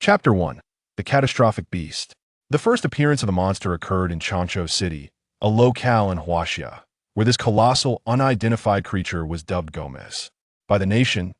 Chapter 1. The Catastrophic Beast. The first appearance of the monster occurred in Chancho City, a locale in Huaxia, where this colossal, unidentified creature was dubbed Gomez. By the nation,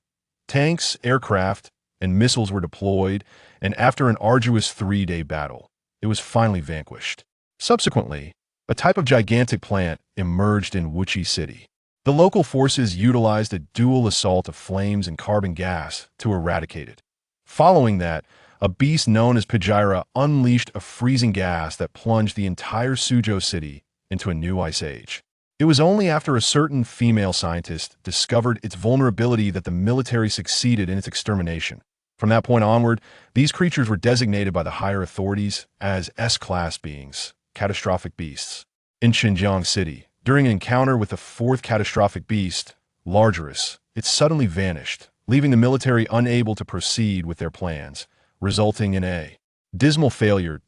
tanks, aircraft, and missiles were deployed, and after an arduous 3-day battle, it was finally vanquished. Subsequently, a type of gigantic plant emerged in Huaxia City. The local forces utilized a dual assault of flames and carbon gas to eradicate it. Following that, a beast known as Pajira unleashed a freezing gas that plunged the entire Suzhou city into a new ice age. It was only after a certain female scientist discovered its vulnerability that the military succeeded in its extermination. From that point onward, these creatures were designated by the higher authorities as S-class beings, catastrophic beasts. In Xinjiang City, during an encounter with the fourth catastrophic beast, Largerus, it suddenly vanished, leaving the military unable to proceed with their plans, resulting in a dismal failure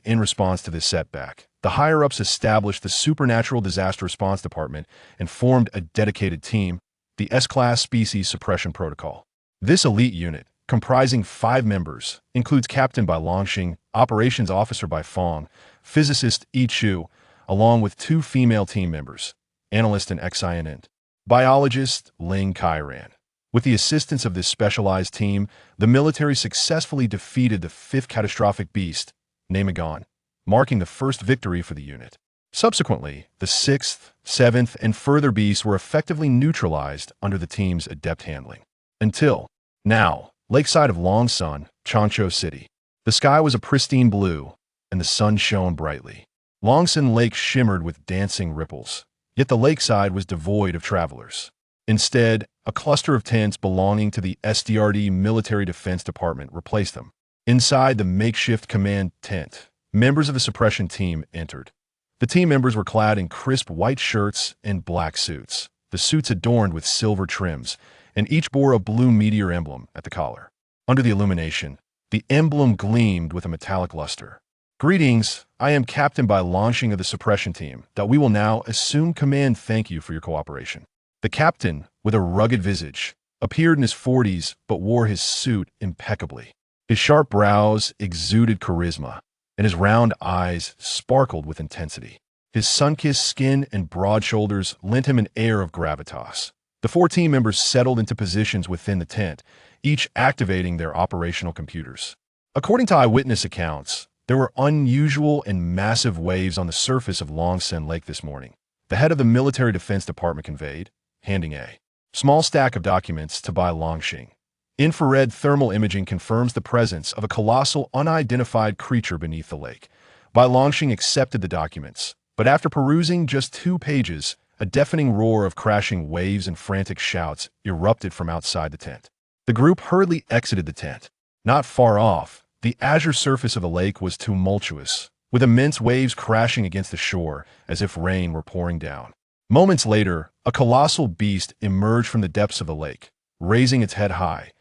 in response to this setback. The higher-ups established the Supernatural Disaster Response Department and formed a dedicated team, the S-Class Species Suppression Protocol. This elite unit, comprising 5 members, includes Captain by Longxing, Operations Officer by Fong, Physicist Yi Chu, along with 2 female team members, Analyst and Xinant, Biologist Ling Kairan. With the assistance of this specialized team, the military successfully defeated the 5th catastrophic beast, Namagon, marking the first victory for the unit. Subsequently, the 6th, 7th, and further beasts were effectively neutralized under the team's adept handling. Until now, lakeside of Longsun, Chancho City. The sky was a pristine blue, and the sun shone brightly. Longsun Lake shimmered with dancing ripples, yet the lakeside was devoid of travelers. Instead, a cluster of tents belonging to the SDRD Military Defense Department replaced them. Inside the makeshift command tent, members of the suppression team entered. The team members were clad in crisp white shirts and black suits, the suits adorned with silver trims, and each bore a blue meteor emblem at the collar. Under the illumination, the emblem gleamed with a metallic luster. "Greetings, I am Captain by Longxing of the suppression team, that we will now assume command. Thank you for your cooperation." The captain, with a rugged visage, appeared in his 40s but wore his suit impeccably. His sharp brows exuded charisma, and his round eyes sparkled with intensity. His sun-kissed skin and broad shoulders lent him an air of gravitas. The 4 team members settled into positions within the tent, each activating their operational computers. According to eyewitness accounts, there were unusual and massive waves on the surface of Longsun Lake this morning. The head of the Military Defense Department conveyed, handing a small stack of documents to Bai Longxing. Infrared thermal imaging confirms the presence of a colossal, unidentified creature beneath the lake. Bai Longxing accepted the documents, but after perusing just 2 pages, a deafening roar of crashing waves and frantic shouts erupted from outside the tent. The group hurriedly exited the tent. Not far off, the azure surface of the lake was tumultuous, with immense waves crashing against the shore as if rain were pouring down. Moments later, a colossal beast emerged from the depths of the lake, raising its head high.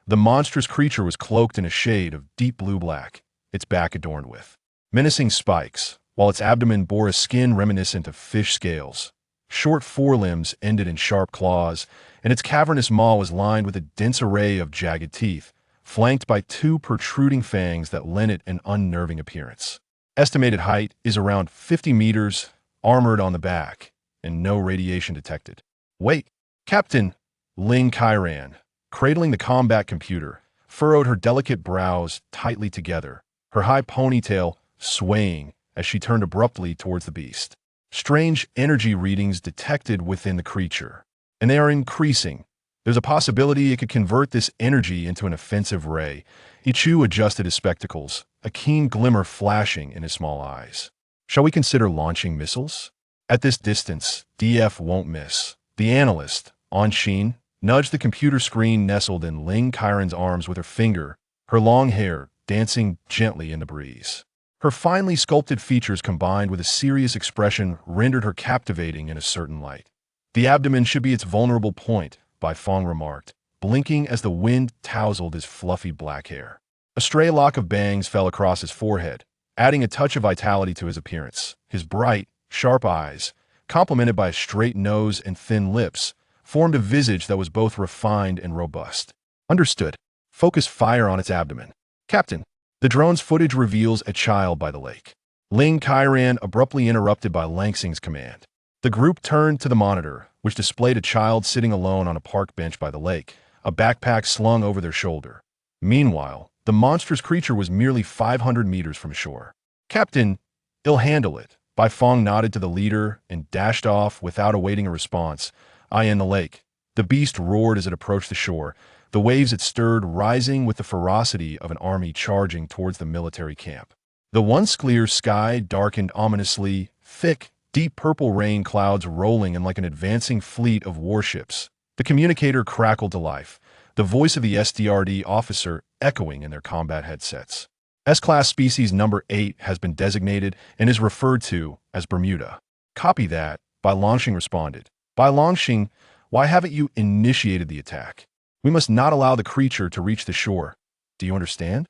The monstrous creature was cloaked in a shade of deep blue-black, its back adorned with menacing spikes, while its abdomen bore a skin reminiscent of fish scales. Short forelimbs ended in sharp claws, and its cavernous maw was lined with a dense array of jagged teeth, flanked by 2 protruding fangs that lent it an unnerving appearance. Estimated height is around 50 meters, armored on the back, and no radiation detected. "Wait!" Captain Ling Kairan, cradling the combat computer, furrowed her delicate brows tightly together, her high ponytail swaying as she turned abruptly towards the beast. Strange energy readings detected within the creature, and they are increasing. There's a possibility it could convert this energy into an offensive ray. Ichu adjusted his spectacles, a keen glimmer flashing in his small eyes. "Shall we consider launching missiles? At this distance, DF won't miss." The analyst, Anshin, nudged the computer screen nestled in Ling Kairan's arms with her finger, her long hair dancing gently in the breeze. Her finely sculpted features combined with a serious expression rendered her captivating in a certain light. "The abdomen should be its vulnerable point," Bai Fong remarked, blinking as the wind tousled his fluffy black hair. A stray lock of bangs fell across his forehead, adding a touch of vitality to his appearance. His bright, sharp eyes, complemented by a straight nose and thin lips, formed a visage that was both refined and robust. "Understood. Focus fire on its abdomen." Captain, the drone's footage reveals a child by the lake. Ling Kairan abruptly interrupted by Langsing's command. The group turned to the monitor, which displayed a child sitting alone on a park bench by the lake, a backpack slung over their shoulder. Meanwhile, the monstrous creature was merely 500 meters from shore. Captain, he'll handle it. Bai Fong nodded to the leader and dashed off without awaiting a response. Eye in the lake. The beast roared as it approached the shore, the waves it stirred rising with the ferocity of an army charging towards the military camp. The once clear sky darkened ominously, thick, deep purple rain clouds rolling in like an advancing fleet of warships. The communicator crackled to life, the voice of the SDRD officer echoing in their combat headsets. S-Class Species Number 8 has been designated and is referred to as Bermuda. Copy that, Bai Longxing responded. Bai Longxing, why haven't you initiated the attack? We must not allow the creature to reach the shore. Do you understand?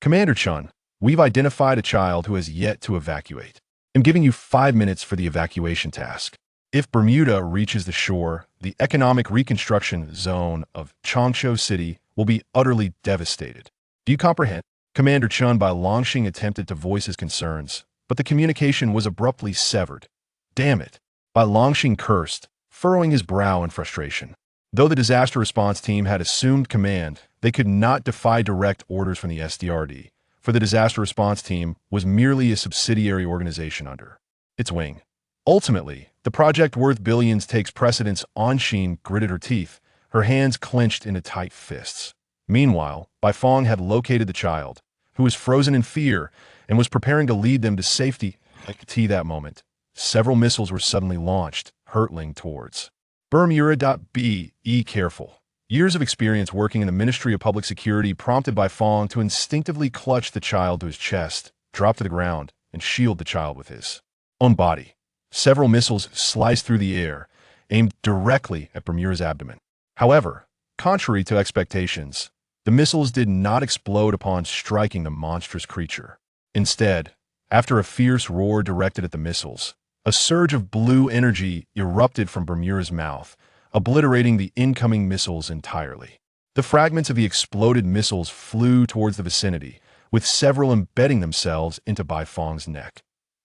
Commander Chun, we've identified a child who has yet to evacuate. I'm giving you 5 minutes for the evacuation task. If Bermuda reaches the shore, the economic reconstruction zone of Changsha City will be utterly devastated. Do you comprehend? Commander Chun Bai Longxing attempted to voice his concerns, but the communication was abruptly severed. Damn it! Bai Longxing cursed, furrowing his brow in frustration. Though the disaster response team had assumed command, they could not defy direct orders from the SDRD, for the disaster response team was merely a subsidiary organization under its wing. Ultimately, the project worth billions takes precedence. Sheen gritted her teeth, her hands clenched into tight fists. Meanwhile, Bai Fong had located the child, who was frozen in fear and was preparing to lead them to safety. At that moment, several missiles were suddenly launched, hurtling towards Bermuda.be. Careful. Years of experience working in the Ministry of Public Security prompted Bai Fong to instinctively clutch the child to his chest, drop to the ground, and shield the child with his own body. Several missiles sliced through the air, aimed directly at Bermuda's abdomen. However, contrary to expectations, the missiles did not explode upon striking the monstrous creature. Instead, after a fierce roar directed at the missiles, a surge of blue energy erupted from Bermuda's mouth, obliterating the incoming missiles entirely. The fragments of the exploded missiles flew towards the vicinity, with several embedding themselves into Bai Fong's neck.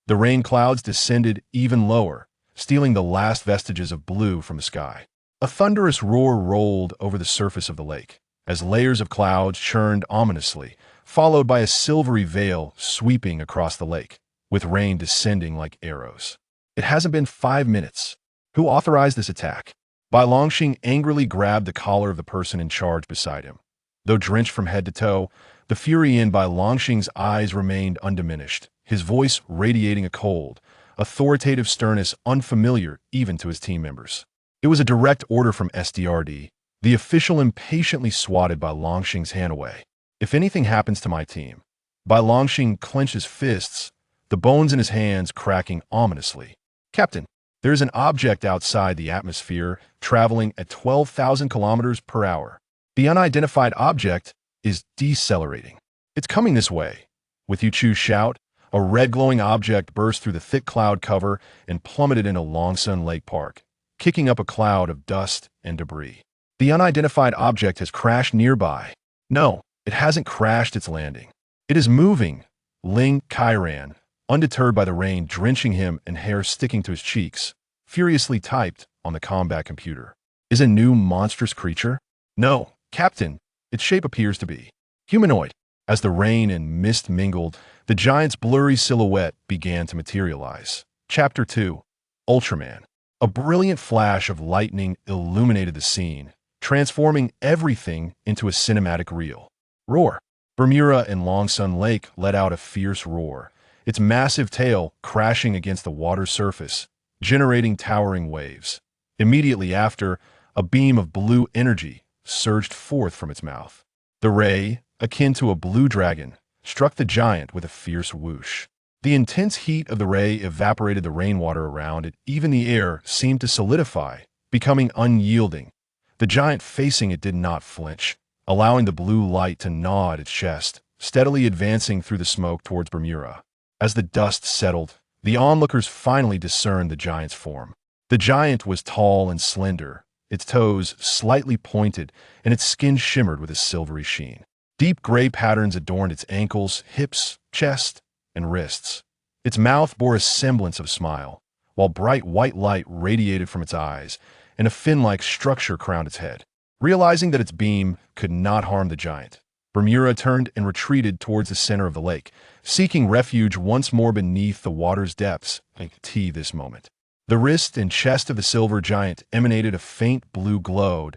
The rain clouds descended even lower, stealing the last vestiges of blue from the sky. A thunderous roar rolled over the surface of the lake, as layers of clouds churned ominously, followed by a silvery veil sweeping across the lake, with rain descending like arrows. It hasn't been 5 minutes. Who authorized this attack? Bai Longxing angrily grabbed the collar of the person in charge beside him. Though drenched from head to toe, the fury in Bai Longxing's eyes remained undiminished, his voice radiating a cold, authoritative sternness unfamiliar even to his team members. It was a direct order from SDRD. The official impatiently swatted Bai Longxing's hand away. If anything happens to my team, Bai Longxing clenched his fists, the bones in his hands cracking ominously. Captain, there is an object outside the atmosphere traveling at 12,000 kilometers per hour. The unidentified object is decelerating. It's coming this way. With Yu Chu's shout, a red glowing object burst through the thick cloud cover and plummeted into Longsun Lake Park, kicking up a cloud of dust and debris. The unidentified object has crashed nearby. No, it hasn't crashed, it's landing. It is moving. Ling Kairan, undeterred by the rain drenching him and hair sticking to his cheeks, furiously typed on the combat computer. Is a new monstrous creature? No, Captain, its shape appears to be humanoid. As the rain and mist mingled, the giant's blurry silhouette began to materialize. Chapter 2. Ultraman. A brilliant flash of lightning illuminated the scene, transforming everything into a cinematic reel. Roar. Bermuda and Longsun Lake let out a fierce roar, its massive tail crashing against the water's surface, generating towering waves. Immediately after, a beam of blue energy surged forth from its mouth. The ray, akin to a blue dragon, struck the giant with a fierce whoosh. The intense heat of the ray evaporated the rainwater around it. Even the air seemed to solidify, becoming unyielding. The giant facing it did not flinch, allowing the blue light to gnaw at its chest, steadily advancing through the smoke towards Bermuda. As the dust settled, the onlookers finally discerned the giant's form. The giant was tall and slender, its toes slightly pointed, and its skin shimmered with a silvery sheen. Deep gray patterns adorned its ankles, hips, chest, and wrists. Its mouth bore a semblance of a smile, while bright white light radiated from its eyes, and a fin-like structure crowned its head. Realizing that its beam could not harm the giant, Bermuda turned and retreated towards the center of the lake, seeking refuge once more beneath the water's depths. This moment. The wrist and chest of the silver giant emanated a faint blue glow.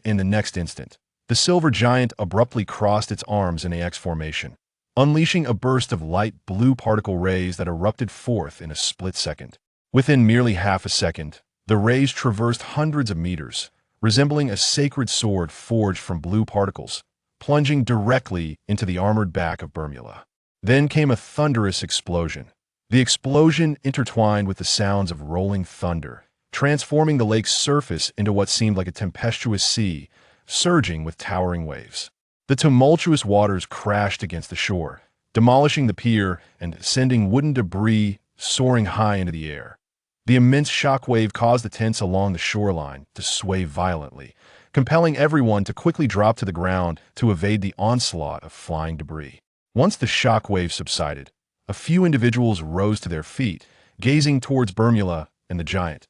In the next instant, the silver giant abruptly crossed its arms in a X formation, unleashing a burst of light blue particle rays that erupted forth in a split second. Within merely half a second, the rays traversed hundreds of meters, resembling a sacred sword forged from blue particles, plunging directly into the armored back of Bermuda. Then came a thunderous explosion. The explosion intertwined with the sounds of rolling thunder, transforming the lake's surface into what seemed like a tempestuous sea, surging with towering waves. The tumultuous waters crashed against the shore, demolishing the pier and sending wooden debris soaring high into the air. The immense shockwave caused the tents along the shoreline to sway violently, compelling everyone to quickly drop to the ground to evade the onslaught of flying debris. Once the shockwave subsided, a few individuals rose to their feet, gazing towards Bermuda and the giant.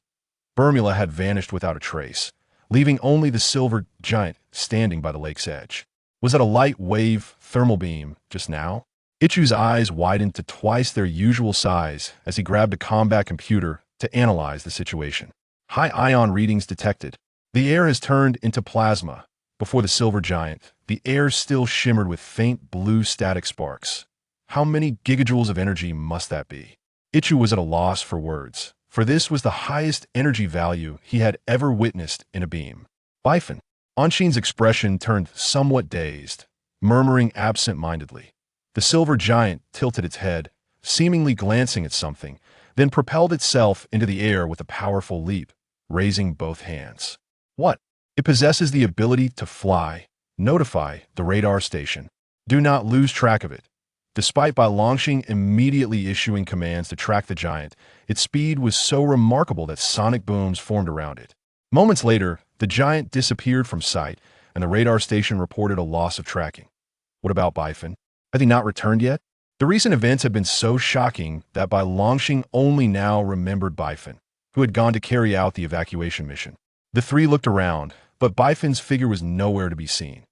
Bermuda had vanished without a trace, leaving only the silver giant standing by the lake's edge. Was it a light wave thermal beam just now? Ichu's eyes widened to twice their usual size as he grabbed a combat computer to analyze the situation. High ion readings detected. The air has turned into plasma. Before the silver giant, the air still shimmered with faint blue static sparks. How many gigajoules of energy must that be? Ichu was at a loss for words, for this was the highest energy value he had ever witnessed in a beam. Bifin. Anshin's expression turned somewhat dazed, murmuring absent-mindedly. The silver giant tilted its head, seemingly glancing at something, then propelled itself into the air with a powerful leap, raising both hands. What? It possesses the ability to fly. Notify the radar station. Do not lose track of it. Despite Bai Longxing immediately issuing commands to track the giant, its speed was so remarkable that sonic booms formed around it. Moments later, the giant disappeared from sight, and the radar station reported a loss of tracking. What about Bifin? Had he not returned yet? The recent events had been so shocking that Bai Longxing only now remembered Bifin, who had gone to carry out the evacuation mission. The three looked around, but Bifin's figure was nowhere to be seen.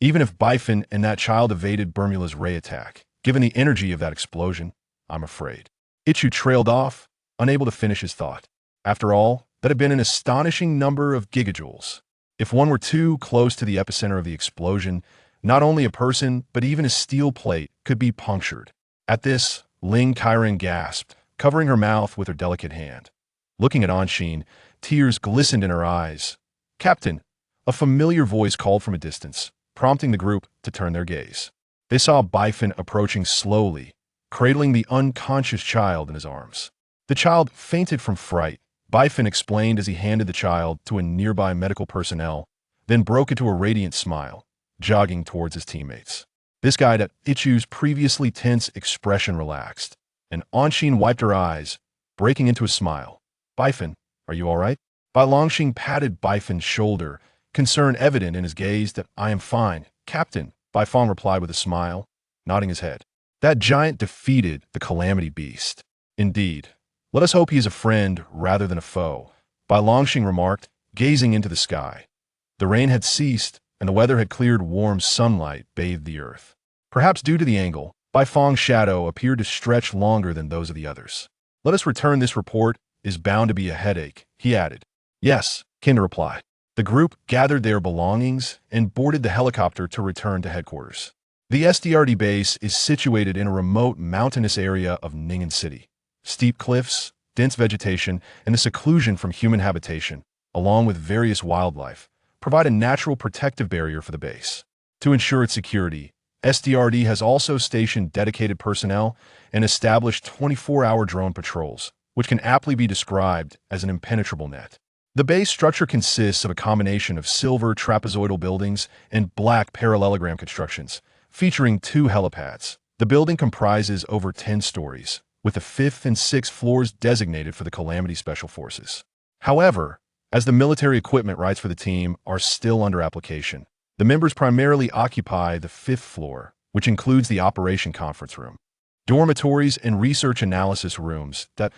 Even if Bifin and that child evaded Bermuda's ray attack, given the energy of that explosion, I'm afraid. Ichu trailed off, unable to finish his thought. After all, that had been an astonishing number of gigajoules. If one were too close to the epicenter of the explosion, not only a person, but even a steel plate could be punctured. At this, Ling Qiren gasped, covering her mouth with her delicate hand. Looking at Anshin, tears glistened in her eyes. Captain, a familiar voice called from a distance, prompting the group to turn their gaze. They saw Bifin approaching slowly, cradling the unconscious child in his arms. The child fainted from fright, Bifin explained as he handed the child to a nearby medical personnel, then broke into a radiant smile, jogging towards his teammates. This guided at Ichu's previously tense expression relaxed, and Anshin wiped her eyes, breaking into a smile. Bifin, are you all right? Bai Longxing patted Bifin's shoulder, concern evident in his gaze that I am fine, Captain, Baifeng replied with a smile, nodding his head. That giant defeated the Calamity Beast. Indeed. Let us hope he is a friend rather than a foe, Bai Longxing remarked, gazing into the sky. The rain had ceased, and the weather had cleared. Warm sunlight bathed the earth. Perhaps due to the angle, Baifeng's shadow appeared to stretch longer than those of the others. Let us return. This report is bound to be a headache, he added. Yes, came the reply. The group gathered their belongings and boarded the helicopter to return to headquarters. The SDRD base is situated in a remote mountainous area of Ningen City. Steep cliffs, dense vegetation, and the seclusion from human habitation, along with various wildlife, provide a natural protective barrier for the base. To ensure its security, SDRD has also stationed dedicated personnel and established 24-hour drone patrols, which can aptly be described as an impenetrable net. The base structure consists of a combination of silver trapezoidal buildings and black parallelogram constructions, featuring 2 helipads. The building comprises over 10 stories, with the 5th and 6th floors designated for the Calamity Special Forces. However, as the military equipment rights for the team are still under application, The members primarily occupy the 5th floor, which includes the operation conference room, dormitories, and research analysis rooms that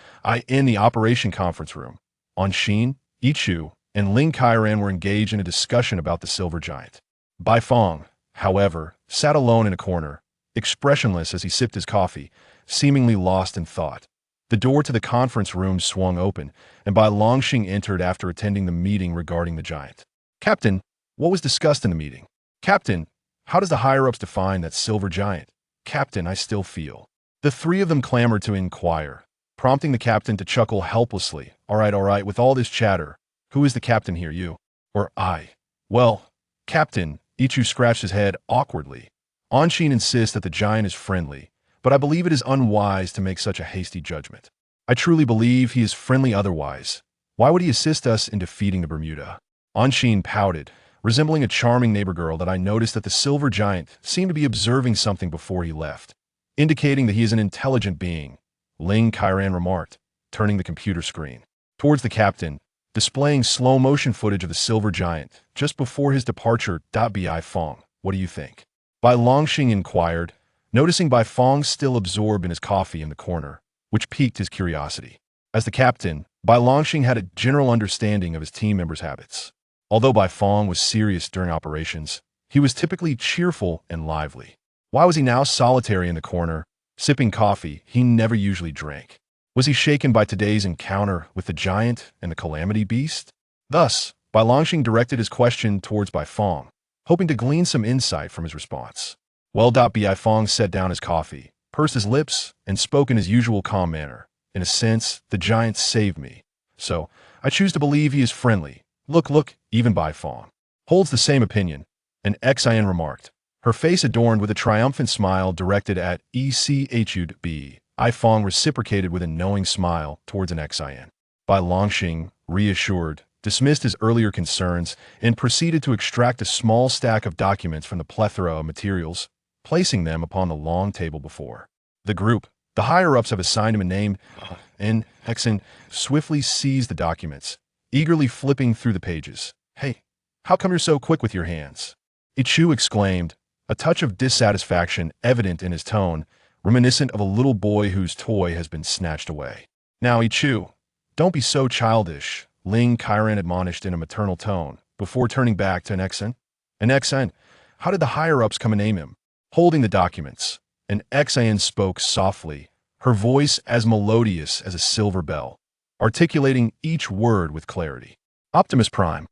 in the operation conference room. Anshin, Ichu, and Ling Kairan were engaged in a discussion about the silver giant. Bai Fong, however, sat alone in a corner, expressionless as he sipped his coffee, seemingly lost in thought. The door to the conference room swung open, and Bai Longxing entered after attending the meeting regarding the giant. Captain, what was discussed in the meeting? Captain, how does the higher-ups define that silver giant? Captain, I still feel. The three of them clamored to inquire, prompting the captain to chuckle helplessly. All right, with all this chatter, who is the captain here, you? Or I? Well, Captain, Ichu scratched his head awkwardly. Anshin insists that the giant is friendly, but I believe it is unwise to make such a hasty judgment. I truly believe he is friendly otherwise. Why would he assist us in defeating the Bermuda? Anshin pouted, resembling a charming neighbor girl that I noticed that the silver giant seemed to be observing something before he left, indicating that he is an intelligent being, Ling Kairan remarked, turning the computer screen towards the captain, displaying slow-motion footage of the silver giant just before his departure. Bai Fong, what do you think? Bai Longxing inquired, noticing Bai Fong still absorbed in his coffee in the corner, which piqued his curiosity. As the captain, Bai Longxing had a general understanding of his team members' habits. Although Bai Fong was serious during operations, he was typically cheerful and lively. Why was he now solitary in the corner, sipping coffee he never usually drank? Was he shaken by today's encounter with the giant and the calamity beast? Thus, Bai Longxing directed his question towards Bai Fong, hoping to glean some insight from his response. Well, Bai Fong set down his coffee, pursed his lips, and spoke in his usual calm manner. In a sense, the giant saved me. So, I choose to believe he is friendly. Look, even Bai Fong holds the same opinion, and Xian remarked, her face adorned with a triumphant smile directed at Echud. Bai Fong reciprocated with a knowing smile towards an Xian. Bai Longxing, reassured, dismissed his earlier concerns and proceeded to extract a small stack of documents from the plethora of materials, placing them upon the long table before the group. The higher-ups have assigned him a name, and Xian swiftly seized the documents, eagerly flipping through the pages. Hey, how come you're so quick with your hands? Ichu exclaimed, a touch of dissatisfaction evident in his tone, reminiscent of a little boy whose toy has been snatched away. Now, Ichu, don't be so childish, Ling Kairan admonished in a maternal tone, before turning back to an Xian. An Xian, how did the higher-ups come and name him? Holding the documents, an Xian spoke softly, her voice as melodious as a silver bell, articulating each word with clarity. Optimus Prime.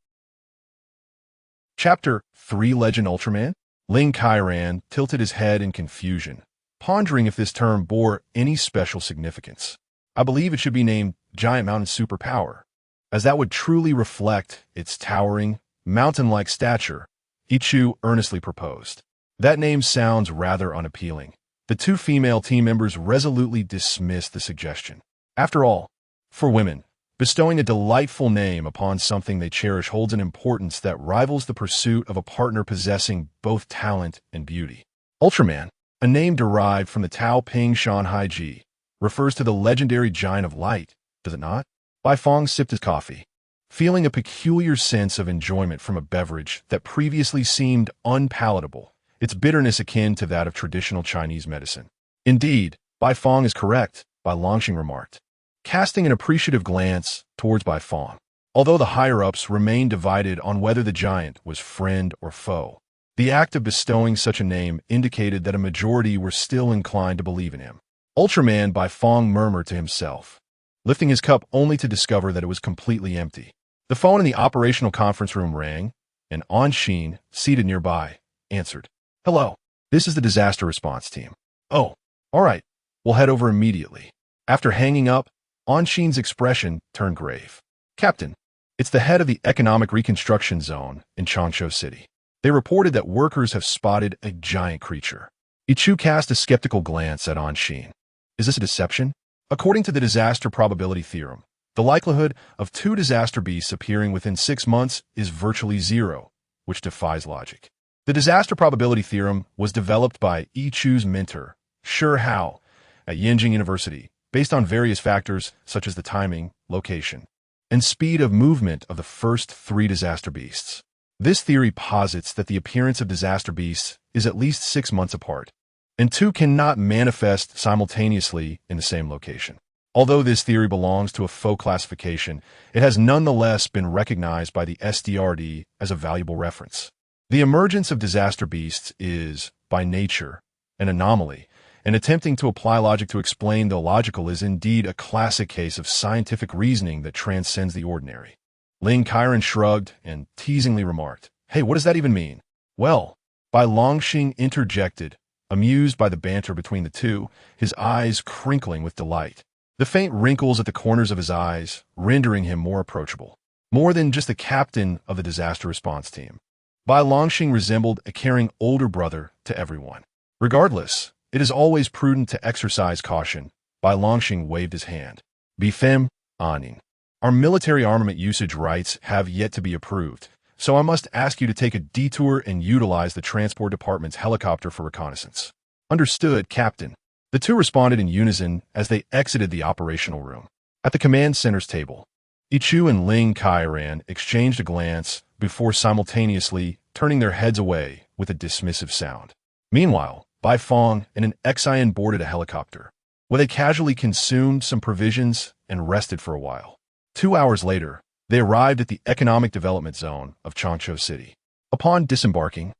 Chapter 3 Legend Ultraman? Ling Kairan tilted his head in confusion, pondering if this term bore any special significance. I believe it should be named Giant Mountain Superpower, as that would truly reflect its towering, mountain-like stature, Ichu earnestly proposed. That name sounds rather unappealing. The two female team members resolutely dismissed the suggestion. After all, for women, bestowing a delightful name upon something they cherish holds an importance that rivals the pursuit of a partner possessing both talent and beauty. Ultraman, a name derived from the Tao Ping Shanhai Ji, refers to the legendary giant of light, does it not? Bai Fong sipped his coffee, feeling a peculiar sense of enjoyment from a beverage that previously seemed unpalatable, its bitterness akin to that of traditional Chinese medicine. Indeed, Bai Fong is correct, Bai Longxing remarked, casting an appreciative glance towards Bai Fong. Although the higher-ups remained divided on whether the giant was friend or foe, the act of bestowing such a name indicated that a majority were still inclined to believe in him. Ultraman, Bai Fong murmured to himself, lifting his cup only to discover that it was completely empty. The phone in the operational conference room rang, and Anshin, seated nearby, answered. Hello, this is the disaster response team. Oh, all right, we'll head over immediately. After hanging up, Anshin's expression turned grave. Captain, it's the head of the Economic Reconstruction Zone in Changsha City. They reported that workers have spotted a giant creature. Ichu cast a skeptical glance at Anshin. Is this a deception? According to the disaster probability theorem, the likelihood of 2 disaster beasts appearing within 6 months is virtually zero, which defies logic. The disaster probability theorem was developed by Ichu's mentor, Shi Hao, at Yenjing University, based on various factors such as the timing, location, and speed of movement of the first 3 disaster beasts. This theory posits that the appearance of disaster beasts is at least 6 months apart, and two cannot manifest simultaneously in the same location. Although this theory belongs to a faux classification, it has nonetheless been recognized by the SDRD as a valuable reference. The emergence of disaster beasts is, by nature, an anomaly, and attempting to apply logic to explain the illogical is indeed a classic case of scientific reasoning that transcends the ordinary. Ling Kairan shrugged and teasingly remarked, "Hey, what does that even mean?" "Well," Bai Longxing interjected, amused by the banter between the two, his eyes crinkling with delight, the faint wrinkles at the corners of his eyes rendering him more approachable. More than just the captain of the disaster response team, Bai Longxing resembled a caring older brother to everyone. Regardless, it is always prudent to exercise caution. Bai Longxing waved his hand. Bifem, Aning. Our military armament usage rights have yet to be approved, so I must ask you to take a detour and utilize the Transport Department's helicopter for reconnaissance. Understood, Captain. The two responded in unison as they exited the operational room. At the command center's table, Ichu and Ling Kairan exchanged a glance before simultaneously turning their heads away with a dismissive sound. Meanwhile, Bai Fong and an Xian boarded a helicopter, where they casually consumed some provisions and rested for a while. 2 hours later, they arrived at the economic development zone of Changzhou City. Upon disembarking,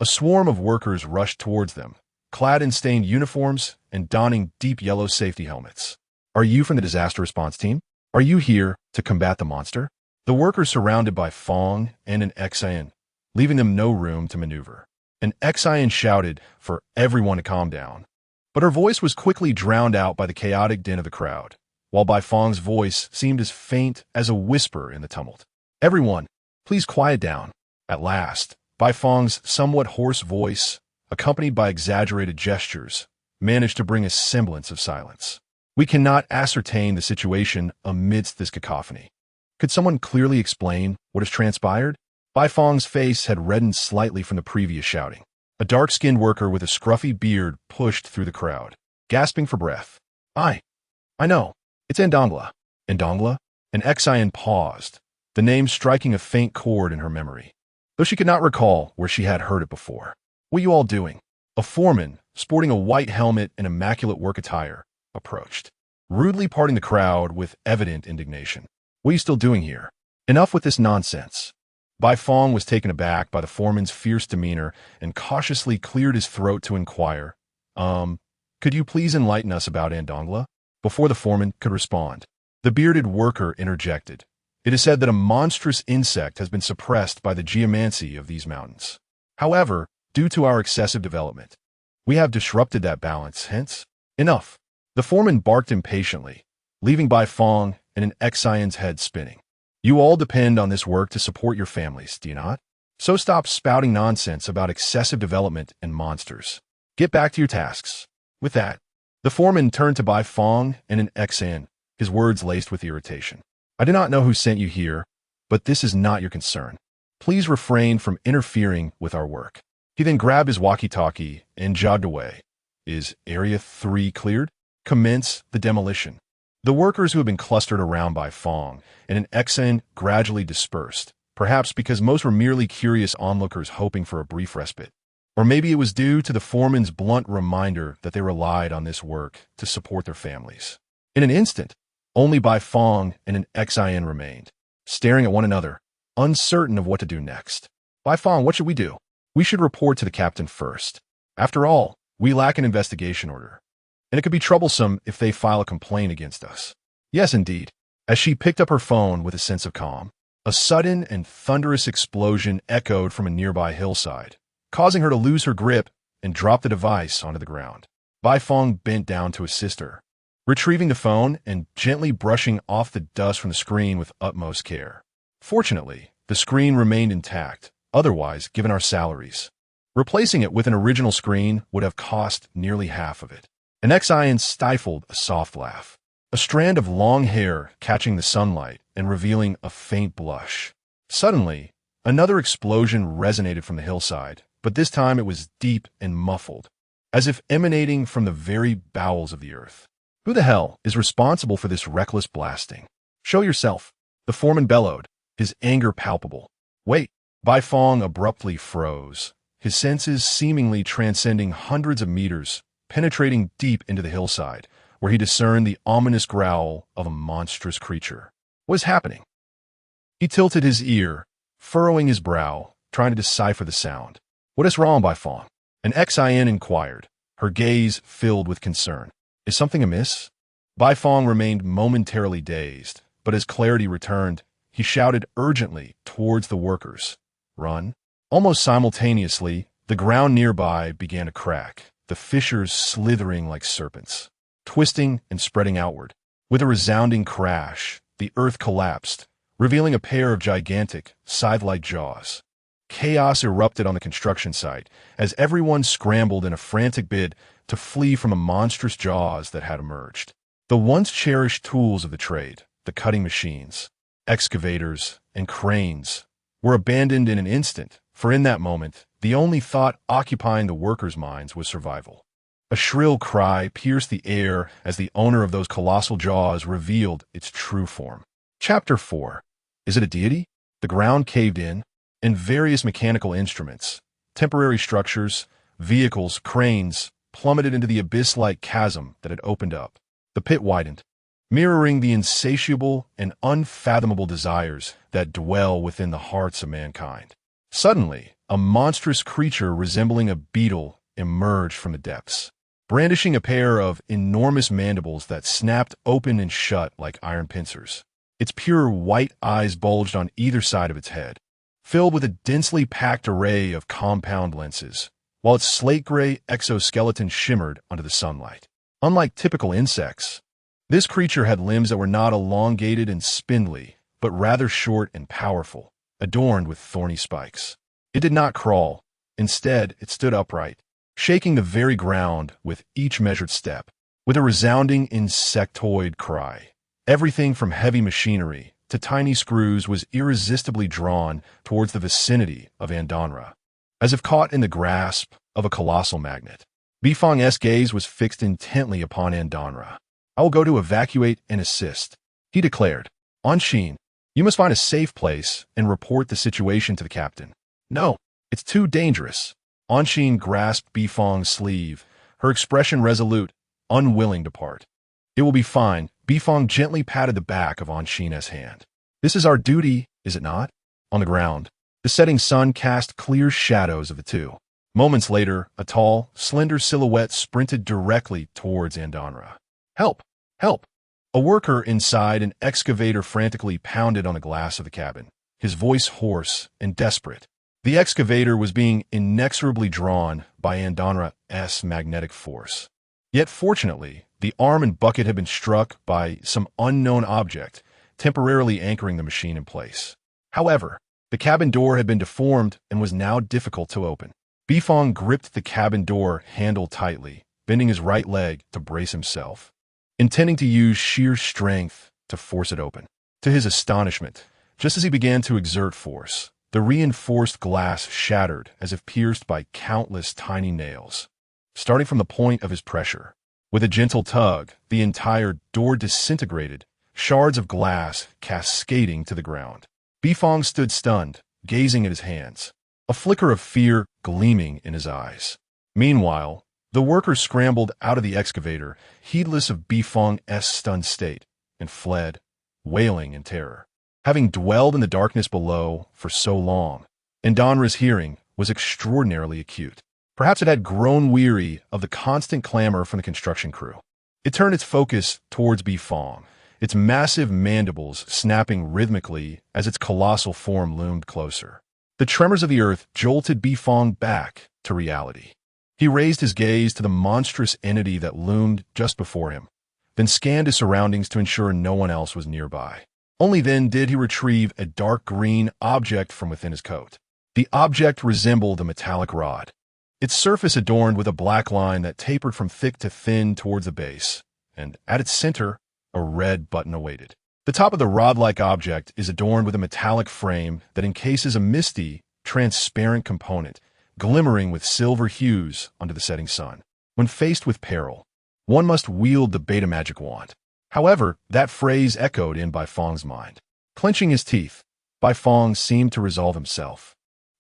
a swarm of workers rushed towards them, clad in stained uniforms and donning deep yellow safety helmets. "Are you from the disaster response team? Are you here to combat the monster?" The workers surrounded Bai Fong and an Xian, leaving them no room to maneuver. An Xian shouted for everyone to calm down, but her voice was quickly drowned out by the chaotic din of the crowd, while Bai Fong's voice seemed as faint as a whisper in the tumult. "Everyone, please quiet down." At last, Bai Fong's somewhat hoarse voice, accompanied by exaggerated gestures, managed to bring a semblance of silence. "We cannot ascertain the situation amidst this cacophony. Could someone clearly explain what has transpired?" Bai Fong's face had reddened slightly from the previous shouting. A dark-skinned worker with a scruffy beard pushed through the crowd, gasping for breath. I know. It's Ndongla." "Ndongla?" An Xian paused, the name striking a faint chord in her memory, though she could not recall where she had heard it before. "What are you all doing?" A foreman, sporting a white helmet and immaculate work attire, approached, rudely parting the crowd with evident indignation. "What are you still doing here? Enough with this nonsense." Bai Fong was taken aback by the foreman's fierce demeanor and cautiously cleared his throat to inquire, could you please enlighten us about Ndongla?" Before the foreman could respond, the bearded worker interjected. "It is said that a monstrous insect has been suppressed by the geomancy of these mountains. However, due to our excessive development, we have disrupted that balance, hence, enough." The foreman barked impatiently, leaving Bai Fong and an Xian's head spinning. "You all depend on this work to support your families, do you not? So stop spouting nonsense about excessive development and monsters. Get back to your tasks." With that, the foreman turned to Bai Fong and an Xian, his words laced with irritation. "I do not know who sent you here, but this is not your concern. Please refrain from interfering with our work." He then grabbed his walkie-talkie and jogged away. "Is Area 3 cleared? Commence the demolition." The workers who had been clustered around Bai Fong and an Xian gradually dispersed, perhaps because most were merely curious onlookers hoping for a brief respite. Or maybe it was due to the foreman's blunt reminder that they relied on this work to support their families. In an instant, only Bai Fong and an Xian remained, staring at one another, uncertain of what to do next. "Bai Fong, what should we do?" "We should report to the captain first. After all, we lack an investigation order, and it could be troublesome if they file a complaint against us." "Yes, indeed." As she picked up her phone with a sense of calm, a sudden and thunderous explosion echoed from a nearby hillside, causing her to lose her grip and drop the device onto the ground. Bai Fong bent down to assist her, retrieving the phone and gently brushing off the dust from the screen with utmost care. Fortunately, the screen remained intact, otherwise, given our salaries, replacing it with an original screen would have cost nearly half of it. An Xian stifled a soft laugh, a strand of long hair catching the sunlight and revealing a faint blush. Suddenly, another explosion resonated from the hillside, but this time it was deep and muffled, as if emanating from the very bowels of the earth. "Who the hell is responsible for this reckless blasting? Show yourself," the foreman bellowed, his anger palpable. Wait, Bai Fong abruptly froze, his senses seemingly transcending hundreds of meters, penetrating deep into the hillside, where he discerned the ominous growl of a monstrous creature. What is happening? He tilted his ear, furrowing his brow, trying to decipher the sound. What is wrong, Bai Fong? An XIN inquired, her gaze filled with concern. Is something amiss? Bai Fong remained momentarily dazed, but as clarity returned, he shouted urgently towards the workers. Run. Almost simultaneously, the ground nearby began to crack, the fissures slithering like serpents, twisting and spreading outward. With a resounding crash, the earth collapsed, revealing a pair of gigantic, scythe-like jaws. Chaos erupted on the construction site as everyone scrambled in a frantic bid to flee from the monstrous jaws that had emerged. The once cherished tools of the trade, the cutting machines, excavators, and cranes, were abandoned in an instant, for in that moment, the only thought occupying the workers' minds was survival. A shrill cry pierced the air as the owner of those colossal jaws revealed its true form. Chapter 4. Is it a deity? The ground caved in, and various mechanical instruments, temporary structures, vehicles, cranes, plummeted into the abyss-like chasm that had opened up. The pit widened, mirroring the insatiable and unfathomable desires that dwell within the hearts of mankind. Suddenly, a monstrous creature resembling a beetle emerged from the depths, brandishing a pair of enormous mandibles that snapped open and shut like iron pincers. Its pure white eyes bulged on either side of its head, filled with a densely packed array of compound lenses, while its slate-gray exoskeleton shimmered under the sunlight. Unlike typical insects, this creature had limbs that were not elongated and spindly, but rather short and powerful, adorned with thorny spikes. It did not crawl. Instead, it stood upright, shaking the very ground with each measured step. With a resounding insectoid cry, everything from heavy machinery to tiny screws was irresistibly drawn towards the vicinity of Andonra, as if caught in the grasp of a colossal magnet. Bifong's gaze was fixed intently upon Andonra. I will go to evacuate and assist, he declared. Anshin, you must find a safe place and report the situation to the captain. No, it's too dangerous. Anshin grasped Bifong's sleeve, her expression resolute, unwilling to part. It will be fine. Bifong gently patted the back of Anshin's hand. This is our duty, is it not? On the ground, the setting sun cast clear shadows of the two. Moments later, a tall, slender silhouette sprinted directly towards Andonra. Help! Help! A worker inside an excavator frantically pounded on the glass of the cabin, his voice hoarse and desperate. The excavator was being inexorably drawn by Andonra's magnetic force. Yet fortunately, the arm and bucket had been struck by some unknown object, temporarily anchoring the machine in place. However, the cabin door had been deformed and was now difficult to open. Bifong gripped the cabin door handle tightly, bending his right leg to brace himself, intending to use sheer strength to force it open. To his astonishment, just as he began to exert force, the reinforced glass shattered as if pierced by countless tiny nails. Starting from the point of his pressure, with a gentle tug, the entire door disintegrated, shards of glass cascading to the ground. Bifong stood stunned, gazing at his hands, a flicker of fear gleaming in his eyes. Meanwhile, the workers scrambled out of the excavator, heedless of Bifong's stunned state, and fled, wailing in terror. Having dwelled in the darkness below for so long, Andonra's hearing was extraordinarily acute. Perhaps it had grown weary of the constant clamor from the construction crew. It turned its focus towards Bifong, its massive mandibles snapping rhythmically as its colossal form loomed closer. The tremors of the earth jolted Bifong back to reality. He raised his gaze to the monstrous entity that loomed just before him, then scanned his surroundings to ensure no one else was nearby. Only then did he retrieve a dark green object from within his coat. The object resembled a metallic rod, its surface adorned with a black line that tapered from thick to thin towards the base, and at its center, a red button awaited. The top of the rod-like object is adorned with a metallic frame that encases a misty, transparent component, glimmering with silver hues under the setting sun. When faced with peril, one must wield the beta magic wand. However, that phrase echoed in Bifong's mind. Clenching his teeth, Bifong seemed to resolve himself.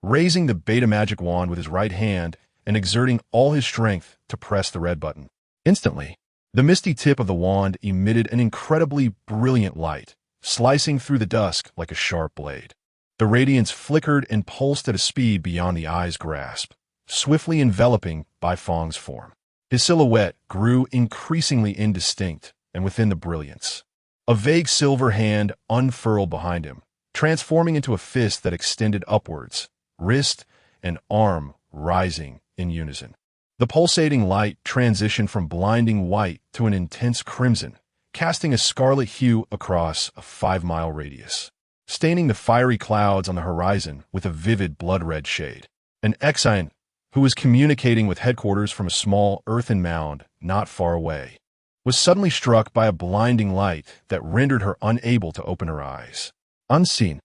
raising the beta magic wand with his right hand and exerting all his strength to press the red button. Instantly, the misty tip of the wand emitted an incredibly brilliant light, slicing through the dusk like a sharp blade. The radiance flickered and pulsed at a speed beyond the eye's grasp, swiftly enveloping Bai Feng's form. His silhouette grew increasingly indistinct, and within the brilliance, a vague silver hand unfurled behind him, transforming into a fist that extended upwards, wrist and arm rising in unison. The pulsating light transitioned from blinding white to an intense crimson, casting a scarlet hue across a 5-mile radius, staining the fiery clouds on the horizon with a vivid blood-red shade. An Exiant, who was communicating with headquarters from a small earthen mound not far away, was suddenly struck by a blinding light that rendered her unable to open her eyes. Unseen,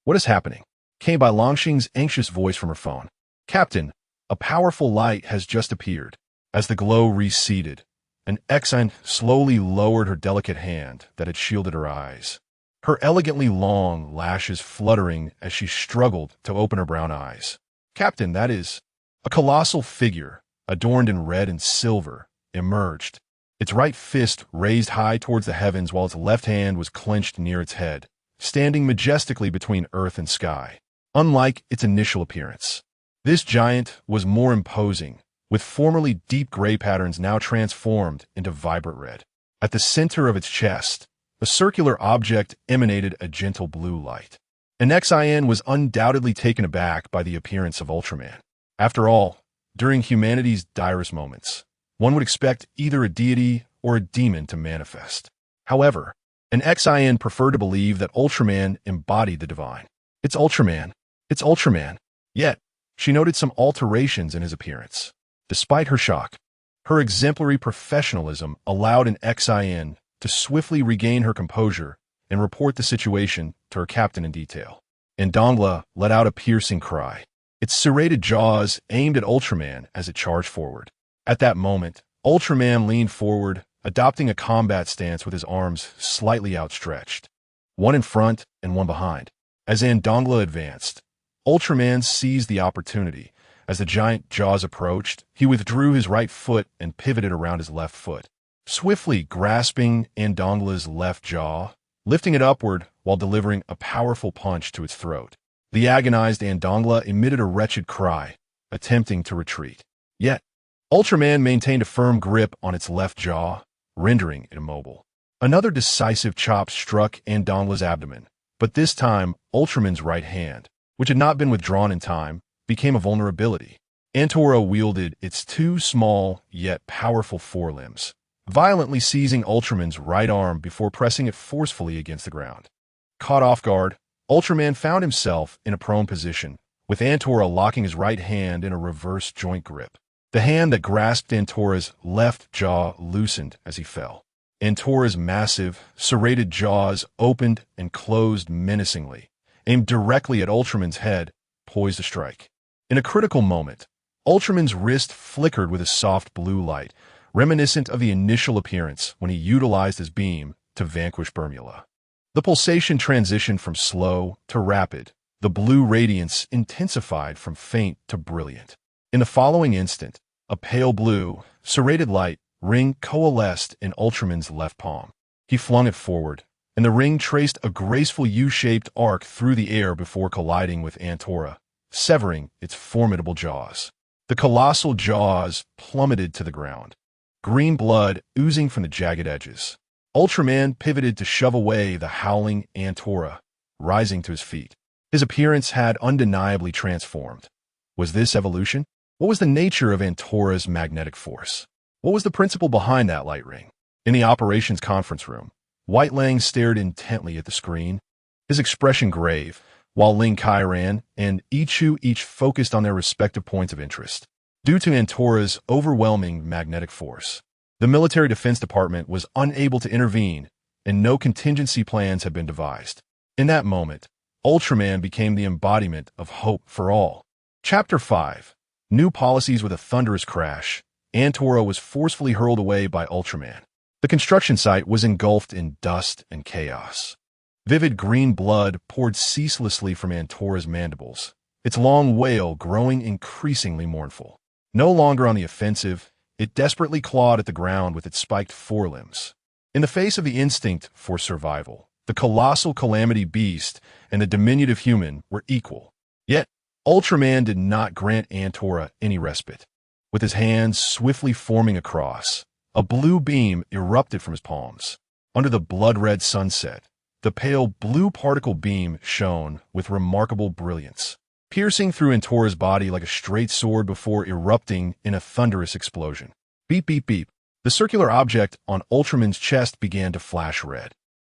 what is happening? Came Bai Longxing's anxious voice from her phone. Captain, a powerful light has just appeared. As the glow receded, an Exiant slowly lowered her delicate hand that had shielded her eyes, her elegantly long lashes fluttering as she struggled to open her brown eyes. Captain, that is... A colossal figure, adorned in red and silver, emerged, its right fist raised high towards the heavens while its left hand was clenched near its head, standing majestically between earth and sky. Unlike its initial appearance, this giant was more imposing, with formerly deep gray patterns now transformed into vibrant red. At the center of its chest, a circular object emanated a gentle blue light. An Xian was undoubtedly taken aback by the appearance of Ultraman. After all, during humanity's direst moments, one would expect either a deity or a demon to manifest. However, an Xian preferred to believe that Ultraman embodied the divine. It's Ultraman. It's Ultraman. Yet, she noted some alterations in his appearance. Despite her shock, her exemplary professionalism allowed an Xian to swiftly regain her composure and report the situation to her captain in detail. And Dongla let out a piercing cry. Its serrated jaws aimed at Ultraman as it charged forward. At that moment, Ultraman leaned forward, adopting a combat stance with his arms slightly outstretched, one in front and one behind. As Dongla advanced, Ultraman seized the opportunity. As the giant jaws approached, he withdrew his right foot and pivoted around his left foot, swiftly grasping Dongla's left jaw, lifting it upward while delivering a powerful punch to its throat. The agonized Dongla emitted a wretched cry, attempting to retreat. Yet, Ultraman maintained a firm grip on its left jaw, rendering it immobile. Another decisive chop struck Dongla's abdomen, but this time Ultraman's right hand, which had not been withdrawn in time, became a vulnerability. Antora wielded its two small yet powerful forelimbs, violently seizing Ultraman's right arm before pressing it forcefully against the ground. Caught off guard, Ultraman found himself in a prone position, with Antora locking his right hand in a reverse joint grip. The hand that grasped Antora's left jaw loosened as he fell. Antora's massive, serrated jaws opened and closed menacingly, aimed directly at Ultraman's head, poised to strike. In a critical moment, Ultraman's wrist flickered with a soft blue light, reminiscent of the initial appearance when he utilized his beam to vanquish Bermula. The pulsation transitioned from slow to rapid. The blue radiance intensified from faint to brilliant. In the following instant, a pale blue, serrated light ring coalesced in Ultraman's left palm. He flung it forward, and the ring traced a graceful U-shaped arc through the air before colliding with Antora, severing its formidable jaws. The colossal jaws plummeted to the ground, green blood oozing from the jagged edges. Ultraman pivoted to shove away the howling Antora, rising to his feet. His appearance had undeniably transformed. Was this evolution? What was the nature of Antora's magnetic force? What was the principle behind that light ring? In the operations conference room, White Lang stared intently at the screen, his expression grave, while Ling Kairan and Ichu each focused on their respective points of interest. Due to Antora's overwhelming magnetic force, the Military Defense Department was unable to intervene, and no contingency plans had been devised. In that moment, Ultraman became the embodiment of hope for all. Chapter 5. New Policies. With a thunderous crash, Antora was forcefully hurled away by Ultraman. The construction site was engulfed in dust and chaos. Vivid green blood poured ceaselessly from Antora's mandibles, its long wail growing increasingly mournful. No longer on the offensive, it desperately clawed at the ground with its spiked forelimbs. In the face of the instinct for survival, the colossal calamity beast and the diminutive human were equal. Yet, Ultraman did not grant Antora any respite. With his hands swiftly forming across, a blue beam erupted from his palms. Under the blood-red sunset, the pale blue particle beam shone with remarkable brilliance, piercing through Antora's body like a straight sword before erupting in a thunderous explosion. Beep, beep, beep. The circular object on Ultraman's chest began to flash red,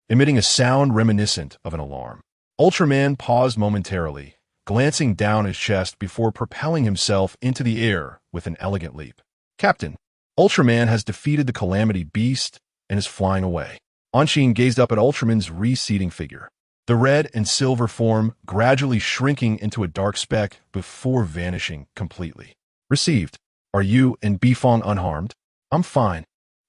emitting a sound reminiscent of an alarm. Ultraman paused momentarily, glancing down his chest before propelling himself into the air with an elegant leap. Captain, Ultraman has defeated the Calamity Beast and is flying away. Anshin gazed up at Ultraman's receding figure, the red and silver form gradually shrinking into a dark speck before vanishing completely. Received. Are you and Bifong unharmed? I'm fine.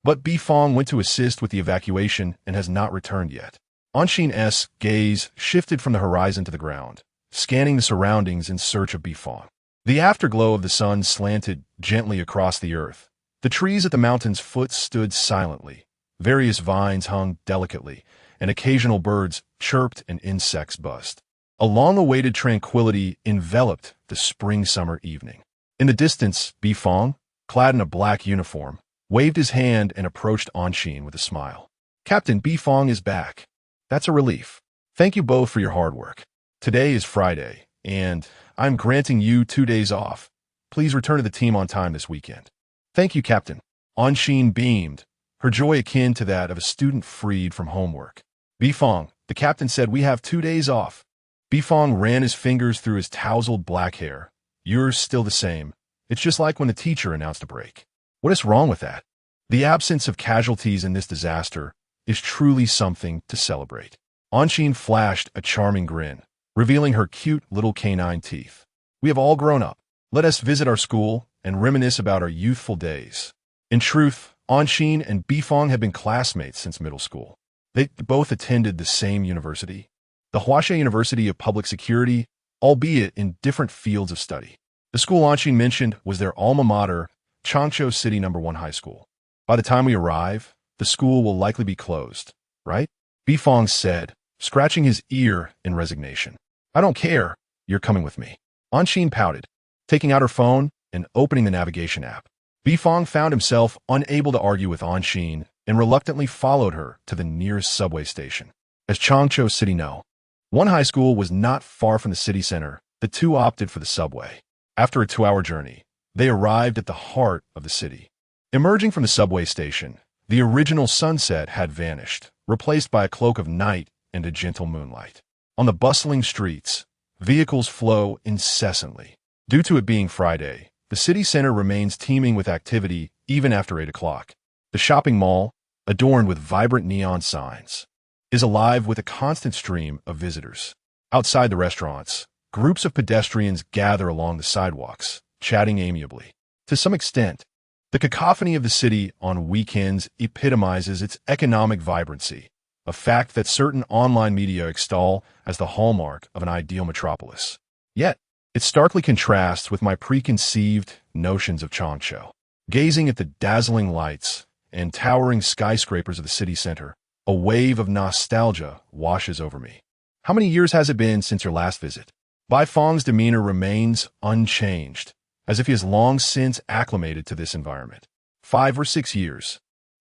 But Bifong went to assist with the evacuation and has not returned yet. Anshin's gaze shifted from the horizon to the ground, scanning the surroundings in search of Bifong. The afterglow of the sun slanted gently across the earth. The trees at the mountain's foot stood silently. Various vines hung delicately, and occasional birds chirped and insects buzzed. A long-awaited tranquility enveloped the spring-summer evening. In the distance, Bifong, clad in a black uniform, waved his hand and approached Anshin with a smile. Captain Bifong is back. That's a relief. Thank you both for your hard work. Today is Friday, and I'm granting you 2 days off. Please return to the team on time this weekend. Thank you, Captain. Anshin beamed, her joy akin to that of a student freed from homework. Bifong, the captain said we have 2 days off. Bifong ran his fingers through his tousled black hair. Yours still the same. It's just like when the teacher announced a break. What is wrong with that? The absence of casualties in this disaster is truly something to celebrate. Anshin flashed a charming grin, revealing her cute little canine teeth. We have all grown up. Let us visit our school and reminisce about our youthful days. In truth, Anshin and Bifong have been classmates since middle school. They both attended the same university, the Huaxia University of Public Security, albeit in different fields of study. The school Anshin mentioned was their alma mater, Changsha City No. 1 High School. By the time we arrive, the school will likely be closed, right? Bifong said, scratching his ear in resignation. I don't care. You're coming with me. Anshin pouted, taking out her phone and opening the navigation app. Bifong found himself unable to argue with Anshin and reluctantly followed her to the nearest subway station. As Changsha City No. 1 High School was not far from the city center, the two opted for the subway. After a 2-hour journey, they arrived at the heart of the city. Emerging from the subway station, the original sunset had vanished, replaced by a cloak of night and a gentle moonlight. On the bustling streets, vehicles flow incessantly. Due to it being Friday, the city center remains teeming with activity even after 8 o'clock. The shopping mall, adorned with vibrant neon signs, is alive with a constant stream of visitors. Outside the restaurants, groups of pedestrians gather along the sidewalks, chatting amiably. To some extent, the cacophony of the city on weekends epitomizes its economic vibrancy, a fact that certain online media extol as the hallmark of an ideal metropolis. Yet, it starkly contrasts with my preconceived notions of Changsha. Gazing at the dazzling lights and towering skyscrapers of the city center, a wave of nostalgia washes over me. How many years has it been since your last visit? Bifong's demeanor remains unchanged, as if he has long since acclimated to this environment. 5 or 6 years.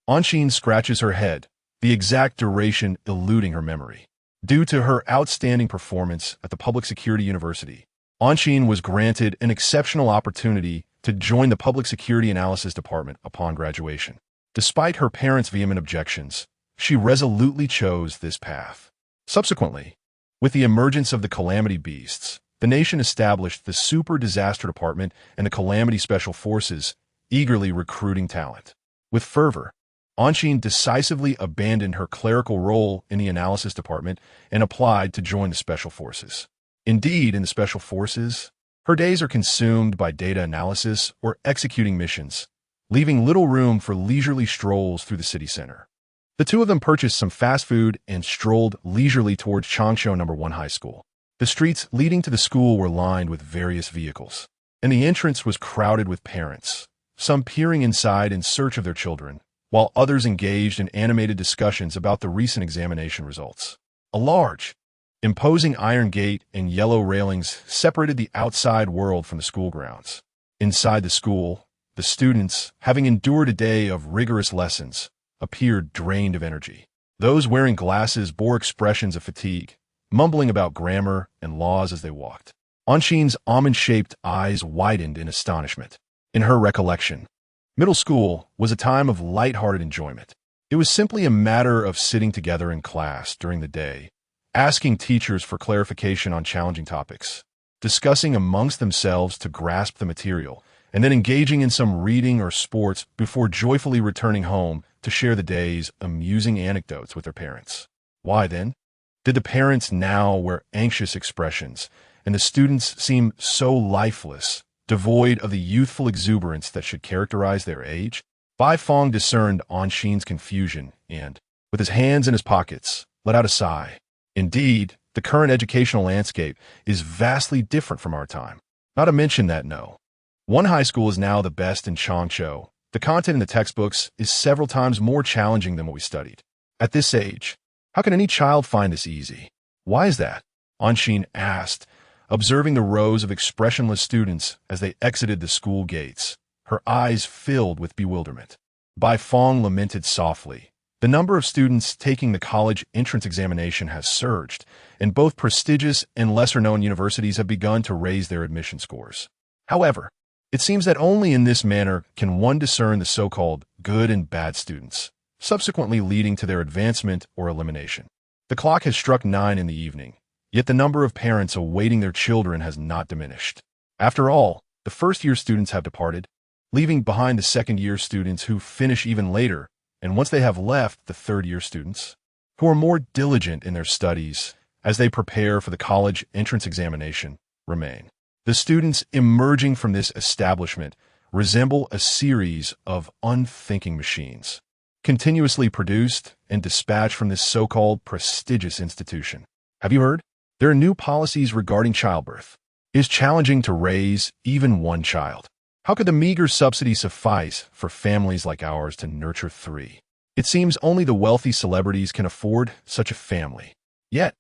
Anshin scratches her head, the exact duration eluding her memory. Due to her outstanding performance at the Public Security University, Anshin was granted an exceptional opportunity to join the Public Security Analysis Department upon graduation. Despite her parents' vehement objections, she resolutely chose this path. Subsequently, with the emergence of the Calamity Beasts, the nation established the Super Disaster Department and the Calamity Special Forces, eagerly recruiting talent. With fervor, Anshin decisively abandoned her clerical role in the Analysis Department and applied to join the Special Forces. Indeed, in the Special Forces, her days are consumed by data analysis or executing missions, leaving little room for leisurely strolls through the city center. The two of them purchased some fast food and strolled leisurely towards Changsha No. 1 High School. The streets leading to the school were lined with various vehicles, and the entrance was crowded with parents, some peering inside in search of their children, while others engaged in animated discussions about the recent examination results. A large, imposing iron gate and yellow railings separated the outside world from the school grounds. Inside the school, the students, having endured a day of rigorous lessons, appeared drained of energy. Those wearing glasses bore expressions of fatigue, mumbling about grammar and laws as they walked. Anshin's almond-shaped eyes widened in astonishment. In her recollection, middle school was a time of light-hearted enjoyment. It was simply a matter of sitting together in class during the day, asking teachers for clarification on challenging topics, discussing amongst themselves to grasp the material, and then engaging in some reading or sports before joyfully returning home to share the day's amusing anecdotes with their parents. Why, then, did the parents now wear anxious expressions, and the students seem so lifeless, devoid of the youthful exuberance that should characterize their age? Bai Fong discerned Anshin's confusion and, with his hands in his pockets, let out a sigh. Indeed, the current educational landscape is vastly different from our time. Not to mention that one high school is now the best in Changzhou. The content in the textbooks is several times more challenging than what we studied. At this age, how can any child find this easy? Why is that? Anshin asked, observing the rows of expressionless students as they exited the school gates, her eyes filled with bewilderment. Bai Fong lamented softly. The number of students taking the college entrance examination has surged, and both prestigious and lesser-known universities have begun to raise their admission scores. However, it seems that only in this manner can one discern the so-called good and bad students, subsequently leading to their advancement or elimination. The clock has struck 9 in the evening, yet the number of parents awaiting their children has not diminished. After all, the first-year students have departed, leaving behind the second-year students who finish even later, and once they have left, the third-year students, who are more diligent in their studies as they prepare for the college entrance examination, remain. The students emerging from this establishment resemble a series of unthinking machines, continuously produced and dispatched from this so-called prestigious institution. Have you heard? There are new policies regarding childbirth. It is challenging to raise even one child. How could the meager subsidy suffice for families like ours to nurture 3? It seems only the wealthy celebrities can afford such a family. Yet,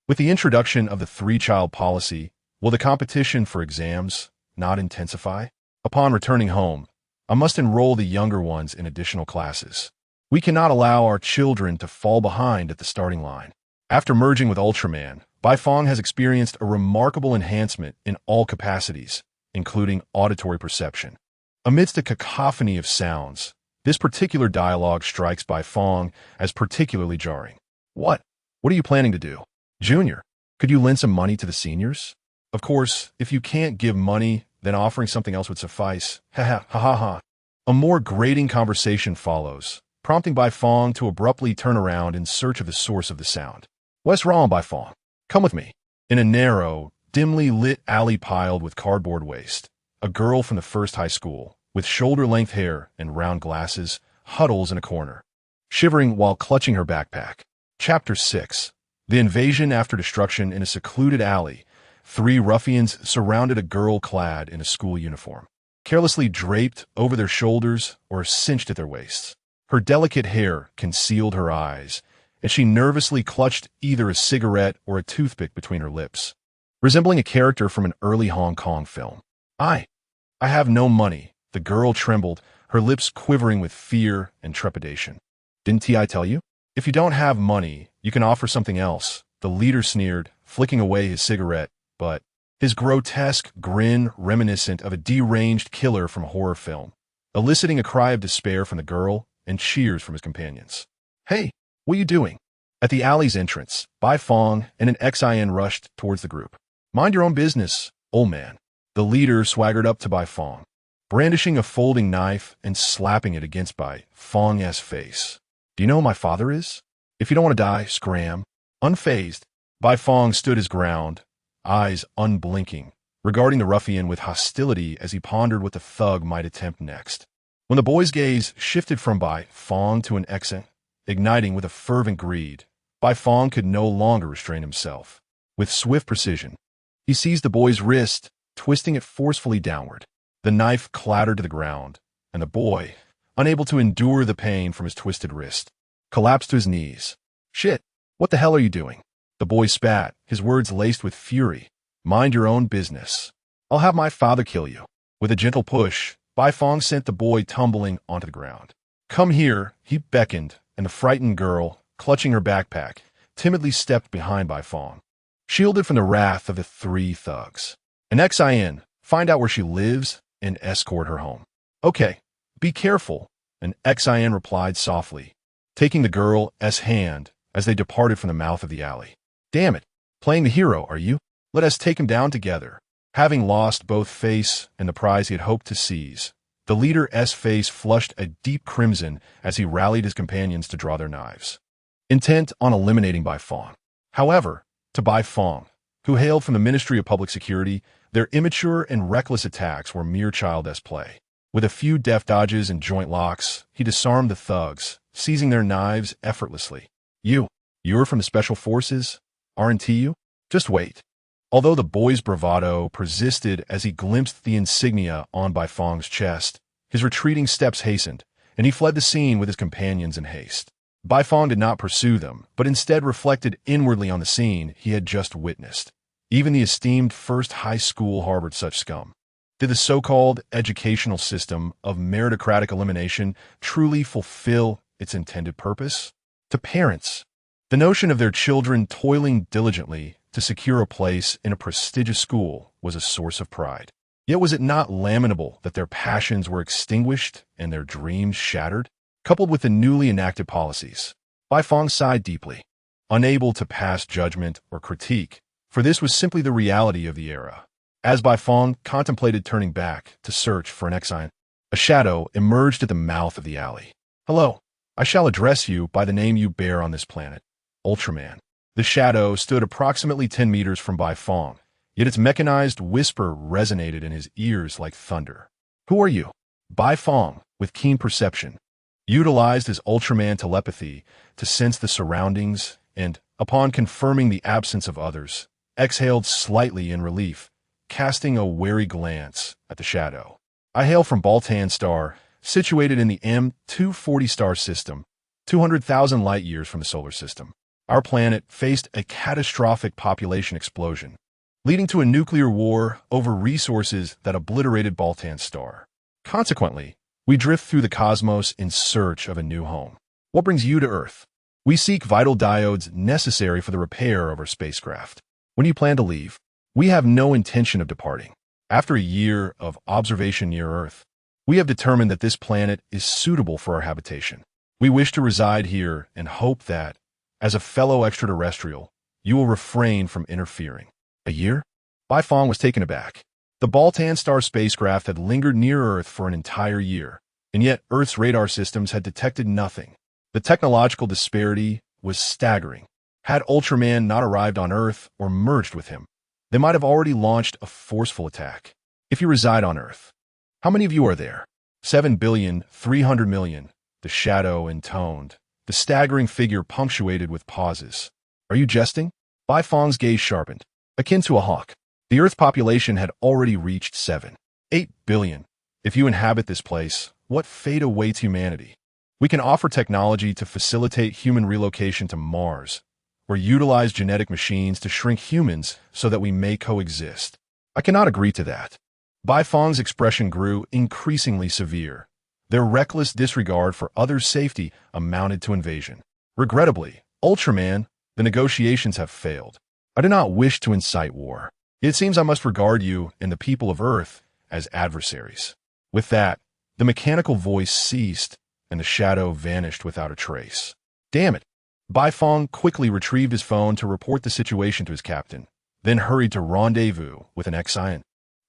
with the introduction of the 3-child policy, will the competition for exams not intensify? Upon returning home, I must enroll the younger ones in additional classes. We cannot allow our children to fall behind at the starting line. After merging with Ultraman, Bai Fong has experienced a remarkable enhancement in all capacities, including auditory perception. Amidst a cacophony of sounds, this particular dialogue strikes Bai Fong as particularly jarring. What are you planning to do? Junior, could you lend some money to the seniors? Of course, if you can't give money, then offering something else would suffice. Ha ha ha. A more grating conversation follows, prompting Bai Fong to abruptly turn around in search of the source of the sound. What's wrong, Bai Fong? Come with me. In a narrow, dimly lit alley piled with cardboard waste, a girl from the first high school, with shoulder-length hair and round glasses, huddles in a corner, shivering while clutching her backpack. Chapter 6. The invasion after destruction in a secluded alley. 3 ruffians surrounded a girl clad in a school uniform, carelessly draped over their shoulders or cinched at their waists. Her delicate hair concealed her eyes, and she nervously clutched either a cigarette or a toothpick between her lips, resembling a character from an early Hong Kong film. I have no money, the girl trembled, her lips quivering with fear and trepidation. Didn't I tell you? If you don't have money, you can offer something else, the leader sneered, flicking away his cigarette, but his grotesque grin reminiscent of a deranged killer from a horror film, eliciting a cry of despair from the girl and cheers from his companions. Hey, what are you doing? At the alley's entrance, Bai Fong and an XIN rushed towards the group. Mind your own business, old man. The leader swaggered up to Bai Fong, brandishing a folding knife and slapping it against Bai Fong's face. Do you know who my father is? If you don't want to die, scram. Unfazed, Bai Fong stood his ground, eyes unblinking, regarding the ruffian with hostility as he pondered what the thug might attempt next. When the boy's gaze shifted from Bai Fong to an XIN, igniting with a fervent greed, Bai Fong could no longer restrain himself. With swift precision, he seized the boy's wrist, twisting it forcefully downward. The knife clattered to the ground, and the boy, unable to endure the pain from his twisted wrist, collapsed to his knees. "Shit, what the hell are you doing?" The boy spat, his words laced with fury. "Mind your own business. I'll have my father kill you." With a gentle push, Bai Fong sent the boy tumbling onto the ground. "Come here," he beckoned, and the frightened girl, clutching her backpack, timidly stepped behind Bai Fong, shielded from the wrath of the three thugs. "An XIN, find out where she lives and escort her home." "Okay, be careful," an XIN replied softly, taking the girl's hand as they departed from the mouth of the alley. "Damn it, playing the hero, are you? Let us take him down together." Having lost both face and the prize he had hoped to seize, the leader's face flushed a deep crimson as he rallied his companions to draw their knives, intent on eliminating Bai Fong. However, to Bai Fong, who hailed from the Ministry of Public Security, their immature and reckless attacks were mere childish play. With a few deft dodges and joint locks, he disarmed the thugs, seizing their knives effortlessly. You're from the Special Forces, aren't you? Just wait." Although the boy's bravado persisted as he glimpsed the insignia on Bai Fong's chest, his retreating steps hastened, and he fled the scene with his companions in haste. Bai Fong did not pursue them, but instead reflected inwardly on the scene he had just witnessed. Even the esteemed first high school harbored such scum. Did the so-called educational system of meritocratic elimination truly fulfill its intended purpose? To parents, the notion of their children toiling diligently to secure a place in a prestigious school was a source of pride. Yet was it not lamentable that their passions were extinguished and their dreams shattered? Coupled with the newly enacted policies, Bai Fong sighed deeply, unable to pass judgment or critique, for this was simply the reality of the era. As Bai Fong contemplated turning back to search for an XIN, a shadow emerged at the mouth of the alley. "Hello, I shall address you by the name you bear on this planet, Ultraman." The shadow stood approximately 10 meters from Bai Fong, yet its mechanized whisper resonated in his ears like thunder. "Who are you?" Bai Fong, with keen perception, utilized his Ultraman telepathy to sense the surroundings and, upon confirming the absence of others, exhaled slightly in relief, casting a wary glance at the shadow. "I hail from Baltan Star, situated in the M240 star system, 200,000 light-years from the solar system. Our planet faced a catastrophic population explosion, leading to a nuclear war over resources that obliterated Baltan Star. Consequently, we drift through the cosmos in search of a new home. What brings you to Earth? We seek vital diodes necessary for the repair of our spacecraft. When do you plan to leave? We have no intention of departing. After a year of observation near Earth, we have determined that this planet is suitable for our habitation. We wish to reside here and hope that, as a fellow extraterrestrial, you will refrain from interfering." "A year?" Bai Fong was taken aback. The Baltan Star spacecraft had lingered near Earth for an entire year, and yet Earth's radar systems had detected nothing. The technological disparity was staggering. Had Ultraman not arrived on Earth or merged with him, they might have already launched a forceful attack. "If you reside on Earth, how many of you are there?" 7,300,000,000, the shadow intoned, the staggering figure punctuated with pauses. "Are you jesting?" Bai Fong's gaze sharpened, akin to a hawk. The Earth population had already reached 7.8 billion. If you inhabit this place, what fate awaits humanity? We can offer technology to facilitate human relocation to Mars, or utilize genetic machines to shrink humans so that we may coexist. "I cannot agree to that." Bai Fong's expression grew increasingly severe. Their reckless disregard for others' safety amounted to invasion. "Regrettably, Ultraman, the negotiations have failed. I do not wish to incite war. It seems I must regard you and the people of Earth as adversaries." With that, the mechanical voice ceased, and the shadow vanished without a trace. "Damn it!" Bai Fong quickly retrieved his phone to report the situation to his captain, then hurried to rendezvous with an XIN,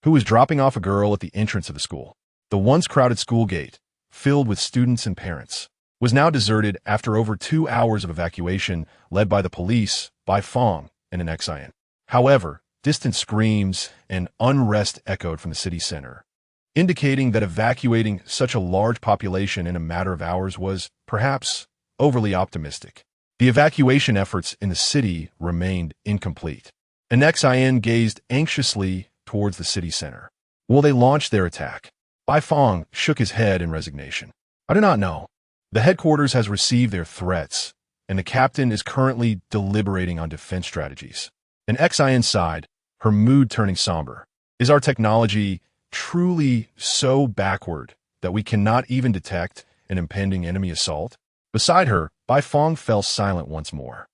who was dropping off a girl at the entrance of the school. The once crowded school gate, filled with students and parents, was now deserted after over 2 hours of evacuation led by the police, Bai Fong, and an XIN. However, distant screams and unrest echoed from the city center, indicating that evacuating such a large population in a matter of hours was, perhaps, overly optimistic. The evacuation efforts in the city remained incomplete. An XIN gazed anxiously towards the city center. Will they launch their attack? Bai Fong shook his head in resignation. I do not know. The headquarters has received their threats, and the captain is currently deliberating on defense strategies. An XIN sighed, her mood turning somber. Is our technology truly so backward that we cannot even detect an impending enemy assault? Beside her, Bai Fong fell silent once more.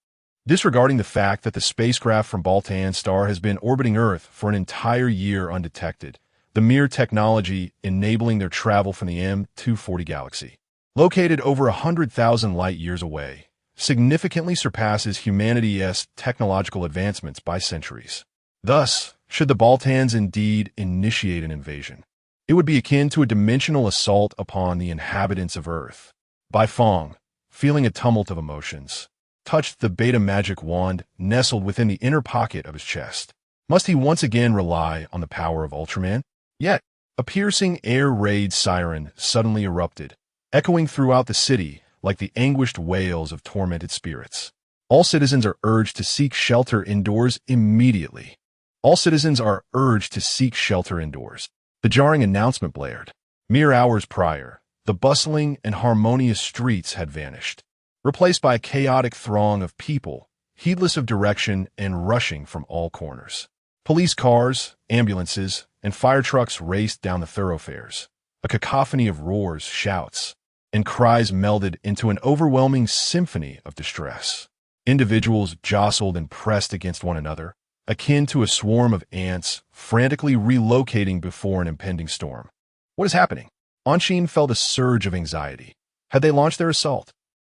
Disregarding the fact that the spacecraft from Baltan Star has been orbiting Earth for an entire year undetected, the mere technology enabling their travel from the M240 galaxy, located over 100,000 light-years away, significantly surpasses humanity's technological advancements by centuries. Thus, should the Baltans indeed initiate an invasion, it would be akin to a dimensional assault upon the inhabitants of Earth. Bai Fong, feeling a tumult of emotions, touched the beta magic wand nestled within the inner pocket of his chest. Must he once again rely on the power of Ultraman? Yet, a piercing air raid siren suddenly erupted, echoing throughout the city like the anguished wails of tormented spirits. All citizens are urged to seek shelter indoors immediately. All citizens are urged to seek shelter indoors. The jarring announcement blared. Mere hours prior, the bustling and harmonious streets had vanished, replaced by a chaotic throng of people, heedless of direction and rushing from all corners. Police cars, ambulances, and fire trucks raced down the thoroughfares. A cacophony of roars, shouts, and cries melded into an overwhelming symphony of distress. Individuals jostled and pressed against one another, akin to a swarm of ants frantically relocating before an impending storm. What is happening? Anshin felt a surge of anxiety. Had they launched their assault?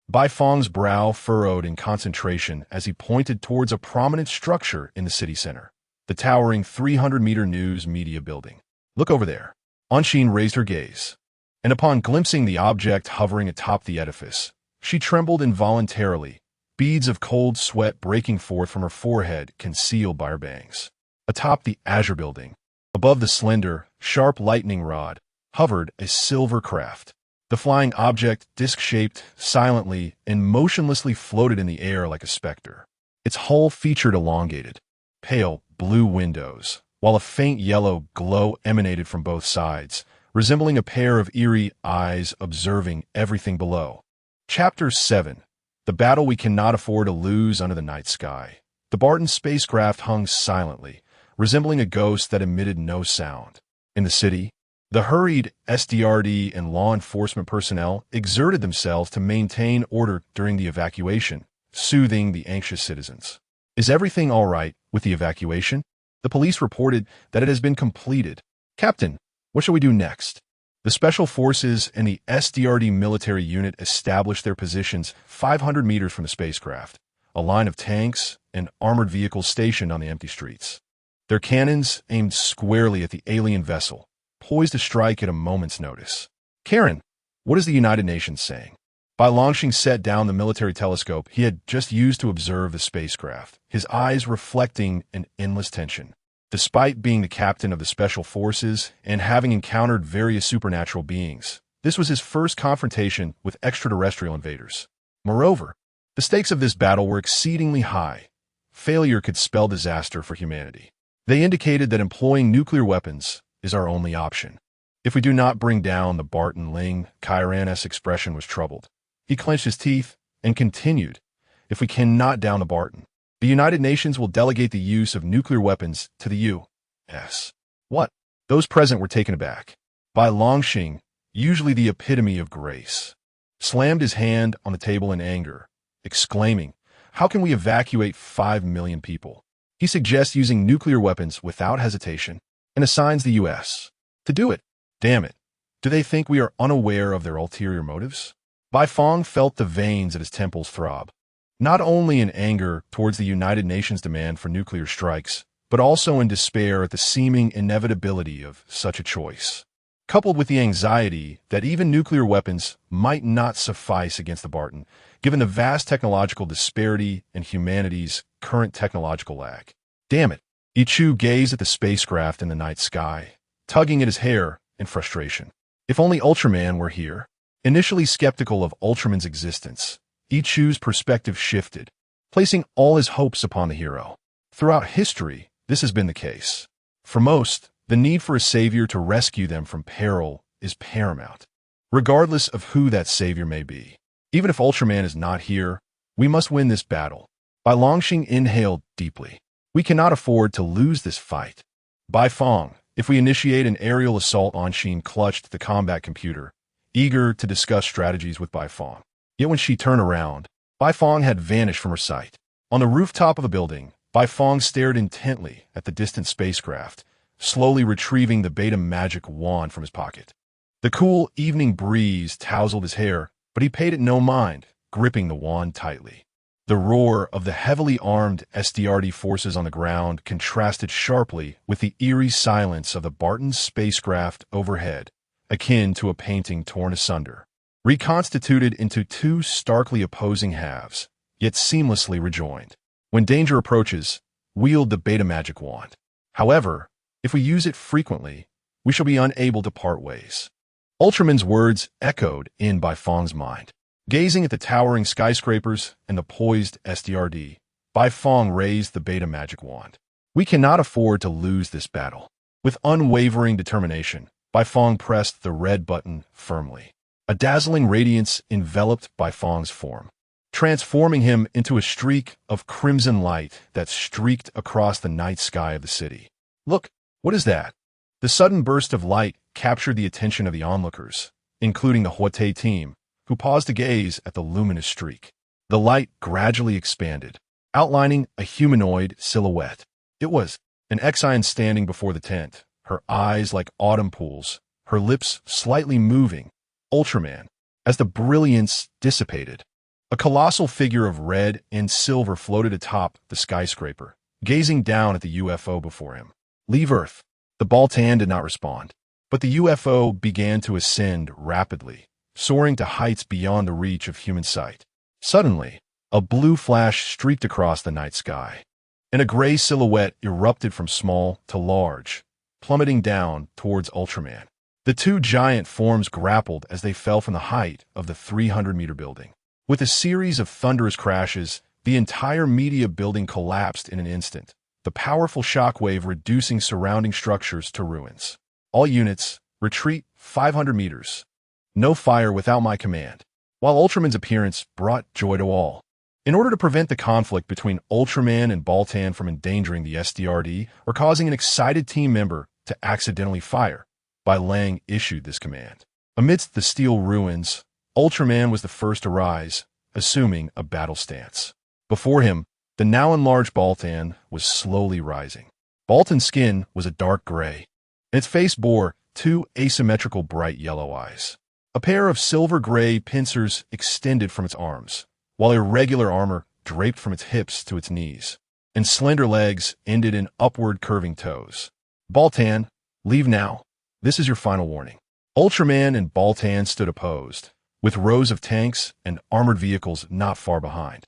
Bai Fong's brow furrowed in concentration as he pointed towards a prominent structure in the city center, the towering 300-meter news media building. Look over there. Anshin raised her gaze, and upon glimpsing the object hovering atop the edifice, she trembled involuntarily, beads of cold sweat breaking forth from her forehead concealed by her bangs. Atop the Azure building, above the slender, sharp lightning rod, hovered a silver craft. The flying object, disc-shaped, silently and motionlessly floated in the air like a specter. Its hull featured elongated, pale blue windows, while a faint yellow glow emanated from both sides, resembling a pair of eerie eyes observing everything below. Chapter 7. The Battle We Cannot Afford to Lose Under the Night Sky. The Barton spacecraft hung silently, resembling a ghost that emitted no sound. In the city, the hurried SDRD and law enforcement personnel exerted themselves to maintain order during the evacuation, soothing the anxious citizens. Is everything all right with the evacuation? The police reported that it has been completed. Captain, what shall we do next? The Special Forces and the SDRD military unit established their positions 500 meters from the spacecraft, a line of tanks and armored vehicles stationed on the empty streets. Their cannons aimed squarely at the alien vessel, poised to strike at a moment's notice. Karen, what is the United Nations saying? Bai Longxing set down the military telescope he had just used to observe the spacecraft, his eyes reflecting an endless tension. Despite being the captain of the Special Forces and having encountered various supernatural beings, this was his first confrontation with extraterrestrial invaders. Moreover, the stakes of this battle were exceedingly high. Failure could spell disaster for humanity. They indicated that employing nuclear weapons is our only option. If we do not bring down the Barton Ling, Kairan's expression was troubled. He clenched his teeth and continued, if we cannot down the Barton, the United Nations will delegate the use of nuclear weapons to the U.S. What? Those present were taken aback. Bai Longxing, usually the epitome of grace, slammed his hand on the table in anger, exclaiming, how can we evacuate 5 million people? He suggests using nuclear weapons without hesitation and assigns the U.S. to do it. Damn it. Do they think we are unaware of their ulterior motives? Bai Fong felt the veins at his temples throb, not only in anger towards the United Nations demand for nuclear strikes, but also in despair at the seeming inevitability of such a choice, coupled with the anxiety that even nuclear weapons might not suffice against the Barton, given the vast technological disparity and humanity's current technological lag. Damn it. Ichu gazed at the spacecraft in the night sky, tugging at his hair in frustration. If only Ultraman were here. Initially skeptical of Ultraman's existence, Ichu's perspective shifted, placing all his hopes upon the hero. Throughout history, this has been the case. For most, the need for a savior to rescue them from peril is paramount, regardless of who that savior may be. Even if Ultraman is not here, we must win this battle. Bai Longxing inhaled deeply. We cannot afford to lose this fight. Bai Fong, if we initiate an aerial assault on Xin clutched the combat computer, eager to discuss strategies with Bai Fong. Yet when she turned around, Bai Fong had vanished from her sight. On the rooftop of a building, Bai Fong stared intently at the distant spacecraft, slowly retrieving the beta magic wand from his pocket. The cool evening breeze tousled his hair, but he paid it no mind, gripping the wand tightly. The roar of the heavily armed SDRD forces on the ground contrasted sharply with the eerie silence of the Barton spacecraft overhead, akin to a painting torn asunder, reconstituted into two starkly opposing halves, yet seamlessly rejoined. When danger approaches, wield the beta magic wand. However, if we use it frequently, we shall be unable to part ways. Ultraman's words echoed in Bai Fong's mind. Gazing at the towering skyscrapers and the poised SDRD, Bai Fong raised the beta magic wand. We cannot afford to lose this battle. With unwavering determination, Bai Fong pressed the red button firmly. A dazzling radiance enveloped Bai Fong's form, transforming him into a streak of crimson light that streaked across the night sky of the city. Look, what is that? The sudden burst of light captured the attention of the onlookers, including the Huaxia team, who paused to gaze at the luminous streak. The light gradually expanded, outlining a humanoid silhouette. It was an Xian standing before the tent, her eyes like autumn pools, her lips slightly moving. Ultraman. As the brilliance dissipated, a colossal figure of red and silver floated atop the skyscraper, gazing down at the UFO before him. Leave Earth. The Baltan did not respond, but the UFO began to ascend rapidly, soaring to heights beyond the reach of human sight. Suddenly, a blue flash streaked across the night sky, and a gray silhouette erupted from small to large, plummeting down towards Ultraman. The two giant forms grappled as they fell from the height of the 300-meter building. With a series of thunderous crashes, the entire media building collapsed in an instant, the powerful shockwave reducing surrounding structures to ruins. All units, retreat 500 meters. No fire without my command. While Ultraman's appearance brought joy to all. In order to prevent the conflict between Ultraman and Baltan from endangering the SDRD or causing an excited team member to accidentally fire, Bai Lang issued this command. Amidst the steel ruins, Ultraman was the first to rise, assuming a battle stance. Before him, the now enlarged Baltan was slowly rising. Baltan's skin was a dark gray, and its face bore two asymmetrical bright yellow eyes. A pair of silver-gray pincers extended from its arms, while irregular armor draped from its hips to its knees, and slender legs ended in upward curving toes. Baltan, leave now. This is your final warning. Ultraman and Baltan stood opposed, with rows of tanks and armored vehicles not far behind.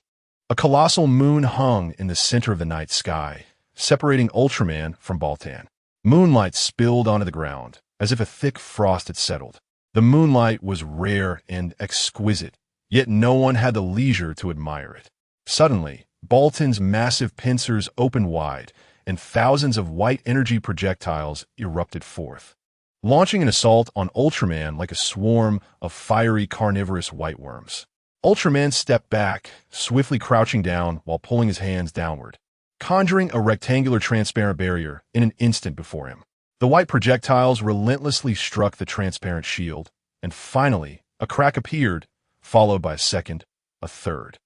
A colossal moon hung in the center of the night sky, separating Ultraman from Baltan. Moonlight spilled onto the ground, as if a thick frost had settled. The moonlight was rare and exquisite, yet no one had the leisure to admire it. Suddenly, Baltan's massive pincers opened wide, and thousands of white energy projectiles erupted forth, launching an assault on Ultraman like a swarm of fiery carnivorous white worms. Ultraman stepped back, swiftly crouching down while pulling his hands downward, conjuring a rectangular transparent barrier in an instant before him. The white projectiles relentlessly struck the transparent shield, and finally, a crack appeared, followed by a second, a third.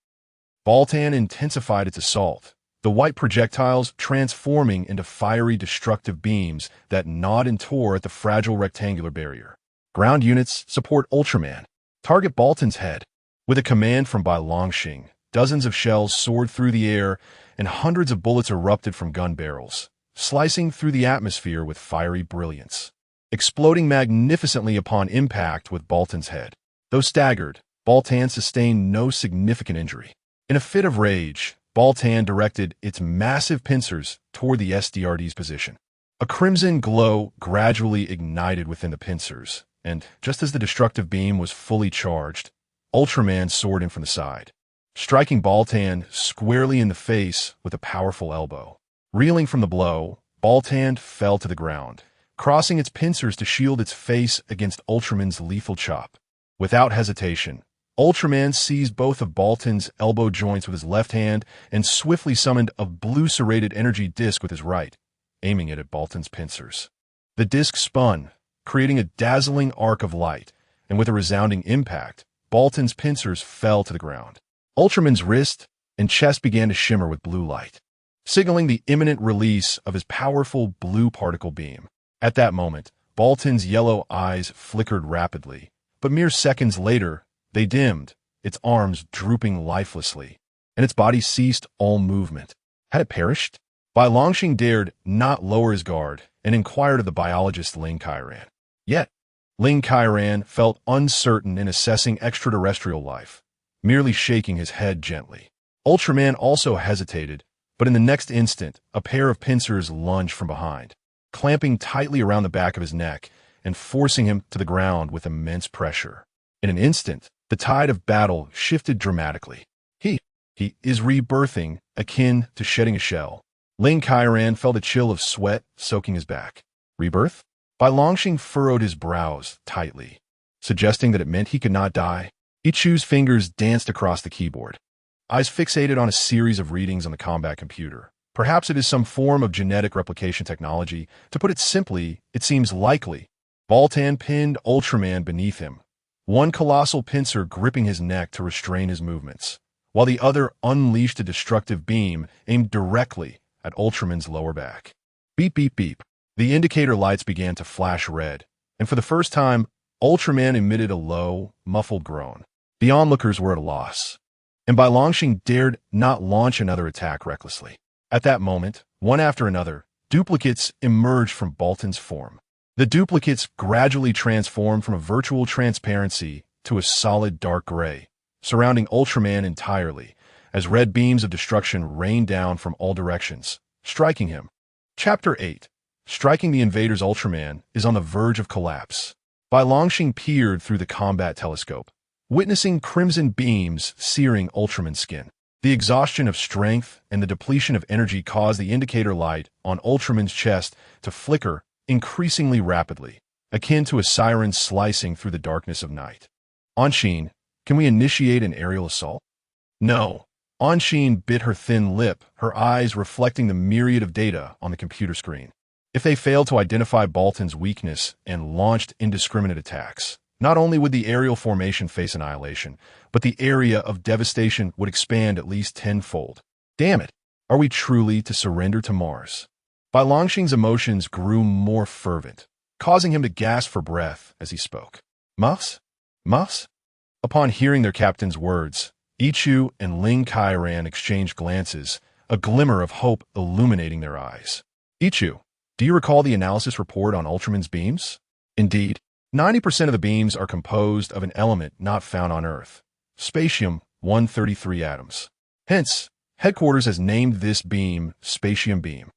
Baltan intensified its assault, the white projectiles transforming into fiery destructive beams that gnawed and tore at the fragile rectangular barrier. Ground units support Ultraman. Target Baltan's head. With a command from Bai Longxing, dozens of shells soared through the air and hundreds of bullets erupted from gun barrels, slicing through the atmosphere with fiery brilliance, exploding magnificently upon impact with Baltan's head. Though staggered, Baltan sustained no significant injury. In a fit of rage, Baltan directed its massive pincers toward the SDRD's position. A crimson glow gradually ignited within the pincers, and just as the destructive beam was fully charged, Ultraman soared in from the side, striking Baltan squarely in the face with a powerful elbow. Reeling from the blow, Baltan fell to the ground, crossing its pincers to shield its face against Ultraman's lethal chop. Without hesitation, Ultraman seized both of Baltan's elbow joints with his left hand and swiftly summoned a blue serrated energy disc with his right, aiming it at Baltan's pincers. The disc spun, creating a dazzling arc of light, and with a resounding impact, Baltan's pincers fell to the ground. Ultraman's wrist and chest began to shimmer with blue light, signaling the imminent release of his powerful blue particle beam. At that moment, Baltan's yellow eyes flickered rapidly, but mere seconds later, they dimmed, its arms drooping lifelessly, and its body ceased all movement. Had it perished? Bai Longxing dared not lower his guard and inquired of the biologist Ling Kairan. Yet, Ling Kairan felt uncertain in assessing extraterrestrial life, merely shaking his head gently. Ultraman also hesitated, but in the next instant, a pair of pincers lunged from behind, clamping tightly around the back of his neck and forcing him to the ground with immense pressure. In an instant, the tide of battle shifted dramatically. He is rebirthing, akin to shedding a shell. Ling Kairan felt a chill of sweat soaking his back. Rebirth? Bai Longxing furrowed his brows tightly, suggesting that it meant he could not die. Ichu's fingers danced across the keyboard, eyes fixated on a series of readings on the combat computer. Perhaps it is some form of genetic replication technology. To put it simply, it seems likely. Baltan pinned Ultraman beneath him, one colossal pincer gripping his neck to restrain his movements, while the other unleashed a destructive beam aimed directly at Ultraman's lower back. Beep, beep, beep. The indicator lights began to flash red, and for the first time, Ultraman emitted a low, muffled groan. The onlookers were at a loss, and Bai Longxing dared not launch another attack recklessly. At that moment, one after another, duplicates emerged from Baltan's form. The duplicates gradually transformed from a virtual transparency to a solid dark gray, surrounding Ultraman entirely, as red beams of destruction rained down from all directions, striking him. Chapter 8. Striking the invaders. Ultraman is on the verge of collapse. Bai Longxing peered through the combat telescope, witnessing crimson beams searing Ultraman's skin. The exhaustion of strength and the depletion of energy caused the indicator light on Ultraman's chest to flicker increasingly rapidly, akin to a siren slicing through the darkness of night. Anshin, can we initiate an aerial assault? No. Anshin bit her thin lip, her eyes reflecting the myriad of data on the computer screen. If they failed to identify Baltan's weakness and launched indiscriminate attacks, not only would the aerial formation face annihilation, but the area of devastation would expand at least tenfold. Damn it! Are we truly to surrender to Mars? Bai Longxing's emotions grew more fervent, causing him to gasp for breath as he spoke. Mars? Mars? Upon hearing their captain's words, Ichu and Ling Kairan exchanged glances, a glimmer of hope illuminating their eyes. Ichu, do you recall the analysis report on Ultraman's beams? Indeed, 90% of the beams are composed of an element not found on Earth, Spatium-133 atoms. Hence, Headquarters has named this beam Spatium Beam.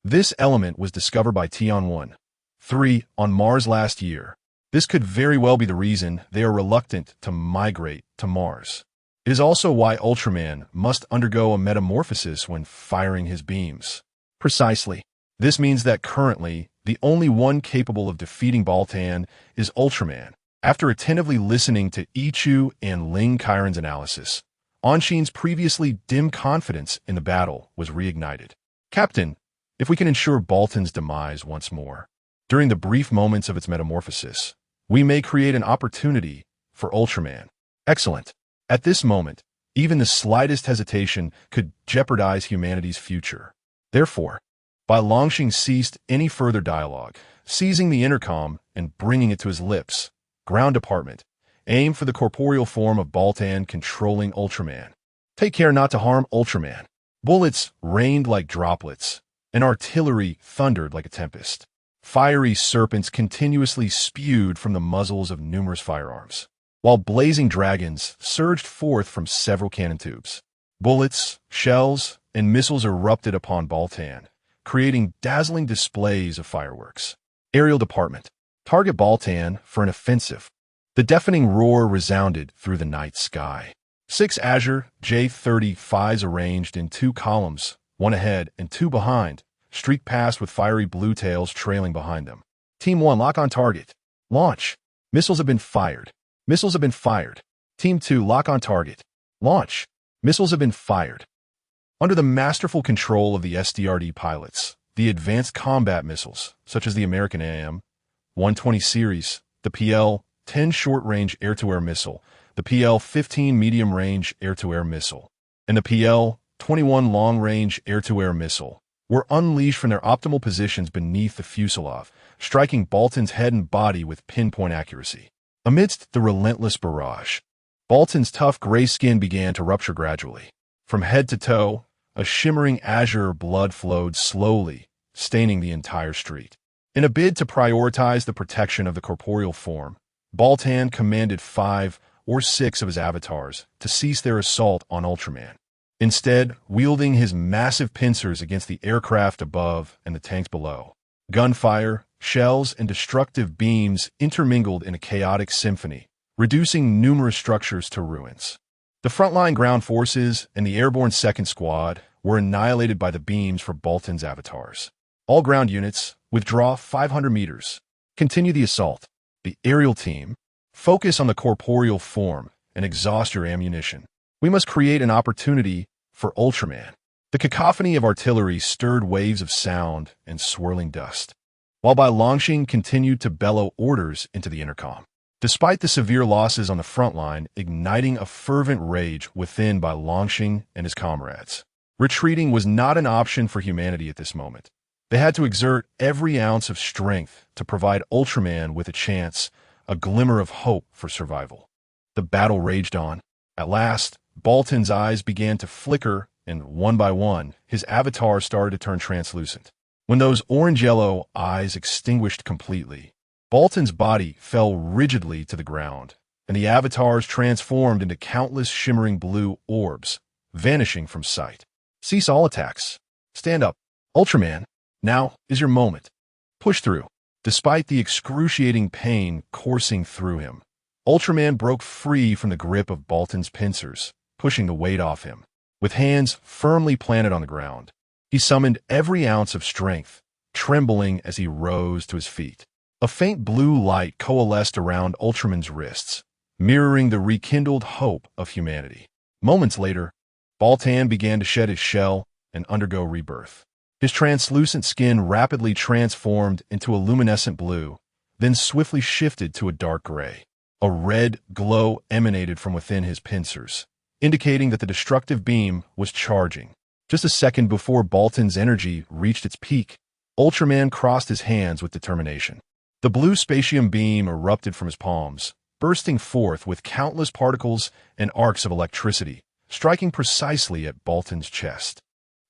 This element was discovered by Tian-1-3 on Mars last year. This could very well be the reason they are reluctant to migrate to Mars. It is also why Ultraman must undergo a metamorphosis when firing his beams. Precisely. This means that currently, the only one capable of defeating Baltan is Ultraman. After attentively listening to Ichu and Ling Kairan's analysis, Anshin's previously dim confidence in the battle was reignited. Captain, if we can ensure Baltan's demise once more, during the brief moments of its metamorphosis, we may create an opportunity for Ultraman. Excellent. At this moment, even the slightest hesitation could jeopardize humanity's future. Therefore, Bai Longxing ceased any further dialogue, seizing the intercom and bringing it to his lips. Ground Department, aim for the corporeal form of Baltan controlling Ultraman. Take care not to harm Ultraman. Bullets rained like droplets, and artillery thundered like a tempest. Fiery serpents continuously spewed from the muzzles of numerous firearms, while blazing dragons surged forth from several cannon tubes. Bullets, shells, and missiles erupted upon Baltan, creating dazzling displays of fireworks. Aerial Department, target Baltan for an offensive. The deafening roar resounded through the night sky. 6 Azure J-35s arranged in 2 columns one ahead and two behind, streaked past with fiery blue tails trailing behind them. Team 1, lock on target. Launch. Missiles have been fired. Missiles have been fired. Team 2, lock on target. Launch. Missiles have been fired. Under the masterful control of the SDRD pilots, the advanced combat missiles, such as the American AM-120 series, the PL-10 short-range air-to-air missile, the PL-15 medium-range air-to-air missile, and the PL-21 long-range air-to-air missile, were unleashed from their optimal positions beneath the fuselage, striking Bolton's head and body with pinpoint accuracy. Amidst the relentless barrage, Bolton's tough gray skin began to rupture gradually. From head to toe, a shimmering azure blood flowed slowly, staining the entire street. In a bid to prioritize the protection of the corporeal form, Bolton commanded 5 or 6 of his avatars to cease their assault on Ultraman. Instead, wielding his massive pincers against the aircraft above and the tanks below, gunfire, shells, and destructive beams intermingled in a chaotic symphony, reducing numerous structures to ruins. The frontline ground forces and the airborne second squad were annihilated by the beams for Bolton's avatars. All ground units, withdraw 500 meters. Continue the assault. The aerial team, focus on the corporeal form and exhaust your ammunition. We must create an opportunity for Ultraman. The cacophony of artillery stirred waves of sound and swirling dust, while Bai Longxing continued to bellow orders into the intercom. Despite the severe losses on the front line, igniting a fervent rage within Bai Longxing and his comrades. Retreating was not an option for humanity at this moment. They had to exert every ounce of strength to provide Ultraman with a chance, a glimmer of hope for survival. The battle raged on. At last, Bolton's eyes began to flicker, and one by one, his avatar started to turn translucent. When those orange-yellow eyes extinguished completely, Bolton's body fell rigidly to the ground, and the avatars transformed into countless shimmering blue orbs, vanishing from sight. Cease all attacks. Stand up. Ultraman, now is your moment. Push through. Despite the excruciating pain coursing through him, Ultraman broke free from the grip of Bolton's pincers, pushing the weight off him. With hands firmly planted on the ground, he summoned every ounce of strength, trembling as he rose to his feet. A faint blue light coalesced around Ultraman's wrists, mirroring the rekindled hope of humanity. Moments later, Bolton began to shed his shell and undergo rebirth. His translucent skin rapidly transformed into a luminescent blue, then swiftly shifted to a dark gray. A red glow emanated from within his pincers, indicating that the destructive beam was charging. Just a second before Bolton's energy reached its peak, Ultraman crossed his hands with determination. The blue spatium beam erupted from his palms, bursting forth with countless particles and arcs of electricity, striking precisely at Bolton's chest.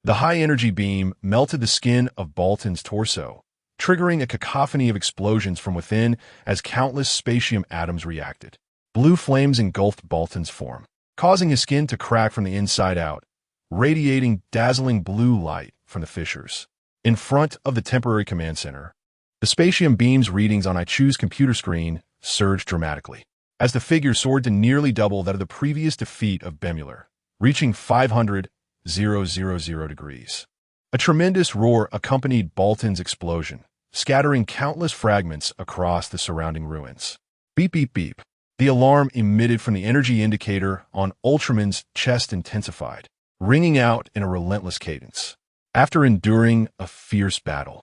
The high-energy beam melted the skin of Bolton's torso, triggering a cacophony of explosions from within as countless spatium atoms reacted. Blue flames engulfed Bolton's form, causing his skin to crack from the inside out, radiating dazzling blue light from the fissures. In front of the temporary command center, the spatium beam's readings on Ichu's computer screen surged dramatically, as the figure soared to nearly double that of the previous defeat of Bemular, reaching 500,000 degrees. A tremendous roar accompanied Bolton's explosion, scattering countless fragments across the surrounding ruins. Beep, beep, beep. The alarm emitted from the energy indicator on Ultraman's chest intensified, ringing out in a relentless cadence. After enduring a fierce battle,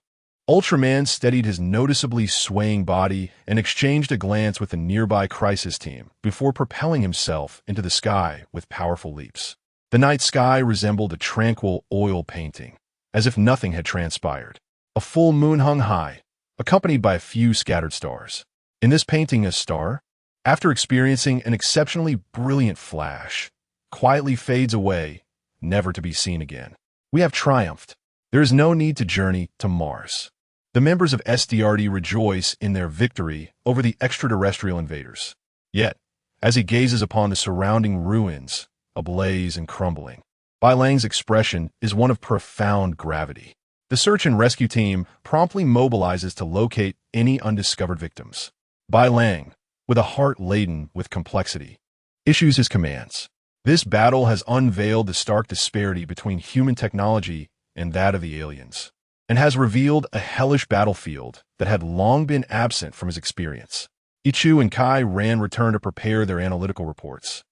Ultraman steadied his noticeably swaying body and exchanged a glance with the nearby crisis team before propelling himself into the sky with powerful leaps. The night sky resembled a tranquil oil painting, as if nothing had transpired. A full moon hung high, accompanied by a few scattered stars. In this painting, a star, after experiencing an exceptionally brilliant flash, quietly fades away, never to be seen again. We have triumphed. There is no need to journey to Mars. The members of SDRD rejoice in their victory over the extraterrestrial invaders. Yet, as he gazes upon the surrounding ruins, ablaze and crumbling, Bai Lang's expression is one of profound gravity. The search and rescue team promptly mobilizes to locate any undiscovered victims. Bai Lang, with a heart laden with complexity, issues his commands. This battle has unveiled the stark disparity between human technology and that of the aliens, and has revealed a hellish battlefield that had long been absent from his experience. Ichu and Kai Ran returned to prepare their analytical reports,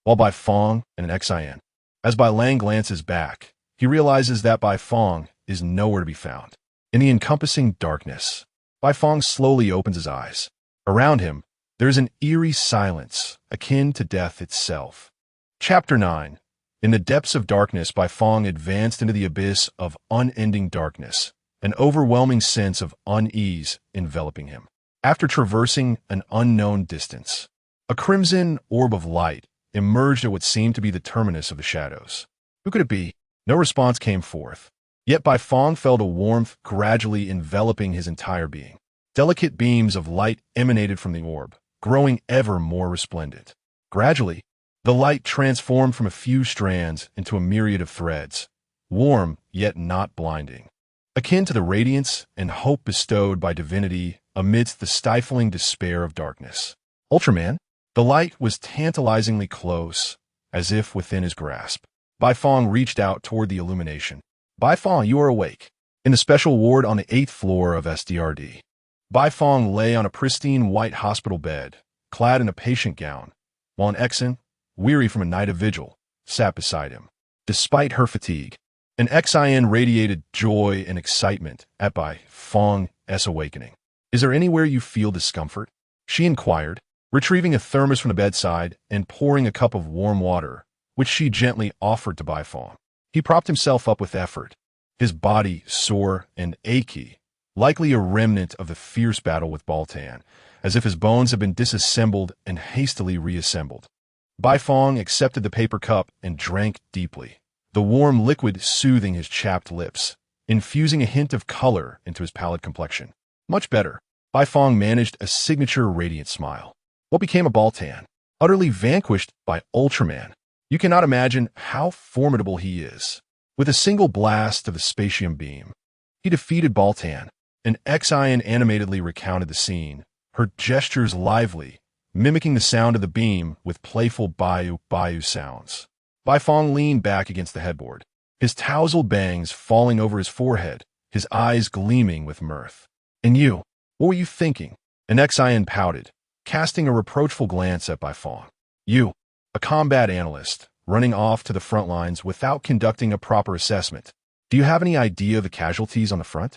while Bai Fong and an Xian. As Bai Lang glances back, he realizes that Bai Fong is nowhere to be found. In the encompassing darkness, Bai Fong slowly opens his eyes. Around him, there is an eerie silence, akin to death itself. Chapter 9. In the depths of darkness, Bai Fong advanced into the abyss of unending darkness, an overwhelming sense of unease enveloping him. After traversing an unknown distance, a crimson orb of light emerged at what seemed to be the terminus of the shadows. Who could it be? No response came forth. Yet Bai Fong felt a warmth gradually enveloping his entire being. Delicate beams of light emanated from the orb, growing ever more resplendent. Gradually, the light transformed from a few strands into a myriad of threads, warm yet not blinding, akin to the radiance and hope bestowed by divinity amidst the stifling despair of darkness. Ultraman? The light was tantalizingly close, as if within his grasp. Bai Fong reached out toward the illumination. Bai Fong, you are awake. In the special ward on the 8th floor of SDRD. Bai Fong lay on a pristine white hospital bed, clad in a patient gown, while an Exan, weary from a night of vigil, sat beside him. Despite her fatigue, an Xian radiated joy and excitement at Bai Fong's awakening. Is there anywhere you feel discomfort? She inquired, retrieving a thermos from the bedside and pouring a cup of warm water, which she gently offered to Bai Fong. He propped himself up with effort, his body sore and achy, likely a remnant of the fierce battle with Baltan, as if his bones had been disassembled and hastily reassembled. Bai Fong accepted the paper cup and drank deeply, the warm liquid soothing his chapped lips, infusing a hint of color into his pallid complexion. Much better. Bai Fong managed a signature radiant smile. What became of Baltan? Utterly vanquished by Ultraman. You cannot imagine how formidable he is. With a single blast of the spatium beam, he defeated Baltan. An Xian animatedly recounted the scene, her gestures lively, mimicking the sound of the beam with playful bayou sounds. Bai Fong leaned back against the headboard, his tousled bangs falling over his forehead, his eyes gleaming with mirth. And you, what were you thinking? An Xian pouted, casting a reproachful glance at Bai Fong. You, a combat analyst, running off to the front lines without conducting a proper assessment. Do you have any idea of the casualties on the front?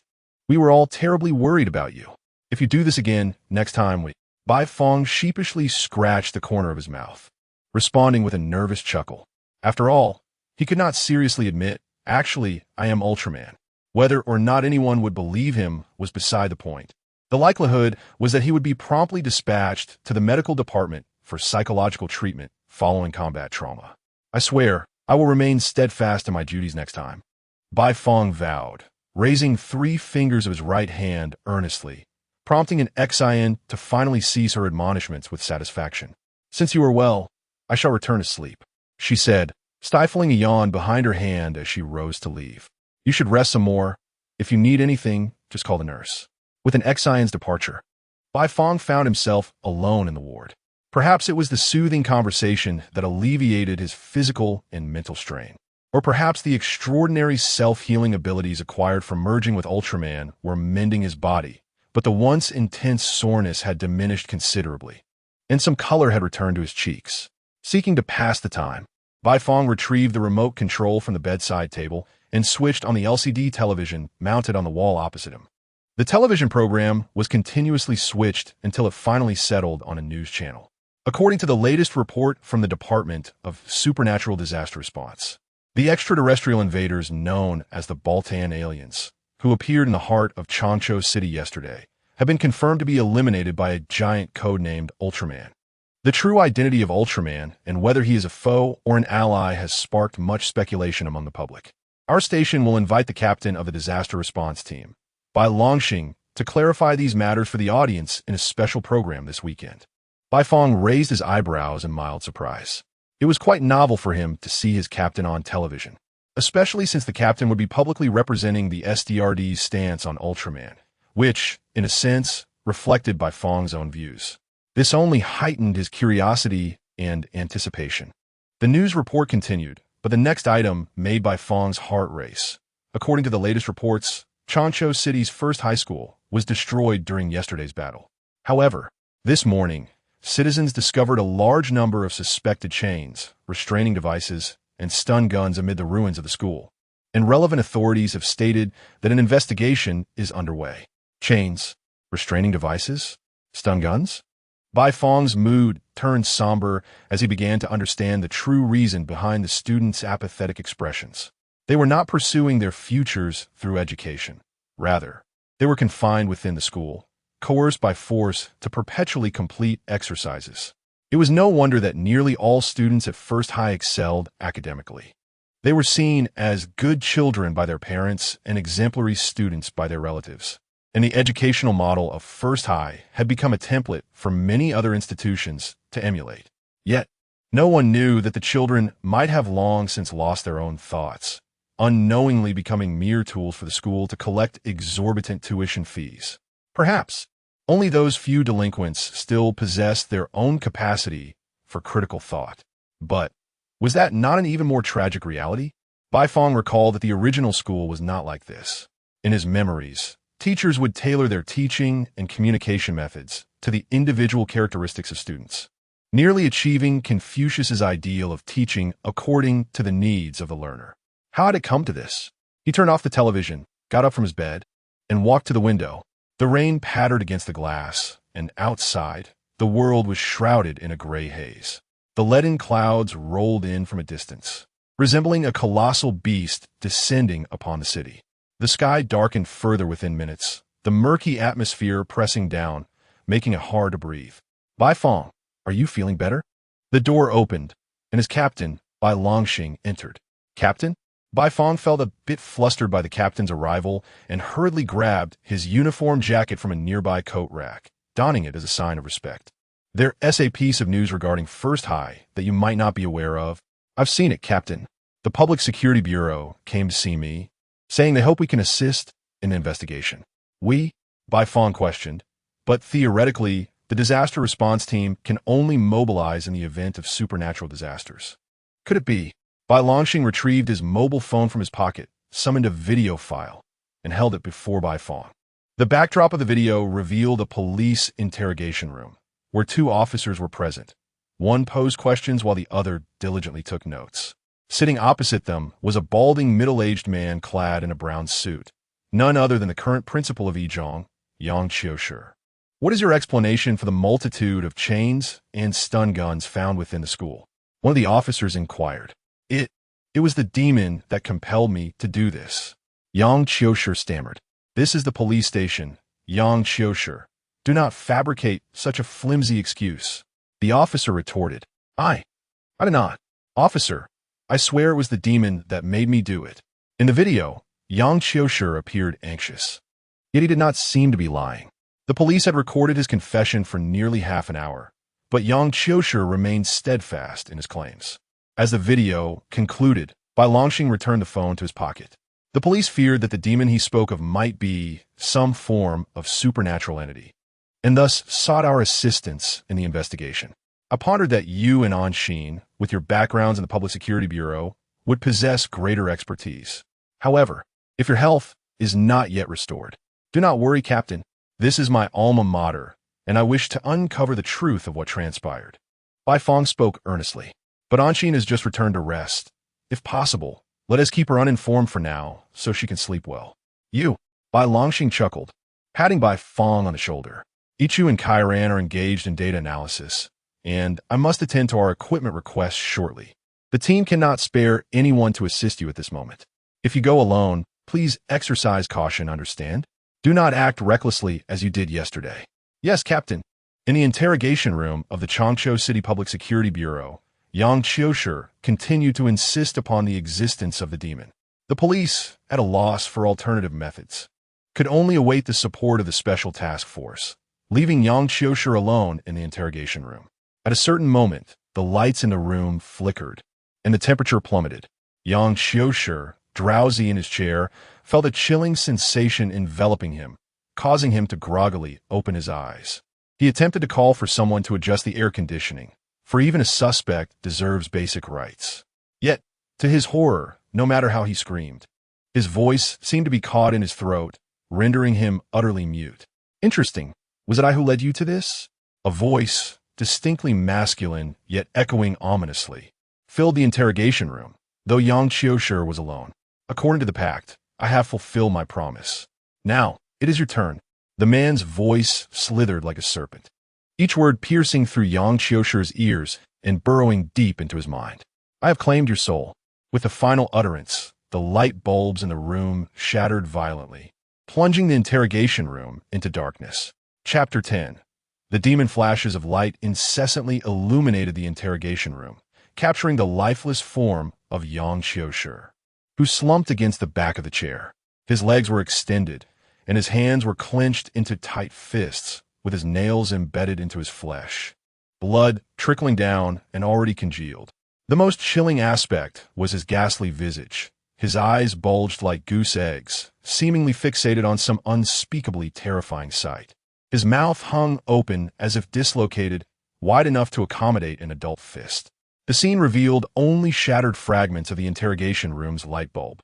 We were all terribly worried about you. If you do this again, next time we... Bai Fong sheepishly scratched the corner of his mouth, responding with a nervous chuckle. After all, he could not seriously admit, actually, I am Ultraman. Whether or not anyone would believe him was beside the point. The likelihood was that he would be promptly dispatched to the medical department for psychological treatment following combat trauma. I swear, I will remain steadfast in my duties next time. Bai Fong vowed, raising 3 fingers of his right hand earnestly, prompting an Xian to finally cease her admonishments with satisfaction. Since you are well, I shall return to sleep, she said, stifling a yawn behind her hand as she rose to leave. You should rest some more. If you need anything, just call the nurse. With an Xian's departure, Bai Fong found himself alone in the ward. Perhaps it was the soothing conversation that alleviated his physical and mental strain. Or perhaps the extraordinary self-healing abilities acquired from merging with Ultraman were mending his body, but the once intense soreness had diminished considerably, and some color had returned to his cheeks. Seeking to pass the time, Bai Fong retrieved the remote control from the bedside table and switched on the LCD television mounted on the wall opposite him. The television program was continuously switched until it finally settled on a news channel. According to the latest report from the Department of Supernatural Disaster Response, the extraterrestrial invaders known as the Baltan aliens, who appeared in the heart of Changzhou City yesterday, have been confirmed to be eliminated by a giant codenamed Ultraman. The true identity of Ultraman and whether he is a foe or an ally has sparked much speculation among the public. Our station will invite the captain of the disaster response team, Bai Longxing, to clarify these matters for the audience in a special program this weekend. Bai Fong raised his eyebrows in mild surprise. It was quite novel for him to see his captain on television, especially since the captain would be publicly representing the SDRD's stance on Ultraman, which, in a sense, reflected Bai Fong's own views. This only heightened his curiosity and anticipation. The news report continued, but the next item made Bai Fong's heart race. According to the latest reports, Chancho City's first high school was destroyed during yesterday's battle. However, this morning, citizens discovered a large number of suspected chains, restraining devices, and stun guns amid the ruins of the school, and relevant authorities have stated that an investigation is underway. Chains, restraining devices, stun guns? Bai Fong's mood turned somber as he began to understand the true reason behind the students' apathetic expressions. They were not pursuing their futures through education. Rather, they were confined within the school, coerced by force to perpetually complete exercises. It was no wonder that nearly all students at First High excelled academically. They were seen as good children by their parents and exemplary students by their relatives. And the educational model of First High had become a template for many other institutions to emulate. Yet, no one knew that the children might have long since lost their own thoughts, unknowingly becoming mere tools for the school to collect exorbitant tuition fees. Perhaps only those few delinquents still possessed their own capacity for critical thought. But was that not an even more tragic reality? Bai Fong recalled that the original school was not like this. In his memories, teachers would tailor their teaching and communication methods to the individual characteristics of students, nearly achieving Confucius's ideal of teaching according to the needs of the learner. How had it come to this? He turned off the television, got up from his bed, and walked to the window. The rain pattered against the glass, and outside, the world was shrouded in a gray haze. The leaden clouds rolled in from a distance, resembling a colossal beast descending upon the city. The sky darkened further within minutes, the murky atmosphere pressing down, making it hard to breathe. Bai Fong, are you feeling better? The door opened, and his captain, Bai Longxing, entered. Captain? Bai Fong felt a bit flustered by the captain's arrival and hurriedly grabbed his uniform jacket from a nearby coat rack, donning it as a sign of respect. There's a piece of news regarding First High that you might not be aware of. I've seen it, Captain. The Public Security Bureau came to see me, saying they hope we can assist in the investigation. We? Bai Fong questioned. But theoretically, the disaster response team can only mobilize in the event of supernatural disasters. Could it be? Bai Longxing retrieved his mobile phone from his pocket, summoned a video file, and held it before Bai Fong. The backdrop of the video revealed a police interrogation room, where two officers were present. One posed questions while the other diligently took notes. Sitting opposite them was a balding middle-aged man clad in a brown suit, none other than the current principal of Yizhong, Yang Qiushi. What is your explanation for the multitude of chains and stun guns found within the school? One of the officers inquired. It was the demon that compelled me to do this. Yang Qiushi stammered. This is the police station, Yang Qiushi. Do not fabricate such a flimsy excuse. The officer retorted. I did not. Officer, I swear it was the demon that made me do it. In the video, Yang Qiushi appeared anxious. Yet he did not seem to be lying. The police had recorded his confession for nearly half an hour, but Yang Qiushi remained steadfast in his claims. As the video concluded, Bai Longxing returned the phone to his pocket. The police feared that the demon he spoke of might be some form of supernatural entity, and thus sought our assistance in the investigation. I pondered that you and Anshin, with your backgrounds in the Public Security Bureau, would possess greater expertise. However, if your health is not yet restored, do not worry, Captain. This is my alma mater, and I wish to uncover the truth of what transpired. Bai Fong spoke earnestly. But Anshin has just returned to rest. If possible, let us keep her uninformed for now, so she can sleep well. You, Bai Longxing chuckled, patting Bai Fong on the shoulder. Ichu and Kairan are engaged in data analysis, and I must attend to our equipment requests shortly. The team cannot spare anyone to assist you at this moment. If you go alone, please exercise caution, understand? Do not act recklessly as you did yesterday. Yes, Captain. In the interrogation room of the Changzhou City Public Security Bureau, Yang Qiushi continued to insist upon the existence of the demon. The police, at a loss for alternative methods, could only await the support of the special task force, leaving Yang Qiushi alone in the interrogation room. At a certain moment, the lights in the room flickered, and the temperature plummeted. Yang Qiushi, drowsy in his chair, felt a chilling sensation enveloping him, causing him to groggily open his eyes. He attempted to call for someone to adjust the air conditioning, for even a suspect deserves basic rights. Yet, to his horror, no matter how he screamed, His voice seemed to be caught in his throat, rendering him utterly mute. Interesting. Was it I who led you to this? A voice, distinctly masculine yet echoing ominously, filled the interrogation room, though Yang Qiushi was alone. According to the pact, I have fulfilled my promise. Now, it is your turn. The man's voice slithered like a serpent, each word piercing through Yang Qiushi's ears and burrowing deep into his mind. I have claimed your soul. With the final utterance, the light bulbs in the room shattered violently, plunging the interrogation room into darkness. Chapter 10. The demon flashes of light incessantly illuminated the interrogation room, capturing the lifeless form of Yang Qiushi, who slumped against the back of the chair. His legs were extended, and his hands were clenched into tight fists, with his nails embedded into his flesh, blood trickling down and already congealed. The most chilling aspect was his ghastly visage. His eyes bulged like goose eggs, seemingly fixated on some unspeakably terrifying sight. His mouth hung open as if dislocated, wide enough to accommodate an adult fist. The scene revealed only shattered fragments of the interrogation room's light bulb.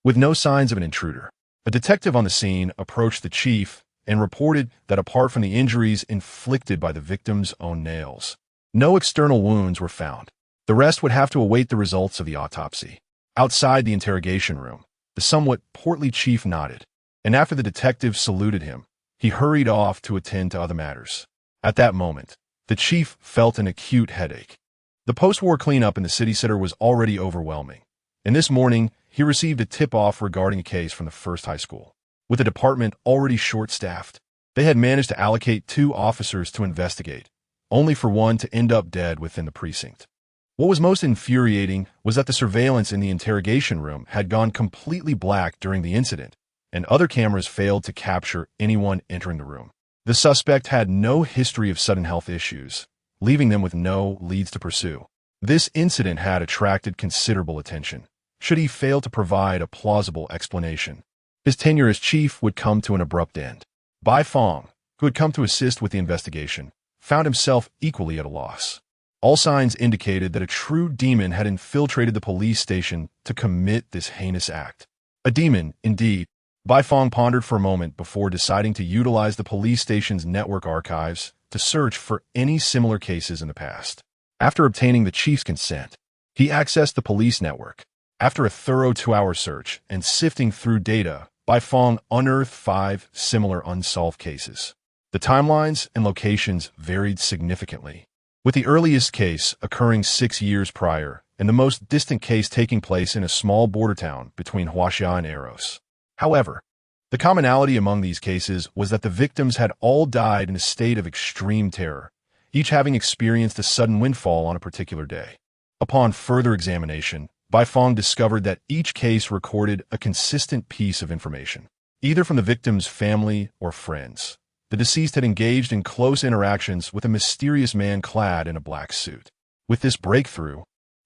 With no signs of an intruder, a detective on the scene approached the chief and reported that apart from the injuries inflicted by the victim's own nails, no external wounds were found. The rest would have to await the results of the autopsy. Outside the interrogation room, the somewhat portly chief nodded, and after the detective saluted him, he hurried off to attend to other matters. At that moment, the chief felt an acute headache. The post-war cleanup in the city center was already overwhelming, and this morning he received a tip-off regarding a case from the first high school. With the department already short-staffed, they had managed to allocate 2 officers to investigate, only for one to end up dead within the precinct. What was most infuriating was that the surveillance in the interrogation room had gone completely black during the incident, and other cameras failed to capture anyone entering the room. The suspect had no history of sudden health issues, leaving them with no leads to pursue. This incident had attracted considerable attention. Should he fail to provide a plausible explanation, his tenure as chief would come to an abrupt end. Bai Fong, who had come to assist with the investigation, found himself equally at a loss. All signs indicated that a true demon had infiltrated the police station to commit this heinous act. A demon, indeed. Bai Fong pondered for a moment before deciding to utilize the police station's network archives to search for any similar cases in the past. After obtaining the chief's consent, he accessed the police network. After a thorough 2-hour search and sifting through data, Bai Fong unearthed 5 similar unsolved cases. The timelines and locations varied significantly, with the earliest case occurring 6 years prior and the most distant case taking place in a small border town between Huaxia and Eros. However, the commonality among these cases was that the victims had all died in a state of extreme terror, each having experienced a sudden windfall on a particular day. Upon further examination, Bai Fong discovered that each case recorded a consistent piece of information, either from the victim's family or friends. The deceased had engaged in close interactions with a mysterious man clad in a black suit. With this breakthrough,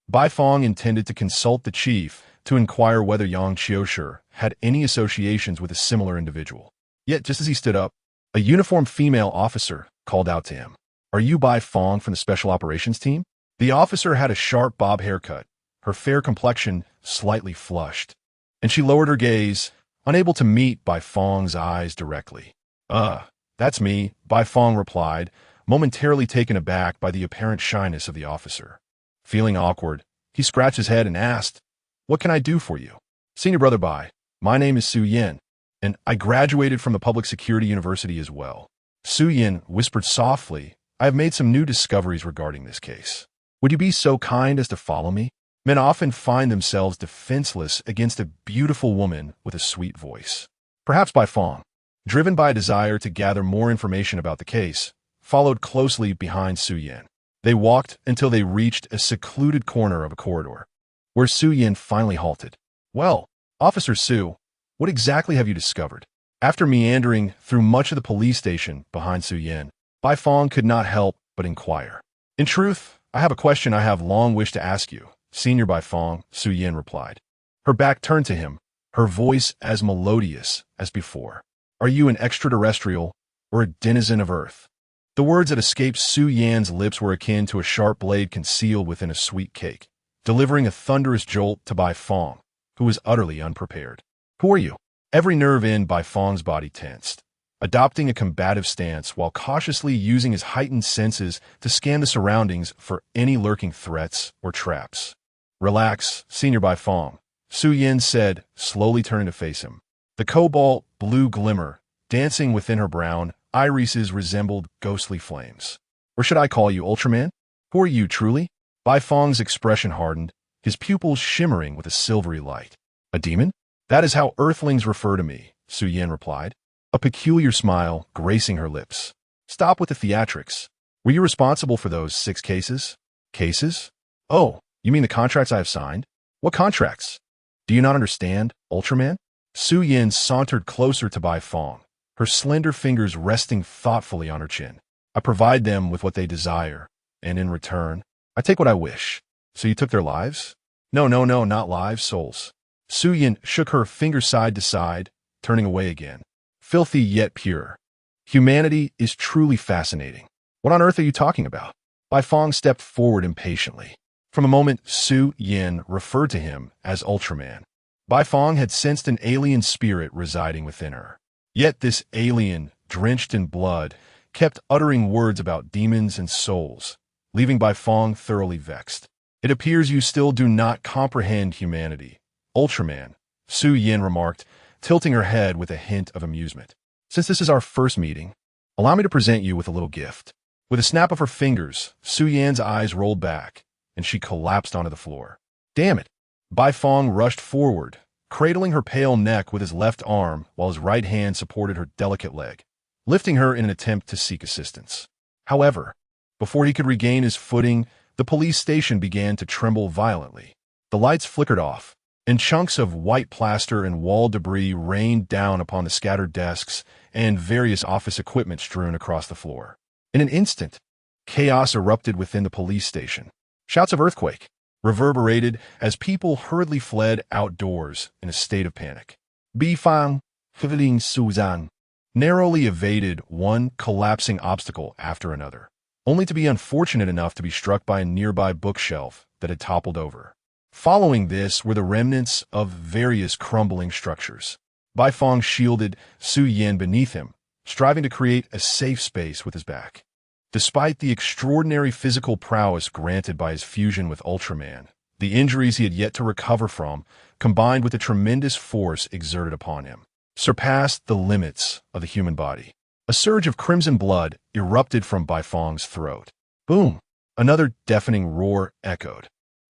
Bai Fong intended to consult the chief to inquire whether Yang Qiushi had any associations with a similar individual. Yet, just as he stood up, a uniformed female officer called out to him, "Are you Bai Fong from the Special Operations Team?" The officer had a sharp bob haircut, her fair complexion slightly flushed, and she lowered her gaze, unable to meet Bai Fong's eyes directly. That's me," Bai Fong replied, momentarily taken aback by the apparent shyness of the officer. Feeling awkward, he scratched his head and asked, "What can I do for you?" "Senior Brother Bai, my name is Su Yin, and I graduated from the Public Security University as well." Su Yin whispered softly, "I have made some new discoveries regarding this case. Would you be so kind as to follow me?" Men often find themselves defenseless against a beautiful woman with a sweet voice. Perhaps Bai Fong, driven by a desire to gather more information about the case, followed closely behind Su Yin. They walked until they reached a secluded corner of a corridor, where Su Yin finally halted. "Well, Officer Su, what exactly have you discovered?" After meandering through much of the police station behind Su Yin, Bai Fong could not help but inquire. "In truth, I have a question I have long wished to ask you, Senior Bai Fong," Su Yin replied. Her back turned to him, her voice as melodious as before. "Are you an extraterrestrial or a denizen of Earth?" The words that escaped Su Yan's lips were akin to a sharp blade concealed within a sweet cake, delivering a thunderous jolt to Bai Fong, who was utterly unprepared. Who are you? Every nerve in Bai Fong's body tensed, adopting a combative stance while cautiously using his heightened senses to scan the surroundings for any lurking threats or traps. Relax, Senior Bai Fong, Su Yin said, slowly turning to face him. The cobalt blue glimmer, dancing within her brown irises, resembled ghostly flames. Or should I call you Ultraman? Who are you, truly? Bai Fong's expression hardened, his pupils shimmering with a silvery light. A demon? That is how Earthlings refer to me, Su Yin replied, a peculiar smile gracing her lips. Stop with the theatrics. Were you responsible for those 6 cases? Cases? Oh, you mean the contracts I have signed? What contracts? Do you not understand, Ultraman? Su Yin sauntered closer to Bai Fong, her slender fingers resting thoughtfully on her chin. I provide them with what they desire, and in return, I take what I wish. So you took their lives? No, not lives, souls. Su Yin shook her finger side to side, turning away again. Filthy yet pure. Humanity is truly fascinating. What on earth are you talking about? Bai Fong stepped forward impatiently. From a moment, Su Yin referred to him as Ultraman. Bai Fong had sensed an alien spirit residing within her. Yet this alien, drenched in blood, kept uttering words about demons and souls, leaving Bai Fong thoroughly vexed. It appears you still do not comprehend humanity, Ultraman, Su Yin remarked, tilting her head with a hint of amusement. Since this is our first meeting, allow me to present you with a little gift. With a snap of her fingers, Su Yin's eyes rolled back, and she collapsed onto the floor. Damn it! Bai Fong rushed forward, cradling her pale neck with his left arm while his right hand supported her delicate leg, lifting her in an attempt to seek assistance. However, before he could regain his footing, the police station began to tremble violently. The lights flickered off, and chunks of white plaster and wall debris rained down upon the scattered desks and various office equipment strewn across the floor. In an instant, chaos erupted within the police station. Shouts of earthquake reverberated as people hurriedly fled outdoors in a state of panic. Bi Fang, Filing Suzan, narrowly evaded one collapsing obstacle after another, only to be unfortunate enough to be struck by a nearby bookshelf that had toppled over. Following this were the remnants of various crumbling structures. Bai Fong shielded Su Yin beneath him, striving to create a safe space with his back. Despite the extraordinary physical prowess granted by his fusion with Ultraman, the injuries he had yet to recover from, combined with the tremendous force exerted upon him, surpassed the limits of the human body. A surge of crimson blood erupted from Bai Fong's throat. Boom! Another deafening roar echoed.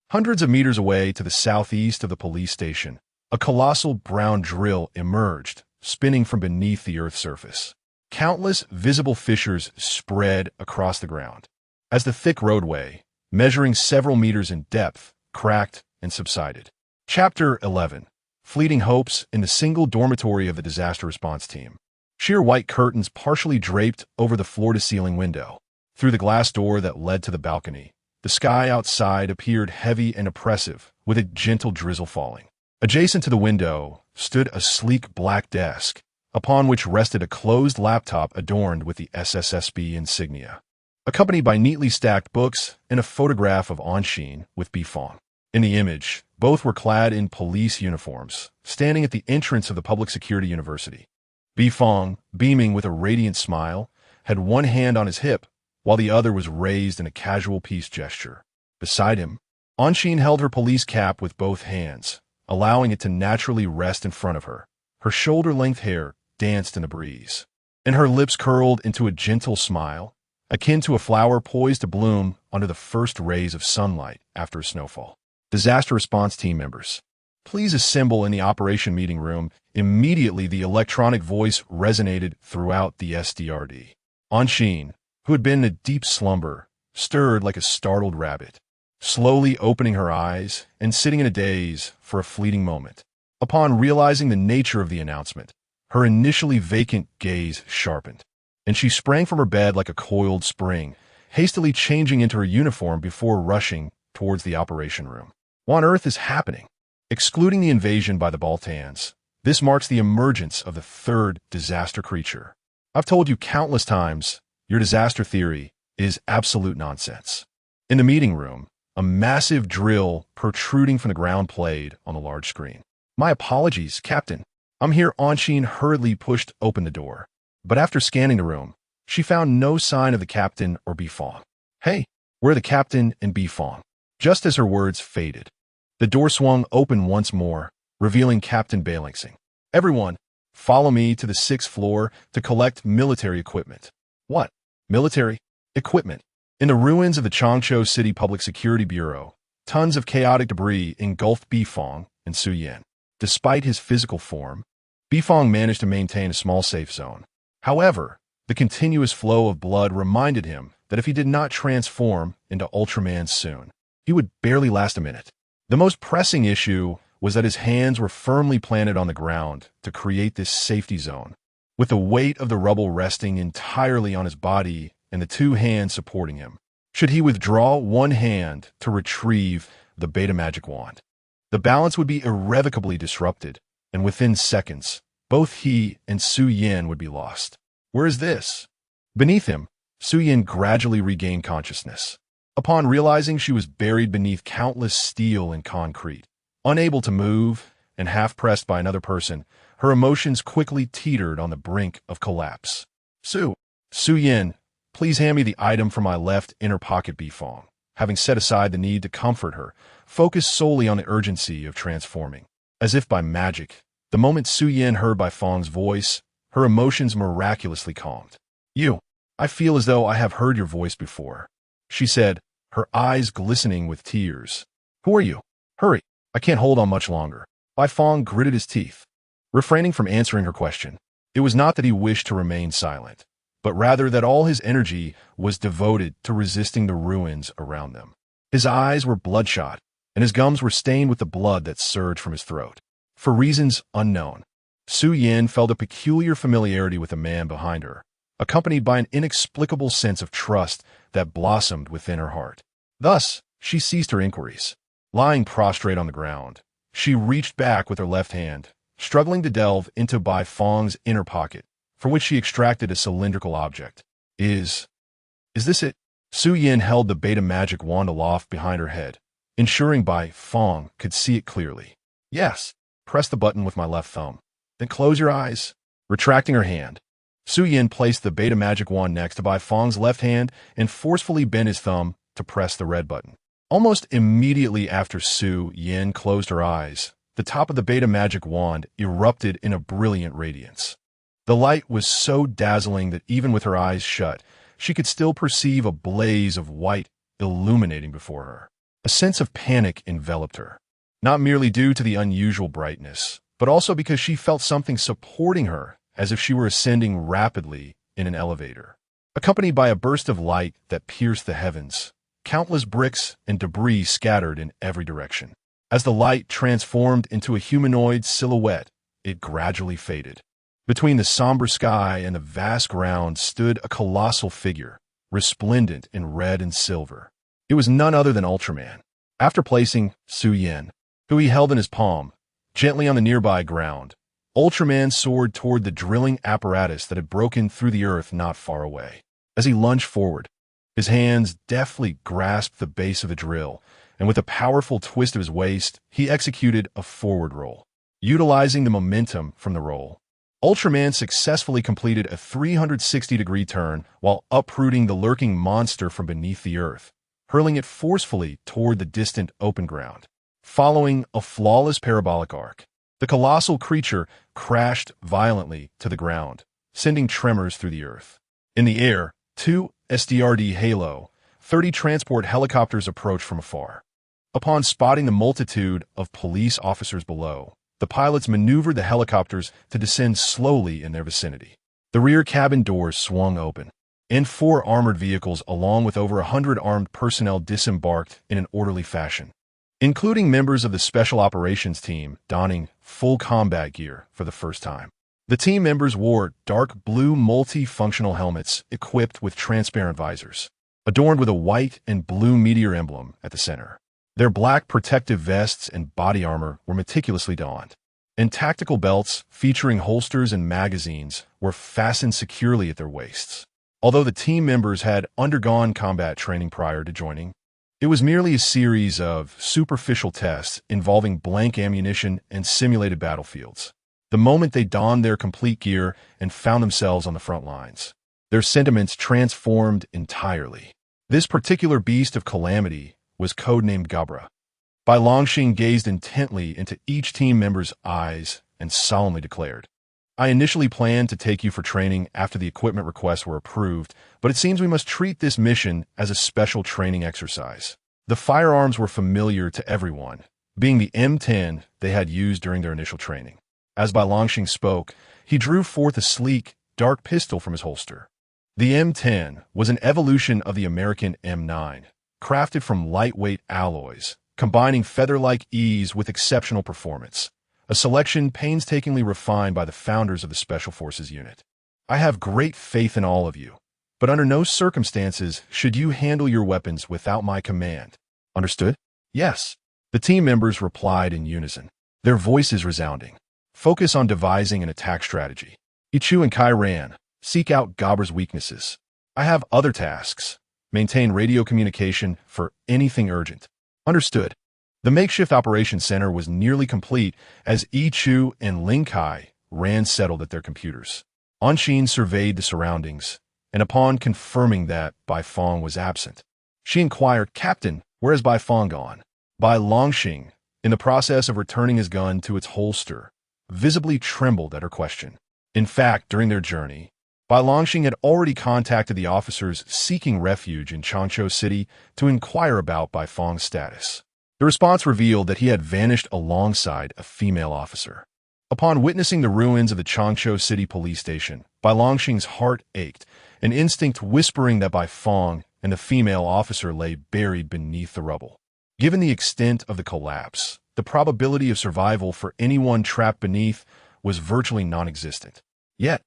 Hundreds of meters away to the southeast of the police station, a colossal brown drill emerged, spinning from beneath the Earth's surface. Countless visible fissures spread across the ground, as the thick roadway, measuring several meters in depth, cracked and subsided. Chapter 11. Fleeting Hopes in the Single Dormitory of the Disaster Response Team. Sheer white curtains partially draped over the floor-to-ceiling window. Through the glass door that led to the balcony, the sky outside appeared heavy and oppressive, with a gentle drizzle falling. Adjacent to the window stood a sleek black desk, upon which rested a closed laptop adorned with the SSSB insignia, accompanied by neatly stacked books and a photograph of Anshin with Bi Fong. In the image, both were clad in police uniforms, standing at the entrance of the Public Security University. Bi Fong, beaming with a radiant smile, had one hand on his hip, while the other was raised in a casual peace gesture. Beside him, Anshin held her police cap with both hands, allowing it to naturally rest in front of her. Her shoulder-length hair danced in the breeze, and her lips curled into a gentle smile, akin to a flower poised to bloom under the first rays of sunlight after a snowfall. Disaster Response Team members, please assemble in the operation meeting room. Immediately, the electronic voice resonated throughout the SDRD. Anshin, who had been in a deep slumber, stirred like a startled rabbit, slowly opening her eyes and sitting in a daze for a fleeting moment. Upon realizing the nature of the announcement, her initially vacant gaze sharpened, and she sprang from her bed like a coiled spring, hastily changing into her uniform before rushing towards the operation room. What on earth is happening? Excluding the invasion by the Baltans, this marks the emergence of the third disaster creature. I've told you countless times, your disaster theory is absolute nonsense. In the meeting room, a massive drill protruding from the ground played on the large screen. My apologies, Captain. I'm here. Anshin hurriedly pushed open the door. But after scanning the room, she found no sign of the captain or Bifong. Hey, where are the captain and Bifong? Just as her words faded, the door swung open once more, revealing Captain Balancing. Everyone, follow me to the 6th floor to collect military equipment. What? Military equipment? In the ruins of the Changzhou City Public Security Bureau, tons of chaotic debris engulfed Bifong and Su Yan. Despite his physical form, Bifong managed to maintain a small safe zone. However, the continuous flow of blood reminded him that if he did not transform into Ultraman soon, he would barely last a minute. The most pressing issue was that his hands were firmly planted on the ground to create this safety zone, with the weight of the rubble resting entirely on his body and the 2 hands supporting him. Should he withdraw one hand to retrieve the Beta Magic Wand, the balance would be irrevocably disrupted, and within seconds, both he and Su Yan would be lost. Where is this? Beneath him, Su Yan gradually regained consciousness. Upon realizing she was buried beneath countless steel and concrete, unable to move and half-pressed by another person, her emotions quickly teetered on the brink of collapse. Su Yan, please hand me the item from my left inner pocket. Bifong, having set aside the need to comfort her, focused solely on the urgency of transforming. As if by magic, the moment Su Yan heard Bifong's voice, her emotions miraculously calmed. I feel as though I have heard your voice before, she said, her eyes glistening with tears. Who are you? Hurry, I can't hold on much longer. Bifong gritted his teeth, refraining from answering her question. It was not that he wished to remain silent, but rather that all his energy was devoted to resisting the ruins around them. His eyes were bloodshot, and his gums were stained with the blood that surged from his throat. For reasons unknown, Su Yan felt a peculiar familiarity with the man behind her, accompanied by an inexplicable sense of trust that blossomed within her heart. Thus, she ceased her inquiries. Lying prostrate on the ground, she reached back with her left hand, struggling to delve into Bifong's inner pocket, from which she extracted a cylindrical object. Is this it? Su Yan held the Beta Magic Wand aloft behind her head, ensuring Bifong could see it clearly. Yes. Press the button with my left thumb. Then close your eyes. Retracting her hand, Su Yan placed the Beta Magic Wand next to Bifong's left hand and forcefully bent his thumb to press the red button. Almost immediately after Su Yan closed her eyes, the top of the Beta Magic Wand erupted in a brilliant radiance. The light was so dazzling that even with her eyes shut, she could still perceive a blaze of white illuminating before her. A sense of panic enveloped her, not merely due to the unusual brightness, but also because she felt something supporting her as if she were ascending rapidly in an elevator. Accompanied by a burst of light that pierced the heavens, countless bricks and debris scattered in every direction. As the light transformed into a humanoid silhouette, it gradually faded. Between the somber sky and the vast ground stood a colossal figure, resplendent in red and silver. It was none other than Ultraman. After placing Su Yan, who he held in his palm, gently on the nearby ground, Ultraman soared toward the drilling apparatus that had broken through the earth not far away. As he lunged forward, his hands deftly grasped the base of the drill, and with a powerful twist of his waist, he executed a forward roll. Utilizing the momentum from the roll, Ultraman successfully completed a 360-degree turn while uprooting the lurking monster from beneath the earth, hurling it forcefully toward the distant open ground. Following a flawless parabolic arc, the colossal creature crashed violently to the ground, sending tremors through the earth. In the air, 2 SDRD Halo 30 transport helicopters approached from afar. Upon spotting the multitude of police officers below, the pilots maneuvered the helicopters to descend slowly in their vicinity. The rear cabin doors swung open, and 4 armored vehicles along with over 100 armed personnel disembarked in an orderly fashion, including members of the Special Operations Team donning full combat gear for the first time. The team members wore dark blue multi-functional helmets equipped with transparent visors, adorned with a white and blue meteor emblem at the center. Their black protective vests and body armor were meticulously donned, and tactical belts featuring holsters and magazines were fastened securely at their waists. Although the team members had undergone combat training prior to joining, it was merely a series of superficial tests involving blank ammunition and simulated battlefields. the moment they donned their complete gear and found themselves on the front lines. Their sentiments transformed entirely. This particular beast of calamity was codenamed Gabra. Bai Longxing gazed intently into each team member's eyes and solemnly declared, "I initially planned to take you for training after the equipment requests were approved, but it seems we must treat this mission as a special training exercise." The firearms were familiar to everyone, being the M10 they had used during their initial training. As Bai Longxing spoke, he drew forth a sleek, dark pistol from his holster. The M10 was an evolution of the American M9, crafted from lightweight alloys, combining feather-like ease with exceptional performance, a selection painstakingly refined by the founders of the Special Forces unit. "I have great faith in all of you, but under no circumstances should you handle your weapons without my command. Understood?" "Yes," the team members replied in unison, their voices resounding. "Focus on devising an attack strategy. Ichu and Kai ran. Seek out Gabra's weaknesses. I have other tasks. Maintain radio communication for anything urgent." "Understood." The makeshift operations center was nearly complete as Ichu and Ling Kai ran settled at their computers. Anshin surveyed the surroundings, and upon confirming that Bai Fong was absent, she inquired, "Captain, where has Bai Fong gone?" Bai Longxing, in the process of returning his gun to its holster, visibly trembled at her question. In fact, during their journey, Bai Longxing had already contacted the officers seeking refuge in Changzhou City to inquire about Bai Fong's status. The response revealed that he had vanished alongside a female officer. Upon witnessing the ruins of the Changzhou City police station, Bai Longxing's heart ached, an instinct whispering that Bai Fong and the female officer lay buried beneath the rubble. Given the extent of the collapse, the probability of survival for anyone trapped beneath was virtually non-existent. Yet,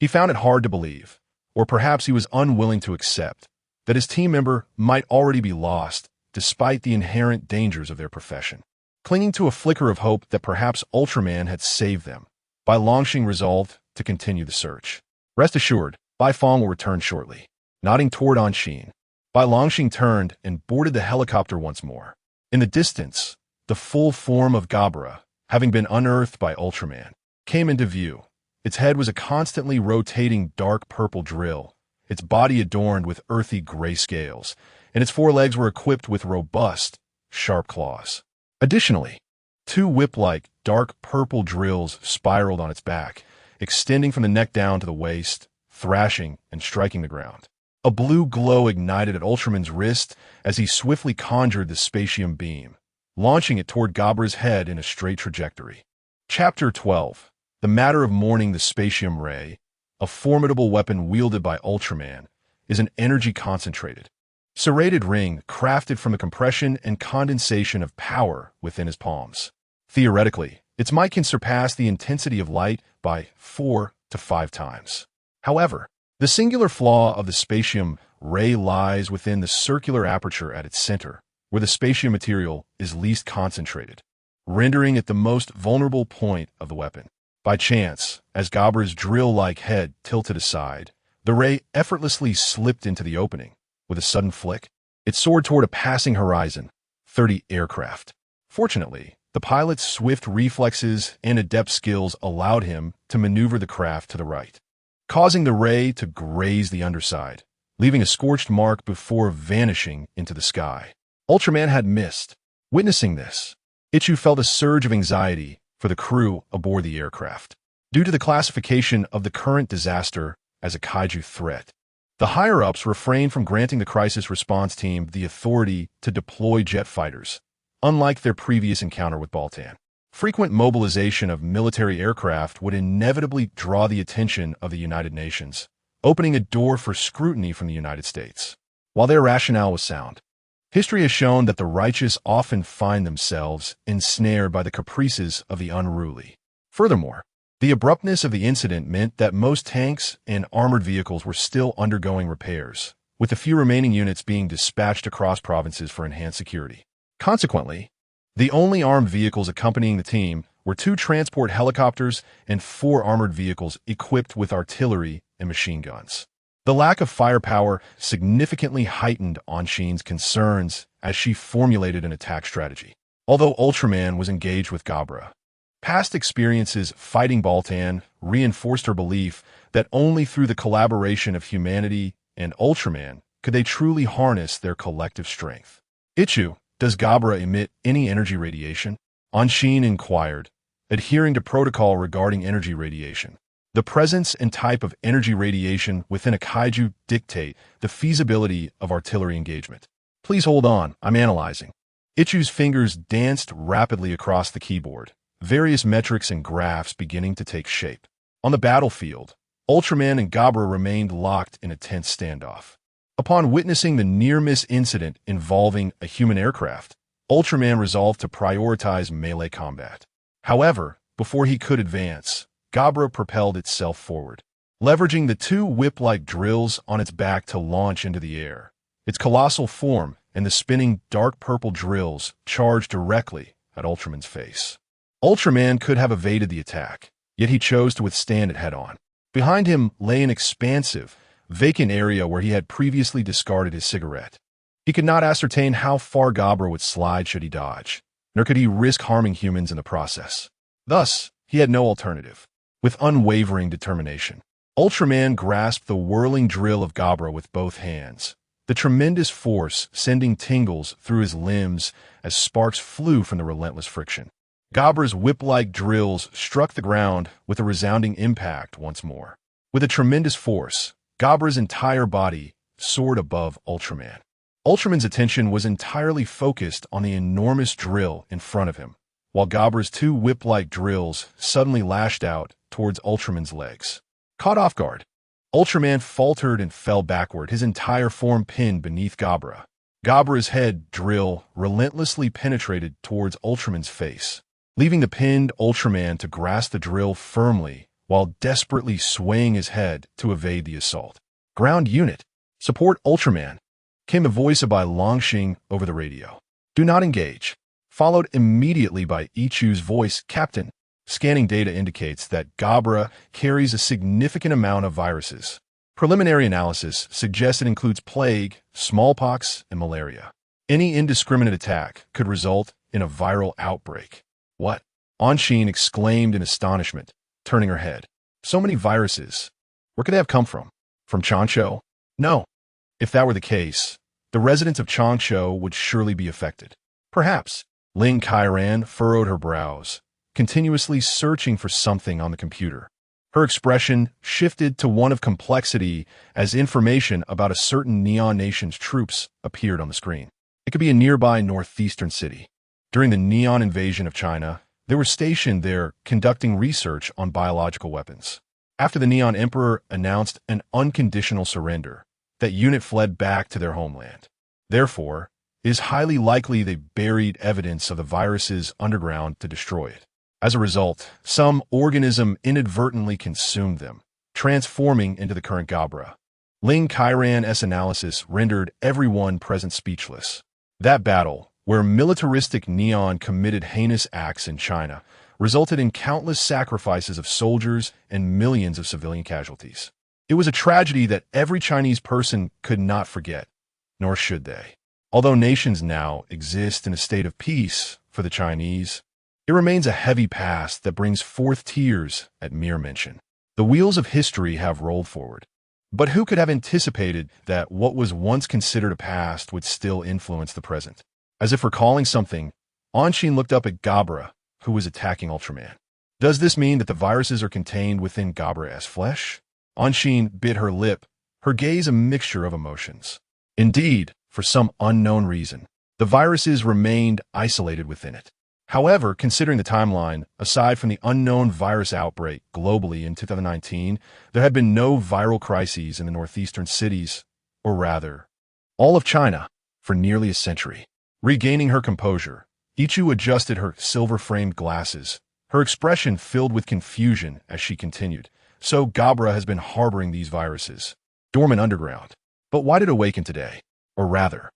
he found it hard to believe, or perhaps he was unwilling to accept, that his team member might already be lost despite the inherent dangers of their profession. Clinging to a flicker of hope that perhaps Ultraman had saved them, Bai Longxing resolved to continue the search. "Rest assured, Bai Fong will return shortly." Nodding toward Anshin, Bai Longxing turned and boarded the helicopter once more. In the distance, the full form of Gabra, having been unearthed by Ultraman, came into view. Its head was a constantly rotating dark purple drill, its body adorned with earthy gray scales, and its forelegs were equipped with robust, sharp claws. Additionally, two whip-like dark purple drills spiraled on its back, extending from the neck down to the waist, thrashing and striking the ground. A blue glow ignited at Ultraman's wrist as he swiftly conjured the spatium beam, launching it toward Gabra's head in a straight trajectory. Chapter 12. The matter of mourning the spatium ray, a formidable weapon wielded by Ultraman, is an energy-concentrated, serrated ring crafted from the compression and condensation of power within his palms. Theoretically, its might can surpass the intensity of light by 4 to 5 times. However, the singular flaw of the spatium ray lies within the circular aperture at its center, where the spatium material is least concentrated, rendering it the most vulnerable point of the weapon. By chance, as Gabra's drill-like head tilted aside, the ray effortlessly slipped into the opening. With a sudden flick, it soared toward a passing horizon, 30 aircraft. Fortunately, the pilot's swift reflexes and adept skills allowed him to maneuver the craft to the right, causing the ray to graze the underside, leaving a scorched mark before vanishing into the sky. Ultraman had missed. Witnessing this, Ichu felt a surge of anxiety for the crew aboard the aircraft. Due to the classification of the current disaster as a kaiju threat, the higher-ups refrained from granting the crisis response team the authority to deploy jet fighters, unlike their previous encounter with Baltan. Frequent mobilization of military aircraft would inevitably draw the attention of the United Nations, opening a door for scrutiny from the United States. While their rationale was sound, history has shown that the righteous often find themselves ensnared by the caprices of the unruly. Furthermore, the abruptness of the incident meant that most tanks and armored vehicles were still undergoing repairs, with the few remaining units being dispatched across provinces for enhanced security. Consequently, the only armed vehicles accompanying the team were 2 transport helicopters and 4 armored vehicles equipped with artillery and machine guns. The lack of firepower significantly heightened Anshin's concerns as she formulated an attack strategy. Although Ultraman was engaged with Gabra, Past experiences fighting Baltan reinforced her belief that only through the collaboration of humanity and Ultraman could they truly harness their collective strength. Ichu, does Gabra emit any energy radiation? Anshin inquired, adhering to protocol regarding energy radiation. The presence and type of energy radiation within a kaiju dictate the feasibility of artillery engagement. Please hold on, I'm analyzing. Ichu's fingers danced rapidly across the keyboard, various metrics and graphs beginning to take shape. On the battlefield, Ultraman and Gabra remained locked in a tense standoff. Upon witnessing the near-miss incident involving a human aircraft, Ultraman resolved to prioritize melee combat. However, before he could advance, Gabra propelled itself forward, leveraging the two whip-like drills on its back to launch into the air. Its colossal form and the spinning dark purple drills charged directly at Ultraman's face. Ultraman could have evaded the attack, yet he chose to withstand it head-on. Behind him lay an expansive, vacant area where he had previously discarded his cigarette. He could not ascertain how far Gabra would slide should he dodge, nor could he risk harming humans in the process. Thus, he had no alternative. With unwavering determination, Ultraman grasped the whirling drill of Gabra with both hands, the tremendous force sending tingles through his limbs as sparks flew from the relentless friction. Gabra's whip-like drills struck the ground with a resounding impact once more. With a tremendous force, Gabra's entire body soared above Ultraman. Ultraman's attention was entirely focused on the enormous drill in front of him, while Gabra's two whip-like drills suddenly lashed out towards Ultraman's legs. Caught off guard, Ultraman faltered and fell backward, his entire form pinned beneath Gabra. Gabra's head drill relentlessly penetrated towards Ultraman's face, leaving the pinned Ultraman to grasp the drill firmly while desperately swaying his head to evade the assault. "Ground unit, support Ultraman," came the voice of Bai Longxing over the radio. "Do not engage," followed immediately by Ichu's voice, "Captain, scanning data indicates that Gabra carries a significant amount of viruses. Preliminary analysis suggests it includes plague, smallpox, and malaria. Any indiscriminate attack could result in a viral outbreak." "What?" Anshin exclaimed in astonishment, turning her head. "So many viruses. Where could they have come from? From Changzhou?" "No. If that were the case, the residents of Changzhou would surely be affected." "Perhaps." Ling Kairan furrowed her brows, continuously searching for something on the computer. Her expression shifted to one of complexity as information about a certain Neon Nation's troops appeared on the screen. It could be a nearby northeastern city. During the Neon invasion of China, they were stationed there conducting research on biological weapons. After the Neon Emperor announced an unconditional surrender, that unit fled back to their homeland. Therefore, it is highly likely they buried evidence of the virus's underground to destroy it. As a result, some organism inadvertently consumed them, transforming into the current Gabra. Ling Kairan's analysis rendered everyone present speechless. That battle, where militaristic Neon committed heinous acts in China, resulted in countless sacrifices of soldiers and millions of civilian casualties. It was a tragedy that every Chinese person could not forget, nor should they. Although nations now exist in a state of peace for the Chinese, it remains a heavy past that brings forth tears at mere mention. The wheels of history have rolled forward. But who could have anticipated that what was once considered a past would still influence the present? As if recalling something, Anshin looked up at Gabra, who was attacking Ultraman. "Does this mean that the viruses are contained within Gabra's flesh?" Anshin bit her lip, her gaze a mixture of emotions. Indeed, for some unknown reason, the viruses remained isolated within it. However, considering the timeline, aside from the unknown virus outbreak globally in 2019, there had been no viral crises in the northeastern cities, or rather, all of China, for nearly a century. Regaining her composure, Ichu adjusted her silver-framed glasses, her expression filled with confusion as she continued. "So Gabra has been harboring these viruses, dormant underground. But why did it awaken today? Or rather,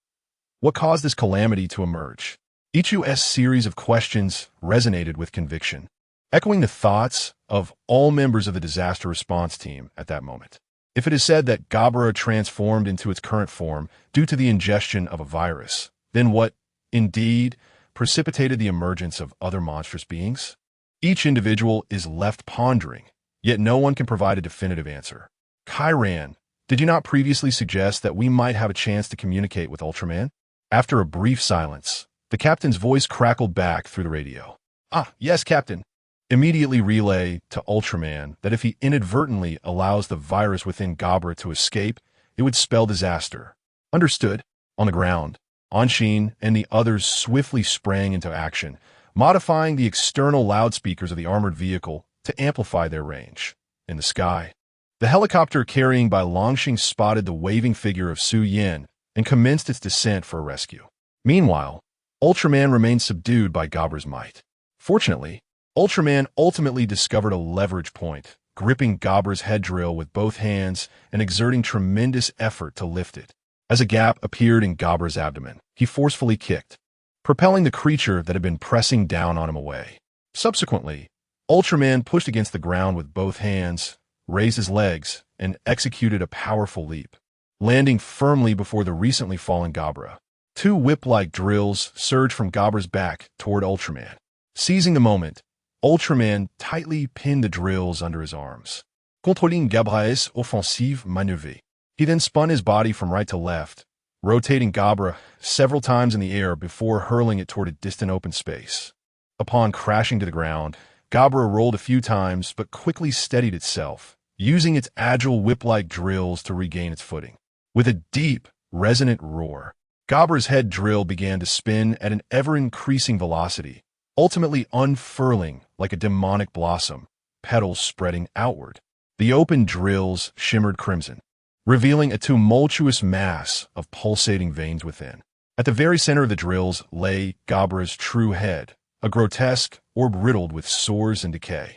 what caused this calamity to emerge?" Ichu's series of questions resonated with conviction, echoing the thoughts of all members of the disaster response team at that moment. If it is said that Gabra transformed into its current form due to the ingestion of a virus, then what, indeed, precipitated the emergence of other monstrous beings? Each individual is left pondering, yet no one can provide a definitive answer. Chiron, did you not previously suggest that we might have a chance to communicate with Ultraman? After a brief silence, the captain's voice crackled back through the radio. Ah, yes, Captain. Immediately relay to Ultraman that if he inadvertently allows the virus within Gabra to escape, it would spell disaster. Understood. On the ground, Anshin and the others swiftly sprang into action, modifying the external loudspeakers of the armored vehicle to amplify their range. In the sky, the helicopter carrying by Longxing spotted the waving figure of Su Yin and commenced its descent for a rescue. Meanwhile, Ultraman remained subdued by Gabra's might. Fortunately, Ultraman ultimately discovered a leverage point, gripping Gabra's head drill with both hands and exerting tremendous effort to lift it. As a gap appeared in Gabra's abdomen, he forcefully kicked, propelling the creature that had been pressing down on him away. Subsequently, Ultraman pushed against the ground with both hands, raised his legs, and executed a powerful leap, landing firmly before the recently fallen Gabra. Two whip-like drills surged from Gabra's back toward Ultraman. Seizing the moment, Ultraman tightly pinned the drills under his arms. Contrôling Gabra's offensive manœuvre. He then spun his body from right to left, rotating Gabra several times in the air before hurling it toward a distant open space. Upon crashing to the ground, Gabra rolled a few times but quickly steadied itself, using its agile whip-like drills to regain its footing. With a deep, resonant roar, Gabra's head drill began to spin at an ever-increasing velocity, ultimately unfurling like a demonic blossom, petals spreading outward. The open drills shimmered crimson, revealing a tumultuous mass of pulsating veins within. At the very center of the drills lay Gabra's true head, a grotesque orb riddled with sores and decay.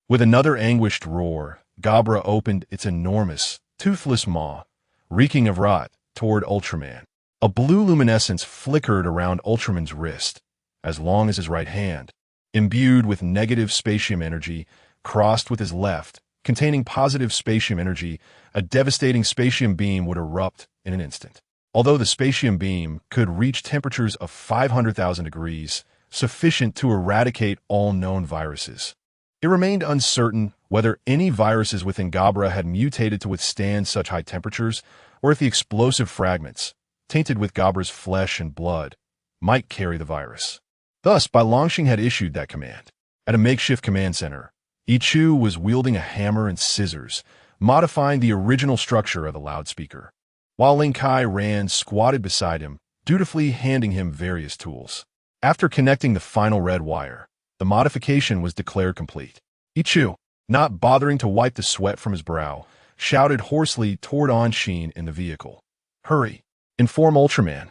With another anguished roar, Gabra opened its enormous, toothless maw, reeking of rot, toward Ultraman. A blue luminescence flickered around Ultraman's wrist, as long as his right hand, imbued with negative spatium energy, crossed with his left, containing positive spatium energy. A devastating spatium beam would erupt in an instant. Although the spatium beam could reach temperatures of 500,000 degrees, sufficient to eradicate all known viruses, it remained uncertain whether any viruses within Gabra had mutated to withstand such high temperatures, or if the explosive fragments, tainted with Gabra's flesh and blood, might carry the virus. Thus, Bai Longxing had issued that command. At a makeshift command center, Ichu was wielding a hammer and scissors, modifying the original structure of the loudspeaker, while Ling Kai ran squatted beside him, dutifully handing him various tools. After connecting the final red wire, the modification was declared complete. Ichu, not bothering to wipe the sweat from his brow, shouted hoarsely toward Anshin in the vehicle. Hurry, inform Ultraman.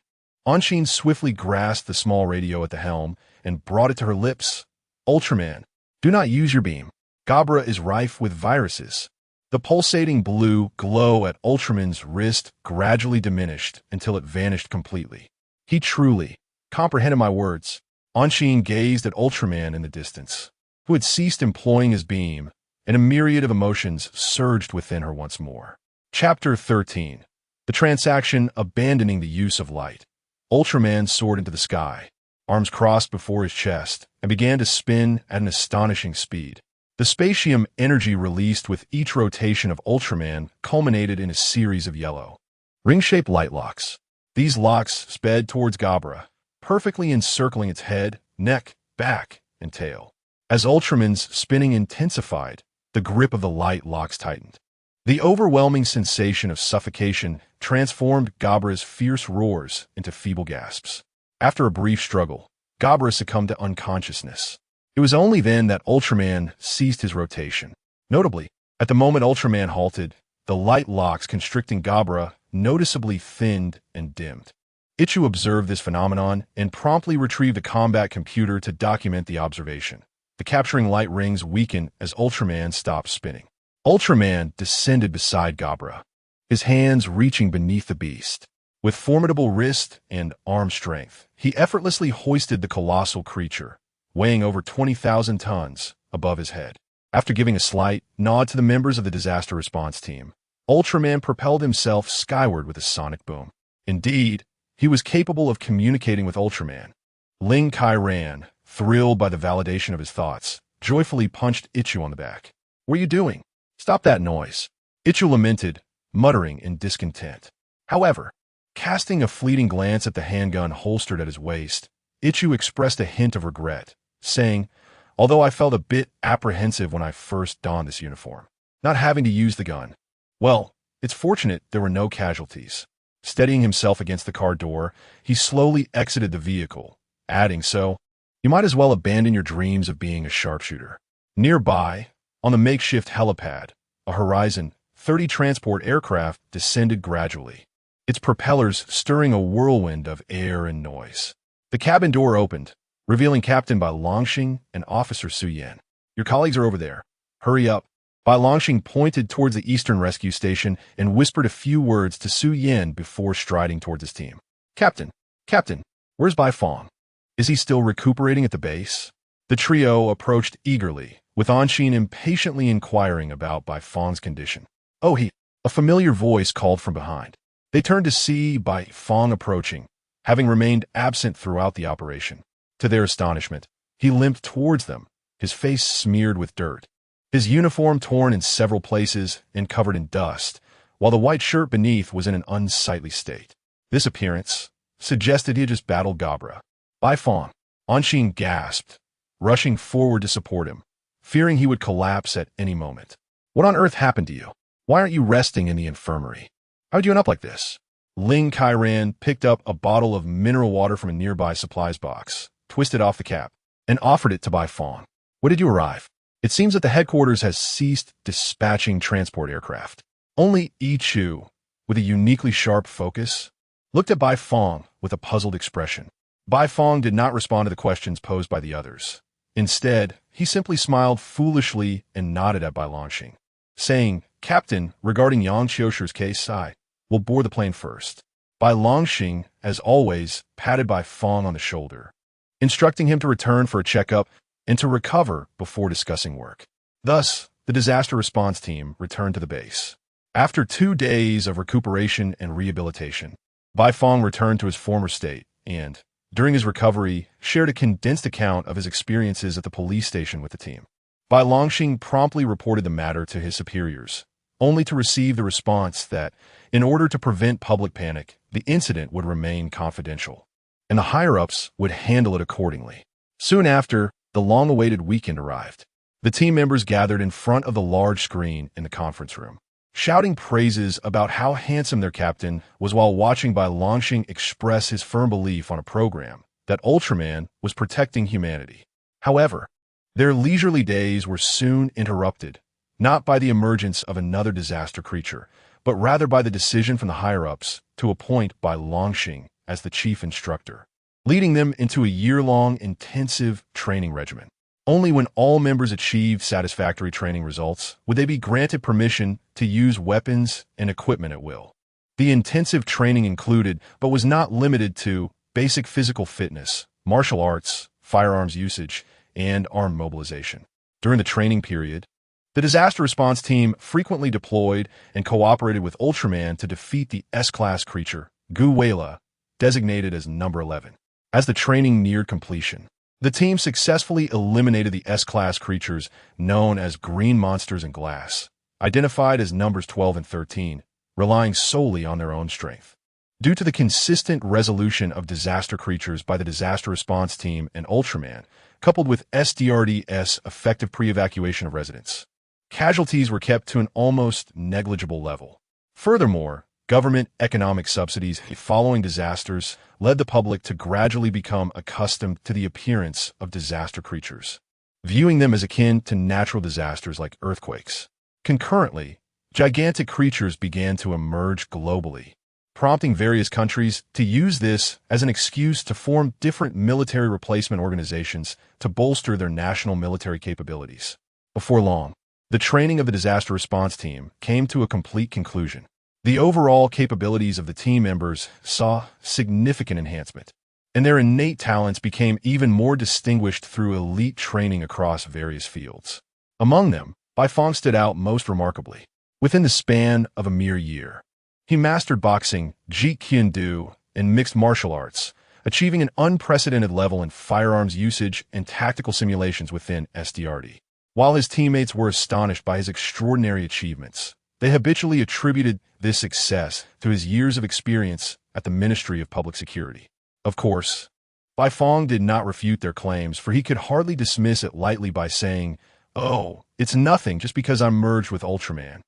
Anshin swiftly grasped the small radio at the helm and brought it to her lips. Ultraman, do not use your beam. Gabra is rife with viruses. The pulsating blue glow at Ultraman's wrist gradually diminished until it vanished completely. He truly comprehended my words. Anshin gazed at Ultraman in the distance, who had ceased employing his beam, and a myriad of emotions surged within her once more. Chapter 13. The transaction abandoning the use of light. Ultraman soared into the sky, arms crossed before his chest, and began to spin at an astonishing speed. The spatium energy released with each rotation of Ultraman culminated in a series of yellow, ring-shaped light locks. These locks sped towards Gabra, perfectly encircling its head, neck, back, and tail. As Ultraman's spinning intensified, the grip of the light locks tightened. The overwhelming sensation of suffocation transformed Gabra's fierce roars into feeble gasps. After a brief struggle, Gabra succumbed to unconsciousness. It was only then that Ultraman ceased his rotation. Notably, at the moment Ultraman halted, the light locks constricting Gabra noticeably thinned and dimmed. Ichu observed this phenomenon and promptly retrieved a combat computer to document the observation. The capturing light rings weakened as Ultraman stopped spinning. Ultraman descended beside Gabra, his hands reaching beneath the beast. With formidable wrist and arm strength, he effortlessly hoisted the colossal creature, weighing over 20,000 tons, above his head. After giving a slight nod to the members of the disaster response team, Ultraman propelled himself skyward with a sonic boom. Indeed, he was capable of communicating with Ultraman. Ling Kai ran, thrilled by the validation of his thoughts, joyfully punched Ichu on the back. "What are you doing? Stop that noise." Ichu lamented, muttering in discontent. However, casting a fleeting glance at the handgun holstered at his waist, Ichu expressed a hint of regret, saying, "Although I felt a bit apprehensive when I first donned this uniform, not having to use the gun. Well, it's fortunate there were no casualties." Steadying himself against the car door, he slowly exited the vehicle, adding, "So, you might as well abandon your dreams of being a sharpshooter." Nearby, on the makeshift helipad, a Horizon 30 transport aircraft descended gradually, its propellers stirring a whirlwind of air and noise. The cabin door opened, revealing Captain Bai Longxing and Officer Su Yan. "Your colleagues are over there. Hurry up." Bai Longxing pointed towards the Eastern Rescue Station and whispered a few words to Su Yan before striding towards his team. Captain, where's Bai Fong? Is he still recuperating at the base?" The trio approached eagerly, with Anshin impatiently inquiring about Bai Fong's condition. "Oh, a familiar voice called from behind. They turned to see Bai Fong approaching, having remained absent throughout the operation. To their astonishment, he limped towards them, his face smeared with dirt, his uniform torn in several places and covered in dust, while the white shirt beneath was in an unsightly state. This appearance suggested he had just battled Gabra. "Bai Fong," Anshin gasped, rushing forward to support him, fearing he would collapse at any moment. "What on earth happened to you? Why aren't you resting in the infirmary? How'd you end up like this?" Ling Kairan picked up a bottle of mineral water from a nearby supplies box, twisted off the cap, and offered it to Bai Fong. "When did you arrive? It seems that the headquarters has ceased dispatching transport aircraft." Only Ichu, with a uniquely sharp focus, looked at Bai Fong with a puzzled expression. Bai Fong did not respond to the questions posed by the others. Instead, he simply smiled foolishly and nodded at Bai Longxing, saying, "Captain, regarding Yang Qiushu's case, I will board the plane first." Bai Longxing, as always, patted Bai Fong on the shoulder, instructing him to return for a checkup and to recover before discussing work. Thus, the disaster response team returned to the base. After 2 days of recuperation and rehabilitation, Bai Fong returned to his former state and, during his recovery, shared a condensed account of his experiences at the police station with the team. Bai Longxing promptly reported the matter to his superiors, only to receive the response that, in order to prevent public panic, the incident would remain confidential, and the higher-ups would handle it accordingly. Soon after, the long-awaited weekend arrived. The team members gathered in front of the large screen in the conference room, shouting praises about how handsome their captain was while watching Bai Longxing express his firm belief on a program that Ultraman was protecting humanity. However, their leisurely days were soon interrupted, not by the emergence of another disaster creature, but rather by the decision from the higher-ups to appoint Bai Longxing as the chief instructor, leading them into a year-long intensive training regimen. Only when all members achieved satisfactory training results would they be granted permission to use weapons and equipment at will. The intensive training included, but was not limited to, basic physical fitness, martial arts, firearms usage, and arm mobilization. During the training period, the disaster response team frequently deployed and cooperated with Ultraman to defeat the S-class creature, Gu Weila, designated as number 11. As the training neared completion, the team successfully eliminated the S-class creatures known as green monsters in glass, identified as numbers 12 and 13, relying solely on their own strength. Due to the consistent resolution of disaster creatures by the disaster response team and Ultraman, coupled with SDRD's effective pre-evacuation of residents, casualties were kept to an almost negligible level. Furthermore, government economic subsidies following disasters led the public to gradually become accustomed to the appearance of disaster creatures, viewing them as akin to natural disasters like earthquakes. Concurrently, gigantic creatures began to emerge globally, prompting various countries to use this as an excuse to form different military replacement organizations to bolster their national military capabilities. Before long, the training of the disaster response team came to a complete conclusion. The overall capabilities of the team members saw significant enhancement, and their innate talents became even more distinguished through elite training across various fields. Among them, Bai Fong stood out most remarkably. Within the span of a mere year, he mastered boxing, Jeet Kune Do, and mixed martial arts, achieving an unprecedented level in firearms usage and tactical simulations within SDRD. While his teammates were astonished by his extraordinary achievements, they habitually attributed this success to his years of experience at the Ministry of Public Security. Of course, Bai Fong did not refute their claims, for he could hardly dismiss it lightly by saying, "Oh, it's nothing just because I'm merged with Ultraman."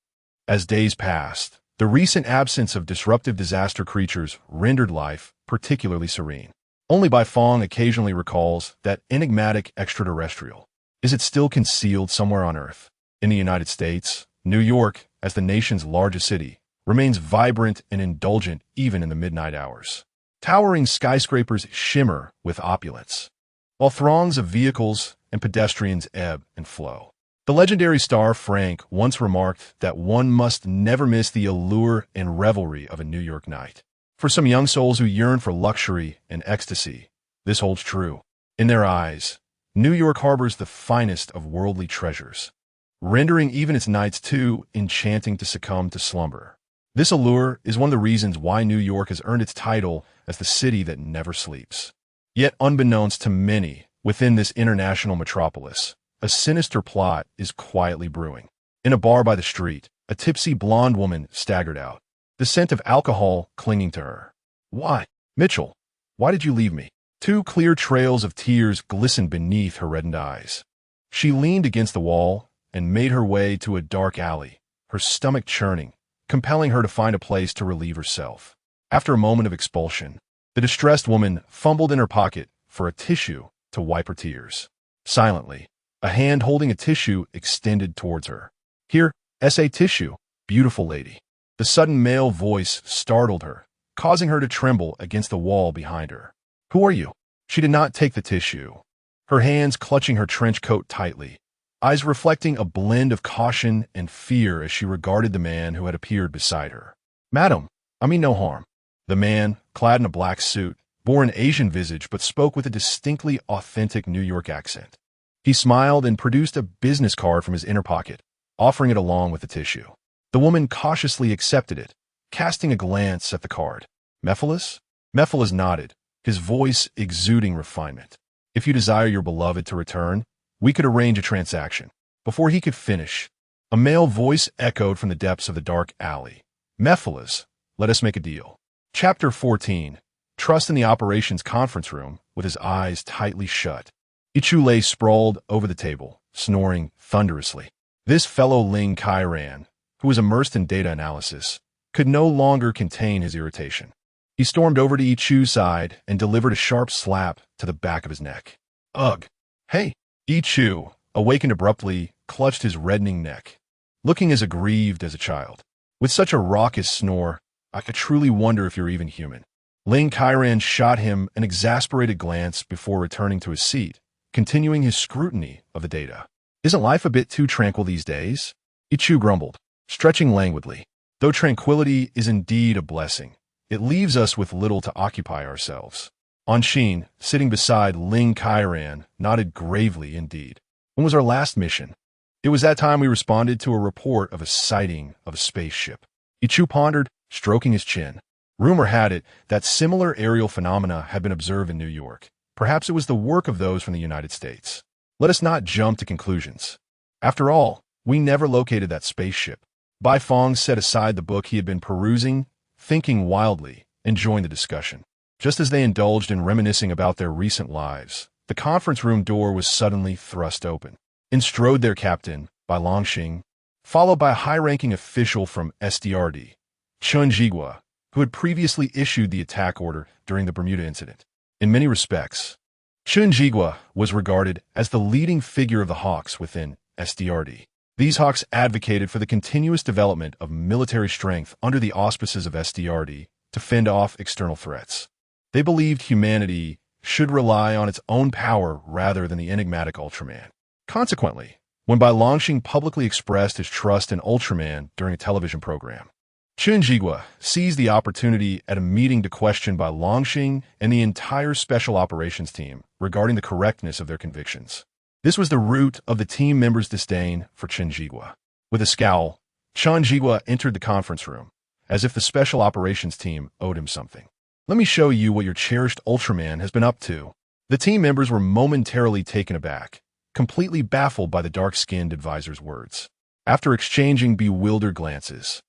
As days passed, the recent absence of disruptive disaster creatures rendered life particularly serene. Only Bai Fong occasionally recalls that enigmatic extraterrestrial. Is it still concealed somewhere on Earth? In the United States, New York, as the nation's largest city, remains vibrant and indulgent even in the midnight hours. Towering skyscrapers shimmer with opulence, while throngs of vehicles and pedestrians ebb and flow. The legendary star Frank once remarked that one must never miss the allure and revelry of a New York night. For some young souls who yearn for luxury and ecstasy, this holds true. In their eyes, New York harbors the finest of worldly treasures, rendering even its nights too enchanting to succumb to slumber. This allure is one of the reasons why New York has earned its title as the city that never sleeps. Yet unbeknownst to many within this international metropolis, a sinister plot is quietly brewing. In a bar by the street, a tipsy blonde woman staggered out, the scent of alcohol clinging to her. "Why, Mitchell, why did you leave me?" Two clear trails of tears glistened beneath her reddened eyes. She leaned against the wall and made her way to a dark alley, her stomach churning, compelling her to find a place to relieve herself. After a moment of expulsion, the distressed woman fumbled in her pocket for a tissue to wipe her tears. Silently, a hand holding a tissue extended towards her. "Here, SA tissue, beautiful lady." The sudden male voice startled her, causing her to tremble against the wall behind her. "Who are you?" She did not take the tissue, her hands clutching her trench coat tightly, eyes reflecting a blend of caution and fear as she regarded the man who had appeared beside her. "Madam, I mean no harm." The man, clad in a black suit, bore an Asian visage but spoke with a distinctly authentic New York accent. He smiled and produced a business card from his inner pocket, offering it along with the tissue. The woman cautiously accepted it, casting a glance at the card. "Mephiles?" Mephiles nodded, his voice exuding refinement. "If you desire your beloved to return, we could arrange a transaction." Before he could finish, a male voice echoed from the depths of the dark alley. "Mephiles, let us make a deal." Chapter 14. Trust in the operations conference room, with his eyes tightly shut. Ichu lay sprawled over the table, snoring thunderously. This fellow Ling Kairan, who was immersed in data analysis, could no longer contain his irritation. He stormed over to Ichu's side and delivered a sharp slap to the back of his neck. "Ugh! Hey!" Ichu, awakened abruptly, clutched his reddening neck, looking as aggrieved as a child. "With such a raucous snore, I could truly wonder if you're even human." Ling Kairan shot him an exasperated glance before returning to his seat, continuing his scrutiny of the data. "Isn't life a bit too tranquil these days?" Ichu grumbled, stretching languidly. "Though tranquility is indeed a blessing, it leaves us with little to occupy ourselves." Anshin, sitting beside Ling Kairan, nodded gravely indeed. "When was our last mission?" "It was that time we responded to a report of a sighting of a spaceship." Ichu pondered, stroking his chin. Rumor had it that similar aerial phenomena had been observed in New York. Perhaps it was the work of those from the United States. Let us not jump to conclusions. After all, we never located that spaceship. Bai Fong set aside the book he had been perusing, thinking wildly, and joined the discussion. Just as they indulged in reminiscing about their recent lives, the conference room door was suddenly thrust open. In strode their captain, Bai Longxing, followed by a high-ranking official from SDRD, Chun Jigua, who had previously issued the attack order during the Bermuda incident. In many respects, Chun Jigua was regarded as the leading figure of the Hawks within SDRD. These Hawks advocated for the continuous development of military strength under the auspices of SDRD to fend off external threats. They believed humanity should rely on its own power rather than the enigmatic Ultraman. Consequently, when Bai Longxing publicly expressed his trust in Ultraman during a television program, Chun Jigua seized the opportunity at a meeting to question Bai Longxing and the entire special operations team regarding the correctness of their convictions. This was the root of the team members' disdain for Chun Jigua. With a scowl, Chun Jigua entered the conference room, as if the special operations team owed him something. Let me show you what your cherished Ultraman has been up to. The team members were momentarily taken aback, completely baffled by the dark-skinned advisor's words. After exchanging bewildered glances,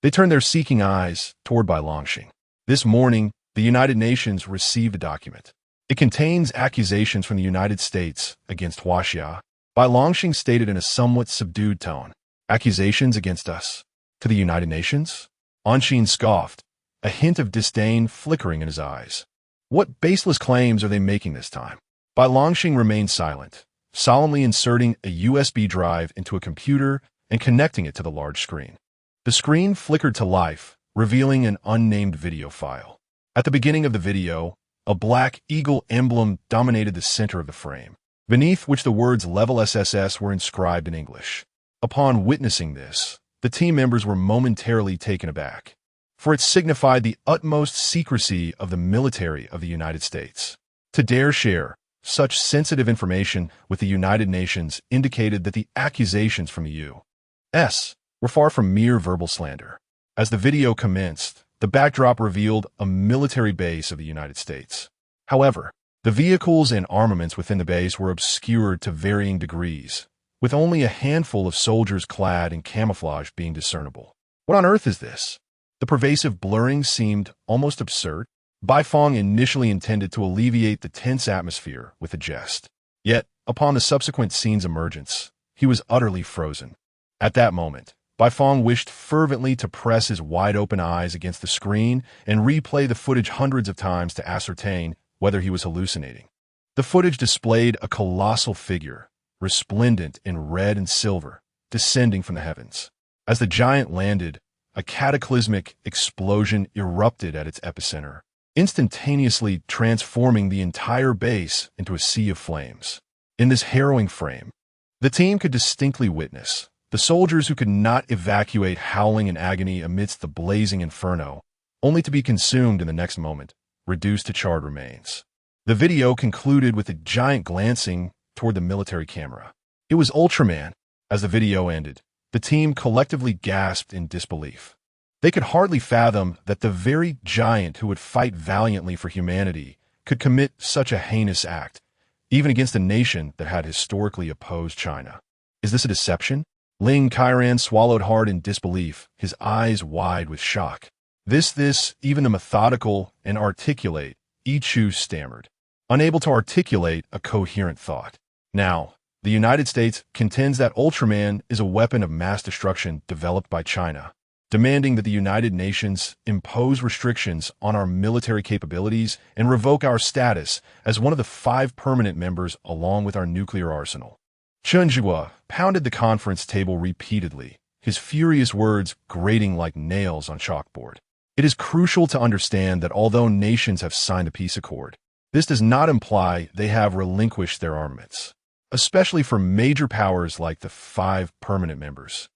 they turned their seeking eyes toward Bai Longxing. This morning, the United Nations received a document. It contains accusations from the United States against Huaxia. Bai Longxing stated in a somewhat subdued tone, "Accusations against us? To the United Nations?" Anxin scoffed, a hint of disdain flickering in his eyes. What baseless claims are they making this time? Bai Longxing remained silent, solemnly inserting a USB drive into a computer and connecting it to the large screen. The screen flickered to life, revealing an unnamed video file. At the beginning of the video, a black eagle emblem dominated the center of the frame, beneath which the words Level SSS were inscribed in English. Upon witnessing this, the team members were momentarily taken aback, for it signified the utmost secrecy of the military of the United States. To dare share such sensitive information with the United Nations indicated that the accusations from the U.S. were far from mere verbal slander. As the video commenced, the backdrop revealed a military base of the United States. However, the vehicles and armaments within the base were obscured to varying degrees, with only a handful of soldiers clad in camouflage being discernible. What on earth is this? The pervasive blurring seemed almost absurd. Bai Fong initially intended to alleviate the tense atmosphere with a jest. Yet, upon the subsequent scene's emergence, he was utterly frozen. At that moment, Bai Fong wished fervently to press his wide-open eyes against the screen and replay the footage hundreds of times to ascertain whether he was hallucinating. The footage displayed a colossal figure, resplendent in red and silver, descending from the heavens. As the giant landed, a cataclysmic explosion erupted at its epicenter, instantaneously transforming the entire base into a sea of flames. In this harrowing frame, the team could distinctly witness the soldiers who could not evacuate howling in agony amidst the blazing inferno, only to be consumed in the next moment, reduced to charred remains. The video concluded with a giant glancing toward the military camera. It was Ultraman. As the video ended, the team collectively gasped in disbelief. They could hardly fathom that the very giant who would fight valiantly for humanity could commit such a heinous act, even against a nation that had historically opposed China. Is this a deception? Ling Kairan swallowed hard in disbelief, his eyes wide with shock. Even the methodical and articulate Yi Chu stammered, unable to articulate a coherent thought. Now, the United States contends that Ultraman is a weapon of mass destruction developed by China, demanding that the United Nations impose restrictions on our military capabilities and revoke our status as one of the 5 permanent members along with our nuclear arsenal. Chen Zhihua pounded the conference table repeatedly, his furious words grating like nails on chalkboard. It is crucial to understand that although nations have signed a peace accord, this does not imply they have relinquished their armaments, especially for major powers like the 5 permanent members.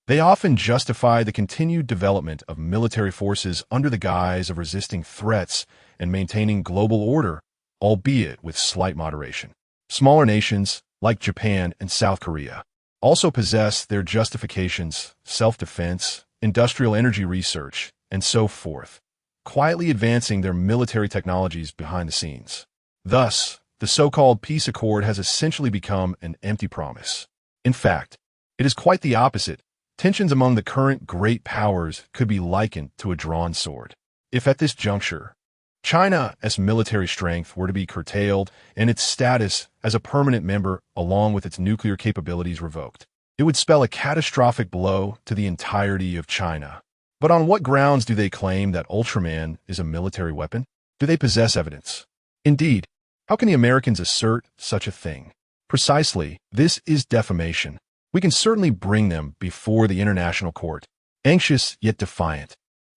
They often justify the continued development of military forces under the guise of resisting threats and maintaining global order, albeit with slight moderation. Smaller nations, like Japan and South Korea, also possess their justifications, self-defense, industrial energy research, and so forth, quietly advancing their military technologies behind the scenes. Thus, the so-called peace accord has essentially become an empty promise. In fact, it is quite the opposite. Tensions among the current great powers could be likened to a drawn sword. If at this juncture, China's military strength were to be curtailed and its status as a permanent member along with its nuclear capabilities revoked, it would spell a catastrophic blow to the entirety of China. But on what grounds do they claim that Ultraman is a military weapon? Do they possess evidence? Indeed, how can the Americans assert such a thing? Precisely, this is defamation. We can certainly bring them before the international court, anxious yet defiant.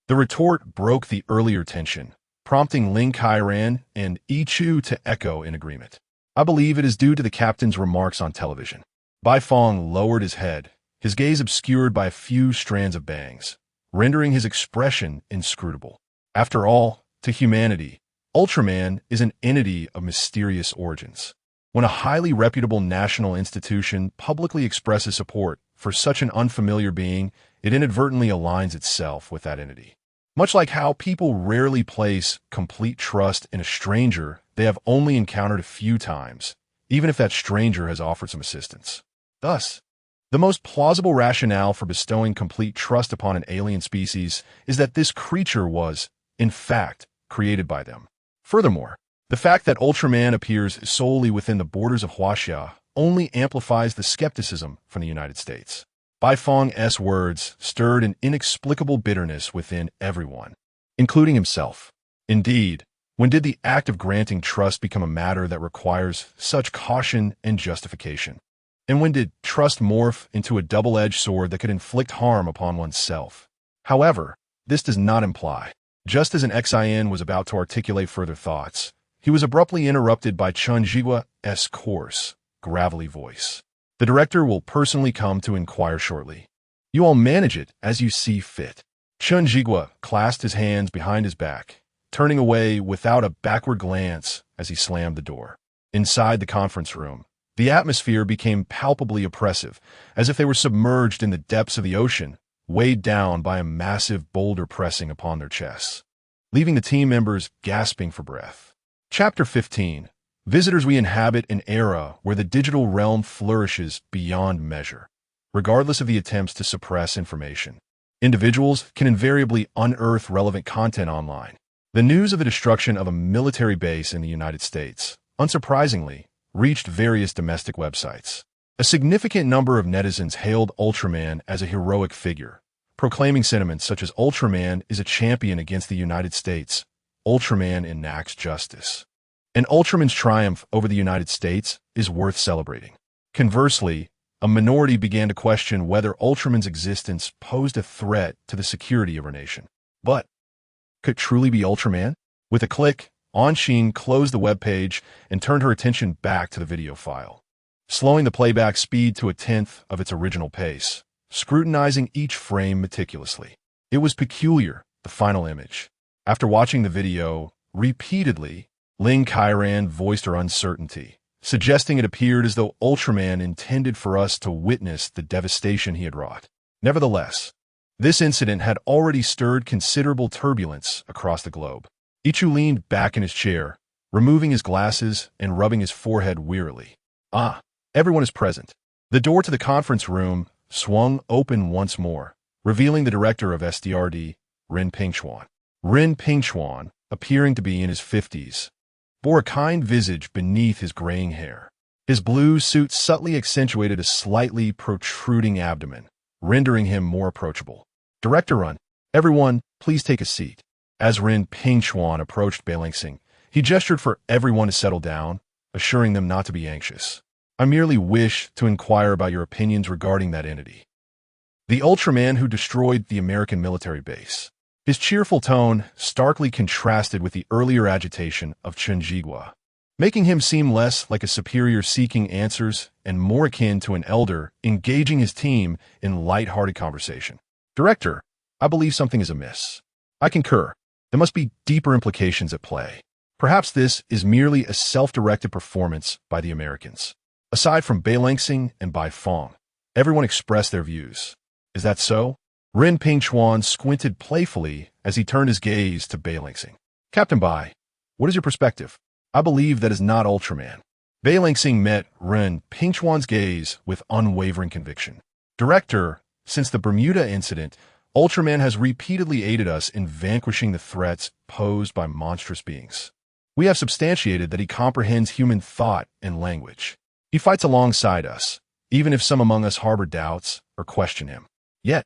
The retort broke the earlier tension, prompting Ling Kairan and Yi Chu to echo in agreement. I believe it is due to the captain's remarks on television. Bai Fong lowered his head, his gaze obscured by a few strands of bangs, rendering his expression inscrutable. After all, to humanity, Ultraman is an entity of mysterious origins. When a highly reputable national institution publicly expresses support for such an unfamiliar being, it inadvertently aligns itself with that entity. Much like how people rarely place complete trust in a stranger they have only encountered a few times, even if that stranger has offered some assistance. Thus, the most plausible rationale for bestowing complete trust upon an alien species is that this creature was, in fact, created by them. Furthermore, the fact that Ultraman appears solely within the borders of Huaxia only amplifies the skepticism from the United States. Bai Feng's words stirred an inexplicable bitterness within everyone, including himself. Indeed, when did the act of granting trust become a matter that requires such caution and justification? And when did trust morph into a double-edged sword that could inflict harm upon oneself? However, this does not imply. Just as an Xin was about to articulate further thoughts, he was abruptly interrupted by Chen Jigua's coarse, gravelly voice. The director will personally come to inquire shortly. You all manage it as you see fit. Chen Jigua clasped his hands behind his back, turning away without a backward glance as he slammed the door. Inside the conference room, the atmosphere became palpably oppressive, as if they were submerged in the depths of the ocean, weighed down by a massive boulder pressing upon their chests, leaving the team members gasping for breath. Chapter 15. Visitors, we inhabit an era where the digital realm flourishes beyond measure. Regardless of the attempts to suppress information, individuals can invariably unearth relevant content online. The news of the destruction of a military base in the United States, unsurprisingly, reached various domestic websites. A significant number of netizens hailed Ultraman as a heroic figure, proclaiming sentiments such as Ultraman is a champion against the United States, Ultraman enacts justice, and Ultraman's triumph over the United States is worth celebrating. Conversely, a minority began to question whether Ultraman's existence posed a threat to the security of our nation. But could it truly be Ultraman? With a click, Anshin closed the web page and turned her attention back to the video file, slowing the playback speed to a tenth of its original pace, scrutinizing each frame meticulously. It was peculiar, the final image. After watching the video repeatedly, Ling Kairan voiced her uncertainty, suggesting it appeared as though Ultraman intended for us to witness the devastation he had wrought. Nevertheless, this incident had already stirred considerable turbulence across the globe. Ichu leaned back in his chair, removing his glasses and rubbing his forehead wearily. Everyone is present. The door to the conference room swung open once more, revealing the director of SDRD, Ren Pingchuan. Ren Pingchuan, appearing to be in his 50s, bore a kind visage beneath his graying hair. His blue suit subtly accentuated a slightly protruding abdomen, rendering him more approachable. Director Run, everyone, please take a seat. As Ren Pingchuan approached Beilangsing, he gestured for everyone to settle down, assuring them not to be anxious. I merely wish to inquire about your opinions regarding that entity, the Ultraman who destroyed the American military base. His cheerful tone starkly contrasted with the earlier agitation of Chen Jigua, making him seem less like a superior seeking answers and more akin to an elder engaging his team in light-hearted conversation. Director, I believe something is amiss. I concur. There must be deeper implications at play. Perhaps this is merely a self-directed performance by the Americans. Aside from Beilangsing and Bai Feng, everyone expressed their views. Is that so? Ren Pingchuan squinted playfully as he turned his gaze to Beilangsing. Captain Bai, what is your perspective? I believe that is not Ultraman. Beilangsing met Ren Pingchuan's gaze with unwavering conviction. Director, since the Bermuda incident, Ultraman has repeatedly aided us in vanquishing the threats posed by monstrous beings. We have substantiated that he comprehends human thought and language. He fights alongside us, even if some among us harbor doubts or question him. Yet,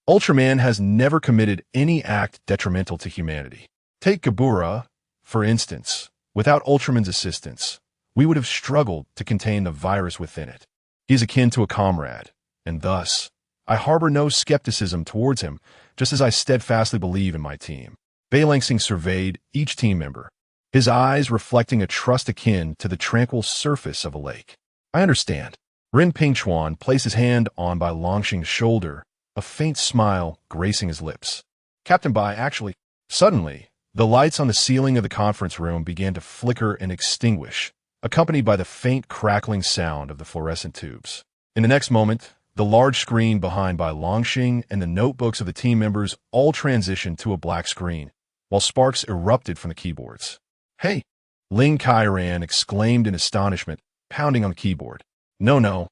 Ultraman has never committed any act detrimental to humanity. Take Gabura, for instance. Without Ultraman's assistance, we would have struggled to contain the virus within it. He is akin to a comrade, and thus, I harbor no skepticism towards him, just as I steadfastly believe in my team. Beilangsing surveyed each team member, his eyes reflecting a trust akin to the tranquil surface of a lake. I understand. Ren Pingchuan placed his hand on Bai Longxing's shoulder, a faint smile gracing his lips. Captain Bai, actually, suddenly, the lights on the ceiling of the conference room began to flicker and extinguish, accompanied by the faint crackling sound of the fluorescent tubes. In the next moment, the The large screen behind Bai Longxing and the notebooks of the team members all transitioned to a black screen, while sparks erupted from the keyboards. "Hey!" Ling Kairan exclaimed in astonishment, pounding on the keyboard. No.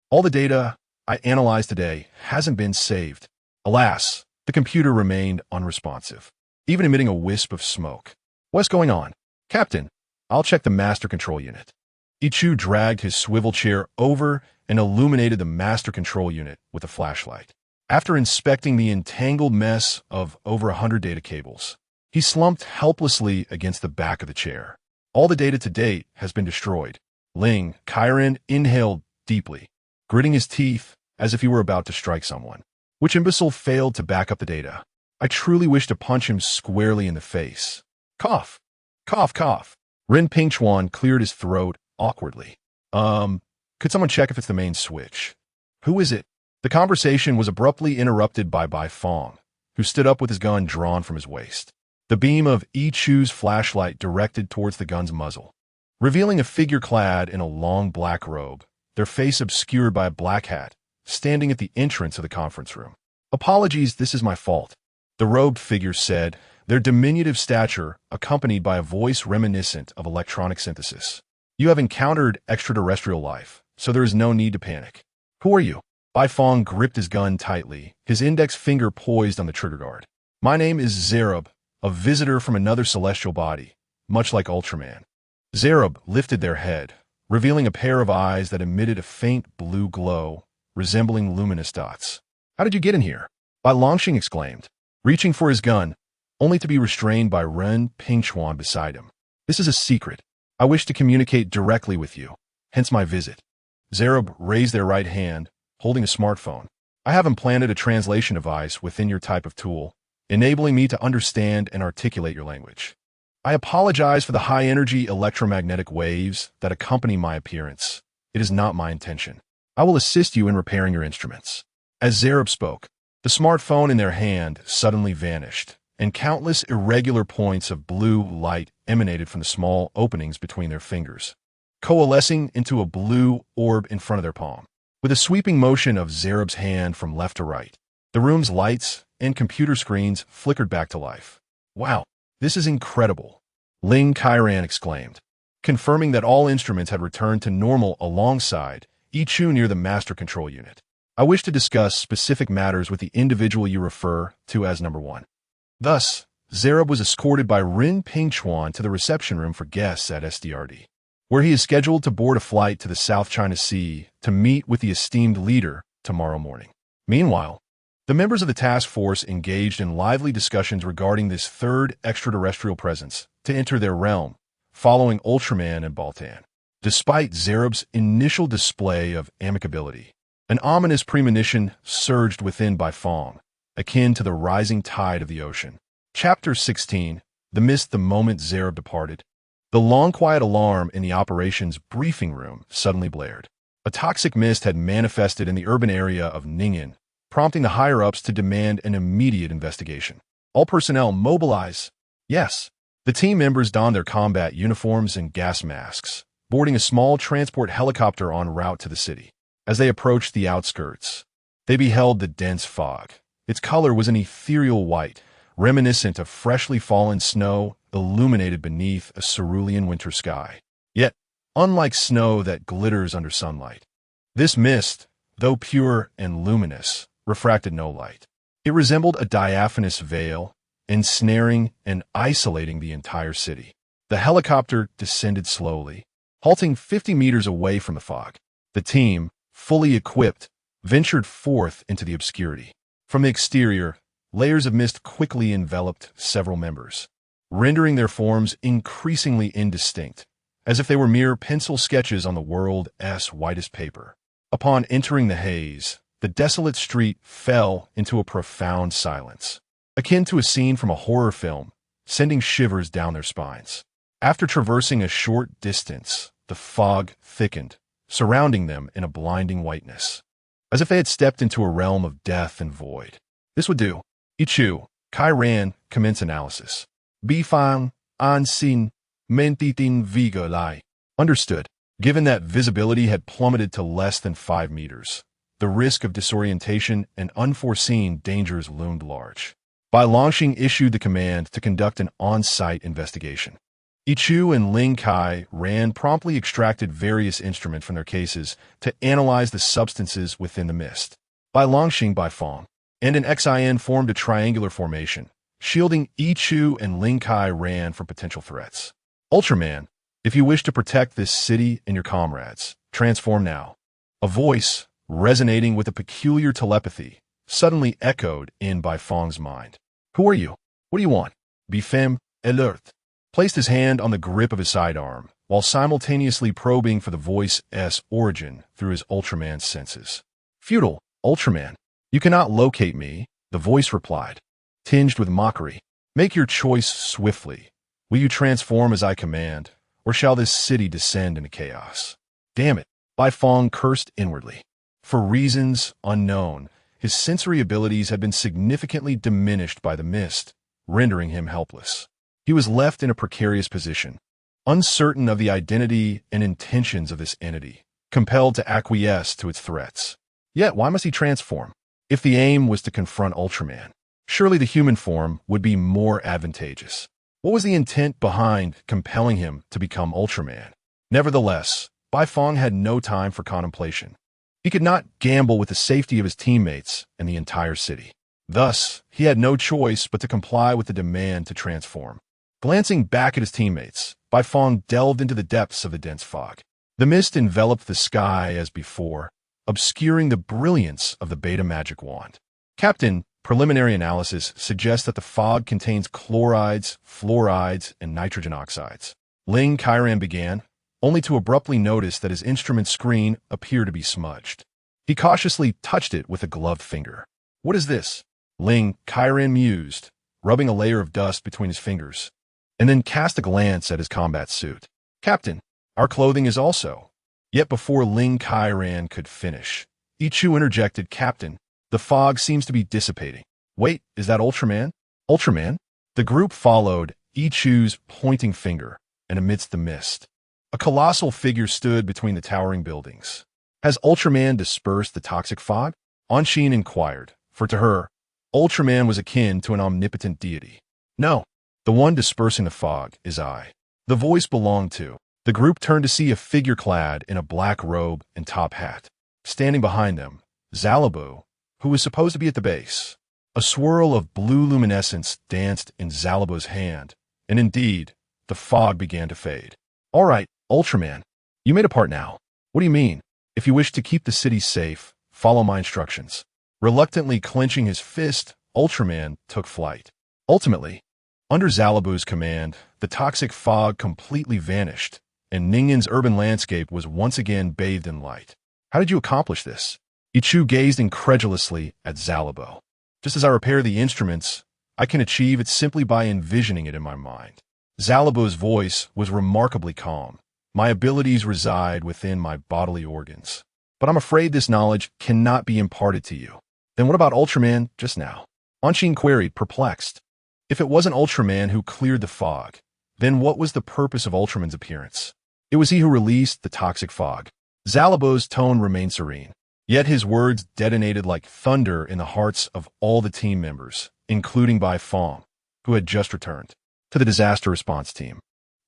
All the data I analyzed today hasn't been saved." Alas, the computer remained unresponsive, even emitting a wisp of smoke. "What's going on?" "Captain, I'll check the master control unit." Ichu dragged his swivel chair over and illuminated the master control unit with a flashlight. After inspecting the entangled mess of over 100 data cables, he slumped helplessly against the back of the chair. "All the data to date has been destroyed." Ling Kairan inhaled deeply, gritting his teeth as if he were about to strike someone. Which imbecile failed to back up the data? I truly wish to punch him squarely in the face. Cough. Cough, cough. Rin Pingchuan cleared his throat awkwardly. Could someone check if it's the main switch?" "Who is it?" The conversation was abruptly interrupted by Bai Fong, who stood up with his gun drawn from his waist. The beam of Ichu's flashlight directed towards the gun's muzzle, revealing a figure clad in a long black robe, their face obscured by a black hat, standing at the entrance of the conference room. "Apologies, this is my fault," the robed figure said, their diminutive stature accompanied by a voice reminiscent of electronic synthesis. "You have encountered extraterrestrial life, so there is no need to panic." "Who are you?" Bai Fong gripped his gun tightly, his index finger poised on the trigger guard. "My name is Zerub, a visitor from another celestial body, much like Ultraman." Zerub lifted their head, revealing a pair of eyes that emitted a faint blue glow, resembling luminous dots. "How did you get in here?" Bai Longxing exclaimed, reaching for his gun, only to be restrained by Ren Pingchuan beside him. "This is a secret. I wish to communicate directly with you, hence my visit." Zerub raised their right hand, holding a smartphone. "I have implanted a translation device within your type of tool, enabling me to understand and articulate your language. I apologize for the high-energy electromagnetic waves that accompany my appearance. It is not my intention. I will assist you in repairing your instruments." As Zerub spoke, the smartphone in their hand suddenly vanished, and countless irregular points of blue light emanated from the small openings between their fingers, coalescing into a blue orb in front of their palm. With a sweeping motion of Zerub's hand from left to right, the room's lights and computer screens flickered back to life. "Wow, this is incredible," Ling Kairan exclaimed, confirming that all instruments had returned to normal alongside Ichu near the master control unit. "I wish to discuss specific matters with the individual you refer to as number 1. Thus, Zerub was escorted by Rin Pingchuan to the reception room for guests at SDRD, where he is scheduled to board a flight to the South China Sea to meet with the esteemed leader tomorrow morning. Meanwhile, the members of the task force engaged in lively discussions regarding this third extraterrestrial presence to enter their realm, following Ultraman and Baltan. Despite Zerub's initial display of amicability, an ominous premonition surged within Bai Fong, akin to the rising tide of the ocean. Chapter 16. The mist the moment Zerub departed. The long quiet alarm in the operations briefing room suddenly blared. A toxic mist had manifested in the urban area of Ningyan, prompting the higher-ups to demand an immediate investigation. "All personnel mobilize." Yes. The team members donned their combat uniforms and gas masks, boarding a small transport helicopter en route to the city. As they approached the outskirts, they beheld the dense fog. Its color was an ethereal white, reminiscent of freshly fallen snow illuminated beneath a cerulean winter sky. Yet, unlike snow that glitters under sunlight, this mist, though pure and luminous, refracted no light. It resembled a diaphanous veil, ensnaring and isolating the entire city. The helicopter descended slowly, halting 50 meters away from the fog. The team, fully equipped, ventured forth into the obscurity. From the exterior, layers of mist quickly enveloped several members, rendering their forms increasingly indistinct, as if they were mere pencil sketches on the world's whitest paper. Upon entering the haze, the desolate street fell into a profound silence, akin to a scene from a horror film, sending shivers down their spines. After traversing a short distance, the fog thickened, surrounding them in a blinding whiteness, as if they had stepped into a realm of death and void. This would do. Ichu, Kairan, commence analysis. Bifang, Ansin, Mentitin Viga Lai. Understood. Given that visibility had plummeted to less than 5 meters, the risk of disorientation and unforeseen dangers loomed large. Bai Longxing issued the command to conduct an on-site investigation. Yichu and Ling Kai Ran promptly extracted various instruments from their cases to analyze the substances within the mist. Bai Longxing, Bai Fong, and an XIN formed a triangular formation, shielding Yichu and Ling Kai Ran from potential threats. Ultraman, if you wish to protect this city and your comrades, transform now. A voice, resonating with a peculiar telepathy, suddenly echoed in Bai Fong's mind. Who are you? What do you want? Bifem, alert, placed his hand on the grip of his sidearm, while simultaneously probing for the voice's origin through his Ultraman senses. Futile, Ultraman, you cannot locate me, the voice replied, tinged with mockery. Make your choice swiftly. Will you transform as I command, or shall this city descend into chaos? Damn it, Bai Fong cursed inwardly. For reasons unknown, his sensory abilities had been significantly diminished by the mist, rendering him helpless. He was left in a precarious position, uncertain of the identity and intentions of this entity, compelled to acquiesce to its threats. Yet, why must he transform? If the aim was to confront Ultraman, surely the human form would be more advantageous. What was the intent behind compelling him to become Ultraman? Nevertheless, Bai Fong had no time for contemplation. He could not gamble with the safety of his teammates and the entire city. Thus, he had no choice but to comply with the demand to transform. Glancing back at his teammates, Bai Fong delved into the depths of the dense fog. The mist enveloped the sky as before, obscuring the brilliance of the beta magic wand. Captain, preliminary analysis suggests that the fog contains chlorides, fluorides, and nitrogen oxides. Ling Kairan began, only to abruptly notice that his instrument screen appeared to be smudged. He cautiously touched it with a gloved finger. What is this? Ling Kairan mused, rubbing a layer of dust between his fingers, and then cast a glance at his combat suit. Captain, our clothing is also. Yet before Ling Kairan could finish, Yichu interjected, Captain, the fog seems to be dissipating. Wait, is that Ultraman? Ultraman? The group followed Yichu's pointing finger, and amidst the mist, a colossal figure stood between the towering buildings. Has Ultraman dispersed the toxic fog? Anshin inquired, for to her, Ultraman was akin to an omnipotent deity. No, the one dispersing the fog is I. The voice belonged to. The group turned to see a figure clad in a black robe and top hat. Standing behind them, Zalabu, who was supposed to be at the base. A swirl of blue luminescence danced in Zalabu's hand, and indeed, the fog began to fade. All right, Ultraman, you made a part now. What do you mean? If you wish to keep the city safe, follow my instructions. Reluctantly clenching his fist, Ultraman took flight. Ultimately, under Zalabu's command, the toxic fog completely vanished, and Ningyan's urban landscape was once again bathed in light. How did you accomplish this? Yichu gazed incredulously at Zalabu. Just as I repair the instruments, I can achieve it simply by envisioning it in my mind. Zalabu's voice was remarkably calm. My abilities reside within my bodily organs. But I'm afraid this knowledge cannot be imparted to you. Then what about Ultraman just now? Anshin queried, perplexed. If it wasn't Ultraman who cleared the fog, then what was the purpose of Ultraman's appearance? It was he who released the toxic fog. Zalabu's tone remained serene, yet his words detonated like thunder in the hearts of all the team members, including Bai Fong, who had just returned to the disaster response team.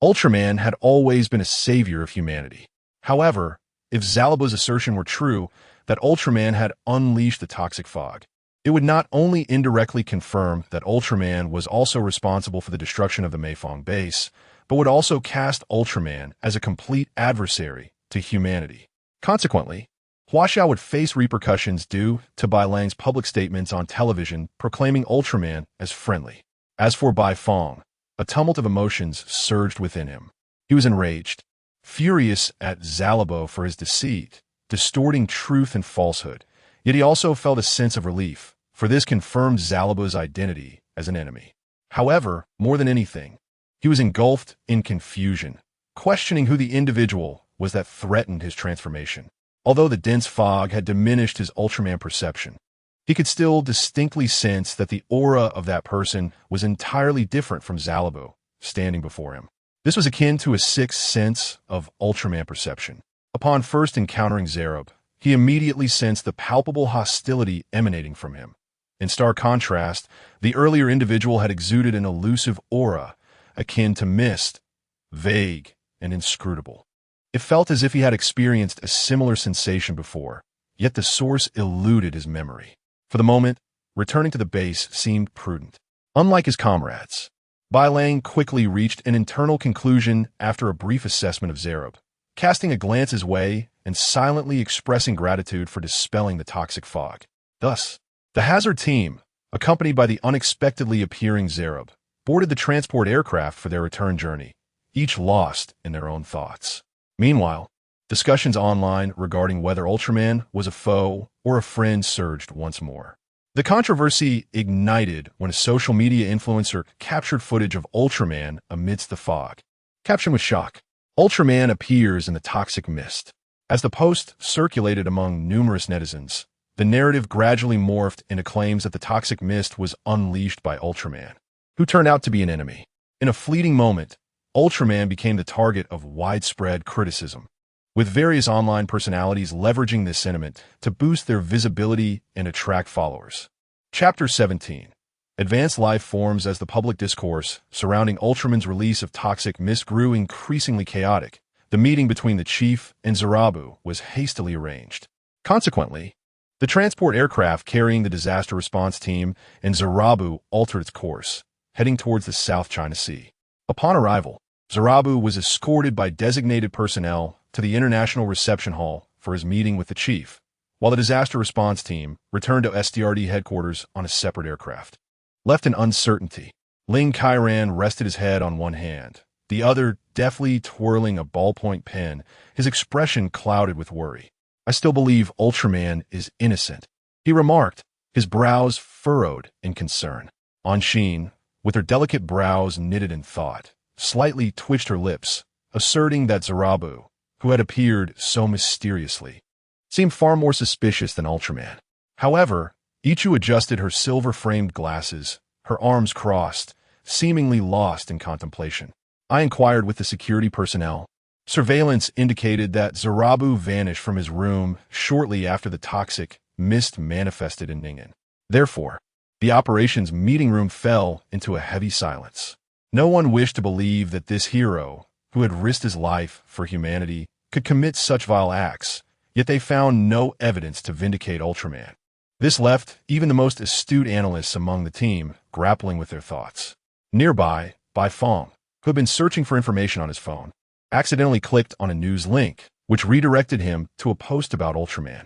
Ultraman had always been a savior of humanity. However, if Zalabu's assertion were true that Ultraman had unleashed the toxic fog, it would not only indirectly confirm that Ultraman was also responsible for the destruction of the Meifeng base, but would also cast Ultraman as a complete adversary to humanity. Consequently, Huaxia would face repercussions due to Bai Lang's public statements on television proclaiming Ultraman as friendly. As for Bai Fong, a tumult of emotions surged within him. He was enraged, furious at Zalabu for his deceit, distorting truth and falsehood. Yet he also felt a sense of relief, for this confirmed Zalabu's identity as an enemy. However, more than anything, he was engulfed in confusion, questioning who the individual was that threatened his transformation. Although the dense fog had diminished his Ultraman perception, he could still distinctly sense that the aura of that person was entirely different from Zalabu, standing before him. This was akin to a sixth sense of Ultraman perception. Upon first encountering Zerub, he immediately sensed the palpable hostility emanating from him. In stark contrast, the earlier individual had exuded an elusive aura, akin to mist, vague and inscrutable. It felt as if he had experienced a similar sensation before, yet the source eluded his memory. For the moment, returning to the base seemed prudent. Unlike his comrades, Bai Lang quickly reached an internal conclusion after a brief assessment of Zerub, casting a glance his way and silently expressing gratitude for dispelling the toxic fog. Thus, the Hazard team, accompanied by the unexpectedly appearing Zerub, boarded the transport aircraft for their return journey, each lost in their own thoughts. Meanwhile, discussions online regarding whether Ultraman was a foe or a friend surged once more. The controversy ignited when a social media influencer captured footage of Ultraman amidst the fog. Caption with shock: Ultraman appears in the toxic mist. As the post circulated among numerous netizens, the narrative gradually morphed into claims that the toxic mist was unleashed by Ultraman, who turned out to be an enemy. In a fleeting moment, Ultraman became the target of widespread criticism, with various online personalities leveraging this sentiment to boost their visibility and attract followers. Chapter 17. Advanced life forms. As the public discourse surrounding Ultraman's release of toxic mist grew increasingly chaotic, the meeting between the chief and Zerabu was hastily arranged. Consequently, the transport aircraft carrying the disaster response team and Zerabu altered its course, heading towards the South China Sea. Upon arrival, Zerabu was escorted by designated personnel to the International Reception Hall for his meeting with the chief, while the disaster response team returned to SDRD headquarters on a separate aircraft. Left in uncertainty, Ling Kairan rested his head on one hand, the other deftly twirling a ballpoint pen, his expression clouded with worry. "I still believe Ultraman is innocent," he remarked, his brows furrowed in concern. Anshin, with her delicate brows knitted in thought, slightly twitched her lips, asserting that Zerabu, who had appeared so mysteriously, seemed far more suspicious than Ultraman. However, Ichu adjusted her silver-framed glasses, her arms crossed, seemingly lost in contemplation. I inquired with the security personnel. Surveillance indicated that Zerabu vanished from his room shortly after the toxic mist manifested in Ning'an. Therefore, the operations meeting room fell into a heavy silence. No one wished to believe that this hero, who had risked his life for humanity, could commit such vile acts, yet they found no evidence to vindicate Ultraman. This left even the most astute analysts among the team grappling with their thoughts. Nearby, Bai Fong, who had been searching for information on his phone, accidentally clicked on a news link, which redirected him to a post about Ultraman.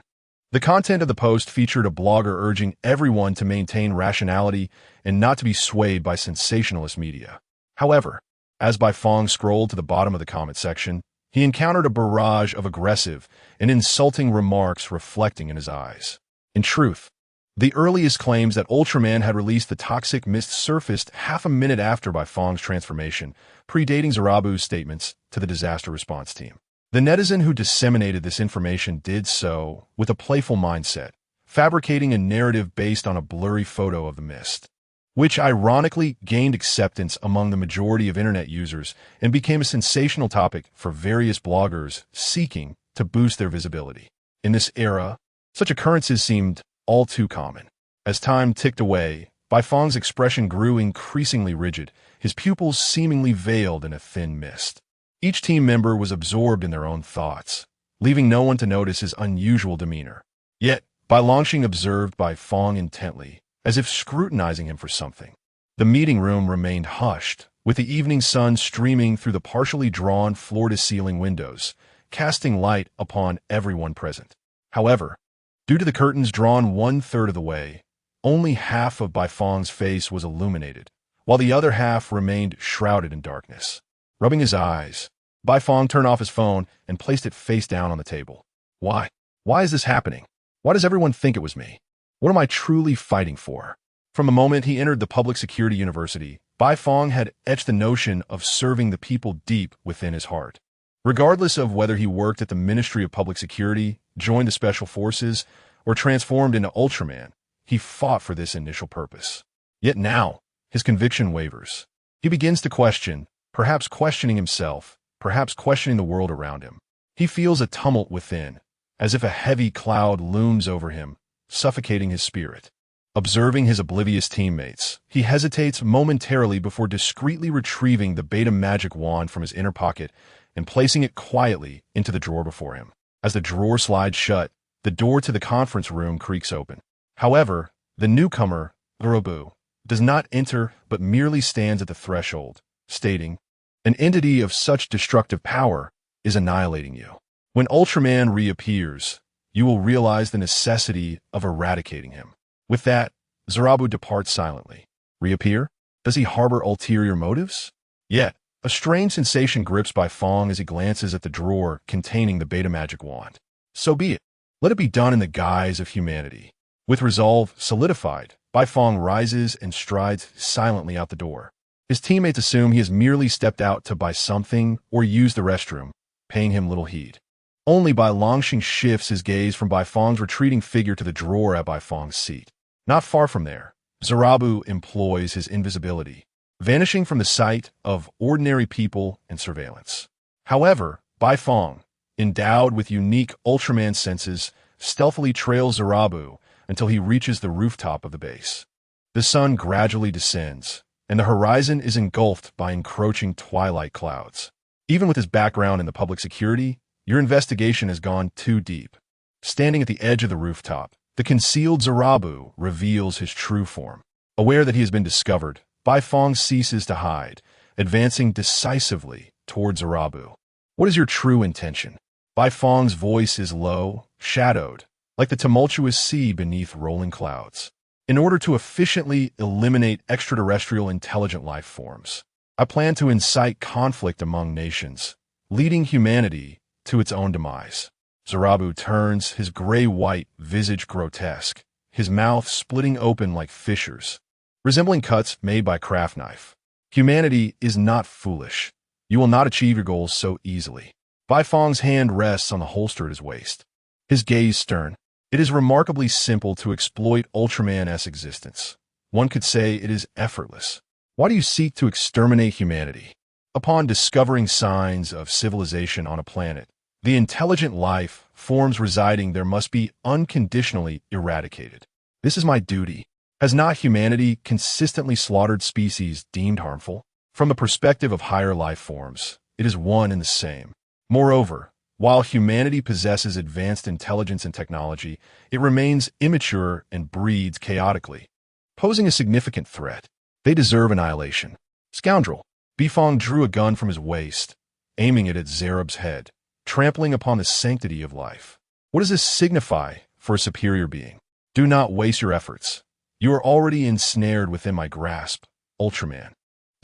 The content of the post featured a blogger urging everyone to maintain rationality and not to be swayed by sensationalist media. However, as Bai Fong scrolled to the bottom of the comment section, he encountered a barrage of aggressive and insulting remarks reflecting in his eyes. In truth, the earliest claims that Ultraman had released the toxic mist surfaced half a minute after Bai Fong's transformation, predating Zerabu's statements to the disaster response team. The netizen who disseminated this information did so with a playful mindset, fabricating a narrative based on a blurry photo of the mist, which ironically gained acceptance among the majority of internet users and became a sensational topic for various bloggers seeking to boost their visibility. In this era, such occurrences seemed all too common. As time ticked away, Bai Fong's expression grew increasingly rigid, his pupils seemingly veiled in a thin mist. Each team member was absorbed in their own thoughts, leaving no one to notice his unusual demeanor. Yet, Bai Longxing observed Bai Fong intently, as if scrutinizing him for something. The meeting room remained hushed, with the evening sun streaming through the partially drawn floor-to-ceiling windows, casting light upon everyone present. However, due to the curtains drawn 1/3 of the way, only half of Bai Fong's face was illuminated, while the other half remained shrouded in darkness. Rubbing his eyes, Bai Fong turned off his phone and placed it face down on the table. Why? Why is this happening? Why does everyone think it was me? What am I truly fighting for? From the moment he entered the public security university, Bai Fong had etched the notion of serving the people deep within his heart. Regardless of whether he worked at the Ministry of Public Security, joined the Special Forces, or transformed into Ultraman, he fought for this initial purpose. Yet now, his conviction wavers. He begins to question, perhaps questioning himself, perhaps questioning the world around him. He feels a tumult within, as if a heavy cloud looms over him, suffocating his spirit. Observing his oblivious teammates, he hesitates momentarily before discreetly retrieving the beta magic wand from his inner pocket and placing it quietly into the drawer before him. As the drawer slides shut, the door to the conference room creaks open. However, the newcomer, Zorobu, does not enter but merely stands at the threshold, stating, "An entity of such destructive power is annihilating you. When Ultraman reappears, you will realize the necessity of eradicating him." With that, Zorobu departs silently. Reappear? Does he harbor ulterior motives? Yet, a strange sensation grips Baifeng as he glances at the drawer containing the beta magic wand. So be it. Let it be done in the guise of humanity. With resolve solidified, Baifeng rises and strides silently out the door. His teammates assume he has merely stepped out to buy something or use the restroom, paying him little heed. Only Bai Longxing shifts his gaze from Baifeng's retreating figure to the drawer at Baifeng's seat. Not far from there, Zorobu employs his invisibility, vanishing from the sight of ordinary people and surveillance. However, Baifeng, endowed with unique Ultraman senses, stealthily trails Zorobu until he reaches the rooftop of the base. The sun gradually descends, and the horizon is engulfed by encroaching twilight clouds. Even with his background in the public security, your investigation has gone too deep. Standing at the edge of the rooftop, the concealed Zorobu reveals his true form. Aware that he has been discovered, Baifeng ceases to hide, advancing decisively towards Zorobu. "What is your true intention?" Baifeng's voice is low, shadowed, like the tumultuous sea beneath rolling clouds. "In order to efficiently eliminate extraterrestrial intelligent life forms, I plan to incite conflict among nations, leading humanity to its own demise." Zorobu turns, his gray-white visage grotesque, his mouth splitting open like fissures, resembling cuts made by craft knife. "Humanity is not foolish. You will not achieve your goals so easily." Baifeng's hand rests on the holster at his waist. His gaze stern. "It is remarkably simple to exploit Ultraman-'s existence. One could say it is effortless. Why do you seek to exterminate humanity? Upon discovering signs of civilization on a planet, the intelligent life forms residing there must be unconditionally eradicated. This is my duty. Has not humanity consistently slaughtered species deemed harmful? From the perspective of higher life forms, it is one and the same. Moreover, while humanity possesses advanced intelligence and technology, it remains immature and breeds chaotically, posing a significant threat. They deserve annihilation." "Scoundrel!" Baifeng drew a gun from his waist, aiming it at Zerob's head, trampling upon the sanctity of life. "What does this signify for a superior being? Do not waste your efforts. You are already ensnared within my grasp, Ultraman."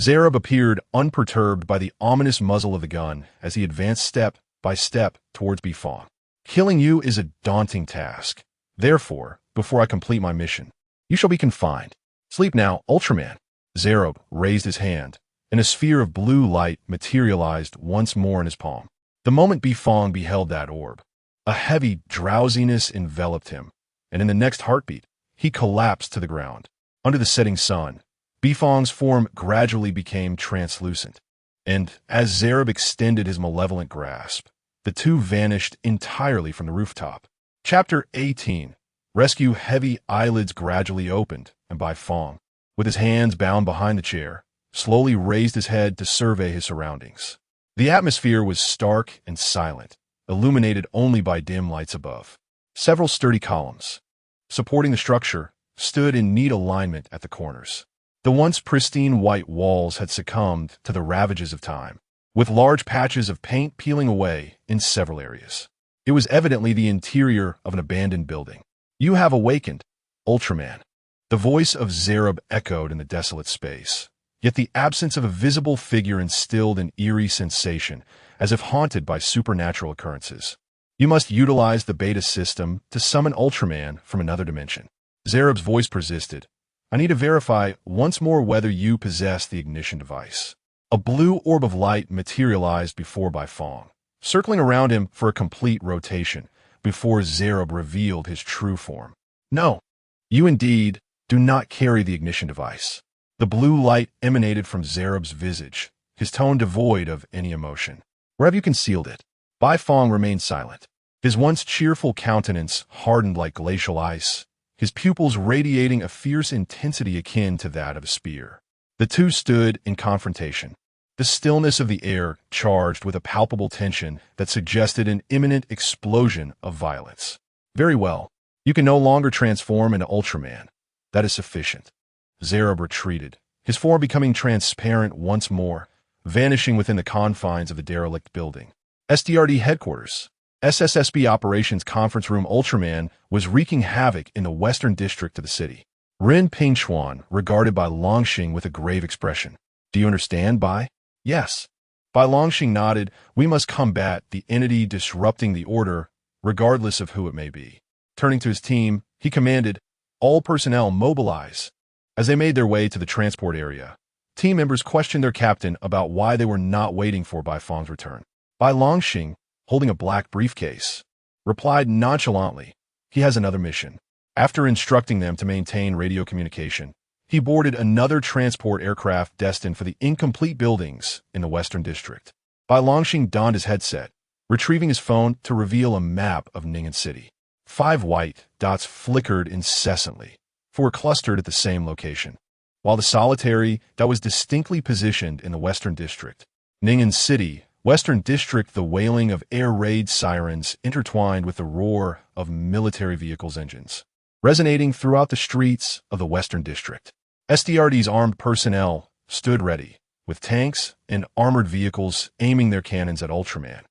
Zerob appeared unperturbed by the ominous muzzle of the gun as he advanced step by step towards Baifeng. "Killing you is a daunting task. Therefore, before I complete my mission, you shall be confined. Sleep now, Ultraman." Zerob raised his hand, and a sphere of blue light materialized once more in his palm. The moment Baifeng beheld that orb, a heavy drowsiness enveloped him, and in the next heartbeat, he collapsed to the ground. Under the setting sun, Baifeng's form gradually became translucent, and as Zerob extended his malevolent grasp, the two vanished entirely from the rooftop. Chapter 18. Rescue. Heavy eyelids gradually opened, and Baifeng, with his hands bound behind the chair, slowly raised his head to survey his surroundings. The atmosphere was stark and silent, illuminated only by dim lights above. Several sturdy columns, supporting the structure, stood in neat alignment at the corners. The once pristine white walls had succumbed to the ravages of time, with large patches of paint peeling away in several areas. It was evidently the interior of an abandoned building. "You have awakened, Ultraman." The voice of Zerob echoed in the desolate space, yet the absence of a visible figure instilled an eerie sensation, as if haunted by supernatural occurrences. "You must utilize the beta system to summon Ultraman from another dimension." Zerob's voice persisted. "I need to verify once more whether you possess the ignition device." A blue orb of light materialized before Baifeng, circling around him for a complete rotation, before Zerob revealed his true form. "No, you indeed do not carry the ignition device." The blue light emanated from Zerob's visage, his tone devoid of any emotion. "Where have you concealed it?" Baifeng remained silent. His once cheerful countenance hardened like glacial ice, his pupils radiating a fierce intensity akin to that of a spear. The two stood in confrontation, the stillness of the air charged with a palpable tension that suggested an imminent explosion of violence. Very well. You can no longer transform into Ultraman. That is sufficient. Zareb retreated, his form becoming transparent once more, vanishing within the confines of the derelict building. SDRD headquarters. SSSB Operations Conference Room. Ultraman was wreaking havoc in the western district of the city. Rin Pingchuan regarded Bai Longxing with a grave expression. Do you understand, Bai? Yes. Bai Longxing nodded. We must combat the entity disrupting the order, regardless of who it may be. Turning to his team, he commanded, all personnel mobilize. As they made their way to the transport area, team members questioned their captain about why they were not waiting for Bai Feng's return. Bai Longxing, holding a black briefcase, replied nonchalantly, he has another mission. After instructing them to maintain radio communication, he boarded another transport aircraft destined for the incomplete buildings in the Western District. Bai Longxing donned his headset, retrieving his phone to reveal a map of Ning'an City. 5 white dots flickered incessantly, for were clustered at the same location, while the solitary that was distinctly positioned in the Western District. Ning'an City, Western District. The wailing of air raid sirens intertwined with the roar of military vehicles' engines, resonating throughout the streets of the Western District. SDRD's armed personnel stood ready, with tanks and armored vehicles aiming their cannons at Ultraman,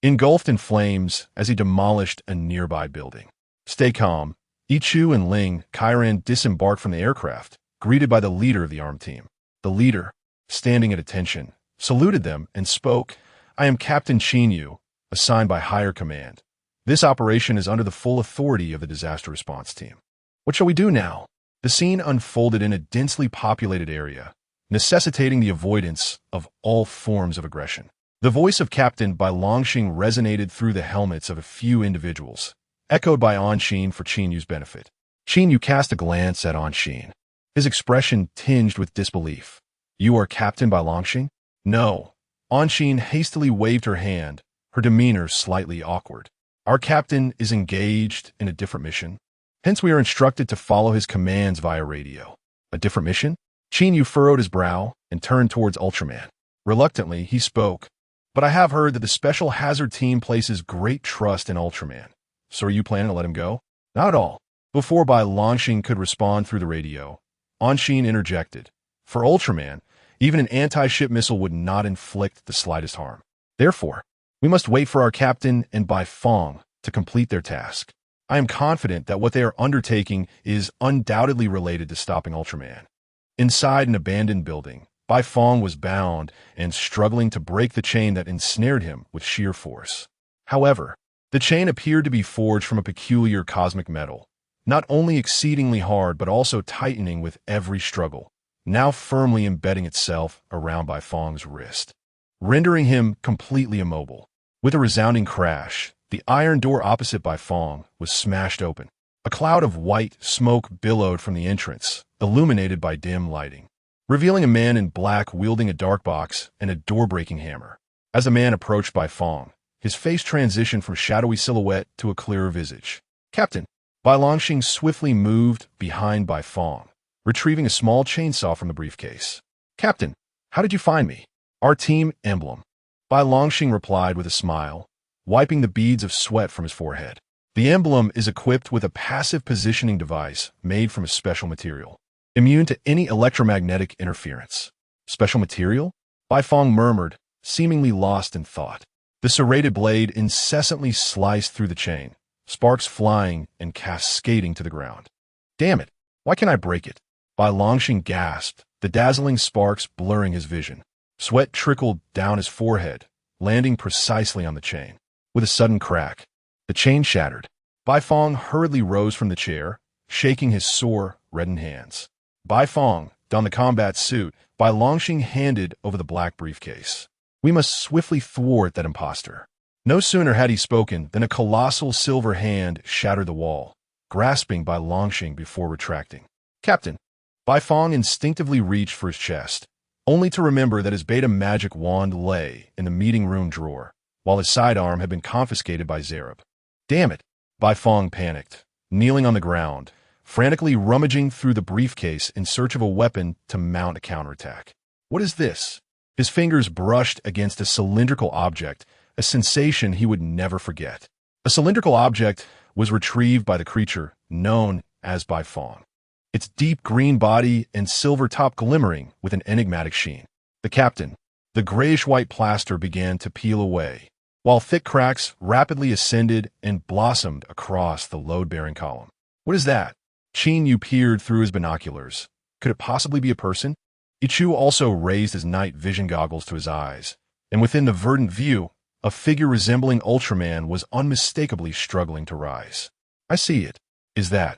engulfed in flames as he demolished a nearby building. Stay calm. Ichu and Ling Kairan disembarked from the aircraft, greeted by the leader of the armed team. The leader, standing at attention, saluted them and spoke, I am Captain Qinyu, assigned by higher command. This operation is under the full authority of the disaster response team. What shall we do now? The scene unfolded in a densely populated area, necessitating the avoidance of all forms of aggression. The voice of Captain Bai Longxing resonated through the helmets of a few individuals, echoed by Anshin for Qinyu's benefit. Qinyu cast a glance at Anshin, his expression tinged with disbelief. You are Captain Bai Longxing? No. Anshin hastily waved her hand, her demeanor slightly awkward. Our captain is engaged in a different mission. Hence we are instructed to follow his commands via radio. A different mission? Qinyu furrowed his brow and turned towards Ultraman. Reluctantly, he spoke. But I have heard that the Special Hazard Team places great trust in Ultraman. So are you planning to let him go? Not at all. Before Bai Longxing could respond through the radio, Anshin interjected. For Ultraman, even an anti-ship missile would not inflict the slightest harm. Therefore, we must wait for our captain and Bai Feng to complete their task. I am confident that what they are undertaking is undoubtedly related to stopping Ultraman. Inside an abandoned building, Bai Feng was bound and struggling to break the chain that ensnared him with sheer force. However, the chain appeared to be forged from a peculiar cosmic metal, not only exceedingly hard but also tightening with every struggle, now firmly embedding itself around Bai Feng's wrist, rendering him completely immobile. With a resounding crash, the iron door opposite Bai Feng was smashed open. A cloud of white smoke billowed from the entrance, illuminated by dim lighting, revealing a man in black wielding a dark box and a door-breaking hammer. As the man approached Bai Feng, his face transitioned from shadowy silhouette to a clearer visage. Captain, Bai Longxing swiftly moved behind Bai Feng, retrieving a small chainsaw from the briefcase. Captain, how did you find me? Our team emblem. Bai Longxing replied with a smile, wiping the beads of sweat from his forehead. The emblem is equipped with a passive positioning device made from a special material, immune to any electromagnetic interference. Special material? Bai Feng murmured, seemingly lost in thought. The serrated blade incessantly sliced through the chain, sparks flying and cascading to the ground. Damn it, why can't I break it? Bai Longxing gasped, the dazzling sparks blurring his vision. Sweat trickled down his forehead, landing precisely on the chain. With a sudden crack, the chain shattered. Bai Feng hurriedly rose from the chair, shaking his sore, reddened hands. Bai Feng donned the combat suit. Bai Longxing handed over the black briefcase. We must swiftly thwart that impostor. No sooner had he spoken than a colossal silver hand shattered the wall, grasping Bai Longxing before retracting. Captain, Bai Feng instinctively reached for his chest, only to remember that his beta magic wand lay in the meeting room drawer, while his sidearm had been confiscated by Zareb. Damn it! Bai Fong panicked, kneeling on the ground, frantically rummaging through the briefcase in search of a weapon to mount a counterattack. What is this? His fingers brushed against a cylindrical object, a sensation he would never forget. A cylindrical object was retrieved by the creature known as Bai Fong, its deep green body and silver top glimmering with an enigmatic sheen. The captain, the grayish-white plaster began to peel away, while thick cracks rapidly ascended and blossomed across the load-bearing column. What is that? Qin Yu peered through his binoculars. Could it possibly be a person? Ichu also raised his night vision goggles to his eyes, and within the verdant view, a figure resembling Ultraman was unmistakably struggling to rise. I see it. Is that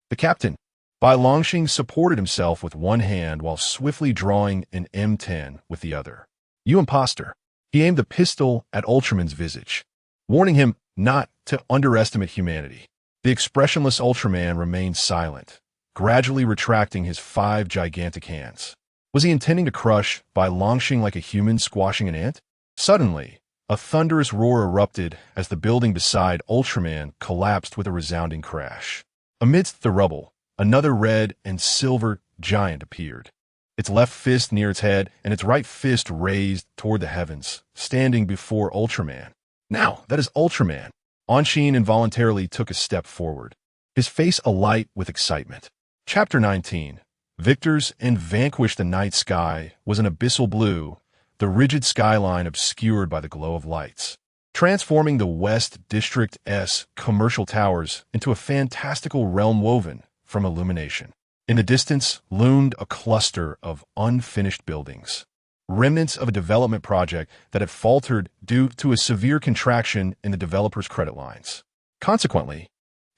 the captain? Bai Longxing supported himself with one hand while swiftly drawing an M10 with the other. You imposter. He aimed the pistol at Ultraman's visage, warning him not to underestimate humanity. The expressionless Ultraman remained silent, gradually retracting his 5 gigantic hands. Was he intending to crush Bai Longxing like a human squashing an ant? Suddenly, a thunderous roar erupted as the building beside Ultraman collapsed with a resounding crash. Amidst the rubble, another red and silver giant appeared, its left fist near its head and its right fist raised toward the heavens, standing before Ultraman. Now, that is Ultraman. Anshin involuntarily took a step forward, his face alight with excitement. Chapter 19. Victors and vanquished. The night sky was an abyssal blue, the rigid skyline obscured by the glow of lights, transforming the West District's commercial towers into a fantastical realm woven from illumination. In the distance loomed a cluster of unfinished buildings, remnants of a development project that had faltered due to a severe contraction in the developer's credit lines. Consequently,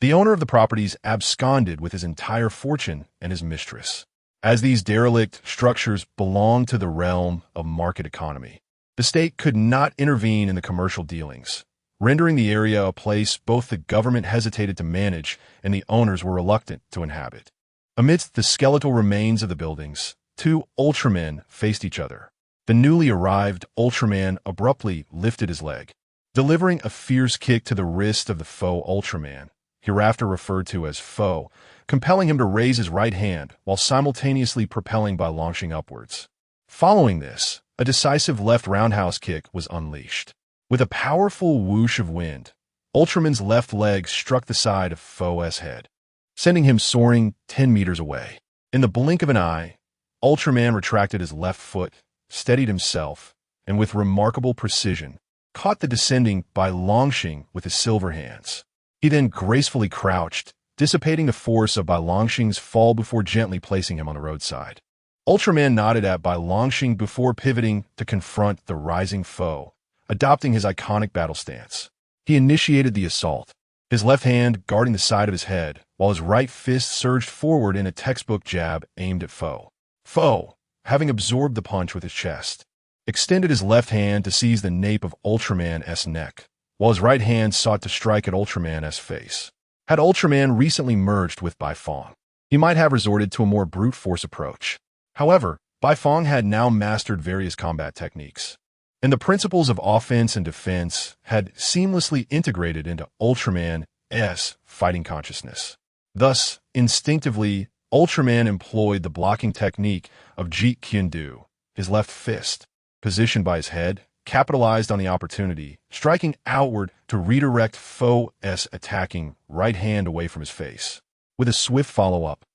the owner of the properties absconded with his entire fortune and his mistress. As these derelict structures belonged to the realm of market economy, the state could not intervene in the commercial dealings, rendering the area a place both the government hesitated to manage and the owners were reluctant to inhabit. Amidst the skeletal remains of the buildings, 2 Ultramen faced each other. The newly arrived Ultraman abruptly lifted his leg, delivering a fierce kick to the wrist of the foe Ultraman, hereafter referred to as foe, compelling him to raise his right hand while simultaneously propelling Bai Longxing upwards. Following this, a decisive left roundhouse kick was unleashed. With a powerful whoosh of wind, Ultraman's left leg struck the side of foe's head, sending him soaring 10 meters away. In the blink of an eye, Ultraman retracted his left foot, steadied himself, and with remarkable precision, caught the descending Bai Longxing with his silver hands. He then gracefully crouched, dissipating the force of Bai Longxing's fall before gently placing him on the roadside. Ultraman nodded at Bai Longxing before pivoting to confront the rising foe, adopting his iconic battle stance. He initiated the assault, his left hand guarding the side of his head, while his right fist surged forward in a textbook jab aimed at foe. Foe, having absorbed the punch with his chest, extended his left hand to seize the nape of Ultraman's neck, while his right hand sought to strike at Ultraman's face. Had Ultraman recently merged with Bai Fong, he might have resorted to a more brute force approach. However, Bai Fong had now mastered various combat techniques, and the principles of offense and defense had seamlessly integrated into Ultraman's fighting consciousness. Thus, instinctively, Ultraman employed the blocking technique of Jeet Kune Do, his left fist, positioned by his head, capitalized on the opportunity, striking outward to redirect foe's attacking right hand away from his face. With a swift follow-up,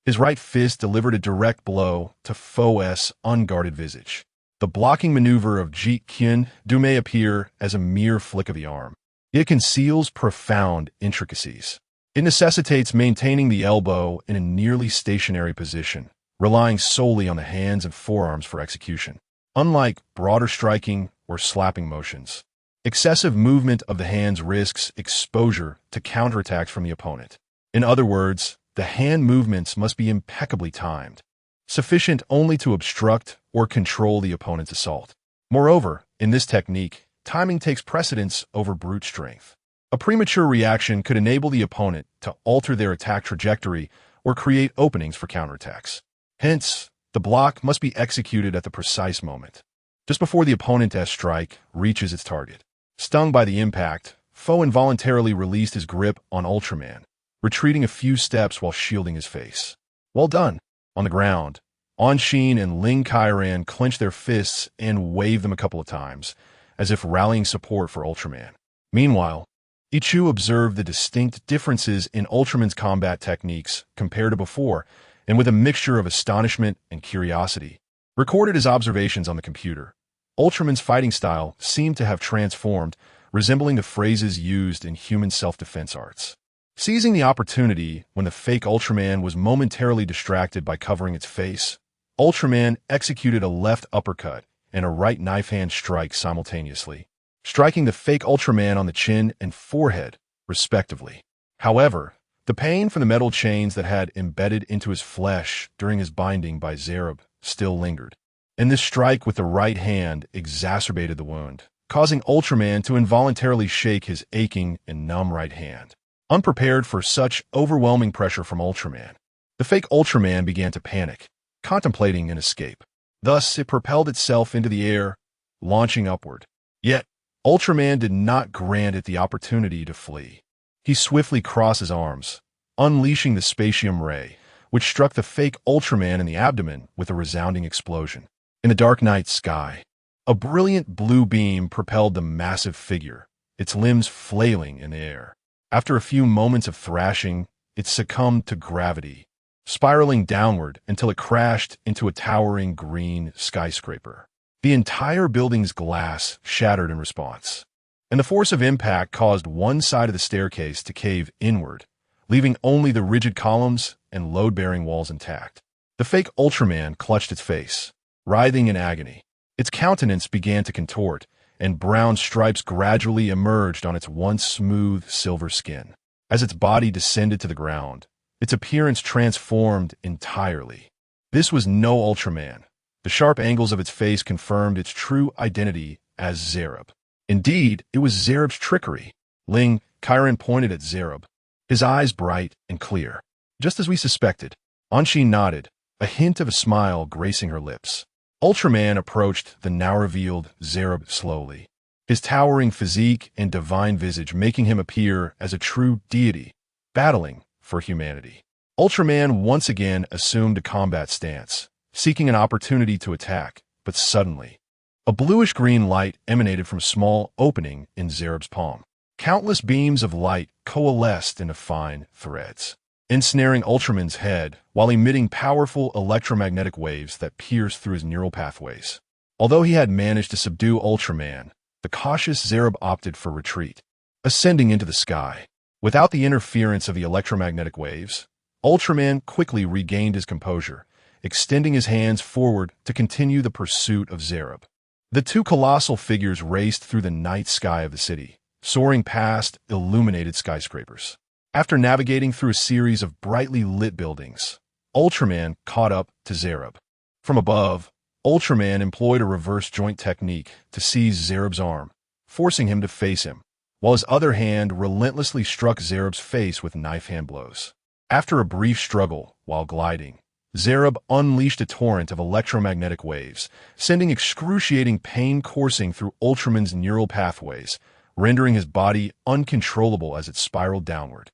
his right fist delivered a direct blow to foe's unguarded visage. The blocking maneuver of Jeet Kune Do may appear as a mere flick of the arm. It conceals profound intricacies. It necessitates maintaining the elbow in a nearly stationary position, relying solely on the hands and forearms for execution. Unlike broader striking or slapping motions, excessive movement of the hands risks exposure to counterattacks from the opponent. In other words, the hand movements must be impeccably timed, sufficient only to obstruct or control the opponent's assault. Moreover, in this technique, timing takes precedence over brute strength. A premature reaction could enable the opponent to alter their attack trajectory or create openings for counterattacks. Hence, the block must be executed at the precise moment, just before the opponent's strike reaches its target. Stung by the impact, foe involuntarily released his grip on Ultraman, retreating a few steps while shielding his face. Well done. On the ground, Anshin and Ling Kairan clenched their fists and waved them a couple of times, as if rallying support for Ultraman. Meanwhile, Ichu observed the distinct differences in Ultraman's combat techniques compared to before, and with a mixture of astonishment and curiosity, recorded his observations on the computer. Ultraman's fighting style seemed to have transformed, resembling the phrases used in human self-defense arts. Seizing the opportunity when the fake Ultraman was momentarily distracted by covering its face, Ultraman executed a left uppercut and a right knife-hand strike simultaneously, striking the fake Ultraman on the chin and forehead, respectively. However, the pain from the metal chains that had embedded into his flesh during his binding by Zerub still lingered, and this strike with the right hand exacerbated the wound, causing Ultraman to involuntarily shake his aching and numb right hand. Unprepared for such overwhelming pressure from Ultraman, the fake Ultraman began to panic, contemplating an escape. Thus, it propelled itself into the air, launching upward. Yet, Ultraman did not grant it the opportunity to flee. He swiftly crossed his arms, unleashing the Spatium Ray, which struck the fake Ultraman in the abdomen with a resounding explosion. In the dark night sky, a brilliant blue beam propelled the massive figure, its limbs flailing in the air. After a few moments of thrashing, it succumbed to gravity, spiraling downward until it crashed into a towering green skyscraper. The entire building's glass shattered in response, and the force of impact caused one side of the staircase to cave inward, leaving only the rigid columns and load-bearing walls intact. The fake Ultraman clutched its face, writhing in agony. Its countenance began to contort, and brown stripes gradually emerged on its once smooth silver skin. As its body descended to the ground, its appearance transformed entirely. This was no Ultraman. The sharp angles of its face confirmed its true identity as Zerub. Indeed, it was Zerub's trickery. Ling Kairan pointed at Zerub, his eyes bright and clear. Just as we suspected. Anshin nodded, a hint of a smile gracing her lips. Ultraman approached the now-revealed Zerub slowly, his towering physique and divine visage making him appear as a true deity, battling for humanity. Ultraman once again assumed a combat stance, seeking an opportunity to attack, but suddenly, a bluish-green light emanated from a small opening in Zerub's palm. Countless beams of light coalesced into fine threads, ensnaring Ultraman's head while emitting powerful electromagnetic waves that pierced through his neural pathways. Although he had managed to subdue Ultraman, the cautious Zerub opted for retreat, ascending into the sky. Without the interference of the electromagnetic waves, Ultraman quickly regained his composure, extending his hands forward to continue the pursuit of Zerub. The two colossal figures raced through the night sky of the city, soaring past illuminated skyscrapers. After navigating through a series of brightly lit buildings, Ultraman caught up to Zerub. From above, Ultraman employed a reverse joint technique to seize Zerub's arm, forcing him to face him, while his other hand relentlessly struck Zerub's face with knife-hand blows. After a brief struggle while gliding, Zerub unleashed a torrent of electromagnetic waves, sending excruciating pain coursing through Ultraman's neural pathways, rendering his body uncontrollable as it spiraled downward.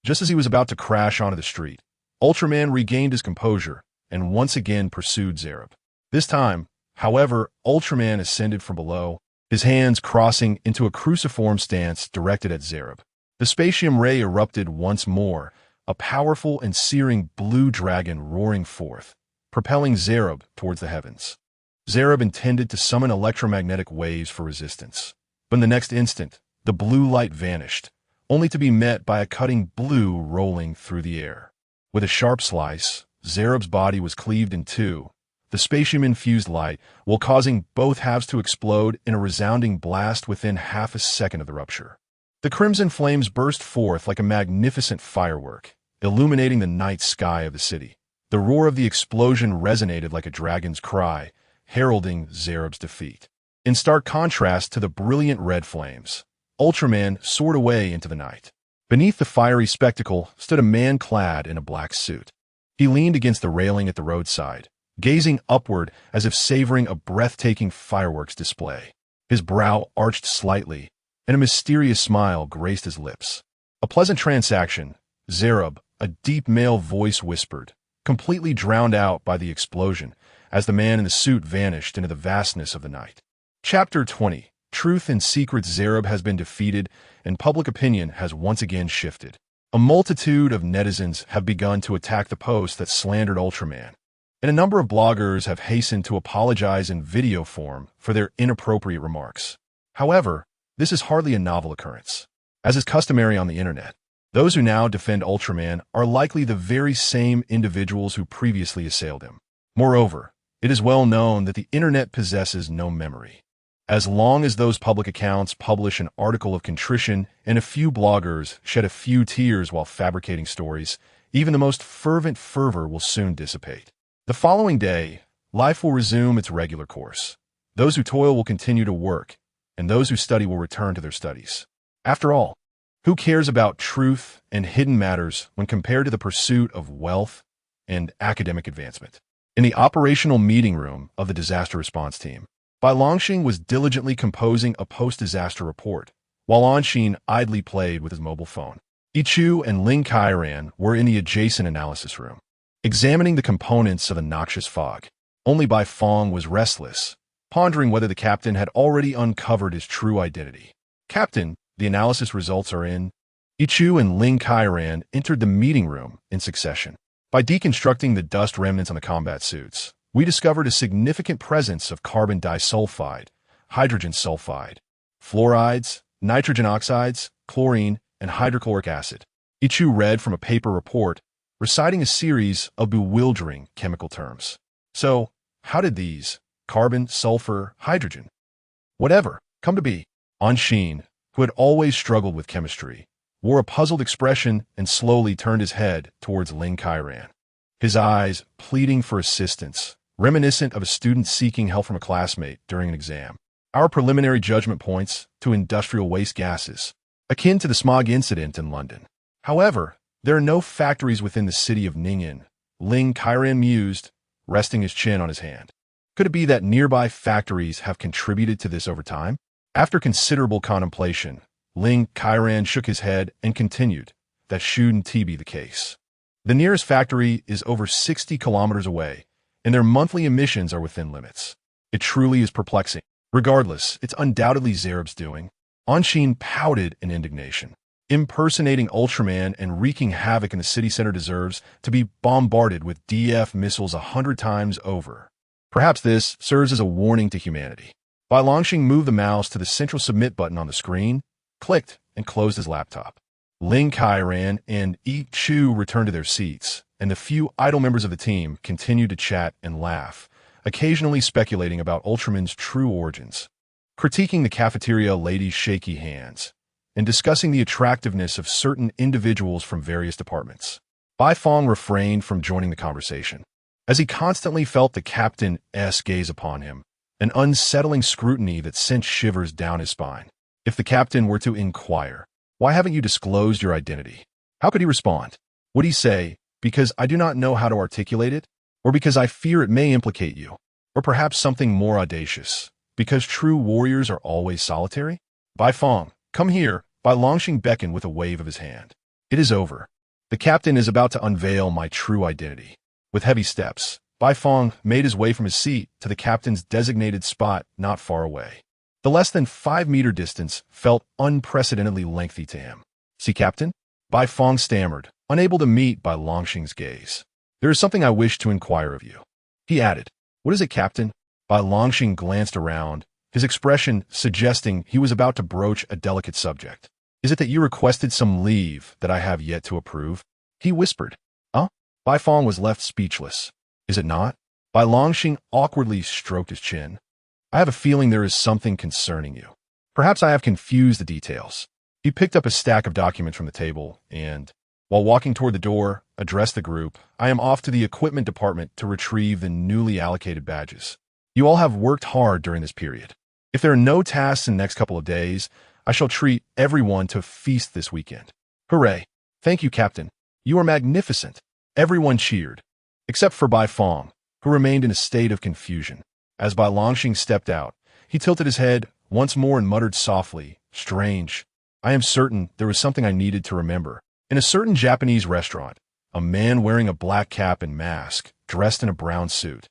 Just as he was about to crash onto the street, Ultraman regained his composure and once again pursued Zerub. This time, however, Ultraman ascended from below, his hands crossing into a cruciform stance directed at Zerub. The Spatium Ray erupted once more, a powerful and searing blue dragon roaring forth, propelling Zerub towards the heavens. Zerub intended to summon electromagnetic waves for resistance, but in the next instant, the blue light vanished, only to be met by a cutting blue rolling through the air. With a sharp slice, Zerub's body was cleaved in two, the spatium-infused light, while causing both halves to explode in a resounding blast within half a second of the rupture. The crimson flames burst forth like a magnificent firework, illuminating the night sky of the city. The roar of the explosion resonated like a dragon's cry, heralding Zerub's defeat. In stark contrast to the brilliant red flames, Ultraman soared away into the night. Beneath the fiery spectacle stood a man clad in a black suit. He leaned against the railing at the roadside, gazing upward as if savoring a breathtaking fireworks display. His brow arched slightly, and a mysterious smile graced his lips. A pleasant transaction, Zerub, a deep male voice whispered, completely drowned out by the explosion as the man in the suit vanished into the vastness of the night. Chapter 20. Truth and Secrets. Zerub has been defeated, and public opinion has once again shifted. A multitude of netizens have begun to attack the post that slandered Ultraman, and a number of bloggers have hastened to apologize in video form for their inappropriate remarks. However, this is hardly a novel occurrence. As is customary on the internet, those who now defend Ultraman are likely the very same individuals who previously assailed him. Moreover, it is well known that the internet possesses no memory. As long as those public accounts publish an article of contrition and a few bloggers shed a few tears while fabricating stories, even the most fervent fervor will soon dissipate. The following day, life will resume its regular course. Those who toil will continue to work, and those who study will return to their studies. After all, who cares about truth and hidden matters when compared to the pursuit of wealth and academic advancement? In the operational meeting room of the disaster response team, Bai Longxing was diligently composing a post-disaster report, while Anshin idly played with his mobile phone. Yichu and Ling Kairan were in the adjacent analysis room, examining the components of a noxious fog. Only Bai Fong was restless, pondering whether the captain had already uncovered his true identity. "Captain, the analysis results are in." Yichu and Ling Kairan entered the meeting room in succession. By deconstructing the dust remnants on the combat suits, we discovered a significant presence of carbon disulfide, hydrogen sulfide, fluorides, nitrogen oxides, chlorine, and hydrochloric acid. Yichu read from a paper report, reciting a series of bewildering chemical terms. So, how did these, carbon, sulfur, hydrogen, whatever, come to be? Anshin, who had always struggled with chemistry, wore a puzzled expression and slowly turned his head towards Ling Kairan. His eyes pleading for assistance, reminiscent of a student seeking help from a classmate during an exam. Our preliminary judgment points to industrial waste gases, akin to the smog incident in London. However, there are no factories within the city of Ning'an, Ling Kairan mused, resting his chin on his hand. Could it be that nearby factories have contributed to this over time? After considerable contemplation, Ling Kairan shook his head and continued, "That shouldn't be the case. The nearest factory is over 60 kilometers away, and their monthly emissions are within limits. It truly is perplexing. Regardless, it's undoubtedly Zerub's doing." Anshin pouted in indignation. Impersonating Ultraman and wreaking havoc in the city center deserves to be bombarded with DF missiles 100 times over. Perhaps this serves as a warning to humanity. Bai Longxing moved the mouse to the central submit button on the screen, clicked, and closed his laptop. Ling Kairan and Yichu returned to their seats, and the few idle members of the team continued to chat and laugh, occasionally speculating about Ultraman's true origins, critiquing the cafeteria lady's shaky hands, and discussing the attractiveness of certain individuals from various departments. Bai Fong refrained from joining the conversation, as he constantly felt the captain's gaze upon him, an unsettling scrutiny that sent shivers down his spine. If the captain were to inquire, "Why haven't you disclosed your identity?" how could he respond? Would he say, "Because I do not know how to articulate it," or "Because I fear it may implicate you," or perhaps something more audacious, "Because true warriors are always solitary"? "Bai Fong, come here," Bai Longxing beckoned with a wave of his hand. "It is over. The captain is about to unveil my true identity." With heavy steps, Bai Fong made his way from his seat to the captain's designated spot not far away. The less than 5-meter distance felt unprecedentedly lengthy to him. "See, Captain?" Bai Fong stammered, unable to meet Bai Longxing's gaze. "There is something I wish to inquire of you." He added, "What is it, Captain?" Bai Longxing glanced around, his expression suggesting he was about to broach a delicate subject. "Is it that you requested some leave that I have yet to approve?" He whispered. "Huh?" Bai Fong was left speechless. "Is it not?" Bai Longxing awkwardly stroked his chin. "I have a feeling there is something concerning you. Perhaps I have confused the details." He picked up a stack of documents from the table and, while walking toward the door, addressed the group. "I am off to the equipment department to retrieve the newly allocated badges. You all have worked hard during this period. If there are no tasks in the next couple of days, I shall treat everyone to a feast this weekend." "Hooray! Thank you, Captain. You are magnificent." Everyone cheered, except for Bai Fong, who remained in a state of confusion. As Bai Longxing stepped out, he tilted his head once more and muttered softly, Strange. I am certain there was something I needed to remember. In a certain Japanese restaurant, a man wearing a black cap and mask, dressed in a brown suit,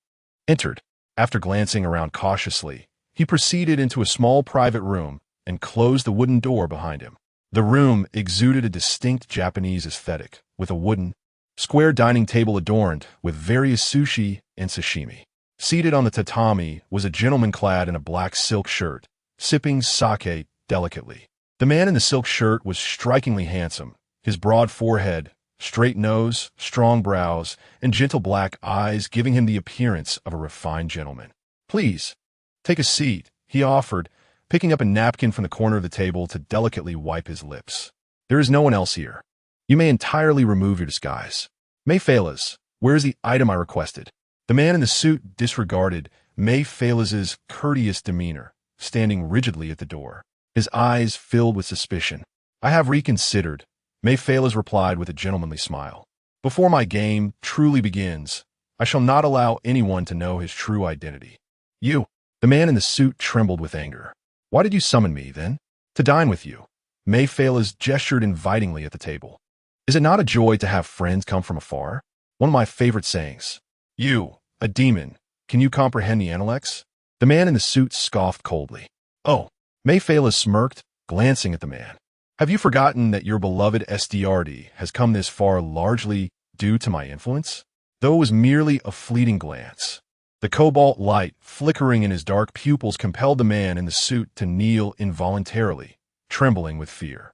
entered. After glancing around cautiously, he proceeded into a small private room and closed the wooden door behind him. The room exuded a distinct Japanese aesthetic, with a wooden, square dining table adorned with various sushi and sashimi. Seated on the tatami was a gentleman clad in a black silk shirt, sipping sake delicately. The man in the silk shirt was strikingly handsome. His broad forehead, straight nose, strong brows, and gentle black eyes giving him the appearance of a refined gentleman. "Please, take a seat," he offered, picking up a napkin from the corner of the table to delicately wipe his lips. "There is no one else here. You may entirely remove your disguise." "Mayphalas, where is the item I requested?" The man in the suit disregarded Mayphalas's courteous demeanor, standing rigidly at the door. His eyes filled with suspicion. "I have reconsidered," Mayphalas replied with a gentlemanly smile. "Before my game truly begins, I shall not allow anyone to know his true identity." "You?" The man in the suit trembled with anger. "Why did you summon me, then?" "To dine with you." Mayphalas gestured invitingly at the table. "Is it not a joy to have friends come from afar? One of my favorite sayings. You, a demon, can you comprehend the Analects?" The man in the suit scoffed coldly. "Oh." Mayphalas smirked, glancing at the man. "Have you forgotten that your beloved SDRD has come this far largely due to my influence?" Though it was merely a fleeting glance, the cobalt light flickering in his dark pupils compelled the man in the suit to kneel involuntarily, trembling with fear.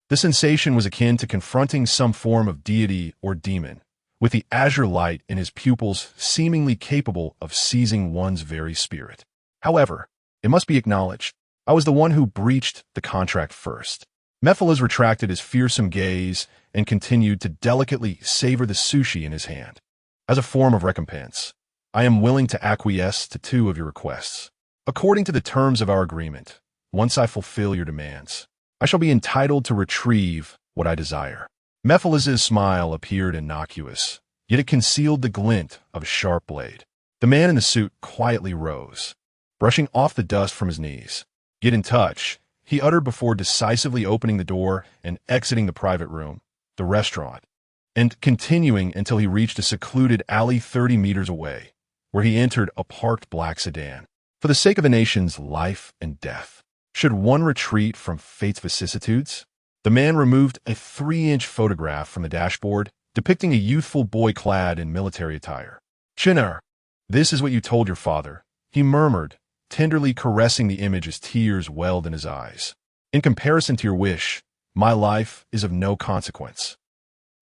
The sensation was akin to confronting some form of deity or demon, with the azure light in his pupils seemingly capable of seizing one's very spirit. However, it must be acknowledged, I was the one who breached the contract first. Mayphalas retracted his fearsome gaze and continued to delicately savor the sushi in his hand. "As a form of recompense, I am willing to acquiesce to 2 of your requests. According to the terms of our agreement, once I fulfill your demands, I shall be entitled to retrieve what I desire." Mayphalas's smile appeared innocuous, yet it concealed the glint of a sharp blade. The man in the suit quietly rose, brushing off the dust from his knees. "Get in touch," he uttered before decisively opening the door and exiting the private room, the restaurant, and continuing until he reached a secluded alley 30 meters away, where he entered a parked black sedan. For the sake of the nation's life and death, should one retreat from fate's vicissitudes? The man removed a 3-inch photograph from the dashboard, depicting a youthful boy clad in military attire. "Chinar, this is what you told your father," he murmured, tenderly caressing the image as tears welled in his eyes. "In comparison to your wish, my life is of no consequence."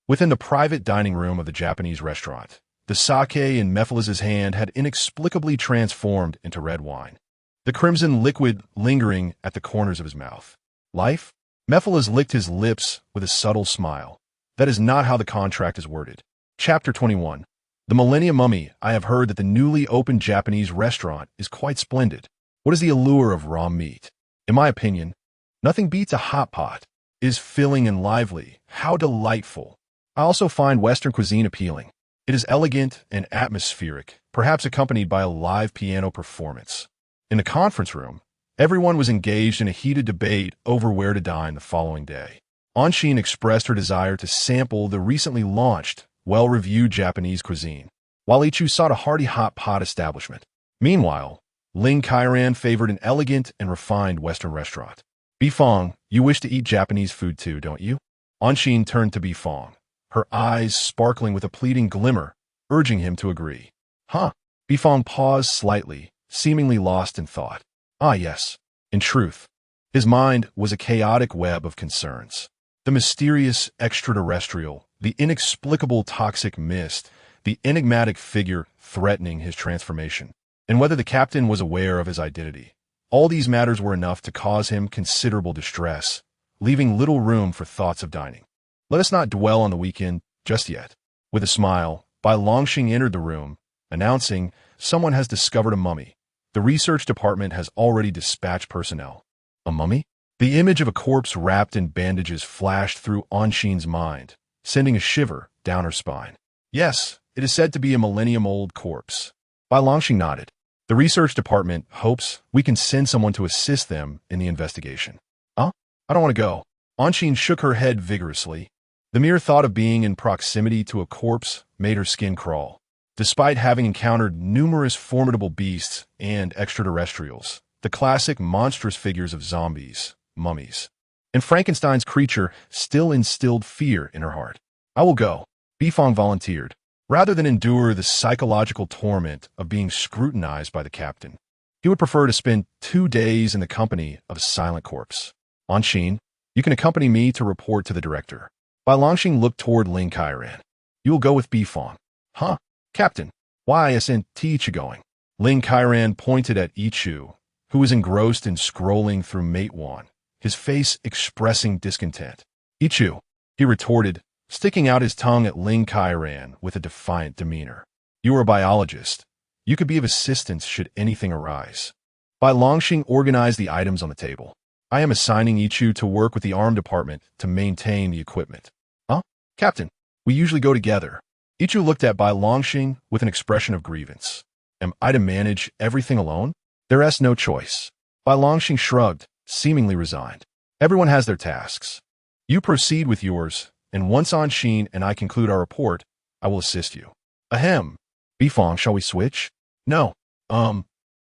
Within the private dining room of the Japanese restaurant, the sake in Mayphalas's hand had inexplicably transformed into red wine, the crimson liquid lingering at the corners of his mouth. "Life?" Mayphalas licked his lips with a subtle smile. "That is not how the contract is worded." Chapter 21. The Millennium Mummy. I have heard that the newly opened Japanese restaurant is quite splendid. What is the allure of raw meat? In my opinion, nothing beats a hot pot. It is filling and lively. How delightful. I also find Western cuisine appealing. It is elegant and atmospheric, perhaps accompanied by a live piano performance. In the conference room, everyone was engaged in a heated debate over where to dine the following day. Anshin expressed her desire to sample the recently launched, well-reviewed Japanese cuisine, while Ichu sought a hearty hot pot establishment. Meanwhile, Ling Kairan favored an elegant and refined Western restaurant. "Bifong, you wish to eat Japanese food too, don't you?" Anshin turned to Bifong, her eyes sparkling with a pleading glimmer, urging him to agree. "Huh?" Bifong paused slightly, seemingly lost in thought. "Ah, yes." In truth, his mind was a chaotic web of concerns. The mysterious extraterrestrial, the inexplicable toxic mist, the enigmatic figure threatening his transformation, and whether the captain was aware of his identity. All these matters were enough to cause him considerable distress, leaving little room for thoughts of dining. Let us not dwell on the weekend just yet. With a smile, Bai Longxing entered the room, announcing, "Someone has discovered a mummy. The research department has already dispatched personnel." A mummy? The image of a corpse wrapped in bandages flashed through Anshin's mind, sending a shiver down her spine. "Yes, it is said to be a millennium-old corpse." Bai Longxing nodded. "The research department hopes we can send someone to assist them in the investigation." "Huh?" I don't want to go. Anshin shook her head vigorously. The mere thought of being in proximity to a corpse made her skin crawl. Despite having encountered numerous formidable beasts and extraterrestrials, the classic monstrous figures of zombies, mummies, and Frankenstein's creature still instilled fear in her heart. I will go, Bifong volunteered, rather than endure the psychological torment of being scrutinized by the captain. He would prefer to spend 2 days in the company of a silent corpse. Anshin, you can accompany me to report to the director. Bai Longxing looked toward Ling Kairan. You will go with Bifong. Huh? Captain, why isn't Tiichu going? Ling Kairan pointed at Ichu, who was engrossed in scrolling through Mate 1, his face expressing discontent. Ichu, he retorted, sticking out his tongue at Ling Kairan with a defiant demeanor. You are a biologist. You could be of assistance should anything arise. Bai Longxing organized the items on the table. I am assigning Ichu to work with the arm department to maintain the equipment. Huh? Captain, we usually go together. Ichu looked at Bai Longxing with an expression of grievance. Am I to manage everything alone? There is no choice. Bai Longxing shrugged, seemingly resigned. Everyone has their tasks. You proceed with yours, and once Anshin and I conclude our report, I will assist you. Ahem. Bifong, shall we switch? No.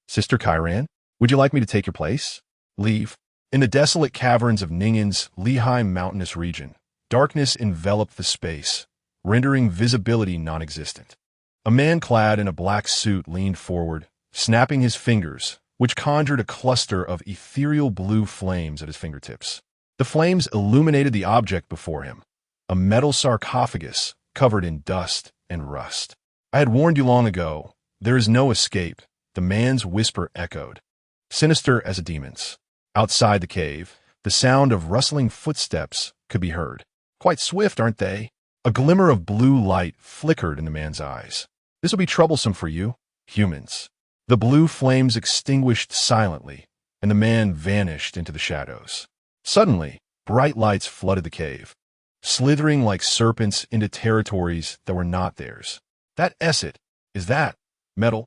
Sister Kairan, would you like me to take your place? Leave. In the desolate caverns of Ning'an's Lehigh mountainous region, darkness enveloped the space, rendering visibility non-existent. A man clad in a black suit leaned forward, snapping his fingers, which conjured a cluster of ethereal blue flames at his fingertips. The flames illuminated the object before him, a metal sarcophagus covered in dust and rust. I had warned you long ago, there is no escape, the man's whisper echoed, sinister as a demon's. Outside the cave, the sound of rustling footsteps could be heard. Quite swift, aren't they? A glimmer of blue light flickered in the man's eyes. This will be troublesome for you, humans. The blue flames extinguished silently, and the man vanished into the shadows. Suddenly, bright lights flooded the cave, slithering like serpents into territories that were not theirs. That is that metal?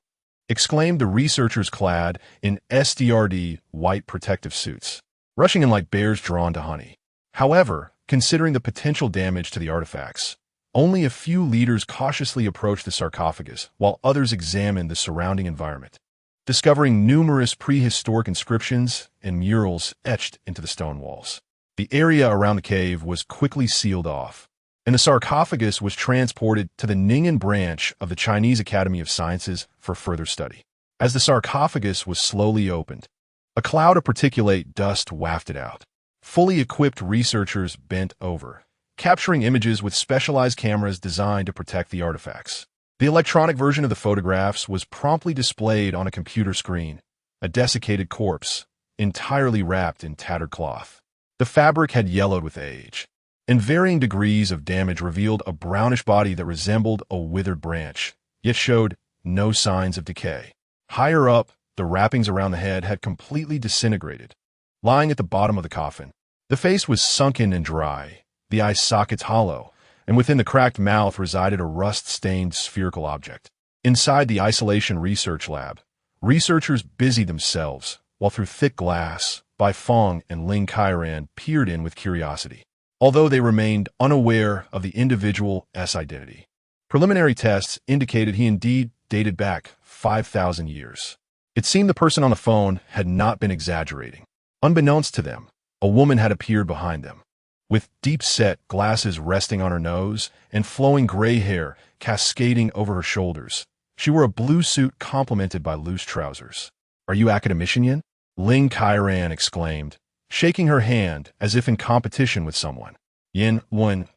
Exclaimed the researchers clad in SDRD white protective suits, rushing in like bears drawn to honey. However, considering the potential damage to the artifacts, only a few leaders cautiously approached the sarcophagus while others examined the surrounding environment, discovering numerous prehistoric inscriptions and murals etched into the stone walls. The area around the cave was quickly sealed off, and the sarcophagus was transported to the Ning'an branch of the Chinese Academy of Sciences for further study. As the sarcophagus was slowly opened, a cloud of particulate dust wafted out. Fully equipped researchers bent over, capturing images with specialized cameras designed to protect the artifacts. The electronic version of the photographs was promptly displayed on a computer screen, a desiccated corpse, entirely wrapped in tattered cloth. The fabric had yellowed with age, and varying degrees of damage revealed a brownish body that resembled a withered branch, yet showed no signs of decay. Higher up, the wrappings around the head had completely disintegrated, lying at the bottom of the coffin. The face was sunken and dry, the eye sockets hollow, and within the cracked mouth resided a rust-stained spherical object. Inside the isolation research lab, researchers busied themselves, while through thick glass, Bai Fong and Ling Kairan peered in with curiosity, although they remained unaware of the individual's identity. Preliminary tests indicated he indeed dated back 5,000 years. It seemed the person on the phone had not been exaggerating. Unbeknownst to them, a woman had appeared behind them, with deep-set glasses resting on her nose and flowing gray hair cascading over her shoulders. She wore a blue suit complemented by loose trousers. "Are you academician Yin?" Ling Kairan exclaimed, shaking her hand as if in competition with someone. Yin Wen,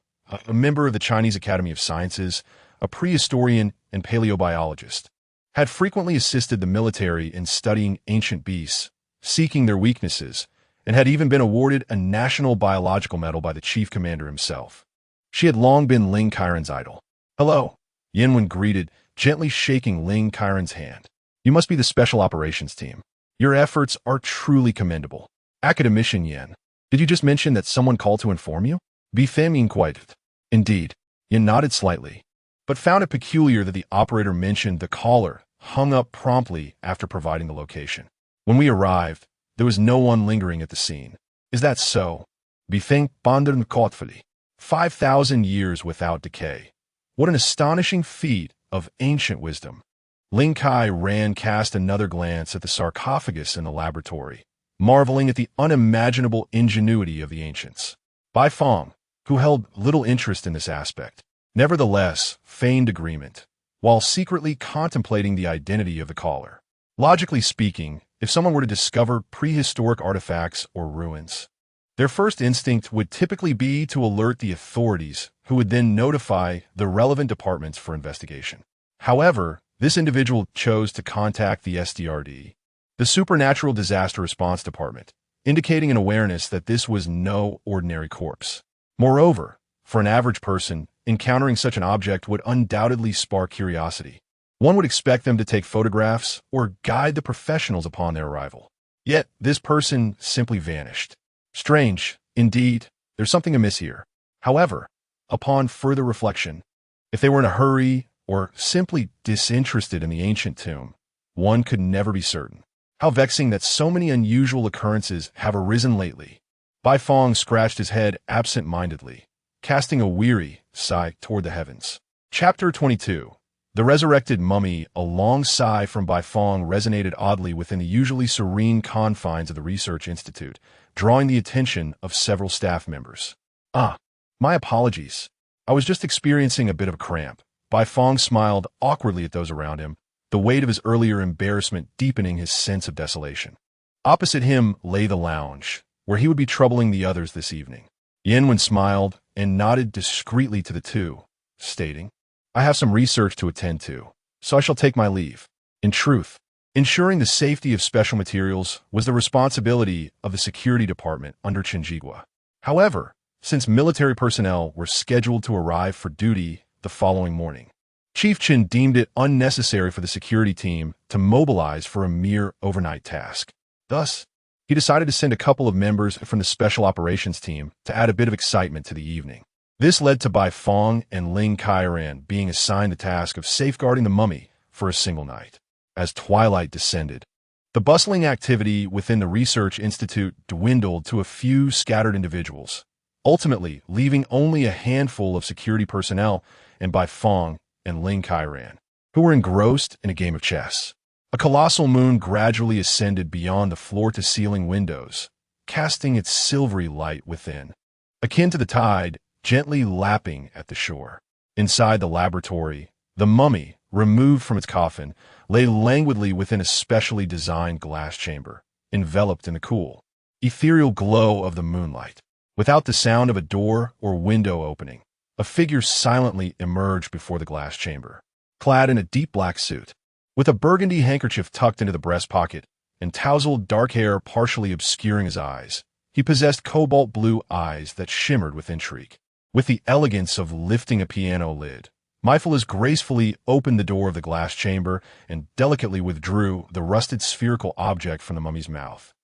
a member of the Chinese Academy of Sciences, a prehistorian and paleobiologist, had frequently assisted the military in studying ancient beasts, seeking their weaknesses, and had even been awarded a national biological medal by the chief commander himself. She had long been Ling Kairan's idol. "Hello," Yin Wen greeted, gently shaking Ling Kairan's hand. "You must be the Special Operations Team. Your efforts are truly commendable." "Academician Yin, did you just mention that someone called to inform you?" Bifeng inquired. "Indeed." Yin nodded slightly, but found it peculiar that the operator mentioned the caller hung up promptly after providing the location. "When we arrived, there was no one lingering at the scene." "Is that so?" Bethink Bondern Kotfali. 5,000 years without decay. What an astonishing feat of ancient wisdom. Ling Kai Ran cast another glance at the sarcophagus in the laboratory, marveling at the unimaginable ingenuity of the ancients. Bai Fong, who held little interest in this aspect, nevertheless feigned agreement, while secretly contemplating the identity of the caller. Logically speaking, if someone were to discover prehistoric artifacts or ruins, their first instinct would typically be to alert the authorities, who would then notify the relevant departments for investigation. However, this individual chose to contact the SDRD, the Supernatural Disaster Response Department, indicating an awareness that this was no ordinary corpse. Moreover, for an average person, encountering such an object would undoubtedly spark curiosity. One would expect them to take photographs or guide the professionals upon their arrival. Yet, this person simply vanished. Strange, indeed, there's something amiss here. However, upon further reflection, if they were in a hurry or simply disinterested in the ancient tomb, one could never be certain. How vexing that so many unusual occurrences have arisen lately. Bai Fong scratched his head absent-mindedly, casting a weary sigh toward the heavens. Chapter 22. The resurrected mummy. A long sigh from Bai Fong resonated oddly within the usually serene confines of the research institute, drawing the attention of several staff members. My apologies. I was just experiencing a bit of a cramp. Bai Fong smiled awkwardly at those around him, the weight of his earlier embarrassment deepening his sense of desolation. Opposite him lay the lounge, where he would be troubling the others this evening. Yanwen smiled and nodded discreetly to the two, stating, "I have some research to attend to, so I shall take my leave." In truth, ensuring the safety of special materials was the responsibility of the security department under Chenjigua. However, since military personnel were scheduled to arrive for duty the following morning, Chief Chen deemed it unnecessary for the security team to mobilize for a mere overnight task. Thus, he decided to send a couple of members from the Special Operations team to add a bit of excitement to the evening. This led to Bai Fong and Ling Kairan being assigned the task of safeguarding the mummy for a single night. As twilight descended, the bustling activity within the Research Institute dwindled to a few scattered individuals, ultimately leaving only a handful of security personnel and Bai Fong and Ling Kairan, who were engrossed in a game of chess. A colossal moon gradually ascended beyond the floor-to-ceiling windows, casting its silvery light within, akin to the tide gently lapping at the shore. Inside the laboratory, the mummy, removed from its coffin, lay languidly within a specially designed glass chamber, enveloped in the cool, ethereal glow of the moonlight. Without the sound of a door or window opening, a figure silently emerged before the glass chamber, clad in a deep black suit, with a burgundy handkerchief tucked into the breast pocket and tousled dark hair partially obscuring his eyes. He possessed cobalt blue eyes that shimmered with intrigue. With the elegance of lifting a piano lid, Myphilus gracefully opened the door of the glass chamber and delicately withdrew the rusted spherical object from the mummy's mouth,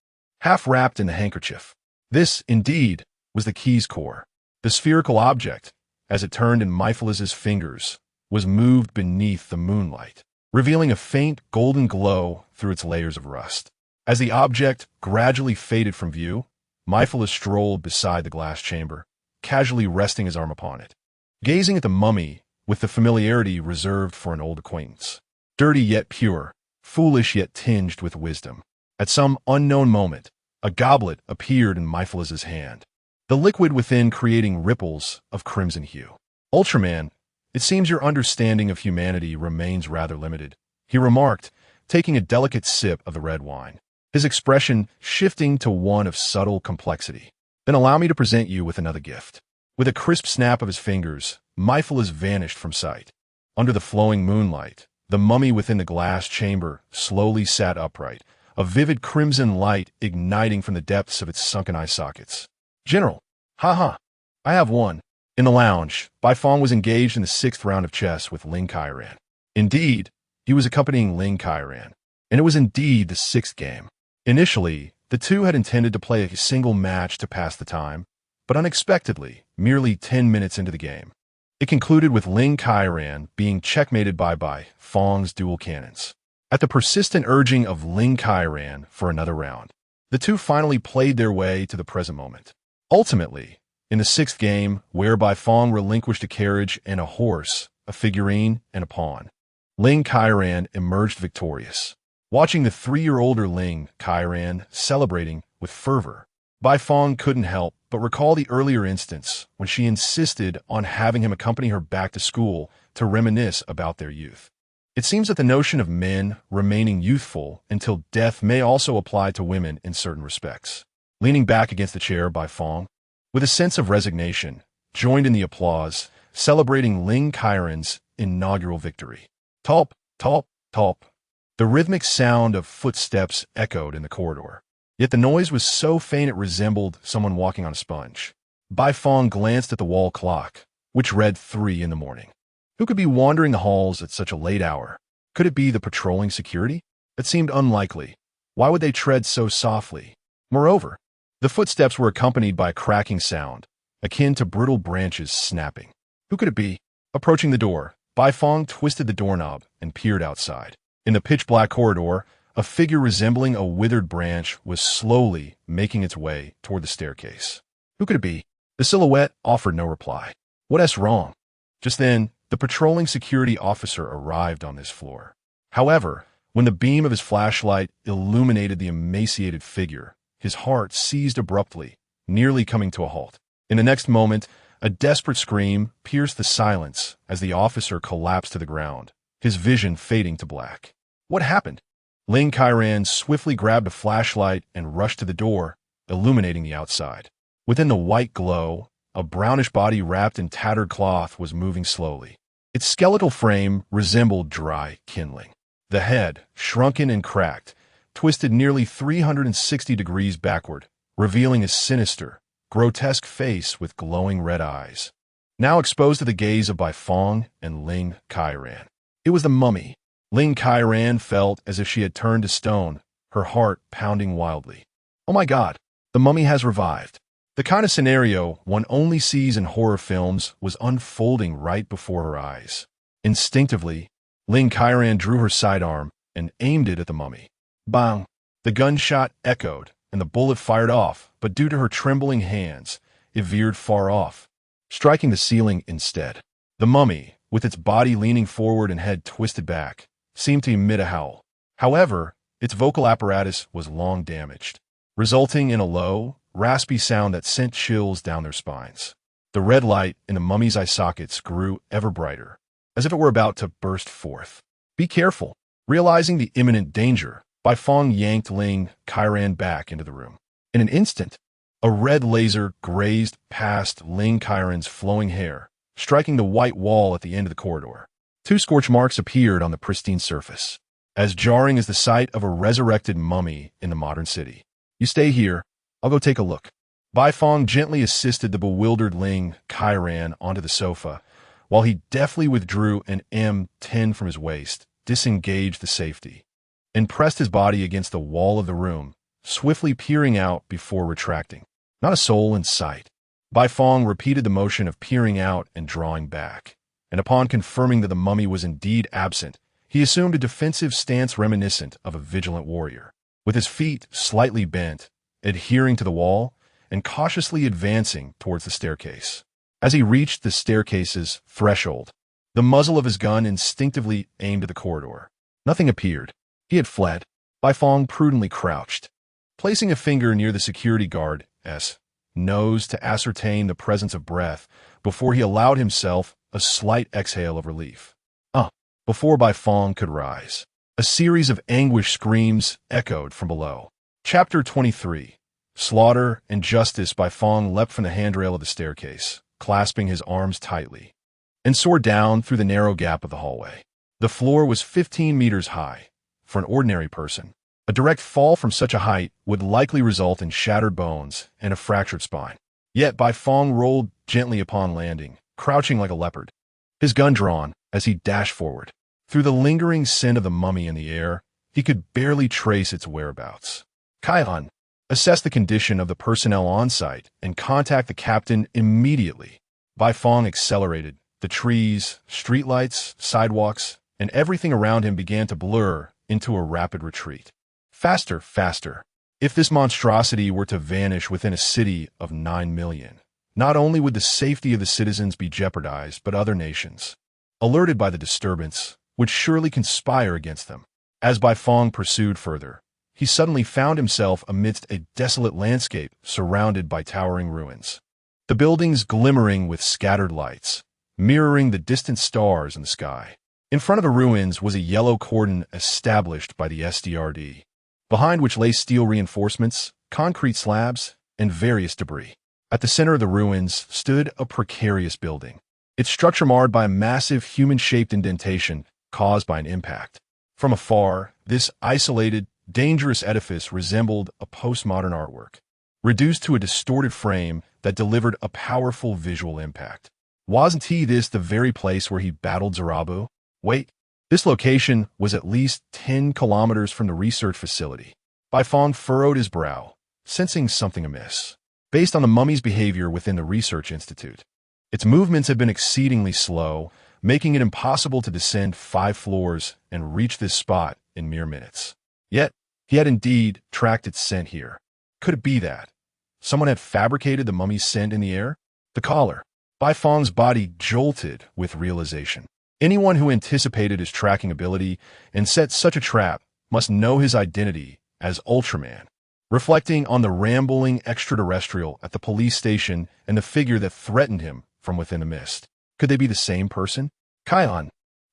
half wrapped in the handkerchief. This, indeed, was the key's core. The spherical object, as it turned in Myphilus's fingers, was moved beneath the moonlight, revealing a faint golden glow through its layers of rust. As the object gradually faded from view, Myphilus strolled beside the glass chamber, casually resting his arm upon it, gazing at the mummy with the familiarity reserved for an old acquaintance. Dirty yet pure, foolish yet tinged with wisdom. At some unknown moment, a goblet appeared in Myphilus's hand, the liquid within creating ripples of crimson hue. "Ultraman, it seems your understanding of humanity remains rather limited," he remarked, taking a delicate sip of the red wine, his expression shifting to one of subtle complexity. "Then allow me to present you with another gift." With a crisp snap of his fingers, Myphilus vanished from sight. Under the flowing moonlight, the mummy within the glass chamber slowly sat upright, a vivid crimson light igniting from the depths of its sunken eye sockets. "General, I have one." In the lounge, Bai Fong was engaged in the 6th round of chess with Ling Kairan. Indeed, he was accompanying Ling Kairan, and it was indeed the 6th game. Initially, the two had intended to play a single match to pass the time, but unexpectedly, merely 10 minutes into the game, it concluded with Ling Kairan being checkmated by Bai Fong's dual cannons. At the persistent urging of Ling Kairan for another round, the two finally played their way to the present moment. Ultimately, in the sixth game, whereby Fong relinquished a carriage and a horse, a figurine, and a pawn, Ling Kairan emerged victorious. Watching the 3-year-older Ling Kairan celebrating with fervor, Bai Fong couldn't help but recall the earlier instance when she insisted on having him accompany her back to school to reminisce about their youth. It seems that the notion of men remaining youthful until death may also apply to women in certain respects. Leaning back against the chair, Bai Fong, with a sense of resignation, joined in the applause, celebrating Ling Kairan's inaugural victory. Tulp, tulp, tulp. The rhythmic sound of footsteps echoed in the corridor. Yet the noise was so faint it resembled someone walking on a sponge. Bai Fong glanced at the wall clock, which read 3 in the morning. Who could be wandering the halls at such a late hour? Could it be the patrolling security? It seemed unlikely. Why would they tread so softly? Moreover, the footsteps were accompanied by a cracking sound, akin to brittle branches snapping. Who could it be? Approaching the door, Bai Fong twisted the doorknob and peered outside. In the pitch-black corridor, a figure resembling a withered branch was slowly making its way toward the staircase. Who could it be? The silhouette offered no reply. What's wrong? Just then, the patrolling security officer arrived on this floor. However, when the beam of his flashlight illuminated the emaciated figure, his heart seized abruptly, nearly coming to a halt. In the next moment, a desperate scream pierced the silence as the officer collapsed to the ground, his vision fading to black. What happened? Ling Kairan swiftly grabbed a flashlight and rushed to the door, illuminating the outside. Within the white glow, a brownish body wrapped in tattered cloth was moving slowly. Its skeletal frame resembled dry kindling. The head, shrunken and cracked, twisted nearly 360 degrees backward, revealing a sinister, grotesque face with glowing red eyes. Now exposed to the gaze of Bai Fong and Ling Kairan. It was the mummy. Ling Kairan felt as if she had turned to stone, her heart pounding wildly. Oh my God, the mummy has revived. The kind of scenario one only sees in horror films was unfolding right before her eyes. Instinctively, Ling Kairan drew her sidearm and aimed it at the mummy. Bang! The gunshot echoed, and the bullet fired off, but due to her trembling hands, it veered far off, striking the ceiling instead. The mummy, with its body leaning forward and head twisted back, seemed to emit a howl. However, its vocal apparatus was long damaged, resulting in a low, raspy sound that sent chills down their spines. The red light in the mummy's eye sockets grew ever brighter, as if it were about to burst forth. Be careful. Realizing the imminent danger, Bai Fong yanked Ling Kairan back into the room. In an instant, a red laser grazed past Ling Kairan's flowing hair, striking the white wall at the end of the corridor. 2 scorch marks appeared on the pristine surface, as jarring as the sight of a resurrected mummy in the modern city. You stay here. I'll go take a look. Bai Fong gently assisted the bewildered Ling Kairan onto the sofa, while he deftly withdrew an M10 from his waist, disengaged the safety, and pressed his body against the wall of the room, swiftly peering out before retracting. Not a soul in sight. Bai Fong repeated the motion of peering out and drawing back, and upon confirming that the mummy was indeed absent, he assumed a defensive stance reminiscent of a vigilant warrior, with his feet slightly bent, adhering to the wall, and cautiously advancing towards the staircase. As he reached the staircase's threshold, the muzzle of his gun instinctively aimed at the corridor. Nothing appeared. He had fled. Bai Fong prudently crouched, placing a finger near the security guard's nose to ascertain the presence of breath before he allowed himself a slight exhale of relief. Before Bai Fong could rise, a series of anguished screams echoed from below. Chapter 23. Slaughter and Justice. Bai Fong leapt from the handrail of the staircase, clasping his arms tightly, and soared down through the narrow gap of the hallway. The floor was 15 meters high. For an ordinary person, a direct fall from such a height would likely result in shattered bones and a fractured spine. Yet Bai Fong rolled gently upon landing, crouching like a leopard, his gun drawn as he dashed forward. Through the lingering scent of the mummy in the air, he could barely trace its whereabouts. Kailan, assess the condition of the personnel on site and contact the captain immediately. Bai Fong accelerated. The trees, streetlights, sidewalks, and everything around him began to blur into a rapid retreat. Faster, faster. If this monstrosity were to vanish within a city of 9 million, not only would the safety of the citizens be jeopardized, but other nations, alerted by the disturbance, would surely conspire against them. As Bai Fong pursued further, he suddenly found himself amidst a desolate landscape surrounded by towering ruins. The buildings glimmering with scattered lights, mirroring the distant stars in the sky. In front of the ruins was a yellow cordon established by the SDRD, behind which lay steel reinforcements, concrete slabs, and various debris. At the center of the ruins stood a precarious building, its structure marred by a massive human-shaped indentation caused by an impact. From afar, this isolated, dangerous edifice resembled a postmodern artwork, reduced to a distorted frame that delivered a powerful visual impact. Wasn't this the very place where he battled Zarabu? Wait, this location was at least 10 kilometers from the research facility. Bai Fong furrowed his brow, sensing something amiss. Based on the mummy's behavior within the research institute, its movements had been exceedingly slow, making it impossible to descend 5 floors and reach this spot in mere minutes. Yet, he had indeed tracked its scent here. Could it be that someone had fabricated the mummy's scent in the air? The collar. Bai Fong's body jolted with realization. Anyone who anticipated his tracking ability and set such a trap must know his identity as Ultraman. Reflecting on the rambling extraterrestrial at the police station and the figure that threatened him from within the mist. Could they be the same person? Kailan,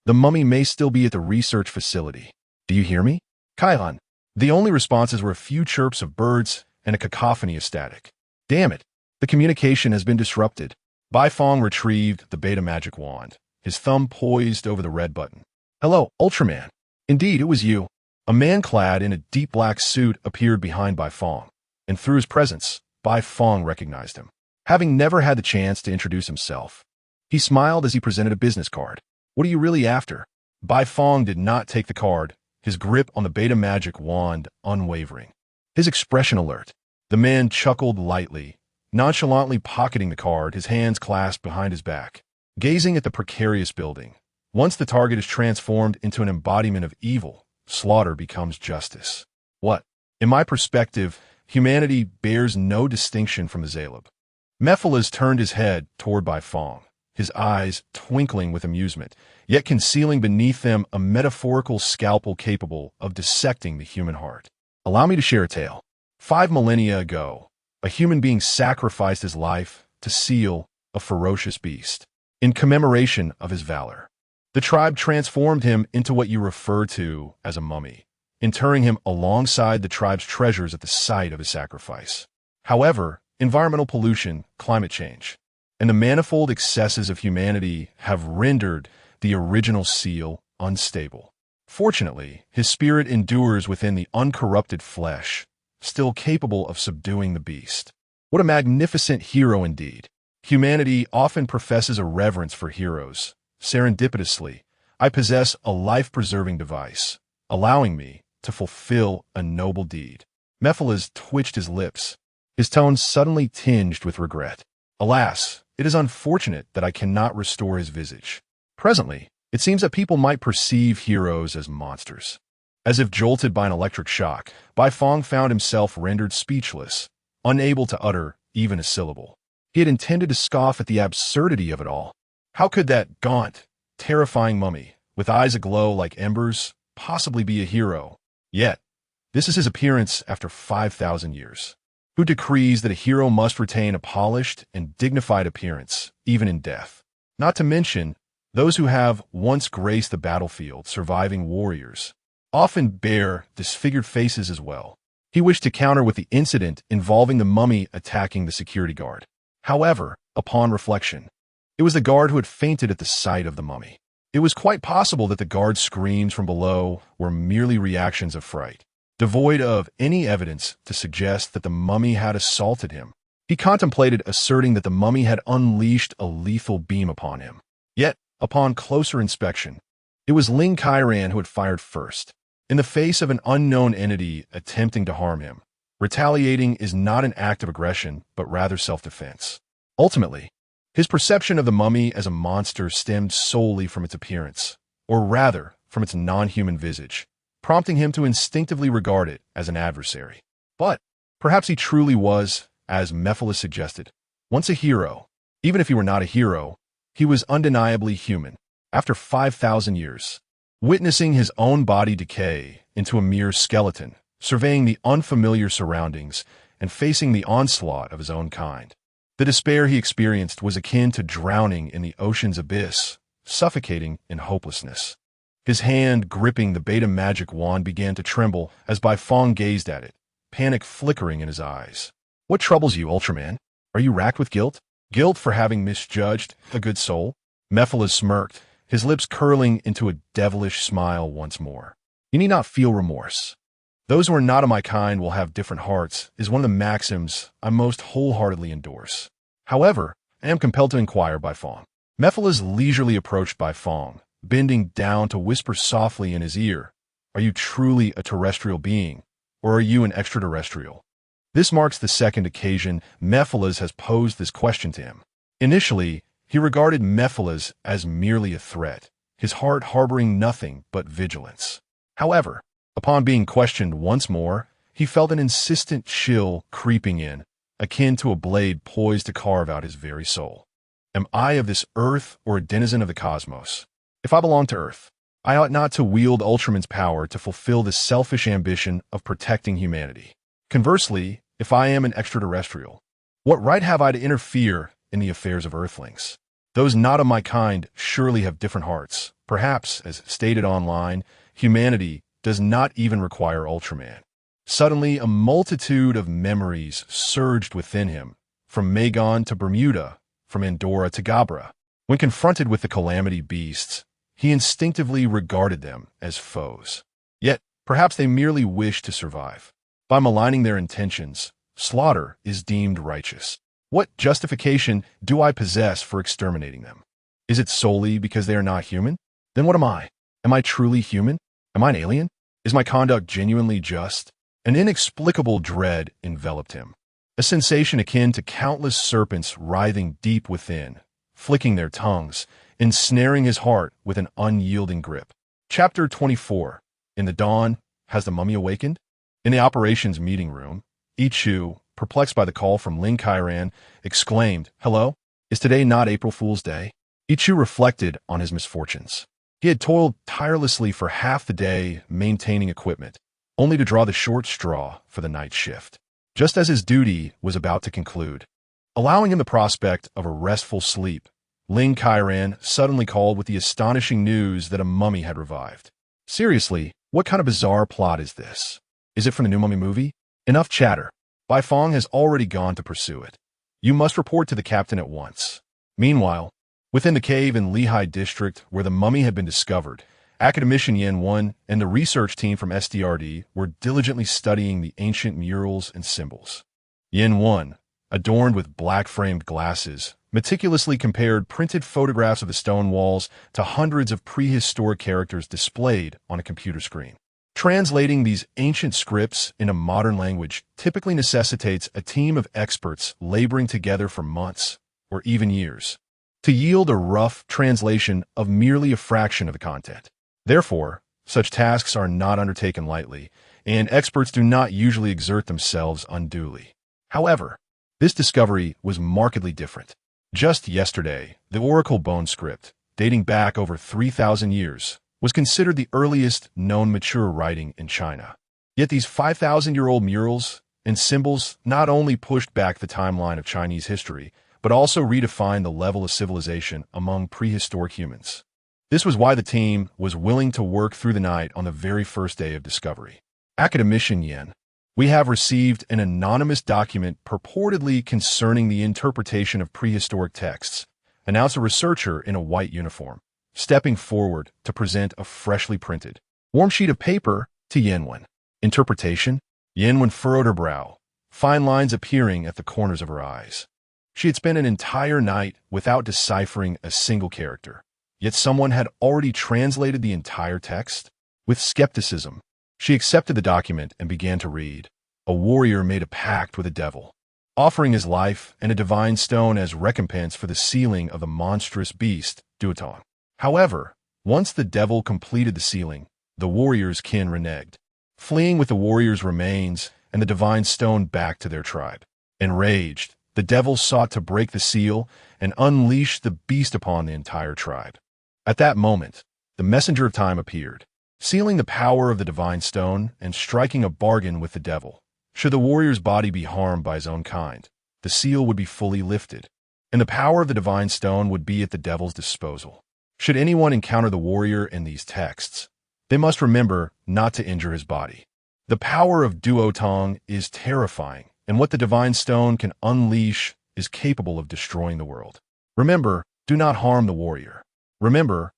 the mummy may still be at the research facility. Do you hear me? Kailan. The only responses were a few chirps of birds and a cacophony of static. Damn it, the communication has been disrupted. Bai Fong retrieved the beta magic wand, his thumb poised over the red button. Hello, Ultraman. Indeed, it was you. A man clad in a deep black suit appeared behind Bai Fong, and through his presence, Bai Fong recognized him. Having never had the chance to introduce himself, he smiled as he presented a business card. What are you really after? Bai Fong did not take the card, his grip on the beta magic wand unwavering. His expression alert. The man chuckled lightly, nonchalantly pocketing the card, his hands clasped behind his back, gazing at the precarious building. Once the target is transformed into an embodiment of evil, slaughter becomes justice. What? In my perspective, humanity bears no distinction from the Zaleb. Mephiles turned his head toward Bai Fong, his eyes twinkling with amusement, yet concealing beneath them a metaphorical scalpel capable of dissecting the human heart. Allow me to share a tale. 5 millennia ago, a human being sacrificed his life to seal a ferocious beast. In commemoration of his valor, the tribe transformed him into what you refer to as a mummy, interring him alongside the tribe's treasures at the site of his sacrifice. However, environmental pollution, climate change, and the manifold excesses of humanity have rendered the original seal unstable. Fortunately, his spirit endures within the uncorrupted flesh, still capable of subduing the beast. What a magnificent hero indeed. Humanity often professes a reverence for heroes. Serendipitously, I possess a life-preserving device, allowing me to fulfill a noble deed. Mephiles twitched his lips, his tone suddenly tinged with regret. Alas, it is unfortunate that I cannot restore his visage. Presently, it seems that people might perceive heroes as monsters. As if jolted by an electric shock, Bai Fong found himself rendered speechless, unable to utter even a syllable. He had intended to scoff at the absurdity of it all. How could that gaunt, terrifying mummy, with eyes aglow like embers, possibly be a hero? Yet, this is his appearance after 5,000 years. Who decrees that a hero must retain a polished and dignified appearance, even in death? Not to mention, those who have once graced the battlefield, surviving warriors, often bear disfigured faces as well. He wished to counter with the incident involving the mummy attacking the security guard. However, upon reflection, it was the guard who had fainted at the sight of the mummy. It was quite possible that the guard's screams from below were merely reactions of fright, devoid of any evidence to suggest that the mummy had assaulted him. He contemplated asserting that the mummy had unleashed a lethal beam upon him. Yet, upon closer inspection, it was Ling Kairan who had fired first. In the face of an unknown entity attempting to harm him, retaliating is not an act of aggression, but rather self-defense. Ultimately, his perception of the mummy as a monster stemmed solely from its appearance, or rather, from its non-human visage, prompting him to instinctively regard it as an adversary. But perhaps he truly was, as Mephiles suggested, once a hero. Even if he were not a hero, he was undeniably human. After 5,000 years, witnessing his own body decay into a mere skeleton, surveying the unfamiliar surroundings, and facing the onslaught of his own kind. The despair he experienced was akin to drowning in the ocean's abyss, suffocating in hopelessness. His hand gripping the beta magic wand began to tremble as Bai Fong gazed at it, panic flickering in his eyes. "What troubles you, Ultraman? Are you racked with guilt? Guilt for having misjudged a good soul?" Mephiles smirked, his lips curling into a devilish smile once more. "You need not feel remorse. Those who are not of my kind will have different hearts is one of the maxims I most wholeheartedly endorse. However, I am compelled to inquire, Bai Fong." Mephiles leisurely approached Bai Fong, bending down to whisper softly in his ear, "Are you truly a terrestrial being, or are you an extraterrestrial?" This marks the second occasion Mephiles has posed this question to him. Initially, he regarded Mephiles as merely a threat, his heart harboring nothing but vigilance. However, upon being questioned once more, he felt an insistent chill creeping in, akin to a blade poised to carve out his very soul. Am I of this earth or a denizen of the cosmos? If I belong to Earth, I ought not to wield Ultraman's power to fulfill the selfish ambition of protecting humanity. Conversely, if I am an extraterrestrial, what right have I to interfere in the affairs of Earthlings? Those not of my kind surely have different hearts. Perhaps, as stated online, humanity does not even require Ultraman. Suddenly, a multitude of memories surged within him, from Magon to Bermuda, from Andorra to Gabra. When confronted with the calamity beasts, he instinctively regarded them as foes. Yet, perhaps they merely wished to survive. By maligning their intentions, slaughter is deemed righteous. What justification do I possess for exterminating them? Is it solely because they are not human? Then what am I? Am I truly human? Am I an alien? Is my conduct genuinely just? An inexplicable dread enveloped him, a sensation akin to countless serpents writhing deep within, flicking their tongues, ensnaring his heart with an unyielding grip. Chapter 24. In the dawn, has the mummy awakened? In the operations meeting room, Ichu, perplexed by the call from Lin Kairan, exclaimed, "Hello? Is today not April Fool's Day?" Ichu reflected on his misfortunes. He had toiled tirelessly for half the day maintaining equipment, only to draw the short straw for the night shift, just as his duty was about to conclude. Allowing him the prospect of a restful sleep, Lin Kairan suddenly called with the astonishing news that a mummy had revived. Seriously, what kind of bizarre plot is this? Is it from the new Mummy movie? Enough chatter. Bai Fong has already gone to pursue it. You must report to the captain at once. Meanwhile, within the cave in Lehigh District where the mummy had been discovered, Academician Yen 1 and the research team from SDRD were diligently studying the ancient murals and symbols. Yen 1, adorned with black-framed glasses, meticulously compared printed photographs of the stone walls to hundreds of prehistoric characters displayed on a computer screen. Translating these ancient scripts into modern language typically necessitates a team of experts laboring together for months or even years to yield a rough translation of merely a fraction of the content. Therefore, such tasks are not undertaken lightly, and experts do not usually exert themselves unduly. However, this discovery was markedly different. Just yesterday, the Oracle Bone script, dating back over 3,000 years, was considered the earliest known mature writing in China. Yet these 5,000-year-old murals and symbols not only pushed back the timeline of Chinese history, but also redefined the level of civilization among prehistoric humans. This was why the team was willing to work through the night on the very first day of discovery. Academician Yen, we have received an anonymous document purportedly concerning the interpretation of prehistoric texts, announced a researcher in a white uniform, stepping forward to present a freshly printed, warm sheet of paper to Yenwen. Interpretation? Yenwen furrowed her brow, fine lines appearing at the corners of her eyes. She had spent an entire night without deciphering a single character, yet someone had already translated the entire text. With skepticism, she accepted the document and began to read. A warrior made a pact with the devil, offering his life and a divine stone as recompense for the sealing of the monstrous beast, Duotong. However, once the devil completed the sealing, the warrior's kin reneged. Fleeing with the warrior's remains, and the divine stone back to their tribe. Enraged, the devils sought to break the seal and unleash the beast upon the entire tribe. At that moment, the messenger of time appeared, sealing the power of the divine stone and striking a bargain with the devil. Should the warrior's body be harmed by his own kind, the seal would be fully lifted, and the power of the divine stone would be at the devil's disposal. Should anyone encounter the warrior in these texts, they must remember not to injure his body. The power of Duotong is terrifying, and what the divine stone can unleash is capable of destroying the world. Remember, do not harm the warrior. Remember,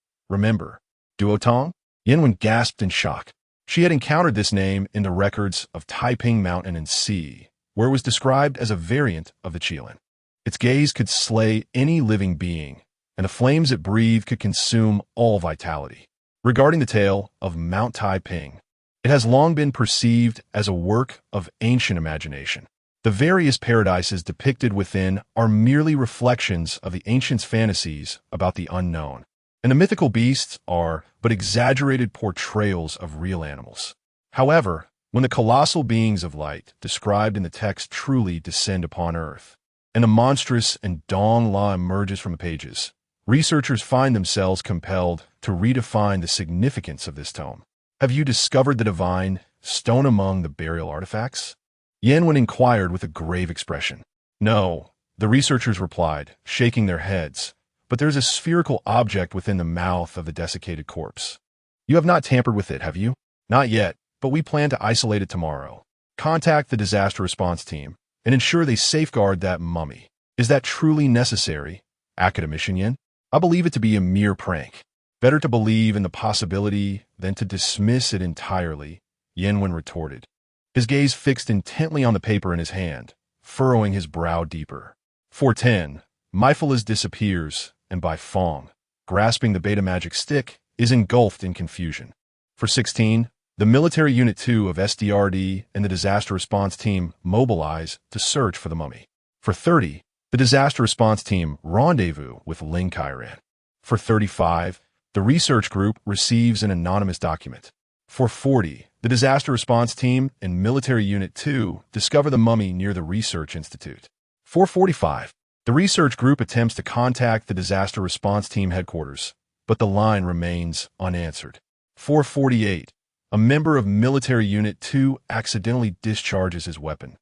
Duotong? Yanwen gasped in shock. She had encountered this name in the records of Taiping Mountain and Sea, where it was described as a variant of the Qilin. Its gaze could slay any living being, and the flames it breathed could consume all vitality. Regarding the tale of Mount Taiping, it has long been perceived as a work of ancient imagination. The various paradises depicted within are merely reflections of the ancients' fantasies about the unknown, and the mythical beasts are but exaggerated portrayals of real animals. However, when the colossal beings of light described in the text truly descend upon Earth, and the monstrous and Dong law emerges from the pages, researchers find themselves compelled to redefine the significance of this tome. Have you discovered the divine stone among the burial artifacts? Yanwen inquired with a grave expression. No, the researchers replied, shaking their heads, but there's a spherical object within the mouth of the desiccated corpse. You have not tampered with it, have you? Not yet, but we plan to isolate it tomorrow. Contact the disaster response team and ensure they safeguard that mummy. Is that truly necessary, Academician Yin? I believe it to be a mere prank. Better to believe in the possibility than to dismiss it entirely, Yanwen retorted, his gaze fixed intently on the paper in his hand, furrowing his brow deeper. 410, Myphilas disappears, and by Fong, grasping the beta magic stick, is engulfed in confusion. For 16, the Military Unit 2 of SDRD and the Disaster Response Team mobilize to search for the mummy. For 30, the Disaster Response Team rendezvous with Ling Kairan. For 35, the research group receives an anonymous document. For 40, the Disaster Response Team and Military Unit 2 discover the mummy near the Research Institute. For 45, the research group attempts to contact the Disaster Response Team headquarters, but the line remains unanswered. 448, a member of Military Unit 2 accidentally discharges his weapon,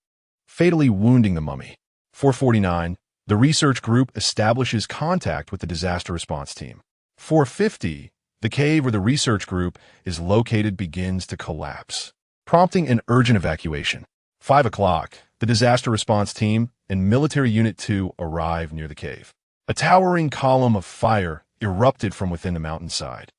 fatally wounding the mummy. 449, the research group establishes contact with the Disaster Response Team. 450, the cave where the research group is located begins to collapse, prompting an urgent evacuation. 5 o'clock, the Disaster Response Team and Military Unit 2 arrive near the cave. A towering column of fire erupted from within the mountainside,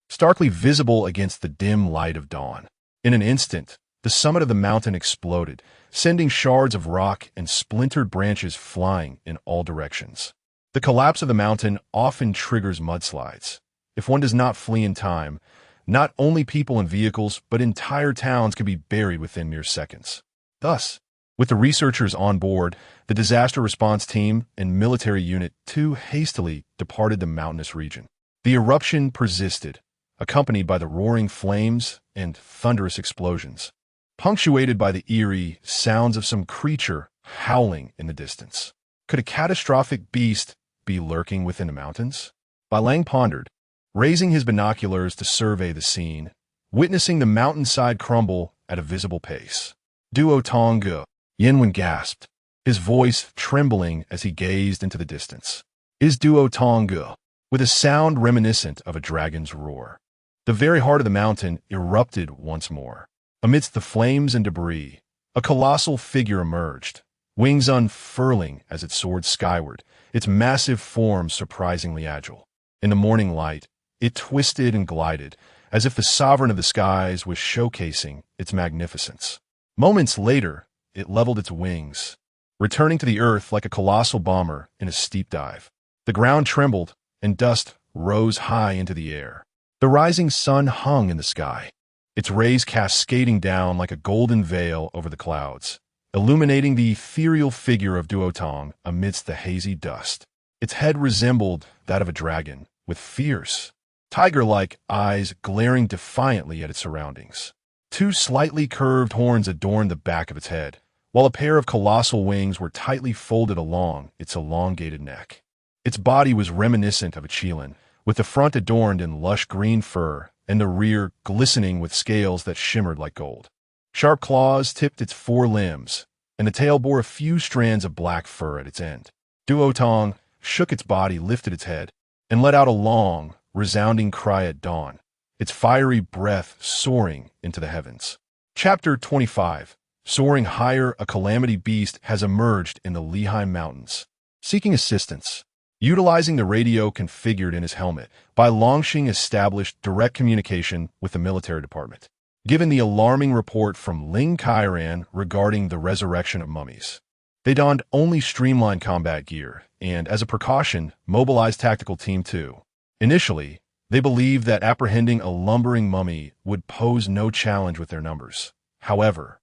starkly visible against the dim light of dawn. In an instant, the summit of the mountain exploded, sending shards of rock and splintered branches flying in all directions. The collapse of the mountain often triggers mudslides. If one does not flee in time, not only people and vehicles, but entire towns can be buried within mere seconds. Thus, with the researchers on board, the Disaster Response Team and Military Unit 2 hastily departed the mountainous region. The eruption persisted, accompanied by the roaring flames and thunderous explosions, punctuated by the eerie sounds of some creature howling in the distance. Could a catastrophic beast be lurking within the mountains? Bai Lang pondered, raising his binoculars to survey the scene, witnessing the mountainside crumble at a visible pace. Duo Tongge, Yanwen gasped, his voice trembling as he gazed into the distance. Is Duo Tongge, with a sound reminiscent of a dragon's roar. The very heart of the mountain erupted once more. Amidst the flames and debris, a colossal figure emerged, wings unfurling as it soared skyward, its massive form surprisingly agile. In the morning light, it twisted and glided, as if the sovereign of the skies was showcasing its magnificence. Moments later, it leveled its wings, returning to the earth like a colossal bomber in a steep dive. The ground trembled, and dust rose high into the air. The rising sun hung in the sky, its rays cascading down like a golden veil over the clouds, illuminating the ethereal figure of Duotong amidst the hazy dust. Its head resembled that of a dragon, with fierce, tiger-like eyes glaring defiantly at its surroundings. Two slightly curved horns adorned the back of its head, while a pair of colossal wings were tightly folded along its elongated neck. Its body was reminiscent of a qilin, with the front adorned in lush green fur and the rear glistening with scales that shimmered like gold. Sharp claws tipped its four limbs, and the tail bore a few strands of black fur at its end. Duotong shook its body, lifted its head, and let out a long, resounding cry at dawn, its fiery breath soaring into the heavens. Chapter 25. Soaring higher, a calamity beast has emerged in the Lehigh Mountains. Seeking assistance. Utilizing the radio configured in his helmet, Bai Longxing established direct communication with the military department. Given the alarming report from Ling Kairan regarding the resurrection of mummies, they donned only streamlined combat gear and, as a precaution, mobilized Tactical Team 2. Initially, they believed that apprehending a lumbering mummy would pose no challenge with their numbers. However,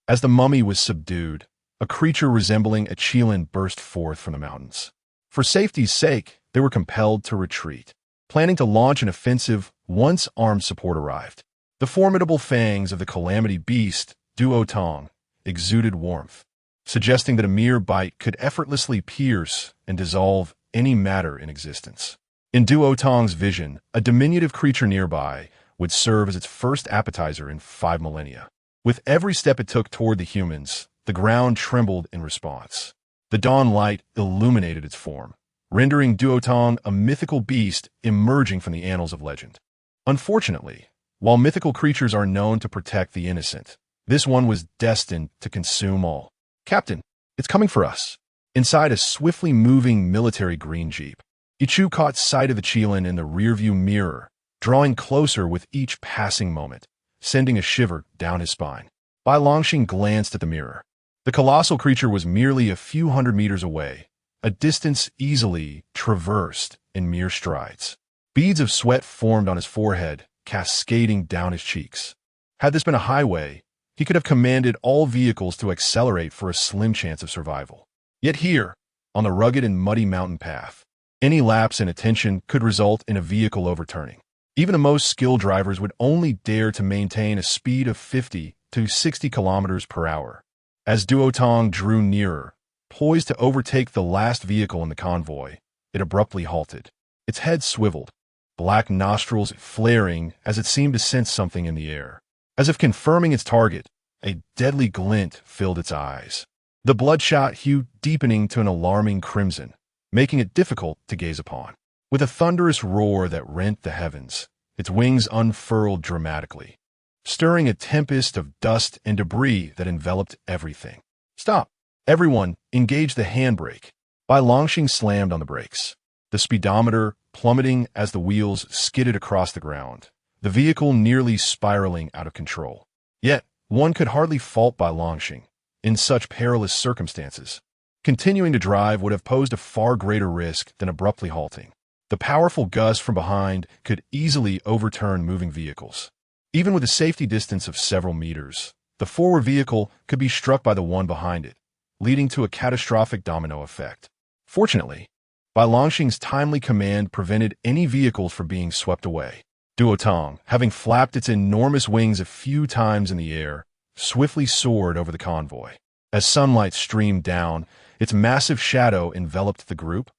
as the mummy was subdued, a creature resembling a qilin burst forth from the mountains. For safety's sake, they were compelled to retreat, planning to launch an offensive once armed support arrived. The formidable fangs of the calamity beast, Duotong, exuded warmth, suggesting that a mere bite could effortlessly pierce and dissolve any matter in existence. In Duotong's vision, a diminutive creature nearby would serve as its first appetizer in 5 millennia. With every step it took toward the humans, the ground trembled in response. The dawn light illuminated its form, rendering Duotong a mythical beast emerging from the annals of legend. Unfortunately, while mythical creatures are known to protect the innocent, this one was destined to consume all. "Captain, it's coming for us." Inside a swiftly moving military green jeep, Ichu caught sight of the qilin in the rearview mirror, drawing closer with each passing moment, sending a shiver down his spine. Bai Longxing glanced at the mirror. The colossal creature was merely a few hundred meters away, a distance easily traversed in mere strides. Beads of sweat formed on his forehead, cascading down his cheeks. Had this been a highway, he could have commanded all vehicles to accelerate for a slim chance of survival. Yet here, on the rugged and muddy mountain path, any lapse in attention could result in a vehicle overturning. Even the most skilled drivers would only dare to maintain a speed of 50 to 60 kilometers per hour. As Duotong drew nearer, poised to overtake the last vehicle in the convoy, it abruptly halted. Its head swiveled, black nostrils flaring as it seemed to sense something in the air. As if confirming its target, a deadly glint filled its eyes, the bloodshot hue deepening to an alarming crimson, making it difficult to gaze upon. With a thunderous roar that rent the heavens, its wings unfurled dramatically, stirring a tempest of dust and debris that enveloped everything. "Stop! Everyone, engage the handbrake." Bai Longxing slammed on the brakes, the speedometer plummeting as the wheels skidded across the ground, the vehicle nearly spiraling out of control. Yet, one could hardly fault Bai Longxing. In such perilous circumstances, continuing to drive would have posed a far greater risk than abruptly halting. The powerful gust from behind could easily overturn moving vehicles. Even with a safety distance of several meters, the forward vehicle could be struck by the one behind it, leading to a catastrophic domino effect. Fortunately, Bai Longxing's timely command prevented any vehicles from being swept away. Duotong, having flapped its enormous wings a few times in the air, swiftly soared over the convoy. As sunlight streamed down, its massive shadow enveloped the group,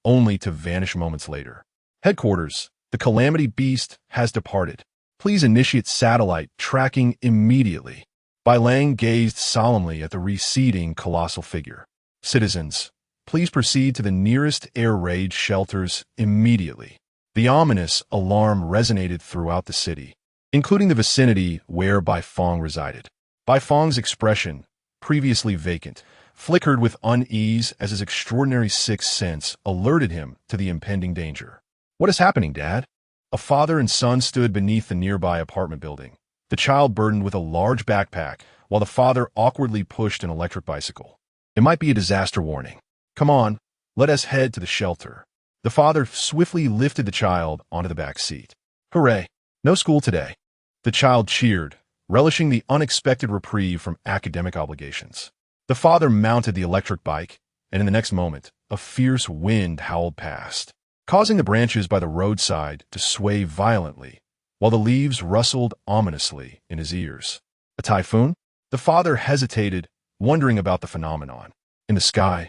only to vanish moments later. "Headquarters, the Calamity Beast has departed. Please initiate satellite tracking immediately." Bai Lang gazed solemnly at the receding colossal figure. "Citizens, please proceed to the nearest air raid shelters immediately." The ominous alarm resonated throughout the city, including the vicinity where Bai Fong resided. Bai Fong's expression, previously vacant, flickered with unease as his extraordinary sixth sense alerted him to the impending danger. "What is happening, Dad?" A father and son stood beneath the nearby apartment building, the child burdened with a large backpack, while the father awkwardly pushed an electric bicycle. "It might be a disaster warning. Come on, let us head to the shelter." The father swiftly lifted the child onto the back seat. "Hooray! No school today." The child cheered, relishing the unexpected reprieve from academic obligations. The father mounted the electric bike, and in the next moment, a fierce wind howled past, causing the branches by the roadside to sway violently, while the leaves rustled ominously in his ears. A typhoon? The father hesitated, wondering about the phenomenon. In the sky,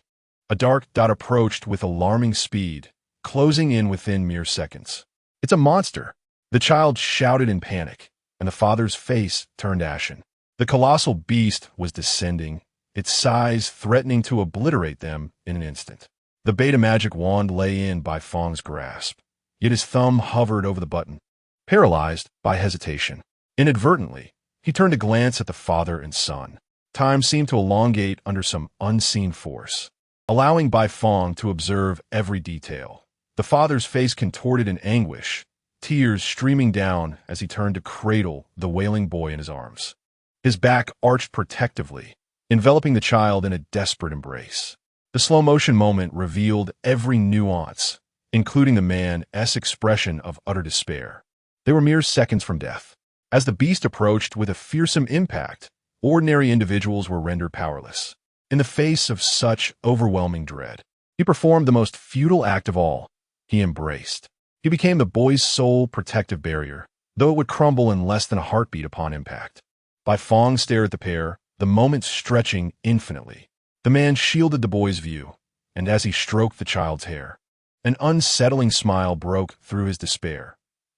a dark dot approached with alarming speed, closing in within mere seconds. It's a monster! The child shouted in panic, and the father's face turned ashen. The colossal beast was descending, its size threatening to obliterate them in an instant. The beta magic wand lay in Bai Fong's grasp, yet his thumb hovered over the button. Paralyzed by hesitation, inadvertently, he turned to glance at the father and son. Time seemed to elongate under some unseen force, allowing Bai Fong to observe every detail. The father's face contorted in anguish, tears streaming down as he turned to cradle the wailing boy in his arms. His back arched protectively, enveloping the child in a desperate embrace. The slow-motion moment revealed every nuance, including the man's expression of utter despair. They were mere seconds from death. As the beast approached with a fearsome impact, ordinary individuals were rendered powerless. In the face of such overwhelming dread, he performed the most futile act of all. He embraced. He became the boy's sole protective barrier, though it would crumble in less than a heartbeat upon impact. Bai Fong stared at the pair, the moment stretching infinitely. The man shielded the boy's view, and as he stroked the child's hair, an unsettling smile broke through his despair.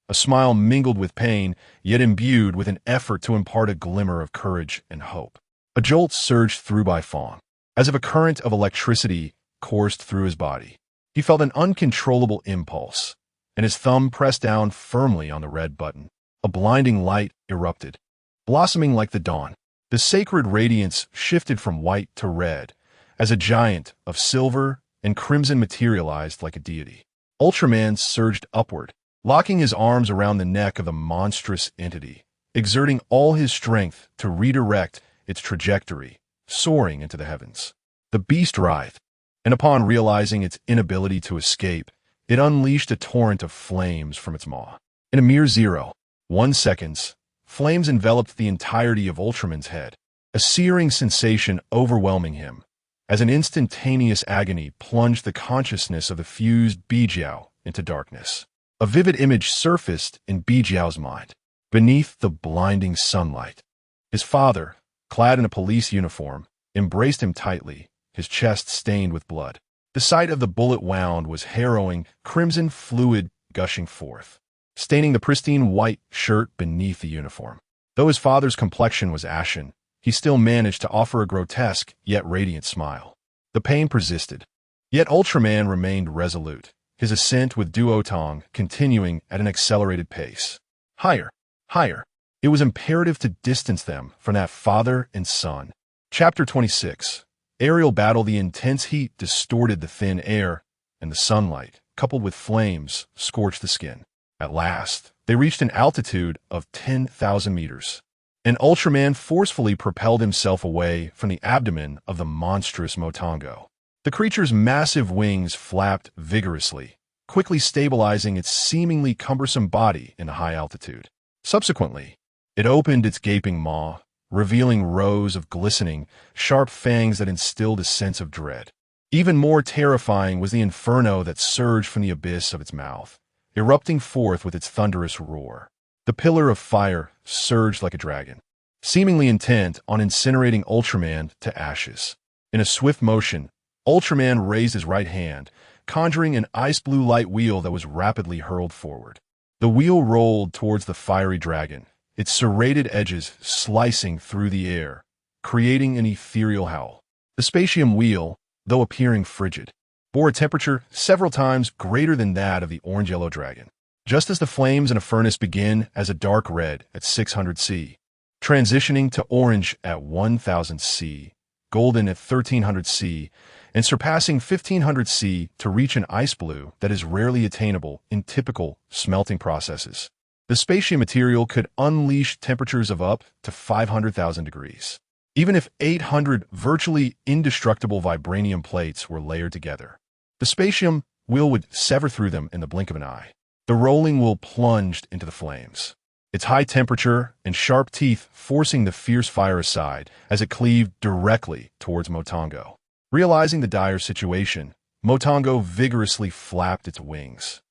A smile mingled with pain, yet imbued with an effort to impart a glimmer of courage and hope. A jolt surged through Bai Fong, as if a current of electricity coursed through his body. He felt an uncontrollable impulse, and his thumb pressed down firmly on the red button. A blinding light erupted, blossoming like the dawn. The sacred radiance shifted from white to red, as a giant of silver and crimson materialized like a deity. Ultraman surged upward, locking his arms around the neck of the monstrous entity, exerting all his strength to redirect its trajectory, soaring into the heavens. The beast writhed, and upon realizing its inability to escape, it unleashed a torrent of flames from its maw. In a mere 0.1 seconds, flames enveloped the entirety of Ultraman's head, a searing sensation overwhelming him, as an instantaneous agony plunged the consciousness of the fused Bijiao into darkness. A vivid image surfaced in Bijiao's mind. Beneath the blinding sunlight, his father, clad in a police uniform, embraced him tightly, his chest stained with blood. The sight of the bullet wound was harrowing, crimson fluid gushing forth, staining the pristine white shirt beneath the uniform. Though his father's complexion was ashen, he still managed to offer a grotesque yet radiant smile. The pain persisted, yet Ultraman remained resolute, his ascent with Duotong continuing at an accelerated pace. Higher, higher. It was imperative to distance them from that father and son. Chapter 26. Aerial battle. The intense heat distorted the thin air, and the sunlight, coupled with flames, scorched the skin. At last, they reached an altitude of 10,000 meters. And Ultraman forcefully propelled himself away from the abdomen of the monstrous Motongo. The creature's massive wings flapped vigorously, quickly stabilizing its seemingly cumbersome body in a high altitude. Subsequently, it opened its gaping maw, revealing rows of glistening, sharp fangs that instilled a sense of dread. Even more terrifying was the inferno that surged from the abyss of its mouth, erupting forth with its thunderous roar. The pillar of fire surged like a dragon, seemingly intent on incinerating Ultraman to ashes. In a swift motion, Ultraman raised his right hand, conjuring an ice-blue light wheel that was rapidly hurled forward. The wheel rolled towards the fiery dragon, its serrated edges slicing through the air, creating an ethereal howl. The spatium wheel, though appearing frigid, bore a temperature several times greater than that of the orange-yellow dragon. Just as the flames in a furnace begin as a dark red at 600 C, transitioning to orange at 1000 C, golden at 1300 C, and surpassing 1500 C to reach an ice blue that is rarely attainable in typical smelting processes. The spatium material could unleash temperatures of up to 500,000 degrees, even if 800 virtually indestructible vibranium plates were layered together. The spatium wheel would sever through them in the blink of an eye. The rolling wheel plunged into the flames, its high temperature and sharp teeth forcing the fierce fire aside as it cleaved directly towards Motongo. Realizing the dire situation, Motongo vigorously flapped its wings,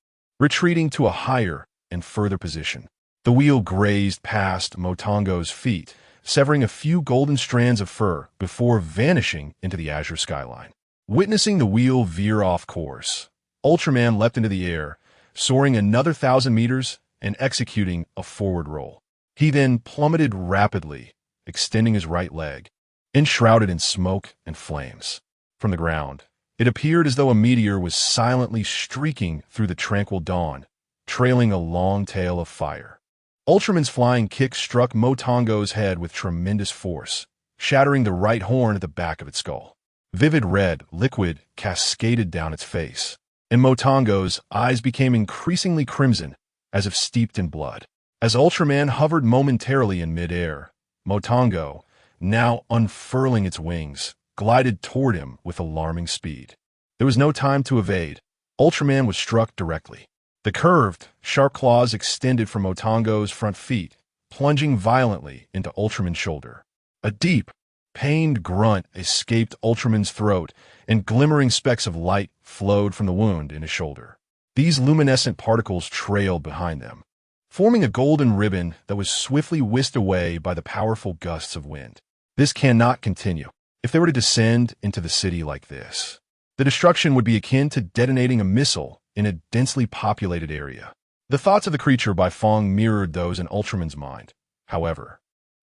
retreating to a higher and further position. The wheel grazed past Motongo's feet, severing a few golden strands of fur before vanishing into the azure skyline. Witnessing the wheel veer off course, Ultraman leapt into the air, soaring another 1,000 meters and executing a forward roll. He then plummeted rapidly, extending his right leg, enshrouded in smoke and flames. From the ground, it appeared as though a meteor was silently streaking through the tranquil dawn, trailing a long tail of fire. Ultraman's flying kick struck Motongo's head with tremendous force, shattering the right horn at the back of its skull. Vivid red liquid cascaded down its face, and Motongo's eyes became increasingly crimson, as if steeped in blood. As Ultraman hovered momentarily in midair, Motongo, now unfurling its wings, glided toward him with alarming speed. There was no time to evade. Ultraman was struck directly. The curved, sharp claws extended from Motongo's front feet, plunging violently into Ultraman's shoulder. A deep, pained grunt escaped Ultraman's throat, and glimmering specks of light flowed from the wound in his shoulder. These luminescent particles trailed behind them, forming a golden ribbon that was swiftly whisked away by the powerful gusts of wind. This cannot continue. If they were to descend into the city like this, the destruction would be akin to detonating a missile in a densely populated area. The thoughts of the creature by Fong mirrored those in Ultraman's mind. However,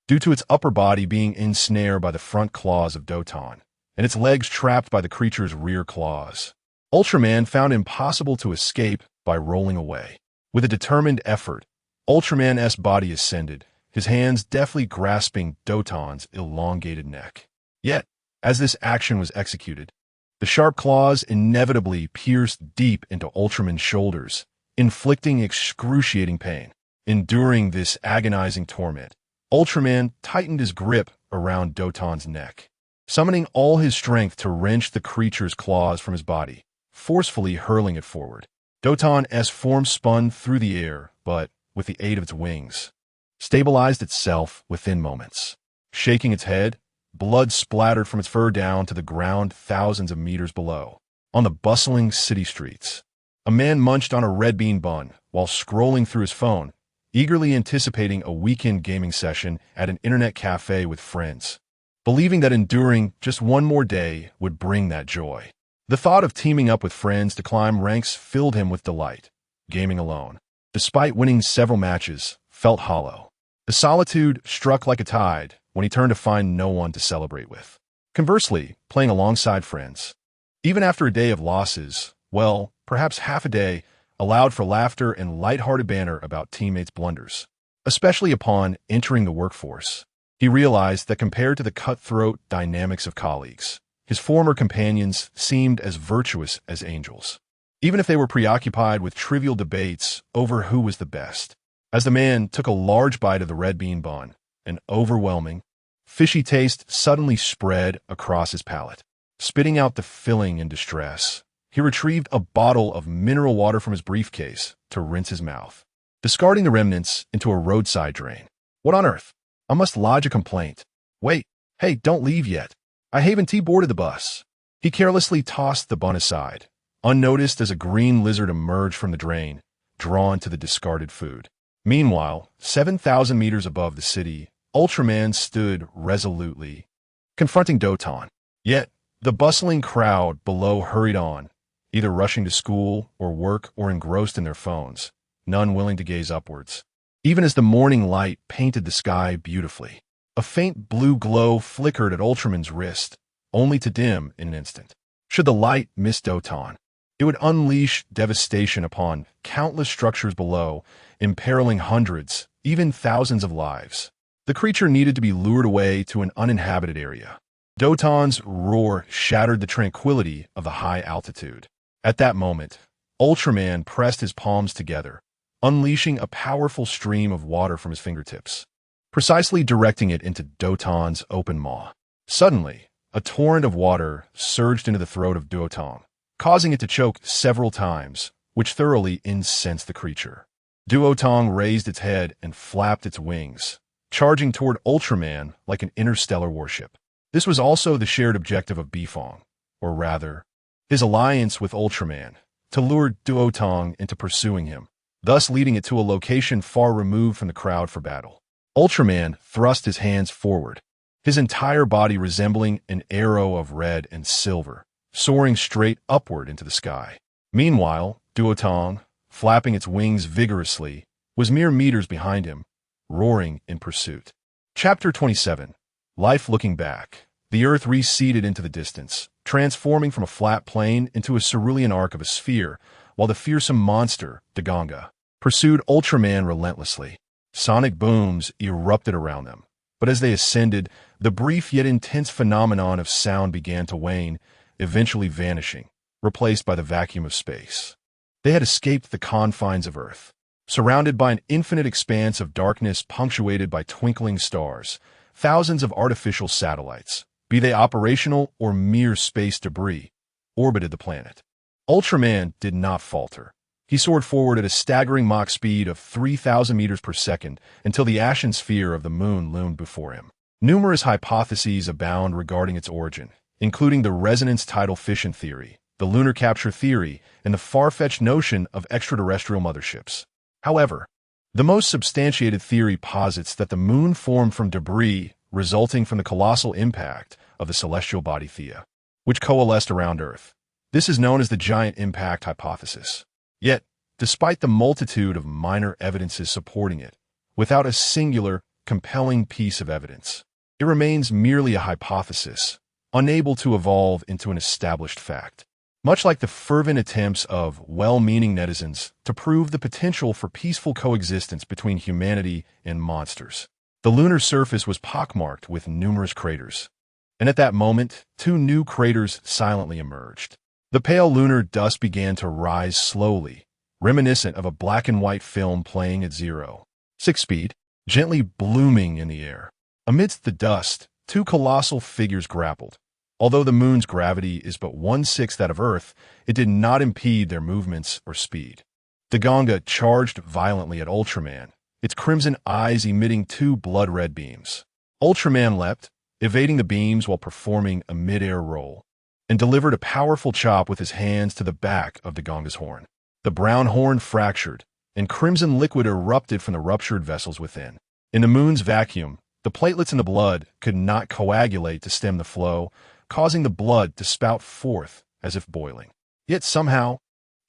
due to its upper body being ensnared by the front claws of Doton, and its legs trapped by the creature's rear claws, Ultraman found it impossible to escape by rolling away. With a determined effort, Ultraman's body ascended, his hands deftly grasping Doton's elongated neck. Yet, as this action was executed, the sharp claws inevitably pierced deep into Ultraman's shoulders, inflicting excruciating pain. Enduring this agonizing torment, Ultraman tightened his grip around Doton's neck, summoning all his strength to wrench the creature's claws from his body, forcefully hurling it forward. Doton's form spun through the air, but, with the aid of its wings, stabilized itself within moments. Shaking its head, blood splattered from its fur down to the ground thousands of meters below. On the bustling city streets, a man munched on a red bean bun while scrolling through his phone, eagerly anticipating a weekend gaming session at an internet cafe with friends, believing that enduring just one more day would bring that joy. The thought of teaming up with friends to climb ranks filled him with delight. Gaming alone, despite winning several matches, felt hollow. The solitude struck like a tide when he turned to find no one to celebrate with. Conversely, playing alongside friends, even after a day of losses, well, perhaps half a day, allowed for laughter and lighthearted banter about teammates' blunders. Especially upon entering the workforce, he realized that compared to the cutthroat dynamics of colleagues, his former companions seemed as virtuous as angels, even if they were preoccupied with trivial debates over who was the best. As the man took a large bite of the red bean bun, an overwhelming, fishy taste suddenly spread across his palate. Spitting out the filling in distress, he retrieved a bottle of mineral water from his briefcase to rinse his mouth, discarding the remnants into a roadside drain. What on earth? I must lodge a complaint. Wait, hey, don't leave yet. I haven't boarded the bus. He carelessly tossed the bun aside, unnoticed as a green lizard emerged from the drain, drawn to the discarded food. Meanwhile, 7,000 meters above the city, Ultraman stood resolutely, confronting Doton. Yet, the bustling crowd below hurried on, either rushing to school or work or engrossed in their phones, none willing to gaze upwards. Even as the morning light painted the sky beautifully, a faint blue glow flickered at Ultraman's wrist, only to dim in an instant. Should the light miss Doton, it would unleash devastation upon countless structures below, imperiling hundreds, even thousands of lives. The creature needed to be lured away to an uninhabited area. Doton's roar shattered the tranquility of the high altitude. At that moment, Ultraman pressed his palms together, unleashing a powerful stream of water from his fingertips, precisely directing it into Doton's open maw. Suddenly, a torrent of water surged into the throat of Doton, causing it to choke several times, which thoroughly incensed the creature. Duotong raised its head and flapped its wings, charging toward Ultraman like an interstellar warship. This was also the shared objective of Bifong, or rather, his alliance with Ultraman, to lure Duotong into pursuing him. thus leading it to a location far removed from the crowd for battle. Ultraman thrust his hands forward, his entire body resembling an arrow of red and silver, soaring straight upward into the sky. Meanwhile, Duotong, flapping its wings vigorously, was mere meters behind him, roaring in pursuit. Chapter 27. Life Looking Back. The Earth receded into the distance, transforming from a flat plane into a cerulean arc of a sphere, while the fearsome monster, Daganga, pursued Ultraman relentlessly. Sonic booms erupted around them, but as they ascended, the brief yet intense phenomenon of sound began to wane, eventually vanishing, replaced by the vacuum of space. They had escaped the confines of Earth, surrounded by an infinite expanse of darkness punctuated by twinkling stars, thousands of artificial satellites, be they operational or mere space debris, orbited the planet. Ultraman did not falter. He soared forward at a staggering Mach speed of 3,000 meters per second until the ashen sphere of the moon loomed before him. Numerous hypotheses abound regarding its origin, including the resonance tidal fission theory, the lunar capture theory, and the far-fetched notion of extraterrestrial motherships. However, the most substantiated theory posits that the moon formed from debris resulting from the colossal impact of the celestial body Theia, which coalesced around Earth. This is known as the giant impact hypothesis. Yet, despite the multitude of minor evidences supporting it, without a singular, compelling piece of evidence, it remains merely a hypothesis, unable to evolve into an established fact. Much like the fervent attempts of well-meaning netizens to prove the potential for peaceful coexistence between humanity and monsters, the lunar surface was pockmarked with numerous craters. And at that moment, two new craters silently emerged. The pale lunar dust began to rise slowly, reminiscent of a black-and-white film playing at 0.6 speed, gently blooming in the air. Amidst the dust, two colossal figures grappled. Although the moon's gravity is but 1/6 that of Earth, it did not impede their movements or speed. Daganga charged violently at Ultraman, its crimson eyes emitting two blood-red beams. Ultraman leapt, evading the beams while performing a mid-air roll, and delivered a powerful chop with his hands to the back of Daganga's horn. The brown horn fractured, and crimson liquid erupted from the ruptured vessels within. In the moon's vacuum, the platelets in the blood could not coagulate to stem the flow, causing the blood to spout forth as if boiling. Yet somehow,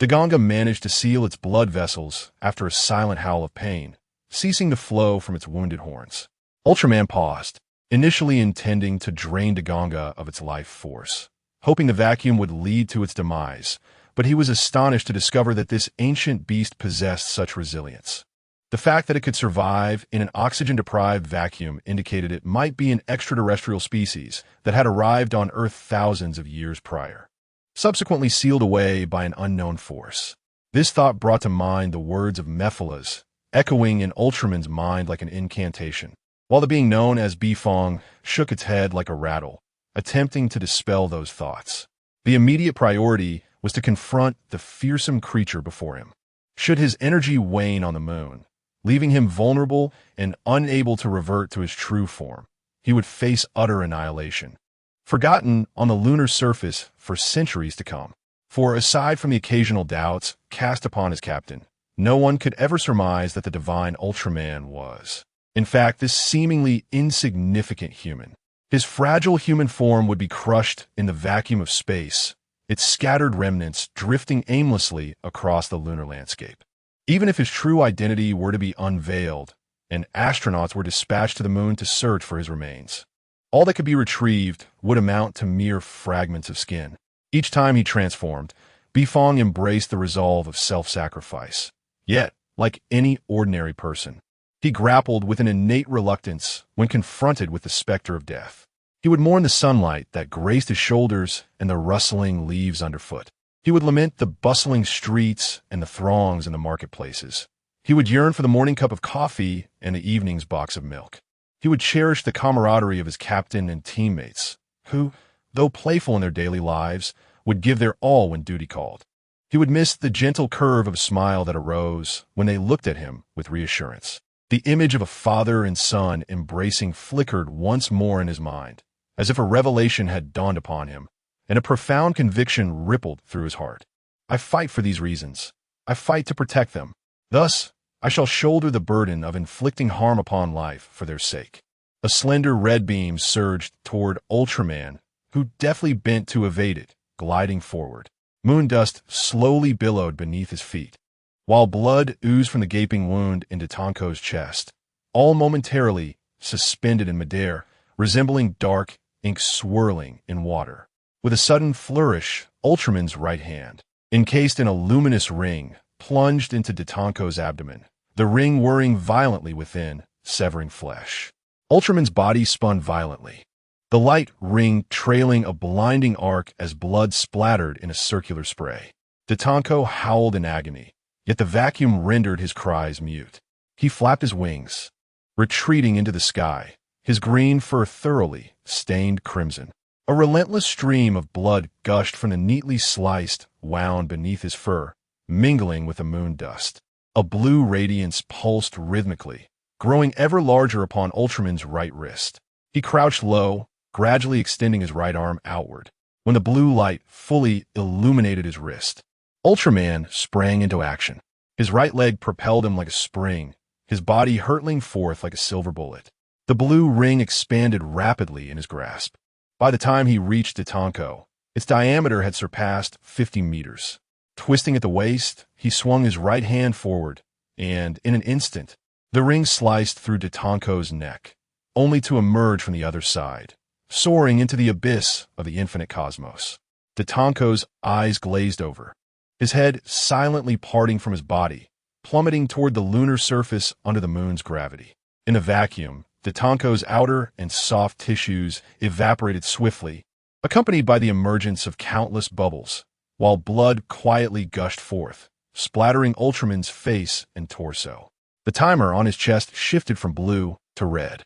Daganga managed to seal its blood vessels after a silent howl of pain, ceasing to flow from its wounded horns. Ultraman paused, initially intending to drain Daganga of its life force, hoping the vacuum would lead to its demise, but he was astonished to discover that this ancient beast possessed such resilience. The fact that it could survive in an oxygen-deprived vacuum indicated it might be an extraterrestrial species that had arrived on Earth thousands of years prior, subsequently sealed away by an unknown force. This thought brought to mind the words of Mephilas, echoing in Ultraman's mind like an incantation, while the being known as Bifong shook its head like a rattle, attempting to dispel those thoughts. The immediate priority was to confront the fearsome creature before him. Should his energy wane on the moon, leaving him vulnerable and unable to revert to his true form, he would face utter annihilation, forgotten on the lunar surface for centuries to come. For aside from the occasional doubts cast upon his captain, no one could ever surmise that the divine Ultraman was, in fact, this seemingly insignificant human. His fragile human form would be crushed in the vacuum of space, its scattered remnants drifting aimlessly across the lunar landscape. Even if his true identity were to be unveiled, and astronauts were dispatched to the moon to search for his remains, all that could be retrieved would amount to mere fragments of skin. Each time he transformed, Bifong embraced the resolve of self-sacrifice. Yet, like any ordinary person, he grappled with an innate reluctance when confronted with the specter of death. He would mourn the sunlight that graced his shoulders and the rustling leaves underfoot. He would lament the bustling streets and the throngs in the marketplaces. He would yearn for the morning cup of coffee and the evening's box of milk. He would cherish the camaraderie of his captain and teammates, who, though playful in their daily lives, would give their all when duty called. He would miss the gentle curve of a smile that arose when they looked at him with reassurance. The image of a father and son embracing flickered once more in his mind, as if a revelation had dawned upon him, and a profound conviction rippled through his heart. I fight for these reasons. I fight to protect them. Thus, I shall shoulder the burden of inflicting harm upon life for their sake. A slender red beam surged toward Ultraman, who deftly bent to evade it, gliding forward. Moon dust slowly billowed beneath his feet, while blood oozed from the gaping wound in Ditanko's chest, all momentarily suspended in midair, resembling dark ink swirling in water. With a sudden flourish, Ultraman's right hand, encased in a luminous ring, plunged into Ditanko's abdomen, the ring whirring violently within, severing flesh. Ultraman's body spun violently, the light ring trailing a blinding arc as blood splattered in a circular spray. Ditanko howled in agony, yet the vacuum rendered his cries mute. He flapped his wings, retreating into the sky, his green fur thoroughly stained crimson. A relentless stream of blood gushed from the neatly sliced wound beneath his fur, mingling with the moon dust. A blue radiance pulsed rhythmically, growing ever larger upon Ultraman's right wrist. He crouched low, gradually extending his right arm outward. When the blue light fully illuminated his wrist, Ultraman sprang into action. His right leg propelled him like a spring, his body hurtling forth like a silver bullet. The blue ring expanded rapidly in his grasp. By the time he reached Ditanko, its diameter had surpassed 50 meters. Twisting at the waist, he swung his right hand forward, and, in an instant, the ring sliced through Ditanko's neck, only to emerge from the other side, soaring into the abyss of the infinite cosmos. Ditanko's eyes glazed over, his head silently parting from his body, plummeting toward the lunar surface under the moon's gravity. In a vacuum, Ditanko's outer and soft tissues evaporated swiftly, accompanied by the emergence of countless bubbles, while blood quietly gushed forth, splattering Ultraman's face and torso. The timer on his chest shifted from blue to red,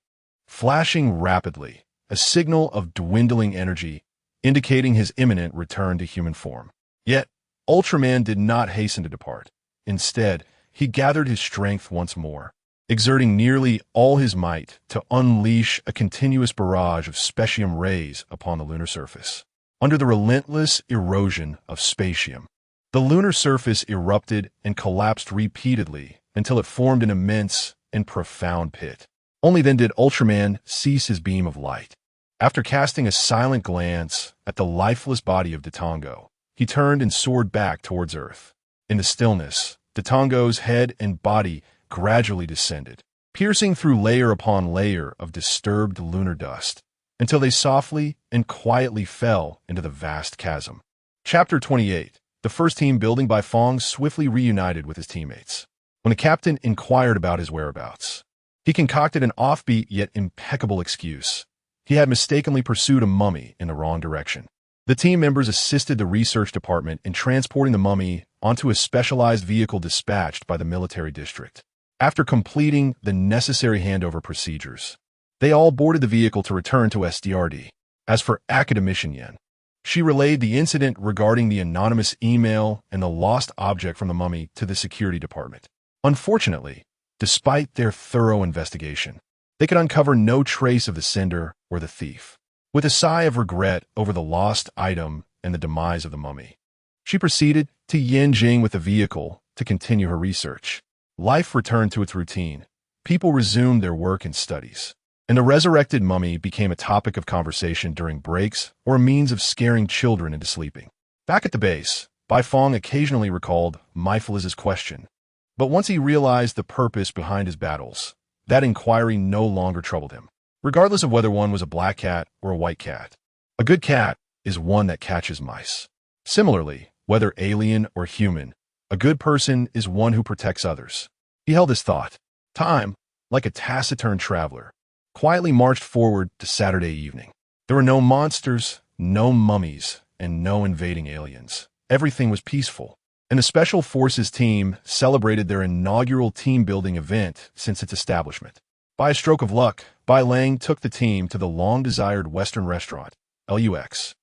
flashing rapidly, a signal of dwindling energy, indicating his imminent return to human form. Yet, Ultraman did not hasten to depart. Instead, he gathered his strength once more, exerting nearly all his might to unleash a continuous barrage of specium rays upon the lunar surface. Under the relentless erosion of spatium, the lunar surface erupted and collapsed repeatedly until it formed an immense and profound pit. Only then did Ultraman cease his beam of light. After casting a silent glance at the lifeless body of Ditango, he turned and soared back towards Earth. In the stillness, Ditango's head and body gradually descended, piercing through layer upon layer of disturbed lunar dust, until they softly and quietly fell into the vast chasm. Chapter 28. The first team building by Fong swiftly reunited with his teammates. When the captain inquired about his whereabouts, he concocted an offbeat yet impeccable excuse. He had mistakenly pursued a mummy in the wrong direction. The team members assisted the research department in transporting the mummy onto a specialized vehicle dispatched by the military district. After completing the necessary handover procedures, they all boarded the vehicle to return to SDRD. As for Academician Yen, she relayed the incident regarding the anonymous email and the lost object from the mummy to the security department. Unfortunately, despite their thorough investigation, they could uncover no trace of the sender or the thief. With a sigh of regret over the lost item and the demise of the mummy, she proceeded to Yanjing with the vehicle to continue her research. Life returned to its routine. People resumed their work and studies, and the resurrected mummy became a topic of conversation during breaks or a means of scaring children into sleeping. Back at the base, Bai Fong occasionally recalled Myphiliz's question, but once he realized the purpose behind his battles, that inquiry no longer troubled him. Regardless of whether one was a black cat or a white cat, a good cat is one that catches mice. Similarly, whether alien or human, a good person is one who protects others. He held this thought. Time, like a taciturn traveler, quietly marched forward to Saturday evening. There were no monsters, no mummies, and no invading aliens. Everything was peaceful, and the Special Forces team celebrated their inaugural team-building event since its establishment. By a stroke of luck, Bai Lang took the team to the long-desired Western restaurant, LUX,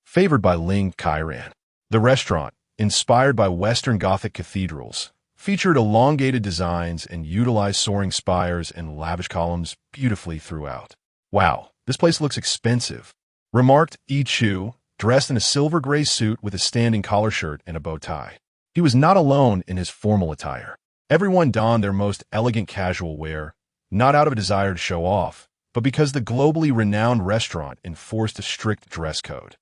favored by Ling Kairan. The restaurant, inspired by Western Gothic cathedrals, featured elongated designs and utilized soaring spires and lavish columns beautifully throughout. "Wow, this place looks expensive," remarked Yi Chu, dressed in a silver-gray suit with a standing collar shirt and a bow tie. He was not alone in his formal attire. Everyone donned their most elegant casual wear, not out of a desire to show off, but because the globally renowned restaurant enforced a strict dress code.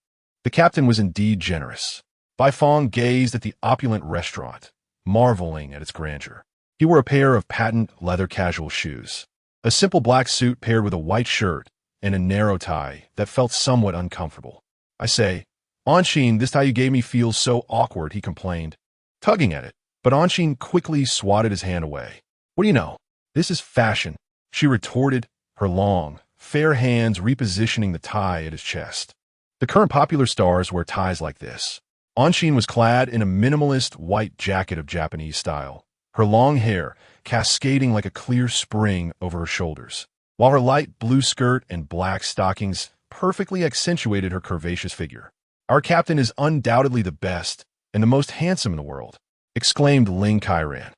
The captain was indeed generous. Bai Fong gazed at the opulent restaurant, marveling at its grandeur. He wore a pair of patent leather casual shoes, a simple black suit paired with a white shirt, and a narrow tie that felt somewhat uncomfortable. "I say, Anshin, this tie you gave me feels so awkward," he complained, tugging at it. But Anshin quickly swatted his hand away. "What do you know? This is fashion," she retorted, her long, fair hands repositioning the tie at his chest. The current popular stars wear ties like this. Anshin was clad in a minimalist white jacket of Japanese style, her long hair cascading like a clear spring over her shoulders, while her light blue skirt and black stockings perfectly accentuated her curvaceous figure. "Our captain is undoubtedly the best and the most handsome in the world," exclaimed Ling Kairan,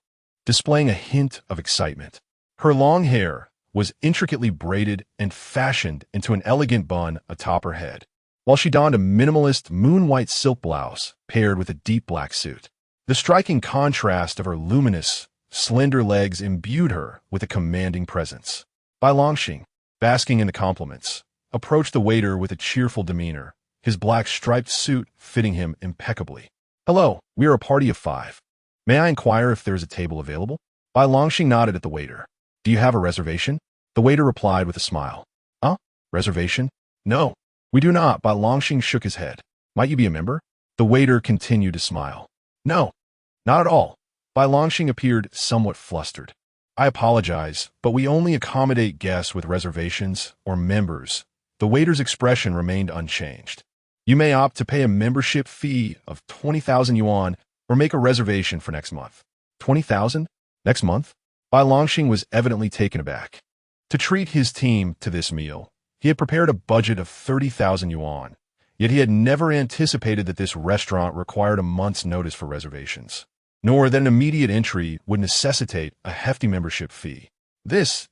displaying a hint of excitement. Her long hair was intricately braided and fashioned into an elegant bun atop her head, while she donned a minimalist moon-white silk blouse paired with a deep black suit. The striking contrast of her luminous, slender legs imbued her with a commanding presence. Bai Longxing, basking in the compliments, approached the waiter with a cheerful demeanor, his black striped suit fitting him impeccably. "Hello, we are a party of 5. May I inquire if there is a table available?" Bai Longxing nodded at the waiter. "Do you have a reservation?" The waiter replied with a smile. Reservation? No, we do not." Bai Longxing shook his head. "Might you be a member?" The waiter continued to smile. "No, not at all." Bai Longxing appeared somewhat flustered. "I apologize, but we only accommodate guests with reservations or members." The waiter's expression remained unchanged. "You may opt to pay a membership fee of 20,000 yuan or make a reservation for next month." 20,000? Next month? Bai Longxing was evidently taken aback. To treat his team to this meal, he had prepared a budget of 30,000 yuan, yet he had never anticipated that this restaurant required a month's notice for reservations, nor that an immediate entry would necessitate a hefty membership fee. This.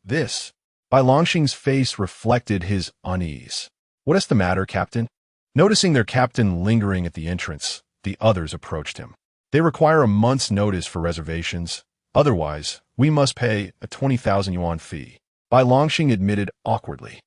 Bai Longxing's face reflected his unease. "What is the matter, Captain?" Noticing their captain lingering at the entrance, the others approached him. "They require a month's notice for reservations. Otherwise, we must pay a 20,000 yuan fee." Bai Longxing admitted awkwardly.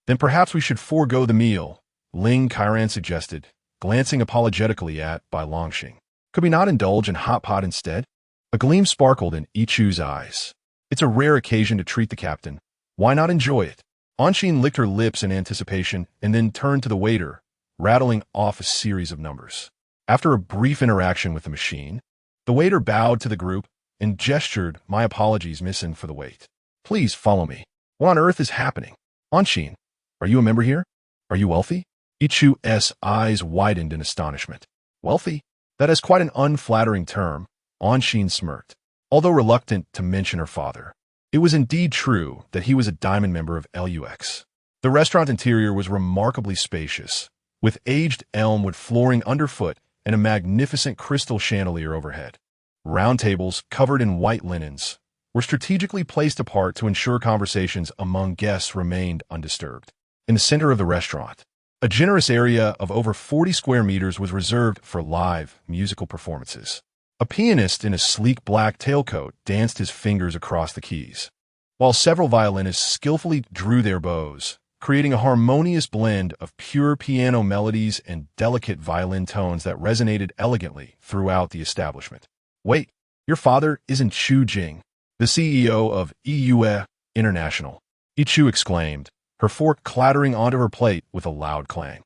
Then perhaps we should forego the meal," Ling Kairan suggested, glancing apologetically at Bai Longxing. "Could we not indulge in hot pot instead?" A gleam sparkled in Ichu's eyes. "It's a rare occasion to treat the captain. Why not enjoy it?" Anshin licked her lips in anticipation and then turned to the waiter, rattling off a series of numbers. After a brief interaction with the machine, the waiter bowed to the group and gestured, "My apologies, Missin, for the wait. Please follow me." "What on earth is happening? Anshin, are you a member here? Are you wealthy?" Ichu's eyes widened in astonishment. "Wealthy? That is quite an unflattering term," Anshin smirked, although reluctant to mention her father. It was indeed true that he was a diamond member of LUX. The restaurant interior was remarkably spacious, with aged elmwood flooring underfoot and a magnificent crystal chandelier overhead. Round tables, covered in white linens, were strategically placed apart to ensure conversations among guests remained undisturbed. In the center of the restaurant, a generous area of over 40 square meters was reserved for live musical performances. A pianist in a sleek black tailcoat danced his fingers across the keys, while several violinists skillfully drew their bows, creating a harmonious blend of pure piano melodies and delicate violin tones that resonated elegantly throughout the establishment. "Wait, your father isn't Chu Jing, the CEO of EUE International," Ichu exclaimed, her fork clattering onto her plate with a loud clang.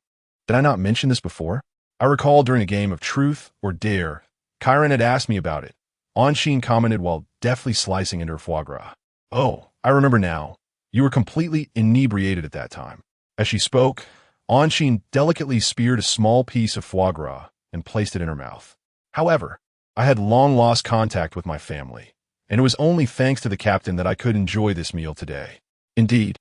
"Did I not mention this before? I recall during a game of Truth or Dare, Kairan had asked me about it," Anshin commented while deftly slicing into her foie gras. "Oh, I remember now. You were completely inebriated at that time." As she spoke, Anshin delicately speared a small piece of foie gras and placed it in her mouth. "However, I had long lost contact with my family, and it was only thanks to the captain that I could enjoy this meal today. Indeed,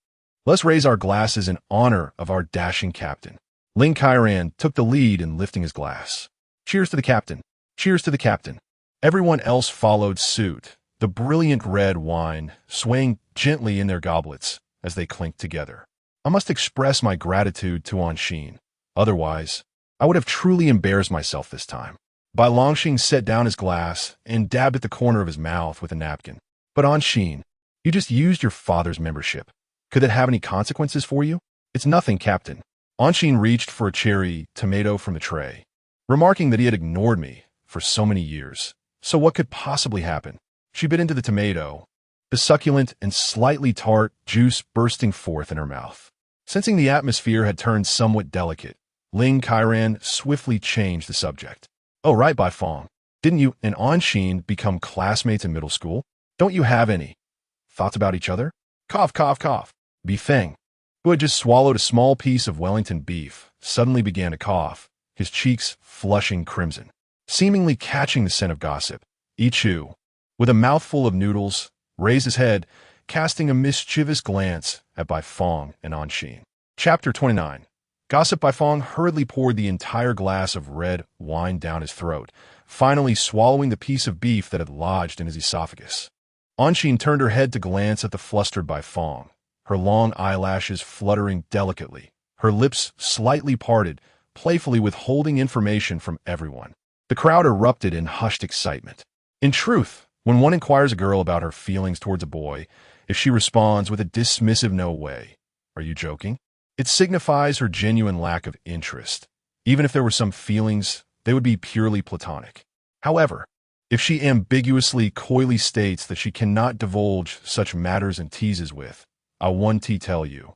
let's raise our glasses in honor of our dashing captain." Ling Kairan took the lead in lifting his glass. "Cheers to the captain. Cheers to the captain." Everyone else followed suit, the brilliant red wine swaying gently in their goblets as they clinked together. I must express my gratitude to Anshin. Otherwise, I would have truly embarrassed myself this time. Bai Longxing set down his glass and dabbed at the corner of his mouth with a napkin. But Anshin, you just used your father's membership. Could that have any consequences for you? It's nothing, Captain. Anshin reached for a cherry tomato from the tray, remarking that he had ignored me for so many years. So what could possibly happen? She bit into the tomato, the succulent and slightly tart juice bursting forth in her mouth. Sensing the atmosphere had turned somewhat delicate, Ling Kairan swiftly changed the subject. Oh, right, Bai Fong. Didn't you and Anshin become classmates in middle school? Don't you have any thoughts about each other? Cough, cough, cough. Bifeng, who had just swallowed a small piece of Wellington beef, suddenly began to cough, his cheeks flushing crimson. Seemingly catching the scent of gossip, Ichu, with a mouthful of noodles, raised his head, casting a mischievous glance at Bai Fong and Anshin. Chapter 29. Gossip. Bai Fong hurriedly poured the entire glass of red wine down his throat, finally swallowing the piece of beef that had lodged in his esophagus. Anshin turned her head to glance at the flustered Bai Fong, her long eyelashes fluttering delicately, her lips slightly parted, playfully withholding information from everyone. The crowd erupted in hushed excitement. In truth, when one inquires a girl about her feelings towards a boy, if she responds with a dismissive "no way, are you joking?" it signifies her genuine lack of interest. Even if there were some feelings, they would be purely platonic. However, if she ambiguously, coyly states that she cannot divulge such matters and teases with, "I want to tell you,"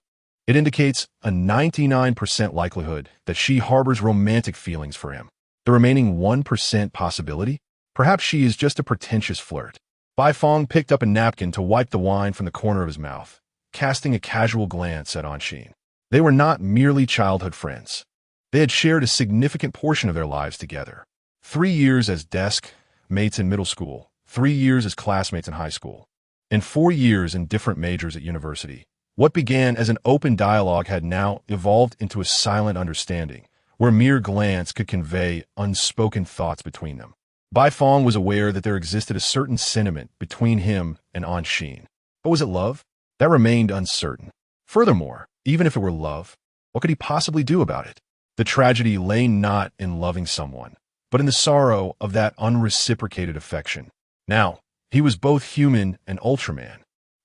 it indicates a 99% likelihood that she harbors romantic feelings for him. The remaining 1% possibility? Perhaps she is just a pretentious flirt. Bai Fong picked up a napkin to wipe the wine from the corner of his mouth, casting a casual glance at Anshin. They were not merely childhood friends. They had shared a significant portion of their lives together. 3 years as desk mates in middle school, 3 years as classmates in high school, and 4 years in different majors at university. What began as an open dialogue had now evolved into a silent understanding, where mere glance could convey unspoken thoughts between them. Bai Fong was aware that there existed a certain sentiment between him and Anshin. But was it love? That remained uncertain. Furthermore, even if it were love, what could he possibly do about it? The tragedy lay not in loving someone, but in the sorrow of that unreciprocated affection. Now, he was both human and Ultraman.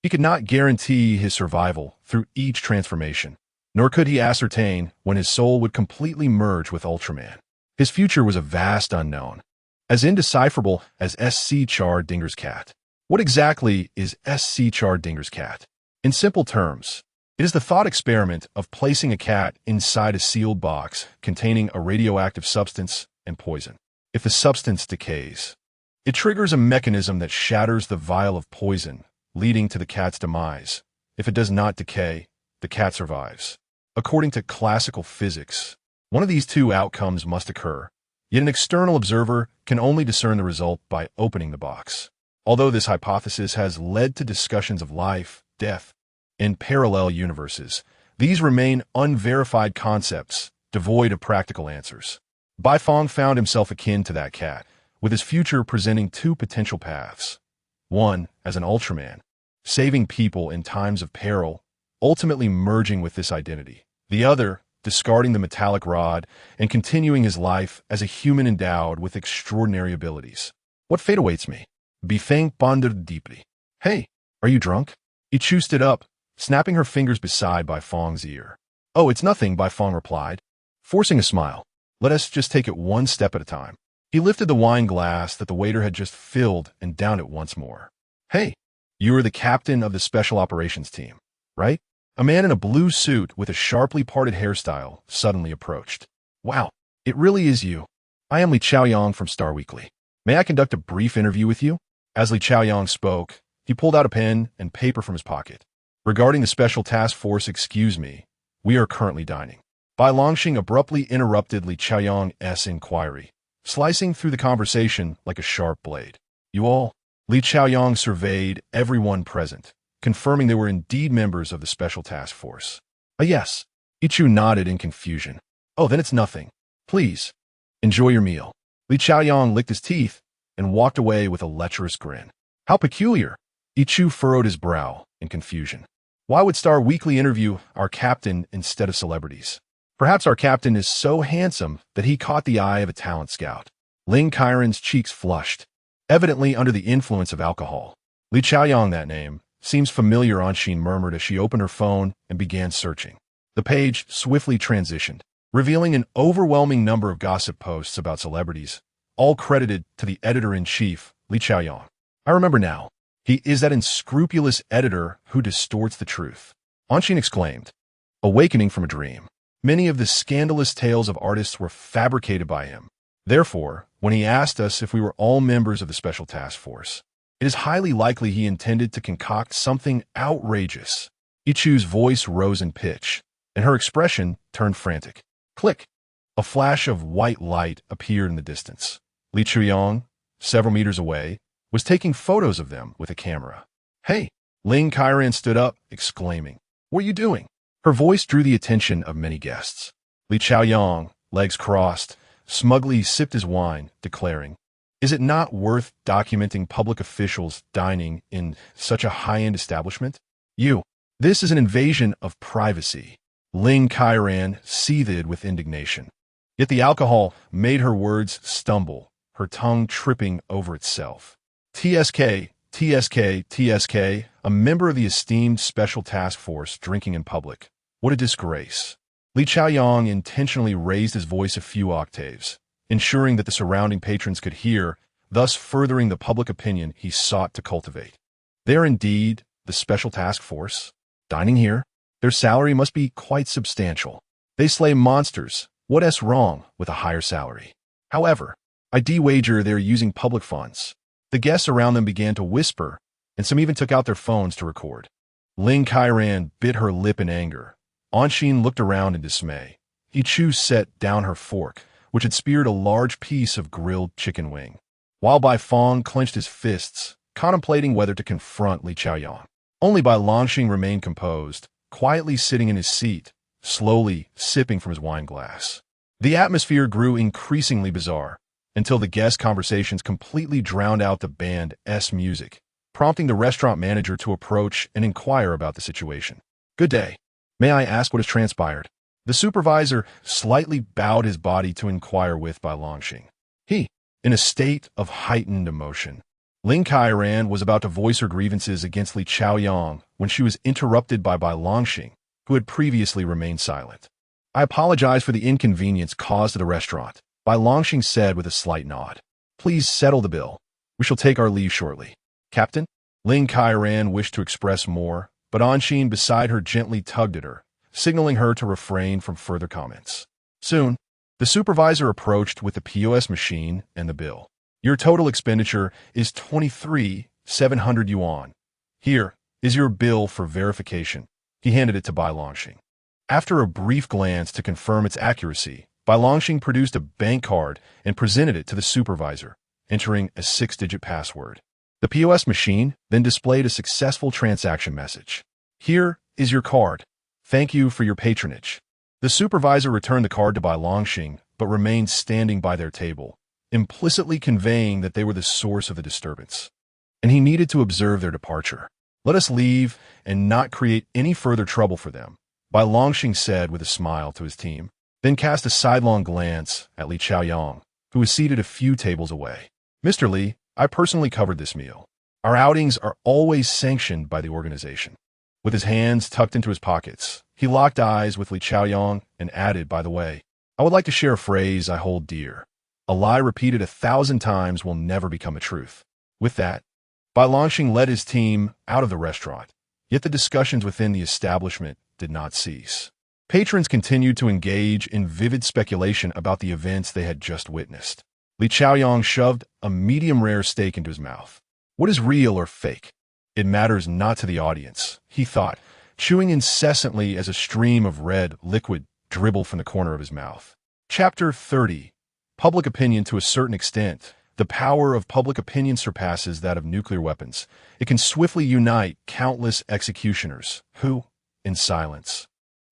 He could not guarantee his survival through each transformation, nor could he ascertain when his soul would completely merge with Ultraman. His future was a vast unknown, as indecipherable as S.C. Char Dinger's cat. What exactly is S.C. Char Dinger's cat? In simple terms, it is the thought experiment of placing a cat inside a sealed box containing a radioactive substance and poison. If the substance decays, it triggers a mechanism that shatters the vial of poison, leading to the cat's demise. If it does not decay, the cat survives. According to classical physics, one of these two outcomes must occur, yet an external observer can only discern the result by opening the box. Although this hypothesis has led to discussions of life, death, and parallel universes, these remain unverified concepts, devoid of practical answers. Bai Fong found himself akin to that cat, with his future presenting two potential paths. One, as an Ultraman, saving people in times of peril, ultimately merging with this identity. The other, discarding the metallic rod and continuing his life as a human endowed with extraordinary abilities. What fate awaits me? Bifeng pondered deeply. Hey, are you drunk? Ichu stood up, snapping her fingers beside Bai Fong's ear. Oh, it's nothing, Bai Fong replied, forcing a smile. Let us just take it one step at a time. He lifted the wine glass that the waiter had just filled and downed it once more. Hey, you are the captain of the special operations team, right? A man in a blue suit with a sharply parted hairstyle suddenly approached. Wow, it really is you. I am Li Chaoyang from Star Weekly. May I conduct a brief interview with you? As Li Chaoyang spoke, he pulled out a pen and paper from his pocket. Regarding the special task force, excuse me, we are currently dining. Bai Longxing abruptly interrupted Li Chaoyang's inquiry, slicing through the conversation like a sharp blade. You all? Li Chaoyang surveyed everyone present, confirming they were indeed members of the special task force. Yes. Ichu nodded in confusion. Oh, then it's nothing. Please, enjoy your meal. Li Chaoyang licked his teeth and walked away with a lecherous grin. How peculiar. Ichu furrowed his brow in confusion. Why would Star Weekly interview our captain instead of celebrities? Perhaps our captain is so handsome that he caught the eye of a talent scout. Ling Kairan's cheeks flushed, evidently under the influence of alcohol. Li Chaoyang, that name, seems familiar, Anshin murmured as she opened her phone and began searching. The page swiftly transitioned, revealing an overwhelming number of gossip posts about celebrities, all credited to the editor-in-chief, Li Chaoyang. I remember now. He is that unscrupulous editor who distorts the truth. Anshin exclaimed, awakening from a dream. Many of the scandalous tales of artists were fabricated by him. Therefore, when he asked us if we were all members of the Special Task Force, it is highly likely he intended to concoct something outrageous. Ichu's voice rose in pitch, and her expression turned frantic. Click! A flash of white light appeared in the distance. Li Chuyang, several meters away, was taking photos of them with a camera. Hey! Ling Kairan stood up, exclaiming, what are you doing? Her voice drew the attention of many guests. Li Chaoyang, legs crossed, smugly sipped his wine, declaring, is it not worth documenting public officials dining in such a high-end establishment? This is an invasion of privacy. Ling Kairan seethed with indignation. Yet the alcohol made her words stumble, her tongue tripping over itself. TSK, a member of the esteemed Special Task Force drinking in public. What a disgrace. Li Chaoyang intentionally raised his voice a few octaves, ensuring that the surrounding patrons could hear, thus furthering the public opinion he sought to cultivate. They are indeed the Special Task Force. Dining here, their salary must be quite substantial. They slay monsters. What's wrong with a higher salary? However, I wager they're using public funds. The guests around them began to whisper, and some even took out their phones to record. Ling Kairan bit her lip in anger. Anshin looked around in dismay. Ichu set down her fork, which had speared a large piece of grilled chicken wing, while Bai Fong clenched his fists, contemplating whether to confront Li Chaoyang. Only Bai Longxing remained composed, quietly sitting in his seat, slowly sipping from his wine glass. The atmosphere grew increasingly bizarre, until the guest conversations completely drowned out the band's music, prompting the restaurant manager to approach and inquire about the situation. Good day. May I ask what has transpired? The supervisor slightly bowed his body to inquire with Bai Longxing. He, in a state of heightened emotion. Ling Kairan was about to voice her grievances against Li Chaoyang when she was interrupted by Bai Longxing, who had previously remained silent. I apologize for the inconvenience caused to the restaurant, Bai Longxing said with a slight nod. Please settle the bill. We shall take our leave shortly. Captain? Ling Kairan wished to express more, but Anshin beside her gently tugged at her, signaling her to refrain from further comments. Soon, the supervisor approached with the POS machine and the bill. Your total expenditure is 23,700 yuan. Here is your bill for verification. He handed it to Bai Longxing. After a brief glance to confirm its accuracy, Bai Longxing produced a bank card and presented it to the supervisor, entering a 6-digit password. The POS machine then displayed a successful transaction message. Here is your card. Thank you for your patronage. The supervisor returned the card to Bai Longxing, but remained standing by their table, implicitly conveying that they were the source of the disturbance, and he needed to observe their departure. Let us leave and not create any further trouble for them, Bai Longxing said with a smile to his team, then cast a sidelong glance at Li Chaoyang, who was seated a few tables away. Mr. Li, I personally covered this meal. Our outings are always sanctioned by the organization. With his hands tucked into his pockets, he locked eyes with Li Chaoyang and added, by the way, I would like to share a phrase I hold dear. A lie repeated 1,000 times will never become a truth. With that, Bai Longxing led his team out of the restaurant, yet the discussions within the establishment did not cease. Patrons continued to engage in vivid speculation about the events they had just witnessed. Li Chaoyang shoved a medium-rare steak into his mouth. What is real or fake? It matters not to the audience, he thought, chewing incessantly as a stream of red liquid dribbled from the corner of his mouth. Chapter 30. Public opinion. To a certain extent, the power of public opinion surpasses that of nuclear weapons. It can swiftly unite countless executioners who, in silence,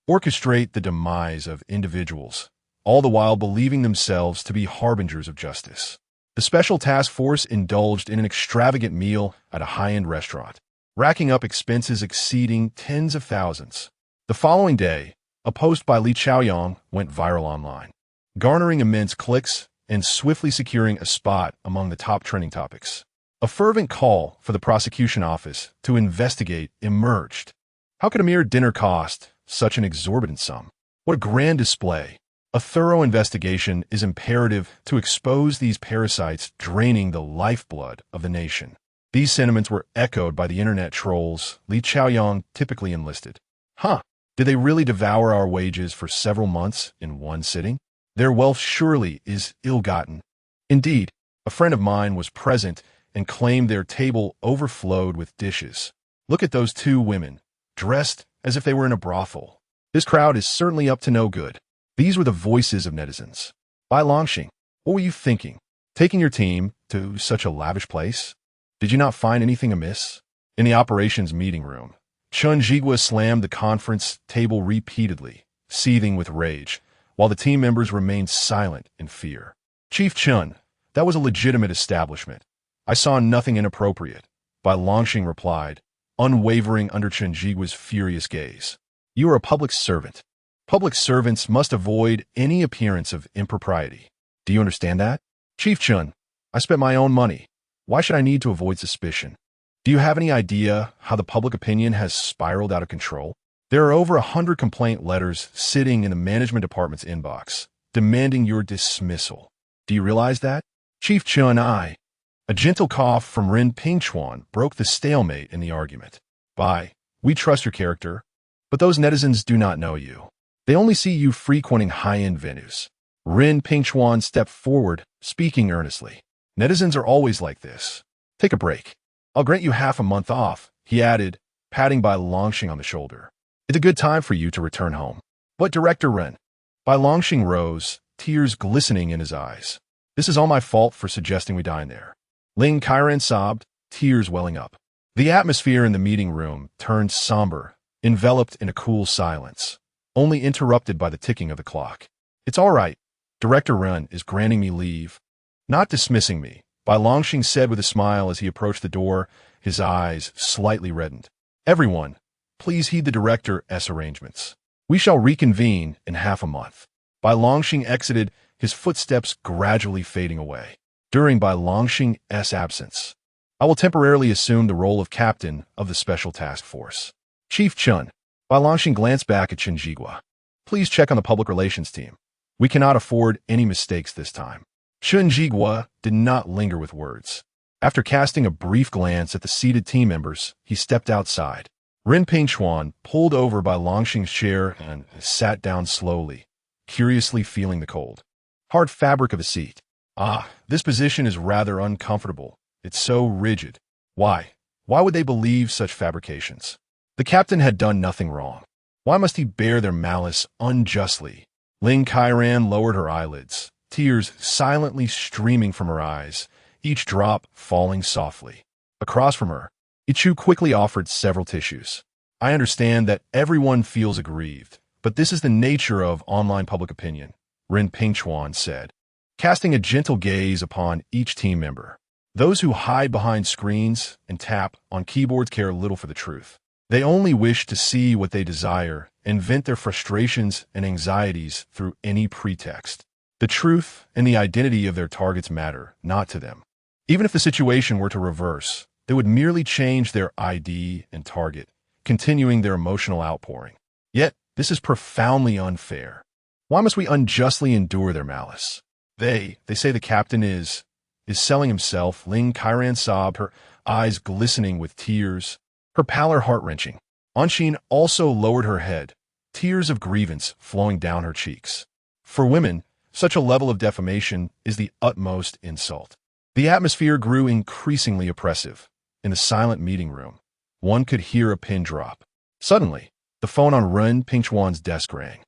orchestrate the demise of individuals, all the while believing themselves to be harbingers of justice. The Special Task Force indulged in an extravagant meal at a high-end restaurant, racking up expenses exceeding tens of thousands. The following day, a post by Li Chaoyang went viral online, garnering immense clicks and swiftly securing a spot among the top trending topics. A fervent call for the prosecution office to investigate emerged. How could a mere dinner cost such an exorbitant sum? What a grand display! A thorough investigation is imperative to expose these parasites draining the lifeblood of the nation. These sentiments were echoed by the internet trolls Li Chaoyang typically enlisted. Huh, did they really devour our wages for several months in one sitting? Their wealth surely is ill-gotten. Indeed, a friend of mine was present and claimed their table overflowed with dishes. Look at those two women, dressed as if they were in a brothel. This crowd is certainly up to no good. These were the voices of netizens. Bai Longxing, what were you thinking? Taking your team to such a lavish place? Did you not find anything amiss? In the operations meeting room, Chun Jigua slammed the conference table repeatedly, seething with rage, while the team members remained silent in fear. Chief Chun, that was a legitimate establishment. I saw nothing inappropriate, Bai Longxing replied, unwavering under Chun Jigua's furious gaze. You are a public servant. Public servants must avoid any appearance of impropriety. Do you understand that? Chief Chun, I spent my own money. Why should I need to avoid suspicion? Do you have any idea how the public opinion has spiraled out of control? There are over 100 complaint letters sitting in the management department's inbox, demanding your dismissal. Do you realize that? Chief Chun, A gentle cough from Ren Pingchuan broke the stalemate in the argument. We trust your character, but those netizens do not know you. They only see you frequenting high-end venues. Ren Pingchuan stepped forward, speaking earnestly. Netizens are always like this. Take a break. I'll grant you half a month off, he added, patting Bai Longxing on the shoulder. It's a good time for you to return home. But Director Ren? Bai Longxing rose, tears glistening in his eyes. This is all my fault for suggesting we dine there. Ling Kairan sobbed, tears welling up. The atmosphere in the meeting room turned somber, enveloped in a cool silence, only interrupted by the ticking of the clock. It's all right. Director Ren is granting me leave. Not dismissing me, Bai Longxing said with a smile as he approached the door, his eyes slightly reddened. Everyone, please heed the director's arrangements. We shall reconvene in half a month. Bai Longxing exited, his footsteps gradually fading away. During Bai Longxing's absence, I will temporarily assume the role of captain of the Special Task Force. Chief Chun, Bai Longxing glanced back at Chun Jigua. Please check on the public relations team. We cannot afford any mistakes this time. Chun Jigua did not linger with words. After casting a brief glance at the seated team members, he stepped outside. Ren Pingchuan pulled over Bai Longxing's chair and sat down slowly, curiously feeling the cold, hard fabric of a seat. This position is rather uncomfortable. It's so rigid. Why? Why would they believe such fabrications? The captain had done nothing wrong. Why must he bear their malice unjustly? Ling Kairan lowered her eyelids, tears silently streaming from her eyes, each drop falling softly. Across from her, Ichu quickly offered several tissues. I understand that everyone feels aggrieved, but this is the nature of online public opinion, Ren Pingchuan said, casting a gentle gaze upon each team member. Those who hide behind screens and tap on keyboards care little for the truth. They only wish to see what they desire and vent their frustrations and anxieties through any pretext. The truth and the identity of their targets matter not to them. Even if the situation were to reverse, they would merely change their ID and target, continuing their emotional outpouring. Yet, this is profoundly unfair. Why must we unjustly endure their malice? They say the captain is selling himself. Ling Kairan sobbed, her eyes glistening with tears, her pallor heart-wrenching. Anshin also lowered her head, tears of grievance flowing down her cheeks. For women, such a level of defamation is the utmost insult. The atmosphere grew increasingly oppressive. In the silent meeting room, one could hear a pin drop. Suddenly, the phone on Ren Pingchuan's desk rang,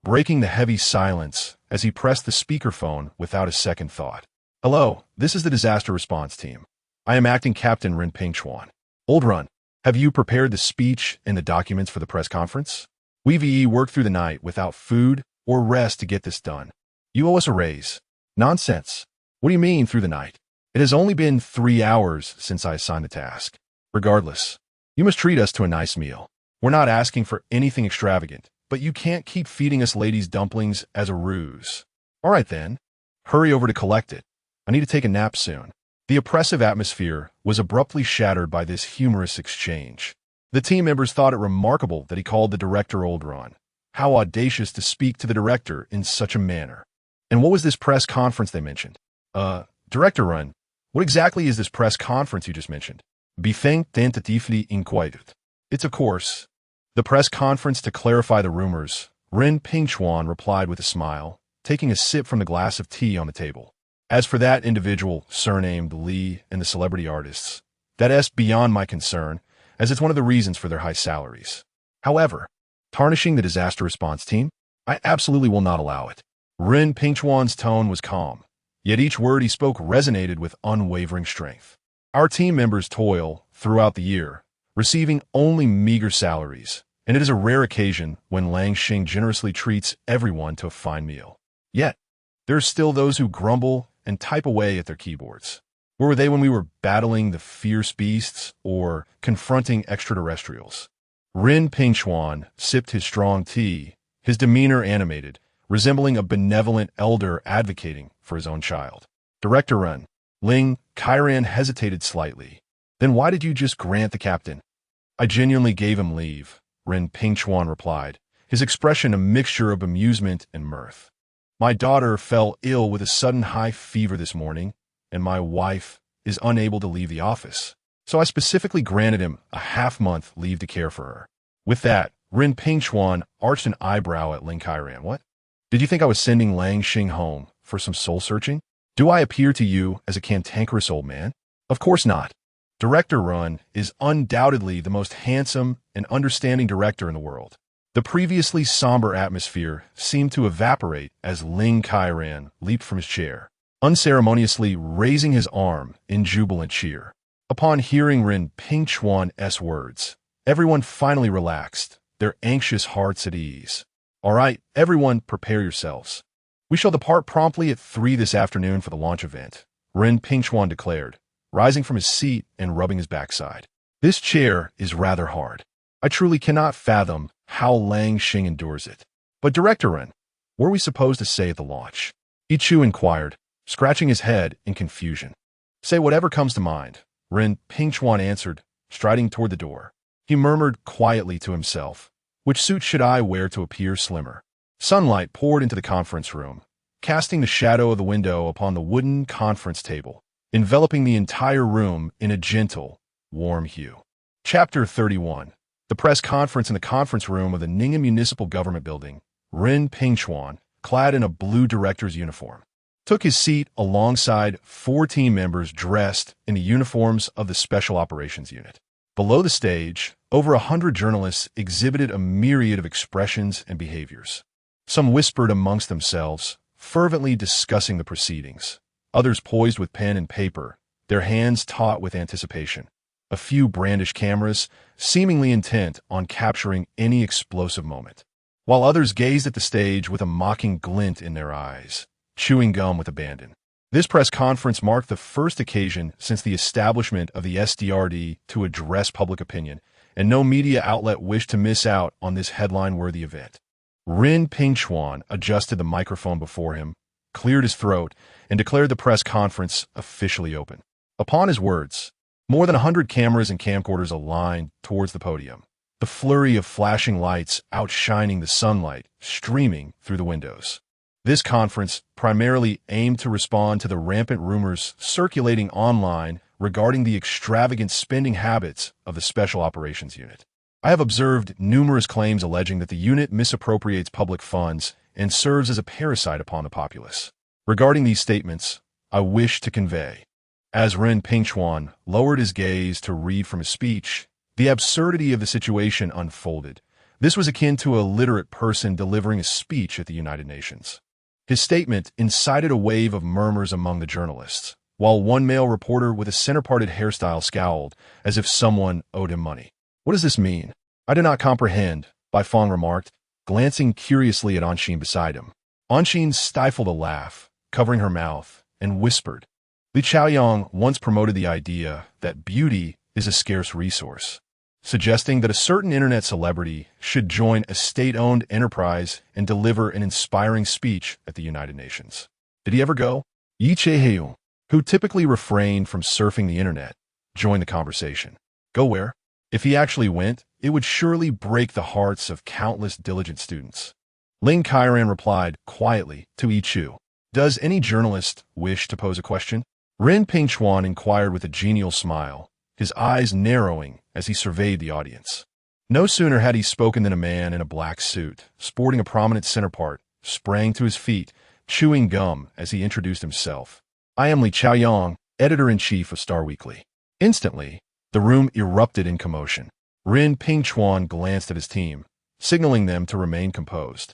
breaking the heavy silence as he pressed the speakerphone without a second thought. Hello, this is the disaster response team. I am acting Captain Ren Pingchuan. Old Run, have you prepared the speech and the documents for the press conference? We've worked through the night without food or rest to get this done. You owe us a raise. Nonsense. What do you mean through the night? It has only been 3 hours since I assigned the task. Regardless, you must treat us to a nice meal. We're not asking for anything extravagant, but you can't keep feeding us ladies dumplings as a ruse. All right then. Hurry over to collect it. I need to take a nap soon. The oppressive atmosphere was abruptly shattered by this humorous exchange. The team members thought it remarkable that he called the director Ultraman. How audacious to speak to the director in such a manner. And what was this press conference they mentioned? Director Run, what exactly is this press conference you just mentioned? Befang tentatively inquired. It's of course the press conference to clarify the rumors. Ren Pingchuan replied with a smile, taking a sip from the glass of tea on the table. As for that individual, surnamed Li, and the celebrity artists, that's beyond my concern, as it's one of the reasons for their high salaries. However, tarnishing the disaster response team, I absolutely will not allow it. Ren Pingchuan's tone was calm, yet each word he spoke resonated with unwavering strength. Our team members toil throughout the year, receiving only meager salaries, and it is a rare occasion when Langxing generously treats everyone to a fine meal. Yet, there are still those who grumble and type away at their keyboards. Where were they when we were battling the fierce beasts or confronting extraterrestrials? Ren Pingchuan sipped his strong tea, his demeanor animated, resembling a benevolent elder advocating for his own child. Director Ren, Ling Kairan hesitated slightly. Then why did you just grant the captain? I genuinely gave him leave, Ren Pingchuan replied, his expression a mixture of amusement and mirth. My daughter fell ill with a sudden high fever this morning, and my wife is unable to leave the office. So I specifically granted him a half-month leave to care for her. With that, Ren Pingchuan arched an eyebrow at Ling Kairan. What? Did you think I was sending Langxing home for some soul-searching? Do I appear to you as a cantankerous old man? Of course not. Director Run is undoubtedly the most handsome and understanding director in the world. The previously somber atmosphere seemed to evaporate as Ling Kairan leaped from his chair, unceremoniously raising his arm in jubilant cheer. Upon hearing Ren Pingchuan's words, everyone finally relaxed, their anxious hearts at ease. All right, everyone, prepare yourselves. We shall depart promptly at 3 this afternoon for the launch event, Ren Pingchuan declared, rising from his seat and rubbing his backside. This chair is rather hard. I truly cannot fathom how Langxing endures it. But Director Ren, what are we supposed to say at the launch? Ichu inquired, scratching his head in confusion. Say whatever comes to mind, Ren Pingchuan answered, striding toward the door. He murmured quietly to himself, which suit should I wear to appear slimmer? Sunlight poured into the conference room, casting the shadow of the window upon the wooden conference table, enveloping the entire room in a gentle, warm hue. Chapter 31. The press conference in the conference room of the Ning'an Municipal Government Building. Ren Pingchuan, clad in a blue director's uniform, took his seat alongside 4 team members dressed in the uniforms of the Special Operations Unit. Below the stage, over 100 journalists exhibited a myriad of expressions and behaviors. Some whispered amongst themselves, fervently discussing the proceedings. Others poised with pen and paper, their hands taut with anticipation. A few brandished cameras, seemingly intent on capturing any explosive moment, while others gazed at the stage with a mocking glint in their eyes, chewing gum with abandon. This press conference marked the first occasion since the establishment of the SDRD to address public opinion, and no media outlet wished to miss out on this headline-worthy event. Ren Pingchuan adjusted the microphone before him, cleared his throat, and declared the press conference officially open. Upon his words, more than 100 cameras and camcorders aligned towards the podium, the flurry of flashing lights outshining the sunlight streaming through the windows. This conference primarily aimed to respond to the rampant rumors circulating online regarding the extravagant spending habits of the Special Operations Unit. I have observed numerous claims alleging that the unit misappropriates public funds and serves as a parasite upon the populace. Regarding these statements, I wish to convey, as Ren Pingchuan lowered his gaze to read from his speech, the absurdity of the situation unfolded. This was akin to a literate person delivering a speech at the United Nations. His statement incited a wave of murmurs among the journalists, while one male reporter with a center-parted hairstyle scowled, as if someone owed him money. What does this mean? I do not comprehend, Bai Feng remarked, glancing curiously at Anshin beside him. Anshin stifled a laugh, covering her mouth, and whispered, Li Chaoyang once promoted the idea that beauty is a scarce resource, suggesting that a certain internet celebrity should join a state-owned enterprise and deliver an inspiring speech at the United Nations. Did he ever go? Yi Chaehyung, who typically refrained from surfing the internet, joined the conversation. Go where? If he actually went, it would surely break the hearts of countless diligent students. Ling Kairan replied quietly to Yi Chu. Does any journalist wish to pose a question? Ren Pingchuan inquired with a genial smile, his eyes narrowing as he surveyed the audience. No sooner had he spoken than a man in a black suit, sporting a prominent center part, sprang to his feet, chewing gum as he introduced himself. I am Li Chaoyang, editor-in-chief of Star Weekly. Instantly, the room erupted in commotion. Ren Pingchuan glanced at his team, signaling them to remain composed,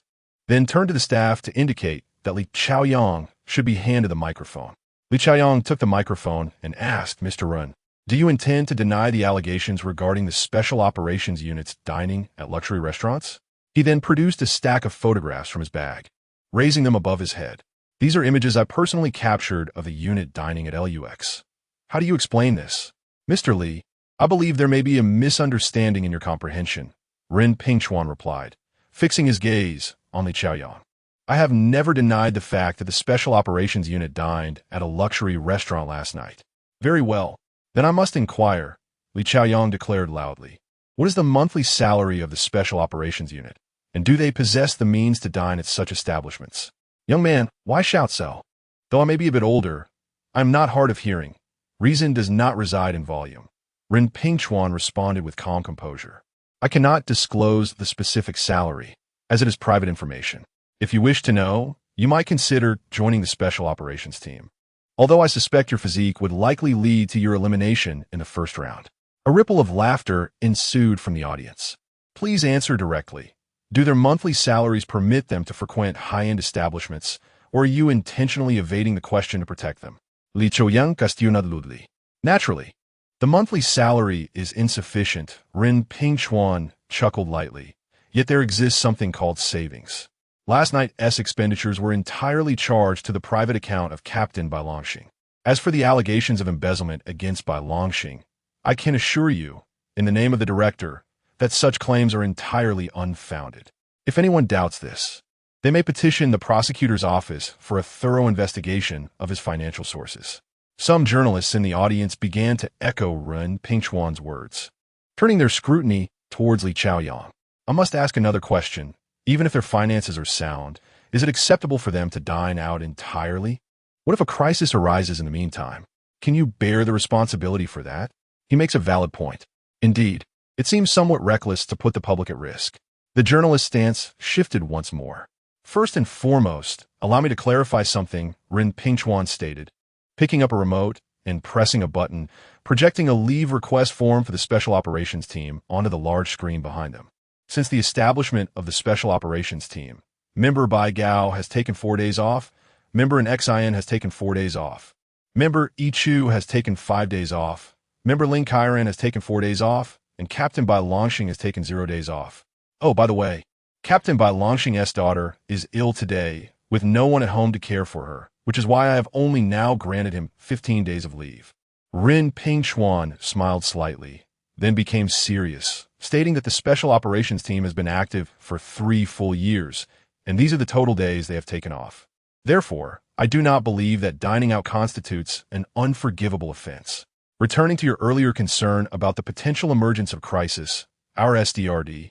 then turned to the staff to indicate that Li Chaoyang should be handed the microphone. Li Chaoyang took the microphone and asked Mr. Run, do you intend to deny the allegations regarding the Special Operations Unit's dining at luxury restaurants? He then produced a stack of photographs from his bag, raising them above his head. These are images I personally captured of the unit dining at LUX. How do you explain this? Mr. Li, I believe there may be a misunderstanding in your comprehension, Ren Pingchuan replied, fixing his gaze on Li Chaoyang. I have never denied the fact that the Special Operations Unit dined at a luxury restaurant last night. Very well. Then I must inquire, Li Chaoyang declared loudly. What is the monthly salary of the Special Operations Unit, and do they possess the means to dine at such establishments? Young man, why shout so? Though I may be a bit older, I am not hard of hearing. Reason does not reside in volume. Ren Pingchuan responded with calm composure. I cannot disclose the specific salary, as it is private information. If you wish to know, you might consider joining the Special Operations team. Although I suspect your physique would likely lead to your elimination in the first round. A ripple of laughter ensued from the audience. Please answer directly. Do their monthly salaries permit them to frequent high-end establishments, or are you intentionally evading the question to protect them? Li Chaoyang Castionadludli. Naturally. The monthly salary is insufficient, Ren Pingchuan chuckled lightly. Yet there exists something called savings. Last night's expenditures were entirely charged to the private account of Captain Bai Longxing. As for the allegations of embezzlement against Bai Longxing, I can assure you, in the name of the director, that such claims are entirely unfounded. If anyone doubts this, they may petition the prosecutor's office for a thorough investigation of his financial sources. Some journalists in the audience began to echo Ren Pingchuan's words, turning their scrutiny towards Li Chaoyang. I must ask another question. Even if their finances are sound, is it acceptable for them to dine out entirely? What if a crisis arises in the meantime? Can you bear the responsibility for that? He makes a valid point. Indeed, it seems somewhat reckless to put the public at risk. The journalist's stance shifted once more. First and foremost, allow me to clarify something, Ren Pingchuan stated, picking up a remote and pressing a button, projecting a leave request form for the Special Operations team onto the large screen behind them. Since the establishment of the Special Operations Team, member Bai Gao has taken 4 days off, member in XIN has taken 4 days off, member Yi Chu has taken 5 days off, member Ling Kairan has taken 4 days off, and Captain Bai Longxing has taken 0 days off. Oh, by the way, Captain Bai Longxing's daughter is ill today, with no one at home to care for her, which is why I have only now granted him 15 days of leave. Ren Pingchuan smiled slightly, then became serious, stating that the Special Operations Team has been active for 3 full years, and these are the total days they have taken off. Therefore, I do not believe that dining out constitutes an unforgivable offense. Returning to your earlier concern about the potential emergence of crisis, our SDRD,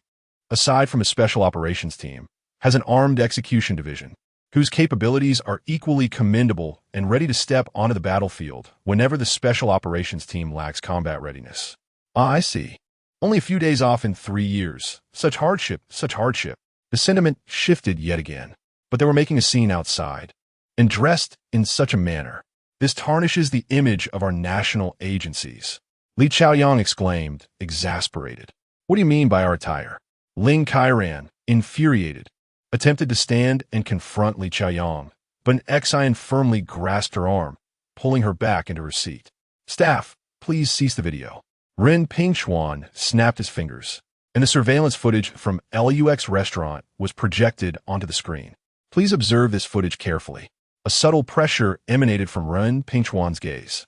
aside from a Special Operations Team, has an armed execution division, whose capabilities are equally commendable and ready to step onto the battlefield whenever the Special Operations Team lacks combat readiness. Ah, I see. Only a few days off in 3 years. Such hardship, such hardship. The sentiment shifted yet again, but they were making a scene outside, and dressed in such a manner. This tarnishes the image of our national agencies. Li Chaoyang exclaimed, exasperated. What do you mean by our attire? Ling Kairan, infuriated, attempted to stand and confront Li Chaoyang, but an Xian firmly grasped her arm, pulling her back into her seat. Staff, please cease the video. Ren Pingchuan snapped his fingers, and the surveillance footage from LUX restaurant was projected onto the screen. Please observe this footage carefully. A subtle pressure emanated from Ren Pingchuan's gaze.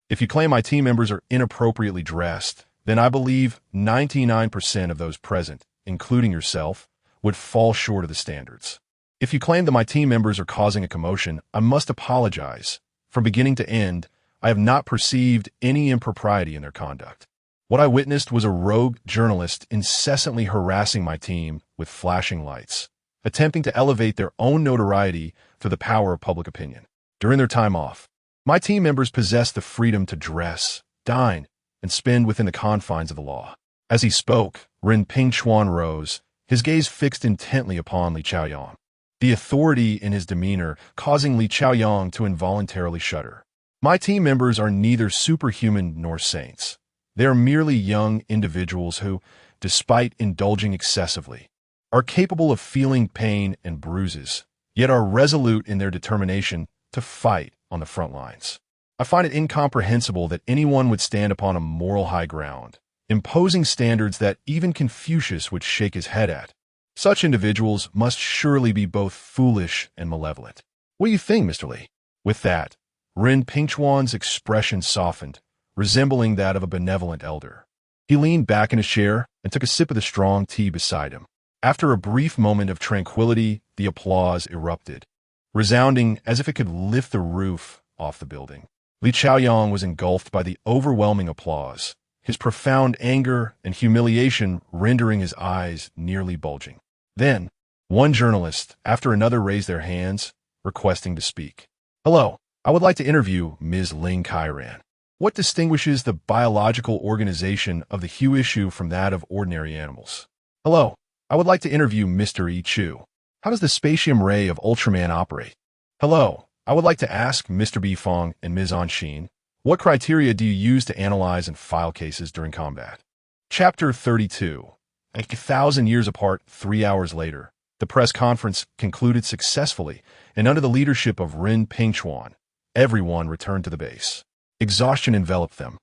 If you claim my team members are inappropriately dressed, then I believe 99% of those present, including yourself, would fall short of the standards. If you claim that my team members are causing a commotion, I must apologize. From beginning to end, I have not perceived any impropriety in their conduct. What I witnessed was a rogue journalist incessantly harassing my team with flashing lights, attempting to elevate their own notoriety through the power of public opinion. During their time off, my team members possessed the freedom to dress, dine, and spend within the confines of the law. As he spoke, Ren Pingchuan rose, his gaze fixed intently upon Li Chaoyang. The authority in his demeanor causing Li Chaoyang to involuntarily shudder. My team members are neither superhuman nor saints. They are merely young individuals who, despite indulging excessively, are capable of feeling pain and bruises, yet are resolute in their determination to fight on the front lines. I find it incomprehensible that anyone would stand upon a moral high ground, imposing standards that even Confucius would shake his head at. Such individuals must surely be both foolish and malevolent. What do you think, Mr. Li? With that, Ren Pingchuan's expression softened, resembling that of a benevolent elder. He leaned back in his chair and took a sip of the strong tea beside him. After a brief moment of tranquility, the applause erupted, resounding as if it could lift the roof off the building. Li Chaoyang was engulfed by the overwhelming applause, his profound anger and humiliation rendering his eyes nearly bulging. Then, one journalist after another raised their hands, requesting to speak. Hello, I would like to interview Ms. Ling Kairan. What distinguishes the biological organization of the Huaxia from that of ordinary animals? Hello, I would like to interview Mr. Yi Chu. How does the spatium ray of Ultraman operate? Hello, I would like to ask Mr. Bifong and Ms. Anshin, what criteria do you use to analyze and file cases during combat? Chapter 32. 1,000 years apart, 3 hours later, the press conference concluded successfully, and under the leadership of Ren Pingchuan, everyone returned to the base. Exhaustion enveloped them.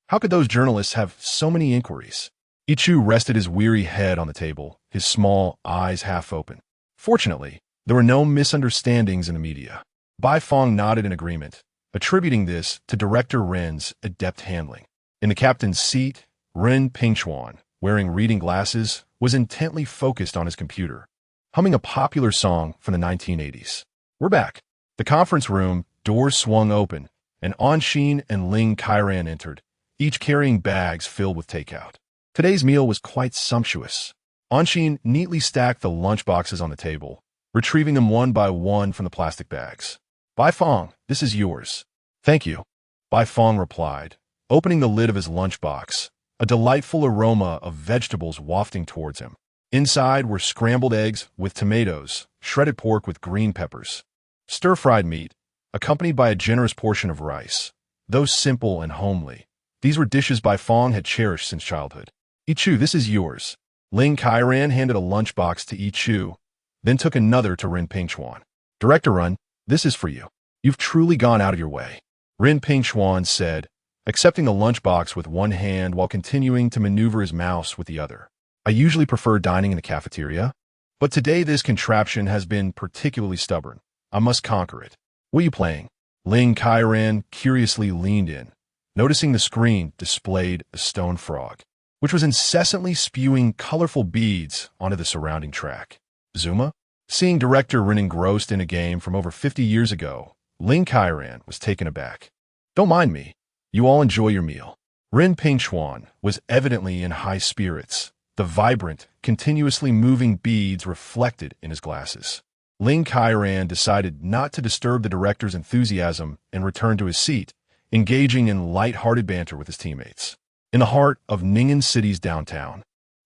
How could those journalists have so many inquiries? Ichu rested his weary head on the table, his small eyes half open. Fortunately, there were no misunderstandings in the media. Bifong nodded in agreement, attributing this to Director Ren's adept handling. In the captain's seat, Ren Pingchuan, wearing reading glasses, was intently focused on his computer, humming a popular song from the 1980s. We're back. The conference room doors swung open, and Anshin and Ling Kairan entered, each carrying bags filled with takeout. Today's meal was quite sumptuous. Anshin neatly stacked the lunchboxes on the table, retrieving them one by one from the plastic bags. Bifong, this is yours. Thank you. Bifong replied, opening the lid of his lunchbox, a delightful aroma of vegetables wafting towards him. Inside were scrambled eggs with tomatoes, shredded pork with green peppers, stir-fried meat, accompanied by a generous portion of rice. Though simple and homely, these were dishes Bifong had cherished since childhood. Ichu, this is yours. Ling Kairan handed a lunchbox to Ichu, then took another to Ren Pingchuan. Director Ren, this is for you. You've truly gone out of your way. Ren Pingchuan said, accepting the lunchbox with one hand while continuing to maneuver his mouse with the other. I usually prefer dining in the cafeteria, but today this contraption has been particularly stubborn. I must conquer it. What are you playing? Ling Kairan curiously leaned in, noticing the screen displayed a stone frog, which was incessantly spewing colorful beads onto the surrounding track. Zuma? Seeing Director Ren engrossed in a game from over 50 years ago, Ling Kairan was taken aback. Don't mind me. You all enjoy your meal. Ren Pingchuan was evidently in high spirits, the vibrant, continuously moving beads reflected in his glasses. Ling Kairan decided not to disturb the director's enthusiasm and returned to his seat, engaging in light-hearted banter with his teammates. In the heart of Ning'an City's downtown,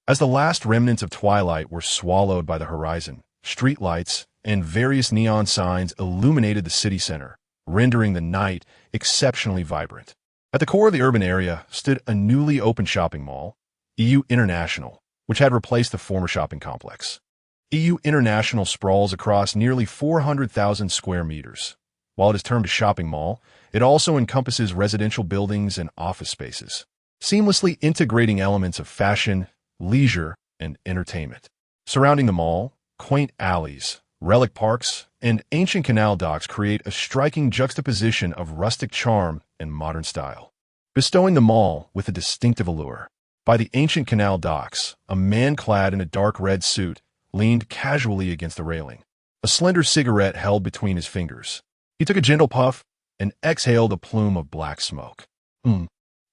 as the last remnants of twilight were swallowed by the horizon, streetlights and various neon signs illuminated the city center, rendering the night exceptionally vibrant. At the core of the urban area stood a newly opened shopping mall, EU International, which had replaced the former shopping complex. EU International sprawls across nearly 400,000 square meters. While it is termed a shopping mall, it also encompasses residential buildings and office spaces, seamlessly integrating elements of fashion, leisure, and entertainment. Surrounding the mall, quaint alleys, relic parks, and ancient canal docks create a striking juxtaposition of rustic charm and modern style, bestowing the mall with a distinctive allure. By the ancient canal docks, a man clad in a dark red suit leaned casually against the railing. A a slender cigarette held between his fingers. He took a gentle puff and exhaled a plume of black smoke.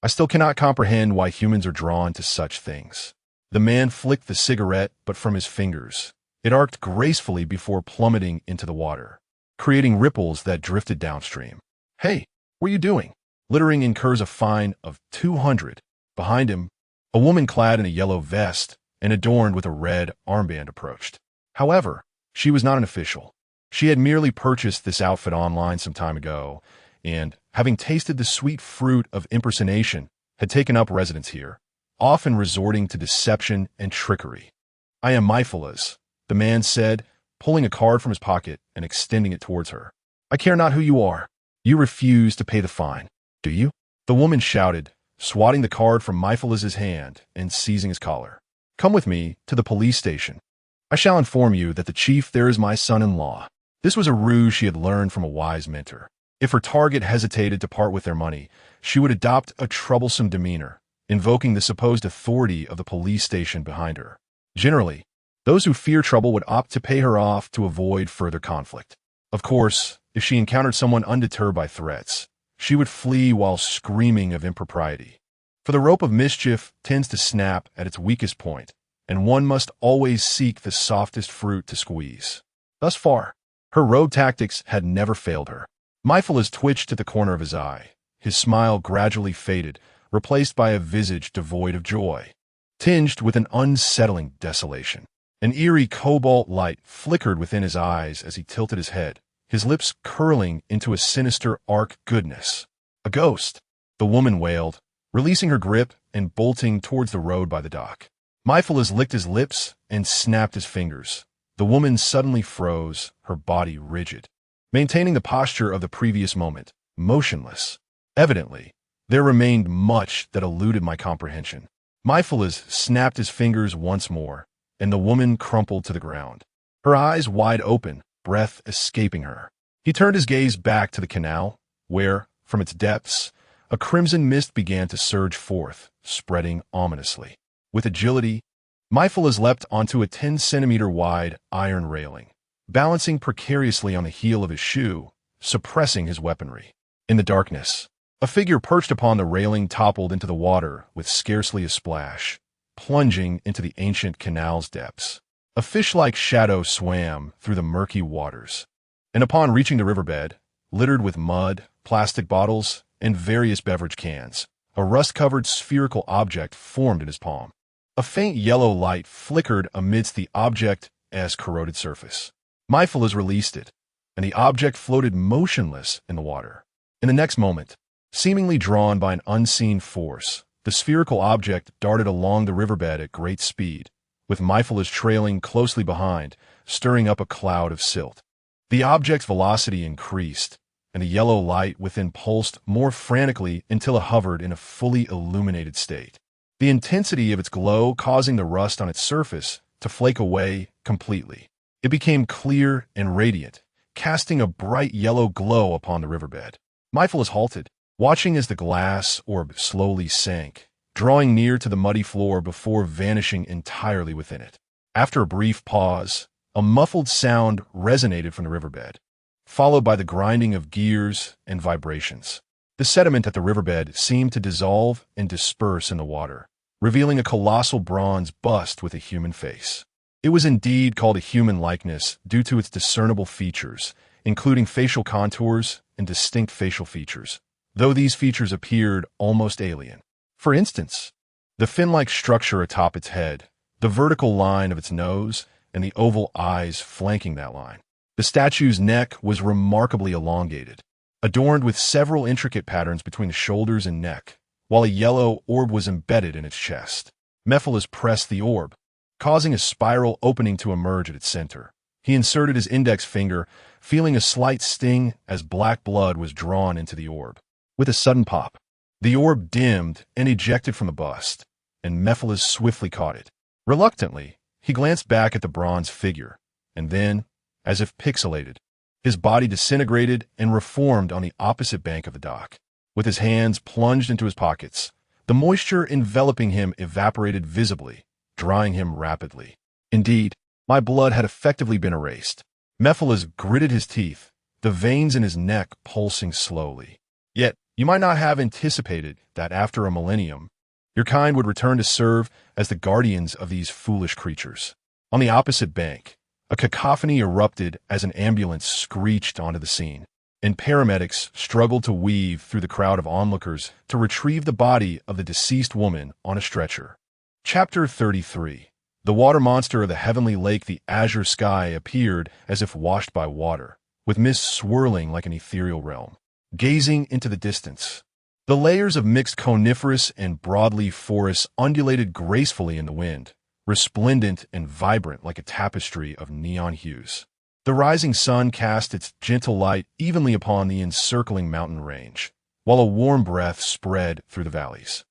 I still cannot comprehend why humans are drawn to such things. The man flicked the cigarette, but from his fingers. It arced gracefully before plummeting into the water, creating ripples that drifted downstream. Hey, what are you doing? Littering incurs a fine of 200. Behind him, a woman clad in a yellow vest and adorned with a red armband approached. However, she was not an official. She had merely purchased this outfit online some time ago, and, having tasted the sweet fruit of impersonation, had taken up residence here, often resorting to deception and trickery. I am Myphilas, the man said, pulling a card from his pocket and extending it towards her. I care not who you are. You refuse to pay the fine, do you? The woman shouted, swatting the card from Myphilas' hand and seizing his collar. Come with me to the police station. I shall inform you that the chief there is my son-in-law. This was a ruse she had learned from a wise mentor. If her target hesitated to part with their money, she would adopt a troublesome demeanor, invoking the supposed authority of the police station behind her. Generally, those who fear trouble would opt to pay her off to avoid further conflict. Of course, if she encountered someone undeterred by threats, she would flee while screaming of impropriety. For the rope of mischief tends to snap at its weakest point, and one must always seek the softest fruit to squeeze. Thus far, her road tactics had never failed her. Myphilas twitched at the corner of his eye. His smile gradually faded, replaced by a visage devoid of joy, tinged with an unsettling desolation. An eerie cobalt light flickered within his eyes as he tilted his head, his lips curling into a sinister arch goodness. A ghost, the woman wailed, releasing her grip and bolting towards the road by the dock. Myphilas licked his lips and snapped his fingers. The woman suddenly froze, her body rigid, maintaining the posture of the previous moment, motionless. Evidently, there remained much that eluded my comprehension. Myphilas snapped his fingers once more, and the woman crumpled to the ground, her eyes wide open, breath escaping her. He turned his gaze back to the canal, where, from its depths, a crimson mist began to surge forth, spreading ominously. With agility, Myphilas leapt onto a 10-centimeter-wide iron railing, balancing precariously on the heel of his shoe, suppressing his weaponry. In the darkness, a figure perched upon the railing toppled into the water with scarcely a splash, plunging into the ancient canal's depths. A fish-like shadow swam through the murky waters, and upon reaching the riverbed, littered with mud, plastic bottles, and various beverage cans, a rust-covered spherical object formed in his palm. A faint yellow light flickered amidst the object's corroded surface. Myphilas released it, and the object floated motionless in the water. In the next moment, seemingly drawn by an unseen force, the spherical object darted along the riverbed at great speed, with Myphilas trailing closely behind, stirring up a cloud of silt. The object's velocity increased, and the yellow light within pulsed more frantically until it hovered in a fully illuminated state, the intensity of its glow causing the rust on its surface to flake away completely. It became clear and radiant, casting a bright yellow glow upon the riverbed. Myphilas halted, watching as the glass orb slowly sank, drawing near to the muddy floor before vanishing entirely within it. After a brief pause, a muffled sound resonated from the riverbed, followed by the grinding of gears and vibrations. The sediment at the riverbed seemed to dissolve and disperse in the water, revealing a colossal bronze bust with a human face. It was indeed called a human likeness due to its discernible features, including facial contours and distinct facial features, though these features appeared almost alien. For instance, the fin-like structure atop its head, the vertical line of its nose, and the oval eyes flanking that line. The statue's neck was remarkably elongated, adorned with several intricate patterns between the shoulders and neck, while a yellow orb was embedded in its chest. Myphilas pressed the orb, causing a spiral opening to emerge at its center. He inserted his index finger, feeling a slight sting as black blood was drawn into the orb. With a sudden pop, the orb dimmed and ejected from the bust, and Myphilas swiftly caught it. Reluctantly, he glanced back at the bronze figure, and then, as if pixelated, his body disintegrated and reformed on the opposite bank of the dock. With his hands plunged into his pockets, the moisture enveloping him evaporated visibly, drying him rapidly. Indeed, my blood had effectively been erased. Mephiles gritted his teeth, the veins in his neck pulsing slowly. Yet, you might not have anticipated that after a millennium, your kind would return to serve as the guardians of these foolish creatures. On the opposite bank, a cacophony erupted as an ambulance screeched onto the scene, and paramedics struggled to weave through the crowd of onlookers to retrieve the body of the deceased woman on a stretcher. Chapter 33. The water monster of the heavenly lake, the azure sky, appeared as if washed by water, with mist swirling like an ethereal realm. Gazing into the distance, the layers of mixed coniferous and broadleaf forests undulated gracefully in the wind, resplendent and vibrant like a tapestry of neon hues. The rising sun cast its gentle light evenly upon the encircling mountain range, while a warm breath spread through the valleys.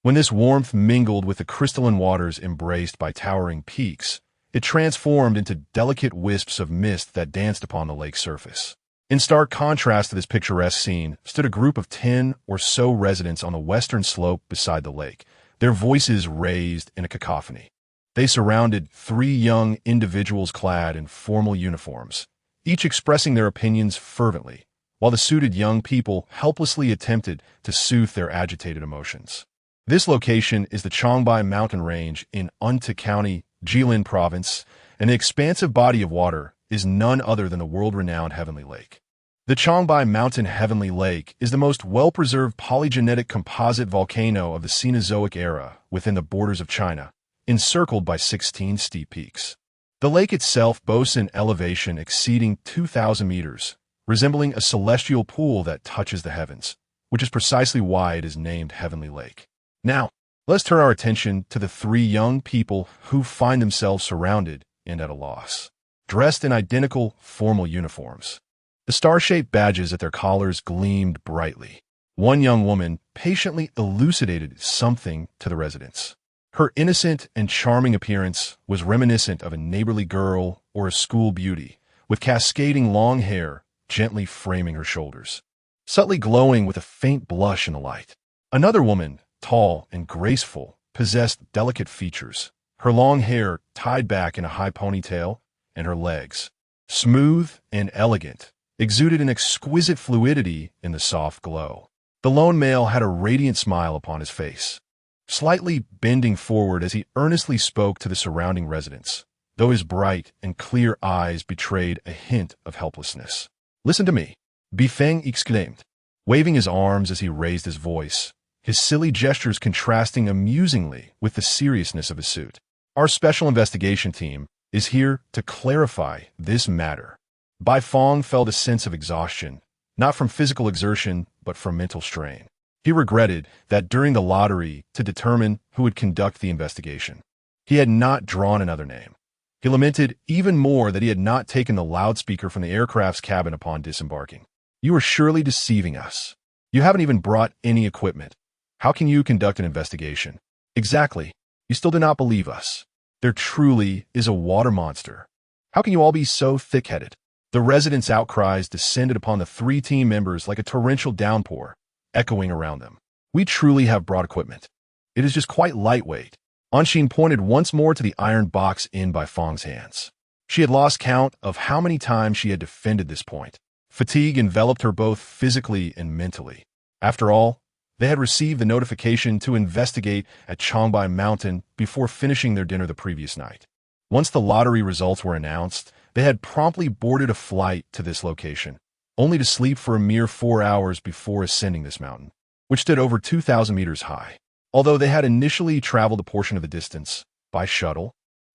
When this warmth mingled with the crystalline waters embraced by towering peaks, it transformed into delicate wisps of mist that danced upon the lake's surface. In stark contrast to this picturesque scene stood a group of 10 or so residents on the western slope beside the lake, their voices raised in a cacophony. They surrounded 3 young individuals clad in formal uniforms, each expressing their opinions fervently, while the suited young people helplessly attempted to soothe their agitated emotions. This location is the Chongbai mountain range in Unta County, Jilin Province, and the expansive body of water is none other than the world-renowned Heavenly Lake. The Chongbai Mountain Heavenly Lake is the most well-preserved polygenetic composite volcano of the Cenozoic era within the borders of China, encircled by 16 steep peaks. The lake itself boasts an elevation exceeding 2,000 meters, resembling a celestial pool that touches the heavens, which is precisely why it is named Heavenly Lake. Now, let's turn our attention to the 3 young people who find themselves surrounded and at a loss. Dressed in identical formal uniforms, the star-shaped badges at their collars gleamed brightly. One young woman patiently elucidated something to the residents. Her innocent and charming appearance was reminiscent of a neighborly girl or a school beauty, with cascading long hair gently framing her shoulders, subtly glowing with a faint blush in the light. Another woman, tall and graceful, possessed delicate features, her long hair tied back in a high ponytail, and her legs, smooth and elegant, exuded an exquisite fluidity in the soft glow. The lone male had a radiant smile upon his face, slightly bending forward as he earnestly spoke to the surrounding residents, though his bright and clear eyes betrayed a hint of helplessness. "Listen to me," Bifeng exclaimed, waving his arms as he raised his voice, his silly gestures contrasting amusingly with the seriousness of his suit. "Our special investigation team is here to clarify this matter." Bai Fong felt a sense of exhaustion, not from physical exertion, but from mental strain. He regretted that during the lottery to determine who would conduct the investigation, he had not drawn another name. He lamented even more that he had not taken the loudspeaker from the aircraft's cabin upon disembarking. "You are surely deceiving us. You haven't even brought any equipment. How can you conduct an investigation?" "Exactly. You still do not believe us. There truly is a water monster. How can you all be so thick-headed?" The residents' outcries descended upon the 3 team members like a torrential downpour, echoing around them. "We truly have brought equipment. It is just quite lightweight." Anshin pointed once more to the iron box in Bai Fong's hands. She had lost count of how many times she had defended this point. Fatigue enveloped her both physically and mentally. After all, they had received the notification to investigate at Chongbai Mountain before finishing their dinner the previous night. Once the lottery results were announced, they had promptly boarded a flight to this location, only to sleep for a mere 4 hours before ascending this mountain, which stood over 2,000 meters high. Although they had initially traveled a portion of the distance by shuttle,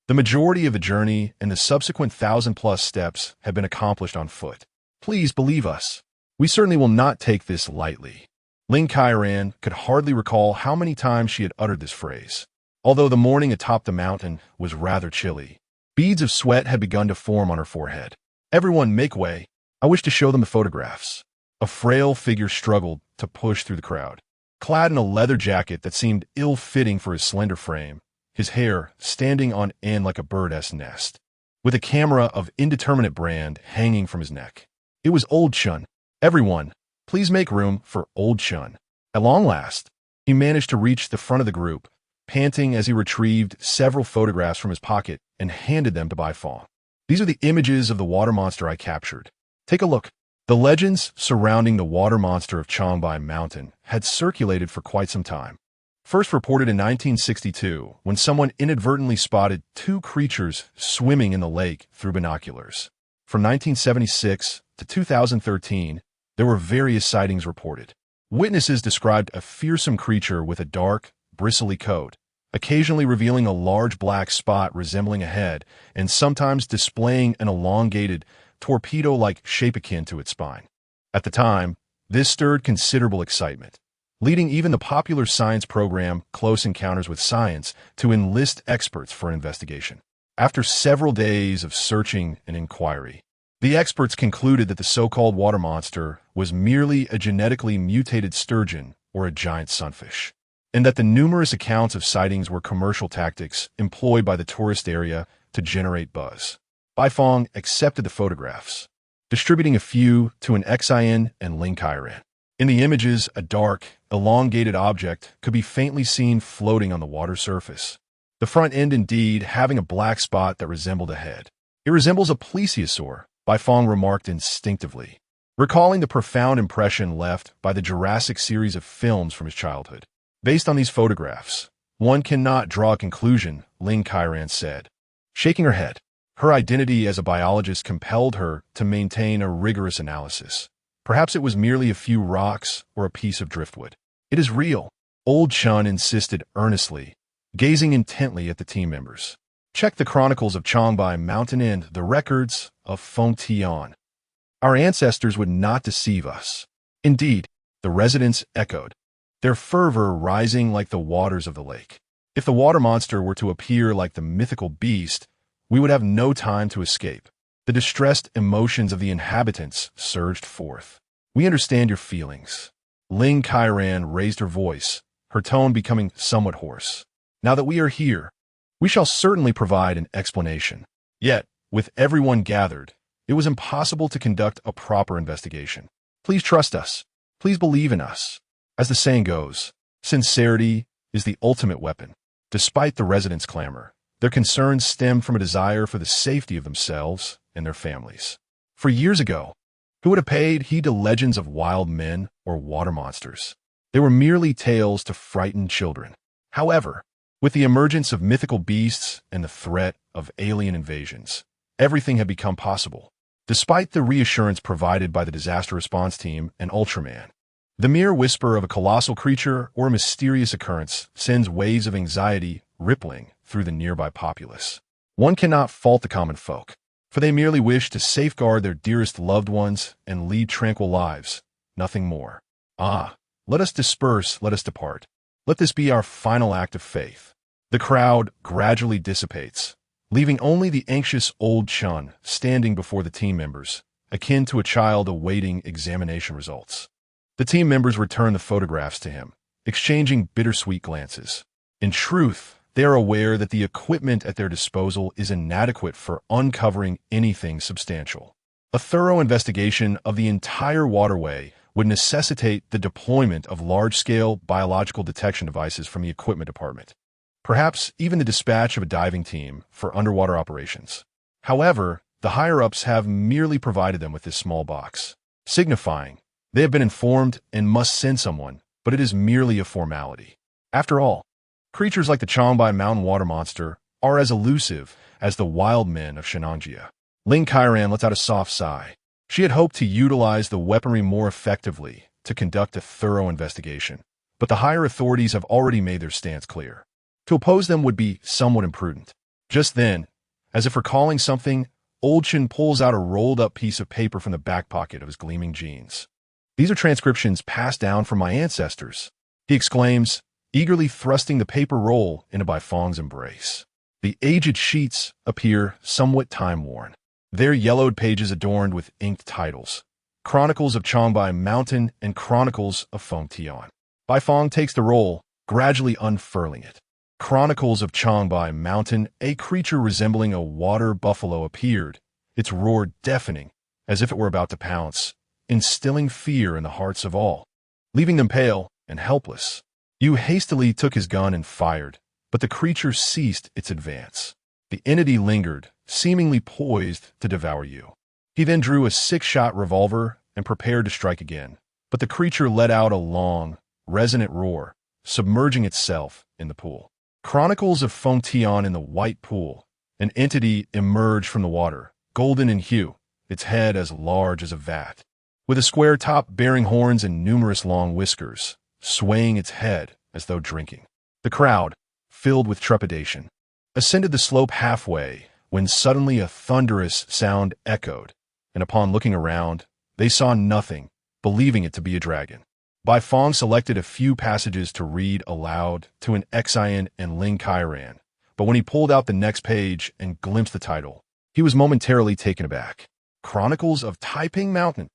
the majority of the journey and the subsequent 1,000-plus steps had been accomplished on foot. "Please believe us. We certainly will not take this lightly." Ling Kairan could hardly recall how many times she had uttered this phrase. Although the morning atop the mountain was rather chilly, beads of sweat had begun to form on her forehead. "Everyone, make way. I wish to show them the photographs." A frail figure struggled to push through the crowd. Clad in a leather jacket that seemed ill-fitting for his slender frame, his hair standing on end like a bird's nest, with a camera of indeterminate brand hanging from his neck. It was Old Chun. "Everyone, please make room for Old Chun." At long last, he managed to reach the front of the group, panting as he retrieved several photographs from his pocket and handed them to Bai Fong. These are the images of the water monster I captured. Take a look. The legends surrounding the water monster of Changbai Mountain had circulated for quite some time. First reported in 1962, when someone inadvertently spotted two creatures swimming in the lake through binoculars. From 1976 to 2013, there were various sightings reported. Witnesses described a fearsome creature with a dark, bristly coat, occasionally revealing a large black spot resembling a head and sometimes displaying an elongated, torpedo-like shape akin to its spine. At the time, this stirred considerable excitement, leading even the popular science program Close Encounters with Science to enlist experts for an investigation. After several days of searching and inquiry, the experts concluded that the so-called water monster was merely a genetically mutated sturgeon or a giant sunfish, and that the numerous accounts of sightings were commercial tactics employed by the tourist area to generate buzz. Baifeng accepted the photographs, distributing a few to an Xian and Ling Kairan. In the images, a dark, elongated object could be faintly seen floating on the water surface. The front end indeed having a black spot that resembled a head. It resembles a plesiosaur, Baifeng remarked instinctively, recalling the profound impression left by the Jurassic series of films from his childhood. Based on these photographs, one cannot draw a conclusion, Ling Kairan said, shaking her head. Her identity as a biologist compelled her to maintain a rigorous analysis. Perhaps it was merely a few rocks or a piece of driftwood. It is real, Old Chun insisted earnestly, gazing intently at the team members. Check the chronicles of Changbai Mountain and the records of Feng Tian. Our ancestors would not deceive us. Indeed, the residents echoed, their fervor rising like the waters of the lake. If the water monster were to appear like the mythical beast, we would have no time to escape. The distressed emotions of the inhabitants surged forth. We understand your feelings. Ling Kairan raised her voice, her tone becoming somewhat hoarse. Now that we are here, we shall certainly provide an explanation. Yet, with everyone gathered, it was impossible to conduct a proper investigation. Please trust us. Please believe in us. As the saying goes, sincerity is the ultimate weapon. Despite the residents' clamor, their concerns stem from a desire for the safety of themselves and their families. For years ago, who would have paid heed to legends of wild men or water monsters? They were merely tales to frighten children. However, with the emergence of mythical beasts and the threat of alien invasions, everything had become possible. Despite the reassurance provided by the disaster response team and Ultraman, the mere whisper of a colossal creature or a mysterious occurrence sends waves of anxiety rippling through the nearby populace. One cannot fault the common folk, for they merely wish to safeguard their dearest loved ones and lead tranquil lives, nothing more. Let us disperse, let us depart. Let this be our final act of faith. The crowd gradually dissipates, leaving only the anxious old Chun standing before the team members, akin to a child awaiting examination results. The team members return the photographs to him, exchanging bittersweet glances. In truth, they are aware that the equipment at their disposal is inadequate for uncovering anything substantial. A thorough investigation of the entire waterway would necessitate the deployment of large-scale biological detection devices from the equipment department, perhaps even the dispatch of a diving team for underwater operations. However, the higher-ups have merely provided them with this small box, signifying they have been informed and must send someone, but it is merely a formality. After all, creatures like the Changbai Mountain Water Monster are as elusive as the wild men of Shenangjia. Ling Kairan lets out a soft sigh. She had hoped to utilize the weaponry more effectively to conduct a thorough investigation, but the higher authorities have already made their stance clear. To oppose them would be somewhat imprudent. Just then, as if recalling something, Old Chin pulls out a rolled-up piece of paper from the back pocket of his gleaming jeans. These are transcriptions passed down from my ancestors, he exclaims, eagerly thrusting the paper roll into Baifeng's embrace. The aged sheets appear somewhat time-worn, their yellowed pages adorned with inked titles, Chronicles of Changbai Mountain and Chronicles of Feng Tian. Baifeng takes the roll, gradually unfurling it. Chronicles of Changbai Mountain, a creature resembling a water buffalo appeared, its roar deafening, as if it were about to pounce, instilling fear in the hearts of all, leaving them pale and helpless. Yu hastily took his gun and fired, but the creature ceased its advance. The entity lingered, seemingly poised to devour you. He then drew a 6-shot revolver and prepared to strike again, but the creature let out a long, resonant roar, submerging itself in the pool. Chronicles of Fengtian in the White Pool. An entity emerged from the water, golden in hue, its head as large as a vat, with a square top bearing horns and numerous long whiskers, swaying its head as though drinking. The crowd, filled with trepidation, ascended the slope halfway when suddenly a thunderous sound echoed, and upon looking around, they saw nothing, believing it to be a dragon. Bai Fong selected a few passages to read aloud to an Xian and Ling Kairan, but when he pulled out the next page and glimpsed the title, he was momentarily taken aback. Chronicles of Taiping Mountain.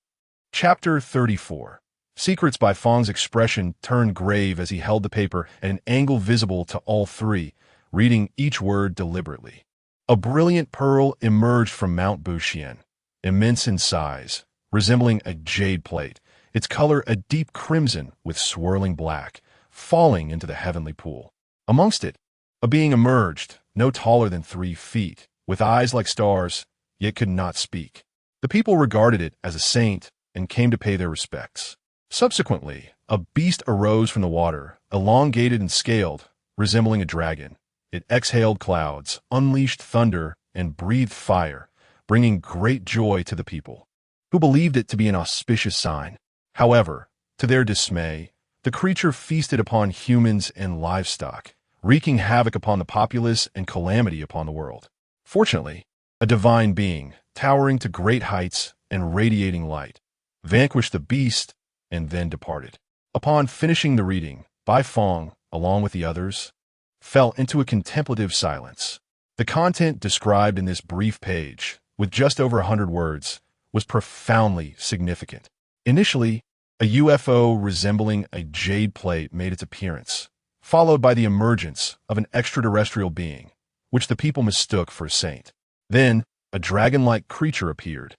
Chapter 34. Secrets. Bai Fong's expression turned grave as he held the paper at an angle visible to all three, reading each word deliberately. A brilliant pearl emerged from Mount Buxian, immense in size, resembling a jade plate, its color a deep crimson with swirling black, falling into the heavenly pool. Amongst it, a being emerged, no taller than 3 feet, with eyes like stars, yet could not speak. The people regarded it as a saint and came to pay their respects. Subsequently, a beast arose from the water, elongated and scaled, resembling a dragon. It exhaled clouds, unleashed thunder, and breathed fire, bringing great joy to the people, who believed it to be an auspicious sign. However, to their dismay, the creature feasted upon humans and livestock, wreaking havoc upon the populace and calamity upon the world. Fortunately, a divine being, towering to great heights and radiating light, vanquished the beast and then departed. Upon finishing the reading, Bai Fong, along with the others, fell into a contemplative silence. The content described in this brief page, with just over 100 words, was profoundly significant. Initially, a UFO resembling a jade plate made its appearance, followed by the emergence of an extraterrestrial being, which the people mistook for a saint. Then, a dragon-like creature appeared,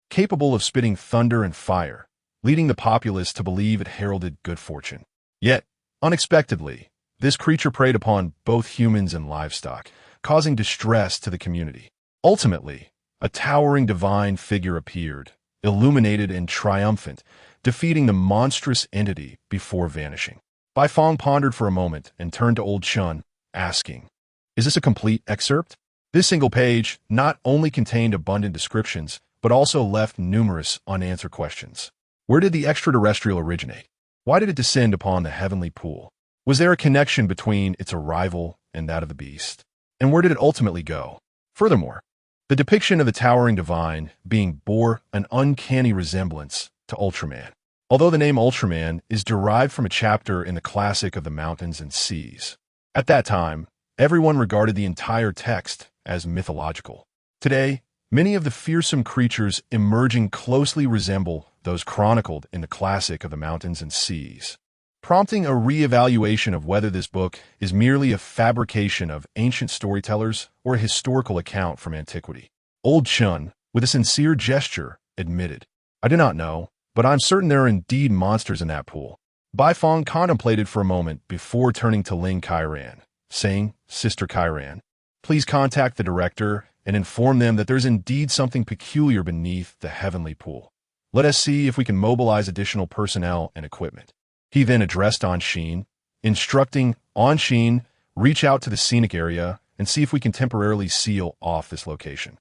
capable of spitting thunder and fire, leading the populace to believe it heralded good fortune. Yet, unexpectedly, this creature preyed upon both humans and livestock, causing distress to the community. Ultimately, a towering divine figure appeared, illuminated and triumphant, defeating the monstrous entity before vanishing. Bai Fong pondered for a moment and turned to Old Chun, asking, "Is this a complete excerpt?" This single page not only contained abundant descriptions, but also left numerous unanswered questions. Where did the extraterrestrial originate? Why did it descend upon the heavenly pool? Was there a connection between its arrival and that of the beast? And where did it ultimately go? Furthermore, the depiction of the towering divine being bore an uncanny resemblance to Ultraman, although the name Ultraman is derived from a chapter in the classic of the mountains and seas. At that time, everyone regarded the entire text as mythological. Today, many of the fearsome creatures emerging closely resemble those chronicled in the classic of the mountains and seas, prompting a re-evaluation of whether this book is merely a fabrication of ancient storytellers or a historical account from antiquity. Old Chun, with a sincere gesture, admitted, "I do not know, but I'm certain there are indeed monsters in that pool." Bai Fong contemplated for a moment before turning to Ling Kairan, saying, "Sister Kairan, please contact the director and inform them that there's indeed something peculiar beneath the heavenly pool. Let us see if we can mobilize additional personnel and equipment." He then addressed Anshin, instructing Anshin, "Reach out to the scenic area and see if we can temporarily seal off this location."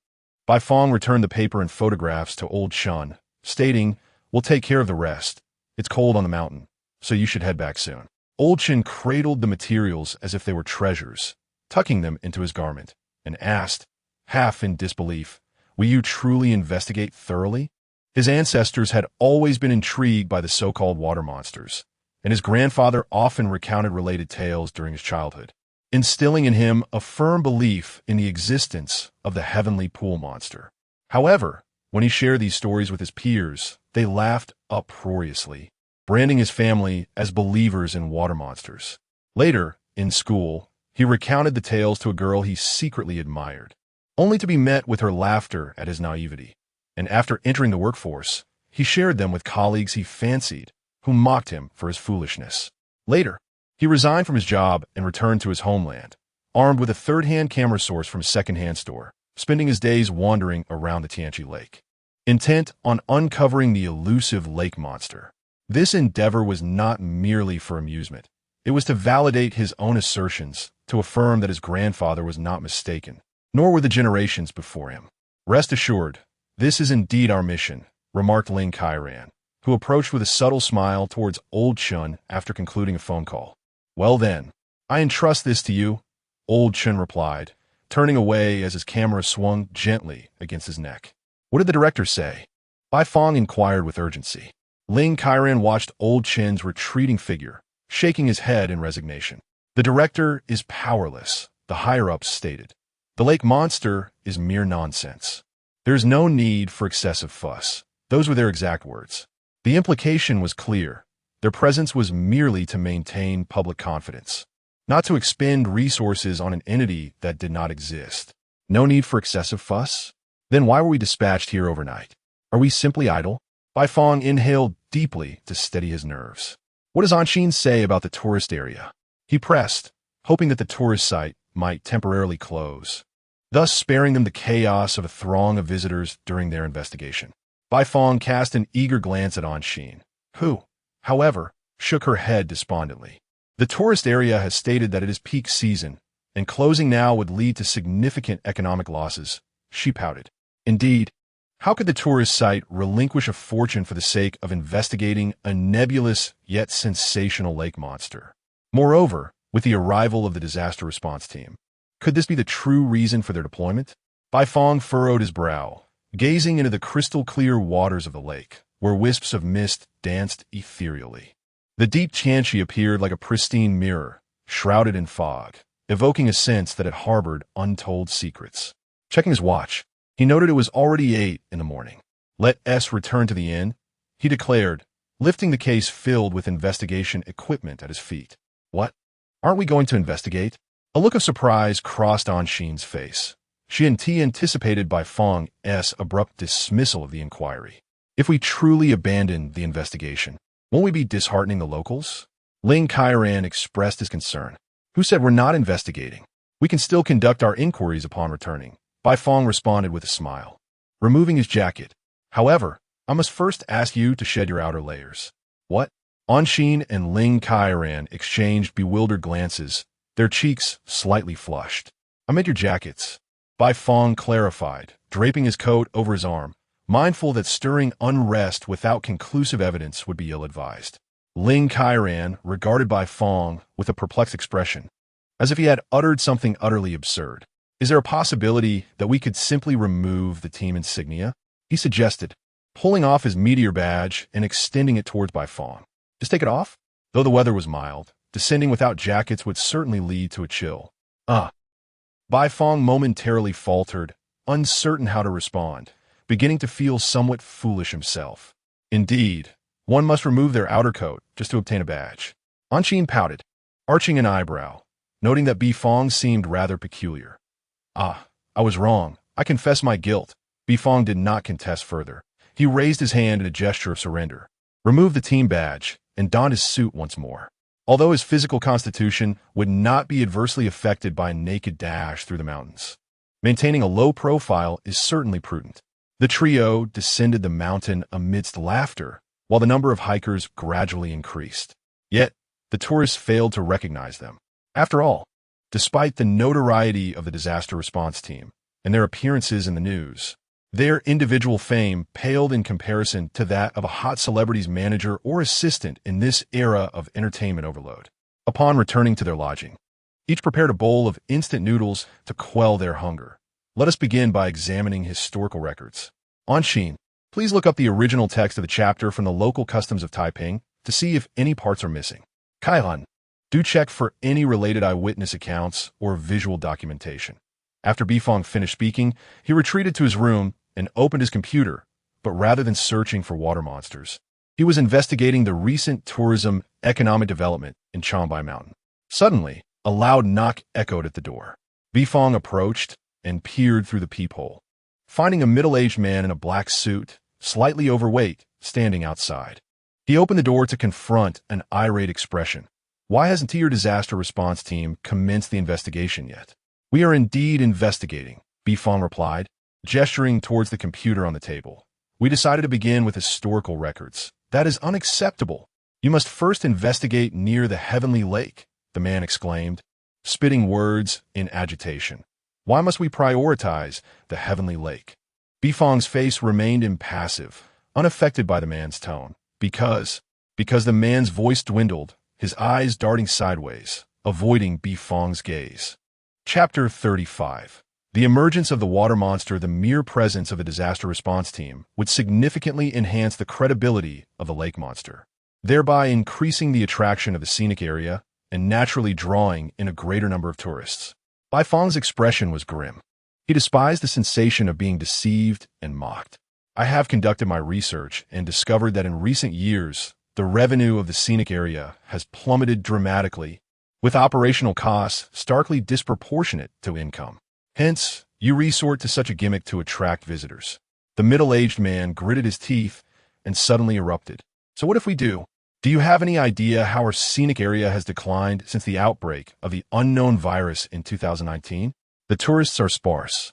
Bai Fong returned the paper and photographs to Old Chun, stating, "We'll take care of the rest. It's cold on the mountain, so you should head back soon." Old Chun cradled the materials as if they were treasures, tucking them into his garment, and asked, half in disbelief, "Will you truly investigate thoroughly?" His ancestors had always been intrigued by the so-called water monsters, and his grandfather often recounted related tales during his childhood, instilling in him a firm belief in the existence of the heavenly pool monster. However, when he shared these stories with his peers, they laughed uproariously, branding his family as believers in water monsters. Later, in school, he recounted the tales to a girl he secretly admired, only to be met with her laughter at his naivety. And after entering the workforce, he shared them with colleagues he fancied, who mocked him for his foolishness. Later, he resigned from his job and returned to his homeland, armed with a third-hand camera source from a second-hand store. spending his days wandering around the Tianqi Lake, intent on uncovering the elusive lake monster. This endeavor was not merely for amusement. It was to validate his own assertions, to affirm that his grandfather was not mistaken, nor were the generations before him. "Rest assured, this is indeed our mission," remarked Ling Kairan, who approached with a subtle smile towards Old Chun after concluding a phone call. "Well then, I entrust this to you," Old Chun replied, turning away as his camera swung gently against his neck. "What did the director say?" Bai Fong inquired with urgency. Ling Kairan watched Old Chin's retreating figure, shaking his head in resignation. "The director is powerless," the higher-ups stated. "The lake monster is mere nonsense. There's no need for excessive fuss." Those were their exact words. The implication was clear. Their presence was merely to maintain public confidence, not to expend resources on an entity that did not exist. No need for excessive fuss? Then why were we dispatched here overnight? Are we simply idle? Bai Fong inhaled deeply to steady his nerves. What does Anshin say about the tourist area? He pressed, hoping that the tourist site might temporarily close, thus sparing them the chaos of a throng of visitors during their investigation. Bai Fong cast an eager glance at Anshin, who, however, shook her head despondently. The tourist area has stated that it is peak season, and closing now would lead to significant economic losses, she pouted. Indeed, how could the tourist site relinquish a fortune for the sake of investigating a nebulous yet sensational lake monster? Moreover, with the arrival of the disaster response team, could this be the true reason for their deployment? Bai Fong furrowed his brow, gazing into the crystal-clear waters of the lake, where wisps of mist danced ethereally. The deep Tianqi appeared like a pristine mirror, shrouded in fog, evoking a sense that it harbored untold secrets. Checking his watch, he noted it was already 8 in the morning. "Let us return to the inn," he declared, lifting the case filled with investigation equipment at his feet. "What? Aren't we going to investigate?" A look of surprise crossed Anshin's face. She anticipated Bai Fong's abrupt dismissal of the inquiry. "If we truly abandon the investigation, won't we be disheartening the locals?" Ling Kairan expressed his concern. "Who said we're not investigating? We can still conduct our inquiries upon returning." Bai Fong responded with a smile, removing his jacket. "However, I must first ask you to shed your outer layers." "What?" Anshin and Ling Kairan exchanged bewildered glances, their cheeks slightly flushed. "I meant your jackets," Bai Fong clarified, draping his coat over his arm, mindful that stirring unrest without conclusive evidence would be ill-advised. Ling Kairan regarded Bai Fong with a perplexed expression, as if he had uttered something utterly absurd. "Is there a possibility that we could simply remove the team insignia?" he suggested, pulling off his meteor badge and extending it towards Bai Fong. "Just take it off?" Though the weather was mild, descending without jackets would certainly lead to a chill. Bai Fong momentarily faltered, uncertain how to respond, beginning to feel somewhat foolish himself. Indeed, one must remove their outer coat just to obtain a badge. Anshin pouted, arching an eyebrow, noting that Bai Fong seemed rather peculiar. I was wrong. I confess my guilt." Bai Fong did not contest further. He raised his hand in a gesture of surrender, removed the team badge, and donned his suit once more. Although his physical constitution would not be adversely affected by a naked dash through the mountains, maintaining a low profile is certainly prudent. The trio descended the mountain amidst laughter, while the number of hikers gradually increased. Yet, the tourists failed to recognize them. After all, despite the notoriety of the disaster response team and their appearances in the news, their individual fame paled in comparison to that of a hot celebrity's manager or assistant in this era of entertainment overload. Upon returning to their lodging, each prepared a bowl of instant noodles to quell their hunger. Let us begin by examining historical records. Anshin, please look up the original text of the chapter from the local customs of Taiping to see if any parts are missing. Kaihan, do check for any related eyewitness accounts or visual documentation. After Bai Fong finished speaking, he retreated to his room and opened his computer, but rather than searching for water monsters, he was investigating the recent tourism economic development in Changbai Mountain. Suddenly, a loud knock echoed at the door. Bai Fong approached and peered through the peephole, finding a middle-aged man in a black suit, slightly overweight, standing outside. He opened the door to confront an irate expression. "Why hasn't your disaster response team commenced the investigation yet?" "We are indeed investigating," Bifong replied, gesturing towards the computer on the table. We decided to begin with historical records. That is unacceptable. You must first investigate near the Heavenly Lake, the man exclaimed, spitting words in agitation. Why must we prioritize the Heavenly Lake? Bifong's face remained impassive, unaffected by the man's tone. Because the man's voice dwindled, his eyes darting sideways, avoiding Bifong's gaze. Chapter 35. The emergence of the water monster, the mere presence of a disaster response team, would significantly enhance the credibility of the lake monster, thereby increasing the attraction of the scenic area and naturally drawing in a greater number of tourists. Bifong's expression was grim. He despised the sensation of being deceived and mocked. I have conducted my research and discovered that in recent years, the revenue of the scenic area has plummeted dramatically, with operational costs starkly disproportionate to income. Hence, you resort to such a gimmick to attract visitors. The middle-aged man gritted his teeth and suddenly erupted. So what if we do? Do you have any idea how our scenic area has declined since the outbreak of the unknown virus in 2019? The tourists are sparse.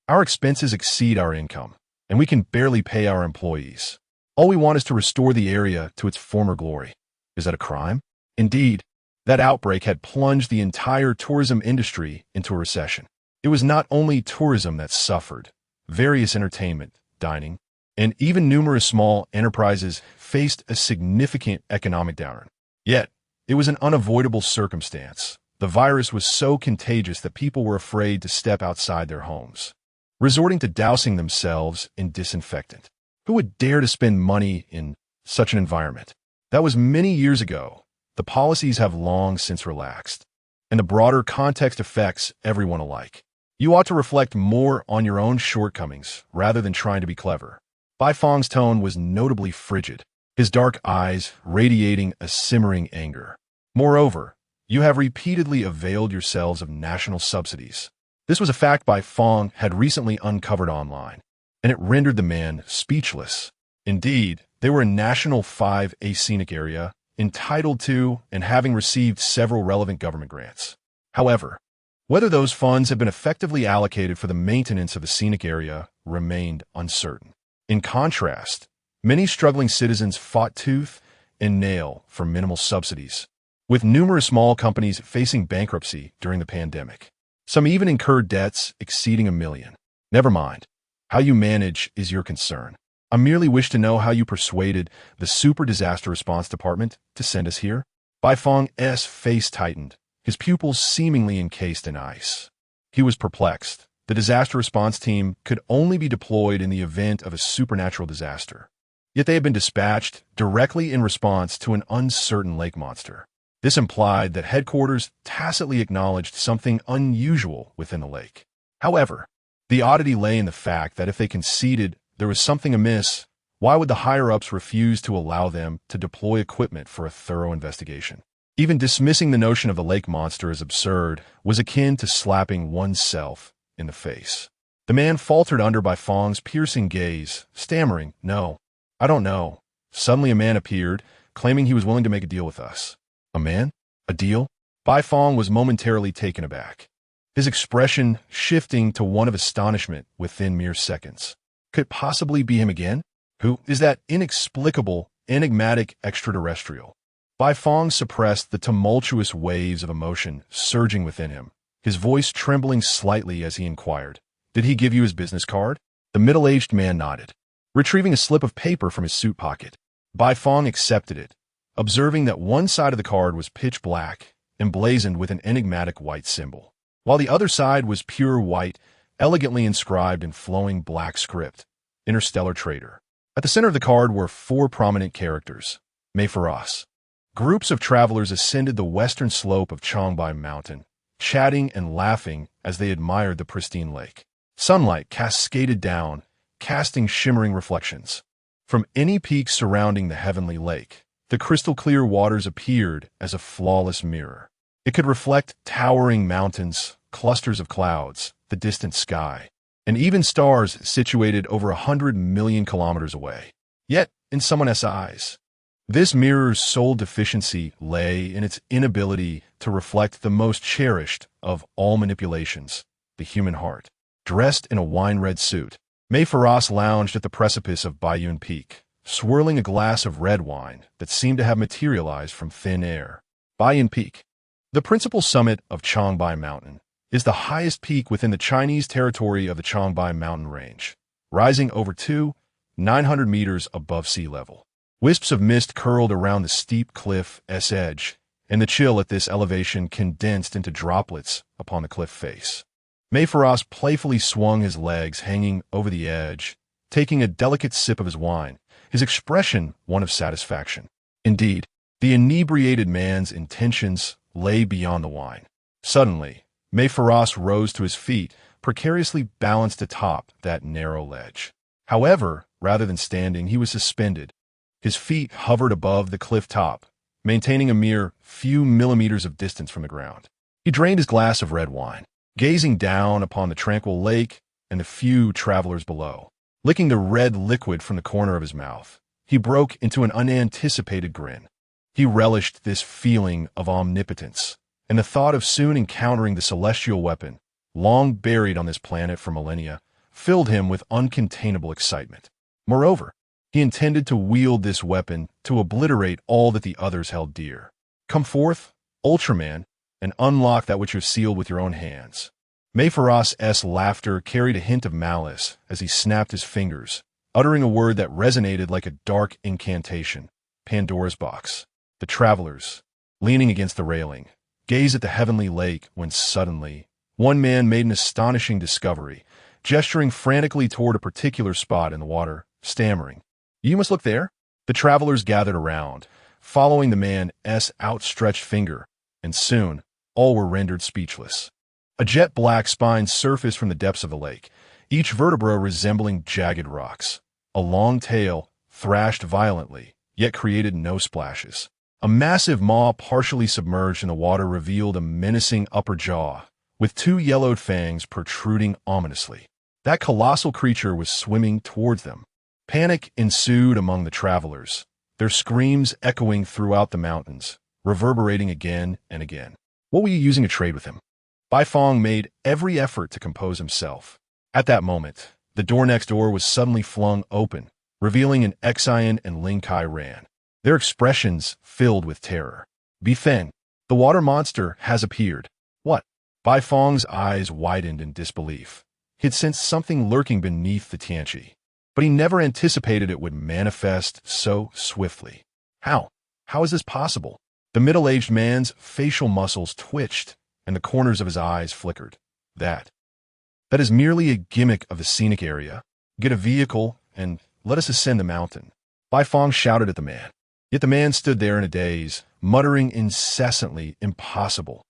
Our expenses exceed our income, and we can barely pay our employees. All we want is to restore the area to its former glory. Is that a crime? Indeed, that outbreak had plunged the entire tourism industry into a recession. It was not only tourism that suffered. Various entertainment, dining, and even numerous small enterprises faced a significant economic downturn. Yet, it was an unavoidable circumstance. The virus was so contagious that people were afraid to step outside their homes, resorting to dousing themselves in disinfectant. Who would dare to spend money in such an environment? That was many years ago. The policies have long since relaxed, and the broader context affects everyone alike. You ought to reflect more on your own shortcomings rather than trying to be clever. Bifong's tone was notably frigid, his dark eyes radiating a simmering anger. Moreover, you have repeatedly availed yourselves of national subsidies. This was a fact Bifong had recently uncovered online, and it rendered the man speechless. Indeed, they were a national 5A scenic area, entitled to and having received several relevant government grants. However, whether those funds had been effectively allocated for the maintenance of the scenic area remained uncertain. In contrast, many struggling citizens fought tooth and nail for minimal subsidies, with numerous small companies facing bankruptcy during the pandemic. Some even incurred debts exceeding $1 million. Never mind. How you manage is your concern. I merely wish to know how you persuaded the Super Disaster Response Department to send us here. Bifong's face tightened, his pupils seemingly encased in ice. He was perplexed. The disaster response team could only be deployed in the event of a supernatural disaster. Yet they had been dispatched directly in response to an uncertain lake monster. This implied that headquarters tacitly acknowledged something unusual within the lake. However, the oddity lay in the fact that if they conceded there was something amiss, why would the higher-ups refuse to allow them to deploy equipment for a thorough investigation? Even dismissing the notion of the lake monster as absurd was akin to slapping oneself in the face. The man faltered under Bifong's piercing gaze, stammering, "No, I don't know." Suddenly a man appeared, claiming he was willing to make a deal with us. A man? A deal? Bifong was momentarily taken aback, his expression shifting to one of astonishment within mere seconds. Could it possibly be him again? Who is that inexplicable, enigmatic extraterrestrial? Bifong suppressed the tumultuous waves of emotion surging within him, his voice trembling slightly as he inquired, "Did he give you his business card?" The middle-aged man nodded, retrieving a slip of paper from his suit pocket. Bifong accepted it, observing that one side of the card was pitch black, emblazoned with an enigmatic white symbol, while the other side was pure white, elegantly inscribed in flowing black script, "Interstellar Trader." At the center of the card were 4 prominent characters, "May for us." Groups of travelers ascended the western slope of Chongbai Mountain, chatting and laughing as they admired the pristine lake. Sunlight cascaded down, casting shimmering reflections. From any peak surrounding the heavenly lake, the crystal-clear waters appeared as a flawless mirror. It could reflect towering mountains, clusters of clouds, the distant sky, and even stars situated over 100 million kilometers away. Yet, in someone's eyes, this mirror's sole deficiency lay in its inability to reflect the most cherished of all manipulations, the human heart. dressed in a wine-red suit. Mei Faras lounged at the precipice of Baiyun Peak, swirling a glass of red wine that seemed to have materialized from thin air. Baiyun Peak, the principal summit of Changbai Mountain, is the highest peak within the Chinese territory of the Changbai Mountain Range, rising over 900 meters above sea level. Wisps of mist curled around the steep cliff's edge, and the chill at this elevation condensed into droplets upon the cliff face. Mei Faras playfully swung his legs hanging over the edge, taking a delicate sip of his wine, his expression one of satisfaction. Indeed, the inebriated man's intentions lay beyond the wine. Suddenly, Mei Faras rose to his feet, precariously balanced atop that narrow ledge. However, rather than standing, he was suspended. His feet hovered above the cliff top, maintaining a mere few millimeters of distance from the ground. He drained his glass of red wine, gazing down upon the tranquil lake and the few travelers below. Licking the red liquid from the corner of his mouth, he broke into an unanticipated grin. He relished this feeling of omnipotence, and the thought of soon encountering the celestial weapon, long buried on this planet for millennia, filled him with uncontainable excitement. Moreover, he intended to wield this weapon to obliterate all that the others held dear. Come forth, Ultraman, and unlock that which you sealed with your own hands. Mei Faras' laughter carried a hint of malice as he snapped his fingers, uttering a word that resonated like a dark incantation, Pandora's box. The travelers, leaning against the railing, gazed at the heavenly lake when suddenly, one man made an astonishing discovery, gesturing frantically toward a particular spot in the water, stammering, "You must look there." The travelers gathered around, following the man's outstretched finger, and soon, all were rendered speechless. A jet-black spine surfaced from the depths of the lake, each vertebra resembling jagged rocks. A long tail thrashed violently, yet created no splashes. A massive maw partially submerged in the water revealed a menacing upper jaw, with two yellowed fangs protruding ominously. That colossal creature was swimming towards them. Panic ensued among the travelers, their screams echoing throughout the mountains, reverberating again and again. "What were you using to trade with him?" Bai Fong made every effort to compose himself. At that moment, the door next door was suddenly flung open, revealing an Xian and Ling Kai Ran, their expressions filled with terror. "Bifeng, the water monster has appeared." "What?" Bai Fong's eyes widened in disbelief. He had sensed something lurking beneath the Tianqi, but he never anticipated it would manifest so swiftly. How? How is this possible? The middle-aged man's facial muscles twitched, and the corners of his eyes flickered. That is merely a gimmick of the scenic area. Get a vehicle, and let us ascend the mountain. Bai Fong shouted at the man. Yet the man stood there in a daze, muttering incessantly, "Impossible.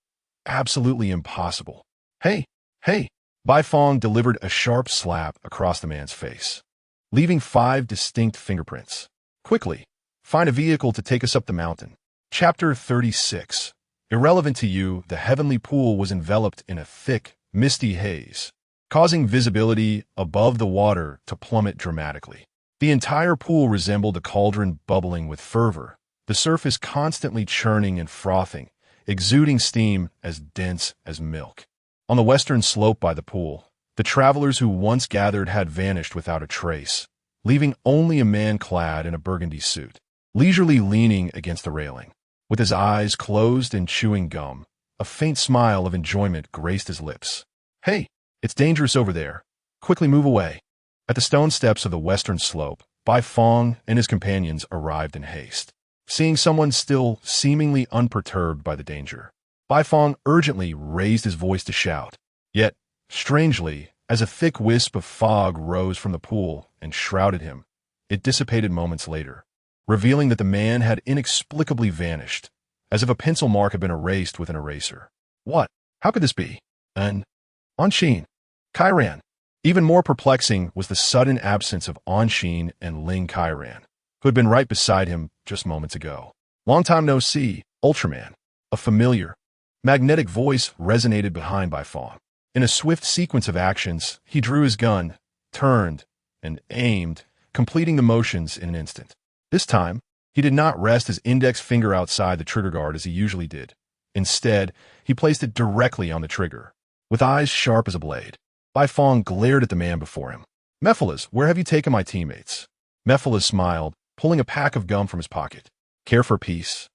Absolutely impossible." "Hey, hey!" Bai Fong delivered a sharp slap across the man's face, leaving 5 distinct fingerprints. "Quickly, find a vehicle to take us up the mountain." Chapter 36. Irrelevant to you, the heavenly pool was enveloped in a thick, misty haze, causing visibility above the water to plummet dramatically. The entire pool resembled a cauldron bubbling with fervor, the surface constantly churning and frothing, exuding steam as dense as milk. On the western slope by the pool, the travelers who once gathered had vanished without a trace, leaving only a man clad in a burgundy suit, leisurely leaning against the railing. With his eyes closed and chewing gum, a faint smile of enjoyment graced his lips. "Hey, it's dangerous over there. Quickly move away." At the stone steps of the western slope, Bai Fong and his companions arrived in haste. Seeing someone still seemingly unperturbed by the danger, Bai Fong urgently raised his voice to shout. Yet, strangely, as a thick wisp of fog rose from the pool and shrouded him, it dissipated moments later, revealing that the man had inexplicably vanished, as if a pencil mark had been erased with an eraser. What? How could this be? Anshin. Kairan. Even more perplexing was the sudden absence of Anshin and Ling Kairan, who had been right beside him just moments ago. "Long time no see, Ultraman." A familiar, magnetic voice resonated behind Bai Fong. In a swift sequence of actions, he drew his gun, turned, and aimed, completing the motions in an instant. This time, he did not rest his index finger outside the trigger guard as he usually did. Instead, he placed it directly on the trigger. With eyes sharp as a blade, Fong glared at the man before him. Mephiles, where have you taken my teammates? Mephiles smiled, pulling a pack of gum from his pocket. Care for peace?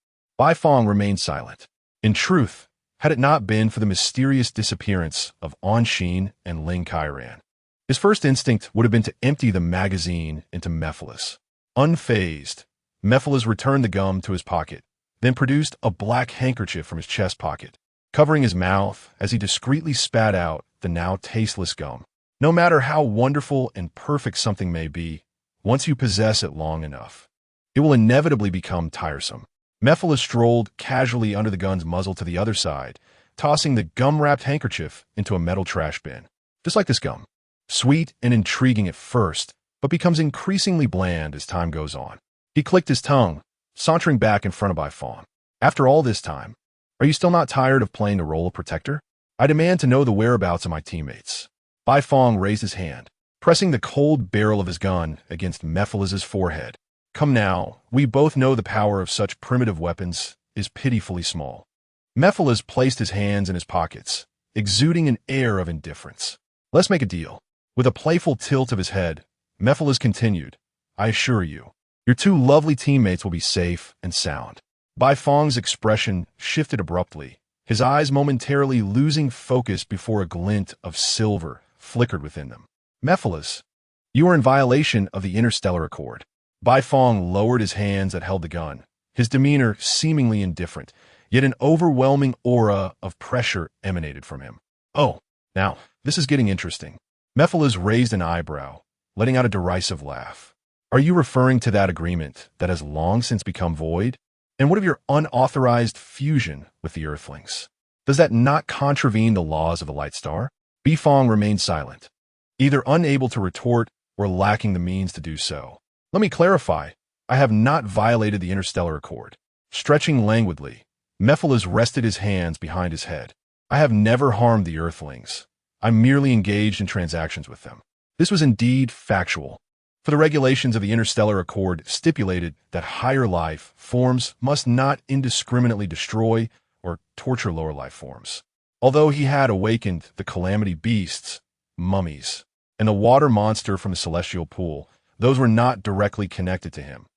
Fong remained silent. In truth, had it not been for the mysterious disappearance of Anshin and Ling Kairan, his first instinct would have been to empty the magazine into Mephiles. Unfazed, Mephiles returned the gum to his pocket, then produced a black handkerchief from his chest pocket, covering his mouth as he discreetly spat out the now tasteless gum. No matter how wonderful and perfect something may be, once you possess it long enough, it will inevitably become tiresome. Mephiles strolled casually under the gun's muzzle to the other side, tossing the gum-wrapped handkerchief into a metal trash bin. Just like this gum. Sweet and intriguing at first, but becomes increasingly bland as time goes on. He clicked his tongue, sauntering back in front of Fong. After all this time, are you still not tired of playing the role of protector? I demand to know the whereabouts of my teammates. Fong raised his hand, pressing the cold barrel of his gun against Mephiles' forehead. Come now, we both know the power of such primitive weapons is pitifully small. Mephiles placed his hands in his pockets, exuding an air of indifference. Let's make a deal. With a playful tilt of his head, Mephiles continued, I assure you, your two lovely teammates will be safe and sound. Fong's expression shifted abruptly, his eyes momentarily losing focus before a glint of silver flickered within them. Mephiles, you are in violation of the Interstellar Accord. Fong lowered his hands that held the gun, his demeanor seemingly indifferent, yet an overwhelming aura of pressure emanated from him. Oh, now, this is getting interesting. Mephiles raised an eyebrow, letting out a derisive laugh. Are you referring to that agreement that has long since become void? And what of your unauthorized fusion with the Earthlings? Does that not contravene the laws of the Light Star? Fong remained silent, either unable to retort or lacking the means to do so. Let me clarify, I have not violated the Interstellar Accord. Stretching languidly, Mephiles rested his hands behind his head. I have never harmed the Earthlings. I merely engaged in transactions with them. This was indeed factual, for the regulations of the Interstellar Accord stipulated that higher life forms must not indiscriminately destroy or torture lower life forms. Although he had awakened the calamity beasts, mummies, and the water monster from the celestial pool, those were not directly connected to him.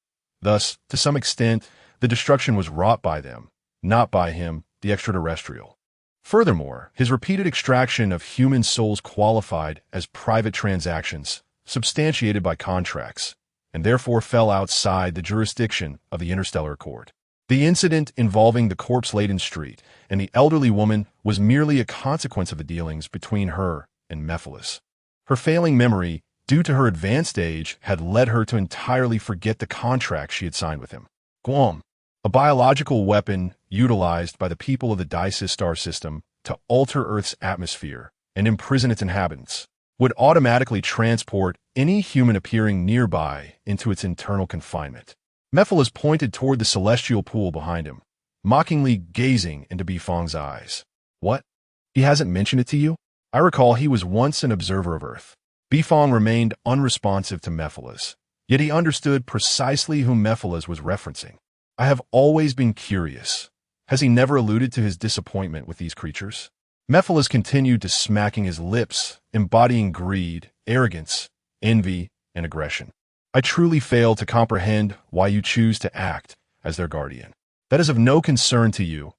Thus, to some extent, the destruction was wrought by them, not by him, the extraterrestrial. Furthermore, his repeated extraction of human souls qualified as private transactions, substantiated by contracts, and therefore fell outside the jurisdiction of the Interstellar Accord. The incident involving the corpse-laden street and the elderly woman was merely a consequence of the dealings between her and Mephiles. Her failing memory, due to her advanced age, had led her to entirely forget the contract she had signed with him. Guam, a biological weapon utilized by the people of the Disaster system to alter Earth's atmosphere and imprison its inhabitants, would automatically transport any human appearing nearby into its internal confinement. Mephiles pointed toward the celestial pool behind him, mockingly gazing into Fong's eyes. What? He hasn't mentioned it to you? I recall he was once an observer of Earth. Fong remained unresponsive to Mephiles, yet he understood precisely whom Mephiles was referencing. I have always been curious. Has he never alluded to his disappointment with these creatures? Mephiles continued to smacking his lips, embodying greed, arrogance, envy, and aggression. I truly fail to comprehend why you choose to act as their guardian. That is of no concern to you,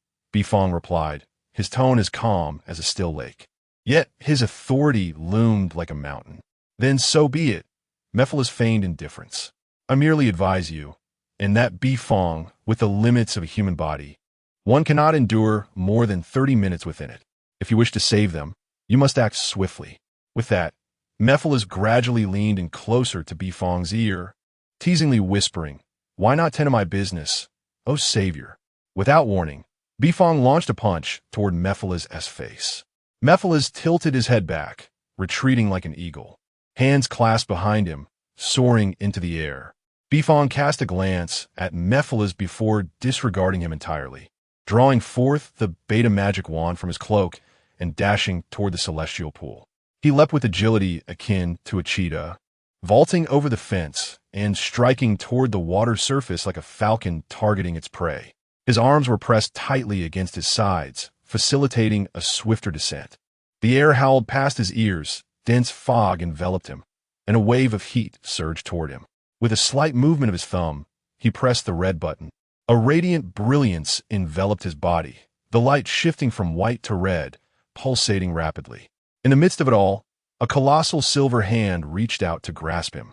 Fong replied, his tone as calm as a still lake. Yet his authority loomed like a mountain. Then so be it, Mephiles feigned indifference. I merely advise you, and that Fong, with the limits of a human body, one cannot endure more than 30 minutes within it. If you wish to save them, you must act swiftly. With that, Mephiles gradually leaned in closer to Fong's ear, teasingly whispering, Why not tend to my business, O Savior? Without warning, Fong launched a punch toward Mephiles' face. Mephiles tilted his head back, retreating like an eagle, hands clasped behind him, soaring into the air. Fong cast a glance at Mephiles before disregarding him entirely, drawing forth the beta magic wand from his cloak and dashing toward the celestial pool. He leapt with agility akin to a cheetah, vaulting over the fence and striking toward the water surface like a falcon targeting its prey. His arms were pressed tightly against his sides, facilitating a swifter descent. The air howled past his ears dense fog enveloped him, and a wave of heat surged toward him. With a slight movement of his thumb, he pressed the red button. A radiant brilliance enveloped his body, the light shifting from white to red, pulsating rapidly. In the midst of it all, a colossal silver hand reached out to grasp him.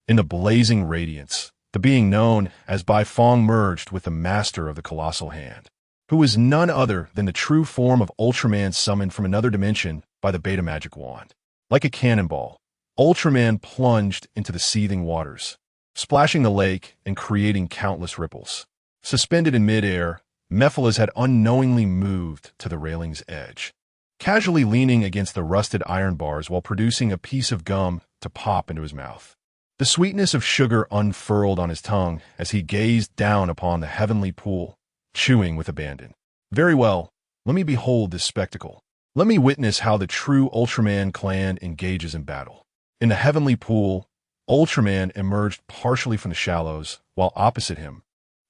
In the blazing radiance, the being known as Bai Fong merged with the master of the colossal hand, who was none other than the true form of Ultraman summoned from another dimension by the Beta Magic Wand. Like a cannonball, Ultraman plunged into the seething waters, splashing the lake and creating countless ripples. Suspended in midair, Mephiles had unknowingly moved to the railing's edge, casually leaning against the rusted iron bars while producing a piece of gum to pop into his mouth. The sweetness of sugar unfurled on his tongue as he gazed down upon the heavenly pool, chewing with abandon. Very well, let me behold this spectacle. Let me witness how the true Ultraman clan engages in battle. In the heavenly pool, Ultraman emerged partially from the shallows, while opposite him,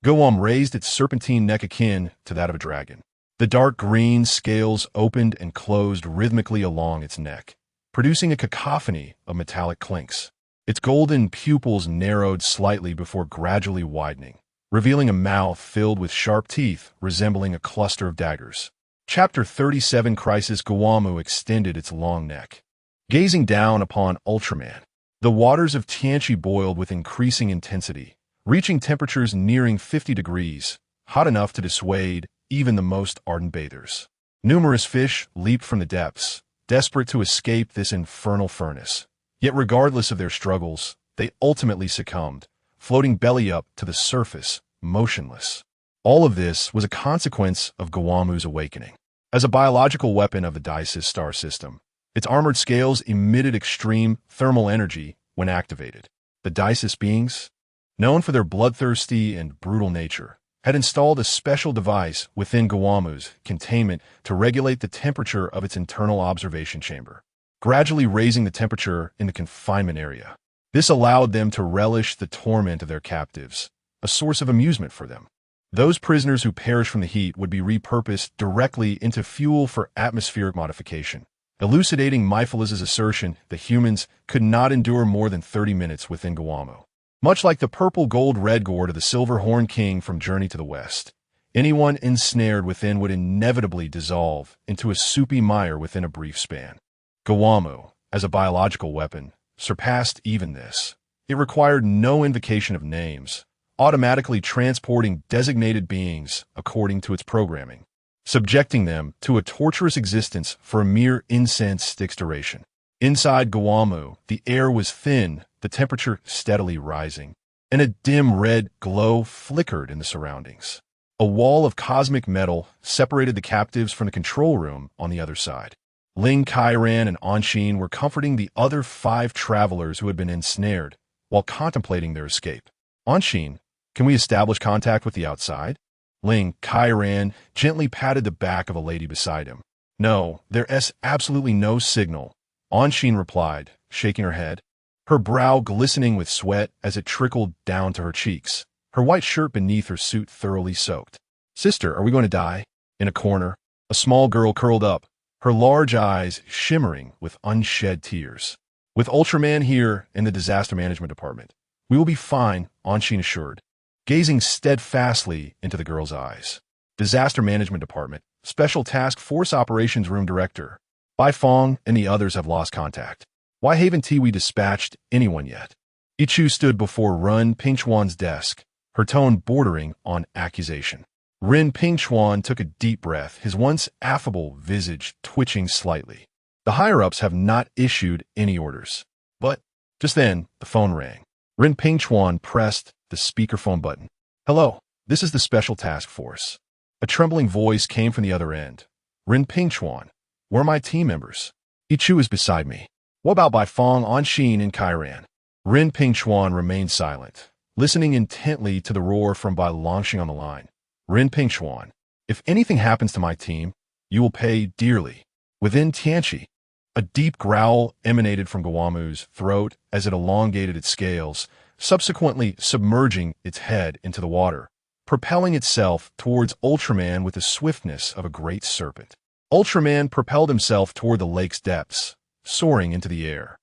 Goam raised its serpentine neck akin to that of a dragon. The dark green scales opened and closed rhythmically along its neck, producing a cacophony of metallic clinks. Its golden pupils narrowed slightly before gradually widening, revealing a mouth filled with sharp teeth resembling a cluster of daggers. Chapter 37 Crisis. Guamu extended its long neck, gazing down upon Ultraman. The waters of Tianchi boiled with increasing intensity, reaching temperatures nearing 50 degrees, hot enough to dissuade even the most ardent bathers. Numerous fish leaped from the depths, desperate to escape this infernal furnace. Yet regardless of their struggles, they ultimately succumbed, floating belly up to the surface, motionless. All of this was a consequence of Guamu's awakening. As a biological weapon of the Disaster star system, its armored scales emitted extreme thermal energy when activated. The Disaster beings, known for their bloodthirsty and brutal nature, had installed a special device within Guamu's containment to regulate the temperature of its internal observation chamber, gradually raising the temperature in the confinement area. This allowed them to relish the torment of their captives, a source of amusement for them. Those prisoners who perished from the heat would be repurposed directly into fuel for atmospheric modification, elucidating Mephiles' assertion that humans could not endure more than 30 minutes within Guamu. Much like the purple-gold-red gourd of the Silver Horn King from Journey to the West, anyone ensnared within would inevitably dissolve into a soupy mire within a brief span. Guamu, as a biological weapon, surpassed even this. It required no invocation of names, automatically transporting designated beings according to its programming, subjecting them to a torturous existence for a mere incense stick's duration. Inside Guamu, the air was thin, the temperature steadily rising, and a dim red glow flickered in the surroundings. A wall of cosmic metal separated the captives from the control room on the other side. Ling Kairan and Anshin were comforting the other 5 travelers who had been ensnared while contemplating their escape. Anshin, can we establish contact with the outside? Ling Kairan gently patted the back of a lady beside him. No, there's absolutely no signal, Anshin replied, shaking her head, her brow glistening with sweat as it trickled down to her cheeks, her white shirt beneath her suit thoroughly soaked. Sister, are we going to die? In a corner, a small girl curled up, her large eyes shimmering with unshed tears. With Ultraman here in the Disaster Management Department, we will be fine, Anshin assured, gazing steadfastly into the girl's eyes. Disaster Management Department, Special Task Force Operations Room Director. Bai Fong and the others have lost contact. Why haven't we dispatched anyone yet? Ichu stood before Ren Pingchuan's desk, her tone bordering on accusation. Ren Pingchuan took a deep breath, his once affable visage twitching slightly. The higher-ups have not issued any orders. But just then, the phone rang. Ren Pingchuan pressed the speakerphone button. Hello, this is the Special Task Force. A trembling voice came from the other end. Ren Pingchuan, where are my team members? Ichu is beside me. What about Bai Fong, Anshin, and Kairan? Ren Pingchuan remained silent, listening intently to the roar from Bai Longxing on the line. Ren Pingchuan, if anything happens to my team, you will pay dearly. Within Tianchi, a deep growl emanated from Guamu's throat as it elongated its scales, subsequently submerging its head into the water, propelling itself towards Ultraman with the swiftness of a great serpent. Ultraman propelled himself toward the lake's depths, soaring into the air.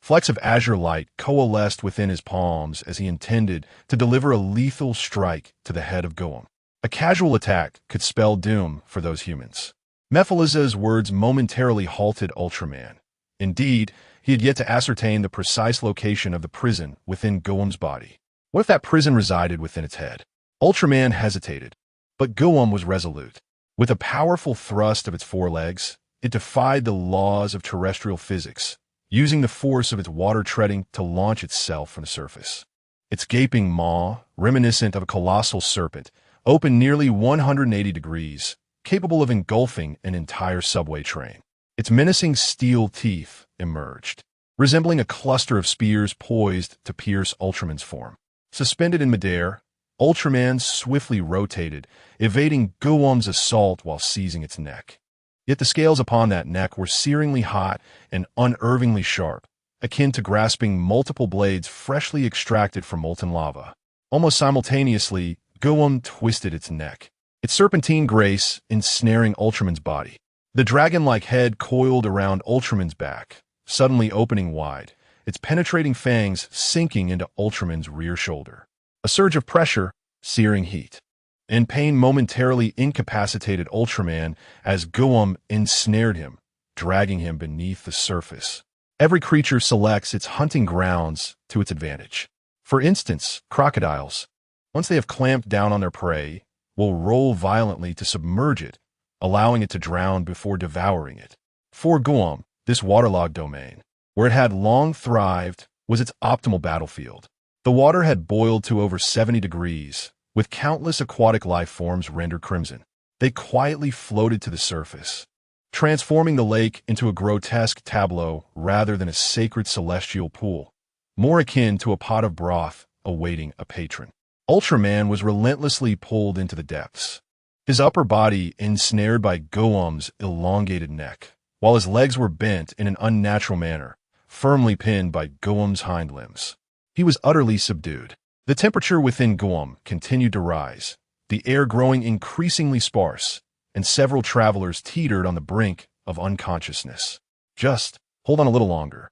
Flecks of azure light coalesced within his palms as he intended to deliver a lethal strike to the head of Goem. A casual attack could spell doom for those humans. Mephileza's words momentarily halted Ultraman. Indeed, he had yet to ascertain the precise location of the prison within Goem's body. What if that prison resided within its head? Ultraman hesitated, but Goem was resolute. With a powerful thrust of its forelegs, it defied the laws of terrestrial physics, using the force of its water treading to launch itself from the surface. Its gaping maw, reminiscent of a colossal serpent, opened nearly 180 degrees, capable of engulfing an entire subway train. Its menacing steel teeth emerged, resembling a cluster of spears poised to pierce Ultraman's form. Suspended in midair, Ultraman swiftly rotated, evading Goem's assault while seizing its neck. Yet the scales upon that neck were searingly hot and unnervingly sharp, akin to grasping multiple blades freshly extracted from molten lava. Almost simultaneously, Goem twisted its neck, its serpentine grace ensnaring Ultraman's body. The dragon-like head coiled around Ultraman's back, suddenly opening wide, its penetrating fangs sinking into Ultraman's rear shoulder. A surge of pressure, searing heat, and pain momentarily incapacitated Ultraman as Goem ensnared him, dragging him beneath the surface. Every creature selects its hunting grounds to its advantage. For instance, crocodiles, once they have clamped down on their prey, will roll violently to submerge it, allowing it to drown before devouring it. For Goem, this waterlogged domain, where it had long thrived, was its optimal battlefield. The water had boiled to over 70 degrees, with countless aquatic life forms rendered crimson. They quietly floated to the surface, transforming the lake into a grotesque tableau rather than a sacred celestial pool, more akin to a pot of broth awaiting a patron. Ultraman was relentlessly pulled into the depths, his upper body ensnared by Goem's elongated neck, while his legs were bent in an unnatural manner, firmly pinned by Goem's hind limbs. He was utterly subdued. The temperature within Goem continued to rise, the air growing increasingly sparse, and several travelers teetered on the brink of unconsciousness. Just hold on a little longer.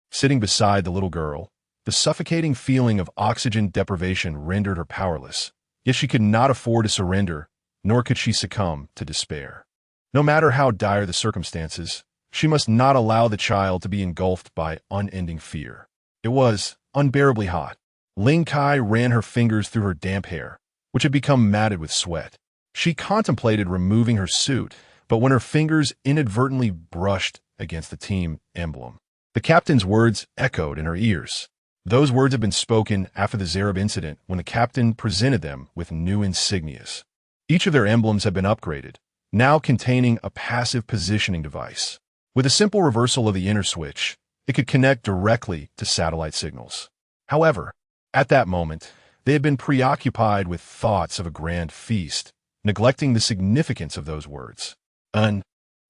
Sitting beside the little girl, the suffocating feeling of oxygen deprivation rendered her powerless, yet she could not afford to surrender, nor could she succumb to despair. No matter how dire the circumstances, she must not allow the child to be engulfed by unending fear. It was unbearably hot. Ling Kai ran her fingers through her damp hair, which had become matted with sweat. She contemplated removing her suit, but when her fingers inadvertently brushed against the team emblem, the captain's words echoed in her ears. Those words had been spoken after the Zareb incident when the captain presented them with new insignias. Each of their emblems had been upgraded, now containing a passive positioning device. With a simple reversal of the inner switch, it could connect directly to satellite signals. However, at that moment, they had been preoccupied with thoughts of a grand feast, neglecting the significance of those words.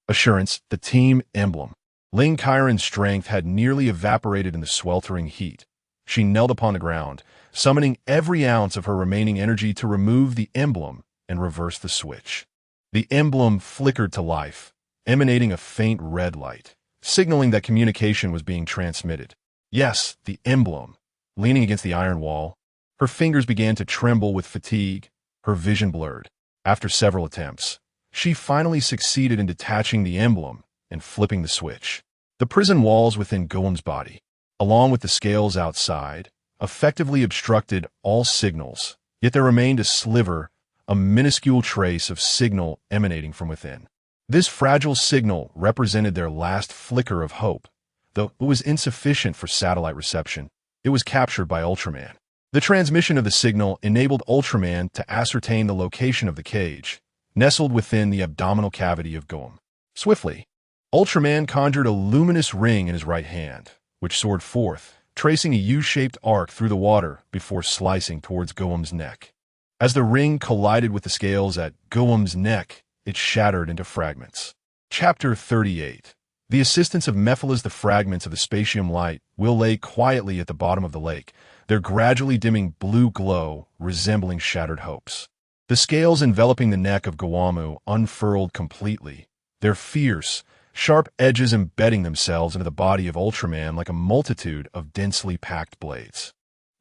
Assurance, the team emblem. Ling Kairan's strength had nearly evaporated in the sweltering heat. She knelt upon the ground, summoning every ounce of her remaining energy to remove the emblem and reverse the switch. The emblem flickered to life, emanating a faint red light, signaling that communication was being transmitted. Yes, the emblem. Leaning against the iron wall, her fingers began to tremble with fatigue, her vision blurred. After several attempts, she finally succeeded in detaching the emblem and flipping the switch. The prison walls within Goem's body, along with the scales outside, effectively obstructed all signals, yet there remained a sliver, a minuscule trace of signal emanating from within. This fragile signal represented their last flicker of hope. Though it was insufficient for satellite reception, it was captured by Ultraman. The transmission of the signal enabled Ultraman to ascertain the location of the cage, nestled within the abdominal cavity of Goem. Swiftly, Ultraman conjured a luminous ring in his right hand, which soared forth, tracing a U-shaped arc through the water before slicing towards Goem's neck. As the ring collided with the scales at Goem's neck, it shattered into fragments. Chapter 38. The assistance of Mephiles, the fragments of the spatium light will lay quietly at the bottom of the lake, their gradually dimming blue glow resembling shattered hopes. The scales enveloping the neck of Goamu unfurled completely, their fierce, sharp edges embedding themselves into the body of Ultraman like a multitude of densely packed blades.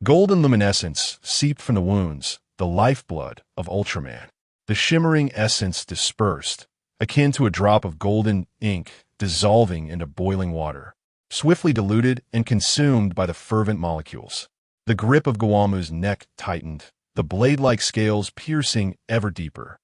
Golden luminescence seeped from the wounds, the lifeblood of Ultraman. The shimmering essence dispersed, akin to a drop of golden ink dissolving into boiling water, swiftly diluted and consumed by the fervent molecules. The grip of Guamu's neck tightened, the blade-like scales piercing ever deeper.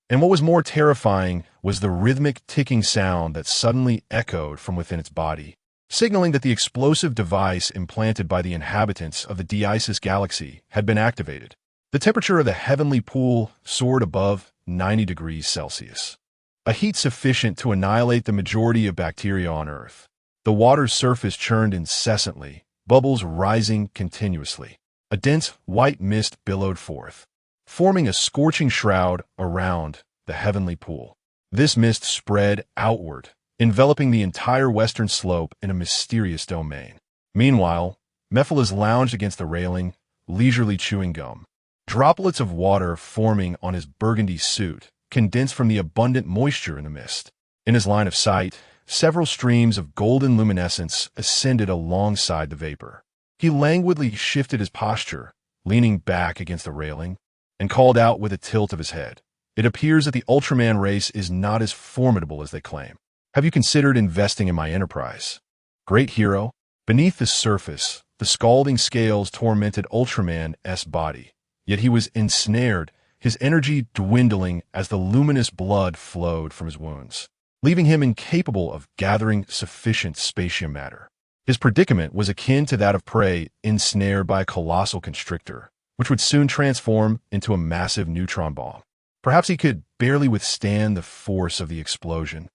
And what was more terrifying was the rhythmic ticking sound that suddenly echoed from within its body, signaling that the explosive device implanted by the inhabitants of the Diasis galaxy had been activated. The temperature of the heavenly pool soared above 90 degrees Celsius, a heat sufficient to annihilate the majority of bacteria on Earth. The water's surface churned incessantly, bubbles rising continuously. A dense white mist billowed forth, forming a scorching shroud around the heavenly pool. This mist spread outward, enveloping the entire western slope in a mysterious domain. Meanwhile, Mephiles lounged against the railing, leisurely chewing gum. Droplets of water forming on his burgundy suit condensed from the abundant moisture in the mist. In his line of sight, several streams of golden luminescence ascended alongside the vapor. He languidly shifted his posture, leaning back against the railing, and called out with a tilt of his head. It appears that the Ultraman race is not as formidable as they claim. Have you considered investing in my enterprise? Great hero. Beneath the surface, the scalding scales tormented Ultraman's body. Yet he was ensnared, his energy dwindling as the luminous blood flowed from his wounds, leaving him incapable of gathering sufficient spatium matter. His predicament was akin to that of prey ensnared by a colossal constrictor, which would soon transform into a massive neutron bomb. Perhaps he could barely withstand the force of the explosion.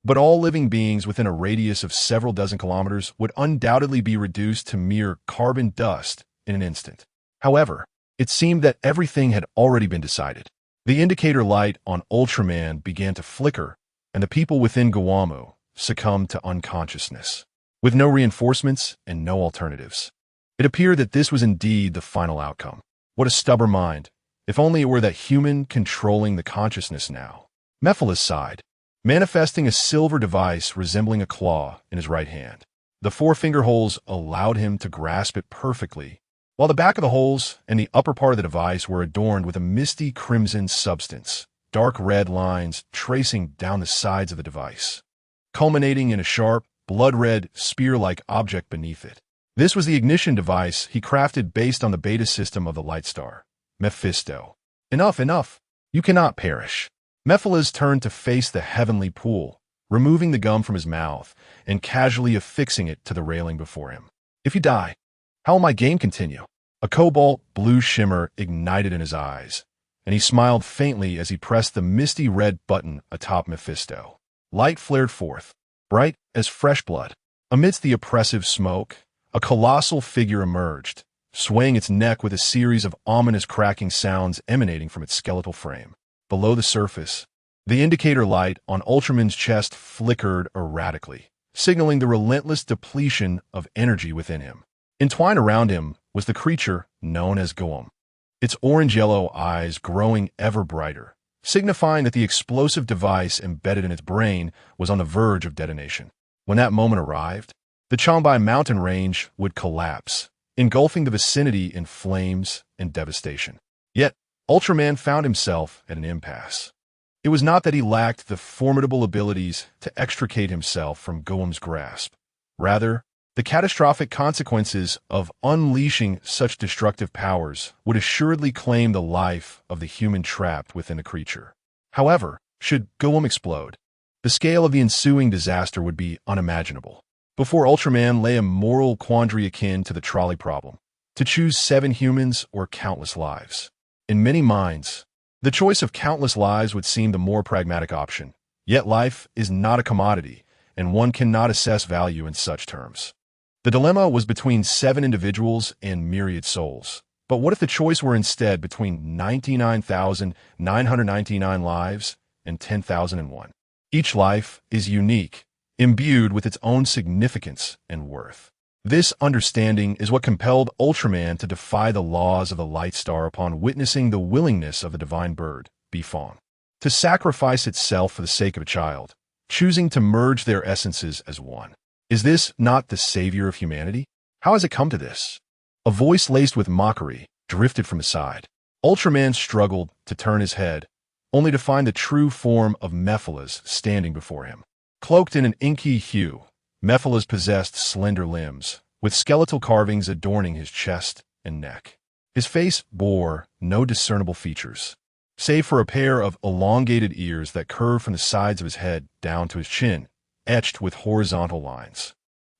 But all living beings within a radius of several dozen kilometers would undoubtedly be reduced to mere carbon dust in an instant. However, it seemed that everything had already been decided. The indicator light on Ultraman began to flicker, and the people within Guamu succumbed to unconsciousness, with no reinforcements and no alternatives. It appeared that this was indeed the final outcome. What a stubborn mind. If only it were that human controlling the consciousness now. Mephiles sighed, manifesting a silver device resembling a claw in his right hand. The four-finger holes allowed him to grasp it perfectly, while the back of the holes and the upper part of the device were adorned with a misty crimson substance, dark red lines tracing down the sides of the device, culminating in a sharp, blood-red, spear-like object beneath it. This was the ignition device he crafted based on the beta system of the Light Star. Mephisto. Enough, enough. You cannot perish. Mephiles turned to face the heavenly pool, removing the gum from his mouth and casually affixing it to the railing before him. If you die, how will my game continue? A cobalt blue shimmer ignited in his eyes, and he smiled faintly as he pressed the misty red button atop Mephisto. Light flared forth, bright as fresh blood. Amidst the oppressive smoke, a colossal figure emerged, swaying its neck with a series of ominous cracking sounds emanating from its skeletal frame. Below the surface, the indicator light on Ultraman's chest flickered erratically, signaling the relentless depletion of energy within him. Entwined around him was the creature known as Guam, its orange-yellow eyes growing ever brighter, signifying that the explosive device embedded in its brain was on the verge of detonation. When that moment arrived, the Changbai mountain range would collapse, engulfing the vicinity in flames and devastation. Yet, Ultraman found himself at an impasse. It was not that he lacked the formidable abilities to extricate himself from Guam's grasp. Rather, the catastrophic consequences of unleashing such destructive powers would assuredly claim the life of the human trapped within the creature. However, should Guam explode, the scale of the ensuing disaster would be unimaginable. Before Ultraman lay a moral quandary akin to the trolley problem, to choose 7 humans or countless lives. In many minds, the choice of countless lives would seem the more pragmatic option. Yet life is not a commodity, and one cannot assess value in such terms. The dilemma was between 7 individuals and myriad souls. But what if the choice were instead between 99,999 lives and 10,001? Each life is unique, imbued with its own significance and worth. This understanding is what compelled Ultraman to defy the laws of the Light Star upon witnessing the willingness of the divine bird, Bifong, to sacrifice itself for the sake of a child, choosing to merge their essences as one. Is this not the savior of humanity? How has it come to this? A voice laced with mockery drifted from his side. Ultraman struggled to turn his head, only to find the true form of Mephiles standing before him. Cloaked in an inky hue, Mephiles possessed slender limbs, with skeletal carvings adorning his chest and neck. His face bore no discernible features, save for a pair of elongated ears that curved from the sides of his head down to his chin, etched with horizontal lines.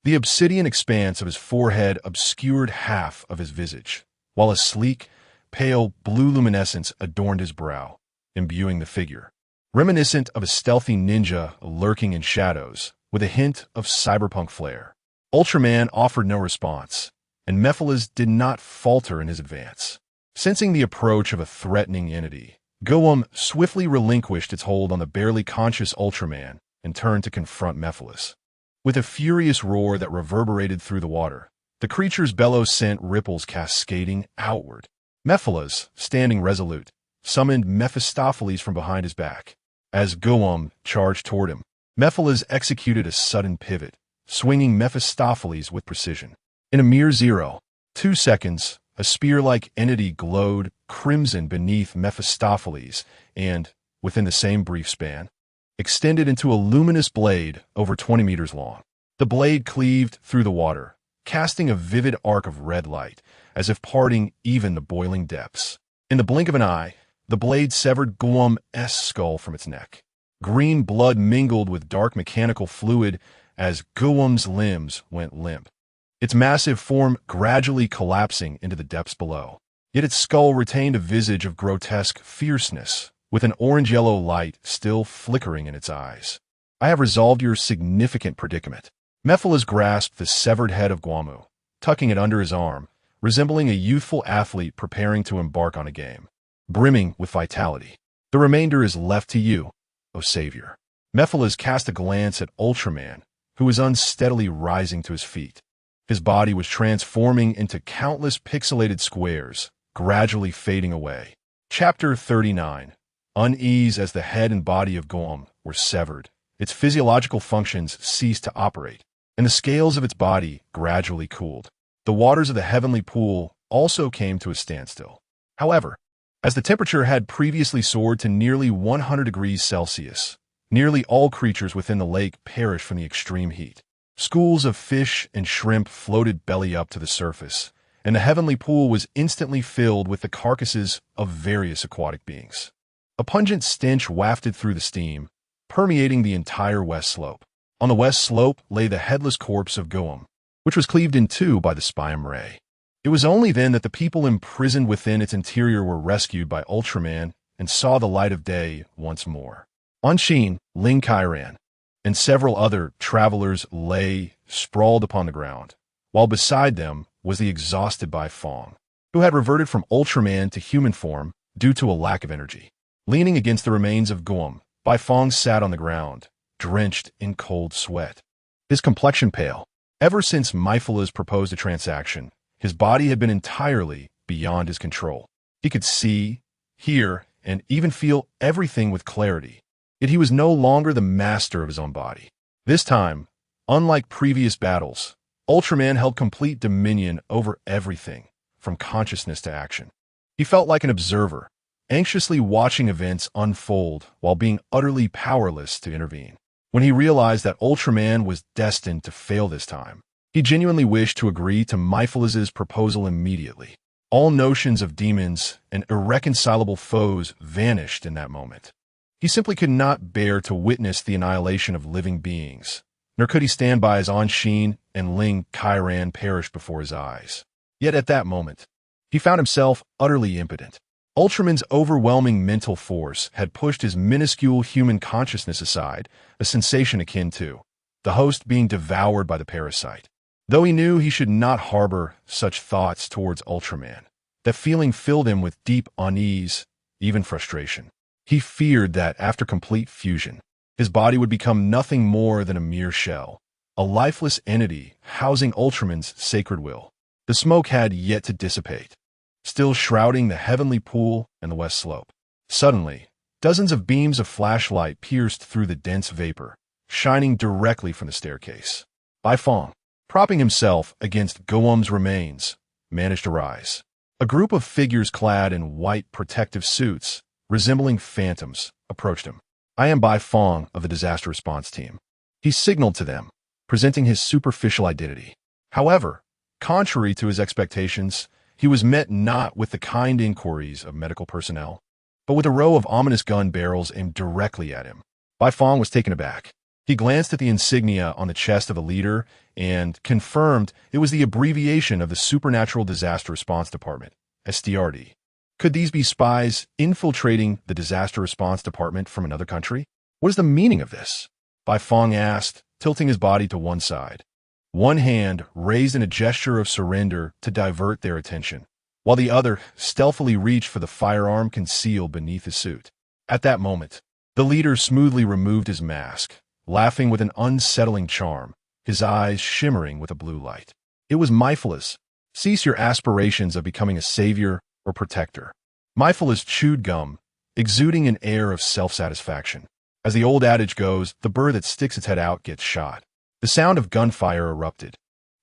The obsidian expanse of his forehead obscured half of his visage, while a sleek, pale blue luminescence adorned his brow, imbuing the figure. Reminiscent of a stealthy ninja lurking in shadows, with a hint of cyberpunk flair. Ultraman offered no response, and Mephiles did not falter in his advance. Sensing the approach of a threatening entity, Goem swiftly relinquished its hold on the barely conscious Ultraman and turned to confront Mephiles. With a furious roar that reverberated through the water, the creature's bellows sent ripples cascading outward. Mephiles, standing resolute, summoned Mephistopheles from behind his back. As Goem charged toward him, Mephiles executed a sudden pivot, swinging Mephistopheles with precision. In a mere 0.2 seconds, a spear-like entity glowed crimson beneath Mephistopheles and, within the same brief span, extended into a luminous blade over 20 meters long. The blade cleaved through the water, casting a vivid arc of red light, as if parting even the boiling depths. In the blink of an eye, the blade severed Goem's skull from its neck. Green blood mingled with dark mechanical fluid as Goem's limbs went limp, its massive form gradually collapsing into the depths below. Yet its skull retained a visage of grotesque fierceness, with an orange-yellow light still flickering in its eyes. I have resolved your significant predicament. Mephiles grasped the severed head of Guamu, tucking it under his arm, resembling a youthful athlete preparing to embark on a game, brimming with vitality. The remainder is left to you, O Savior. Mephiles cast a glance at Ultraman, who was unsteadily rising to his feet. His body was transforming into countless pixelated squares, gradually fading away. Chapter 39. Unease. As the head and body of Goem were severed, its physiological functions ceased to operate, and the scales of its body gradually cooled. The waters of the heavenly pool also came to a standstill. However, as the temperature had previously soared to nearly 100 degrees Celsius, nearly all creatures within the lake perished from the extreme heat. Schools of fish and shrimp floated belly up to the surface, and the heavenly pool was instantly filled with the carcasses of various aquatic beings. A pungent stench wafted through the steam, permeating the entire west slope. On the west slope lay the headless corpse of Goem, which was cleaved in two by the Spyam ray. It was only then that the people imprisoned within its interior were rescued by Ultraman and saw the light of day once more. Anshin, Ling Kairan, and several other travelers lay sprawled upon the ground, while beside them was the exhausted Bai Fong, who had reverted from Ultraman to human form due to a lack of energy. Leaning against the remains of Goem, Bai Fong sat on the ground, drenched in cold sweat. His complexion pale. Ever since Mephiles proposed a transaction, his body had been entirely beyond his control. He could see, hear, and even feel everything with clarity. Yet he was no longer the master of his own body. This time, unlike previous battles, Ultraman held complete dominion over everything, from consciousness to action. He felt like an observer, anxiously watching events unfold while being utterly powerless to intervene. When he realized that Ultraman was destined to fail this time, he genuinely wished to agree to Mephiles' proposal immediately. All notions of demons and irreconcilable foes vanished in that moment. He simply could not bear to witness the annihilation of living beings, nor could he stand by as Anshin and Ling Kairan perished before his eyes. Yet at that moment, he found himself utterly impotent. Ultraman's overwhelming mental force had pushed his minuscule human consciousness aside, a sensation akin to the host being devoured by the parasite. Though he knew he should not harbor such thoughts towards Ultraman, that feeling filled him with deep unease, even frustration. He feared that, after complete fusion, his body would become nothing more than a mere shell, a lifeless entity housing Ultraman's sacred will. The smoke had yet to dissipate, still shrouding the heavenly pool and the west slope. Suddenly, dozens of beams of flashlight pierced through the dense vapor, shining directly from the staircase. Bai Fong, propping himself against Goem's remains, managed to rise. A group of figures clad in white protective suits, resembling phantoms, approached him. "I am Bai Fong of the disaster response team." He signaled to them, presenting his superficial identity. However, contrary to his expectations, he was met not with the kind inquiries of medical personnel, but with a row of ominous gun barrels aimed directly at him. Bai Fong was taken aback. He glanced at the insignia on the chest of the leader and confirmed it was the abbreviation of the Supernatural Disaster Response Department, SDRD. Could these be spies infiltrating the Disaster Response Department from another country? What is the meaning of this? Bai Fong asked, tilting his body to one side. One hand raised in a gesture of surrender to divert their attention, while the other stealthily reached for the firearm concealed beneath his suit. At that moment, the leader smoothly removed his mask, laughing with an unsettling charm, his eyes shimmering with a blue light. It was Myphilus. Cease your aspirations of becoming a savior or protector. Myphilus chewed gum, exuding an air of self-satisfaction. As the old adage goes, the bird that sticks its head out gets shot. The sound of gunfire erupted,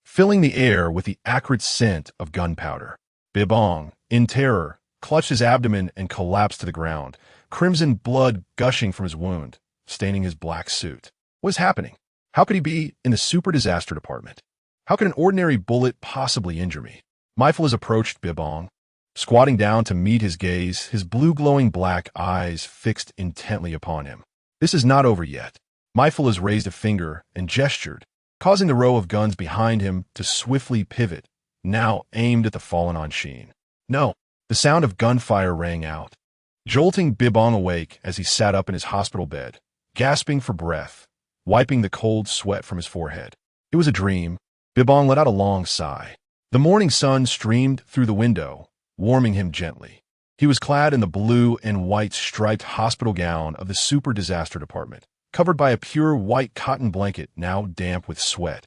filling the air with the acrid scent of gunpowder. Bibong, in terror, clutched his abdomen and collapsed to the ground, crimson blood gushing from his wound, staining his black suit. What is happening? How could he be in the Super Disaster Department? How could an ordinary bullet possibly injure me? Myphilus approached Bibong, squatting down to meet his gaze, his blue glowing black eyes fixed intently upon him. This is not over yet. Myphilus raised a finger and gestured, causing the row of guns behind him to swiftly pivot, now aimed at the fallen Anshin. No, the sound of gunfire rang out, jolting Bibong awake as he sat up in his hospital bed, gasping for breath, wiping the cold sweat from his forehead. It was a dream. Bibong let out a long sigh. The morning sun streamed through the window, warming him gently. He was clad in the blue and white striped hospital gown of the Super Disaster Department, covered by a pure white cotton blanket now damp with sweat.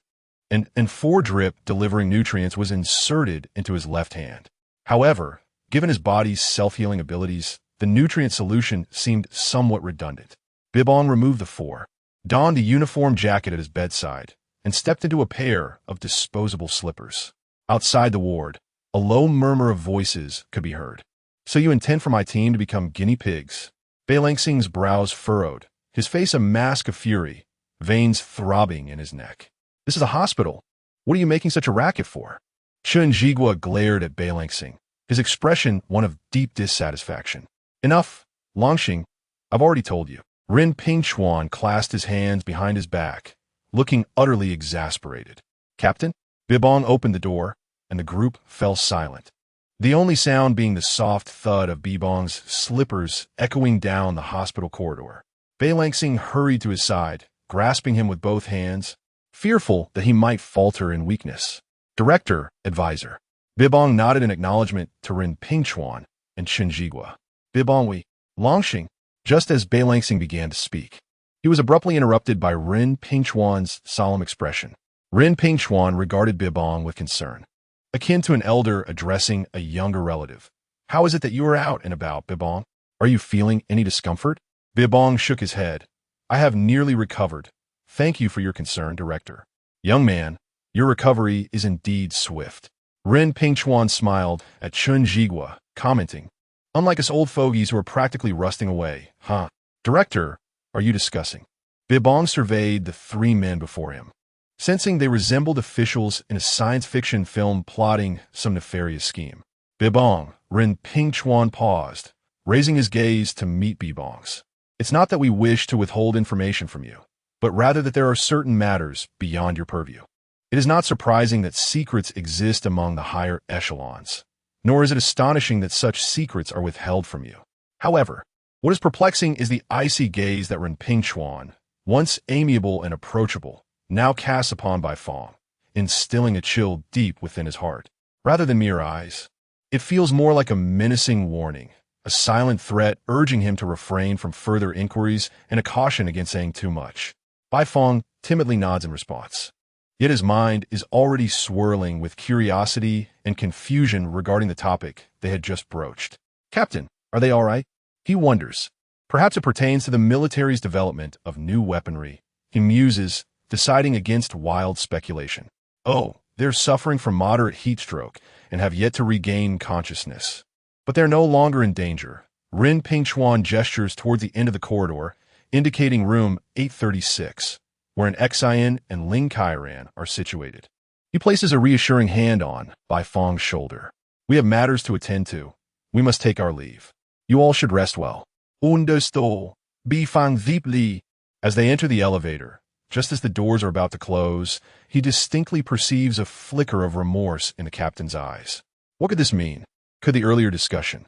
And foredrip delivering nutrients was inserted into his left hand. However, given his body's self-healing abilities, the nutrient solution seemed somewhat redundant. Bibong removed the four, donned a uniform jacket at his bedside, and stepped into a pair of disposable slippers. Outside the ward, a low murmur of voices could be heard. "So you intend for my team to become guinea pigs?" Beilangsing's brows furrowed, his face a mask of fury, veins throbbing in his neck. "This is a hospital. What are you making such a racket for?" Chun Jigua glared at Beilangsing, his expression one of deep dissatisfaction. "Enough, Longxing. I've already told you." Ren Pingchuan clasped his hands behind his back, looking utterly exasperated. "Captain?" Bibong opened the door, and the group fell silent, the only sound being the soft thud of Bibong's slippers echoing down the hospital corridor. Beilangsing hurried to his side, grasping him with both hands, fearful that he might falter in weakness. "Director, advisor." Bibong nodded in acknowledgement to Ren Pingchuan and Chun Jigua. "Bibong, we..." Longxing. Just as Beilangsing began to speak, he was abruptly interrupted by Ren Pingchuan's solemn expression. Ren Pingchuan regarded Bibong with concern, akin to an elder addressing a younger relative. "How is it that you are out and about, Bibong? Are you feeling any discomfort?" Bibong shook his head. "I have nearly recovered. Thank you for your concern, Director." "Young man, your recovery is indeed swift." Ren Pingchuan smiled at Chun Jigua, commenting, "Unlike us old fogies who are practically rusting away, huh? Director, are you discussing?" Bibong surveyed the three men before him, sensing they resembled officials in a science fiction film plotting some nefarious scheme. "Bibong," Ren Pingchuan paused, raising his gaze to meet Bibong's. "It's not that we wish to withhold information from you, but rather that there are certain matters beyond your purview. It is not surprising that secrets exist among the higher echelons, nor is it astonishing that such secrets are withheld from you. However, what is perplexing is the icy gaze that Ren Pingchuan, once amiable and approachable, now casts upon Bai Fong, instilling a chill deep within his heart. Rather than mere eyes, it feels more like a menacing warning, a silent threat urging him to refrain from further inquiries and a caution against saying too much. Bai Fong timidly nods in response. Yet his mind is already swirling with curiosity and confusion regarding the topic they had just broached. "Captain, are they all right?" He wonders. Perhaps it pertains to the military's development of new weaponry, He muses, deciding against wild speculation. Oh, they're suffering from moderate heat stroke and have yet to regain consciousness. But they're no longer in danger. Rin Pingchuan gestures toward the end of the corridor, indicating room 836, where an Xian and Ling Kairan are situated. He places a reassuring hand on Bai Fong's shoulder. We have matters to attend to. We must take our leave. You all should rest well. Understood. Bi Fang deeply. As they enter the elevator, just as the doors are about to close, he distinctly perceives a flicker of remorse in the captain's eyes. What could this mean? Could the earlier discussion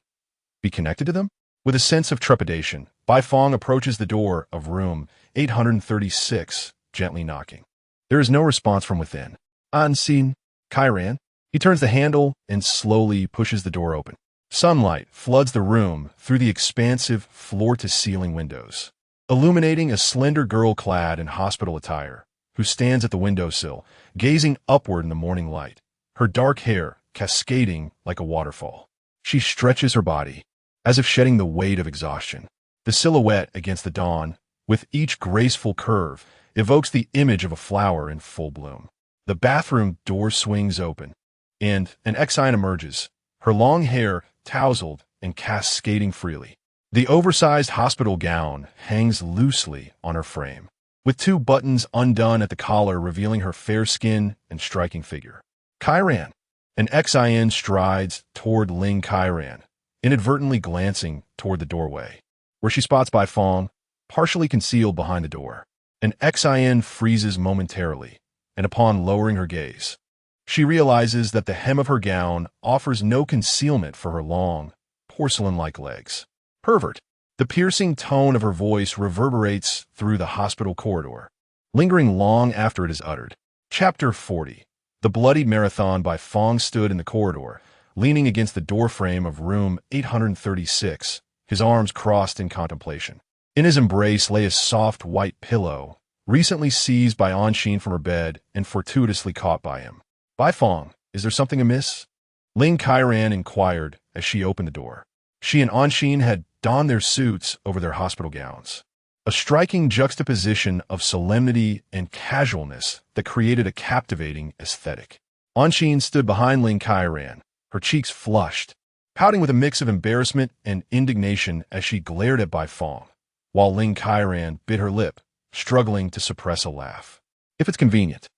be connected to them? With a sense of trepidation, Bai Fong approaches the door of room 836, gently knocking. There is no response from within. Unseen. Kairan. He turns the handle and slowly pushes the door open. Sunlight floods the room through the expansive floor-to-ceiling windows, illuminating a slender girl clad in hospital attire, who stands at the windowsill, gazing upward in the morning light, her dark hair cascading like a waterfall. She stretches her body, as if shedding the weight of exhaustion. The silhouette against the dawn, with each graceful curve, evokes the image of a flower in full bloom. The bathroom door swings open, and an Xian emerges, her long hair tousled and cascading freely. The oversized hospital gown hangs loosely on her frame, with two buttons undone at the collar revealing her fair skin and striking figure. Kairan. An Xian strides toward Ling Kairan, inadvertently glancing toward the doorway, where she spots Bai Fong, partially concealed behind the door. An Xian freezes momentarily, and upon lowering her gaze, she realizes that the hem of her gown offers no concealment for her long, porcelain-like legs. Pervert. The piercing tone of her voice reverberates through the hospital corridor, lingering long after it is uttered. Chapter 40. The bloody marathon. Bai Fong stood in the corridor, leaning against the doorframe of room 836, his arms crossed in contemplation. In his embrace lay a soft white pillow, recently seized by Anshin from her bed and fortuitously caught by him. Bai Fong, is there something amiss? Ling Kairan inquired as she opened the door. She and Anshin had donned their suits over their hospital gowns, a striking juxtaposition of solemnity and casualness that created a captivating aesthetic. Anshin stood behind Ling Kairan, her cheeks flushed, pouting with a mix of embarrassment and indignation as she glared at Bai Fong, while Ling Kairan bit her lip, struggling to suppress a laugh. If it's convenient.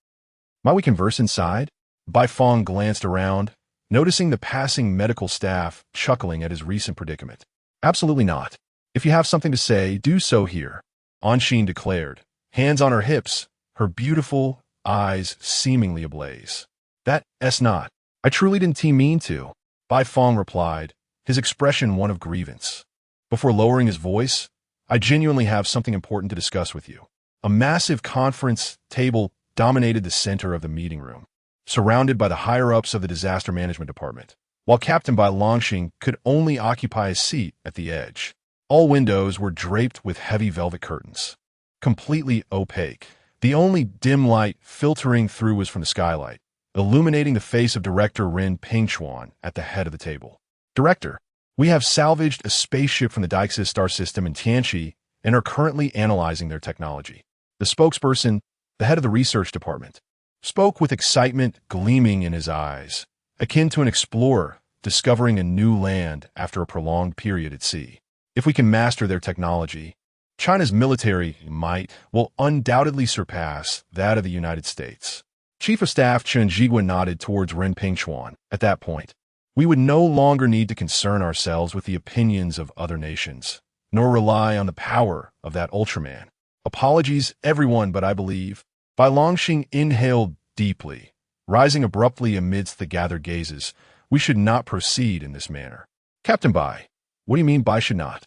Might we converse inside? Bai Fong glanced around, noticing the passing medical staff chuckling at his recent predicament. Absolutely not. If you have something to say, do so here, Anshin declared, hands on her hips, her beautiful eyes seemingly ablaze. That's not. I truly didn't mean to, Bai Fong replied, his expression one of grievance. Before lowering his voice, I genuinely have something important to discuss with you. A massive conference table dominated the center of the meeting room, surrounded by the higher-ups of the Disaster Management Department, while Captain Bai Longxing could only occupy a seat at the edge. All windows were draped with heavy velvet curtains, completely opaque. The only dim light filtering through was from the skylight, illuminating the face of Director Rin Pingchuan at the head of the table. Director, we have salvaged a spaceship from the Disaster star system in Tianqi and are currently analyzing their technology. The spokesperson, the head of the research department, spoke with excitement gleaming in his eyes, akin to an explorer discovering a new land after a prolonged period at sea. If we can master their technology, China's military might will undoubtedly surpass that of the United States. Chief of Staff Chen Jigua nodded towards Ren Pingchuan. At that point, we would no longer need to concern ourselves with the opinions of other nations, nor rely on the power of that Ultraman. Apologies, everyone, but I believe. Bai Longxing inhaled deeply, rising abruptly amidst the gathered gazes. We should not proceed in this manner. Captain Bai, what do you mean Bai should not?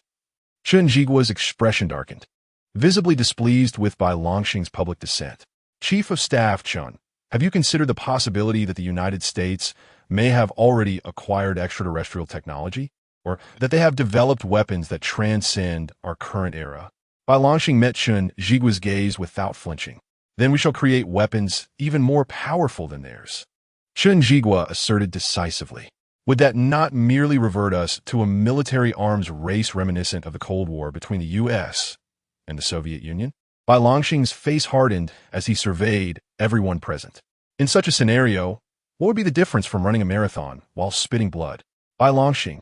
Chen Jigua's expression darkened, visibly displeased with Bai Longxing's public dissent. Chief of Staff Chen, have you considered the possibility that the United States may have already acquired extraterrestrial technology, or that they have developed weapons that transcend our current era? Bai Longxing met Chen Jigua's gaze without flinching. Then we shall create weapons even more powerful than theirs, Chen Jigua asserted decisively. Would that not merely revert us to a military arms race reminiscent of the Cold War between the U.S. and the Soviet Union? Bai Longxing's face hardened as he surveyed everyone present. In such a scenario, what would be the difference from running a marathon while spitting blood? Bai Longxing,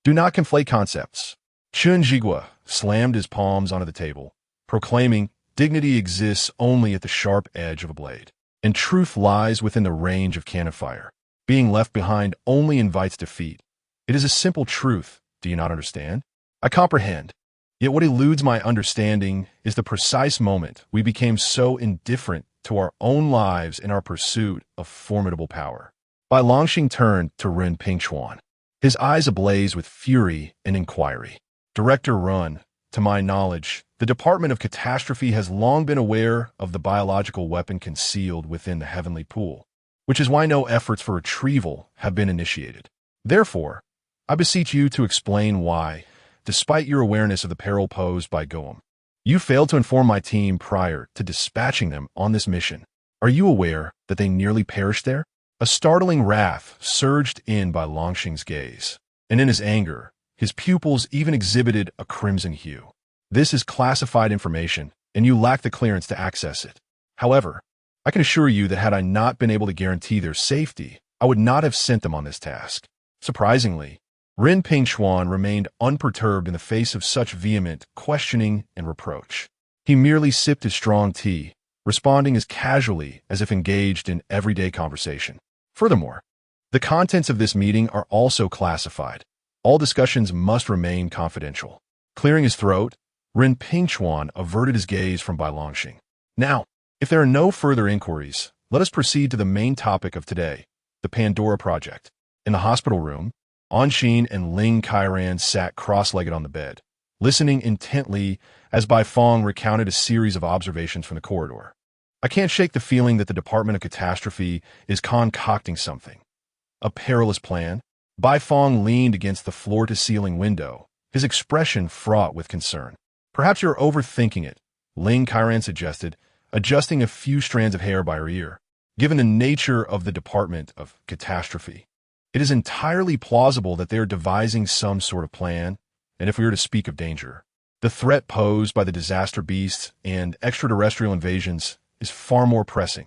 do not conflate concepts. Chun Jigua slammed his palms onto the table, proclaiming, dignity exists only at the sharp edge of a blade, and truth lies within the range of cannon fire. Being left behind only invites defeat. It is a simple truth, do you not understand? I comprehend. Yet what eludes my understanding is the precise moment we became so indifferent to our own lives in our pursuit of formidable power. Bai Longxing turned to Ren Pingchuan, his eyes ablaze with fury and inquiry. Director Run, to my knowledge, the Department of Catastrophe has long been aware of the biological weapon concealed within the heavenly pool, which is why no efforts for retrieval have been initiated. Therefore, I beseech you to explain why, despite your awareness of the peril posed by Goem, you failed to inform my team prior to dispatching them on this mission. Are you aware that they nearly perished there? A startling wrath surged in by Longxing's gaze, and in his anger, his pupils even exhibited a crimson hue. This is classified information, and you lack the clearance to access it. However, I can assure you that had I not been able to guarantee their safety, I would not have sent them on this task. Surprisingly, Ren Pingchuan remained unperturbed in the face of such vehement questioning and reproach. He merely sipped his strong tea, responding as casually as if engaged in everyday conversation. Furthermore, the contents of this meeting are also classified. All discussions must remain confidential. Clearing his throat, Ren Pingchuan averted his gaze from Bai Longxing. Now, if there are no further inquiries, let us proceed to the main topic of today, the Pandora Project. In the hospital room, Anxin and Ling Kairan sat cross-legged on the bed, listening intently as Bai Fong recounted a series of observations from the corridor. I can't shake the feeling that the Department of Catastrophe is concocting something. A perilous plan? Bai Fong leaned against the floor-to-ceiling window, his expression fraught with concern. Perhaps you're overthinking it, Ling Kairan suggested, adjusting a few strands of hair by her ear. Given the nature of the Department of Catastrophe, it is entirely plausible that they are devising some sort of plan, and if we were to speak of danger, the threat posed by the Disaster Beasts and extraterrestrial invasions is far more pressing.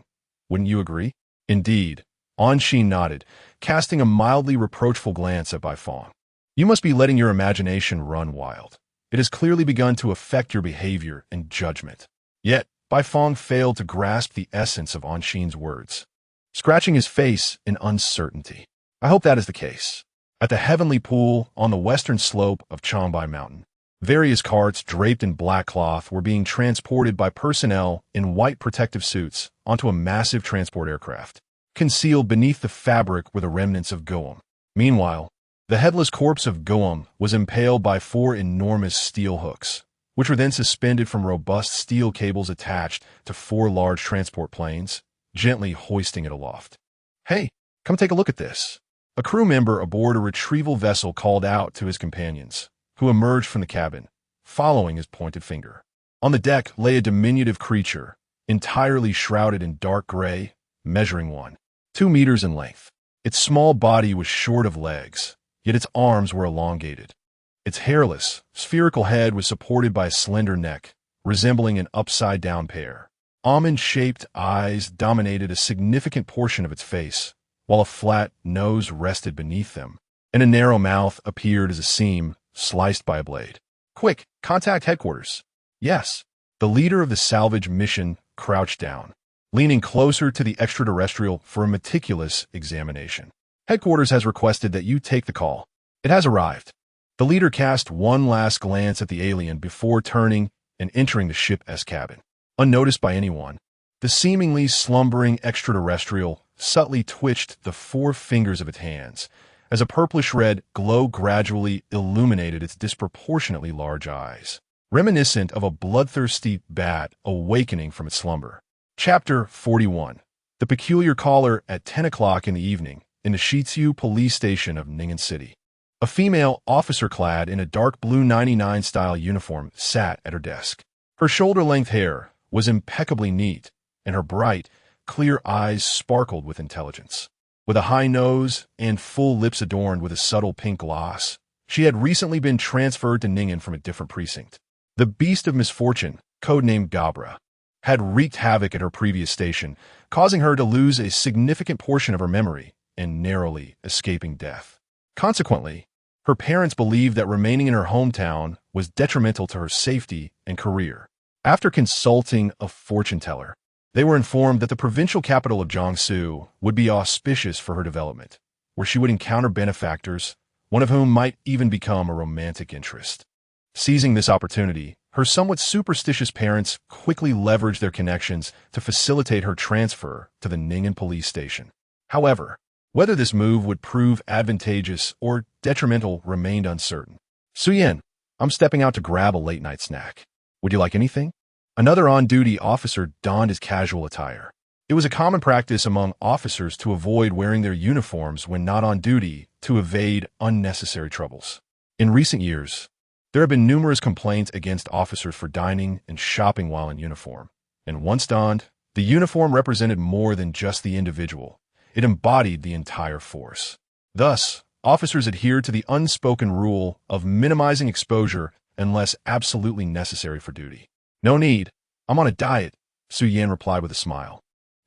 Wouldn't you agree? Indeed, Anxin nodded, casting a mildly reproachful glance at Bai Fong. You must be letting your imagination run wild. It has clearly begun to affect your behavior and judgment. Yet, Bai Fong failed to grasp the essence of Anxin's words, scratching his face in uncertainty. I hope that is the case. At the heavenly pool on the western slope of Changbai Mountain, various carts draped in black cloth were being transported by personnel in white protective suits onto a massive transport aircraft. Concealed beneath the fabric were the remnants of Goem. Meanwhile, the headless corpse of Goem was impaled by 4 enormous steel hooks, which were then suspended from robust steel cables attached to 4 large transport planes, gently hoisting it aloft. Hey, come take a look at this. A crew member aboard a retrieval vessel called out to his companions, who emerged from the cabin, following his pointed finger. On the deck lay a diminutive creature, entirely shrouded in dark gray, measuring 1.2 meters in length. Its small body was short of legs, yet its arms were elongated. Its hairless, spherical head was supported by a slender neck, resembling an upside-down pear. Almond-shaped eyes dominated a significant portion of its face, while a flat nose rested beneath them, and a narrow mouth appeared as a seam sliced by a blade. Quick, contact headquarters. Yes. The leader of the salvage mission crouched down, leaning closer to the extraterrestrial for a meticulous examination. Headquarters has requested that you take the call. It has arrived. The leader cast one last glance at the alien before turning and entering the ship's cabin. Unnoticed by anyone, the seemingly slumbering extraterrestrial subtly twitched the 4 fingers of its hands as a purplish-red glow gradually illuminated its disproportionately large eyes, reminiscent of a bloodthirsty bat awakening from its slumber. Chapter 41. The Peculiar Caller at 10 o'clock in the evening in the Shizu police station of Ningen City. A female officer clad in a dark blue 99-style uniform sat at her desk. Her shoulder-length hair was impeccably neat, and her bright, clear eyes sparkled with intelligence. With a high nose and full lips adorned with a subtle pink gloss, she had recently been transferred to Ningen from a different precinct. The beast of misfortune codenamed Gabra, had wreaked havoc at her previous station, causing her to lose a significant portion of her memory and narrowly escaping death. Consequently, her parents believed that remaining in her hometown was detrimental to her safety and career. After consulting a fortune teller, they were informed that the provincial capital of Jiangsu would be auspicious for her development, where she would encounter benefactors, one of whom might even become a romantic interest. Seizing this opportunity, her somewhat superstitious parents quickly leveraged their connections to facilitate her transfer to the Ning'an police station. However, whether this move would prove advantageous or detrimental remained uncertain. Suyin, I'm stepping out to grab a late-night snack. Would you like anything? Another on-duty officer donned his casual attire. It was a common practice among officers to avoid wearing their uniforms when not on duty to evade unnecessary troubles. In recent years, there have been numerous complaints against officers for dining and shopping while in uniform. And once donned, the uniform represented more than just the individual. It embodied the entire force. Thus, officers adhered to the unspoken rule of minimizing exposure unless absolutely necessary for duty. No need. I'm on a diet, Su Yan replied with a smile,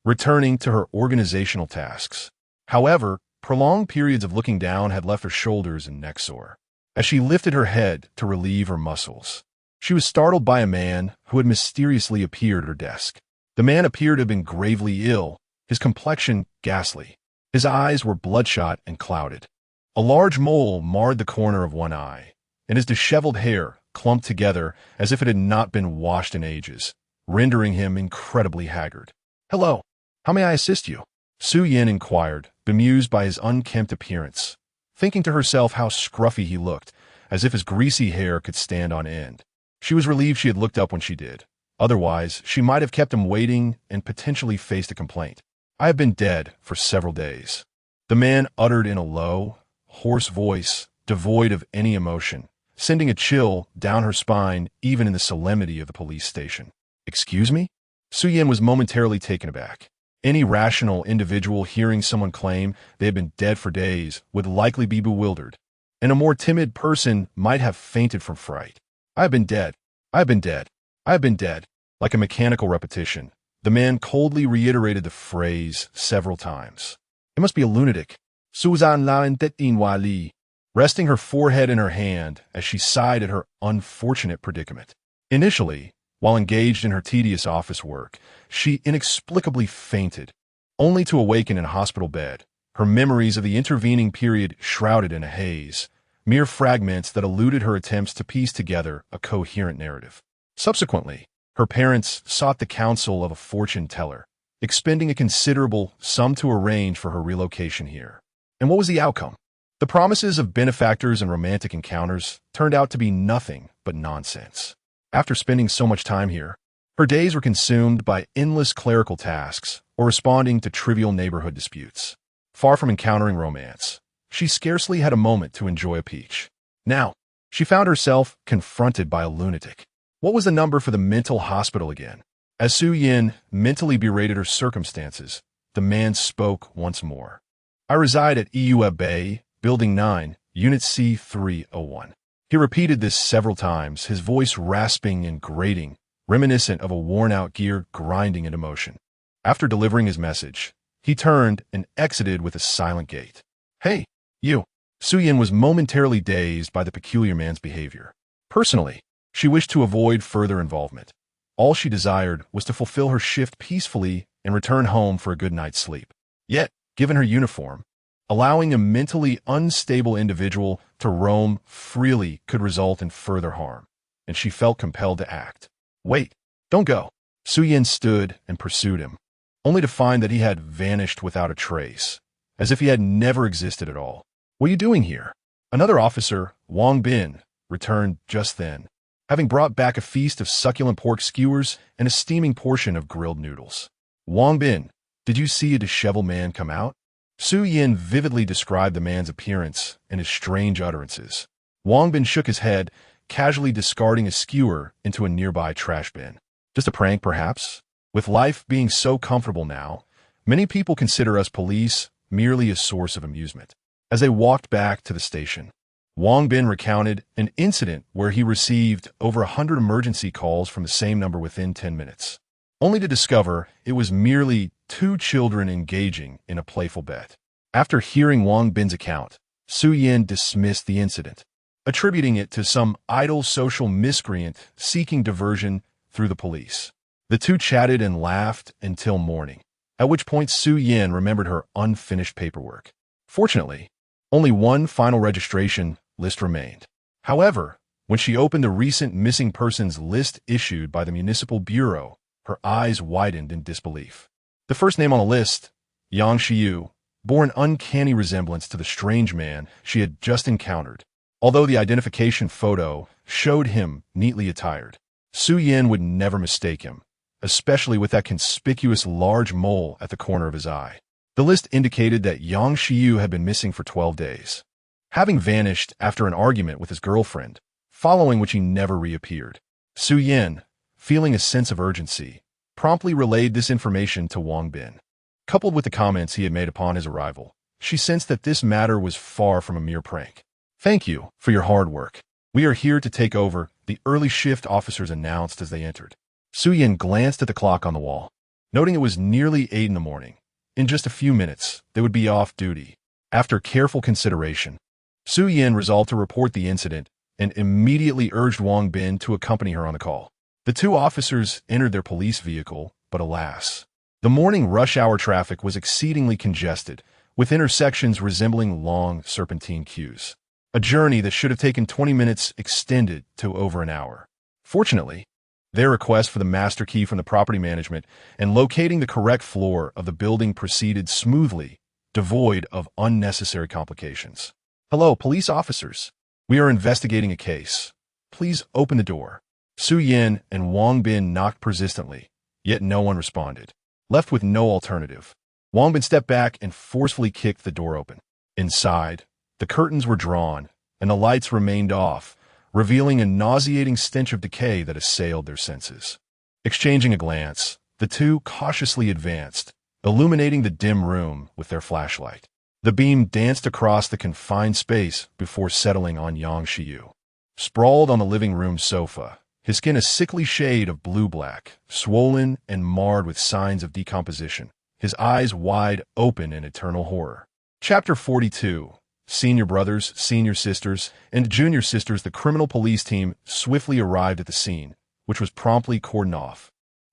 returning to her organizational tasks. However, prolonged periods of looking down had left her shoulders and neck sore. As she lifted her head to relieve her muscles, she was startled by a man who had mysteriously appeared at her desk. The man appeared to have been gravely ill, his complexion ghastly. His eyes were bloodshot and clouded. A large mole marred the corner of one eye, and his disheveled hair clumped together as if it had not been washed in ages, rendering him incredibly haggard. "Hello, how may I assist you?" Su Yin inquired, bemused by his unkempt appearance, thinking to herself how scruffy he looked, as if his greasy hair could stand on end. She was relieved she had looked up when she did. Otherwise, she might have kept him waiting and potentially faced a complaint. "I have been dead for several days," the man uttered in a low, hoarse voice, devoid of any emotion, sending a chill down her spine even in the solemnity of the police station. "Excuse me?" Su Yin was momentarily taken aback. Any rational individual hearing someone claim they had been dead for days would likely be bewildered, and a more timid person might have fainted from fright. "I have been dead. I have been dead. I have been dead." Like a mechanical repetition, the man coldly reiterated the phrase several times. It must be a lunatic. Suzan Lain Tetin Wali, resting her forehead in her hand as she sighed at her unfortunate predicament. Initially, while engaged in her tedious office work, she inexplicably fainted, only to awaken in a hospital bed, her memories of the intervening period shrouded in a haze, mere fragments that eluded her attempts to piece together a coherent narrative. Subsequently, her parents sought the counsel of a fortune teller, expending a considerable sum to arrange for her relocation here. And what was the outcome? The promises of benefactors and romantic encounters turned out to be nothing but nonsense. After spending so much time here, her days were consumed by endless clerical tasks or responding to trivial neighborhood disputes. Far from encountering romance, she scarcely had a moment to enjoy a peach. Now, she found herself confronted by a lunatic. What was the number for the mental hospital again? As Su Yin mentally berated her circumstances, the man spoke once more. "I reside at Eua Bay, Building 9, Unit C301. He repeated this several times, his voice rasping and grating, reminiscent of a worn-out gear grinding into motion. After delivering his message, he turned and exited with a silent gait. "Hey, you." Su Yin was momentarily dazed by the peculiar man's behavior. Personally, she wished to avoid further involvement. All she desired was to fulfill her shift peacefully and return home for a good night's sleep. Yet, given her uniform, allowing a mentally unstable individual to roam freely could result in further harm, and she felt compelled to act. "Wait, don't go." Su Yin stood and pursued him, only to find that he had vanished without a trace, as if he had never existed at all. "What are you doing here?" Another officer, Wang Bin, returned just then, having brought back a feast of succulent pork skewers and a steaming portion of grilled noodles. "Wang Bin, did you see a disheveled man come out?" Su Yin vividly described the man's appearance and his strange utterances. Wang Bin shook his head, casually discarding a skewer into a nearby trash bin. "Just a prank, perhaps? With life being so comfortable now, many people consider us police merely a source of amusement." As they walked back to the station, Wang Bin recounted an incident where he received over 100 emergency calls from the same number within 10 minutes, only to discover it was merely two children engaging in a playful bet. After hearing Wang Bin's account, Su Yin dismissed the incident, attributing it to some idle social miscreant seeking diversion through the police. The two chatted and laughed until morning, at which point Su Yin remembered her unfinished paperwork. Fortunately, only one final registration list remained. However, when she opened the recent missing persons list issued by the Municipal Bureau, her eyes widened in disbelief. The first name on the list, Yang Xiyu, bore an uncanny resemblance to the strange man she had just encountered, although the identification photo showed him neatly attired. Su Yin would never mistake him, especially with that conspicuous large mole at the corner of his eye. The list indicated that Yang Xiyu had been missing for 12 days, having vanished after an argument with his girlfriend, following which he never reappeared. Su Yin, feeling a sense of urgency, promptly relayed this information to Wang Bin. Coupled with the comments he had made upon his arrival, she sensed that this matter was far from a mere prank. "Thank you for your hard work. We are here to take over," the early shift officers announced as they entered. Su Yin glanced at the clock on the wall, noting it was nearly 8 in the morning. In just a few minutes, they would be off duty. After careful consideration, Su Yin resolved to report the incident and immediately urged Wang Bin to accompany her on the call. The two officers entered their police vehicle, but alas, the morning rush hour traffic was exceedingly congested, with intersections resembling long serpentine queues. A journey that should have taken 20 minutes extended to over an hour. Fortunately, their request for the master key from the property management and locating the correct floor of the building proceeded smoothly, devoid of unnecessary complications. "Hello, police officers. We are investigating a case. Please open the door." Su Yin and Wang Bin knocked persistently, yet no one responded. Left with no alternative, Wang Bin stepped back and forcefully kicked the door open. Inside, the curtains were drawn, and the lights remained off, revealing a nauseating stench of decay that assailed their senses. Exchanging a glance, the two cautiously advanced, illuminating the dim room with their flashlight. The beam danced across the confined space before settling on Yang Xiyu. Sprawled on the living room sofa, his skin a sickly shade of blue-black, swollen and marred with signs of decomposition, his eyes wide open in eternal horror. Chapter 42. Senior brothers, senior sisters, and junior sisters. The criminal police team swiftly arrived at the scene, which was promptly cordoned off.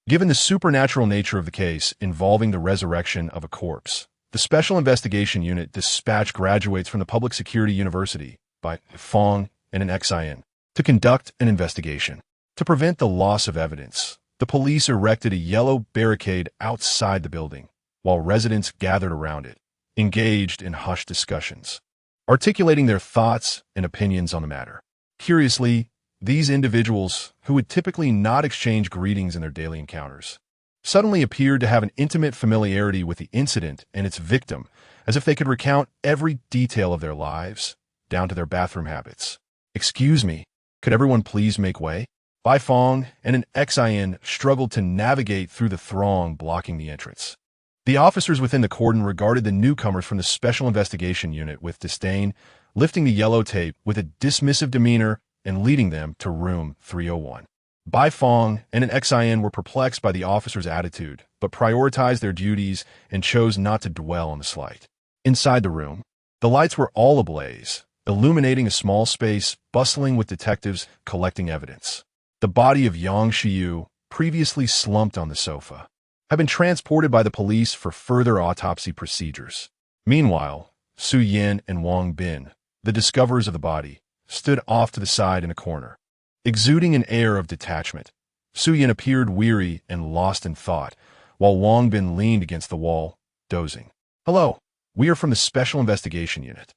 Given the supernatural nature of the case involving the resurrection of a corpse, the Special Investigation Unit dispatched graduates from the Public Security University by Fong and an XIN to conduct an investigation. To prevent the loss of evidence, the police erected a yellow barricade outside the building, while residents gathered around it, engaged in hushed discussions, articulating their thoughts and opinions on the matter. Curiously, these individuals, who would typically not exchange greetings in their daily encounters, suddenly appeared to have an intimate familiarity with the incident and its victim, as if they could recount every detail of their lives, down to their bathroom habits. "Excuse me, could everyone please make way?" Bai Fong and an XIN struggled to navigate through the throng blocking the entrance. The officers within the cordon regarded the newcomers from the Special Investigation Unit with disdain, lifting the yellow tape with a dismissive demeanor and leading them to room 301. Bai Fong and an XIN were perplexed by the officers' attitude, but prioritized their duties and chose not to dwell on the slight. Inside the room, the lights were all ablaze, illuminating a small space bustling with detectives collecting evidence. The body of Yang Xiyu, previously slumped on the sofa, had been transported by the police for further autopsy procedures. Meanwhile, Su Yin and Wang Bin, the discoverers of the body, stood off to the side in a corner. Exuding an air of detachment, Su Yin appeared weary and lost in thought, while Wang Bin leaned against the wall, dozing. "Hello, we are from the Special Investigation Unit."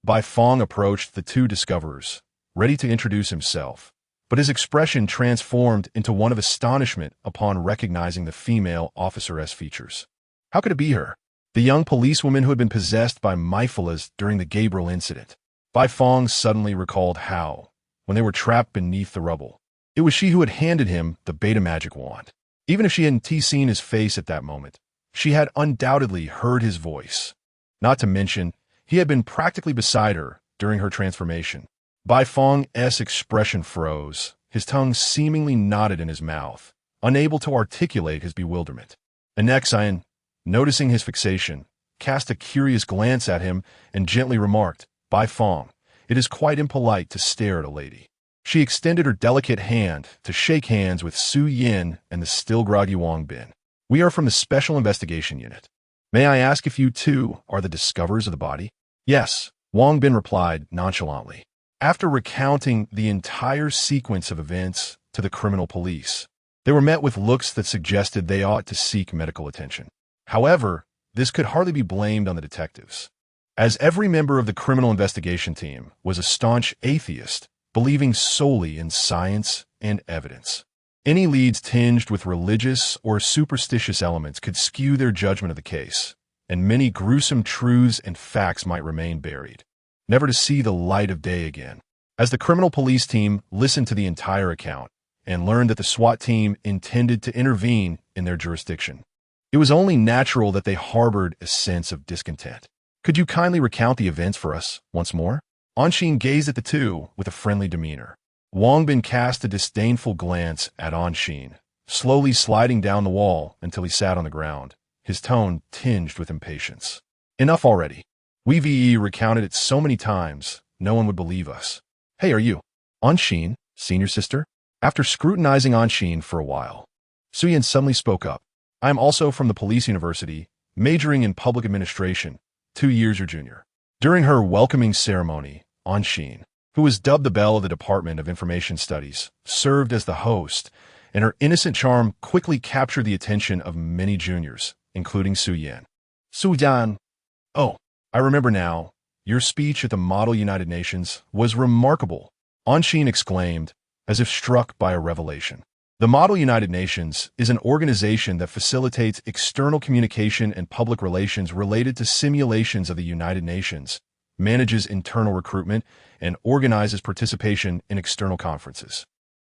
Bai Fong approached the two discoverers, ready to introduce himself, but his expression transformed into one of astonishment upon recognizing the female officeress features. How could it be her? The young policewoman who had been possessed by Myphilas during the Gabriel incident. Bai Fong suddenly recalled how, when they were trapped beneath the rubble, it was she who had handed him the beta magic wand. Even if she hadn't seen his face at that moment, she had undoubtedly heard his voice. Not to mention, he had been practically beside her during her transformation. Bai Feng's expression froze, his tongue seemingly knotted in his mouth, unable to articulate his bewilderment. Xian, noticing his fixation, cast a curious glance at him and gently remarked, "Bai Feng, it is quite impolite to stare at a lady." She extended her delicate hand to shake hands with Su Yin and the still groggy Wang Bin. "We are from the Special Investigation Unit. May I ask if you, too, are the discoverers of the body?" "Yes," Wang Bin replied nonchalantly. After recounting the entire sequence of events to the criminal police, they were met with looks that suggested they ought to seek medical attention. However, this could hardly be blamed on the detectives, as every member of the criminal investigation team was a staunch atheist, believing solely in science and evidence. Any leads tinged with religious or superstitious elements could skew their judgment of the case, and many gruesome truths and facts might remain buried, never to see the light of day again. As the criminal police team listened to the entire account and learned that the SWAT team intended to intervene in their jurisdiction, it was only natural that they harbored a sense of discontent. "Could you kindly recount the events for us once more?" Anshin gazed at the two with a friendly demeanor. Wang Bin cast a disdainful glance at Anshin, slowly sliding down the wall until he sat on the ground, his tone tinged with impatience. "Enough already. We've recounted it so many times, no one would believe us." "Hey, are you Anshin, senior sister?" After scrutinizing Anshin for a while, Su Yin suddenly spoke up. "I am also from the police university, majoring in public administration, 2 years your junior." During her welcoming ceremony, Anshin, who was dubbed the belle of the Department of Information Studies, served as the host, and her innocent charm quickly captured the attention of many juniors, including Su Yin. "Su Yan, oh, I remember now. Your speech at the Model United Nations was remarkable," Anshin exclaimed, as if struck by a revelation. The Model United Nations is an organization that facilitates external communication and public relations related to simulations of the United Nations, manages internal recruitment, and organizes participation in external conferences.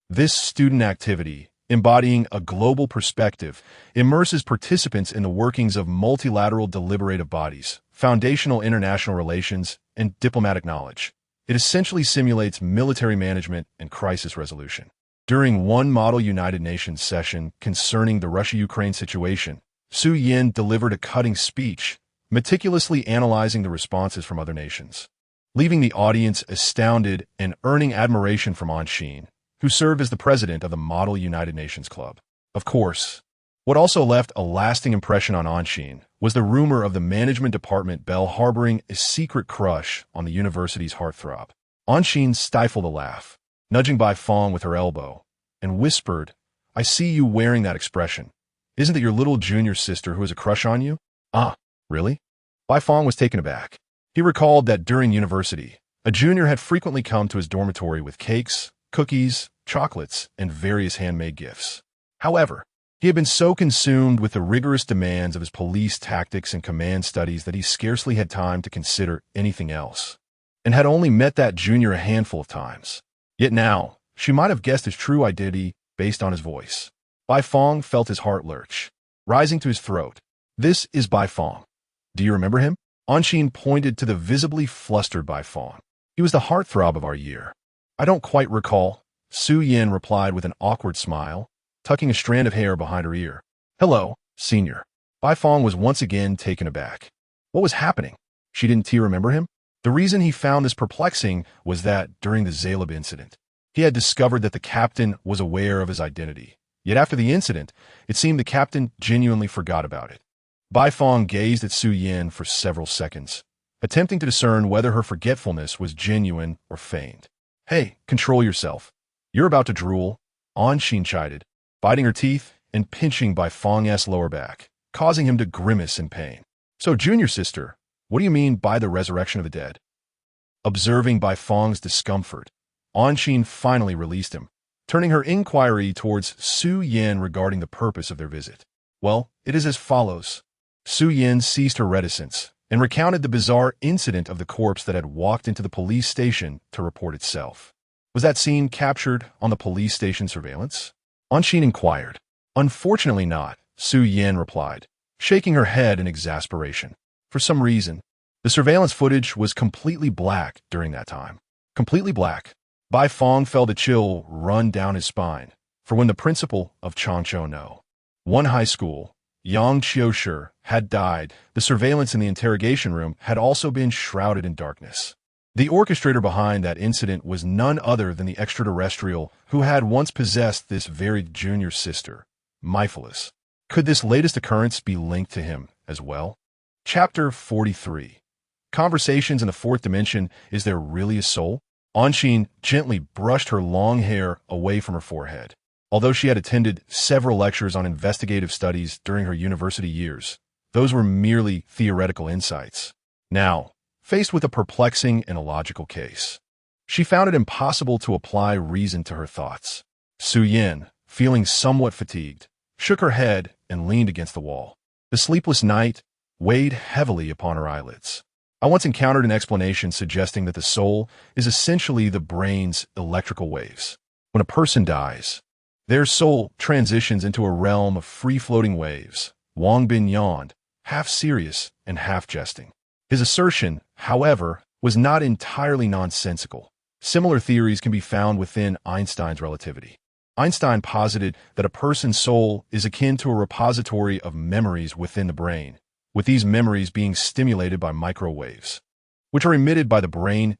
This student activity, embodying a global perspective, immerses participants in the workings of multilateral deliberative bodies, foundational international relations, and diplomatic knowledge. It essentially simulates military management and crisis resolution. During one Model United Nations session concerning the Russia-Ukraine situation, Su Yin delivered a cutting speech, meticulously analyzing the responses from other nations, leaving the audience astounded and earning admiration from Anshin, who served as the president of the Model United Nations Club. Of course, what also left a lasting impression on Anshin was the rumor of the management department belle harboring a secret crush on the university's heartthrob. Anshin stifled a laugh, nudging Bai Feng with her elbow, and whispered, "I see you wearing that expression. Isn't that your little junior sister who has a crush on you?" "Ah, really?" Bai Feng was taken aback. He recalled that during university, a junior had frequently come to his dormitory with cakes, cookies, chocolates, and various handmade gifts. However, he had been so consumed with the rigorous demands of his police tactics and command studies that he scarcely had time to consider anything else, and had only met that junior a handful of times. Yet now, she might have guessed his true identity based on his voice. Bai Feng felt his heart lurch, rising to his throat. "This is Bai Feng. Do you remember him?" Anshin pointed to the visibly flustered Bai Feng. "He was the heartthrob of our year." "I don't quite recall," Su Yin replied with an awkward smile, tucking a strand of hair behind her ear. "Hello, senior." Bai Feng was once again taken aback. What was happening? Didn't he remember him? The reason he found this perplexing was that, during the Zaleb incident, he had discovered that the captain was aware of his identity. Yet after the incident, it seemed the captain genuinely forgot about it. Bai Feng gazed at Su Yin for several seconds, attempting to discern whether her forgetfulness was genuine or feigned. "Hey, control yourself. You're about to drool," Anshin chided, biting her teeth and pinching Bai Feng's lower back, causing him to grimace in pain. "So, junior sister, what do you mean by the resurrection of the dead?" Observing Bai Feng's discomfort, Anshin finally released him, turning her inquiry towards Su Yin regarding the purpose of their visit. "Well, it is as follows." Su Yin ceased her reticence and recounted the bizarre incident of the corpse that had walked into the police station to report itself. "Was that scene captured on the police station surveillance?" Anshin inquired. "Unfortunately not," Su Yin replied, shaking her head in exasperation. "For some reason, The surveillance footage was completely black during that time. Completely black. Bai Fong felt a chill run down his spine, for when the principal of Changzhou No. 1 high school, Yang Qiushi, had died, the surveillance in the interrogation room had also been shrouded in darkness. The orchestrator behind that incident was none other than the extraterrestrial who had once possessed this very junior sister, Myphilus. Could this latest occurrence be linked to him as well? Chapter 43. Conversations in the fourth dimension. Is there really a soul? Anshin gently brushed her long hair away from her forehead. Although she had attended several lectures on investigative studies during her university years, those were merely theoretical insights. Now, faced with a perplexing and illogical case, she found it impossible to apply reason to her thoughts. Su Yin, feeling somewhat fatigued, shook her head and leaned against the wall. The sleepless night weighed heavily upon her eyelids. I once encountered an explanation suggesting that the soul is essentially the brain's electrical waves. When a person dies, their soul transitions into a realm of free-floating waves. Wang Bin yawned, half serious and half jesting. His assertion, however, was not entirely nonsensical. Similar theories can be found within Einstein's relativity. Einstein posited that a person's soul is akin to a repository of memories within the brain, with these memories being stimulated by microwaves, which are emitted by the brain's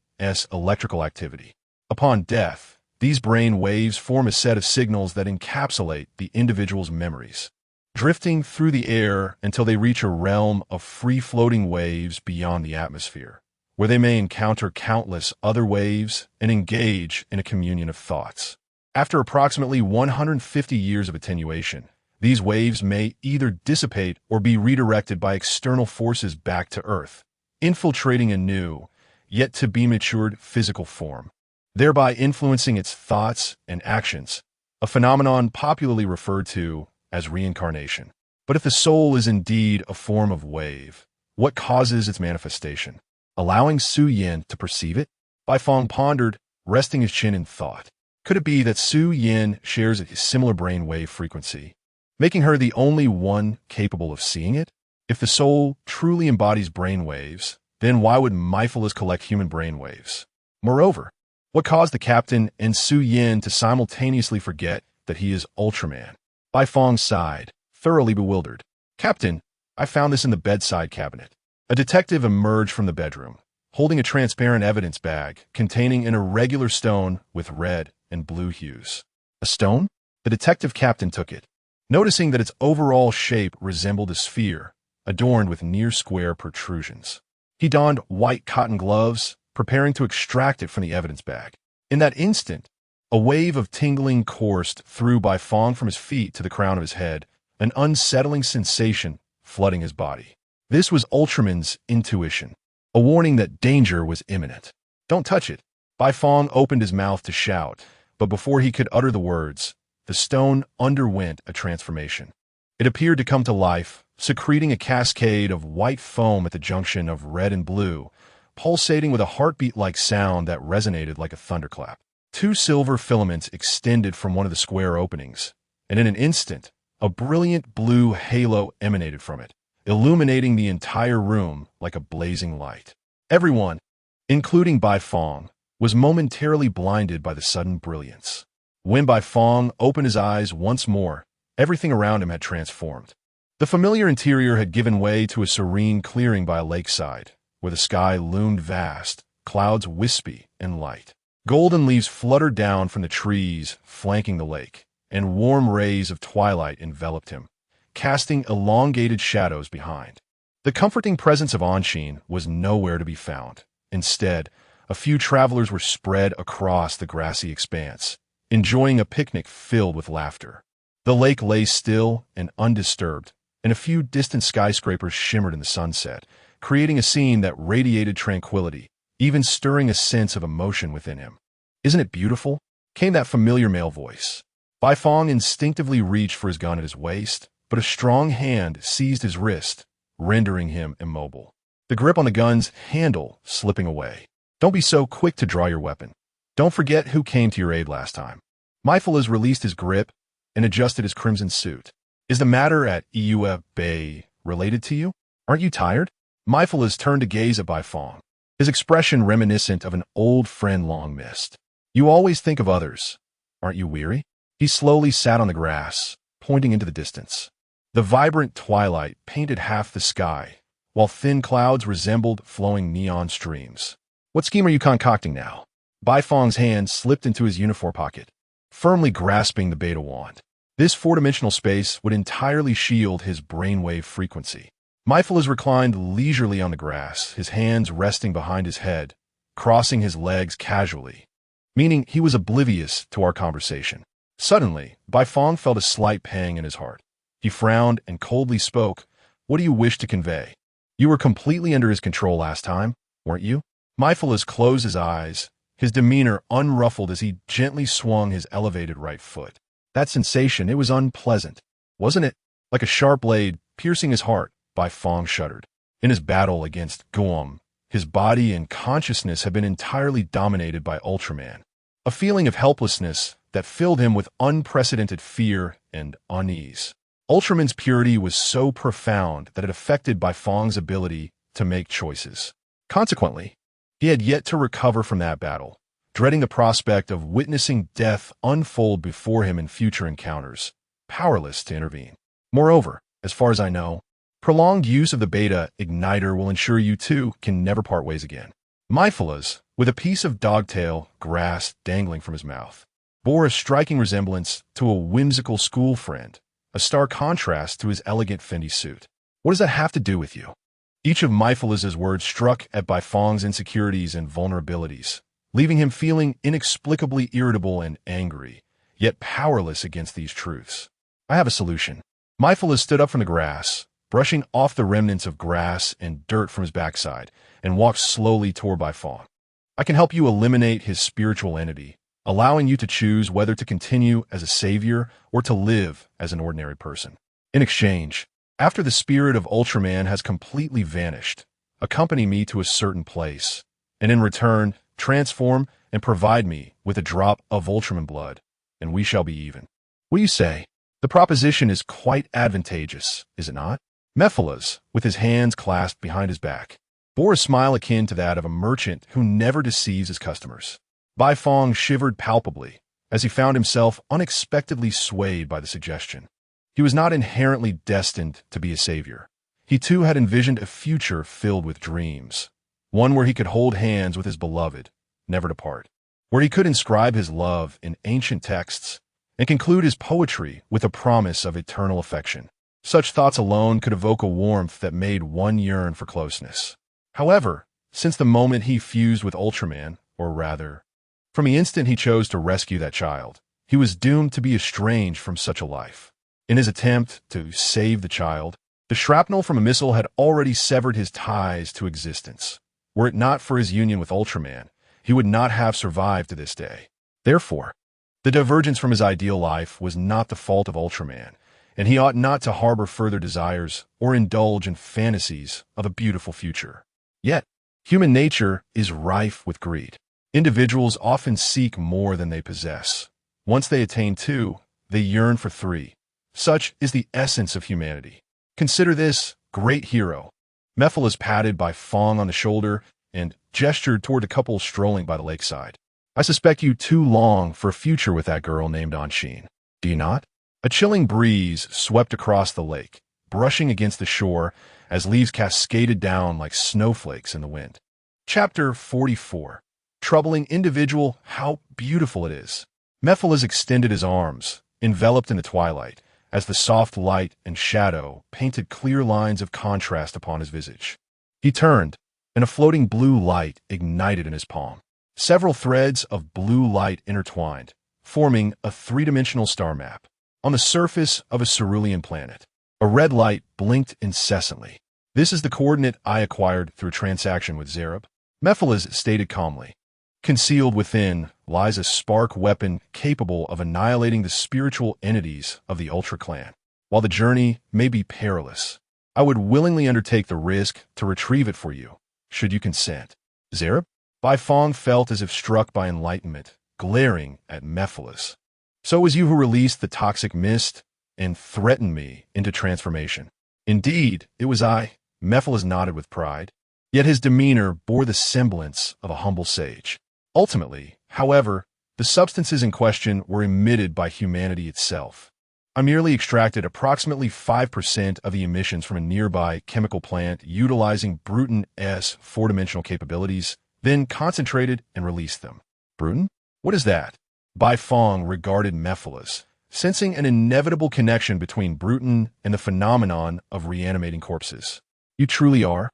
electrical activity. Upon death, these brain waves form a set of signals that encapsulate the individual's memories, drifting through the air until they reach a realm of free-floating waves beyond the atmosphere, where they may encounter countless other waves and engage in a communion of thoughts. After approximately 150 years of attenuation, these waves may either dissipate or be redirected by external forces back to Earth, infiltrating a new, yet to be matured physical form, thereby influencing its thoughts and actions, a phenomenon popularly referred to as reincarnation. But if the soul is indeed a form of wave, what causes its manifestation? Allowing Su Yin to perceive it? Bai Fong pondered, resting his chin in thought. Could it be that Su Yin shares a similar brain wave frequency, making her the only one capable of seeing it? If the soul truly embodies brain waves, then why would Myphilus collect human brain waves? Moreover, what caused the captain and Su Yin to simultaneously forget that he is Ultraman? Bai Fong sighed, thoroughly bewildered. Captain, I found this in the bedside cabinet. A detective emerged from the bedroom, holding a transparent evidence bag containing an irregular stone with red and blue hues. A stone? The detective captain took it, noticing that its overall shape resembled a sphere, adorned with near-square protrusions. He donned white cotton gloves, preparing to extract it from the evidence bag. In that instant, a wave of tingling coursed through Bai Fong from his feet to the crown of his head, an unsettling sensation flooding his body. This was Ultraman's intuition, a warning that danger was imminent. Don't touch it. Bai Fong opened his mouth to shout, but before he could utter the words, the stone underwent a transformation. It appeared to come to life, secreting a cascade of white foam at the junction of red and blue, pulsating with a heartbeat-like sound that resonated like a thunderclap. 2 silver filaments extended from one of the square openings, and in an instant, a brilliant blue halo emanated from it, illuminating the entire room like a blazing light. Everyone, including Bai Fong, was momentarily blinded by the sudden brilliance. When Bai Fong opened his eyes once more, everything around him had transformed. The familiar interior had given way to a serene clearing by a lakeside, where the sky loomed vast, clouds wispy and light. Golden leaves fluttered down from the trees flanking the lake, and warm rays of twilight enveloped him, casting elongated shadows behind. The comforting presence of Anshin was nowhere to be found. Instead, a few travelers were spread across the grassy expanse, enjoying a picnic filled with laughter. The lake lay still and undisturbed, and a few distant skyscrapers shimmered in the sunset, creating a scene that radiated tranquility, even stirring a sense of emotion within him. Isn't it beautiful? Came that familiar male voice. Bai Fong instinctively reached for his gun at his waist, but a strong hand seized his wrist, rendering him immobile. The grip on the gun's handle slipping away. Don't be so quick to draw your weapon. Don't forget who came to your aid last time. Myphilus released his grip and adjusted his crimson suit. Is the matter at EUF Bay related to you? Aren't you tired? Myphilus turned to gaze at Baifeng, his expression reminiscent of an old friend long missed. You always think of others. Aren't you weary? He slowly sat on the grass, pointing into the distance. The vibrant twilight painted half the sky, while thin clouds resembled flowing neon streams. What scheme are you concocting now? Baifeng's hand slipped into his uniform pocket, firmly grasping the beta wand. This four-dimensional space would entirely shield his brainwave frequency. Myphilus reclined leisurely on the grass, his hands resting behind his head, crossing his legs casually, meaning he was oblivious to our conversation. Suddenly, Baifeng felt a slight pang in his heart. He frowned and coldly spoke. What do you wish to convey? You were completely under his control last time, weren't you? Myphilus closed his eyes, his demeanor unruffled as he gently swung his elevated right foot. That sensation, it was unpleasant, wasn't it? Like a sharp blade piercing his heart, Baifeng shuddered. In his battle against Guam, his body and consciousness had been entirely dominated by Ultraman. A feeling of helplessness that filled him with unprecedented fear and unease. Ultraman's purity was so profound that it affected Baifeng's ability to make choices. Consequently, he had yet to recover from that battle, dreading the prospect of witnessing death unfold before him in future encounters, powerless to intervene. Moreover, as far as I know, prolonged use of the beta igniter will ensure you two can never part ways again. Myphilus, with a piece of dogtail grass dangling from his mouth, bore a striking resemblance to a whimsical school friend, a stark contrast to his elegant Fendi suit. What does that have to do with you? Each of Myphilus's words struck at Baifeng's insecurities and vulnerabilities, leaving him feeling inexplicably irritable and angry, yet powerless against these truths. I have a solution. Myphilus stood up from the grass, brushing off the remnants of grass and dirt from his backside, and walked slowly toward Baifeng. I can help you eliminate his spiritual entity, allowing you to choose whether to continue as a savior or to live as an ordinary person. In exchange, after the spirit of Ultraman has completely vanished, accompany me to a certain place, and in return, transform and provide me with a drop of Ultraman blood, and we shall be even. What do you say? The proposition is quite advantageous, is it not? Myphilus, with his hands clasped behind his back, bore a smile akin to that of a merchant who never deceives his customers. Baifeng shivered palpably as he found himself unexpectedly swayed by the suggestion. He was not inherently destined to be a savior. He too had envisioned a future filled with dreams, one where he could hold hands with his beloved, never to part, where he could inscribe his love in ancient texts and conclude his poetry with a promise of eternal affection. Such thoughts alone could evoke a warmth that made one yearn for closeness. However, since the moment he fused with Ultraman, or rather, from the instant he chose to rescue that child, he was doomed to be estranged from such a life. In his attempt to save the child, the shrapnel from a missile had already severed his ties to existence. Were it not for his union with Ultraman, he would not have survived to this day. Therefore, the divergence from his ideal life was not the fault of Ultraman, and he ought not to harbor further desires or indulge in fantasies of a beautiful future. Yet, human nature is rife with greed. Individuals often seek more than they possess. Once they attain two, they yearn for three. Such is the essence of humanity. Consider this, great hero. Myphilus patted Baifeng on the shoulder and gestured toward a couple strolling by the lakeside. I suspect you too long for a future with that girl named Anshin. Do you not? A chilling breeze swept across the lake, brushing against the shore as leaves cascaded down like snowflakes in the wind. Chapter 44. Troubling individual, how beautiful it is. Myphilus extended his arms, enveloped in the twilight, as the soft light and shadow painted clear lines of contrast upon his visage. He turned, and a floating blue light ignited in his palm. Several threads of blue light intertwined, forming a three-dimensional star map. On the surface of a cerulean planet, a red light blinked incessantly. This is the coordinate I acquired through a transaction with Zerub, Myphilus stated calmly. Concealed within lies a spark weapon capable of annihilating the spiritual entities of the Ultra Clan. While the journey may be perilous, I would willingly undertake the risk to retrieve it for you, should you consent. Zerub? Baifeng felt as if struck by enlightenment, glaring at Myphilus. So was you who released the toxic mist and threatened me into transformation. Indeed, it was I, Mephiles nodded with pride, yet his demeanor bore the semblance of a humble sage. Ultimately, however, the substances in question were emitted by humanity itself. I merely extracted approximately 5% of the emissions from a nearby chemical plant utilizing Bruton's four-dimensional capabilities, then concentrated and released them. Bruton? What is that? Bai Fong regarded Mephiles, sensing an inevitable connection between Bruton and the phenomenon of reanimating corpses. You truly are?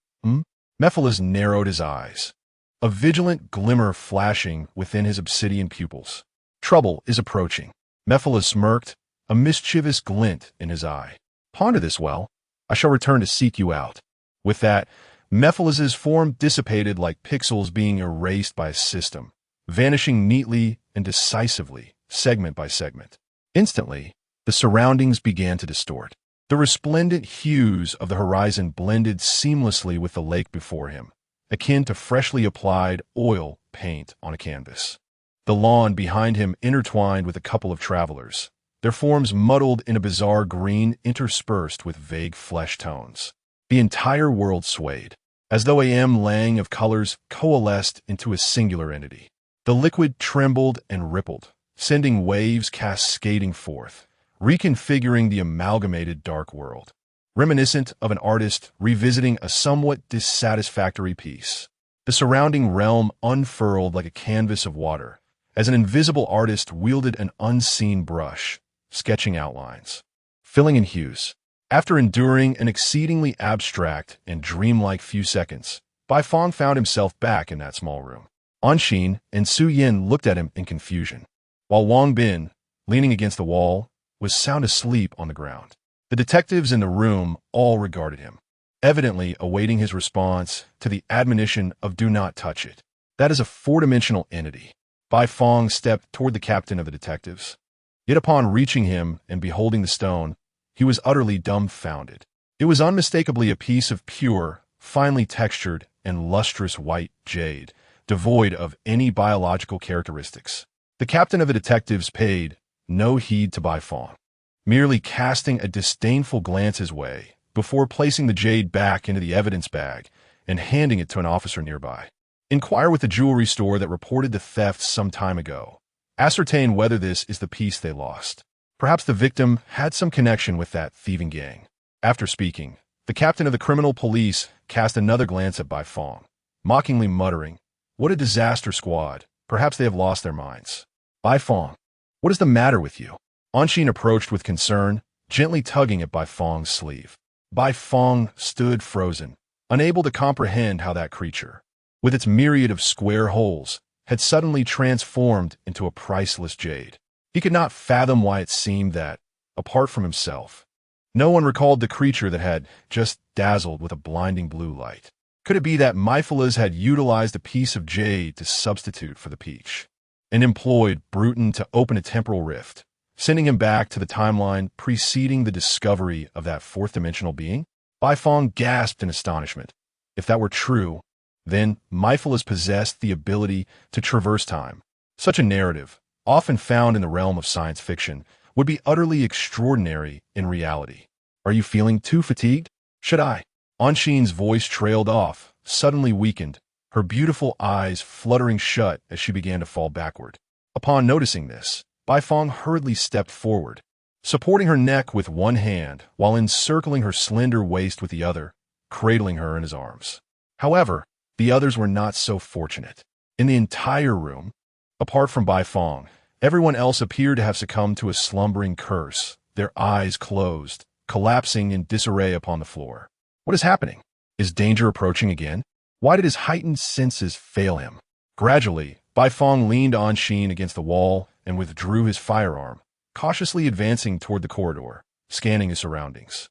Mephiles narrowed his eyes, a vigilant glimmer flashing within his obsidian pupils. Trouble is approaching. Mephiles smirked, a mischievous glint in his eye. Ponder this well. I shall return to seek you out. With that, Mephiles' form dissipated like pixels being erased by a system, vanishing neatly and decisively, segment by segment. Instantly, the surroundings began to distort. The resplendent hues of the horizon blended seamlessly with the lake before him, akin to freshly applied oil paint on a canvas. The lawn behind him intertwined with a couple of travelers, their forms muddled in a bizarre green interspersed with vague flesh tones. The entire world swayed, as though a lang of colors coalesced into a singular entity. The liquid trembled and rippled, sending waves cascading forth, reconfiguring the amalgamated dark world, reminiscent of an artist revisiting a somewhat dissatisfactory piece. The surrounding realm unfurled like a canvas of water, as an invisible artist wielded an unseen brush, sketching outlines, filling in hues. After enduring an exceedingly abstract and dreamlike few seconds, Bai Fong found himself back in that small room. Anshin and Su Yin looked at him in confusion, while Wang Bin, leaning against the wall, was sound asleep on the ground. The detectives in the room all regarded him, evidently awaiting his response to the admonition of "do not touch it." That is a four-dimensional entity. Bai Fong stepped toward the captain of the detectives. Yet upon reaching him and beholding the stone, he was utterly dumbfounded. It was unmistakably a piece of pure, finely textured, and lustrous white jade, devoid of any biological characteristics. The captain of the detectives paid no heed to Bai Fong, merely casting a disdainful glance his way before placing the jade back into the evidence bag and handing it to an officer nearby. Inquire with the jewelry store that reported the theft some time ago. Ascertain whether this is the piece they lost. Perhaps the victim had some connection with that thieving gang. After speaking, the captain of the criminal police cast another glance at Bai Fong, mockingly muttering, "What a disaster squad. Perhaps they have lost their minds." Bai Fong, what is the matter with you? Anshin approached with concern, gently tugging at Bai Fong's sleeve. Bai Fong stood frozen, unable to comprehend how that creature, with its myriad of square holes, had suddenly transformed into a priceless jade. He could not fathom why it seemed that, apart from himself, no one recalled the creature that had just dazzled with a blinding blue light. Could it be that Mephiles had utilized a piece of jade to substitute for the peach, and employed Bruton to open a temporal rift, sending him back to the timeline preceding the discovery of that fourth-dimensional being? Bai Fong gasped in astonishment. If that were true, then Mephiles possessed the ability to traverse time. Such a narrative, often found in the realm of science fiction, would be utterly extraordinary in reality. Are you feeling too fatigued? Should I? Anshin's voice trailed off, suddenly weakened, her beautiful eyes fluttering shut as she began to fall backward. Upon noticing this, Bai Fong hurriedly stepped forward, supporting her neck with one hand while encircling her slender waist with the other, cradling her in his arms. However, the others were not so fortunate. In the entire room, apart from Bai Fong, everyone else appeared to have succumbed to a slumbering curse, their eyes closed, collapsing in disarray upon the floor. What is happening? Is danger approaching again? Why did his heightened senses fail him? Gradually, Bai Fong leaned Anshin against the wall and withdrew his firearm, cautiously advancing toward the corridor, scanning his surroundings.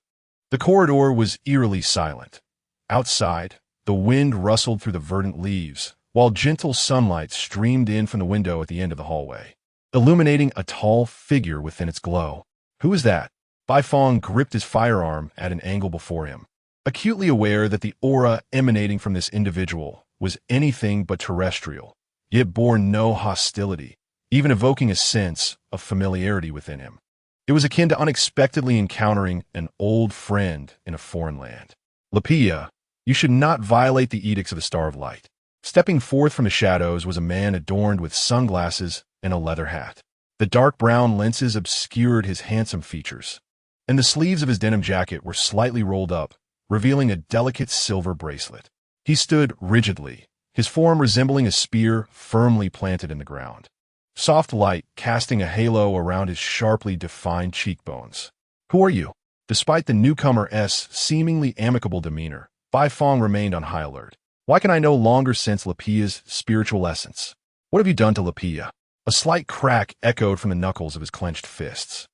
The corridor was eerily silent. Outside, the wind rustled through the verdant leaves, while gentle sunlight streamed in from the window at the end of the hallway, illuminating a tall figure within its glow. Who is that? Bai Fong gripped his firearm at an angle before him, acutely aware that the aura emanating from this individual was anything but terrestrial, yet bore no hostility, even evoking a sense of familiarity within him. It was akin to unexpectedly encountering an old friend in a foreign land. Lapia, you should not violate the edicts of the Star of Light. Stepping forth from the shadows was a man adorned with sunglasses and a leather hat. The dark brown lenses obscured his handsome features, and the sleeves of his denim jacket were slightly rolled up, revealing a delicate silver bracelet. He stood rigidly, his form resembling a spear firmly planted in the ground. Soft light casting a halo around his sharply defined cheekbones. Who are you? Despite the newcomer's seemingly amicable demeanor, Bai Fong remained on high alert. Why can I no longer sense Lapia's spiritual essence? What have you done to Lapia? A slight crack echoed from the knuckles of his clenched fists.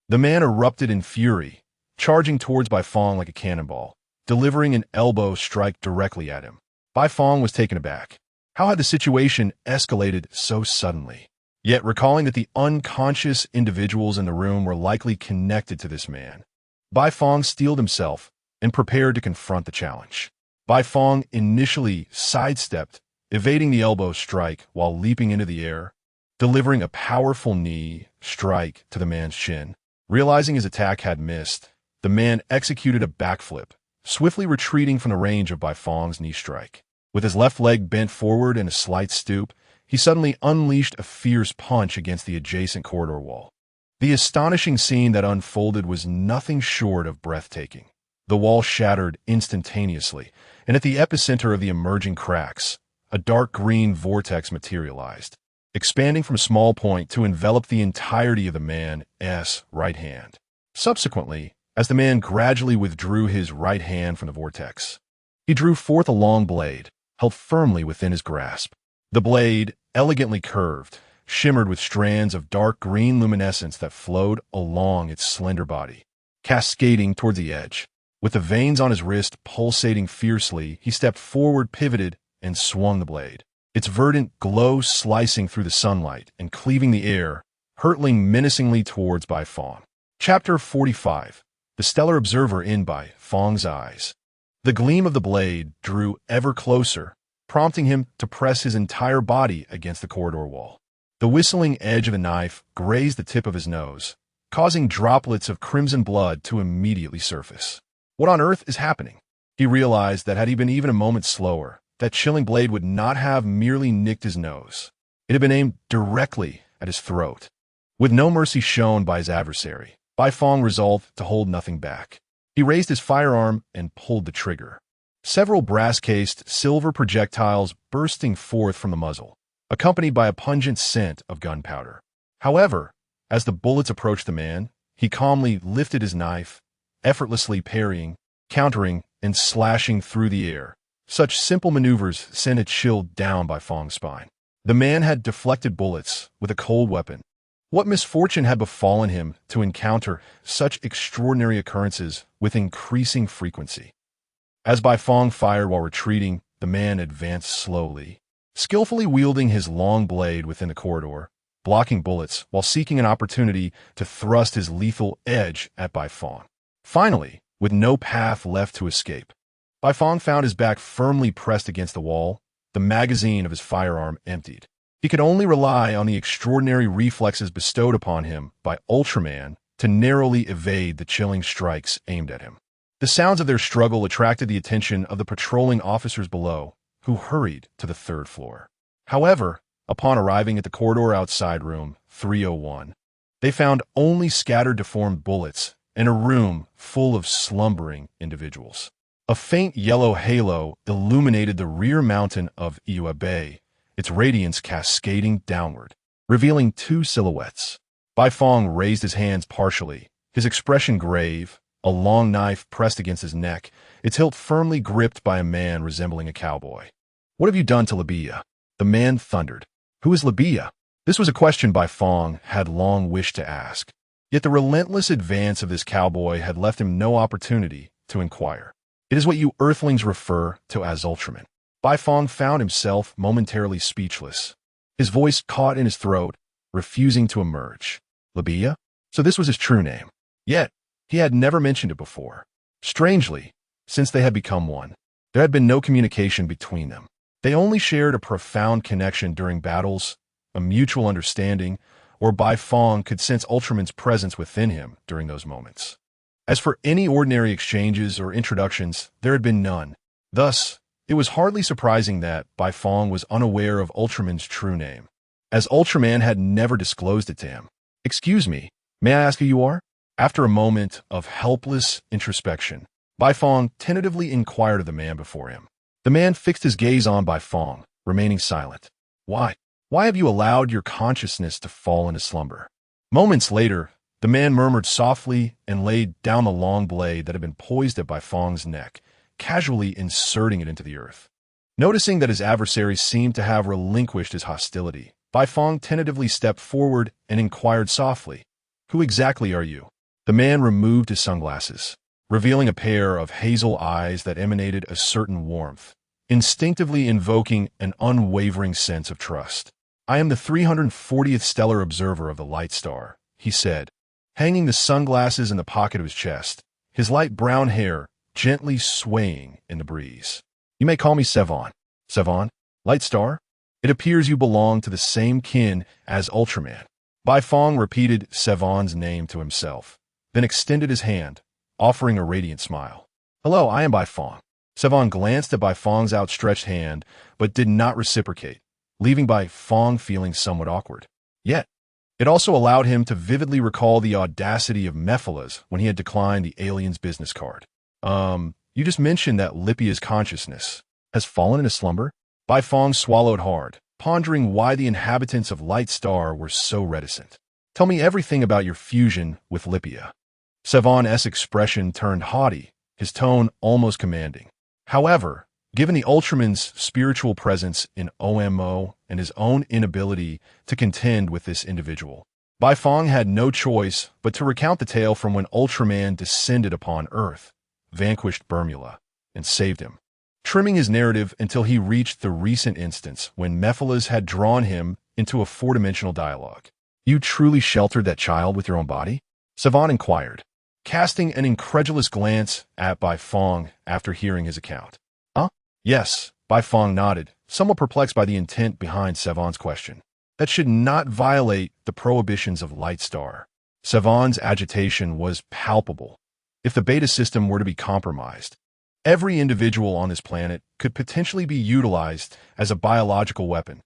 The man erupted in fury, charging towards Bai Fong like a cannonball, delivering an elbow strike directly at him. Bai Fong was taken aback. How had the situation escalated so suddenly? Yet recalling that the unconscious individuals in the room were likely connected to this man, Bai Fong steeled himself and prepared to confront the challenge. Bai Fong initially sidestepped, evading the elbow strike while leaping into the air, delivering a powerful knee strike to the man's chin. Realizing his attack had missed, the man executed a backflip, swiftly retreating from the range of Bai Fong's knee strike. With his left leg bent forward in a slight stoop, he suddenly unleashed a fierce punch against the adjacent corridor wall. The astonishing scene that unfolded was nothing short of breathtaking. The wall shattered instantaneously, and at the epicenter of the emerging cracks, a dark green vortex materialized, expanding from a small point to envelop the entirety of the man's right hand. Subsequently, as the man gradually withdrew his right hand from the vortex, he drew forth a long blade, held firmly within his grasp. The blade, elegantly curved, shimmered with strands of dark green luminescence that flowed along its slender body, cascading towards the edge. With the veins on his wrist pulsating fiercely, he stepped forward, pivoted, and swung the blade. Its verdant glow slicing through the sunlight and cleaving the air, hurtling menacingly towards Bai Fong. Chapter 45. The Stellar Observer in Bai Fong's eyes. The gleam of the blade drew ever closer, prompting him to press his entire body against the corridor wall. The whistling edge of the knife grazed the tip of his nose, causing droplets of crimson blood to immediately surface. What on earth is happening? He realized that had he been even a moment slower, that chilling blade would not have merely nicked his nose. It had been aimed directly at his throat. With no mercy shown by his adversary, Bai Fong resolved to hold nothing back. He raised his firearm and pulled the trigger. Several brass-cased silver projectiles bursting forth from the muzzle, accompanied by a pungent scent of gunpowder. However, as the bullets approached the man, he calmly lifted his knife, effortlessly parrying, countering, and slashing through the air. Such simple maneuvers sent a chill down Bai Fong's spine. The man had deflected bullets with a cold weapon. What misfortune had befallen him to encounter such extraordinary occurrences with increasing frequency? As Bai Fong fired while retreating, the man advanced slowly, skillfully wielding his long blade within the corridor, blocking bullets while seeking an opportunity to thrust his lethal edge at Bai Fong. Finally, with no path left to escape, Bai Fong found his back firmly pressed against the wall, the magazine of his firearm emptied. He could only rely on the extraordinary reflexes bestowed upon him by Ultraman to narrowly evade the chilling strikes aimed at him. The sounds of their struggle attracted the attention of the patrolling officers below, who hurried to the third floor. However, upon arriving at the corridor outside room 301, they found only scattered deformed bullets and a room full of slumbering individuals. A faint yellow halo illuminated the rear mountain of Iwa Bay, its radiance cascading downward, revealing two silhouettes. Bai Fong raised his hands partially, his expression grave, a long knife pressed against his neck, its hilt firmly gripped by a man resembling a cowboy. What have you done to Labia? The man thundered. Who is Labia? This was a question Bai Fong had long wished to ask. Yet the relentless advance of this cowboy had left him no opportunity to inquire. It is what you earthlings refer to as Ultraman. Bai Fong found himself momentarily speechless, his voice caught in his throat, refusing to emerge. Labia? So this was his true name. Yet, he had never mentioned it before. Strangely, since they had become one, there had been no communication between them. They only shared a profound connection during battles, a mutual understanding, or Bai Fong could sense Ultraman's presence within him during those moments. As for any ordinary exchanges or introductions, there had been none. Thus, it was hardly surprising that Bai Fong was unaware of Ultraman's true name, as Ultraman had never disclosed it to him. "Excuse me, may I ask who you are?" After a moment of helpless introspection, Bai Fong tentatively inquired of the man before him. The man fixed his gaze on Bai Fong, remaining silent. Why? Why have you allowed your consciousness to fall into slumber?" Moments later, the man murmured softly and laid down the long blade that had been poised at Bai Fong's neck, casually inserting it into the earth. Noticing that his adversary seemed to have relinquished his hostility, Bai Fong tentatively stepped forward and inquired softly, "Who exactly are you?" The man removed his sunglasses, revealing a pair of hazel eyes that emanated a certain warmth, instinctively invoking an unwavering sense of trust. "I am the 340th stellar observer of the Light Star," he said, hanging the sunglasses in the pocket of his chest, his light brown hair gently swaying in the breeze. "You may call me Sevon." "Sevon? Light Star? It appears you belong to the same kin as Ultraman." Bai Fong repeated Sevon's name to himself, then extended his hand, offering a radiant smile. "Hello, I am Bai Fong." Sevon glanced at Bai Fong's outstretched hand, but did not reciprocate, leaving Bai Fong feeling somewhat awkward. Yet, it also allowed him to vividly recall the audacity of Mephiles when he had declined the alien's business card. You just mentioned that Lipia's consciousness has fallen into slumber?" Bai Fong swallowed hard, pondering why the inhabitants of Light Star were so reticent. "Tell me everything about your fusion with Lipia." Sevon's expression turned haughty, his tone almost commanding. However, given the Ultraman's spiritual presence in OMO and his own inability to contend with this individual, Bai Fong had no choice but to recount the tale from when Ultraman descended upon Earth, vanquished Bermula, and saved him, trimming his narrative until he reached the recent instance when Mephiles had drawn him into a four-dimensional dialogue. "You truly sheltered that child with your own body?" Sevon inquired, casting an incredulous glance at Bai Fong after hearing his account. "Huh? Yes," Bai Fong nodded, somewhat perplexed by the intent behind Sevon's question. "That should not violate the prohibitions of Light Star." Sevon's agitation was palpable. If the beta system were to be compromised, every individual on this planet could potentially be utilized as a biological weapon.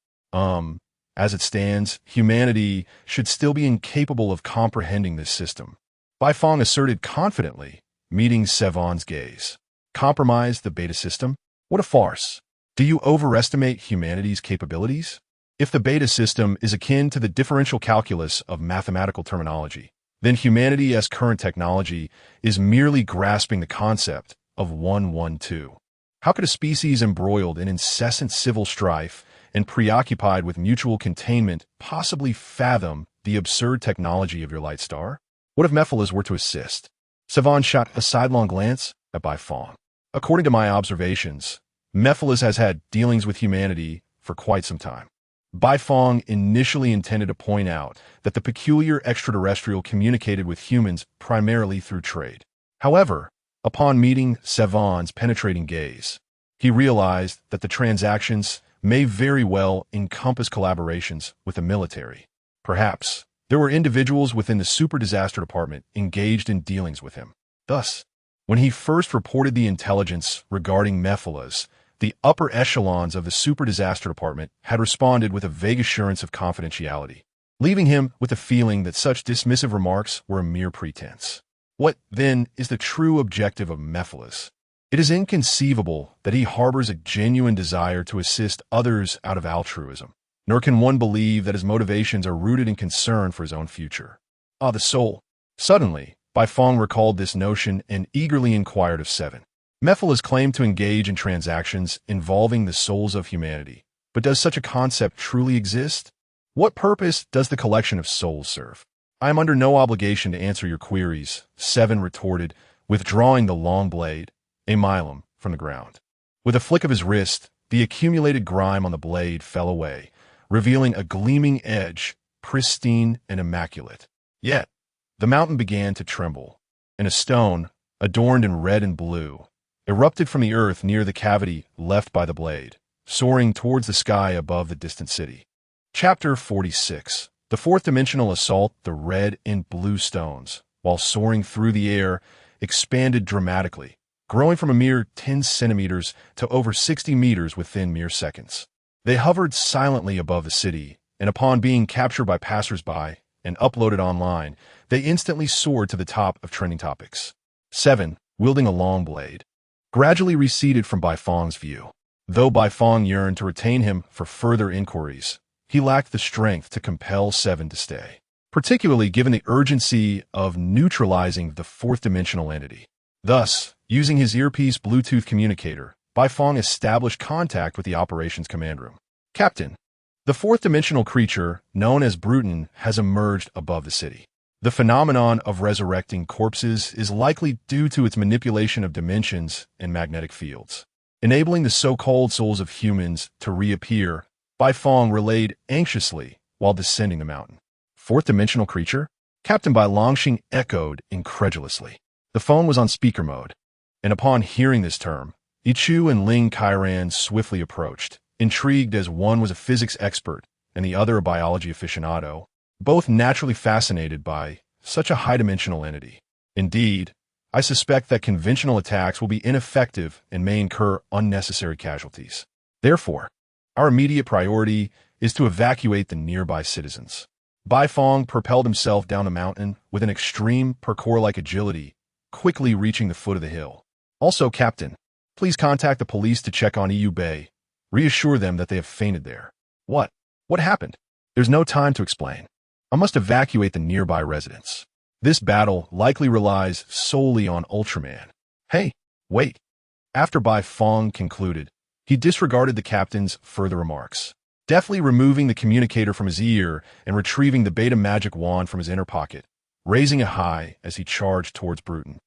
As it stands, humanity should still be incapable of comprehending this system. Bai Fong asserted confidently, meeting Sevon's gaze. "Compromise the beta system? What a farce. Do you overestimate humanity's capabilities? If the beta system is akin to the differential calculus of mathematical terminology, then humanity as current technology is merely grasping the concept of 112. How could a species embroiled in incessant civil strife and preoccupied with mutual containment possibly fathom the absurd technology of your Light Star? What if Mephiles were to assist?" Sevon shot a sidelong glance at Bai Fong. "According to my observations, Mephiles has had dealings with humanity for quite some time." Bai Fong initially intended to point out that the peculiar extraterrestrial communicated with humans primarily through trade. However, upon meeting Sevon's penetrating gaze, he realized that the transactions may very well encompass collaborations with the military. Perhaps there were individuals within the Super-Disaster Department engaged in dealings with him. Thus, when he first reported the intelligence regarding Mephiles, the upper echelons of the Super-Disaster Department had responded with a vague assurance of confidentiality, leaving him with the feeling that such dismissive remarks were a mere pretense. What, then, is the true objective of Mephiles? It is inconceivable that he harbors a genuine desire to assist others out of altruism, nor can one believe that his motivations are rooted in concern for his own future. The soul. Suddenly, Bai Fong recalled this notion and eagerly inquired of Seven. Mephiles claimed to engage in transactions involving the souls of humanity, but does such a concept truly exist? What purpose does the collection of souls serve? "I am under no obligation to answer your queries," Seven retorted, withdrawing the long blade, a milem, from the ground. With a flick of his wrist, the accumulated grime on the blade fell away, revealing a gleaming edge, pristine and immaculate. Yet, the mountain began to tremble, and a stone, adorned in red and blue, erupted from the earth near the cavity left by the blade, soaring towards the sky above the distant city. Chapter 46. The fourth dimensional assault the red and blue stones, while soaring through the air, expanded dramatically, growing from a mere 10 centimeters to over 60 meters within mere seconds. They hovered silently above the city, and upon being captured by passers-by and uploaded online, they instantly soared to the top of trending topics. 7. Wielding a long blade. Gradually receded from Bai Feng's view. Though Bai Feng yearned to retain him for further inquiries, he lacked the strength to compel 7 to stay, particularly given the urgency of neutralizing the fourth-dimensional entity. Thus, using his earpiece Bluetooth communicator, Bai Feng established contact with the operations command room. Captain, the fourth-dimensional creature, known as Bruton, has emerged above the city. The phenomenon of resurrecting corpses is likely due to its manipulation of dimensions and magnetic fields, enabling the so-called souls of humans to reappear, Bai Feng relayed anxiously while descending the mountain. Fourth-dimensional creature? Captain Bai Longxing echoed incredulously. The phone was on speaker mode, and upon hearing this term, Yichu and Ling Kairan swiftly approached, intrigued as one was a physics expert and the other a biology aficionado, both naturally fascinated by such a high-dimensional entity. Indeed, I suspect that conventional attacks will be ineffective and may incur unnecessary casualties. Therefore, our immediate priority is to evacuate the nearby citizens. Bai Feng propelled himself down the mountain with an extreme parkour-like agility, quickly reaching the foot of the hill. Also, Captain, please contact the police to check on EU Bay. Reassure them that they have fainted there. What? What happened? There's no time to explain. I must evacuate the nearby residents. This battle likely relies solely on Ultraman. Hey, wait. After Bai Feng concluded, he disregarded the captain's further remarks, deftly removing the communicator from his ear and retrieving the beta magic wand from his inner pocket, raising it high as he charged towards Bruton.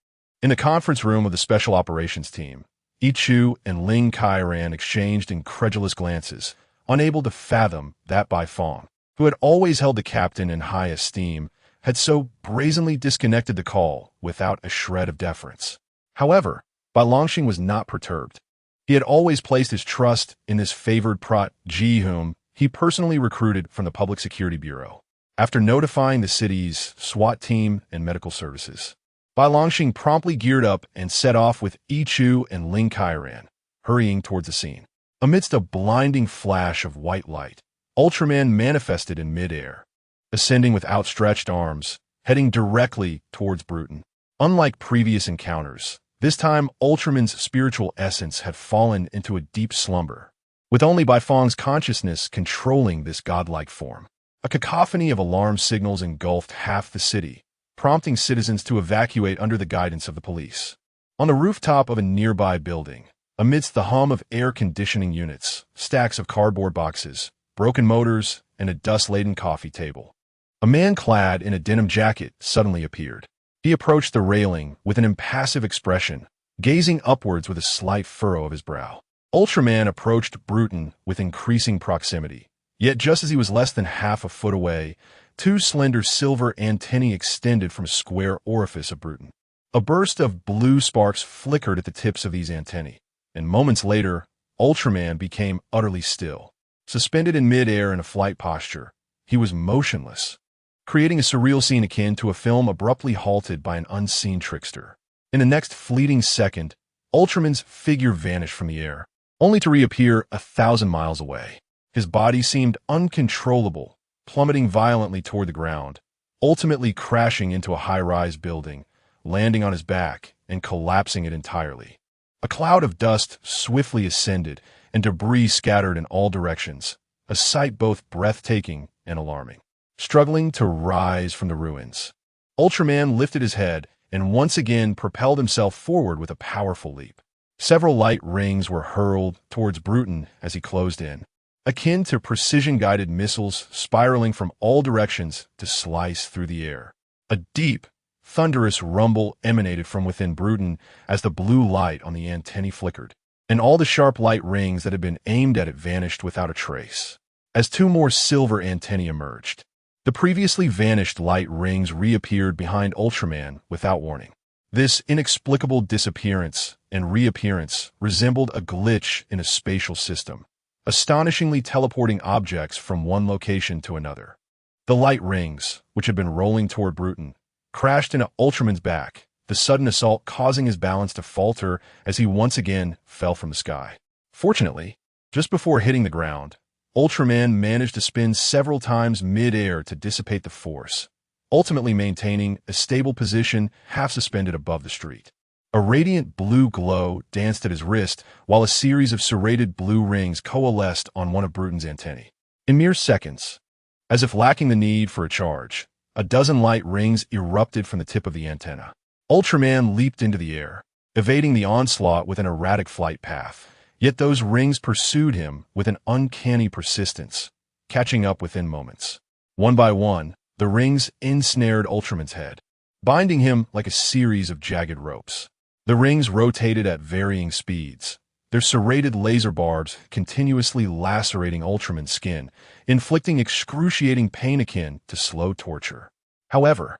In the conference room of the Special Operations Team, Yichu and Ling Kairan exchanged incredulous glances, unable to fathom that Bai Feng, who had always held the captain in high esteem, had so brazenly disconnected the call without a shred of deference. However, Bai Longxing was not perturbed. He had always placed his trust in this favored Ji whom he personally recruited from the Public Security Bureau. After notifying the city's SWAT team and medical services, Bai Longxing promptly geared up and set off with Yichu and Ling Kairan, hurrying towards the scene. Amidst a blinding flash of white light, Ultraman manifested in midair, ascending with outstretched arms, heading directly towards Bruton. Unlike previous encounters, this time Ultraman's spiritual essence had fallen into a deep slumber, with only Bai Feng's consciousness controlling this godlike form. A cacophony of alarm signals engulfed half the city, prompting citizens to evacuate under the guidance of the police. On the rooftop of a nearby building, amidst the hum of air conditioning units, stacks of cardboard boxes, broken motors, and a dust-laden coffee table, a man clad in a denim jacket suddenly appeared. He approached the railing with an impassive expression, gazing upwards with a slight furrow of his brow. Ultraman approached Bruton with increasing proximity, yet just as he was less than half a foot away, two slender silver antennae extended from a square orifice of Bruton. A burst of blue sparks flickered at the tips of these antennae, and moments later, Ultraman became utterly still. Suspended in midair in a flight posture, he was motionless, creating a surreal scene akin to a film abruptly halted by an unseen trickster. In the next fleeting second, Ultraman's figure vanished from the air, only to reappear 1,000 miles away. His body seemed uncontrollable, plummeting violently toward the ground, ultimately crashing into a high-rise building, landing on his back and collapsing it entirely. A cloud of dust swiftly ascended, and debris scattered in all directions, a sight both breathtaking and alarming. Struggling to rise from the ruins, Ultraman lifted his head and once again propelled himself forward with a powerful leap. Several light rings were hurled towards Bruton as he closed in, akin to precision-guided missiles spiraling from all directions to slice through the air. A deep, thunderous rumble emanated from within Bruton as the blue light on the antennae flickered, and all the sharp light rings that had been aimed at it vanished without a trace. As two more silver antennae emerged, the previously vanished light rings reappeared behind Ultraman without warning. This inexplicable disappearance and reappearance resembled a glitch in a spatial system, astonishingly teleporting objects from one location to another. The light rings, which had been rolling toward Bruton, crashed into Ultraman's back, the sudden assault causing his balance to falter as he once again fell from the sky. Fortunately, just before hitting the ground, Ultraman managed to spin several times mid-air to dissipate the force, ultimately maintaining a stable position half suspended above the street. A radiant blue glow danced at his wrist while a series of serrated blue rings coalesced on one of Bruton's antennae. In mere seconds, as if lacking the need for a charge, a dozen light rings erupted from the tip of the antenna. Ultraman leaped into the air, evading the onslaught with an erratic flight path. Yet those rings pursued him with an uncanny persistence, catching up within moments. One by one, the rings ensnared Ultraman's head, binding him like a series of jagged ropes. The rings rotated at varying speeds, their serrated laser barbs continuously lacerating Ultraman's skin, inflicting excruciating pain akin to slow torture. However,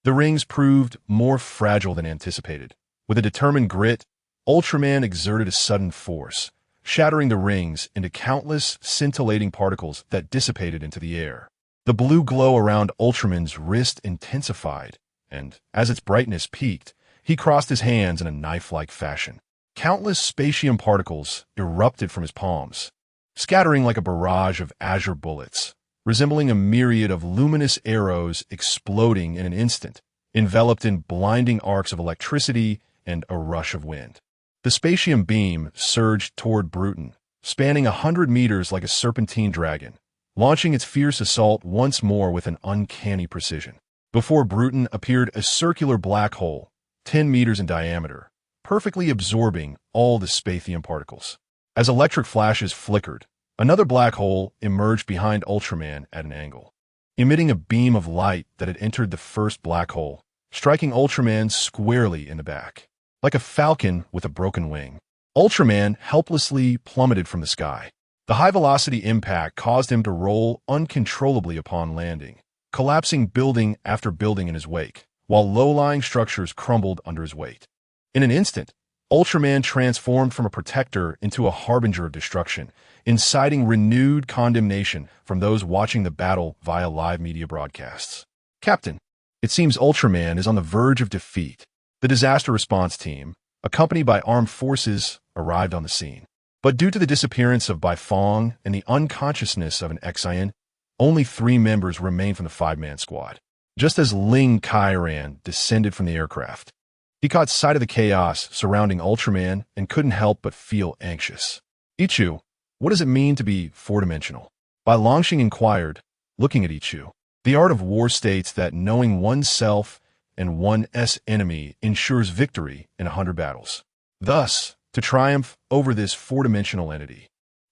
the rings proved more fragile than anticipated. With a determined grit, Ultraman exerted a sudden force, shattering the rings into countless scintillating particles that dissipated into the air. The blue glow around Ultraman's wrist intensified, and, as its brightness peaked, he crossed his hands in a knife-like fashion. Countless spacium particles erupted from his palms, scattering like a barrage of azure bullets, resembling a myriad of luminous arrows exploding in an instant, enveloped in blinding arcs of electricity and a rush of wind. The spacium beam surged toward Bruton, spanning 100 meters like a serpentine dragon, launching its fierce assault once more with an uncanny precision. Before Bruton appeared a circular black hole, 10 meters in diameter, perfectly absorbing all the spathium particles. As electric flashes flickered, another black hole emerged behind Ultraman at an angle, emitting a beam of light that had entered the first black hole, striking Ultraman squarely in the back. Like a falcon with a broken wing, Ultraman helplessly plummeted from the sky. The high-velocity impact caused him to roll uncontrollably upon landing, collapsing building after building in his wake, while low-lying structures crumbled under his weight. In an instant, Ultraman transformed from a protector into a harbinger of destruction, inciting renewed condemnation from those watching the battle via live media broadcasts. Captain, it seems Ultraman is on the verge of defeat. The disaster response team, accompanied by armed forces, arrived on the scene. But due to the disappearance of Bai Fong and the unconsciousness of an Xian, only 3 members remained from the 5-man squad. Just as Ling Kairan descended from the aircraft, he caught sight of the chaos surrounding Ultraman and couldn't help but feel anxious. Ichu, what does it mean to be 4-dimensional? Bai Longxing inquired, looking at Ichu. The art of war states that knowing oneself and one's enemy ensures victory in 100 battles. Thus, to triumph over this 4-dimensional entity,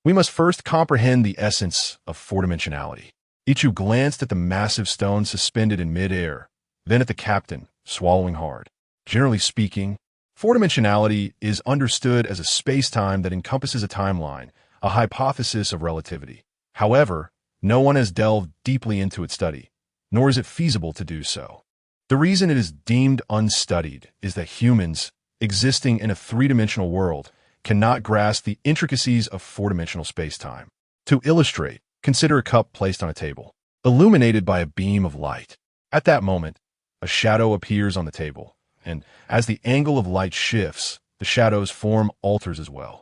we must first comprehend the essence of 4-dimensionality. Ichu glanced at the massive stone suspended in mid-air, then at the captain, swallowing hard. Generally speaking, 4-dimensionality is understood as a space-time that encompasses a timeline, a hypothesis of relativity. However, no one has delved deeply into its study, nor is it feasible to do so. The reason it is deemed unstudied is that humans, existing in a 3-dimensional world, cannot grasp the intricacies of 4-dimensional space-time. To illustrate, consider a cup placed on a table, illuminated by a beam of light. At that moment, a shadow appears on the table, and as the angle of light shifts, the shadow's form alters as well.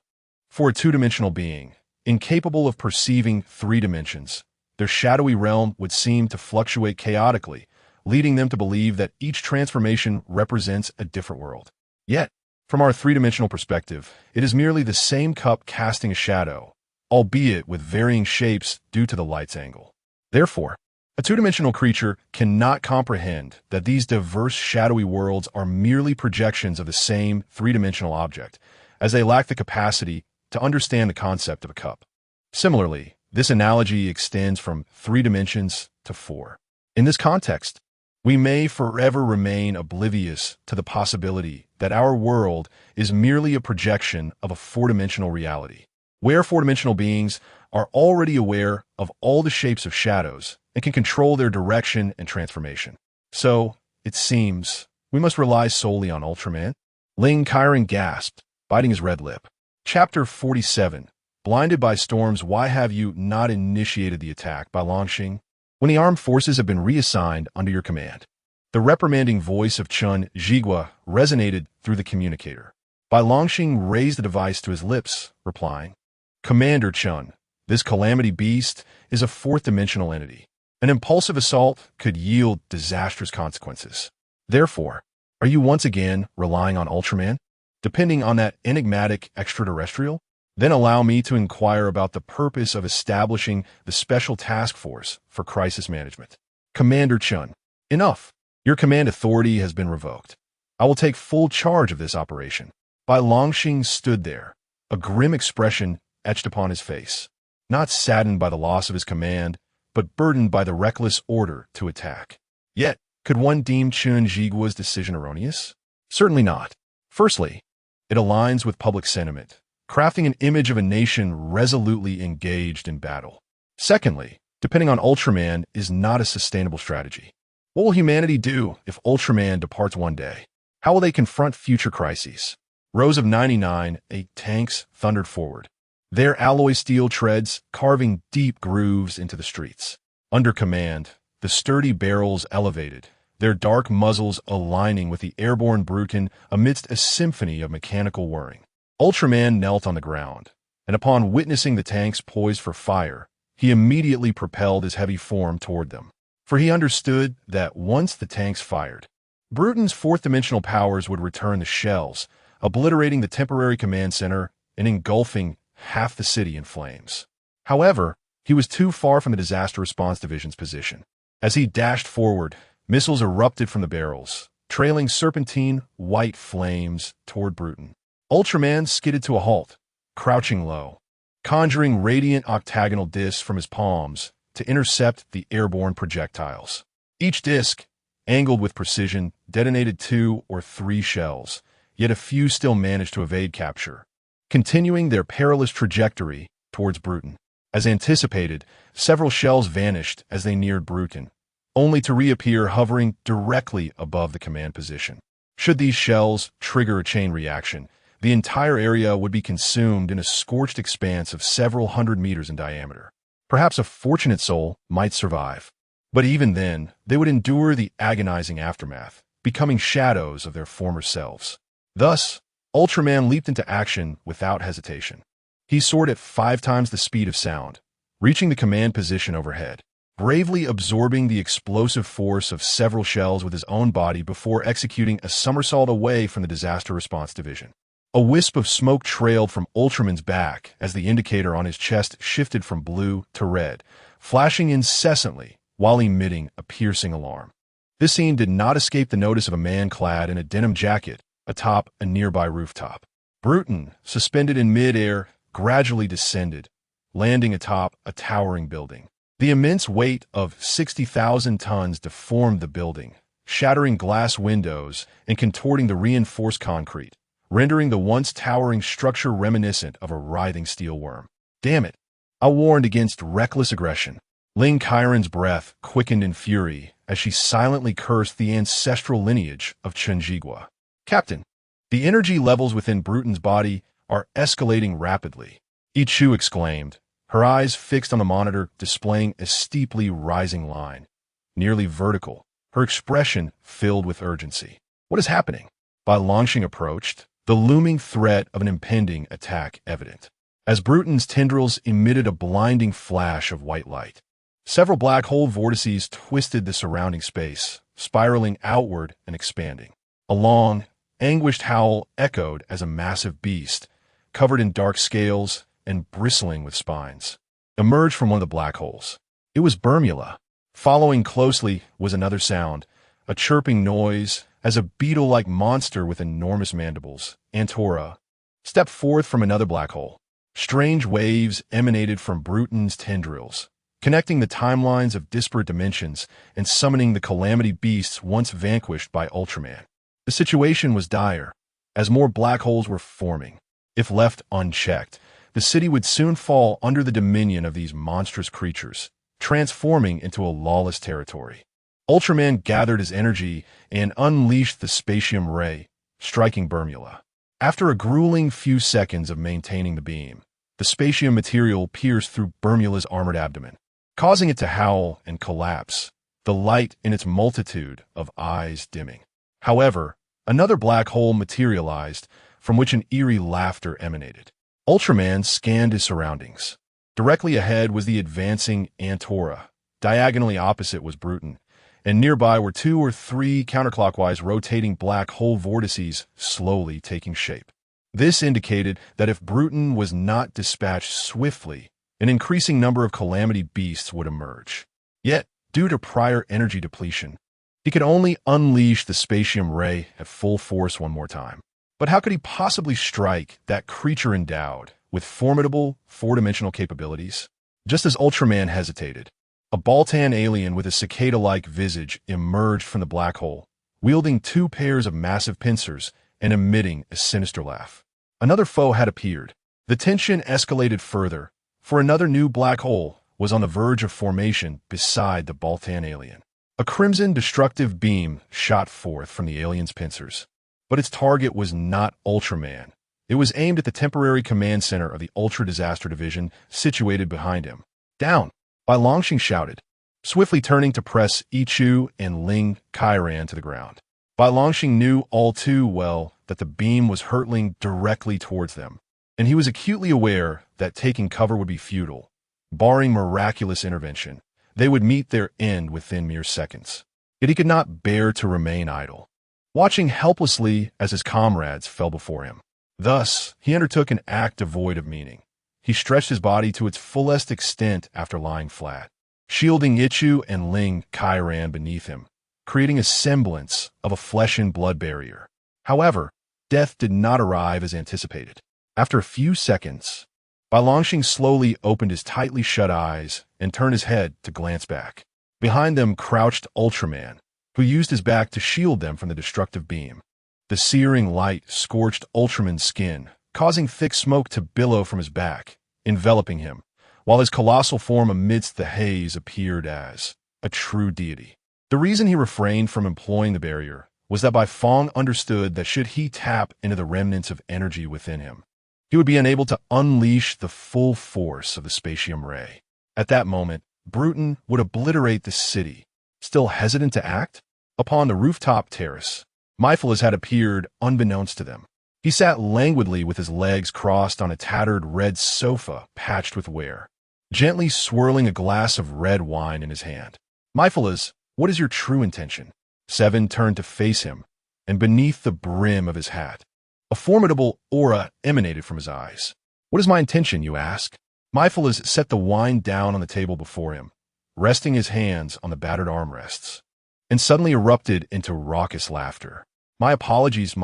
For a 2-dimensional being, incapable of perceiving 3 dimensions, their shadowy realm would seem to fluctuate chaotically, leading them to believe that each transformation represents a different world. Yet, from our 3-dimensional perspective, it is merely the same cup casting a shadow, albeit with varying shapes due to the light's angle. Therefore, a 2-dimensional creature cannot comprehend that these diverse shadowy worlds are merely projections of the same 3-dimensional object, as they lack the capacity to understand the concept of a cup. Similarly, this analogy extends from 3 dimensions to 4. In this context, we may forever remain oblivious to the possibility that our world is merely a projection of a 4-dimensional reality, where 4-dimensional beings are already aware of all the shapes of shadows and can control their direction and transformation. So, it seems, we must rely solely on Ultraman? Ling Kairan gasped, biting his red lip. Chapter 47. Blinded by storms, why have you not initiated the attack, Bai Longxing? When the armed forces have been reassigned under your command, The reprimanding voice of Chun Jigua resonated through the communicator. Bai Longxing raised the device to his lips, replying, "Commander Chun, this calamity beast is a fourth-dimensional entity. An impulsive assault could yield disastrous consequences. Therefore, are you once again relying on Ultraman? Depending on that enigmatic extraterrestrial? Then allow me to inquire about the purpose of establishing the Special Task Force for Crisis Management. Commander Chun, enough. Your command authority has been revoked. I will take full charge of this operation." Bai Longxing stood there, a grim expression etched upon his face, not saddened by the loss of his command, but burdened by the reckless order to attack. Yet, could one deem Chun Jigua's decision erroneous? Certainly not. Firstly, it aligns with public sentiment, crafting an image of a nation resolutely engaged in battle. Secondly, depending on Ultraman is not a sustainable strategy. What will humanity do if Ultraman departs one day? How will they confront future crises? Rows of 99 tanks thundered forward, their alloy steel treads carving deep grooves into the streets. Under command, the sturdy barrels elevated, their dark muzzles aligning with the airborne Bruten amidst a symphony of mechanical whirring. Ultraman knelt on the ground, and upon witnessing the tanks poised for fire, he immediately propelled his heavy form toward them. For he understood that once the tanks fired, Bruton's fourth-dimensional powers would return the shells, obliterating the temporary command center and engulfing half the city in flames. However, he was too far from the Disaster Response Division's position. As he dashed forward, missiles erupted from the barrels, trailing serpentine white flames toward Bruton. Ultraman skidded to a halt, crouching low, conjuring radiant octagonal discs from his palms to intercept the airborne projectiles. Each disc, angled with precision, detonated 2 or 3 shells, yet a few still managed to evade capture, continuing their perilous trajectory towards Bruton. As anticipated, several shells vanished as they neared Bruton, only to reappear hovering directly above the command position. Should these shells trigger a chain reaction, the entire area would be consumed in a scorched expanse of several hundred meters in diameter. Perhaps a fortunate soul might survive. But even then, they would endure the agonizing aftermath, becoming shadows of their former selves. Thus, Ultraman leaped into action without hesitation. He soared at 5 times the speed of sound, reaching the command position overhead, bravely absorbing the explosive force of several shells with his own body before executing a somersault away from the Disaster Response Division. A wisp of smoke trailed from Ultraman's back as the indicator on his chest shifted from blue to red, flashing incessantly while emitting a piercing alarm. This scene did not escape the notice of a man clad in a denim jacket atop a nearby rooftop. Bruton, suspended in mid-air, gradually descended, landing atop a towering building. The immense weight of 60,000 tons deformed the building, shattering glass windows and contorting the reinforced concrete, rendering the once towering structure reminiscent of a writhing steel worm. Damn it! I warned against reckless aggression. Ling Chiron's breath quickened in fury as she silently cursed the ancestral lineage of Chun Jigua. Captain, the energy levels within Bruton's body are escalating rapidly, Ichu exclaimed, her eyes fixed on the monitor displaying a steeply rising line, nearly vertical, her expression filled with urgency. What is happening? Bai Longxing approached, the looming threat of an impending attack evident. As Bruton's tendrils emitted a blinding flash of white light, several black hole vortices twisted the surrounding space, spiraling outward and expanding. A long, anguished howl echoed as a massive beast, covered in dark scales and bristling with spines, emerged from one of the black holes. It was Bermula. Following closely was another sound, a chirping noise, as a beetle-like monster with enormous mandibles, Antora, stepped forth from another black hole. Strange waves emanated from Bruton's tendrils, connecting the timelines of disparate dimensions and summoning the calamity beasts once vanquished by Ultraman. The situation was dire, as more black holes were forming. If left unchecked, the city would soon fall under the dominion of these monstrous creatures, transforming into a lawless territory. Ultraman gathered his energy and unleashed the Spatium Ray, striking Bermula. After a grueling few seconds of maintaining the beam, the Spatium material pierced through Bermula's armored abdomen, causing it to howl and collapse, the the light in its multitude of eyes dimming. However, another black hole materialized from which an eerie laughter emanated. Ultraman scanned his surroundings. Directly ahead was the advancing Antora. Diagonally opposite was Bruton, and nearby were 2 or 3 counterclockwise rotating black hole vortices slowly taking shape. This indicated that if Bruton was not dispatched swiftly, an increasing number of calamity beasts would emerge. Yet, due to prior energy depletion, he could only unleash the spatium ray at full force one more time. But how could he possibly strike that creature endowed with formidable four-dimensional capabilities? Just as Ultraman hesitated, a Baltan alien with a cicada-like visage emerged from the black hole, wielding 2 pairs of massive pincers and emitting a sinister laugh. Another foe had appeared. The tension escalated further, for another new black hole was on the verge of formation beside the Baltan alien. A crimson destructive beam shot forth from the alien's pincers. But its target was not Ultraman. It was aimed at the temporary command center of the Ultra Disaster Division situated behind him. "Down!" Bai Longxing shouted, swiftly turning to press Ichu and Ling Kairan to the ground. Bai Longxing knew all too well that the beam was hurtling directly towards them, and he was acutely aware that taking cover would be futile. Barring miraculous intervention, they would meet their end within mere seconds. Yet he could not bear to remain idle, watching helplessly as his comrades fell before him. Thus, he undertook an act devoid of meaning. He stretched his body to its fullest extent after lying flat, shielding Ichu and Ling Kairan beneath him, creating a semblance of a flesh and blood barrier. However, death did not arrive as anticipated. After a few seconds, Bai Longxing slowly opened his tightly shut eyes and turned his head to glance back. Behind them crouched Ultraman, who used his back to shield them from the destructive beam. The searing light scorched Ultraman's skin, causing thick smoke to billow from his back, enveloping him, while his colossal form amidst the haze appeared as a true deity. The reason he refrained from employing the barrier was that Bai Fong understood that should he tap into the remnants of energy within him, he would be unable to unleash the full force of the spatium ray. At that moment, Bruton would obliterate the city. Still hesitant to act? Upon the rooftop terrace, Myphilas had appeared unbeknownst to them. He sat languidly with his legs crossed on a tattered red sofa patched with wear, gently swirling a glass of red wine in his hand. "Myphilas, what is your true intention?" Seven turned to face him, and beneath the brim of his hat, a formidable aura emanated from his eyes. "What is my intention, you ask?" Myphilas set the wine down on the table before him, resting his hands on the battered armrests, and suddenly erupted into raucous laughter. My apologies,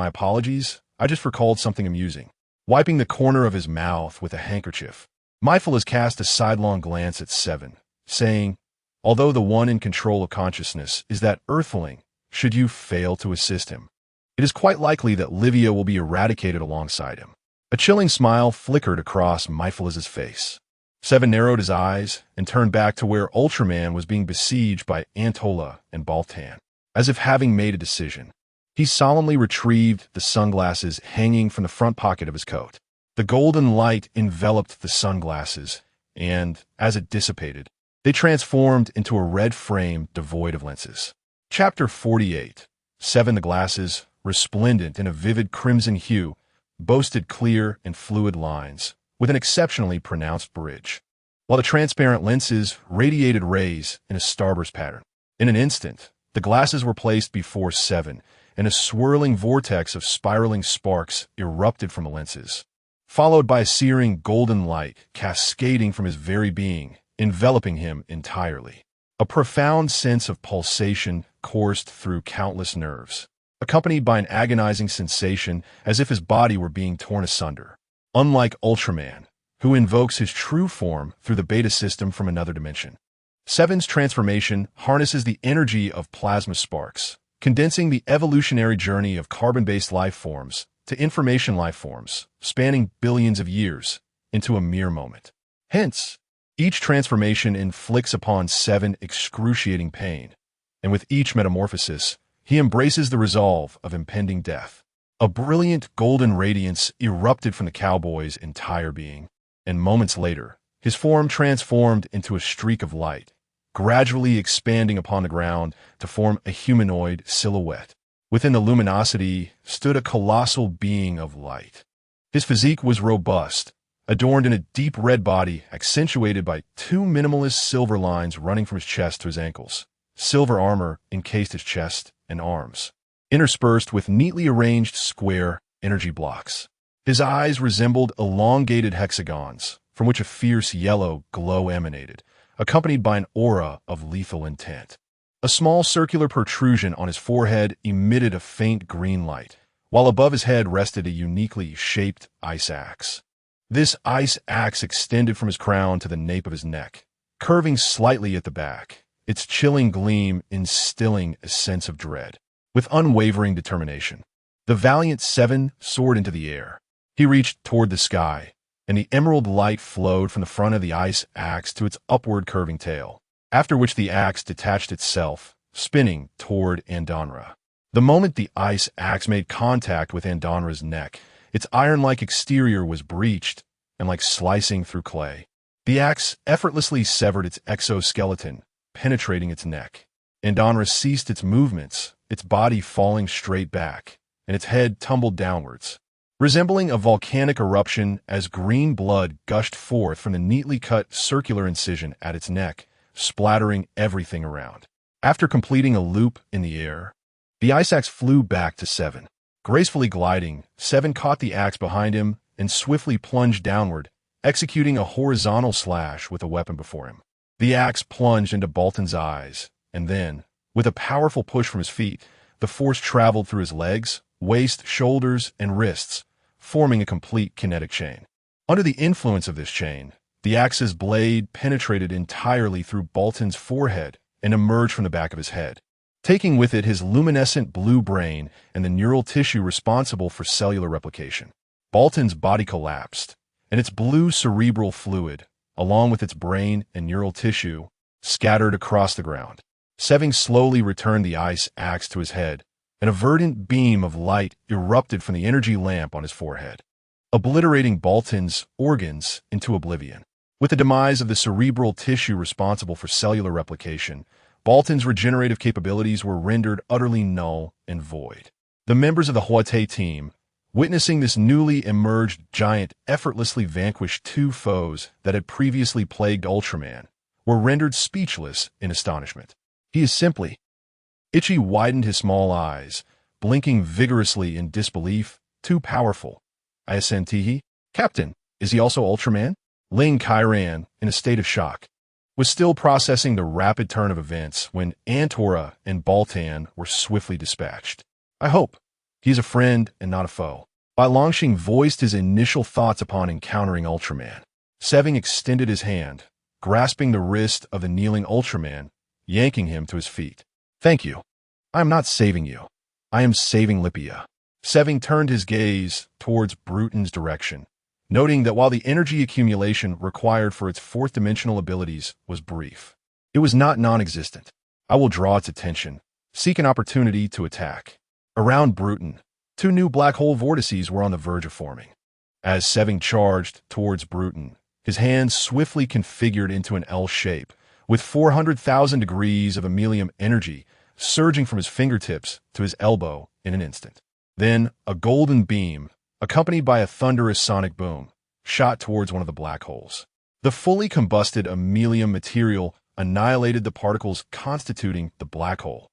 I just recalled something amusing." Wiping the corner of his mouth with a handkerchief, Myphilas cast a sidelong glance at Seven, saying, "Although the one in control of consciousness is that Earthling, should you fail to assist him, it is quite likely that Livia will be eradicated alongside him." A chilling smile flickered across Myphilas' face. Seven narrowed his eyes and turned back to where Ultraman was being besieged by Antola and Baltan. As if having made a decision, he solemnly retrieved the sunglasses hanging from the front pocket of his coat. The golden light enveloped the sunglasses, and, as it dissipated, they transformed into a red frame devoid of lenses. Chapter 48. Seven. The glasses, resplendent in a vivid crimson hue, boasted clear and fluid lines, with an exceptionally pronounced bridge, while the transparent lenses radiated rays in a starburst pattern. In an instant, the glasses were placed before Seven, and a swirling vortex of spiraling sparks erupted from the lenses, followed by a searing golden light cascading from his very being, enveloping him entirely. A profound sense of pulsation coursed through countless nerves, accompanied by an agonizing sensation as if his body were being torn asunder. Unlike Ultraman, who invokes his true form through the beta system from another dimension, Seven's transformation harnesses the energy of plasma sparks, condensing the evolutionary journey of carbon-based life forms to information life forms, spanning billions of years, into a mere moment. Hence, each transformation inflicts upon Seven excruciating pain, and with each metamorphosis, he embraces the resolve of impending death. A brilliant golden radiance erupted from the cowboy's entire being, and moments later, his form transformed into a streak of light, gradually expanding upon the ground to form a humanoid silhouette. Within the luminosity stood a colossal being of light. His physique was robust, adorned in a deep red body accentuated by two minimalist silver lines running from his chest to his ankles. Silver armor encased his chest and arms, interspersed with neatly arranged square energy blocks. His eyes resembled elongated hexagons, from which a fierce yellow glow emanated, accompanied by an aura of lethal intent. A small circular protrusion on his forehead emitted a faint green light, while above his head rested a uniquely shaped ice axe. This ice axe extended from his crown to the nape of his neck, curving slightly at the back, its chilling gleam instilling a sense of dread. With unwavering determination, the valiant Seven soared into the air. He reached toward the sky, and the emerald light flowed from the front of the ice axe to its upward curving tail, after which the axe detached itself, spinning toward Andonra. The moment the ice axe made contact with Andonra's neck, its iron-like exterior was breached and like slicing through clay. The axe effortlessly severed its exoskeleton, penetrating its neck. Andonra ceased its movements, its body falling straight back, and its head tumbled downwards, resembling a volcanic eruption as green blood gushed forth from the neatly cut circular incision at its neck, splattering everything around. After completing a loop in the air, the ice axe flew back to Seven. Gracefully gliding, Seven caught the axe behind him and swiftly plunged downward, executing a horizontal slash with a weapon before him. The axe plunged into Bolton's eyes, and then, with a powerful push from his feet, the force traveled through his legs, waist, shoulders, and wrists, forming a complete kinetic chain. Under the influence of this chain, the axe's blade penetrated entirely through Bolton's forehead and emerged from the back of his head, taking with it his luminescent blue brain and the neural tissue responsible for cellular replication. Bolton's body collapsed, and its blue cerebral fluid, along with its brain and neural tissue, scattered across the ground. Seven slowly returned the ice axe to his head, and a verdant beam of light erupted from the energy lamp on his forehead, obliterating Bolton's organs into oblivion. With the demise of the cerebral tissue responsible for cellular replication, Bolton's regenerative capabilities were rendered utterly null and void. The members of the Huaxia team, witnessing this newly emerged giant effortlessly vanquish two foes that had previously plagued Ultraman, were rendered speechless in astonishment. He is simply... Ichi widened his small eyes, blinking vigorously in disbelief. Too powerful. I assentihi. Captain, is he also Ultraman? Ling Kairan, in a state of shock, was still processing the rapid turn of events when Antora and Boltan were swiftly dispatched. I hope. He is a friend and not a foe. Bai Longxing voiced his initial thoughts upon encountering Ultraman. Seving extended his hand, grasping the wrist of the kneeling Ultraman, yanking him to his feet. Thank you. I am not saving you. I am saving Lipia. Seving turned his gaze towards Bruton's direction, noting that while the energy accumulation required for its fourth-dimensional abilities was brief, it was not non-existent. I will draw its attention, seek an opportunity to attack. Around Bruton, two new black hole vortices were on the verge of forming. As Seving charged towards Bruton, his hands swiftly configured into an L shape, with 400,000 degrees of helium energy surging from his fingertips to his elbow in an instant. Then, a golden beam, accompanied by a thunderous sonic boom, shot towards one of the black holes. The fully combusted helium material annihilated the particles constituting the black hole,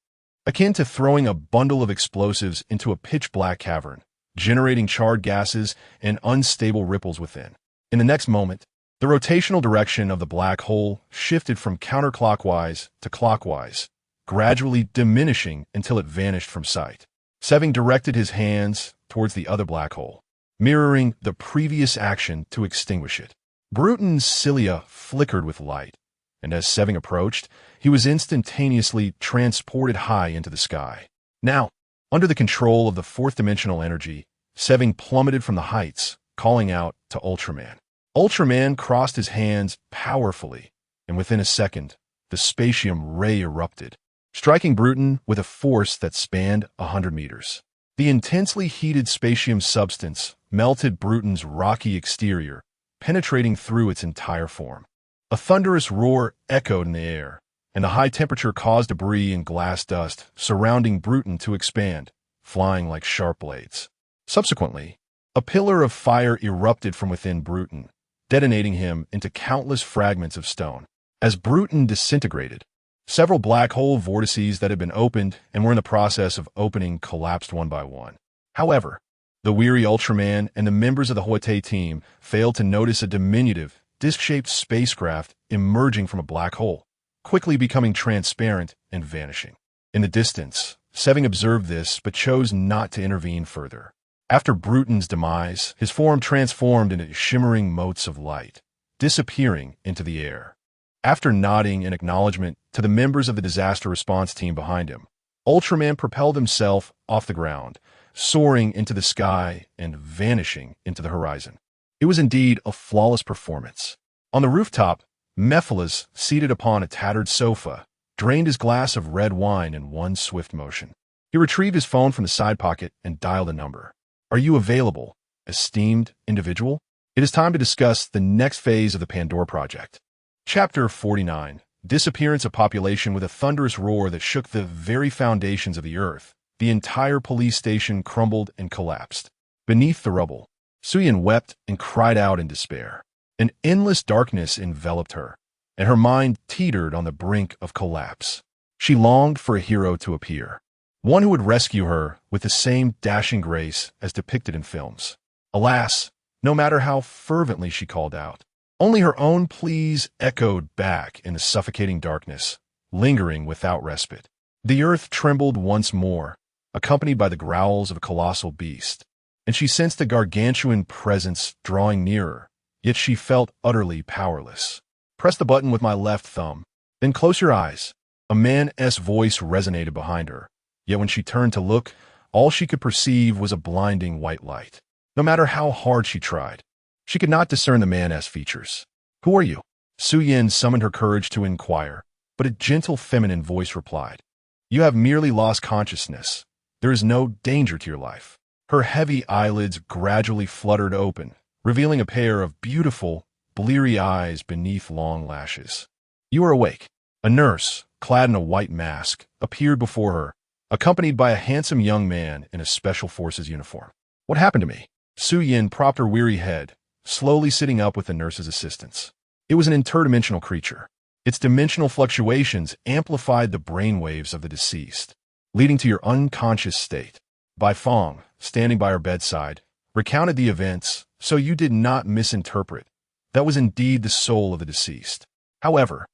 akin to throwing a bundle of explosives into a pitch-black cavern, generating charred gases and unstable ripples within. In the next moment, the rotational direction of the black hole shifted from counterclockwise to clockwise, gradually diminishing until it vanished from sight. Seving directed his hands towards the other black hole, mirroring the previous action to extinguish it. Bruton's cilia flickered with light, and as Seving approached, he was instantaneously transported high into the sky. Now, under the control of the fourth-dimensional energy, Seving plummeted from the heights, calling out to Ultraman. Ultraman crossed his hands powerfully, and within a second, the spatium ray erupted, striking Bruton with a force that spanned 100 meters. The intensely heated spatium substance melted Bruton's rocky exterior, penetrating through its entire form. A thunderous roar echoed in the air, and the high temperature caused debris and glass dust surrounding Bruton to expand, flying like sharp blades. Subsequently, a pillar of fire erupted from within Bruton, detonating him into countless fragments of stone. As Bruton disintegrated, several black hole vortices that had been opened and were in the process of opening collapsed one by one. However, the weary Ultraman and the members of the Huaxia team failed to notice a diminutive, disc-shaped spacecraft emerging from a black hole, quickly becoming transparent and vanishing. In the distance, Seving observed this but chose not to intervene further. After Bruton's demise, his form transformed into shimmering motes of light, disappearing into the air. After nodding in acknowledgement to the members of the disaster response team behind him, Ultraman propelled himself off the ground, soaring into the sky and vanishing into the horizon. It was indeed a flawless performance. On the rooftop, Mephiles, seated upon a tattered sofa, drained his glass of red wine in one swift motion. He retrieved his phone from the side pocket and dialed a number. "Are you available, esteemed individual? It is time to discuss the next phase of the Pandora Project." Chapter 49. Disappearance of population. With a thunderous roar that shook the very foundations of the earth, the entire police station crumbled and collapsed. Beneath the rubble, Suyin wept and cried out in despair. An endless darkness enveloped her, and her mind teetered on the brink of collapse. She longed for a hero to appear, one who would rescue her with the same dashing grace as depicted in films. Alas, no matter how fervently she called out, only her own pleas echoed back in the suffocating darkness, lingering without respite. The earth trembled once more, accompanied by the growls of a colossal beast, and she sensed a gargantuan presence drawing nearer, yet she felt utterly powerless. "Press the button with my left thumb, then close your eyes." A man's voice resonated behind her, yet when she turned to look, all she could perceive was a blinding white light. No matter how hard she tried, she could not discern the man's features. "Who are you?" Suyin summoned her courage to inquire, but a gentle feminine voice replied, "You have merely lost consciousness. There is no danger to your life." Her heavy eyelids gradually fluttered open, revealing a pair of beautiful, bleary eyes beneath long lashes. "You are awake." A nurse, clad in a white mask, appeared before her, accompanied by a handsome young man in a special forces uniform. "What happened to me?" Suyin propped her weary head, slowly sitting up with the nurse's assistance. It was an interdimensional creature. Its dimensional fluctuations amplified the brainwaves of the deceased, leading to your unconscious state. Bai Fong, standing by her bedside, recounted the events, so you did not misinterpret. That was indeed the soul of the deceased. However,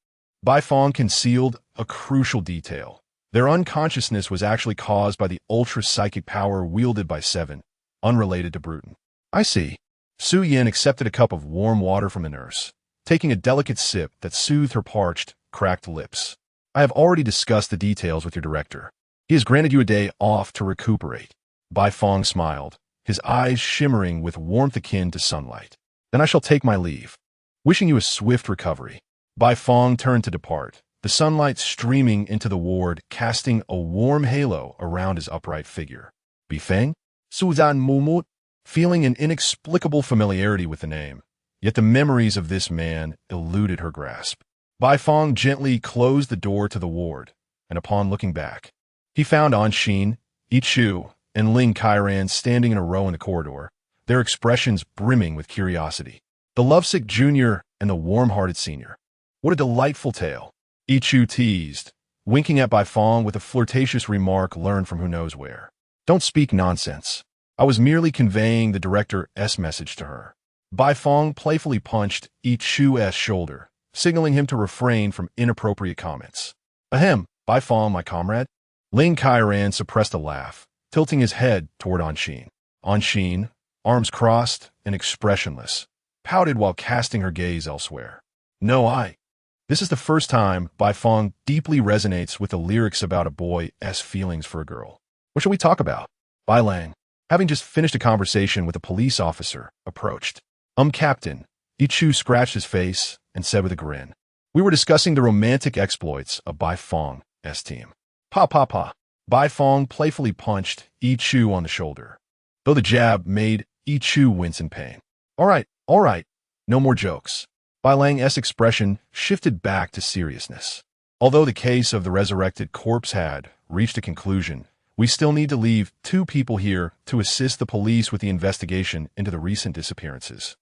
Bai Fong concealed a crucial detail. Their unconsciousness was actually caused by the ultra-psychic power wielded by Seven, unrelated to Bruton. "I see." Suyin accepted a cup of warm water from the nurse, taking a delicate sip that soothed her parched, cracked lips. "I have already discussed the details with your director. He has granted you a day off to recuperate." Bai Fong smiled, his eyes shimmering with warmth akin to sunlight. "Then I shall take my leave. Wishing you a swift recovery." Bai Fong turned to depart, the sunlight streaming into the ward, casting a warm halo around his upright figure. "Bifeng?" Suzan murmured, feeling an inexplicable familiarity with the name, yet the memories of this man eluded her grasp. Bai Fong gently closed the door to the ward, and upon looking back, he found Anshin, Ichu, and Ling Kairan standing in a row in the corridor, their expressions brimming with curiosity. The lovesick junior and the warm-hearted senior. What a delightful tale. Ichu teased, winking at Bai Fong with a flirtatious remark learned from who knows where. "Don't speak nonsense. I was merely conveying the director's message to her." Bai Fong playfully punched Ichu's shoulder, signaling him to refrain from inappropriate comments. "Ahem, Bai Fong, my comrade." Ling Kairan suppressed a laugh, tilting his head toward Anshin. Anshin, arms crossed and expressionless, pouted while casting her gaze elsewhere. "No, This is the first time Bai Fong deeply resonates with the lyrics about a boy's feelings for a girl. "What shall we talk about?" Bai Lang, having just finished a conversation with a police officer, approached. Captain." Ichu scratched his face and said with a grin. "We were discussing the romantic exploits of Bai Fong's team." Pa. Bai Fong playfully punched Ichu on the shoulder, though the jab made Ichu wince in pain. All right. No more jokes." Bai Lang's expression shifted back to seriousness. Although the case of the resurrected corpse had reached a conclusion, we still need to leave 2 people here to assist the police with the investigation into the recent disappearances.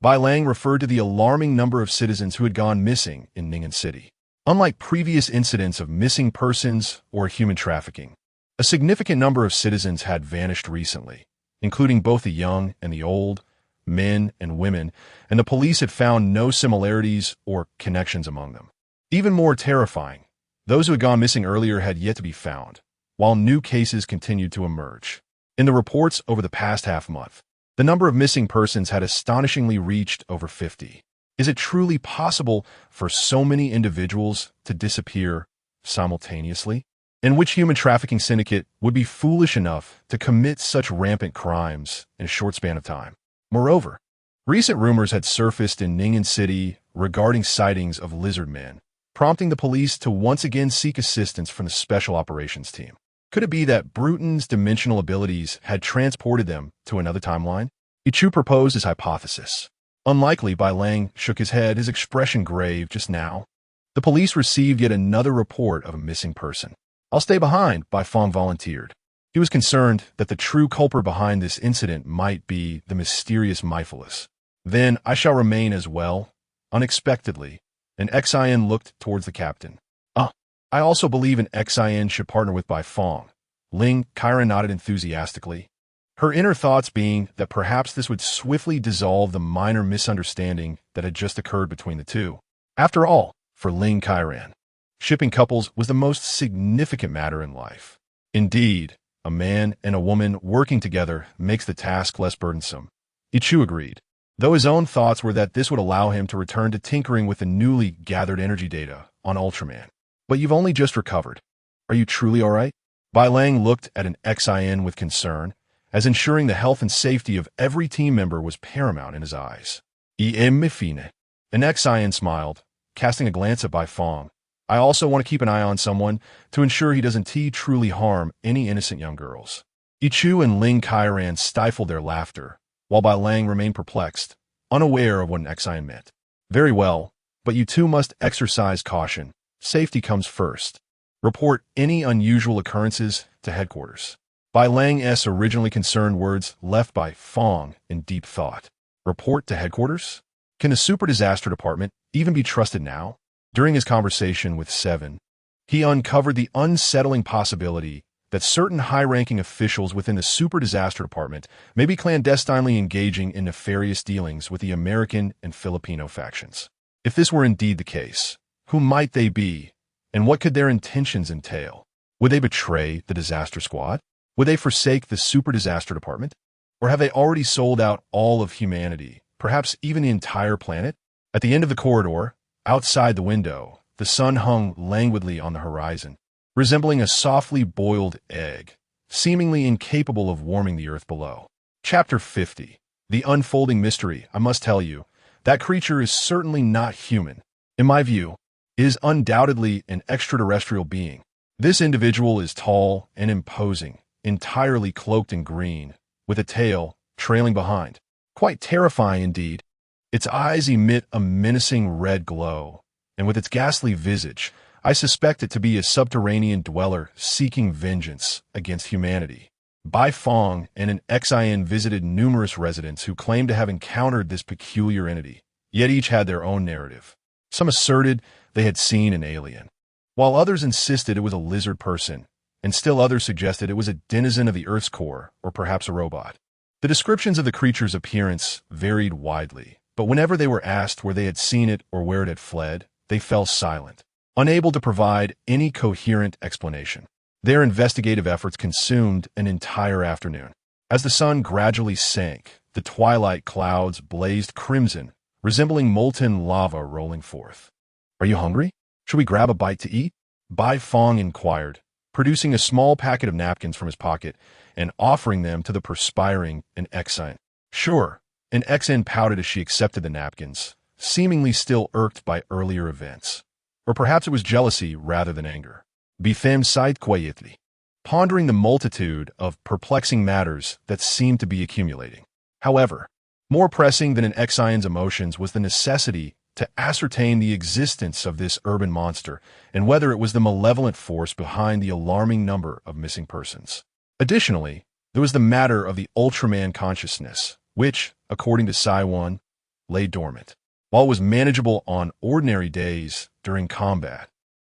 Bai Lang referred to the alarming number of citizens who had gone missing in Ning'an City. Unlike previous incidents of missing persons or human trafficking, a significant number of citizens had vanished recently, including both the young and the old, men and women, and the police had found no similarities or connections among them. Even more terrifying, those who had gone missing earlier had yet to be found, while new cases continued to emerge. In the reports over the past half-month, the number of missing persons had astonishingly reached over 50. Is it truly possible for so many individuals to disappear simultaneously? And which human trafficking syndicate would be foolish enough to commit such rampant crimes in a short span of time? Moreover, recent rumors had surfaced in Ning'an City regarding sightings of lizard men, prompting the police to once again seek assistance from the Special Operations Team. Could it be that Bruton's dimensional abilities had transported them to another timeline? Ichu proposed his hypothesis. Unlikely, Bai Lang shook his head, his expression grave just now. The police received yet another report of a missing person. I'll stay behind, Bai Fong volunteered. He was concerned that the true culprit behind this incident might be the mysterious Myphilus. Then I shall remain as well. Unexpectedly, an Xian looked towards the captain. I also believe an Xian should partner with Bai Fong. Ling Kairan nodded enthusiastically, her inner thoughts being that perhaps this would swiftly dissolve the minor misunderstanding that had just occurred between the two. After all, for Ling Kairan, shipping couples was the most significant matter in life. Indeed, a man and a woman working together makes the task less burdensome. Ichu agreed, though his own thoughts were that this would allow him to return to tinkering with the newly gathered energy data on Ultraman. But you've only just recovered. Are you truly all right? Bai Lang looked at an Xian with concern, as ensuring the health and safety of every team member was paramount in his eyes. Mifine. An Xian smiled, casting a glance at Bai Fong. I also want to keep an eye on someone to ensure he doesn't truly harm any innocent young girls. Ichu and Ling Kairan stifled their laughter, while Bai Lang remained perplexed, unaware of what an Xian meant. Very well, but you two must exercise caution. Safety comes first. Report any unusual occurrences to headquarters. Bai Lang's originally concerned words left Bai Fong in deep thought. Report to headquarters? Can the Super Disaster Department even be trusted now? During his conversation with Seven, he uncovered the unsettling possibility that certain high-ranking officials within the Super Disaster Department may be clandestinely engaging in nefarious dealings with the American and Filipino factions. If this were indeed the case, who might they be, and what could their intentions entail? Would they betray the Disaster Squad? Would they forsake the Super Disaster Department? Or have they already sold out all of humanity, perhaps even the entire planet? At the end of the corridor, outside the window, the sun hung languidly on the horizon, resembling a softly boiled egg, seemingly incapable of warming the earth below. Chapter 50. The Unfolding Mystery. I must tell you, that creature is certainly not human. In my view, it is undoubtedly an extraterrestrial being. This individual is tall and imposing, entirely cloaked in green, with a tail trailing behind. Quite terrifying indeed. Its eyes emit a menacing red glow, and with its ghastly visage, I suspect it to be a subterranean dweller seeking vengeance against humanity. Bai Fong and an Xian visited numerous residents who claimed to have encountered this peculiar entity, yet each had their own narrative. Some asserted they had seen an alien, while others insisted it was a lizard person, and still others suggested it was a denizen of the Earth's core, or perhaps a robot. The descriptions of the creature's appearance varied widely, but whenever they were asked where they had seen it or where it had fled, they fell silent, unable to provide any coherent explanation. Their investigative efforts consumed an entire afternoon. As the sun gradually sank, the twilight clouds blazed crimson, resembling molten lava rolling forth. Are you hungry? Should we grab a bite to eat? Bai Fong inquired, producing a small packet of napkins from his pocket and offering them to the perspiring and Xian. Sure, and Xian pouted as she accepted the napkins, seemingly still irked by earlier events. Or perhaps it was jealousy rather than anger. Bifem sighed quietly, pondering the multitude of perplexing matters that seemed to be accumulating. However, more pressing than an Xian's emotions was the necessity to ascertain the existence of this urban monster and whether it was the malevolent force behind the alarming number of missing persons. Additionally, there was the matter of the Ultraman consciousness, which, according to Sai-1, lay dormant. While it was manageable on ordinary days during combat,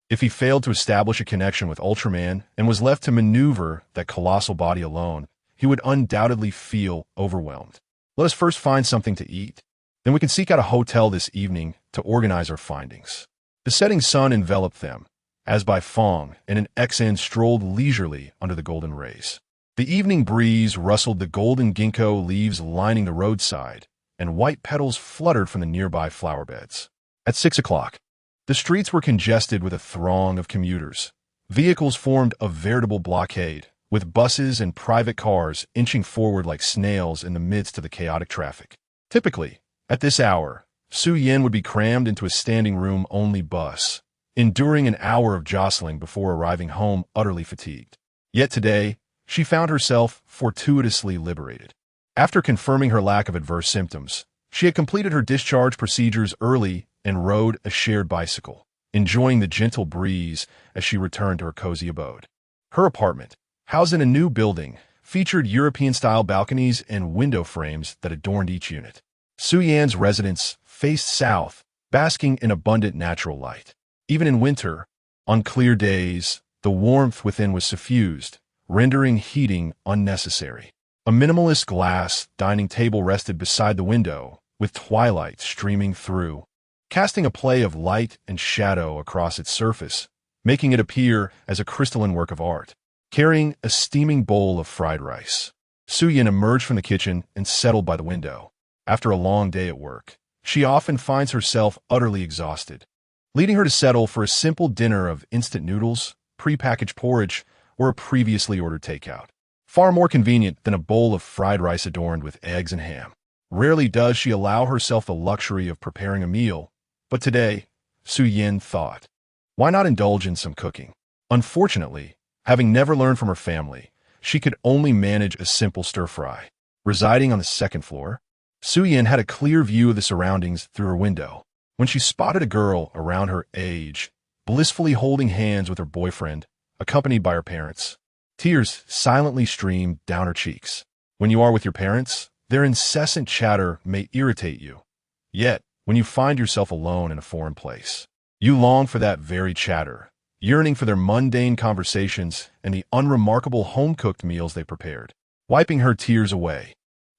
if he failed to establish a connection with Ultraman and was left to maneuver that colossal body alone, he would undoubtedly feel overwhelmed. Let us first find something to eat. Then we can seek out a hotel this evening to organize our findings. The setting sun enveloped them, as Bai Fong and an XN strolled leisurely under the golden rays. The evening breeze rustled the golden ginkgo leaves lining the roadside, and white petals fluttered from the nearby flower beds. At 6 o'clock, the streets were congested with a throng of commuters. Vehicles formed a veritable blockade, with buses and private cars inching forward like snails in the midst of the chaotic traffic. Typically, at this hour, Su Yin would be crammed into a standing room-only bus, enduring an hour of jostling before arriving home utterly fatigued. Yet today, she found herself fortuitously liberated. After confirming her lack of adverse symptoms, she had completed her discharge procedures early and rode a shared bicycle, enjoying the gentle breeze as she returned to her cozy abode. Her apartment, housed in a new building, featured European-style balconies and window frames that adorned each unit. Su Yan's residence faced south, basking in abundant natural light. Even in winter, on clear days, the warmth within was suffused, rendering heating unnecessary. A minimalist glass dining table rested beside the window, with twilight streaming through, casting a play of light and shadow across its surface, making it appear as a crystalline work of art. Carrying a steaming bowl of fried rice, Su Yin emerged from the kitchen and settled by the window. After a long day at work, she often finds herself utterly exhausted, leading her to settle for a simple dinner of instant noodles, prepackaged porridge, or a previously ordered takeout. Far more convenient than a bowl of fried rice adorned with eggs and ham. Rarely does she allow herself the luxury of preparing a meal, but today, Su Yin thought, why not indulge in some cooking? Unfortunately, having never learned from her family, she could only manage a simple stir-fry. Residing on the second floor, Su Yin had a clear view of the surroundings through her window when she spotted a girl around her age, blissfully holding hands with her boyfriend, accompanied by her parents. Tears silently streamed down her cheeks. When you are with your parents, their incessant chatter may irritate you. Yet, when you find yourself alone in a foreign place, you long for that very chatter, yearning for their mundane conversations and the unremarkable home-cooked meals they prepared. Wiping her tears away,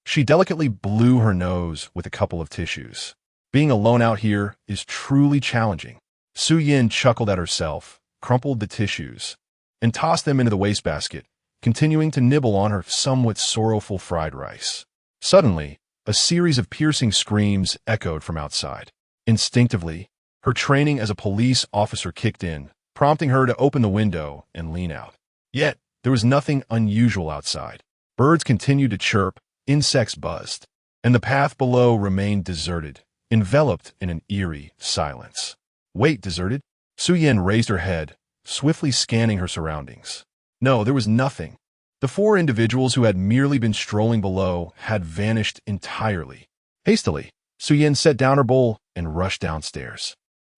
she delicately blew her nose with a couple of tissues. Being alone out here is truly challenging. Su Yin chuckled at herself, crumpled the tissues, and tossed them into the wastebasket, continuing to nibble on her somewhat sorrowful fried rice. Suddenly, a series of piercing screams echoed from outside. Instinctively, her training as a police officer kicked in, prompting her to open the window and lean out. Yet, there was nothing unusual outside. Birds continued to chirp, insects buzzed, and the path below remained deserted, enveloped in an eerie silence. Wait, deserted? Su Yin raised her head, swiftly scanning her surroundings. No, there was nothing. The four individuals who had merely been strolling below had vanished entirely. Hastily, Su Yin set down her bowl and rushed downstairs.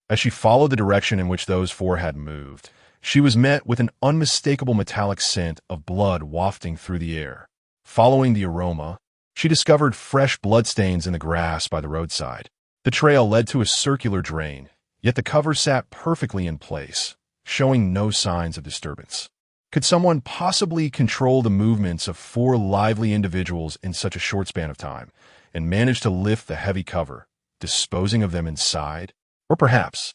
As she followed the direction in which those four had moved, she was met with an unmistakable metallic scent of blood wafting through the air. Following the aroma, she discovered fresh bloodstains in the grass by the roadside. The trail led to a circular drain, yet the cover sat perfectly in place, showing no signs of disturbance. Could someone possibly control the movements of four lively individuals in such a short span of time, and manage to lift the heavy cover, disposing of them inside? Or perhaps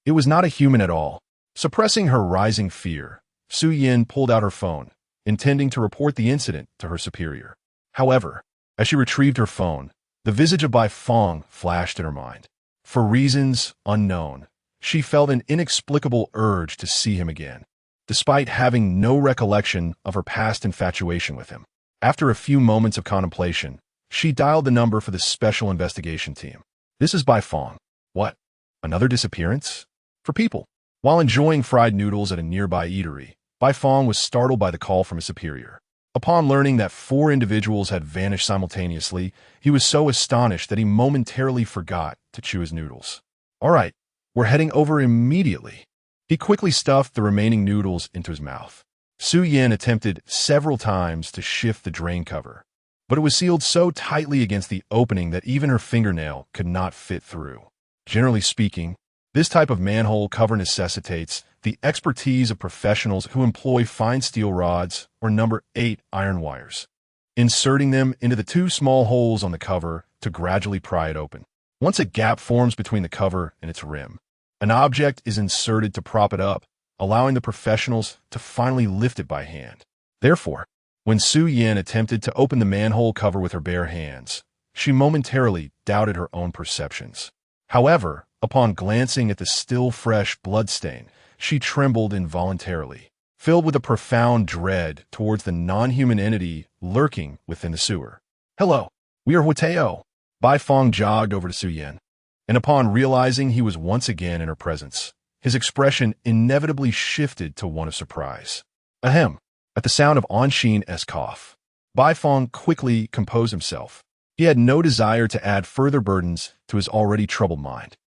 it was not a human at all. Suppressing her rising fear, Su Yin pulled out her phone, intending to report the incident to her superior. However, as she retrieved her phone, the visage of Bai Fong flashed in her mind. For reasons unknown, she felt an inexplicable urge to see him again, despite having no recollection of her past infatuation with him. After a few moments of contemplation, she dialed the number for the special investigation team. This is Bai Fong. What? Another disappearance? For people. While enjoying fried noodles at a nearby eatery, Bai Fong was startled by the call from a superior. Upon learning that four individuals had vanished simultaneously, he was so astonished that he momentarily forgot to chew his noodles. All right, we're heading over immediately. He quickly stuffed the remaining noodles into his mouth. Su Yin attempted several times to shift the drain cover, but it was sealed so tightly against the opening that even her fingernail could not fit through. Generally speaking, this type of manhole cover necessitates the expertise of professionals who employ fine steel rods or number 8 iron wires, inserting them into the 2 small holes on the cover to gradually pry it open. Once a gap forms between the cover and its rim, an object is inserted to prop it up, allowing the professionals to finally lift it by hand. Therefore, when Su Yin attempted to open the manhole cover with her bare hands, she momentarily doubted her own perceptions. However, upon glancing at the still fresh bloodstain, she trembled involuntarily, filled with a profound dread towards the non-human entity lurking within the sewer. "Hello, we are Huaxia." Bai Fong jogged over to Su Yin, and upon realizing he was once again in her presence, his expression inevitably shifted to one of surprise. Ahem. At the sound of Anshin's cough, Bai Fong quickly composed himself. He had no desire to add further burdens to his already troubled mind.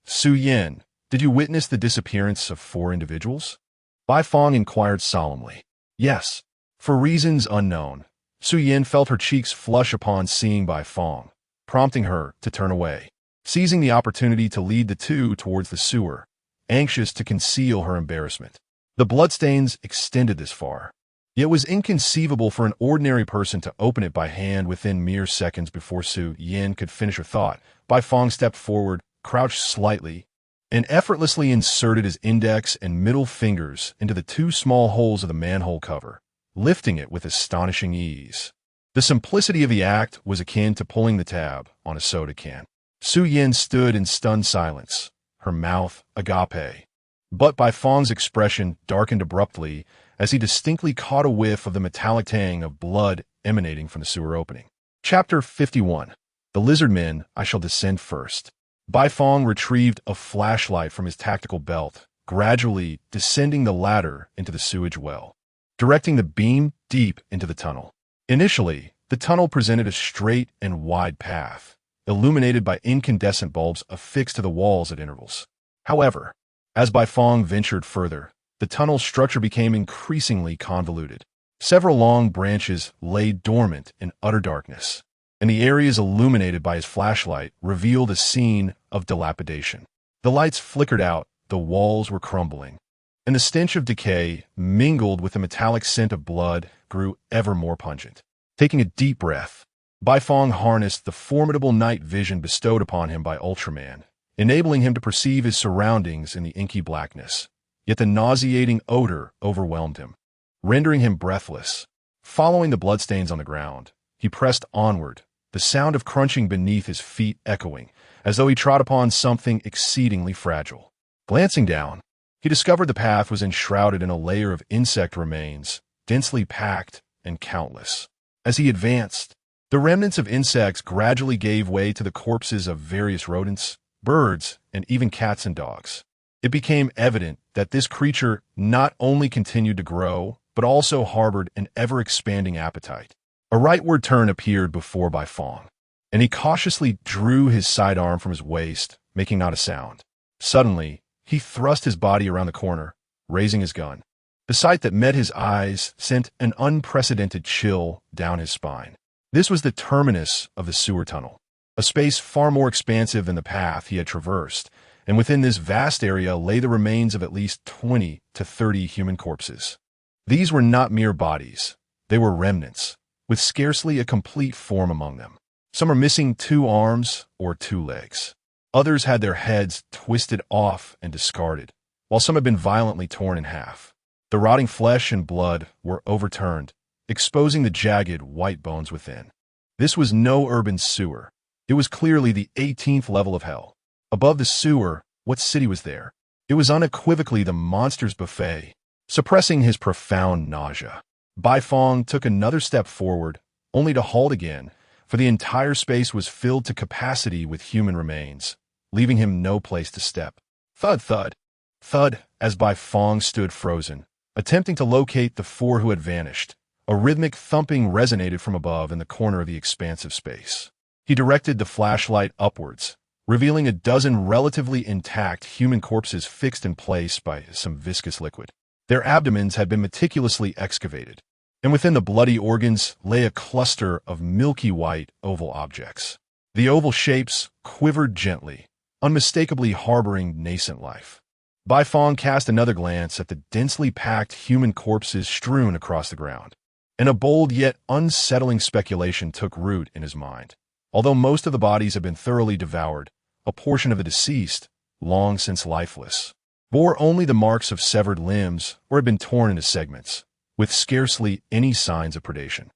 Su Yin, did you witness the disappearance of 4 individuals? Bai Fong inquired solemnly. Yes. For reasons unknown, Su Yin felt her cheeks flush upon seeing Bai Fong, prompting her to turn away, seizing the opportunity to lead the 2 towards the sewer, anxious to conceal her embarrassment. The bloodstains extended this far. Yet it was inconceivable for an ordinary person to open it by hand within mere seconds. Before Su Yin could finish her thought, Bai Fong stepped forward, crouched slightly, and effortlessly inserted his index and middle fingers into the 2 small holes of the manhole cover, lifting it with astonishing ease. The simplicity of the act was akin to pulling the tab on a soda can. Su Yin stood in stunned silence, her mouth agape. But Bai Fong's expression darkened abruptly as he distinctly caught a whiff of the metallic tang of blood emanating from the sewer opening. Chapter 51. The Lizard Men, I shall descend first. Bai Fong retrieved a flashlight from his tactical belt, gradually descending the ladder into the sewage well, directing the beam deep into the tunnel. Initially, the tunnel presented a straight and wide path, illuminated by incandescent bulbs affixed to the walls at intervals. However, as Bai Fong ventured further, the tunnel structure became increasingly convoluted. Several long branches lay dormant in utter darkness, and the areas illuminated by his flashlight revealed a scene of dilapidation. The lights flickered out, the walls were crumbling, and the stench of decay, mingled with the metallic scent of blood, grew ever more pungent. Taking a deep breath, Bai Fong harnessed the formidable night vision bestowed upon him by Ultraman, enabling him to perceive his surroundings in the inky blackness. Yet the nauseating odor overwhelmed him, rendering him breathless. Following the bloodstains on the ground, he pressed onward, the sound of crunching beneath his feet echoing, as though he trod upon something exceedingly fragile. Glancing down, he discovered the path was enshrouded in a layer of insect remains, densely packed and countless. As he advanced, the remnants of insects gradually gave way to the corpses of various rodents, birds, and even cats and dogs. It became evident that this creature not only continued to grow, but also harbored an ever-expanding appetite. A rightward turn appeared before Bai Fong, and he cautiously drew his sidearm from his waist, making not a sound. Suddenly, he thrust his body around the corner, raising his gun. The sight that met his eyes sent an unprecedented chill down his spine. This was the terminus of the sewer tunnel, a space far more expansive than the path he had traversed, and within this vast area lay the remains of at least 20 to 30 human corpses. These were not mere bodies. They were remnants, with scarcely a complete form among them. Some are missing 2 arms or 2 legs. Others had their heads twisted off and discarded, while some had been violently torn in half. The rotting flesh and blood were overturned, exposing the jagged white bones within. This was no urban sewer. It was clearly the 18th level of hell. Above the sewer, what city was there? It was unequivocally the monster's buffet. Suppressing his profound nausea, Bai Fong took another step forward, only to halt again, for the entire space was filled to capacity with human remains, leaving him no place to step. Thud, thud, thud, as Bai Fong stood frozen, attempting to locate the 4 who had vanished. A rhythmic thumping resonated from above in the corner of the expansive space. He directed the flashlight upwards, revealing a dozen relatively intact human corpses fixed in place by some viscous liquid. Their abdomens had been meticulously excavated, and within the bloody organs lay a cluster of milky white oval objects. The oval shapes quivered gently, unmistakably harboring nascent life. Bai Fong cast another glance at the densely packed human corpses strewn across the ground, and a bold yet unsettling speculation took root in his mind. Although most of the bodies had been thoroughly devoured, a portion of the deceased, long since lifeless, bore only the marks of severed limbs or had been torn into segments, with scarcely any signs of predation.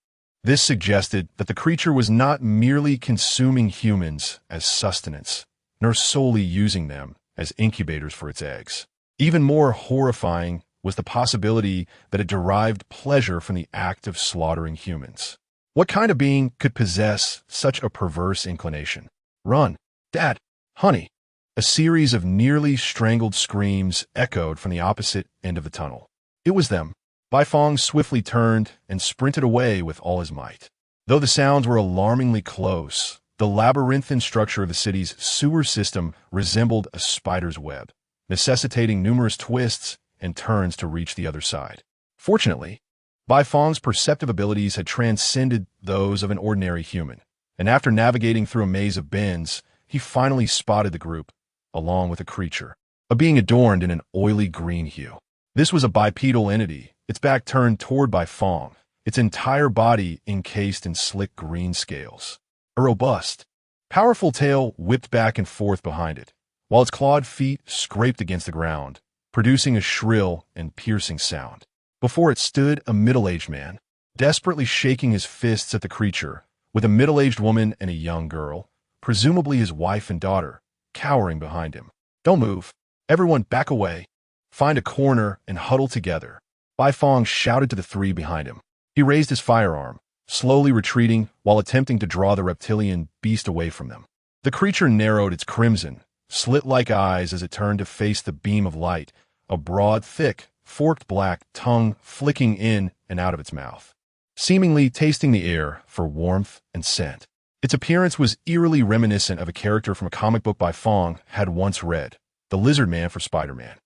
This suggested that the creature was not merely consuming humans as sustenance, nor solely using them as incubators for its eggs. Even more horrifying was the possibility that it derived pleasure from the act of slaughtering humans. What kind of being could possess such a perverse inclination? "Run! Dad! Honey!" A series of nearly strangled screams echoed from the opposite end of the tunnel. It was them. Bai Fong swiftly turned and sprinted away with all his might. Though the sounds were alarmingly close, the labyrinthine structure of the city's sewer system resembled a spider's web, necessitating numerous twists and turns to reach the other side. Fortunately, Bai Fong's perceptive abilities had transcended those of an ordinary human, and after navigating through a maze of bends, he finally spotted the group, along with a creature, a being adorned in an oily green hue. This was a bipedal entity, its back turned toward Bai Fong, its entire body encased in slick green scales. A robust, powerful tail whipped back and forth behind it, while its clawed feet scraped against the ground, producing a shrill and piercing sound. Before it stood a middle-aged man, desperately shaking his fists at the creature, with a middle-aged woman and a young girl, presumably his wife and daughter, cowering behind him. "Don't move. Everyone back away. Find a corner and huddle together," Bai Fong shouted to the three behind him. He raised his firearm, slowly retreating while attempting to draw the reptilian beast away from them. The creature narrowed its crimson, slit-like eyes as it turned to face the beam of light, a broad, thick, forked black tongue flicking in and out of its mouth, seemingly tasting the air for warmth and scent. Its appearance was eerily reminiscent of a character from a comic book Bai Fong had once read, the Lizard Man for Spider-Man.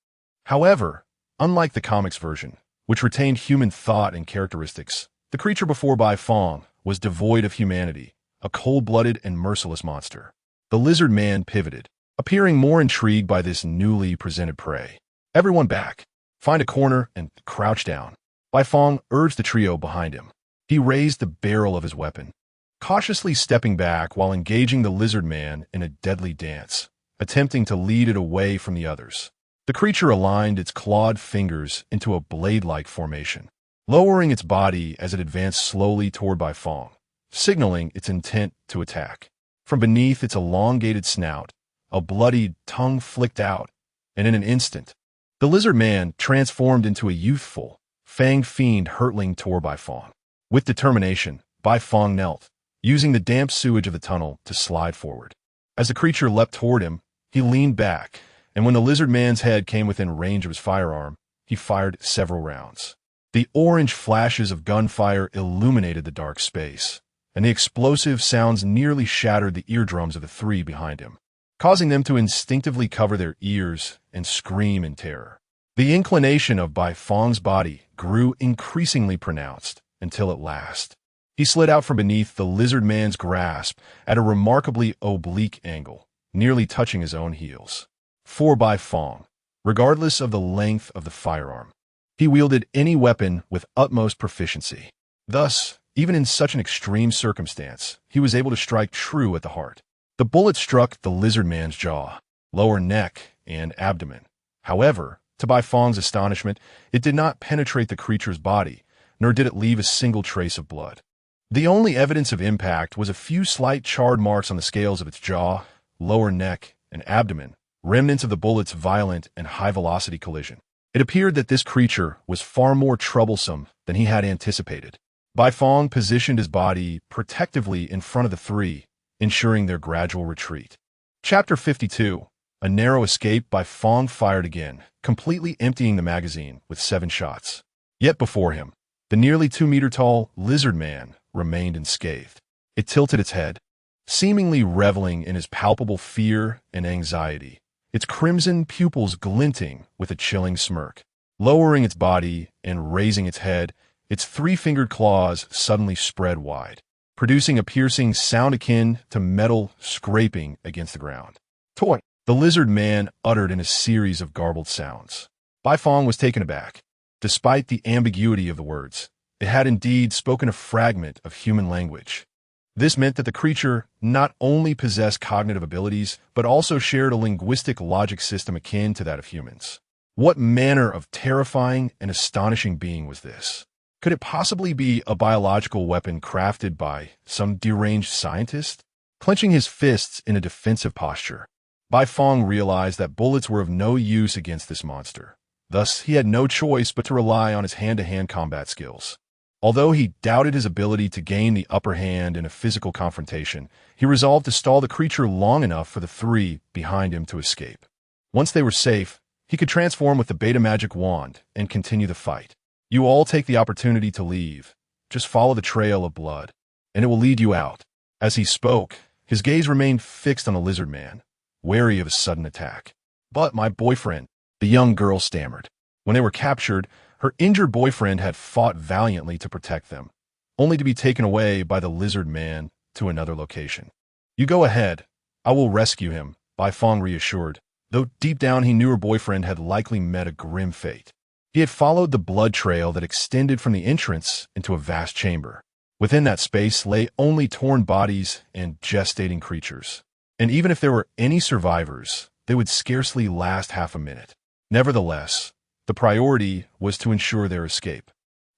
However, unlike the comics version, which retained human thought and characteristics, the creature before Bai Fong was devoid of humanity, a cold-blooded and merciless monster. The Lizard Man pivoted, appearing more intrigued by this newly presented prey. "Everyone back. Find a corner and crouch down," Bai Fong urged the trio behind him. He raised the barrel of his weapon, cautiously stepping back while engaging the Lizard Man in a deadly dance, attempting to lead it away from the others. The creature aligned its clawed fingers into a blade-like formation, lowering its body as it advanced slowly toward Bai Fong, signaling its intent to attack. From beneath its elongated snout, a bloodied tongue flicked out, and in an instant, the Lizard Man transformed into a youthful, fanged fiend hurtling toward Bai Fong. With determination, Bai Fong knelt, using the damp sewage of the tunnel to slide forward. As the creature leapt toward him, he leaned back, and when the Lizard Man's head came within range of his firearm, he fired several rounds. The orange flashes of gunfire illuminated the dark space, and the explosive sounds nearly shattered the eardrums of the three behind him, causing them to instinctively cover their ears and scream in terror. The inclination of Bai Fong's body grew increasingly pronounced until at last, he slid out from beneath the Lizard Man's grasp at a remarkably oblique angle, nearly touching his own heels. For Bai Fong, regardless of the length of the firearm, he wielded any weapon with utmost proficiency. Thus, even in such an extreme circumstance, he was able to strike true at the heart. The bullet struck the Lizard Man's jaw, lower neck, and abdomen. However, to Bai Fong's astonishment, it did not penetrate the creature's body, nor did it leave a single trace of blood. The only evidence of impact was a few slight charred marks on the scales of its jaw, lower neck, and abdomen, remnants of the bullet's violent and high-velocity collision. It appeared that this creature was far more troublesome than he had anticipated. Bai Fong positioned his body protectively in front of the three, ensuring their gradual retreat. Chapter 52. A narrow escape. Bai Fong fired again, completely emptying the magazine with 7 shots. Yet before him, the nearly 2-meter-tall Lizard Man remained unscathed. It tilted its head, seemingly reveling in his palpable fear and anxiety, its crimson pupils glinting with a chilling smirk. Lowering its body and raising its head, its three-fingered claws suddenly spread wide, producing a piercing sound akin to metal scraping against the ground. Toy! The lizard man uttered in a series of garbled sounds. Bai Fong was taken aback. Despite the ambiguity of the words, it had indeed spoken a fragment of human language. This meant that the creature not only possessed cognitive abilities, but also shared a linguistic logic system akin to that of humans. What manner of terrifying and astonishing being was this? Could it possibly be a biological weapon crafted by some deranged scientist? Clenching his fists in a defensive posture, Bai Fong realized that bullets were of no use against this monster. Thus, he had no choice but to rely on his hand-to-hand combat skills. Although he doubted his ability to gain the upper hand in a physical confrontation, he resolved to stall the creature long enough for the three behind him to escape. Once they were safe, he could transform with the beta magic wand and continue the fight. You all take the opportunity to leave. Just follow the trail of blood, and it will lead you out. As he spoke, his gaze remained fixed on the lizard man, wary of a sudden attack. But my boyfriend, the young girl stammered. When they were captured, her injured boyfriend had fought valiantly to protect them, only to be taken away by the lizard man to another location. You go ahead. I will rescue him, Bai Fong reassured, though deep down he knew her boyfriend had likely met a grim fate. He had followed the blood trail that extended from the entrance into a vast chamber. Within that space lay only torn bodies and gestating creatures. And even if there were any survivors, they would scarcely last half a minute. Nevertheless, the priority was to ensure their escape.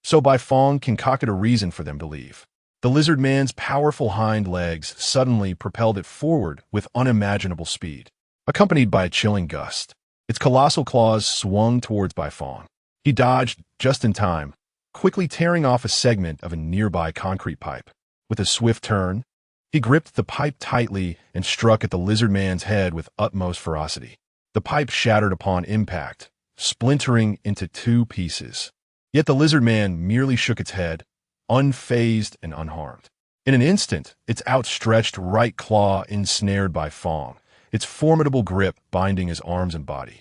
So Bai Fong concocted a reason for them to leave. The lizard man's powerful hind legs suddenly propelled it forward with unimaginable speed, accompanied by a chilling gust. Its colossal claws swung towards Bai Fong. He dodged just in time, quickly tearing off a segment of a nearby concrete pipe. With a swift turn, he gripped the pipe tightly and struck at the lizard man's head with utmost ferocity. The pipe shattered upon impact, splintering into two pieces. Yet the lizard man merely shook its head, unfazed and unharmed. In an instant, its outstretched right claw ensnared Bai Fong, its formidable grip binding his arms and body.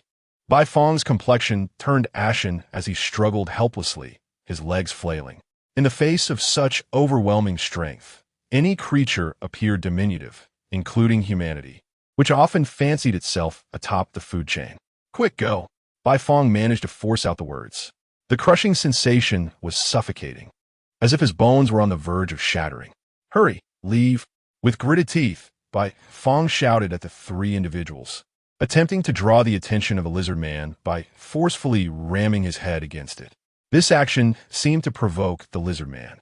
Bai Fong's complexion turned ashen as he struggled helplessly, his legs flailing. In the face of such overwhelming strength, any creature appeared diminutive, including humanity, which often fancied itself atop the food chain. Quick, go! Bai Fong managed to force out the words. The crushing sensation was suffocating, as if his bones were on the verge of shattering. Hurry, leave! With gritted teeth, Bai Fong shouted at the three individuals, attempting to draw the attention of the lizard man by forcefully ramming his head against it. This action seemed to provoke the lizard man,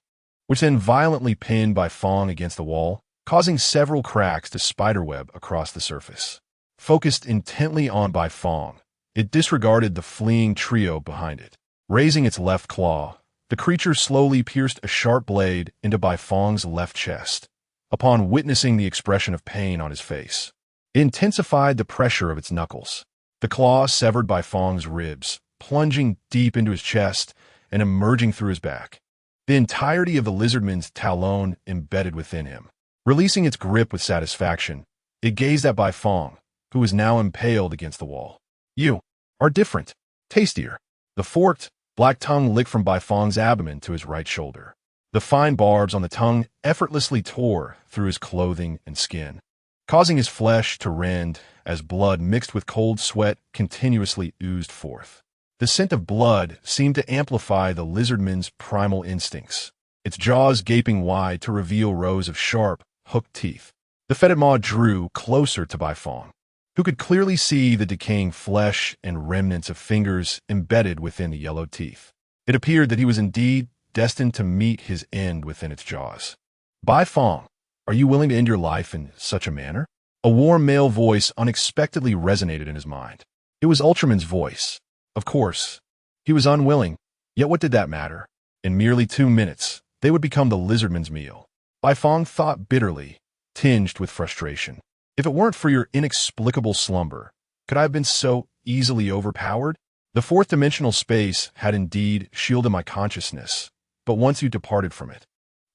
which then violently pinned Bai Fong against the wall, causing several cracks to spiderweb across the surface. Focused intently on Bai Fong, it disregarded the fleeing trio behind it. Raising its left claw, the creature slowly pierced a sharp blade into Bai Fong's left chest. Upon witnessing the expression of pain on his face, it intensified the pressure of its knuckles. The claw severed Bai Fong's ribs, plunging deep into his chest and emerging through his back. The entirety of the lizardman's talon embedded within him. Releasing its grip with satisfaction, it gazed at Bai Fong, who was now impaled against the wall. You are different, tastier. The forked, black tongue licked from Bai Fong's abdomen to his right shoulder. The fine barbs on the tongue effortlessly tore through his clothing and skin, causing his flesh to rend as blood mixed with cold sweat continuously oozed forth. The scent of blood seemed to amplify the lizardman's primal instincts, its jaws gaping wide to reveal rows of sharp, hooked teeth. The fetid maw drew closer to Bai Fong, who could clearly see the decaying flesh and remnants of fingers embedded within the yellow teeth. It appeared that he was indeed destined to meet his end within its jaws. Bai Fong, are you willing to end your life in such a manner? A warm male voice unexpectedly resonated in his mind. It was Ultraman's voice. Of course, he was unwilling, yet what did that matter? In merely 2 minutes, they would become the lizardman's meal. Bai Fong thought bitterly, tinged with frustration. If it weren't for your inexplicable slumber, could I have been so easily overpowered? The fourth-dimensional space had indeed shielded my consciousness, but once you departed from it,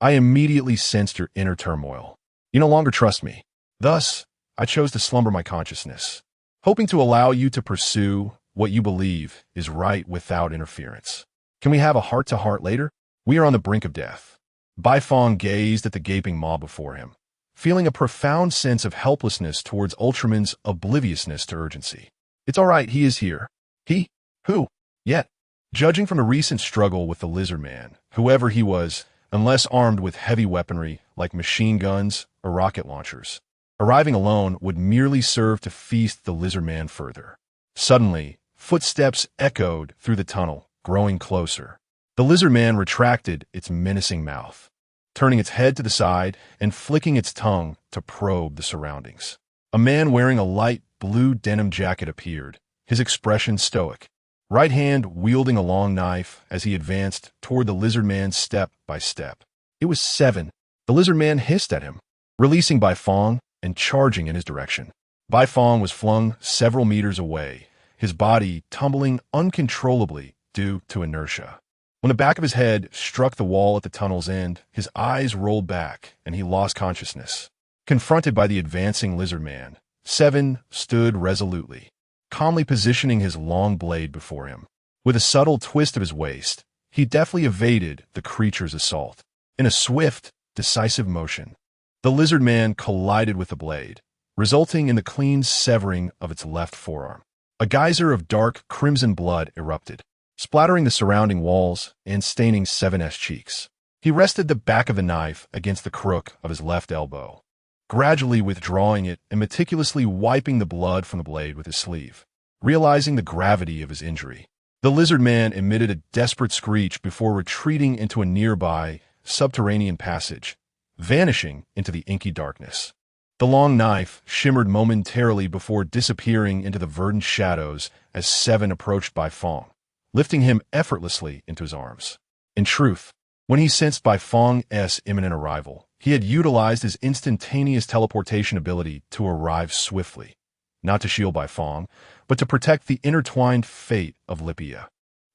I immediately sensed your inner turmoil. You no longer trust me. Thus, I chose to slumber my consciousness, hoping to allow you to pursue what you believe is right without interference. Can we have a heart-to-heart later? We are on the brink of death. Bai Fong gazed at the gaping maw before him, feeling a profound sense of helplessness towards Ultraman's obliviousness to urgency. It's all right, he is here. He? Who? Yet. Judging from the recent struggle with the lizard man, whoever he was, unless armed with heavy weaponry like machine guns or rocket launchers, arriving alone would merely serve to feast the lizard man further. Suddenly, footsteps echoed through the tunnel, growing closer. The lizard man retracted its menacing mouth, turning its head to the side and flicking its tongue to probe the surroundings. A man wearing a light blue denim jacket appeared, his expression stoic, right hand wielding a long knife as he advanced toward the lizard man step by step. It was 7. The lizard man hissed at him, releasing Bai Fong and charging in his direction. Bai Fong was flung several meters away, his body tumbling uncontrollably due to inertia. When the back of his head struck the wall at the tunnel's end, his eyes rolled back and he lost consciousness. Confronted by the advancing lizard man, 7 stood resolutely, calmly positioning his long blade before him. With a subtle twist of his waist, he deftly evaded the creature's assault. In a swift, decisive motion, the lizard man collided with the blade, resulting in the clean severing of its left forearm. A geyser of dark crimson blood erupted, splattering the surrounding walls and staining 7's cheeks. He rested the back of the knife against the crook of his left elbow, gradually withdrawing it and meticulously wiping the blood from the blade with his sleeve. Realizing the gravity of his injury, the lizard man emitted a desperate screech before retreating into a nearby subterranean passage, vanishing into the inky darkness. The long knife shimmered momentarily before disappearing into the verdant shadows as 7 approached Bai Fong, lifting him effortlessly into his arms. In truth, when he sensed Bai Fong's imminent arrival, he had utilized his instantaneous teleportation ability to arrive swiftly, not to shield Bai Fong, but to protect the intertwined fate of Lipia.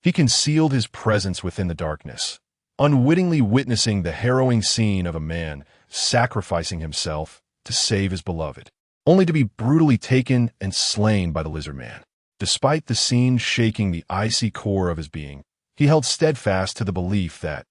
He concealed his presence within the darkness, unwittingly witnessing the harrowing scene of a man sacrificing himself to save his beloved, only to be brutally taken and slain by the lizard man. Despite the scene shaking the icy core of his being, he held steadfast to the belief that,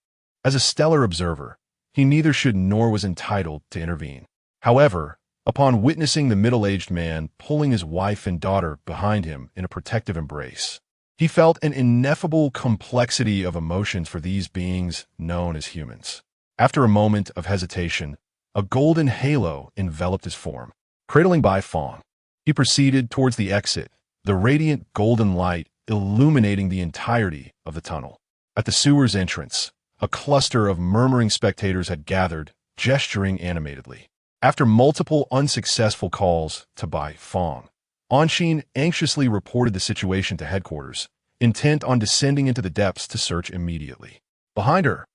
as a stellar observer, he neither should nor was entitled to intervene. However, upon witnessing the middle-aged man pulling his wife and daughter behind him in a protective embrace, he felt an ineffable complexity of emotions for these beings known as humans. After a moment of hesitation, a golden halo enveloped his form. Cradling Bai Fong, he proceeded towards the exit, the radiant golden light illuminating the entirety of the tunnel. At the sewer's entrance, a cluster of murmuring spectators had gathered, gesturing animatedly. After multiple unsuccessful calls to Bai Fong, Anshin anxiously reported the situation to headquarters, intent on descending into the depths to search immediately. Behind her,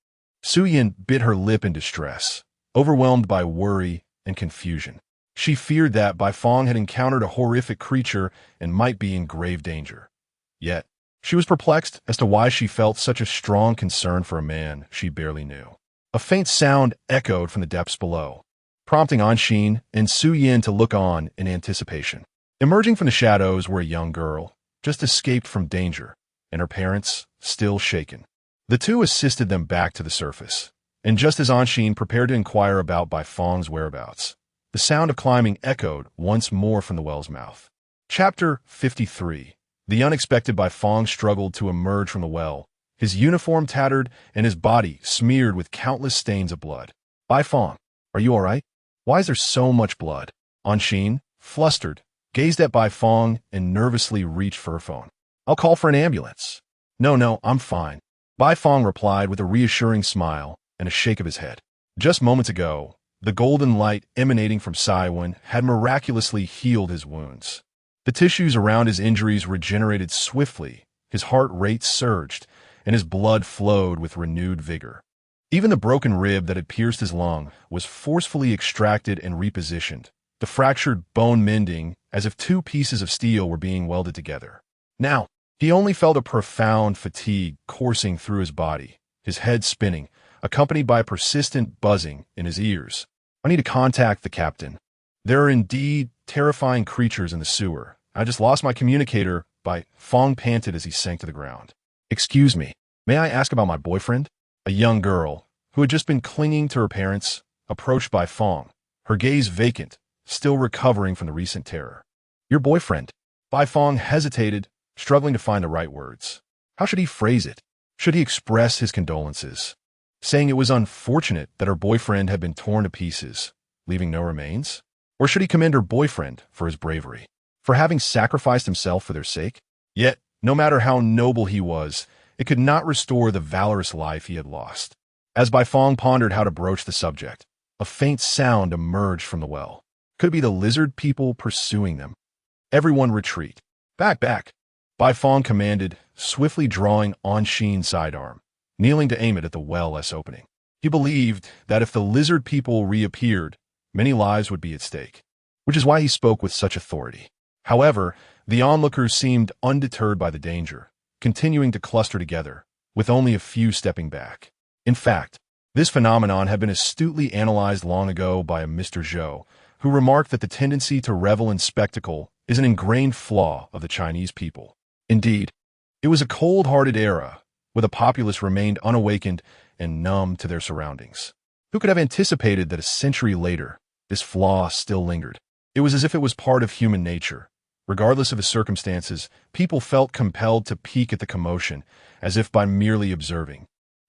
Suyin bit her lip in distress, overwhelmed by worry and confusion. She feared that Bai Fong had encountered a horrific creature and might be in grave danger. Yet, she was perplexed as to why she felt such a strong concern for a man she barely knew. A faint sound echoed from the depths below, prompting Anshin and Suyin to look on in anticipation. Emerging from the shadows were a young girl, just escaped from danger, and her parents, still shaken. The two assisted them back to the surface, and just as Anshin prepared to inquire about Bai Fong's whereabouts, the sound of climbing echoed once more from the well's mouth. Chapter 53. The unexpected Bai Fong struggled to emerge from the well, his uniform tattered and his body smeared with countless stains of blood. Bai Fong, are you all right? Why is there so much blood? Anshin, flustered, gazed at Bai Fong and nervously reached for her phone. I'll call for an ambulance. No, I'm fine. Bai Fong replied with a reassuring smile and a shake of his head. Just moments ago, the golden light emanating from Saiwan had miraculously healed his wounds. The tissues around his injuries regenerated swiftly, his heart rate surged, and his blood flowed with renewed vigor. Even the broken rib that had pierced his lung was forcefully extracted and repositioned, the fractured bone mending as if 2 pieces of steel were being welded together. Now, he only felt a profound fatigue coursing through his body, his head spinning, accompanied by a persistent buzzing in his ears. I need to contact the captain. There are indeed terrifying creatures in the sewer. I just lost my communicator. Fong panted as he sank to the ground. Excuse me, may I ask about my boyfriend? A young girl, who had just been clinging to her parents, approached Bai Fong, her gaze vacant, still recovering from the recent terror. Your boyfriend? Bai Fong hesitated, struggling to find the right words. How should he phrase it? Should he express his condolences, saying it was unfortunate that her boyfriend had been torn to pieces, leaving no remains? Or should he commend her boyfriend for his bravery, for having sacrificed himself for their sake? Yet, no matter how noble he was, it could not restore the valorous life he had lost. As Bai Fong pondered how to broach the subject, a faint sound emerged from the well. Could it be the lizard people pursuing them? Everyone retreat. Back, back. Bai Fong commanded, swiftly drawing On Shin's sidearm, kneeling to aim it at the well-less opening. He believed that if the lizard people reappeared, many lives would be at stake, which is why he spoke with such authority. However, the onlookers seemed undeterred by the danger, continuing to cluster together, with only a few stepping back. In fact, this phenomenon had been astutely analyzed long ago by a Mr. Zhou, who remarked that the tendency to revel in spectacle is an ingrained flaw of the Chinese people. Indeed, it was a cold-hearted era, where the populace remained unawakened and numb to their surroundings. Who could have anticipated that a century later, this flaw still lingered? It was as if it was part of human nature. Regardless of the circumstances, people felt compelled to peek at the commotion, as if by merely observing,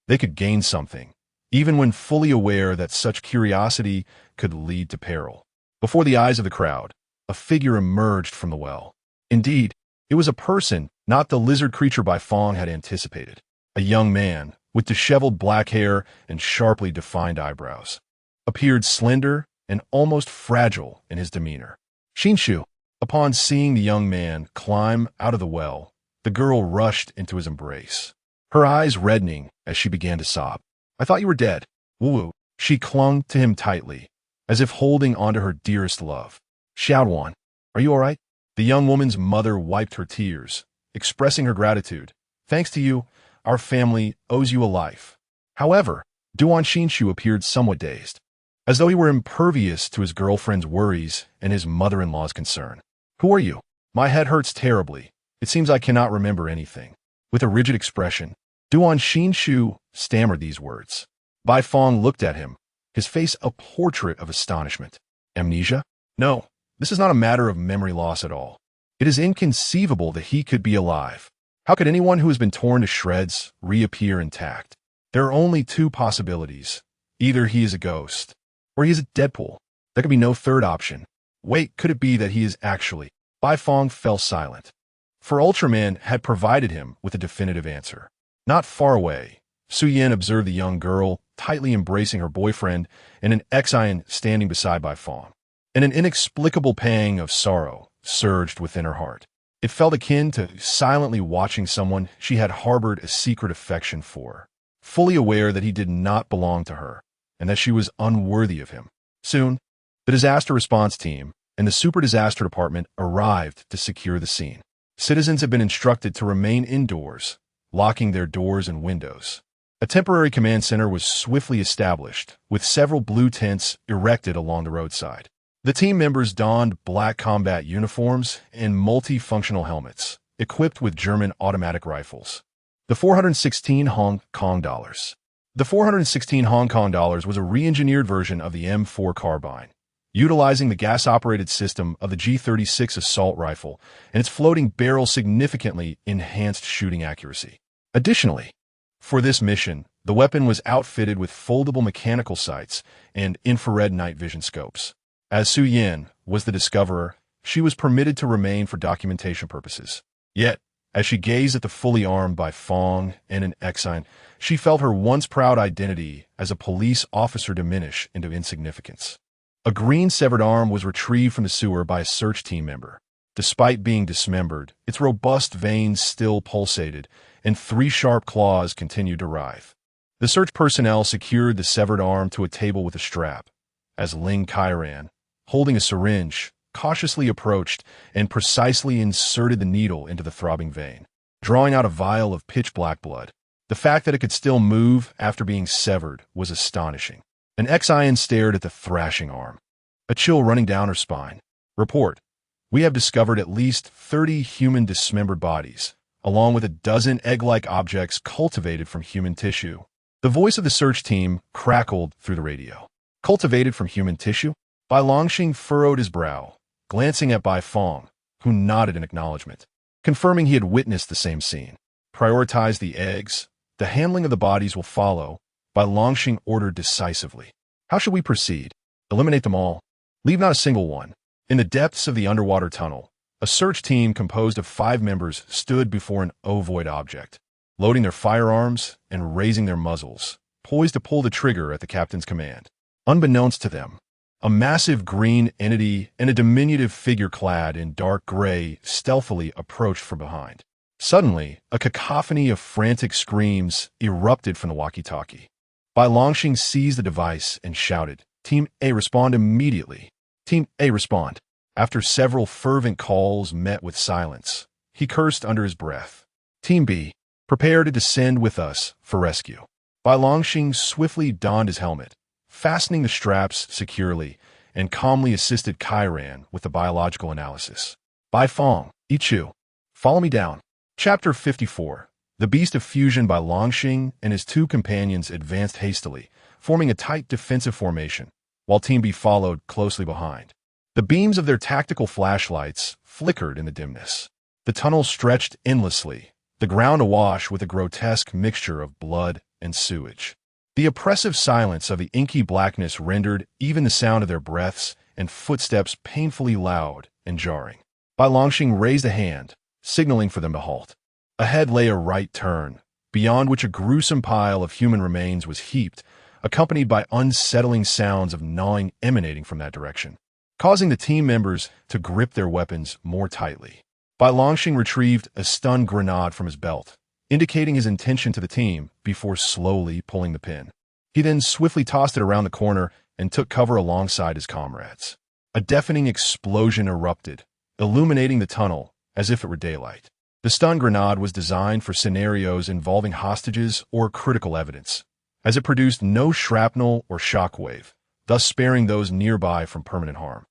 they could gain something, even when fully aware that such curiosity could lead to peril. Before the eyes of the crowd, a figure emerged from the well. Indeed, it was a person, not the lizard creature Bai Fong had anticipated. A young man, with disheveled black hair and sharply defined eyebrows, appeared slender and almost fragile in his demeanor. Xinshu. Upon seeing the young man climb out of the well, the girl rushed into his embrace, her eyes reddening as she began to sob. I thought you were dead. Woo-woo. She clung to him tightly, as if holding onto her dearest love. Xiaoduan, are you all right? The young woman's mother wiped her tears, expressing her gratitude. Thanks to you, our family owes you a life. However, Duan Xinshu appeared somewhat dazed, as though he were impervious to his girlfriend's worries and his mother-in-law's concern. Who are you? My head hurts terribly. It seems I cannot remember anything. With a rigid expression, Duan Xinshu stammered these words. Bai Fong looked at him, his face a portrait of astonishment. Amnesia? No, this is not a matter of memory loss at all. It is inconceivable that he could be alive. How could anyone who has been torn to shreds reappear intact? There are only two possibilities. Either he is a ghost, or he is a Deadpool. There could be no third option. Wait, could it be that he is actually? Bai Fong fell silent, for Ultraman had provided him with a definitive answer. Not far away, Su Yin observed the young girl tightly embracing her boyfriend and an Xian standing beside Bai Fong. And an inexplicable pang of sorrow surged within her heart. It felt akin to silently watching someone she had harbored a secret affection for, fully aware that he did not belong to her and that she was unworthy of him. Soon, the disaster response team and the Super Disaster Department arrived to secure the scene. Citizens had been instructed to remain indoors, locking their doors and windows. A temporary command center was swiftly established, with several blue tents erected along the roadside. The team members donned black combat uniforms and multifunctional helmets, equipped with German automatic rifles. The 416 Hong Kong dollars. The 416 Hong Kong dollars was a re-engineered version of the M4 carbine, utilizing the gas-operated system of the G36 assault rifle and its floating barrel significantly enhanced shooting accuracy. Additionally, for this mission, the weapon was outfitted with foldable mechanical sights and infrared night vision scopes. As Su Yin was the discoverer, she was permitted to remain for documentation purposes. Yet, as she gazed at the fully armed Bai Fong and an Xian, she felt her once proud identity as a police officer diminish into insignificance. A green severed arm was retrieved from the sewer by a search team member. Despite being dismembered, its robust veins still pulsated, and 3 sharp claws continued to writhe. The search personnel secured the severed arm to a table with a strap, as Ling Kairan, holding a syringe, cautiously approached and precisely inserted the needle into the throbbing vein, drawing out a vial of pitch-black blood. The fact that it could still move after being severed was astonishing. An Xian stared at the thrashing arm, a chill running down her spine. Report. We have discovered at least 30 human dismembered bodies, along with a dozen egg-like objects cultivated from human tissue. The voice of the search team crackled through the radio. Cultivated from human tissue? Bai Longxing furrowed his brow, glancing at Bai Fong, who nodded in acknowledgement, confirming he had witnessed the same scene. Prioritize the eggs. The handling of the bodies will follow. Bai Longxing ordered decisively. How should we proceed? Eliminate them all. Leave not a single one. In the depths of the underwater tunnel, a search team composed of 5 members stood before an ovoid object, loading their firearms and raising their muzzles, poised to pull the trigger at the captain's command. Unbeknownst to them, a massive green entity and a diminutive figure clad in dark gray stealthily approached from behind. Suddenly, a cacophony of frantic screams erupted from the walkie-talkie. Bai Longxing seized the device and shouted, "Team A, respond immediately. Team A, respond." After several fervent calls met with silence, he cursed under his breath. Team B, prepare to descend with us for rescue. Bai Longxing swiftly donned his helmet, fastening the straps securely, and calmly assisted Kairan with the biological analysis. Bai Fong, Ichu, follow me down. Chapter 54. The Beast of Fusion. Bai Longxing and his 2 companions advanced hastily, forming a tight defensive formation, while Team B followed closely behind. The beams of their tactical flashlights flickered in the dimness. The tunnel stretched endlessly, the ground awash with a grotesque mixture of blood and sewage. The oppressive silence of the inky blackness rendered even the sound of their breaths and footsteps painfully loud and jarring. Bai Longxing raised a hand, signaling for them to halt. Ahead lay a right turn, beyond which a gruesome pile of human remains was heaped, accompanied by unsettling sounds of gnawing emanating from that direction, causing the team members to grip their weapons more tightly. Bai Longxing retrieved a stun grenade from his belt, indicating his intention to the team before slowly pulling the pin. He then swiftly tossed it around the corner and took cover alongside his comrades. A deafening explosion erupted, illuminating the tunnel as if it were daylight. The stun grenade was designed for scenarios involving hostages or critical evidence, as it produced no shrapnel or shockwave, thus sparing those nearby from permanent harm.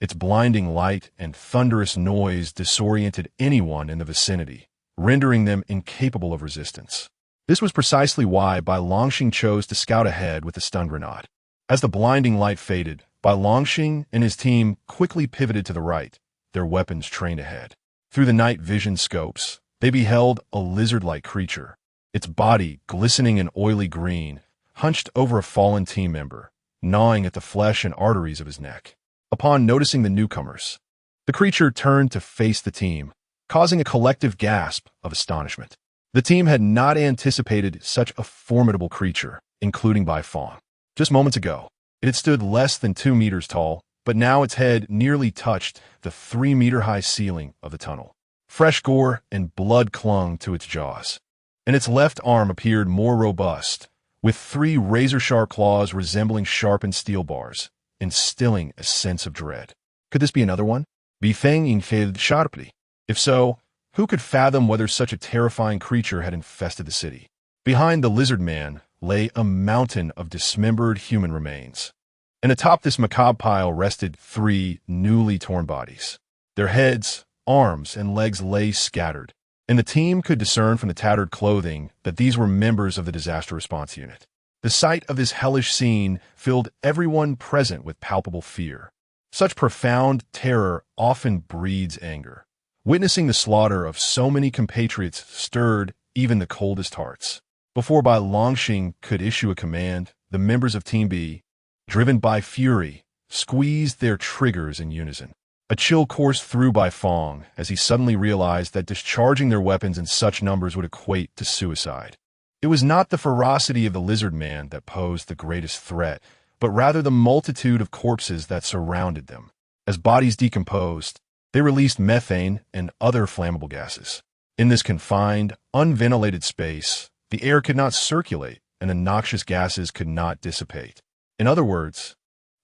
Its blinding light and thunderous noise disoriented anyone in the vicinity, rendering them incapable of resistance. This was precisely why Bai Longxing chose to scout ahead with the stun grenade. As the blinding light faded, Bai Longxing and his team quickly pivoted to the right, their weapons trained ahead. Through the night vision scopes, they beheld a lizard-like creature, its body glistening in oily green, hunched over a fallen team member, gnawing at the flesh and arteries of his neck. Upon noticing the newcomers, the creature turned to face the team, causing a collective gasp of astonishment. The team had not anticipated such a formidable creature, including Bai Fong. Just moments ago, it had stood less than 2 meters tall, but now its head nearly touched the 3-meter-high ceiling of the tunnel. Fresh gore and blood clung to its jaws, and its left arm appeared more robust, with 3 razor-sharp claws resembling sharpened steel bars, instilling a sense of dread. Could this be another one? Bi Feng inhaled sharply. If so, who could fathom whether such a terrifying creature had infested the city? Behind the lizard man lay a mountain of dismembered human remains, and atop this macabre pile rested 3 newly torn bodies. Their heads, arms, and legs lay scattered, and the team could discern from the tattered clothing that these were members of the disaster response unit. The sight of this hellish scene filled everyone present with palpable fear. Such profound terror often breeds anger. Witnessing the slaughter of so many compatriots stirred even the coldest hearts. Before Bai Longxing could issue a command, the members of Team B, driven by fury, squeezed their triggers in unison. A chill coursed through Bai Fong as he suddenly realized that discharging their weapons in such numbers would equate to suicide. It was not the ferocity of the lizard man that posed the greatest threat, but rather the multitude of corpses that surrounded them. As bodies decomposed, they released methane and other flammable gases. In this confined, unventilated space, the air could not circulate and the noxious gases could not dissipate. In other words,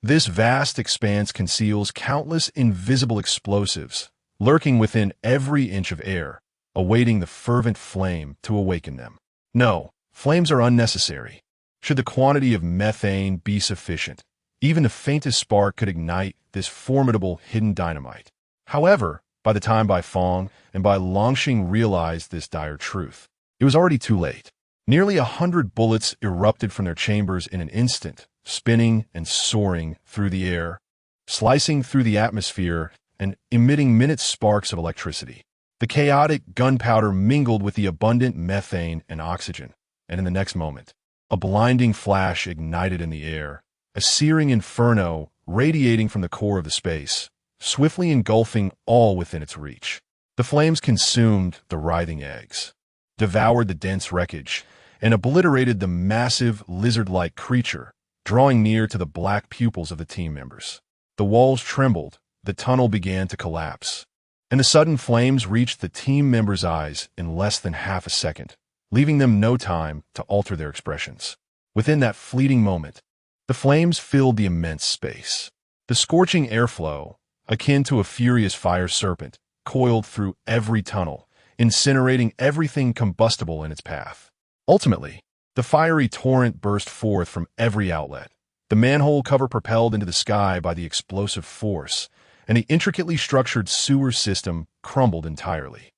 this vast expanse conceals countless invisible explosives, lurking within every inch of air, awaiting the fervent flame to awaken them. No, flames are unnecessary. Should the quantity of methane be sufficient, even the faintest spark could ignite this formidable hidden dynamite. However, by the time Bai Fong and Bai Longxing realized this dire truth, it was already too late. Nearly 100 bullets erupted from their chambers in an instant, spinning and soaring through the air, slicing through the atmosphere and emitting minute sparks of electricity. The chaotic gunpowder mingled with the abundant methane and oxygen, and in the next moment, a blinding flash ignited in the air, a searing inferno radiating from the core of the space, swiftly engulfing all within its reach. The flames consumed the writhing eggs, devoured the dense wreckage, and obliterated the massive lizard-like creature, drawing near to the black pupils of the team members. The walls trembled, the tunnel began to collapse, and the sudden flames reached the team members' eyes in less than half a second, leaving them no time to alter their expressions. Within that fleeting moment, the flames filled the immense space. The scorching airflow, akin to a furious fire serpent, coiled through every tunnel, incinerating everything combustible in its path. Ultimately, the fiery torrent burst forth from every outlet, the manhole cover propelled into the sky by the explosive force, and the intricately structured sewer system crumbled entirely.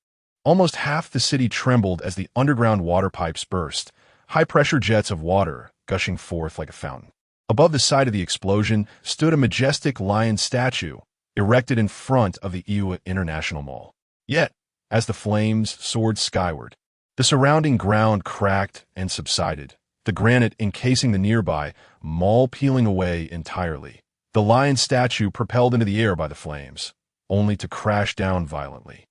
Almost half the city trembled as the underground water pipes burst, high-pressure jets of water gushing forth like a fountain. Above the site of the explosion stood a majestic lion statue, erected in front of the Iwa International Mall. Yet, as the flames soared skyward, the surrounding ground cracked and subsided, the granite encasing the nearby mall peeling away entirely. The lion statue propelled into the air by the flames, only to crash down violently,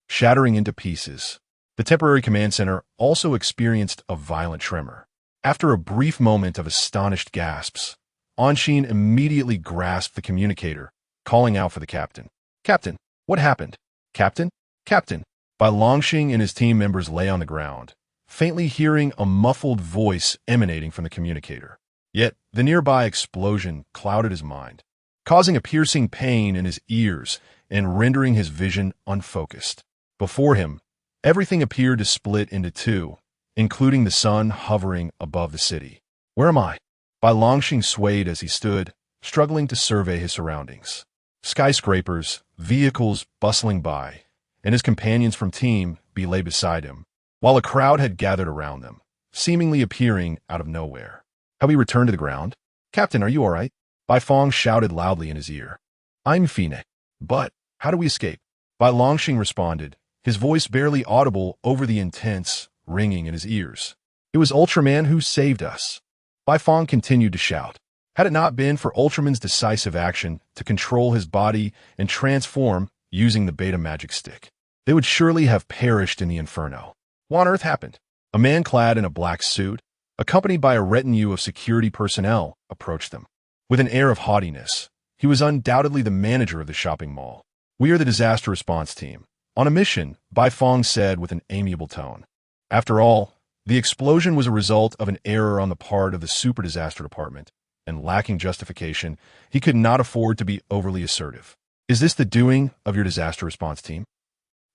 shattering into pieces. The temporary command center also experienced a violent tremor. After a brief moment of astonished gasps, Anshin immediately grasped the communicator, calling out for the captain. "Captain, what happened? Captain? Captain!" Bai Longxing and his team members lay on the ground, faintly hearing a muffled voice emanating from the communicator. Yet, the nearby explosion clouded his mind, causing a piercing pain in his ears and rendering his vision unfocused. Before him, everything appeared to split into two, including the sun hovering above the city. "Where am I?" Bai Longxing swayed as he stood, struggling to survey his surroundings. Skyscrapers, vehicles bustling by, and his companions from Team B lay beside him, while a crowd had gathered around them, seemingly appearing out of nowhere. Have we returned to the ground? "Captain, are you all right?" Bai Fong shouted loudly in his ear. "I'm Fine. But how do we escape?" Bai Longxing responded, his voice barely audible over the intense ringing in his ears. "It was Ultraman who saved us." Bai Fong continued to shout. Had it not been for Ultraman's decisive action to control his body and transform using the beta magic stick, they would surely have perished in the inferno. What on earth happened? A man clad in a black suit, accompanied by a retinue of security personnel, approached them. With an air of haughtiness, he was undoubtedly the manager of the shopping mall. "We are the disaster response team. On a mission," Bai Fong said with an amiable tone. After all, the explosion was a result of an error on the part of the Super Disaster Department, and lacking justification, he could not afford to be overly assertive. "Is this the doing of your disaster response team?"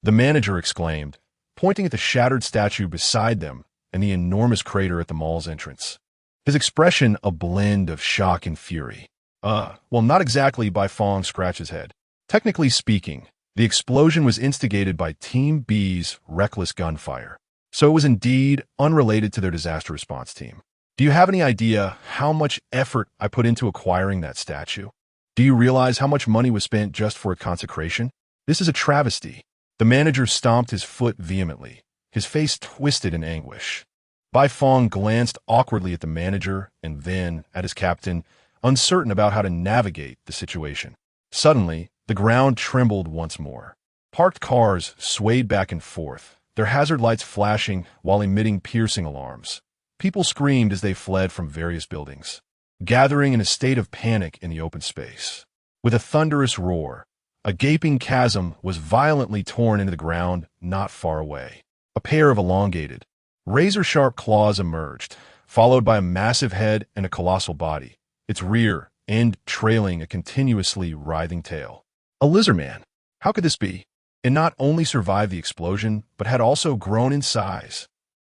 The manager exclaimed, pointing at the shattered statue beside them and the enormous crater at the mall's entrance. His expression a blend of shock and fury. Well, not exactly." Bai Fong scratched his head. "Technically speaking, the explosion was instigated by Team B's reckless gunfire, so it was indeed unrelated to their disaster response team. Do you have any idea how much effort I put into acquiring that statue? Do you realize how much money was spent just for a consecration? This is a travesty." The manager stomped his foot vehemently, his face twisted in anguish. Bai Fong glanced awkwardly at the manager and then at his captain, uncertain about how to navigate the situation. Suddenly, the ground trembled once more. Parked cars swayed back and forth, their hazard lights flashing while emitting piercing alarms. People screamed as they fled from various buildings, gathering in a state of panic in the open space. With a thunderous roar, a gaping chasm was violently torn into the ground not far away. A pair of elongated, razor-sharp claws emerged, followed by a massive head and a colossal body, its rear end trailing a continuously writhing tail. A lizard man. How could this be? It not only survived the explosion, but had also grown in size.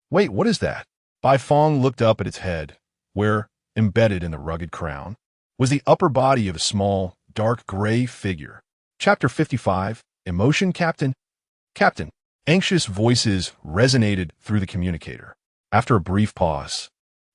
"Wait, what is that?" Bai Fong looked up at its head, where, embedded in the rugged crown, was the upper body of a small, dark gray figure. Chapter 55, Emotion Captain. Captain. Anxious voices resonated through the communicator. After a brief pause,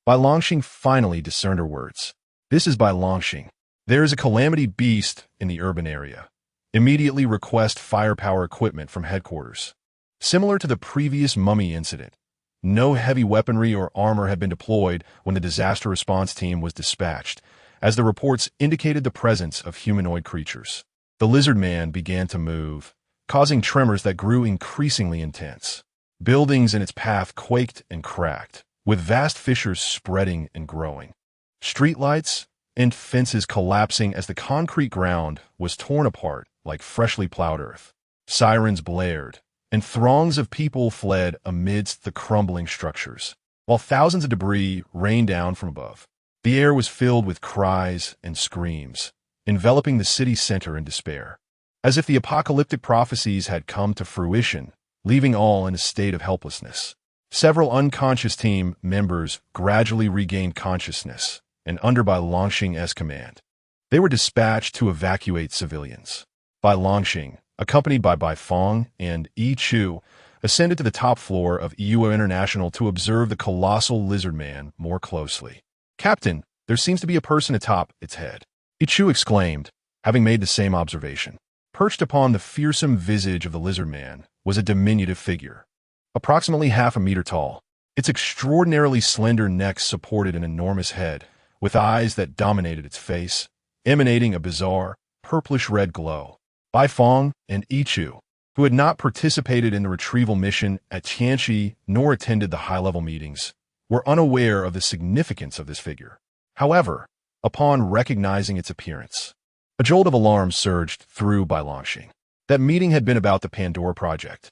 Bai Longxing finally discerned her words. This is Bai Longxing. There is a calamity beast in the urban area. Immediately request firepower equipment from headquarters. Similar to the previous mummy incident, no heavy weaponry or armor had been deployed when the disaster response team was dispatched, as the reports indicated the presence of humanoid creatures. The lizard man began to move, causing tremors that grew increasingly intense. Buildings in its path quaked and cracked, with vast fissures spreading and growing. Streetlights and fences collapsing as the concrete ground was torn apart like freshly plowed earth. Sirens blared, and throngs of people fled amidst the crumbling structures, while thousands of debris rained down from above. The air was filled with cries and screams, enveloping the city center in despair. As if the apocalyptic prophecies had come to fruition, leaving all in a state of helplessness. Several unconscious team members gradually regained consciousness, and under Bai Longxing's command, they were dispatched to evacuate civilians. Bai Longxing, accompanied by Bai Fong and Yi Chu, ascended to the top floor of EUO International to observe the colossal lizard man more closely. Captain, there seems to be a person atop its head. Yi Chu exclaimed, having made the same observation. Perched upon the fearsome visage of the lizard man was a diminutive figure, approximately half a meter tall. Its extraordinarily slender neck supported an enormous head, with eyes that dominated its face, emanating a bizarre, purplish-red glow. Bai Fong and Yi Chu, who had not participated in the retrieval mission at Tianxi nor attended the high-level meetings, were unaware of the significance of this figure. However, upon recognizing its appearance, a jolt of alarm surged through Bai Longxing. That meeting had been about the Pandora project.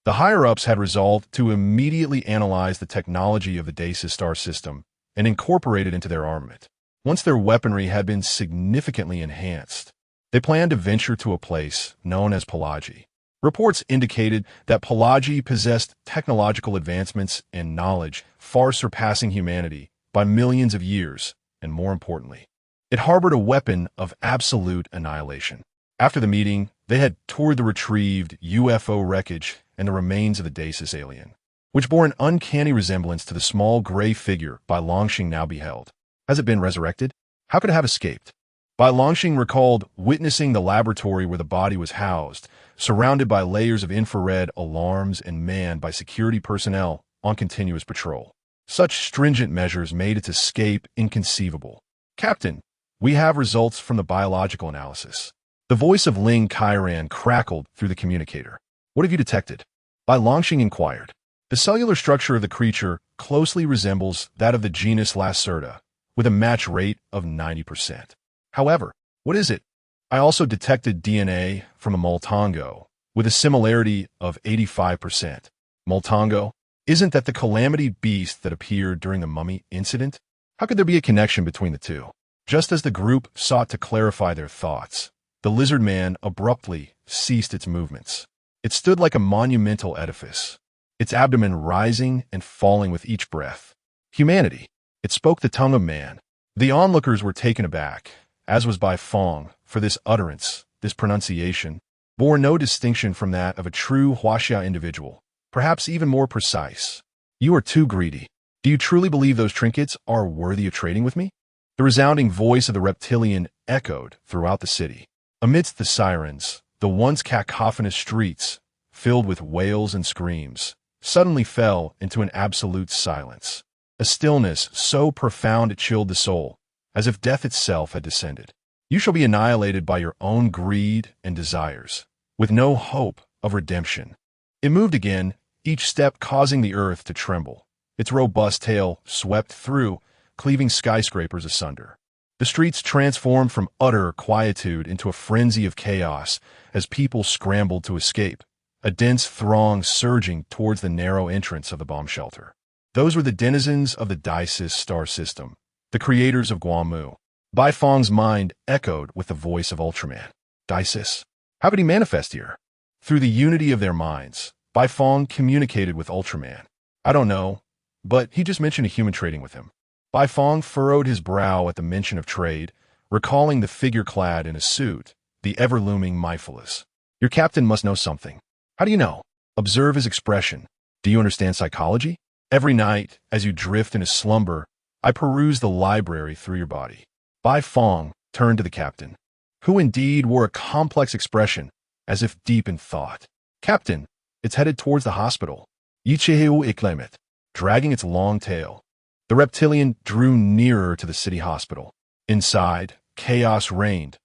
The higher-ups had resolved to immediately analyze the technology of the Dacis star system and incorporate it into their armament. Once their weaponry had been significantly enhanced, they planned to venture to a place known as Pelagi. Reports indicated that Pelagi possessed technological advancements and knowledge far surpassing humanity by millions of years, and more importantly, it harbored a weapon of absolute annihilation. After the meeting, they had toured the retrieved UFO wreckage and the remains of the Dacis alien, which bore an uncanny resemblance to the small gray figure Bai Longxing now beheld. Has it been resurrected? How could it have escaped? Bai Longxing recalled witnessing the laboratory where the body was housed, surrounded by layers of infrared alarms and manned by security personnel on continuous patrol. Such stringent measures made its escape inconceivable. Captain, we have results from the biological analysis. The voice of Ling Kairan crackled through the communicator. What have you detected? Bai Longxing inquired. The cellular structure of the creature closely resembles that of the genus Lacerta, with a match rate of 90%. However, what is it? I also detected DNA from a Multongo, with a similarity of 85%. Multongo? Isn't that the calamity beast that appeared during the mummy incident? How could there be a connection between the two? Just as the group sought to clarify their thoughts, the lizard man abruptly ceased its movements. It stood like a monumental edifice, its abdomen rising and falling with each breath. Humanity. It spoke the tongue of man. The onlookers were taken aback, as was Bai Fong, for this utterance, this pronunciation, bore no distinction from that of a true Huaxia individual, perhaps even more precise. You are too greedy. Do you truly believe those trinkets are worthy of trading with me? The resounding voice of the reptilian echoed throughout the city. Amidst the sirens, the once cacophonous streets, filled with wails and screams, suddenly fell into an absolute silence. A stillness so profound it chilled the soul, as if death itself had descended. You shall be annihilated by your own greed and desires, with no hope of redemption. It moved again, each step causing the earth to tremble. Its robust tail swept through, cleaving skyscrapers asunder. The streets transformed from utter quietude into a frenzy of chaos as people scrambled to escape, a dense throng surging towards the narrow entrance of the bomb shelter. Those were the denizens of the Dacis star system, the creators of Guamu. Bai Fong's mind echoed with the voice of Ultraman. Dacis? How could he manifest here? Through the unity of their minds, Bai Fong communicated with Ultraman. I don't know, but he just mentioned a human trading with him. Bai Fong furrowed his brow at the mention of trade, recalling the figure clad in a suit, the ever-looming Myphilus. Your captain must know something. How do you know? Observe his expression. Do you understand psychology? Every night, as you drift in a slumber, I peruse the library through your body. Bai Fong turned to the captain, who indeed wore a complex expression, as if deep in thought. Captain, it's headed towards the hospital. Yichiheu iklemet, dragging its long tail. The reptilian drew nearer to the city hospital. Inside, chaos reigned.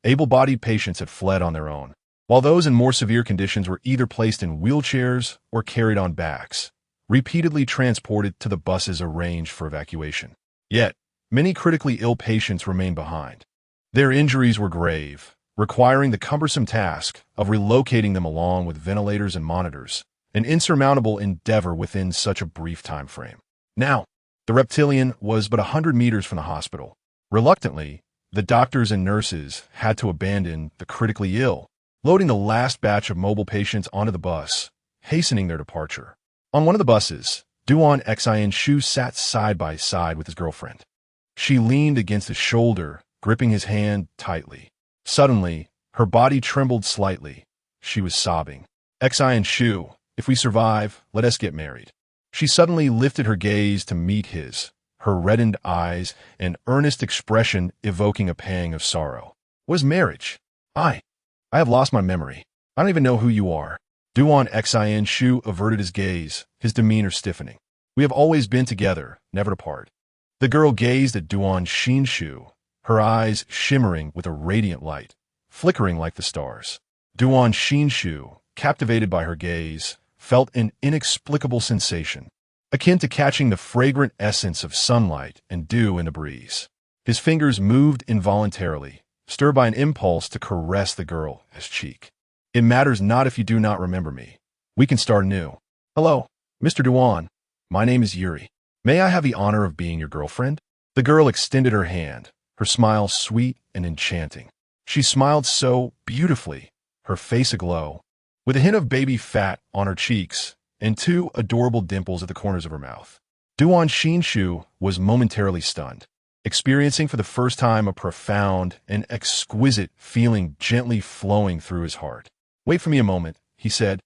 Able-bodied patients had fled on their own, while those in more severe conditions were either placed in wheelchairs or carried on backs, repeatedly transported to the buses arranged for evacuation. Yet, many critically ill patients remained behind. Their injuries were grave, requiring the cumbersome task of relocating them along with ventilators and monitors, an insurmountable endeavor within such a brief time frame. Now, the reptilian was but 100 meters from the hospital. Reluctantly, the doctors and nurses had to abandon the critically ill, loading the last batch of mobile patients onto the bus, hastening their departure. On one of the buses, Duan Xin Shu sat side by side with his girlfriend. She leaned against his shoulder, gripping his hand tightly. Suddenly, her body trembled slightly. She was sobbing. Xin Shu, if we survive, let us get married. She suddenly lifted her gaze to meet his, her reddened eyes and earnest expression evoking a pang of sorrow. What is marriage? I have lost my memory. I don't even know who you are. Duan Xin Shu averted his gaze, his demeanor stiffening. We have always been together, never to part. The girl gazed at Duan Xinshu, her eyes shimmering with a radiant light, flickering like the stars. Duan Xinshu, captivated by her gaze, felt an inexplicable sensation, akin to catching the fragrant essence of sunlight and dew in the breeze. His fingers moved involuntarily, stirred by an impulse to caress the girl's cheek. It matters not if you do not remember me. We can start anew. Hello, Mr. Duan. My name is Yuri. May I have the honor of being your girlfriend? The girl extended her hand, her smile sweet and enchanting. She smiled so beautifully, her face aglow, with a hint of baby fat on her cheeks and two adorable dimples at the corners of her mouth. Duan Xinshu was momentarily stunned, experiencing for the first time a profound and exquisite feeling gently flowing through his heart. Wait for me a moment, he said,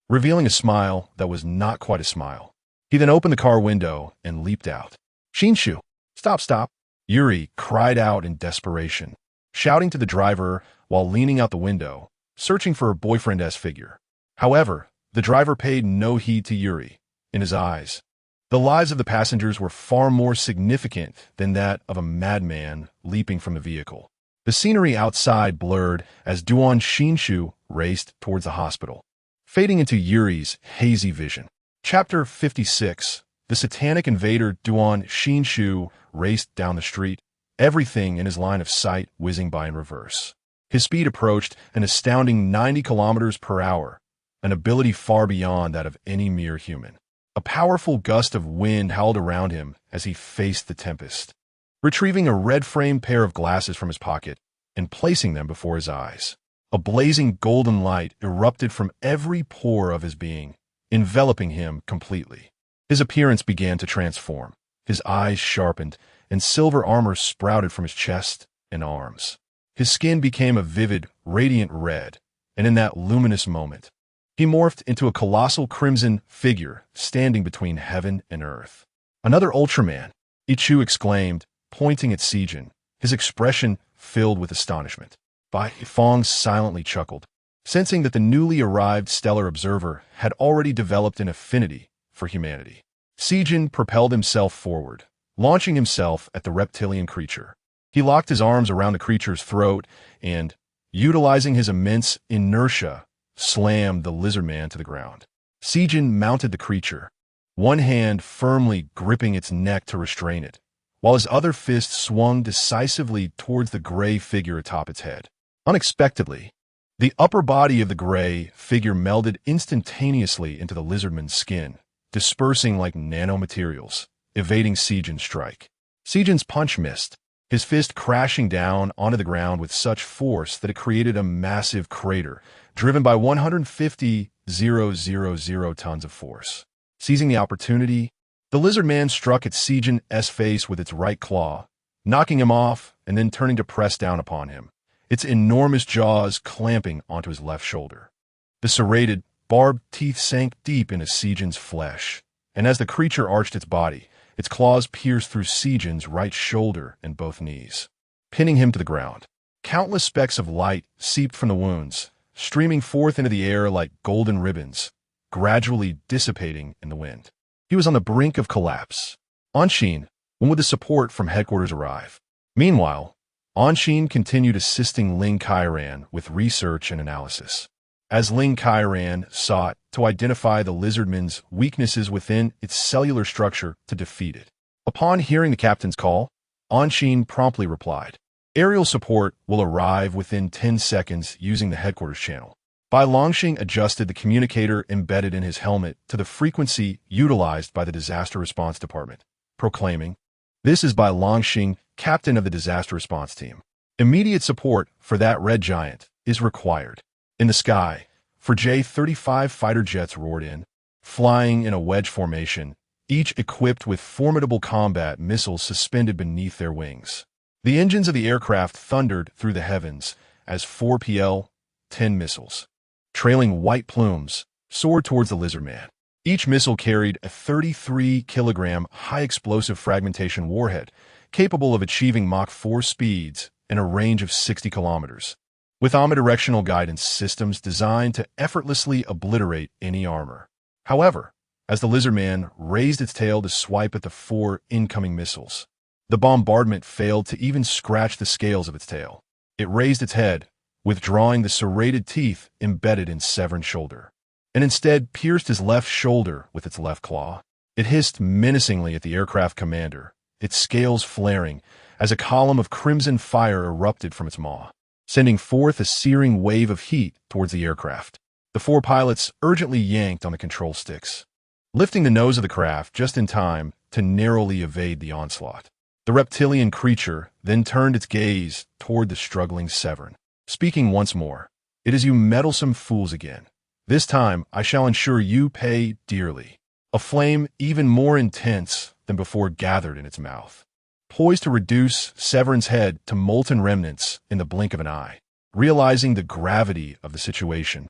revealing a smile that was not quite a smile. He then opened the car window and leaped out. Xinshu, stop. Yuri cried out in desperation, shouting to the driver while leaning out the window, searching for her boyfriend's figure. However, the driver paid no heed to Yuri. In his eyes, the lives of the passengers were far more significant than that of a madman leaping from the vehicle. The scenery outside blurred as Duan Xinshu raced towards the hospital, fading into Yuri's hazy vision. Chapter 56. The satanic invader Duan Xinshu raced down the street, everything in his line of sight whizzing by in reverse. His speed approached an astounding 90 kilometers per hour, an ability far beyond that of any mere human. A powerful gust of wind howled around him as he faced the tempest, retrieving a red-framed pair of glasses from his pocket and placing them before his eyes. A blazing golden light erupted from every pore of his being, enveloping him completely. His appearance began to transform. His eyes sharpened, and silver armor sprouted from his chest and arms. His skin became a vivid, radiant red, and in that luminous moment, he morphed into a colossal crimson figure standing between heaven and earth. Another Ultraman, Ichu exclaimed, pointing at Sijin, his expression filled with astonishment. Bai Fong silently chuckled, sensing that the newly arrived stellar observer had already developed an affinity for humanity. Sijin propelled himself forward, launching himself at the reptilian creature. He locked his arms around the creature's throat and, utilizing his immense inertia, slammed the lizard man to the ground. Sijin mounted the creature, one hand firmly gripping its neck to restrain it, while his other fist swung decisively towards the gray figure atop its head. Unexpectedly, the upper body of the gray figure melded instantaneously into the lizardman's skin, dispersing like nanomaterials, evading Sijin's strike. Sijin's punch missed, his fist crashing down onto the ground with such force that it created a massive crater, driven by 150,000 tons of force. Seizing the opportunity, the The lizard man struck at Sejin's face with its right claw, knocking him off and then turning to press down upon him, its enormous jaws clamping onto his left shoulder. The serrated, barbed teeth sank deep into Sejin's flesh, and as the creature arched its body, its claws pierced through Sejin's right shoulder and both knees, pinning him to the ground. Countless specks of light seeped from the wounds, streaming forth into the air like golden ribbons, gradually dissipating in the wind. He was on the brink of collapse. Anshin, when would the support from headquarters arrive? Meanwhile, Anshin continued assisting Ling Kairan with research and analysis. As Ling Kairan sought to identify the lizardman's weaknesses within its cellular structure to defeat it. Upon hearing the captain's call, Anshin promptly replied, "Aerial support will arrive within 10 seconds using the headquarters channel." Bai Longxing adjusted the communicator embedded in his helmet to the frequency utilized by the Disaster Response Department, proclaiming, "This is Bai Longxing, captain of the Disaster Response Team. Immediate support for that red giant is required." In the sky, J-35 fighter jets roared in, flying in a wedge formation, each equipped with formidable combat missiles suspended beneath their wings. The engines of the aircraft thundered through the heavens as 4PL-10 missiles, trailing white plumes, soared towards the lizard man. Each missile carried a 33-kilogram high-explosive fragmentation warhead, capable of achieving Mach 4 speeds and a range of 60 kilometers, with omnidirectional guidance systems designed to effortlessly obliterate any armor. However, as the lizard man raised its tail to swipe at the 4 incoming missiles, the bombardment failed to even scratch the scales of its tail. It raised its head, withdrawing the serrated teeth embedded in Severn's shoulder, and instead pierced his left shoulder with its left claw. It hissed menacingly at the aircraft commander, its scales flaring as a column of crimson fire erupted from its maw, sending forth a searing wave of heat towards the aircraft. The 4 pilots urgently yanked on the control sticks, lifting the nose of the craft just in time to narrowly evade the onslaught. The reptilian creature then turned its gaze toward the struggling Severn, speaking once more, "It is you meddlesome fools again. This time I shall ensure you pay dearly." A flame even more intense than before gathered in its mouth, poised to reduce Severn's head to molten remnants in the blink of an eye. Realizing the gravity of the situation,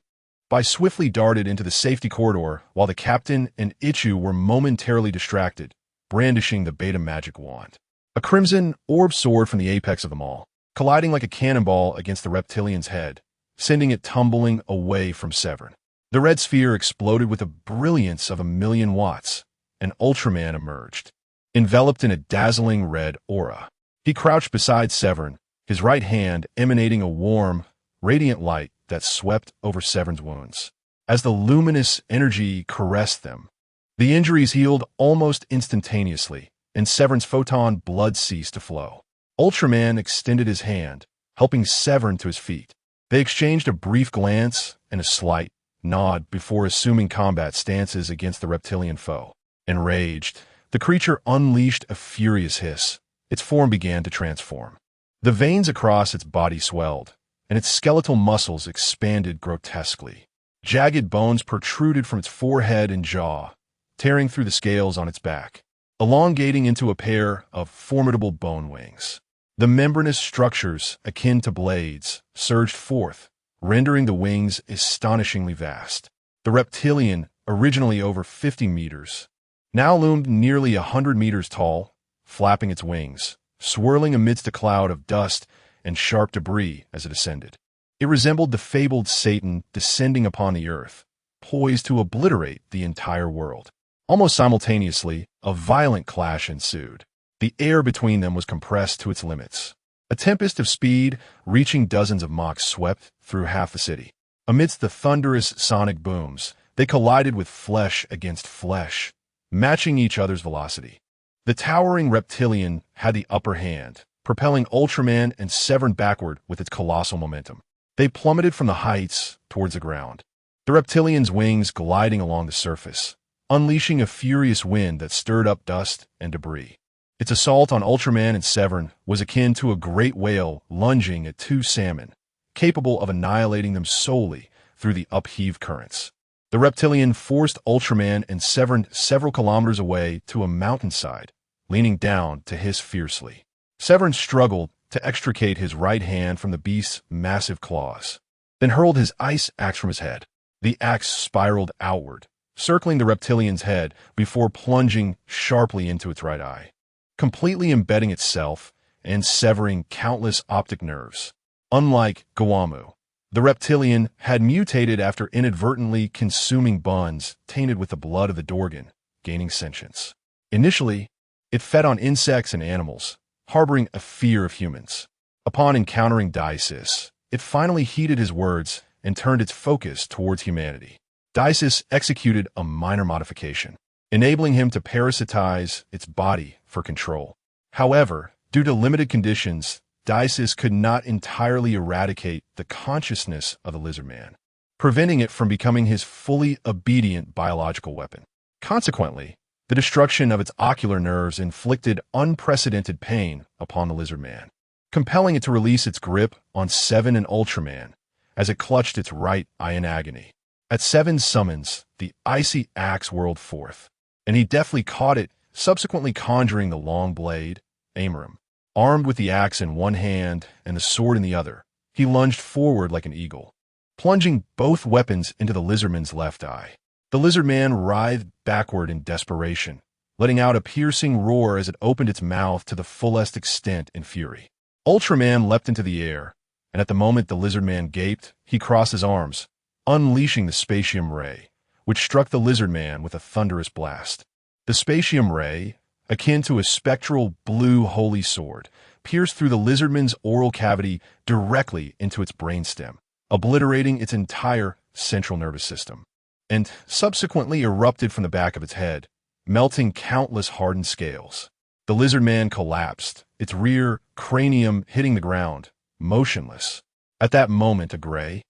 Bai swiftly darted into the safety corridor while the captain and Ichu were momentarily distracted, brandishing the beta magic wand. A crimson orb soared from the apex of them all, colliding like a cannonball against the reptilian's head, sending it tumbling away from Severn. The red sphere exploded with a brilliance of 1,000,000 watts, and Ultraman emerged, enveloped in a dazzling red aura. He crouched beside Severn, his right hand emanating a warm, radiant light that swept over Severn's wounds. As the luminous energy caressed them, the injuries healed almost instantaneously, and Severn's photon blood ceased to flow. Ultraman extended his hand, helping Severn to his feet. They exchanged a brief glance and a slight nod before assuming combat stances against the reptilian foe. Enraged, the creature unleashed a furious hiss. Its form began to transform. The veins across its body swelled, and its skeletal muscles expanded grotesquely. Jagged bones protruded from its forehead and jaw, tearing through the scales on its back, elongating into a pair of formidable bone wings. The membranous structures, akin to blades, surged forth, rendering the wings astonishingly vast. The reptilian, originally over 50 meters, now loomed nearly 100 meters tall, flapping its wings, swirling amidst a cloud of dust and sharp debris as it ascended. It resembled the fabled Satan descending upon the earth, poised to obliterate the entire world. Almost simultaneously, a violent clash ensued. The air between them was compressed to its limits. A tempest of speed, reaching dozens of Machs, swept through half the city. Amidst the thunderous sonic booms, they collided with flesh against flesh, matching each other's velocity. The towering reptilian had the upper hand, propelling Ultraman and Severn backward with its colossal momentum. They plummeted from the heights towards the ground, the reptilian's wings gliding along the surface, unleashing a furious wind that stirred up dust and debris. Its assault on Ultraman and Severn was akin to a great whale lunging at 2 salmon, capable of annihilating them solely through the upheaved currents. The reptilian forced Ultraman and Severn several kilometers away to a mountainside, leaning down to hiss fiercely. Severn struggled to extricate his right hand from the beast's massive claws, then hurled his ice axe from his head. The axe spiraled outward, circling the reptilian's head before plunging sharply into its right eye, completely embedding itself and severing countless optic nerves. Unlike Guamu, the reptilian had mutated after inadvertently consuming buns tainted with the blood of the Dorgan, gaining sentience. Initially, it fed on insects and animals, harboring a fear of humans. Upon encountering Diasis, it finally heeded his words and turned its focus towards humanity. Diasis executed a minor modification, enabling him to parasitize its body for control. However, due to limited conditions, Diasis could not entirely eradicate the consciousness of the Lizardman, preventing it from becoming his fully obedient biological weapon. Consequently, the destruction of its ocular nerves inflicted unprecedented pain upon the Lizardman, compelling it to release its grip on Seven and Ultraman as it clutched its right eye in agony. At Seven's summons, the icy axe whirled forth, and he deftly caught it, subsequently conjuring the long blade, Amorim. Armed with the axe in one hand and the sword in the other, he lunged forward like an eagle, plunging both weapons into the Lizardman's left eye. The Lizardman writhed backward in desperation, letting out a piercing roar as it opened its mouth to the fullest extent in fury. Ultraman leapt into the air, and at the moment the Lizardman gaped, he crossed his arms, unleashing the Spatium Ray, which struck the Lizardman with a thunderous blast. The Spatium Ray, akin to a spectral blue holy sword, pierced through the Lizardman's oral cavity directly into its brainstem, obliterating its entire central nervous system, and subsequently erupted from the back of its head, melting countless hardened scales. The Lizardman collapsed, its rear cranium hitting the ground, motionless. At that moment, a gray,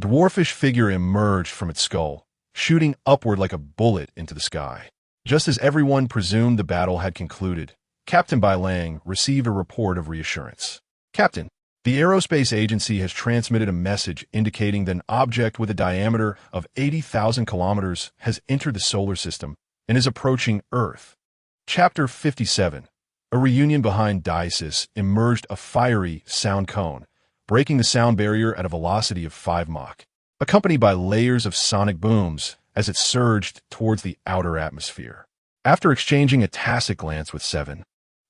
dwarfish figure emerged from its skull, shooting upward like a bullet into the sky. Just as everyone presumed the battle had concluded, Captain Bai Lang received a report of reassurance. Captain, the Aerospace Agency has transmitted a message indicating that an object with a diameter of 80,000 kilometers has entered the solar system and is approaching Earth. Chapter 57. A reunion behind Diasis emerged a fiery sound cone, breaking the sound barrier at a velocity of 5 Mach, accompanied by layers of sonic booms as it surged towards the outer atmosphere. After exchanging a tacit glance with Seven,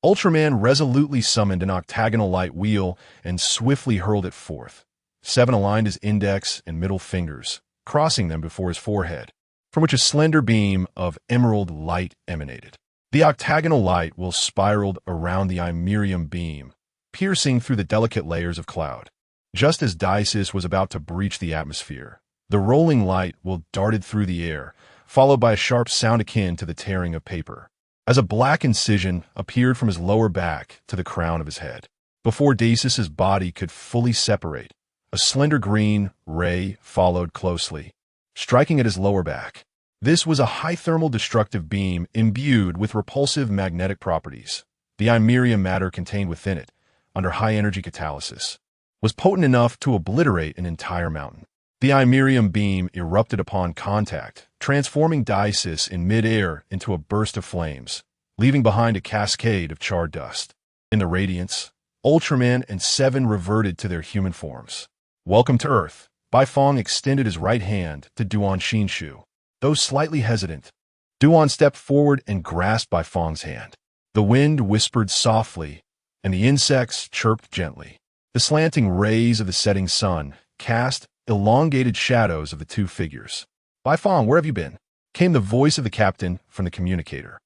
Ultraman resolutely summoned an octagonal light wheel and swiftly hurled it forth. Seven aligned his index and middle fingers, crossing them before his forehead, from which a slender beam of emerald light emanated. The octagonal light wheel spiraled around the Imerium beam, piercing through the delicate layers of cloud. Just as Diasis was about to breach the atmosphere, the rolling light wheel darted through the air, followed by a sharp sound akin to the tearing of paper, as a black incision appeared from his lower back to the crown of his head. Before Diasis's body could fully separate, a slender green ray followed closely, striking at his lower back. This was a high-thermal destructive beam imbued with repulsive magnetic properties. The Imerium matter contained within it, under high-energy catalysis, was potent enough to obliterate an entire mountain. The Imerium beam erupted upon contact, transforming Diasis in mid-air into a burst of flames, leaving behind a cascade of charred dust. In the radiance, Ultraman and Seven reverted to their human forms. Welcome to Earth. Bai Fong extended his right hand to Duan Xinshu. Though slightly hesitant, Duan stepped forward and grasped Bai Fong's hand. The wind whispered softly, and the insects chirped gently. The slanting rays of the setting sun cast elongated shadows of the two figures. Bai Fong, where have you been? Came the voice of the captain from the communicator.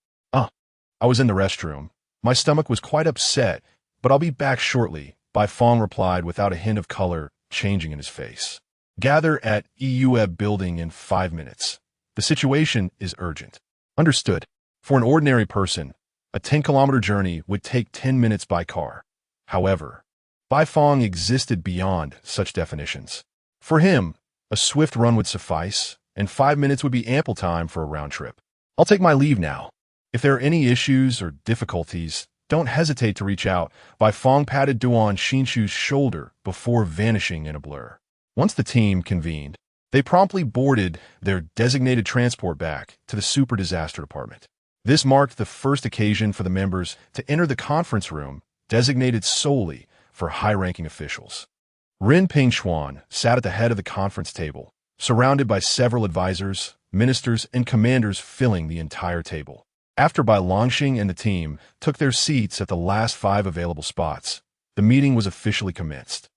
I was in the restroom. My stomach was quite upset, but I'll be back shortly, Bai Fong replied without a hint of color changing in his face. Gather at EUEB building in 5 minutes. The situation is urgent. Understood. For an ordinary person, a 10-kilometer journey would take 10 minutes by car. However, Bai Fong existed beyond such definitions. For him, a swift run would suffice, and 5 minutes would be ample time for a round trip. I'll take my leave now. If there are any issues or difficulties, don't hesitate to reach out. Bai Fong patted Duan Xinshu's shoulder before vanishing in a blur. Once the team convened, They promptly boarded their designated transport back to the Super Disaster Department. This marked the first occasion for the members to enter the conference room designated solely for high-ranking officials. Ren Pingxuan sat at the head of the conference table, surrounded by several advisors, ministers, and commanders filling the entire table. After Bai Longxing and the team took their seats at the last 5 available spots, the meeting was officially commenced.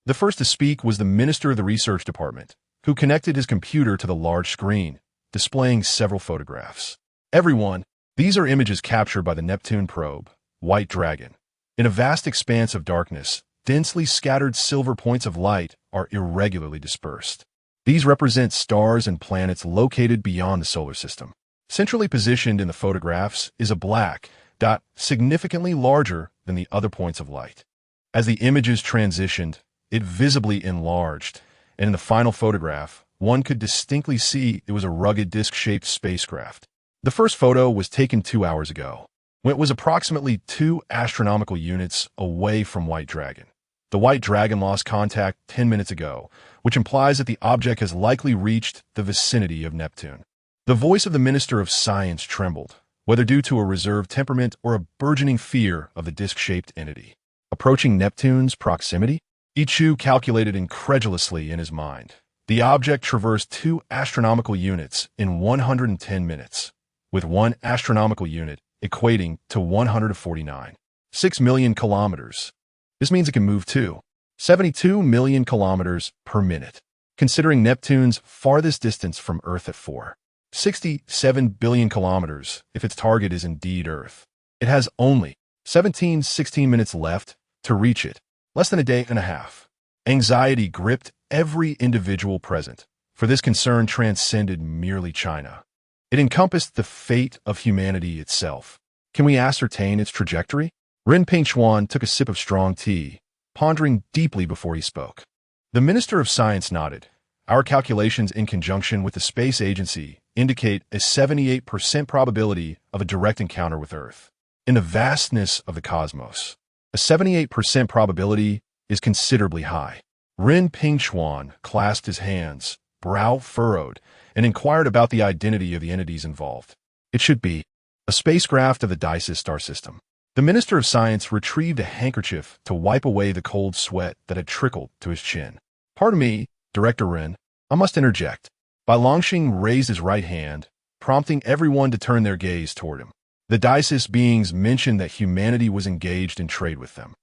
The first to speak was the Minister of the Research Department, who connected his computer to the large screen, displaying several photographs. Everyone, these are images captured by the Neptune probe, White Dragon. In a vast expanse of darkness, densely scattered silver points of light are irregularly dispersed. These represent stars and planets located beyond the solar system. Centrally positioned in the photographs is a black dot significantly larger than the other points of light. As the images transitioned, it visibly enlarged, and in the final photograph, one could distinctly see it was a rugged disc-shaped spacecraft. The first photo was taken 2 hours ago, when it was approximately 2 astronomical units away from White Dragon. The White Dragon lost contact 10 minutes ago, which implies that the object has likely reached the vicinity of Neptune. The voice of the Minister of Science trembled, whether due to a reserved temperament or a burgeoning fear of the disc-shaped entity. Approaching Neptune's proximity? Ichu calculated incredulously in his mind. The object traversed 2 astronomical units in 110 minutes, with 1 astronomical unit equating to 149. 6 million kilometers. This means it can move 72 million kilometers per minute, considering Neptune's farthest distance from Earth at 67 billion kilometers if its target is indeed Earth. It has only 16 minutes left to reach it, less than a day and a half. Anxiety gripped every individual present, for this concern transcended merely China. It encompassed the fate of humanity itself. Can we ascertain its trajectory? Ren Pingxuan took a sip of strong tea, pondering deeply before he spoke. The Minister of Science nodded. Our calculations in conjunction with the Space Agency indicate a 78% probability of a direct encounter with Earth. In the vastness of the cosmos, a 78% probability is considerably high. Ren Pingxuan clasped his hands, brow furrowed, and inquired about the identity of the entities involved. It should be a spacecraft of the Disaster star system. The Minister of Science retrieved a handkerchief to wipe away the cold sweat that had trickled to his chin. Pardon me, Director Ren, I must interject. Bai Longxing raised his right hand, prompting everyone to turn their gaze toward him. The Disaster beings mentioned that humanity was engaged in trade with them.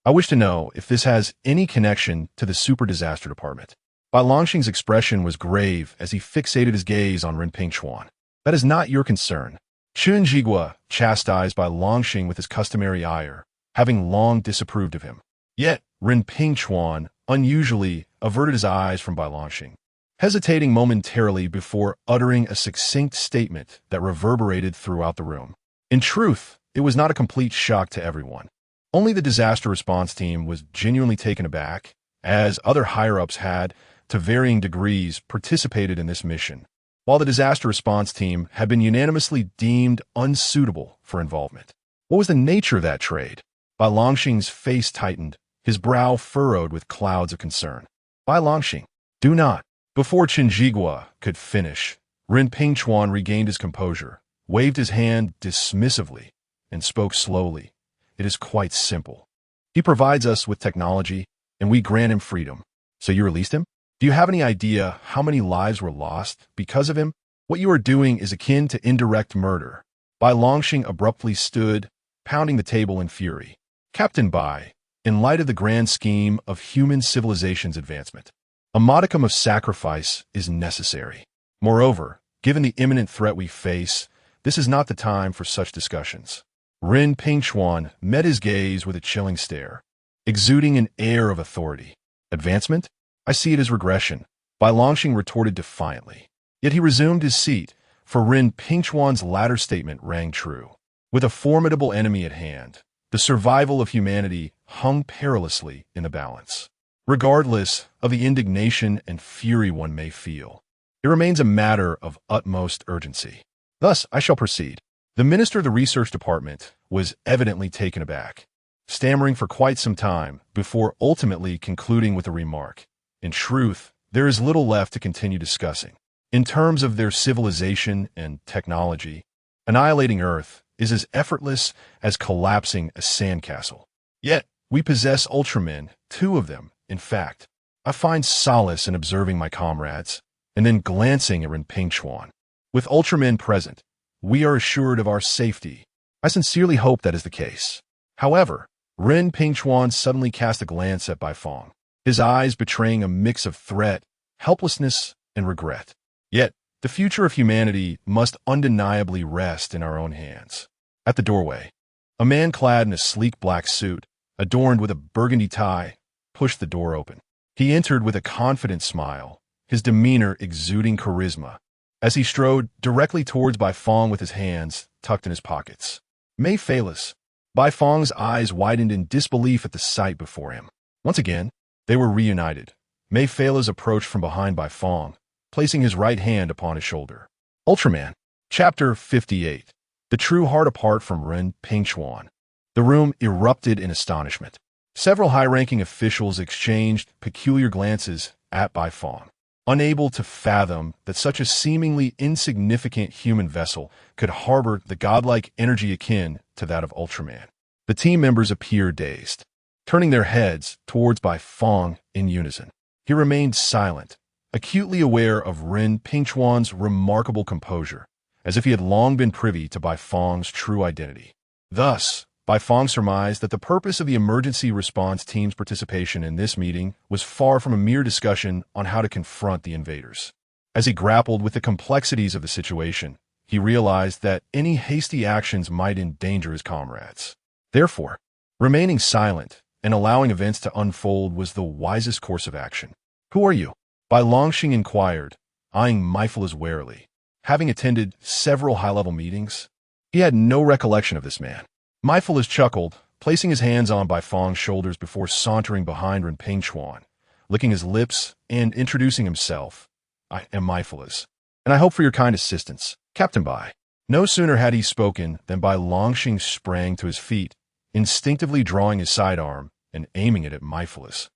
I wish to know if this has any connection to the Super Disaster Department. Bai Longxing's expression was grave as he fixated his gaze on Ren Pingxuan. That is not your concern. Chun Jigua chastised Bai Longxing with his customary ire, having long disapproved of him. Yet, Ren Pingxuan unusually averted his eyes from Bai Longxing, hesitating momentarily before uttering a succinct statement that reverberated throughout the room. In truth, it was not a complete shock to everyone. Only the disaster response team was genuinely taken aback, as other higher-ups had, to varying degrees, participated in this mission, while the disaster response team had been unanimously deemed unsuitable for involvement. What was the nature of that trade? Bai Longxing's face tightened, his brow furrowed with clouds of concern. Bai Longxing, do not. Before Qin Jigua could finish, Ren Pingxuan regained his composure, waved his hand dismissively, and spoke slowly. It is quite simple. He provides us with technology, and we grant him freedom. So you released him? Do you have any idea how many lives were lost because of him? What you are doing is akin to indirect murder. Bai Longxing abruptly stood, pounding the table in fury. Captain Bai, in light of the grand scheme of human civilization's advancement, a modicum of sacrifice is necessary. Moreover, given the imminent threat we face, this is not the time for such discussions. Ren Pingxuan met his gaze with a chilling stare, exuding an air of authority. Advancement? I see it as regression, Bai Longxing retorted defiantly. Yet he resumed his seat, for Ren Pingxuan's latter statement rang true. With a formidable enemy at hand, the survival of humanity hung perilously in the balance. Regardless of the indignation and fury one may feel, it remains a matter of utmost urgency. Thus, I shall proceed. The Minister of the Research Department was evidently taken aback, stammering for quite some time before ultimately concluding with a remark. In truth, there is little left to continue discussing. In terms of their civilization and technology, annihilating Earth is as effortless as collapsing a sandcastle. Yet, we possess Ultramen, 2 of them, in fact. I find solace in observing my comrades, and then glancing at Ren Pingchuan. With Ultramen present, we are assured of our safety. I sincerely hope that is the case. However, Ren Pingchuan suddenly cast a glance at Bai Fong, his eyes betraying a mix of threat, helplessness, and regret. Yet, the future of humanity must undeniably rest in our own hands. At the doorway, a man clad in a sleek black suit, adorned with a burgundy tie, pushed the door open. He entered with a confident smile, his demeanor exuding charisma, as he strode directly towards Bai Fong with his hands tucked in his pockets. Mei Felis. Bai Fong's eyes widened in disbelief at the sight before him. Once again, they were reunited. Mei Felis approached from behind Bai Fong, placing his right hand upon his shoulder. Ultraman. Chapter 58. The true heart apart from Ren Pingchuan. The room erupted in astonishment. Several high-ranking officials exchanged peculiar glances at Bai Fong, unable to fathom that such a seemingly insignificant human vessel could harbor the godlike energy akin to that of Ultraman. The team members appeared dazed, turning their heads towards Bai Fong in unison. He remained silent, acutely aware of Ren Pingchuan's remarkable composure, as if he had long been privy to Bai Fong's true identity. Thus, Bai Fong surmised that the purpose of the emergency response team's participation in this meeting was far from a mere discussion on how to confront the invaders. As he grappled with the complexities of the situation, he realized that any hasty actions might endanger his comrades. Therefore, remaining silent and allowing events to unfold was the wisest course of action. "Who are you?" Bai Longxing inquired, eyeing Myphilus warily. Having attended several high-level meetings, he had no recollection of this man. Myphilus chuckled, placing his hands on Bai Fong's shoulders before sauntering behind Ren Pingchuan, licking his lips and introducing himself. "I am Myphilus, and I hope for your kind assistance, Captain Bai." No sooner had he spoken than Bai Longxing sprang to his feet, instinctively drawing his sidearm and aiming it at Myphilus.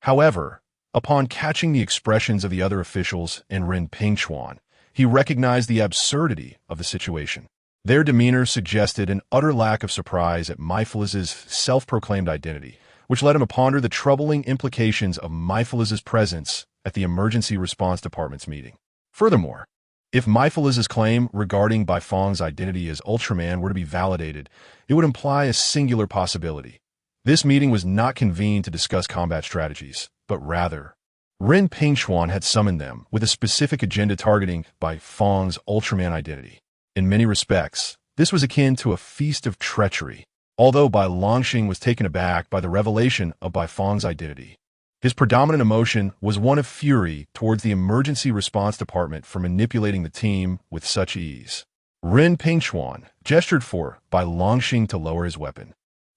However, upon catching the expressions of the other officials and Ren Pingchuan, he recognized the absurdity of the situation. Their demeanor suggested an utter lack of surprise at Myphilus's self-proclaimed identity, which led him to ponder the troubling implications of Myphilus's presence at the Emergency Response Department's meeting. Furthermore, if Myphilus's claim regarding Bai Fong's identity as Ultraman were to be validated, it would imply a singular possibility. This meeting was not convened to discuss combat strategies, but rather, Ren Pingchuan had summoned them with a specific agenda targeting Bai Fong's Ultraman identity. In many respects, this was akin to a feast of treachery, although Bai Longxing was taken aback by the revelation of Bai Fong's identity. His predominant emotion was one of fury towards the Emergency Response Department for manipulating the team with such ease. Ren Pingchuan gestured for Bai Longxing to lower his weapon,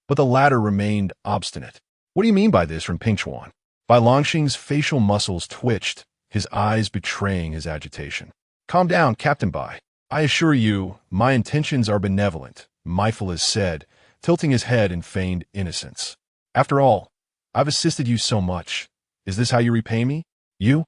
but the latter remained obstinate. "What do you mean by this, Ren Pingchuan?" Bai Longxing's facial muscles twitched, his eyes betraying his agitation. "Calm down, Captain Bai. I assure you, my intentions are benevolent," Myphilus said, tilting his head in feigned innocence. "After all, I've assisted you so much. Is this how you repay me? You?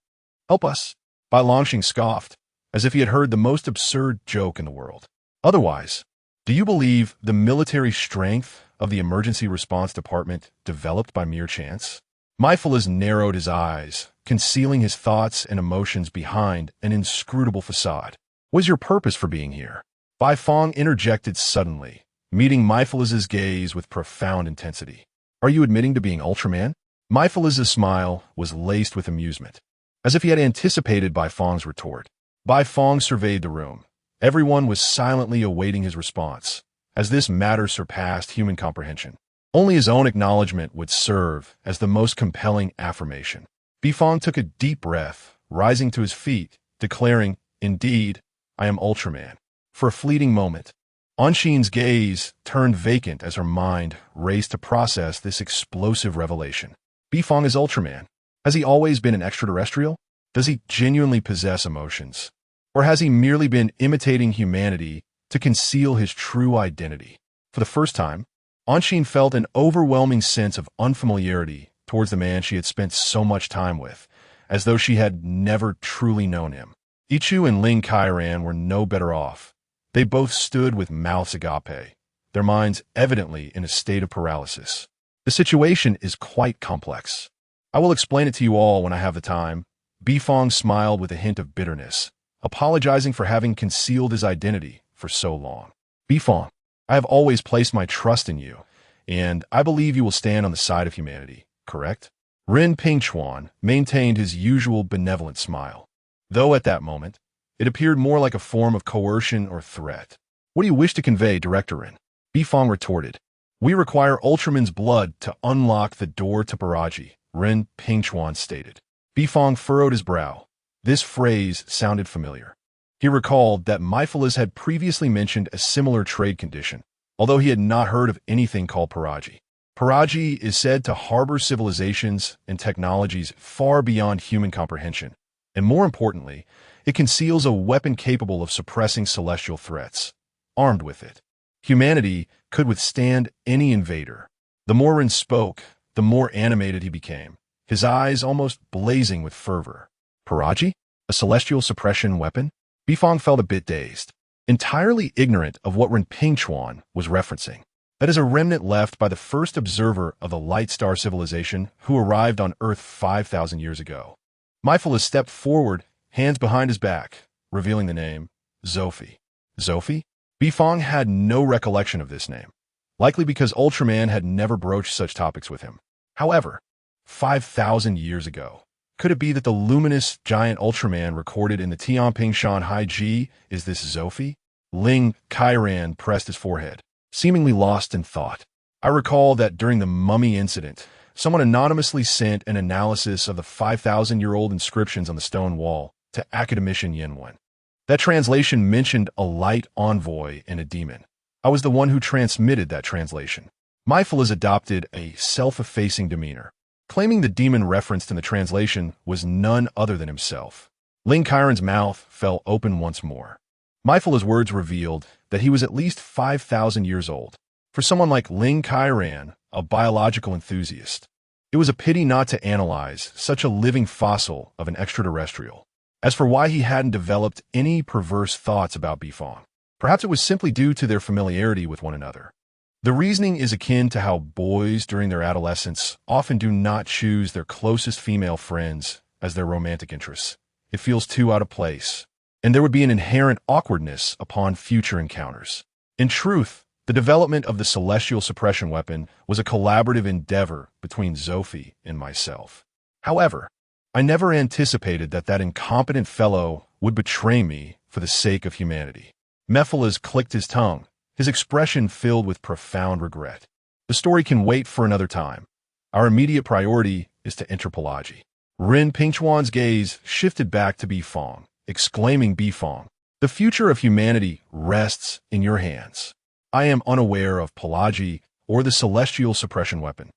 Help us." Bai Longxing scoffed, as if he had heard the most absurd joke in the world. "Otherwise, do you believe the military strength of the Emergency Response Department developed by mere chance?" Myphilus narrowed his eyes, concealing his thoughts and emotions behind an inscrutable facade. "What is your purpose for being here?" Bai Fong interjected suddenly, meeting Myphilus's gaze with profound intensity. "Are you admitting to being Ultraman?" Myphilus's smile was laced with amusement, as if he had anticipated Bai Fong's retort. Bai Fong surveyed the room. Everyone was silently awaiting his response, as this matter surpassed human comprehension. Only his own acknowledgement would serve as the most compelling affirmation. Bai Fong took a deep breath, rising to his feet, declaring, "Indeed, I am Ultraman." For a fleeting moment, Anshin's gaze turned vacant as her mind raced to process this explosive revelation. Bai Fong is Ultraman. Has he always been an extraterrestrial? Does he genuinely possess emotions? Or has he merely been imitating humanity to conceal his true identity? For the first time, Anshin felt an overwhelming sense of unfamiliarity towards the man she had spent so much time with, as though she had never truly known him. Ichu and Ling Kairan were no better off. They both stood with mouths agape, their minds evidently in a state of paralysis. The situation is quite complex. I will explain it to you all when I have the time. Bifong smiled with a hint of bitterness, apologizing for having concealed his identity for so long. Bifong, I have always placed my trust in you, and I believe you will stand on the side of humanity, correct? Ren Pingchuan maintained his usual benevolent smile, though at that moment, it appeared more like a form of coercion or threat. What do you wish to convey, Director Ren? Bifong retorted. We require Ultraman's blood to unlock the door to Baraji, Ren Pingchuan stated. Bifong furrowed his brow. This phrase sounded familiar. He recalled that Myphilas had previously mentioned a similar trade condition, although he had not heard of anything called Baraji. Baraji is said to harbor civilizations and technologies far beyond human comprehension, and more importantly, it conceals a weapon capable of suppressing celestial threats. Armed with it, humanity could withstand any invader. The more Ren spoke, the more animated he became, his eyes almost blazing with fervor. Baraji? A celestial suppression weapon? Bifong felt a bit dazed, entirely ignorant of what Ren Pingchuan was referencing. That is a remnant left by the first observer of the Light Star civilization who arrived on Earth 5,000 years ago. Myphilas stepped forward, hands behind his back, revealing the name, Zophi. Zophi? Bifong had no recollection of this name, likely because Ultraman had never broached such topics with him. However, 5,000 years ago, could it be that the luminous giant Ultraman recorded in the Tianpingshan Hai Ji is this Zophi? Ling Kairan pressed his forehead, seemingly lost in thought. I recall that during the mummy incident, someone anonymously sent an analysis of the 5,000-year-old inscriptions on the stone wall to Academician Yinwen. That translation mentioned a light envoy and a demon. I was the one who transmitted that translation. Myphilas adopted a self-effacing demeanor, claiming the demon referenced in the translation was none other than himself. Ling Kairan's mouth fell open once more. Myphilas' words revealed that he was at least 5,000 years old. For someone like Ling Kairan, a biological enthusiast, it was a pity not to analyze such a living fossil of an extraterrestrial. As for why he hadn't developed any perverse thoughts about Bifong, perhaps it was simply due to their familiarity with one another. The reasoning is akin to how boys during their adolescence often do not choose their closest female friends as their romantic interests. It feels too out of place, and there would be an inherent awkwardness upon future encounters. In truth, the development of the celestial suppression weapon was a collaborative endeavor between Zophi and myself. However, I never anticipated that incompetent fellow would betray me for the sake of humanity. Myphilas clicked his tongue, his expression filled with profound regret. The story can wait for another time. Our immediate priority is to enter Balaji. Ren Pingchuan's gaze shifted back to Bifong, exclaiming, Bifong, the future of humanity rests in your hands. I am unaware of Balaji or the celestial suppression weapon.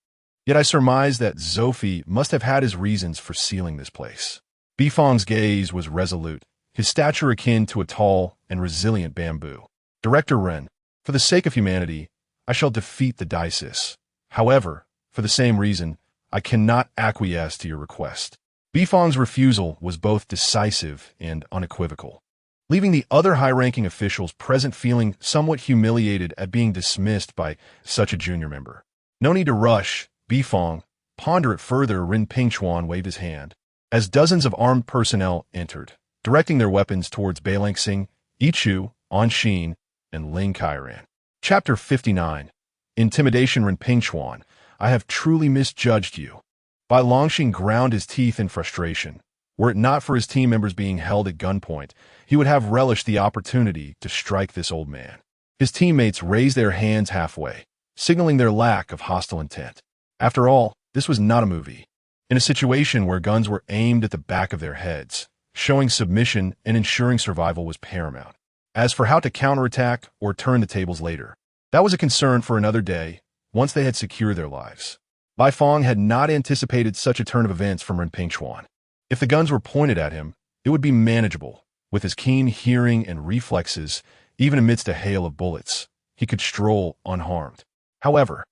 Yet I surmise that Zophi must have had his reasons for sealing this place. Bifong's gaze was resolute, his stature akin to a tall and resilient bamboo. Director Ren, for the sake of humanity, I shall defeat the Dices. However, for the same reason, I cannot acquiesce to your request. Bifong's refusal was both decisive and unequivocal, leaving the other high-ranking officials present feeling somewhat humiliated at being dismissed by such a junior member. No need to rush, Bifong. Ponder it further. Ren Pingchuan waved his hand, as dozens of armed personnel entered, directing their weapons towards Beilangsing, Ichu, Anshin, and Ling Kairan. Chapter 59. Intimidation. Ren Pingchuan, I have truly misjudged you. Bai Longxing ground his teeth in frustration. Were it not for his team members being held at gunpoint, he would have relished the opportunity to strike this old man. His teammates raised their hands halfway, signaling their lack of hostile intent. After all, this was not a movie. In a situation where guns were aimed at the back of their heads, showing submission and ensuring survival was paramount. As for how to counterattack or turn the tables later, that was a concern for another day, once they had secured their lives. Bai Fong had not anticipated such a turn of events from Ren Pingchuan. If the guns were pointed at him, it would be manageable. With his keen hearing and reflexes, even amidst a hail of bullets, he could stroll unharmed. However,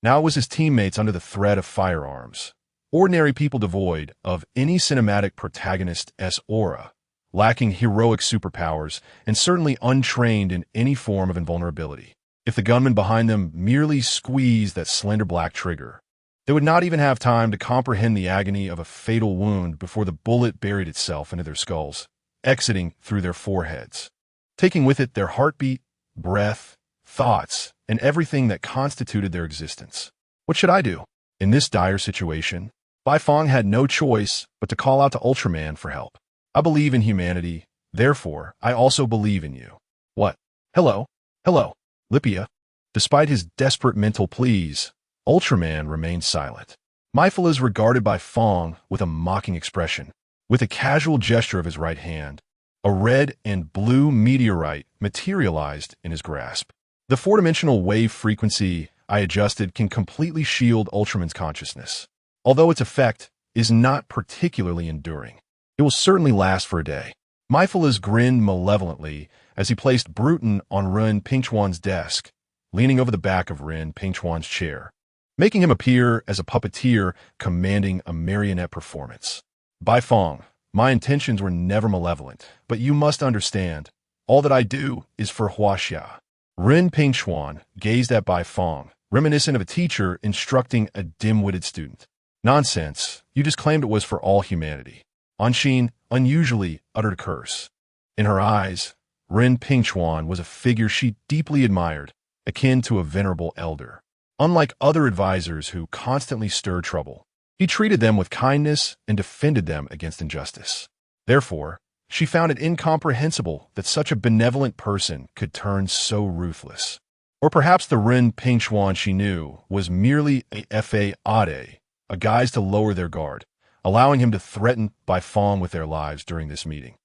now it was his teammates under the threat of firearms. Ordinary people devoid of any cinematic protagonist's aura, lacking heroic superpowers, and certainly untrained in any form of invulnerability. If the gunman behind them merely squeezed that slender black trigger, they would not even have time to comprehend the agony of a fatal wound before the bullet buried itself into their skulls, exiting through their foreheads, taking with it their heartbeat, breath, thoughts, and everything that constituted their existence. What should I do? In this dire situation, Bai Fong had no choice but to call out to Ultraman for help. I believe in humanity, therefore I also believe in you. What? Hello? Hello? Lipia. Despite his desperate mental pleas, Ultraman remained silent. Meifel is regarded by Fong with a mocking expression. With a casual gesture of his right hand, a red and blue meteorite materialized in his grasp. The four-dimensional wave frequency I adjusted can completely shield Ultraman's consciousness. Although its effect is not particularly enduring, it will certainly last for a day. Meifel grinned malevolently as he placed Bruton on Ren Pingchuan's desk, leaning over the back of Ren Pingchuan's chair, making him appear as a puppeteer commanding a marionette performance. Bai Fong, my intentions were never malevolent, but you must understand, all that I do is for Huaxia. Ren Pingchuan gazed at Bai Fong, reminiscent of a teacher instructing a dim-witted student. Nonsense, you just claimed it was for all humanity. Anshin unusually uttered a curse. In her eyes, Ren Pingchuan was a figure she deeply admired, akin to a venerable elder. Unlike other advisors who constantly stirred trouble, he treated them with kindness and defended them against injustice. Therefore, she found it incomprehensible that such a benevolent person could turn so ruthless. Or perhaps the Ren Pingchuan she knew was merely a fade, a guise to lower their guard, allowing him to threaten Bai Fong with their lives during this meeting.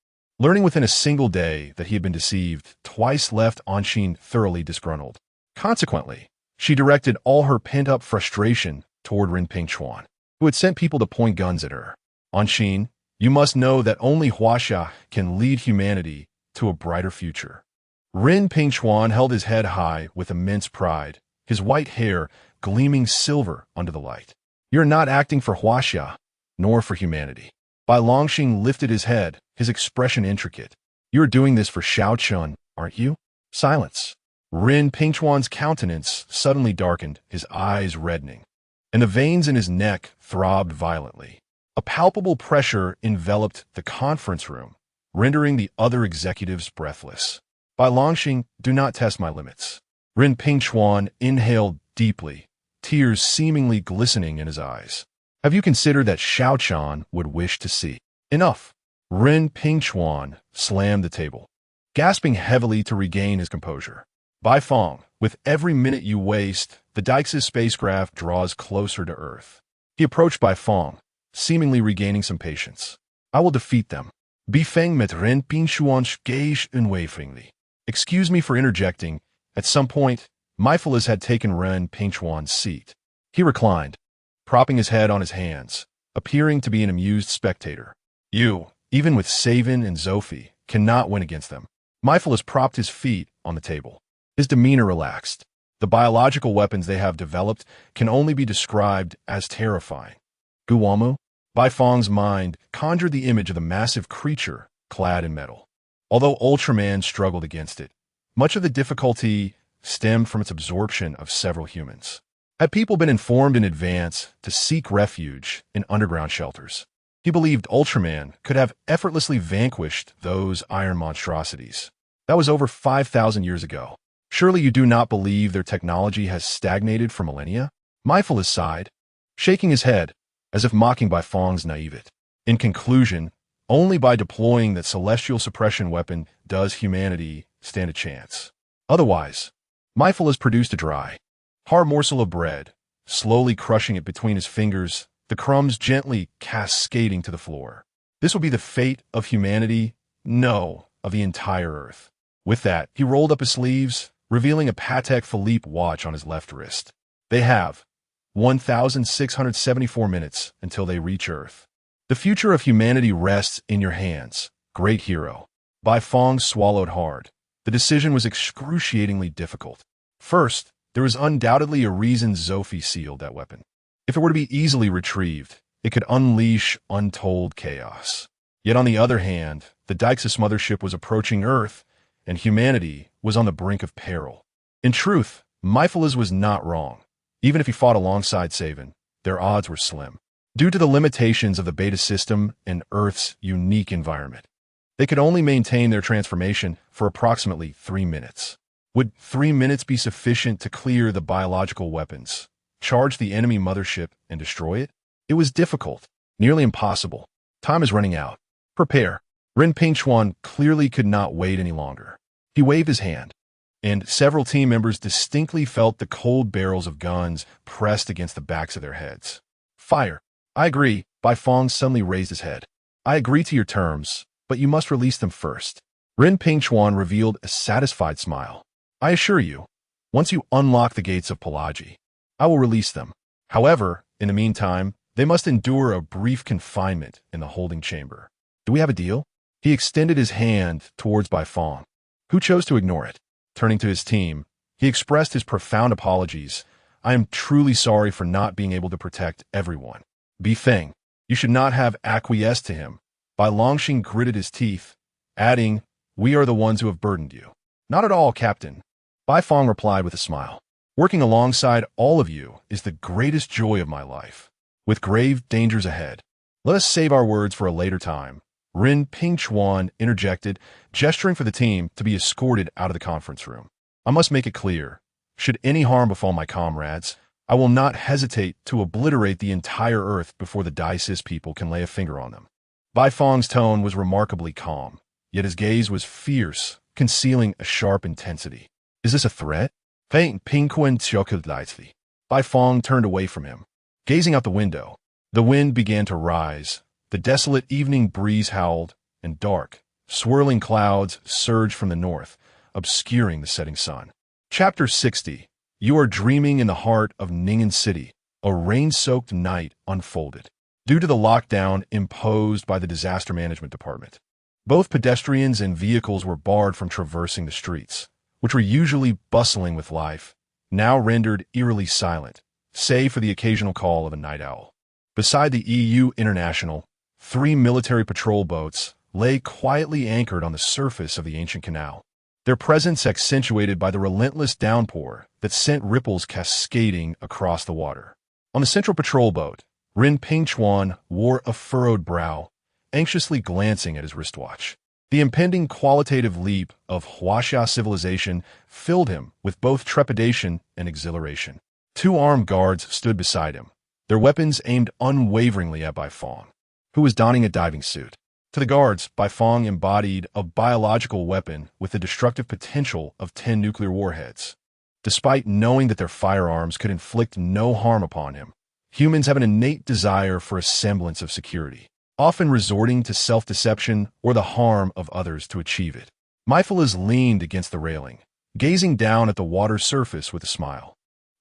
Learning within a single day that he had been deceived twice left Anshin thoroughly disgruntled. Consequently, she directed all her pent-up frustration toward Ren Pingchuan, who had sent people to point guns at her. Anshin, you must know that only Huaxia can lead humanity to a brighter future. Ren Pingchuan held his head high with immense pride, his white hair gleaming silver under the light. You're not acting for Huaxia, nor for humanity. Bai Longxing lifted his head, his expression intricate. You're doing this for Xiao Chun, aren't you? Silence. Ren Pingchuan's countenance suddenly darkened, his eyes reddening, and the veins in his neck throbbed violently. A palpable pressure enveloped the conference room, rendering the other executives breathless. Bai Longxing, do not test my limits. Ren Pingchuan inhaled deeply, tears seemingly glistening in his eyes. Have you considered that Xiao Chan would wish to see? Enough. Ren Pingchuan slammed the table, gasping heavily to regain his composure. Bai Fong, with every minute you waste, the Dix's spacecraft draws closer to Earth. He approached Bai Fong, seemingly regaining some patience. I will defeat them. Bifeng met Ren Pingchuan gaze unwaveringly. Excuse me for interjecting. At some point, Meifel had taken Ren Pingchuan's seat. He reclined, propping his head on his hands, appearing to be an amused spectator. You, even with Savin and Zophi, cannot win against them. Meifel propped his feet on the table. His demeanor relaxed. The biological weapons they have developed can only be described as terrifying. Guamu? Bai Fong's mind conjured the image of the massive creature clad in metal. Although Ultraman struggled against it, much of the difficulty stemmed from its absorption of several humans. Had people been informed in advance to seek refuge in underground shelters, he believed Ultraman could have effortlessly vanquished those iron monstrosities. That was over 5,000 years ago. Surely you do not believe their technology has stagnated for millennia? Meifel sighed, shaking his head, as if mocking Bai Fong's naivete. In conclusion, only by deploying that celestial suppression weapon does humanity stand a chance. Otherwise, Meifel produced a dry, hard morsel of bread, slowly crushing it between his fingers, the crumbs gently cascading to the floor. This will be the fate of humanity? No, of the entire Earth. With that, he rolled up his sleeves, revealing a Patek Philippe watch on his left wrist. They have 1,674 minutes until they reach Earth. The future of humanity rests in your hands, great hero. Bai Fong swallowed hard. The decision was excruciatingly difficult. First, there was undoubtedly a reason Zophi sealed that weapon. If it were to be easily retrieved, It could unleash untold chaos. Yet on the other hand, the Dixis mothership was approaching Earth, and humanity was on the brink of peril. In truth, Myphilus was not wrong. Even if he fought alongside Savan, their odds were slim. Due to the limitations of the beta system and Earth's unique environment, they could only maintain their transformation for approximately 3 minutes. Would 3 minutes be sufficient to clear the biological weapons, charge the enemy mothership, and destroy it? It was difficult, nearly impossible. Time is running out. Prepare. Ren Pingchuan clearly could not wait any longer. He waved his hand, and several team members distinctly felt the cold barrels of guns pressed against the backs of their heads. Fire. I agree. Bai Fong suddenly raised his head. I agree to your terms, but you must release them first. Ren Pingchuan revealed a satisfied smile. I assure you, once you unlock the gates of Pelagi, I will release them. However, in the meantime, they must endure a brief confinement in the holding chamber. Do we have a deal? He extended his hand towards Bai Fong, who chose to ignore it. Turning to his team, he expressed his profound apologies. I am truly sorry for not being able to protect everyone. Bi Feng, you should not have acquiesced to him. Bai Longxing gritted his teeth, adding, we are the ones who have burdened you. Not at all, Captain. Bai Fong replied with a smile. Working alongside all of you is the greatest joy of my life. With grave dangers ahead, let us save our words for a later time. Ren Pingchuan interjected, gesturing for the team to be escorted out of the conference room. I must make it clear, should any harm befall my comrades, I will not hesitate to obliterate the entire Earth before the Disaster people can lay a finger on them. Bai Fong's tone was remarkably calm, yet his gaze was fierce, concealing a sharp intensity. Is this a threat? Bai Fong turned away from him. Gazing out the window, the wind began to rise. The desolate evening breeze howled, and dark, swirling clouds surged from the north, obscuring the setting sun. Chapter 60. You are dreaming in the heart of Ning'an City. A rain-soaked night unfolded. Due to the lockdown imposed by the Disaster Management Department, both pedestrians and vehicles were barred from traversing the streets, which were usually bustling with life, now rendered eerily silent, save for the occasional call of a night owl. Beside the EU International, 3 military patrol boats lay quietly anchored on the surface of the ancient canal, their presence accentuated by the relentless downpour that sent ripples cascading across the water. On the central patrol boat, Ren Pingchuan wore a furrowed brow, anxiously glancing at his wristwatch. The impending qualitative leap of Huaxia civilization filled him with both trepidation and exhilaration. 2 armed guards stood beside him, their weapons aimed unwaveringly at Bai Fong, who was donning a diving suit. To the guards, Bai Fong embodied a biological weapon with the destructive potential of 10 nuclear warheads. Despite knowing that their firearms could inflict no harm upon him, humans have an innate desire for a semblance of security, often resorting to self-deception or the harm of others to achieve it. Myphilus leaned against the railing, gazing down at the water's surface with a smile.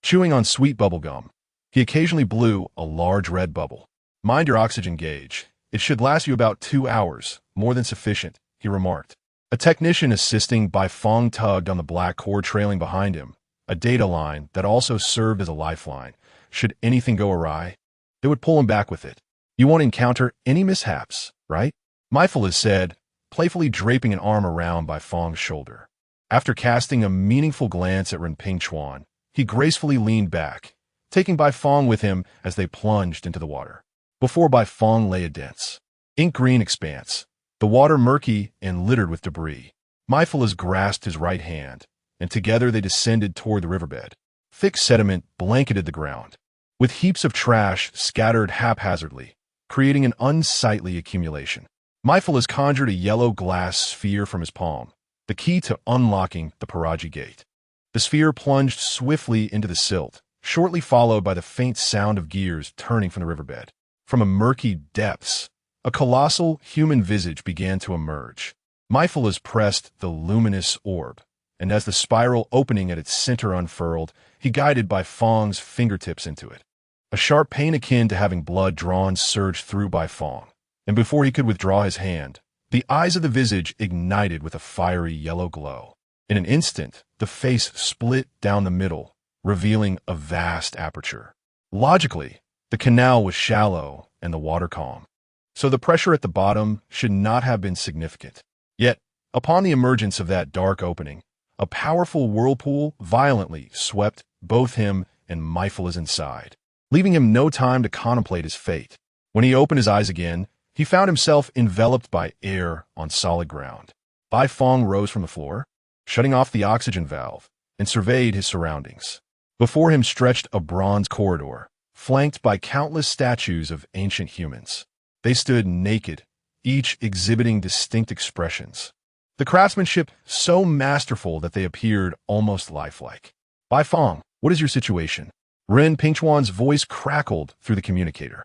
Chewing on sweet bubble gum, he occasionally blew a large red bubble. Mind your oxygen gauge. It should last you about 2 hours, more than sufficient, he remarked. A technician assisting Bai Fong tugged on the black cord trailing behind him, a data line that also served as a lifeline. Should anything go awry, they would pull him back with it. You won't encounter any mishaps, right? Myphilus said, playfully draping an arm around Bai Fong's shoulder. After casting a meaningful glance at Ren Pingchuan, he gracefully leaned back, taking Bai Fong with him as they plunged into the water. Before Bai Fong lay a dense, ink-green expanse, the water murky and littered with debris. Myphilus grasped his right hand, and together they descended toward the riverbed. Thick sediment blanketed the ground, with heaps of trash scattered haphazardly, creating an unsightly accumulation. Myphilus conjured a yellow glass sphere from his palm, the key to unlocking the Pelagi gate. The sphere plunged swiftly into the silt, shortly followed by the faint sound of gears turning from the riverbed. From a murky depths, a colossal human visage began to emerge. Myphilus pressed the luminous orb, and as the spiral opening at its center unfurled, he guided Bai Fong's fingertips into it. A sharp pain akin to having blood drawn surged through Bai Fong, and before he could withdraw his hand, the eyes of the visage ignited with a fiery yellow glow. In an instant, the face split down the middle, revealing a vast aperture. Logically, The canal was shallow and the water calm, so the pressure at the bottom should not have been significant. Yet, upon the emergence of that dark opening, a powerful whirlpool violently swept both him and Myphala's inside, leaving him no time to contemplate his fate. When he opened his eyes again, he found himself enveloped by air on solid ground. Bai Fong rose from the floor, shutting off the oxygen valve, and surveyed his surroundings. Before him stretched a bronze corridor, flanked by countless statues of ancient humans. They stood naked, each exhibiting distinct expressions. The craftsmanship so masterful that they appeared almost lifelike. Bai Fong, what is your situation? Ren Pingchuan's voice crackled through the communicator.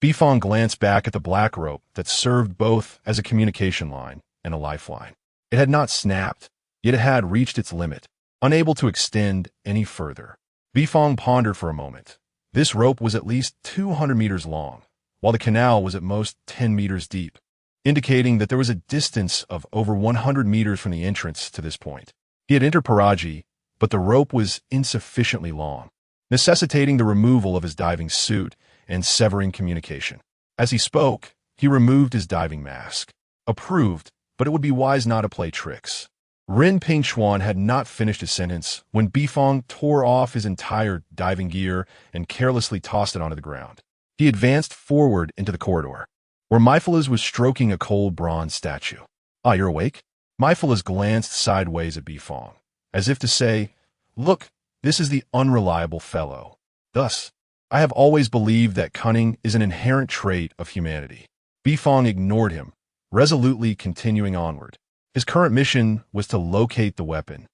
Bifong glanced back at the black rope that served both as a communication line and a lifeline. It had not snapped, yet it had reached its limit, unable to extend any further. Bifong pondered for a moment. This rope was at least 200 meters long, while the canal was at most 10 meters deep, indicating that there was a distance of over 100 meters from the entrance to this point. He had entered Paraji, but the rope was insufficiently long, necessitating the removal of his diving suit and severing communication. As he spoke, he removed his diving mask. Approved, but it would be wise not to play tricks. Ren Pingchuan had not finished his sentence when Bifong tore off his entire diving gear and carelessly tossed it onto the ground. He advanced forward into the corridor, where Myphala's was stroking a cold bronze statue. Ah, you're awake? Myphala's glanced sideways at Bifong, as if to say, look, this is the unreliable fellow. Thus, I have always believed that cunning is an inherent trait of humanity. Bifong ignored him, resolutely continuing onward. His current mission was to locate the weapon,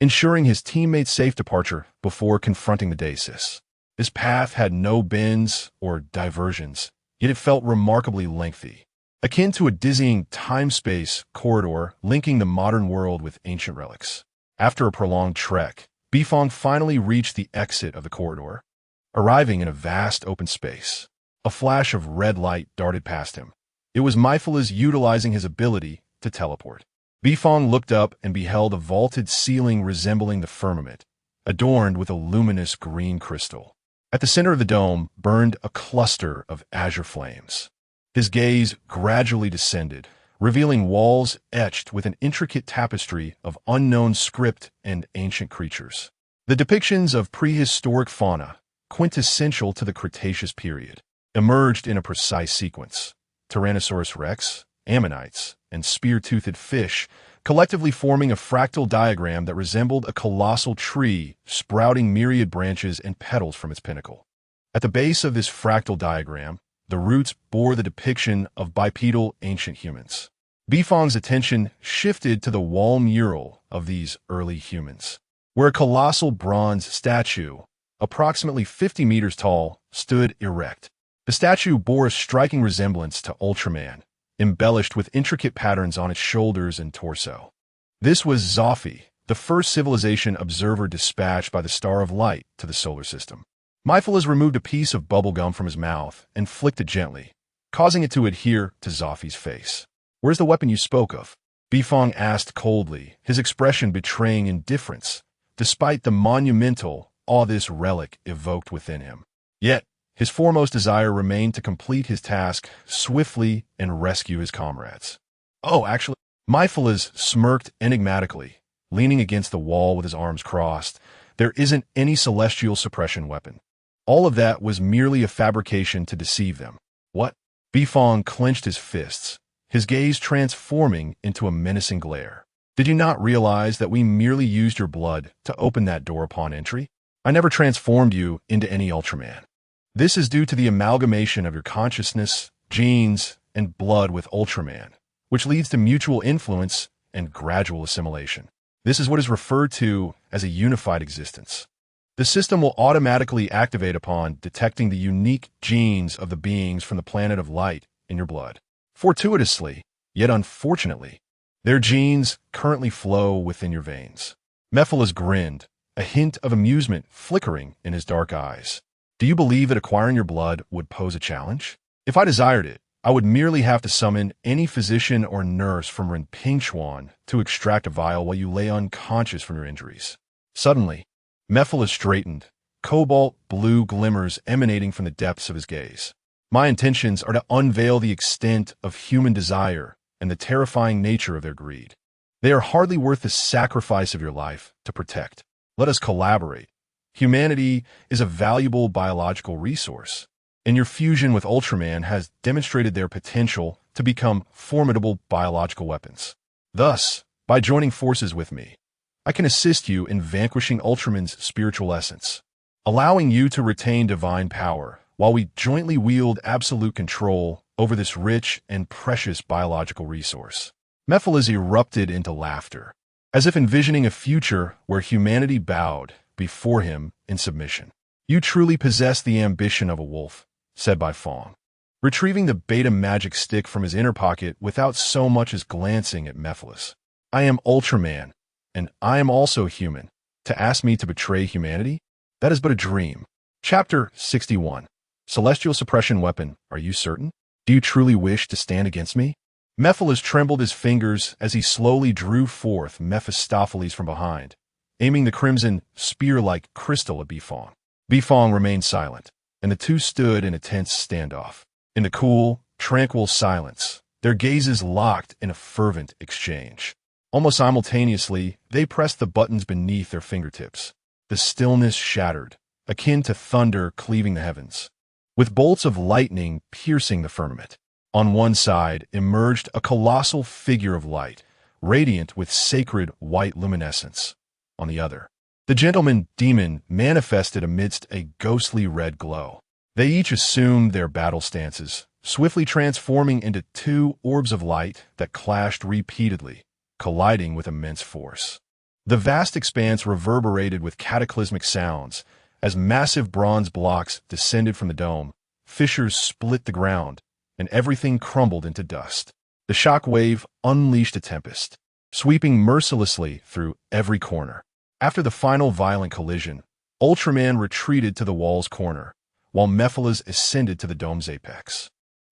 ensuring his teammates' safe departure before confronting the Daesis. This path had no bends or diversions, yet it felt remarkably lengthy, akin to a dizzying time-space corridor linking the modern world with ancient relics. After a prolonged trek, Bifong finally reached the exit of the corridor, arriving in a vast open space. A flash of red light darted past him. It was Myphala's utilizing his ability to teleport. Bifong looked up and beheld a vaulted ceiling resembling the firmament, adorned with a luminous green crystal. At the center of the dome burned a cluster of azure flames. His gaze gradually descended, revealing walls etched with an intricate tapestry of unknown script and ancient creatures. The depictions of prehistoric fauna, quintessential to the Cretaceous period, emerged in a precise sequence. Tyrannosaurus rex, ammonites, and spear-toothed fish, collectively forming a fractal diagram that resembled a colossal tree sprouting myriad branches and petals from its pinnacle. At the base of this fractal diagram, the roots bore the depiction of bipedal ancient humans. Bifong's attention shifted to the wall mural of these early humans, where a colossal bronze statue, approximately 50 meters tall, stood erect. The statue bore a striking resemblance to Ultraman, embellished with intricate patterns on its shoulders and torso. This was Zophii, the first civilization observer dispatched by the Star of Light to the solar system. Myphala's removed a piece of bubblegum from his mouth and flicked it gently, causing it to adhere to Zophii's face. Where's the weapon you spoke of? Bifong asked coldly, his expression betraying indifference, despite the monumental awe this relic evoked within him. Yet, his foremost desire remained to complete his task swiftly and rescue his comrades. Oh, actually, Myphala's smirked enigmatically, leaning against the wall with his arms crossed. There isn't any celestial suppression weapon. All of that was merely a fabrication to deceive them. What? Bifong clenched his fists, his gaze transforming into a menacing glare. Did you not realize that we merely used your blood to open that door upon entry? I never transformed you into any Ultraman. This is due to the amalgamation of your consciousness, genes, and blood with Ultraman, which leads to mutual influence and gradual assimilation. This is what is referred to as a unified existence. The system will automatically activate upon detecting the unique genes of the beings from the planet of light in your blood. Fortuitously, yet unfortunately, their genes currently flow within your veins. Myphala's grinned, a hint of amusement flickering in his dark eyes. Do you believe that acquiring your blood would pose a challenge? If I desired it, I would merely have to summon any physician or nurse from Ren Pingchuan to extract a vial while you lay unconscious from your injuries. Suddenly, Myphala straightened, cobalt blue glimmers emanating from the depths of his gaze. My intentions are to unveil the extent of human desire and the terrifying nature of their greed. They are hardly worth the sacrifice of your life to protect. Let us collaborate. Humanity is a valuable biological resource, and your fusion with Ultraman has demonstrated their potential to become formidable biological weapons. Thus, by joining forces with me, I can assist you in vanquishing Ultraman's spiritual essence, allowing you to retain divine power while we jointly wield absolute control over this rich and precious biological resource. Mephiles erupted into laughter, as if envisioning a future where humanity bowed before him in submission. You truly possess the ambition of a wolf, said Bai Fong, retrieving the beta magic stick from his inner pocket without so much as glancing at Mephiles. I am Ultraman, and I am also human. To ask me to betray humanity? That is but a dream. Chapter 61. Celestial Suppression Weapon. Are you certain? Do you truly wish to stand against me? Mephiles trembled his fingers as he slowly drew forth Mephistopheles from behind, aiming the crimson spear-like crystal at Bifong. Bifong remained silent, and the two stood in a tense standoff. In the cool, tranquil silence, their gazes locked in a fervent exchange. Almost simultaneously, they pressed the buttons beneath their fingertips. The stillness shattered, akin to thunder cleaving the heavens, with bolts of lightning piercing the firmament. On one side emerged a colossal figure of light, radiant with sacred white luminescence. On the other, the gentleman demon manifested amidst a ghostly red glow. They each assumed their battle stances, swiftly transforming into two orbs of light that clashed repeatedly, colliding with immense force. The vast expanse reverberated with cataclysmic sounds as massive bronze blocks descended from the dome. Fissures split the ground, and everything crumbled into dust. The shock wave unleashed a tempest, sweeping mercilessly through every corner. After the final violent collision, Ultraman retreated to the wall's corner, while Mephiles ascended to the dome's apex.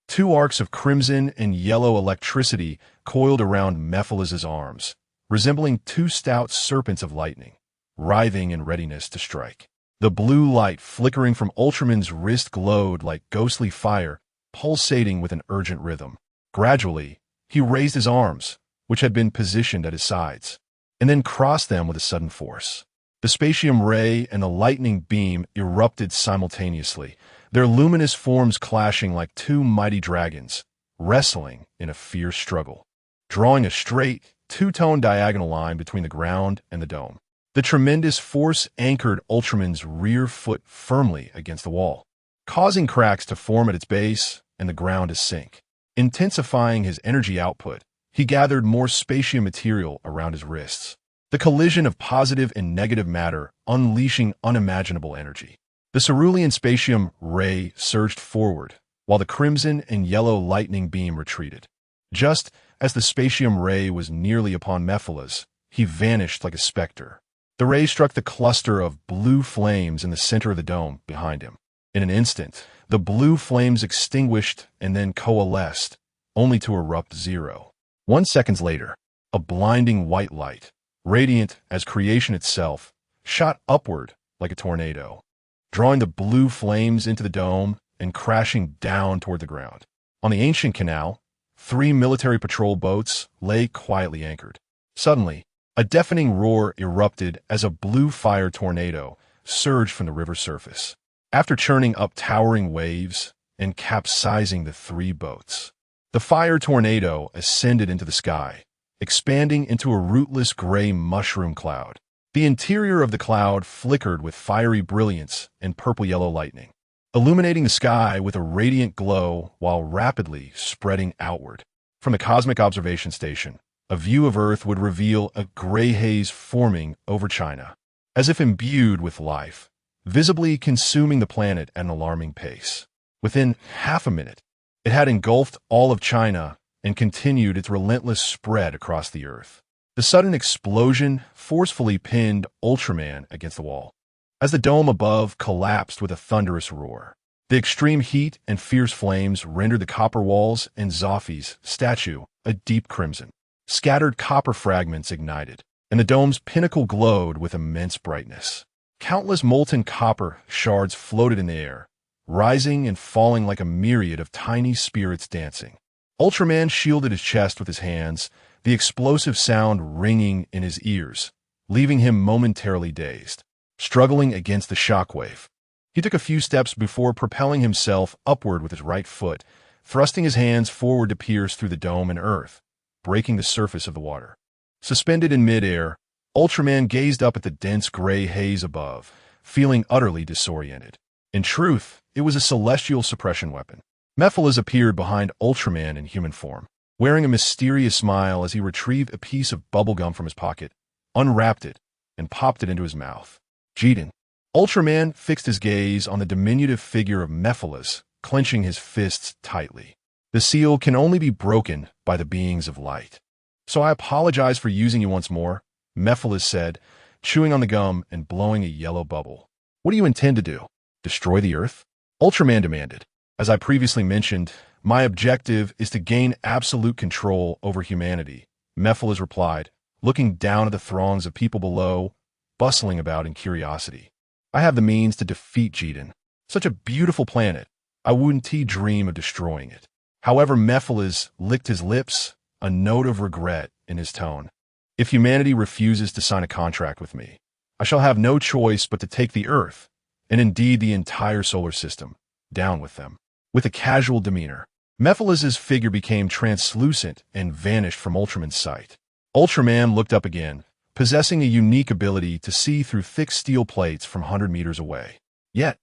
Two arcs of crimson and yellow electricity coiled around Mephiles' arms, resembling two stout serpents of lightning, writhing in readiness to strike. The blue light flickering from Ultraman's wrist glowed like ghostly fire, pulsating with an urgent rhythm. Gradually, he raised his arms, which had been positioned at his sides, and then crossed them with a sudden force. The spatium ray and the lightning beam erupted simultaneously, their luminous forms clashing like two mighty dragons, wrestling in a fierce struggle, drawing a straight, two-tone diagonal line between the ground and the dome. The tremendous force anchored Ultraman's rear foot firmly against the wall, causing cracks to form at its base and the ground to sink. Intensifying his energy output, he gathered more spatium material around his wrists. The collision of positive and negative matter unleashing unimaginable energy. The cerulean spatium ray surged forward, while the crimson and yellow lightning beam retreated. Just as the spatium ray was nearly upon Mephiles, he vanished like a specter. The ray struck the cluster of blue flames in the center of the dome behind him. In an instant, the blue flames extinguished and then coalesced, only to erupt zero. 1 second later, a blinding white light, radiant as creation itself, shot upward like a tornado, drawing the blue flames into the dome and crashing down toward the ground. On the ancient canal, 3 military patrol boats lay quietly anchored. Suddenly, a deafening roar erupted as a blue fire tornado surged from the river's surface. After churning up towering waves and capsizing the 3 boats, the fire tornado ascended into the sky, expanding into a rootless gray mushroom cloud. The interior of the cloud flickered with fiery brilliance and purple-yellow lightning, illuminating the sky with a radiant glow while rapidly spreading outward. From the Cosmic Observation Station, a view of Earth would reveal a gray haze forming over China, as if imbued with life, visibly consuming the planet at an alarming pace. Within half a minute, it had engulfed all of China and continued its relentless spread across the Earth. The sudden explosion forcefully pinned Ultraman against the wall, as the dome above collapsed with a thunderous roar. The extreme heat and fierce flames rendered the copper walls and Zophi's statue a deep crimson. Scattered copper fragments ignited, and the dome's pinnacle glowed with immense brightness. Countless molten copper shards floated in the air, rising and falling like a myriad of tiny spirits dancing. Ultraman shielded his chest with his hands, the explosive sound ringing in his ears, leaving him momentarily dazed, struggling against the shockwave. He took a few steps before propelling himself upward with his right foot, thrusting his hands forward to pierce through the dome and earth, breaking the surface of the water. Suspended in midair, Ultraman gazed up at the dense gray haze above, feeling utterly disoriented. In truth, it was a celestial suppression weapon. Mephiles appeared behind Ultraman in human form, wearing a mysterious smile as he retrieved a piece of bubblegum from his pocket, unwrapped it, and popped it into his mouth. Jiren. Ultraman fixed his gaze on the diminutive figure of Mephiles, clenching his fists tightly. The seal can only be broken by the beings of light. So I apologize for using you once more, Mephiles said, chewing on the gum and blowing a yellow bubble. What do you intend to do? Destroy the Earth? Ultraman demanded. As I previously mentioned, my objective is to gain absolute control over humanity, Mephiles replied, looking down at the throngs of people below, bustling about in curiosity. I have the means to defeat Jiren. Such a beautiful planet. I wouldn't dream of destroying it. However, Mephiles licked his lips, a note of regret in his tone. If humanity refuses to sign a contract with me, I shall have no choice but to take the Earth, and indeed the entire solar system, down with them. With a casual demeanor, Mephiles' figure became translucent and vanished from Ultraman's sight. Ultraman looked up again, possessing a unique ability to see through thick steel plates from 100 meters away. Yet,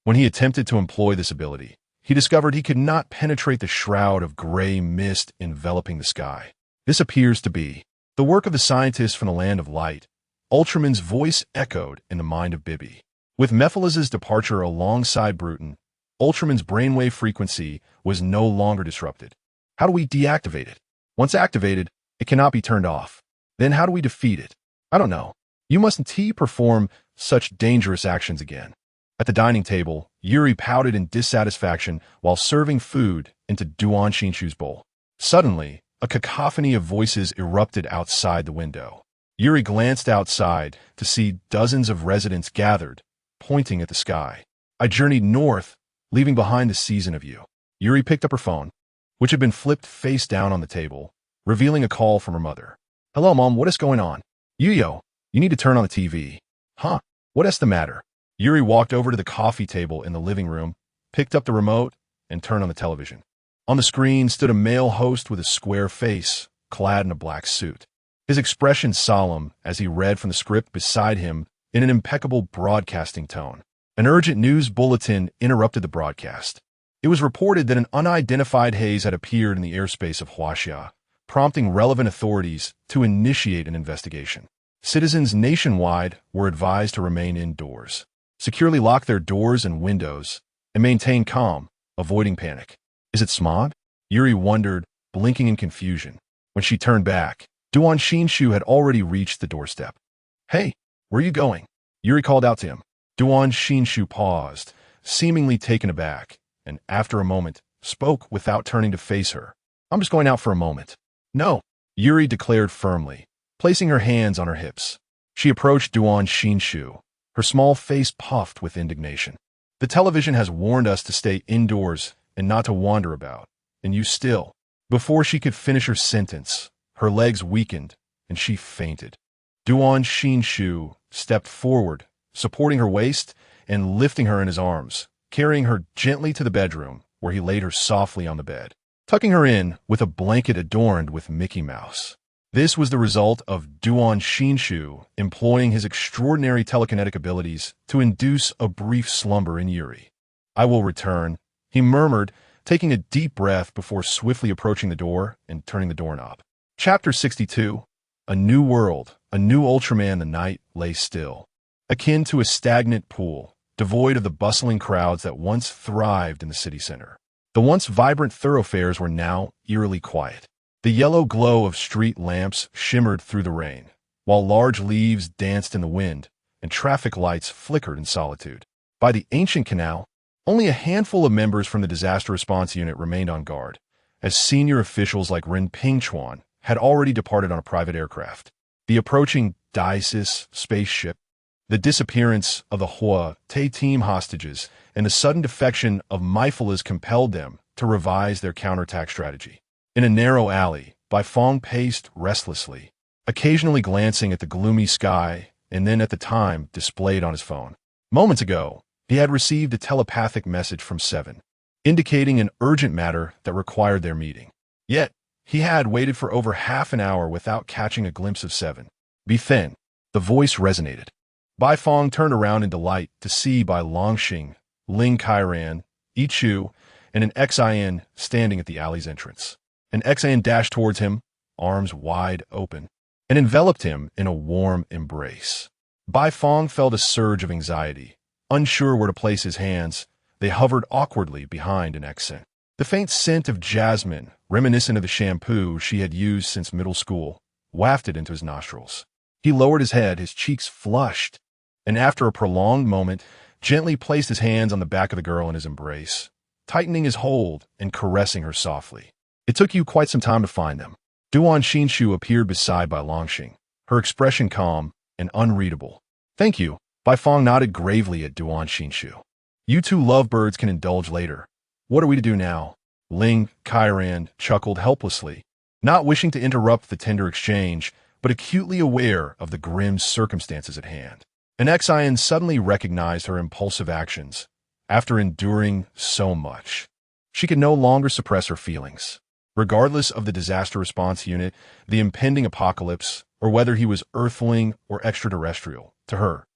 when he attempted to employ this ability, he discovered he could not penetrate the shroud of gray mist enveloping the sky. This appears to be the work of the scientists from the Land of Light. Ultraman's voice echoed in the mind of Bibi. With Mephiles' departure alongside Bruton, Ultraman's brainwave frequency was no longer disrupted. How do we deactivate it? Once activated, it cannot be turned off. Then how do we defeat it? I don't know. You mustn't perform such dangerous actions again. At the dining table, Yuri pouted in dissatisfaction while serving food into Duan Shinshu's bowl. Suddenly, a cacophony of voices erupted outside the window. Yuri glanced outside to see dozens of residents gathered, pointing at the sky. I journeyed north, leaving behind the season of you. Yuri picked up her phone, which had been flipped face down on the table, revealing a call from her mother. Hello, Mom, what is going on? Yuyo, you need to turn on the TV. Huh? What is the matter? Yuri walked over to the coffee table in the living room, picked up the remote, and turned on the television. On the screen stood a male host with a square face, clad in a black suit. His expression solemn as he read from the script beside him in an impeccable broadcasting tone. An urgent news bulletin interrupted the broadcast. It was reported that an unidentified haze had appeared in the airspace of Huaxia, prompting relevant authorities to initiate an investigation. Citizens nationwide were advised to remain indoors, securely lock their doors and windows, and maintain calm, avoiding panic. Is it smog? Yuri wondered, blinking in confusion. When she turned back, Duan Shinshu had already reached the doorstep. Hey, where are you going? Yuri called out to him. Duan Shinshu paused, seemingly taken aback, and after a moment, spoke without turning to face her. I'm just going out for a moment. No, Yuri declared firmly, placing her hands on her hips. She approached Duan Shinshu, her small face puffed with indignation. The television has warned us to stay indoors and not to wander about, and you still. Before she could finish her sentence, her legs weakened, and she fainted. Duan Shinshu stepped forward, supporting her waist and lifting her in his arms, carrying her gently to the bedroom, where he laid her softly on the bed, tucking her in with a blanket adorned with Mickey Mouse. This was the result of Duan Shinshu employing his extraordinary telekinetic abilities to induce a brief slumber in Yuri. I will return, he murmured, taking a deep breath before swiftly approaching the door and turning the doorknob. Chapter 62. A new world, a new Ultraman. The night lay still, akin to a stagnant pool, devoid of the bustling crowds that once thrived in the city center. The once vibrant thoroughfares were now eerily quiet. The yellow glow of street lamps shimmered through the rain, while large leaves danced in the wind, and traffic lights flickered in solitude. By the ancient canal, only a handful of members from the disaster response unit remained on guard, as senior officials like Ren Pingchuan had already departed on a private aircraft. The approaching Disaster spaceship the disappearance of the Huaxia team hostages, and the sudden defection of Myphilas compelled them to revise their counterattack strategy. In a narrow alley, Bai Fong paced restlessly, occasionally glancing at the gloomy sky and then at the time displayed on his phone. Moments ago, he had received a telepathic message from Seven, indicating an urgent matter that required their meeting. Yet, he had waited for over half an hour without catching a glimpse of Seven. Bifen, the voice resonated. Bai Fong turned around in delight to see Bai Longxing, Ling Kairan, Yi Chu, and an Xin standing at the alley's entrance. An Xin dashed towards him, arms wide open, and enveloped him in a warm embrace. Bai Fong felt a surge of anxiety. Unsure where to place his hands, they hovered awkwardly behind an Xin. The faint scent of jasmine, reminiscent of the shampoo she had used since middle school, wafted into his nostrils. He lowered his head, his cheeks flushed, and after a prolonged moment, gently placed his hands on the back of the girl in his embrace, tightening his hold and caressing her softly. It took you quite some time to find them. Duan Xinshu appeared beside Bai Longxing, her expression calm and unreadable. Thank you. Bai Fong nodded gravely at Duan Xinshu. You two lovebirds can indulge later. What are we to do now? Ling Kairan chuckled helplessly, not wishing to interrupt the tender exchange, but acutely aware of the grim circumstances at hand. An Xin suddenly recognized her impulsive actions. After enduring so much, she could no longer suppress her feelings. Regardless of the disaster response unit, the impending apocalypse, or whether he was earthling or extraterrestrial, to her,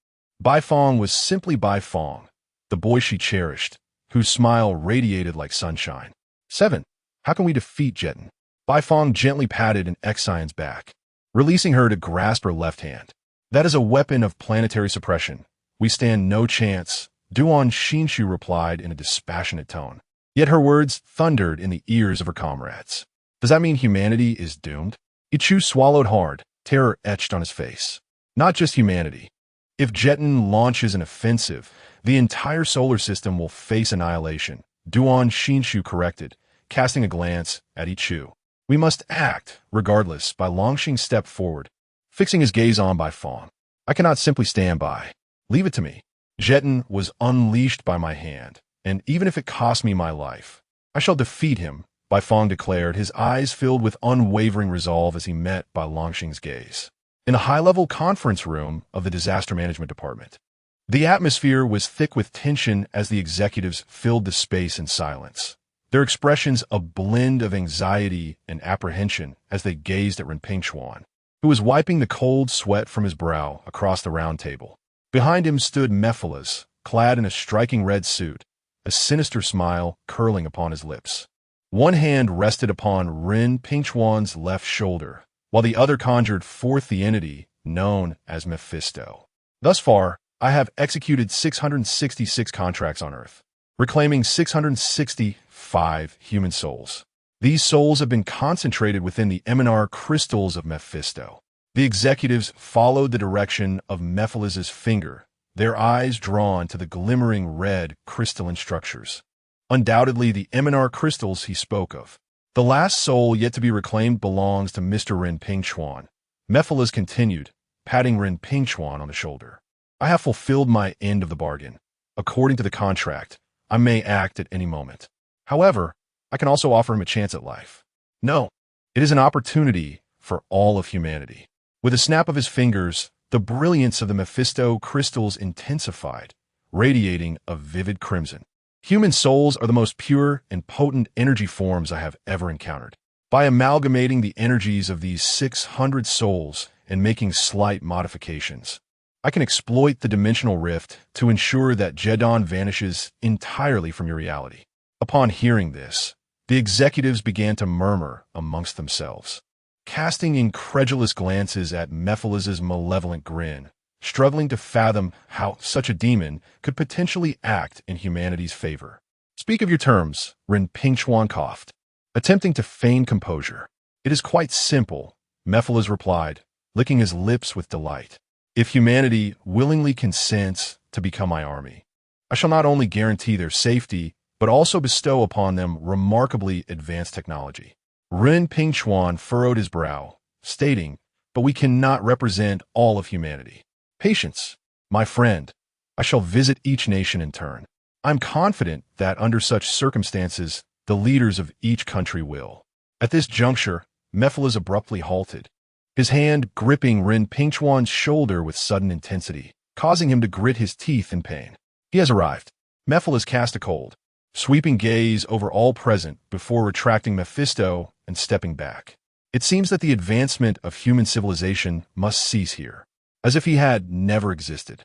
Bai Fong was simply Bai Fong, the boy she cherished, whose smile radiated like sunshine. 7. How can we defeat Jeton? Bai Fong gently patted an Xion's back, releasing her to grasp her left hand. That is a weapon of planetary suppression. We stand no chance, Duan Xinshu replied in a dispassionate tone. Yet her words thundered in the ears of her comrades. Does that mean humanity is doomed? Ichu swallowed hard, terror etched on his face. Not just humanity. If Jeton launches an offensive, the entire solar system will face annihilation, Duan Xinshu corrected, casting a glance at Ichu. We must act, regardless. Bai Longxing stepped forward, fixing his gaze on Bai Fong. I cannot simply stand by. Leave it to me. Jeton was unleashed by my hand, and even if it cost me my life, I shall defeat him, Bai Fong declared, his eyes filled with unwavering resolve as he met Bai Longxing's gaze. In a high-level conference room of the Disaster Management Department, the atmosphere was thick with tension as the executives filled the space in silence, their expressions a blend of anxiety and apprehension as they gazed at Renping Chuan, who was wiping the cold sweat from his brow across the round table. Behind him stood Myphilas, clad in a striking red suit, a sinister smile curling upon his lips. One hand rested upon Ren Pingchuan's left shoulder, while the other conjured forth the entity known as Mephisto. Thus far, I have executed 666 contracts on Earth, reclaiming 665 human souls. These souls have been concentrated within the eminar crystals of Mephisto. The executives followed the direction of Mephilas' finger, their eyes drawn to the glimmering red crystalline structures. Undoubtedly the eminar crystals he spoke of. The last soul yet to be reclaimed belongs to Mr. Ren Pingchuan. Mephilas continued, patting Ren Pingchuan on the shoulder. I have fulfilled my end of the bargain. According to the contract, I may act at any moment. However, I can also offer him a chance at life. No, it is an opportunity for all of humanity. With a snap of his fingers, the brilliance of the Mephisto crystals intensified, radiating a vivid crimson. Human souls are the most pure and potent energy forms I have ever encountered. By amalgamating the energies of these 600 souls and making slight modifications, I can exploit the dimensional rift to ensure that Jeton vanishes entirely from your reality. Upon hearing this, the executives began to murmur amongst themselves, casting incredulous glances at Mephilas' malevolent grin, struggling to fathom how such a demon could potentially act in humanity's favor. Speak of your terms, Ren Pingchuan coughed, attempting to feign composure. It is quite simple, Mephilas replied, licking his lips with delight. If humanity willingly consents to become my army, I shall not only guarantee their safety, but also bestow upon them remarkably advanced technology. Ren Pingchuan furrowed his brow, stating, but we cannot represent all of humanity. Patience. My friend, I shall visit each nation in turn. I'm confident that under such circumstances, the leaders of each country will. At this juncture, Mephiles abruptly halted, his hand gripping Rin Pingchuan's shoulder with sudden intensity, causing him to grit his teeth in pain. He has arrived. Mephiles cast a cold, sweeping gaze over all present before retracting Mephisto and stepping back. It seems that the advancement of human civilization must cease here, as if he had never existed.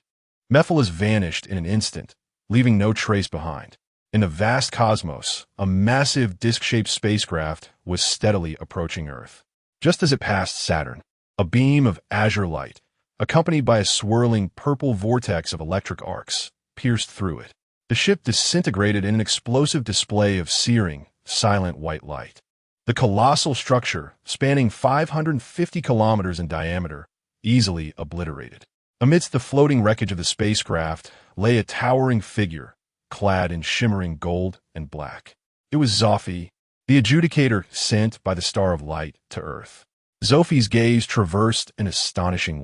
Mephiles vanished in an instant, leaving no trace behind. In the vast cosmos, a massive disc-shaped spacecraft was steadily approaching Earth. Just as it passed Saturn, a beam of azure light, accompanied by a swirling purple vortex of electric arcs, pierced through it. The ship disintegrated in an explosive display of searing, silent white light. The colossal structure, spanning 550 kilometers in diameter, easily obliterated. Amidst the floating wreckage of the spacecraft lay a towering figure, clad in shimmering gold and black. It was Zophi, the adjudicator sent by the Star of Light to Earth. Zophi's gaze traversed an astonishing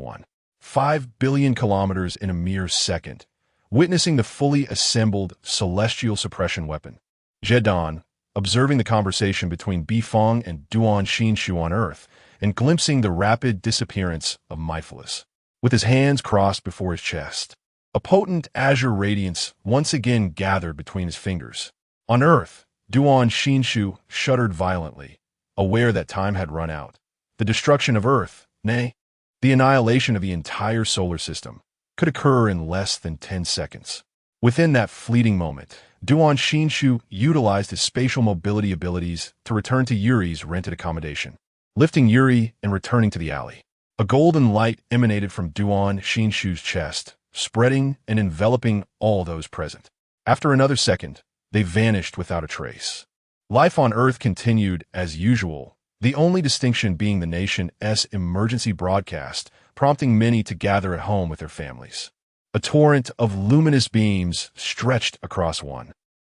5 billion kilometers in a mere second, witnessing the fully assembled celestial suppression weapon. Zedong, observing the conversation between Bifong and Duan Xinshu on Earth, and glimpsing the rapid disappearance of Mephiles, with his hands crossed before his chest. A potent azure radiance once again gathered between his fingers. On Earth, Duan Xinshu shuddered violently, aware that time had run out. The destruction of Earth, nay, the annihilation of the entire solar system, could occur in less than 10 seconds. Within that fleeting moment, Duan Xinshu utilized his spatial mobility abilities to return to Yuri's rented accommodation, lifting Yuri and returning to the alley. A golden light emanated from Duan Xinshu's chest, spreading and enveloping all those present. After another second, they vanished without a trace. Life on Earth continued as usual, the only distinction being the nation's emergency broadcast, prompting many to gather at home with their families. A torrent of luminous beams stretched across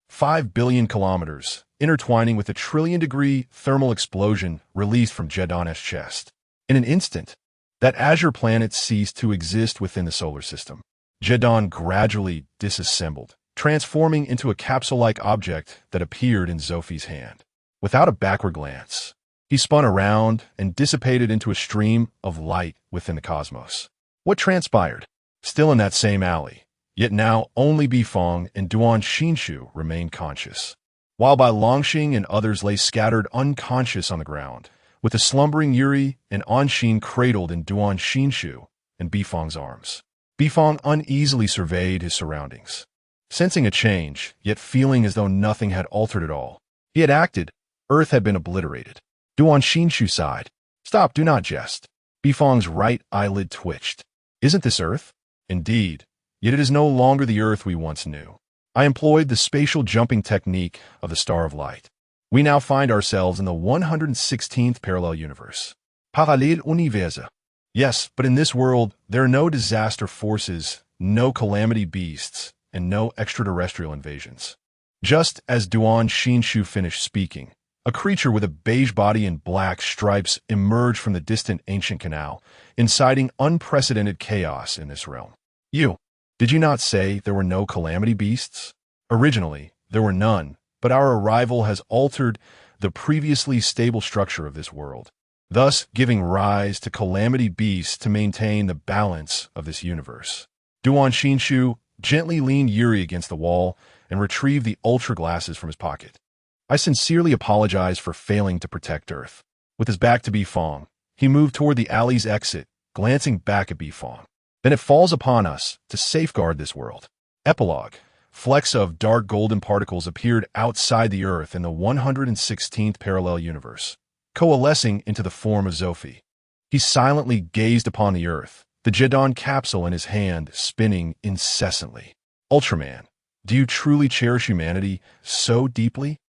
5 billion kilometers, intertwining with a trillion-degree thermal explosion released from Zedong's chest. In an instant, that azure planet ceased to exist within the solar system. Zedong gradually disassembled, transforming into a capsule-like object that appeared in Zophi's hand. Without a backward glance, he spun around and dissipated into a stream of light within the cosmos. What transpired? Still in that same alley, yet now only Bifong and Duan Xinshu remained conscious, while Bai Longxing and others lay scattered unconscious on the ground, with the slumbering Yuri and Anxin cradled in Duan Xinshu and Bifong's arms. Bifong uneasily surveyed his surroundings, sensing a change, yet feeling as though nothing had altered at all. He had acted. Earth had been obliterated. Duan Xinshu sighed. "Stop, do not jest." Bifong's right eyelid twitched. "Isn't this Earth?" "Indeed, yet it is no longer the Earth we once knew. I employed the spatial jumping technique of the Star of Light. We now find ourselves in the 116th parallel universe. Parallel univers. Yes, but in this world, there are no disaster forces, no calamity beasts, and no extraterrestrial invasions." Just as Duan Xinshu finished speaking, a creature with a beige body and black stripes emerged from the distant ancient canal, inciting unprecedented chaos in this realm. Did you not say there were no calamity beasts? Originally, there were none, but our arrival has altered the previously stable structure of this world, thus giving rise to calamity beasts to maintain the balance of this universe. Duan Xinshu gently leaned Yuri against the wall and retrieved the ultra glasses from his pocket. "I sincerely apologize for failing to protect Earth." With his back to Bifong, he moved toward the alley's exit, glancing back at Bifong. "Then it falls upon us to safeguard this world." Epilogue. Flecks of dark golden particles appeared outside the Earth in the 116th parallel universe, coalescing into the form of Zophi. He silently gazed upon the Earth, the Zedong capsule in his hand spinning incessantly. "Ultraman, do you truly cherish humanity so deeply?"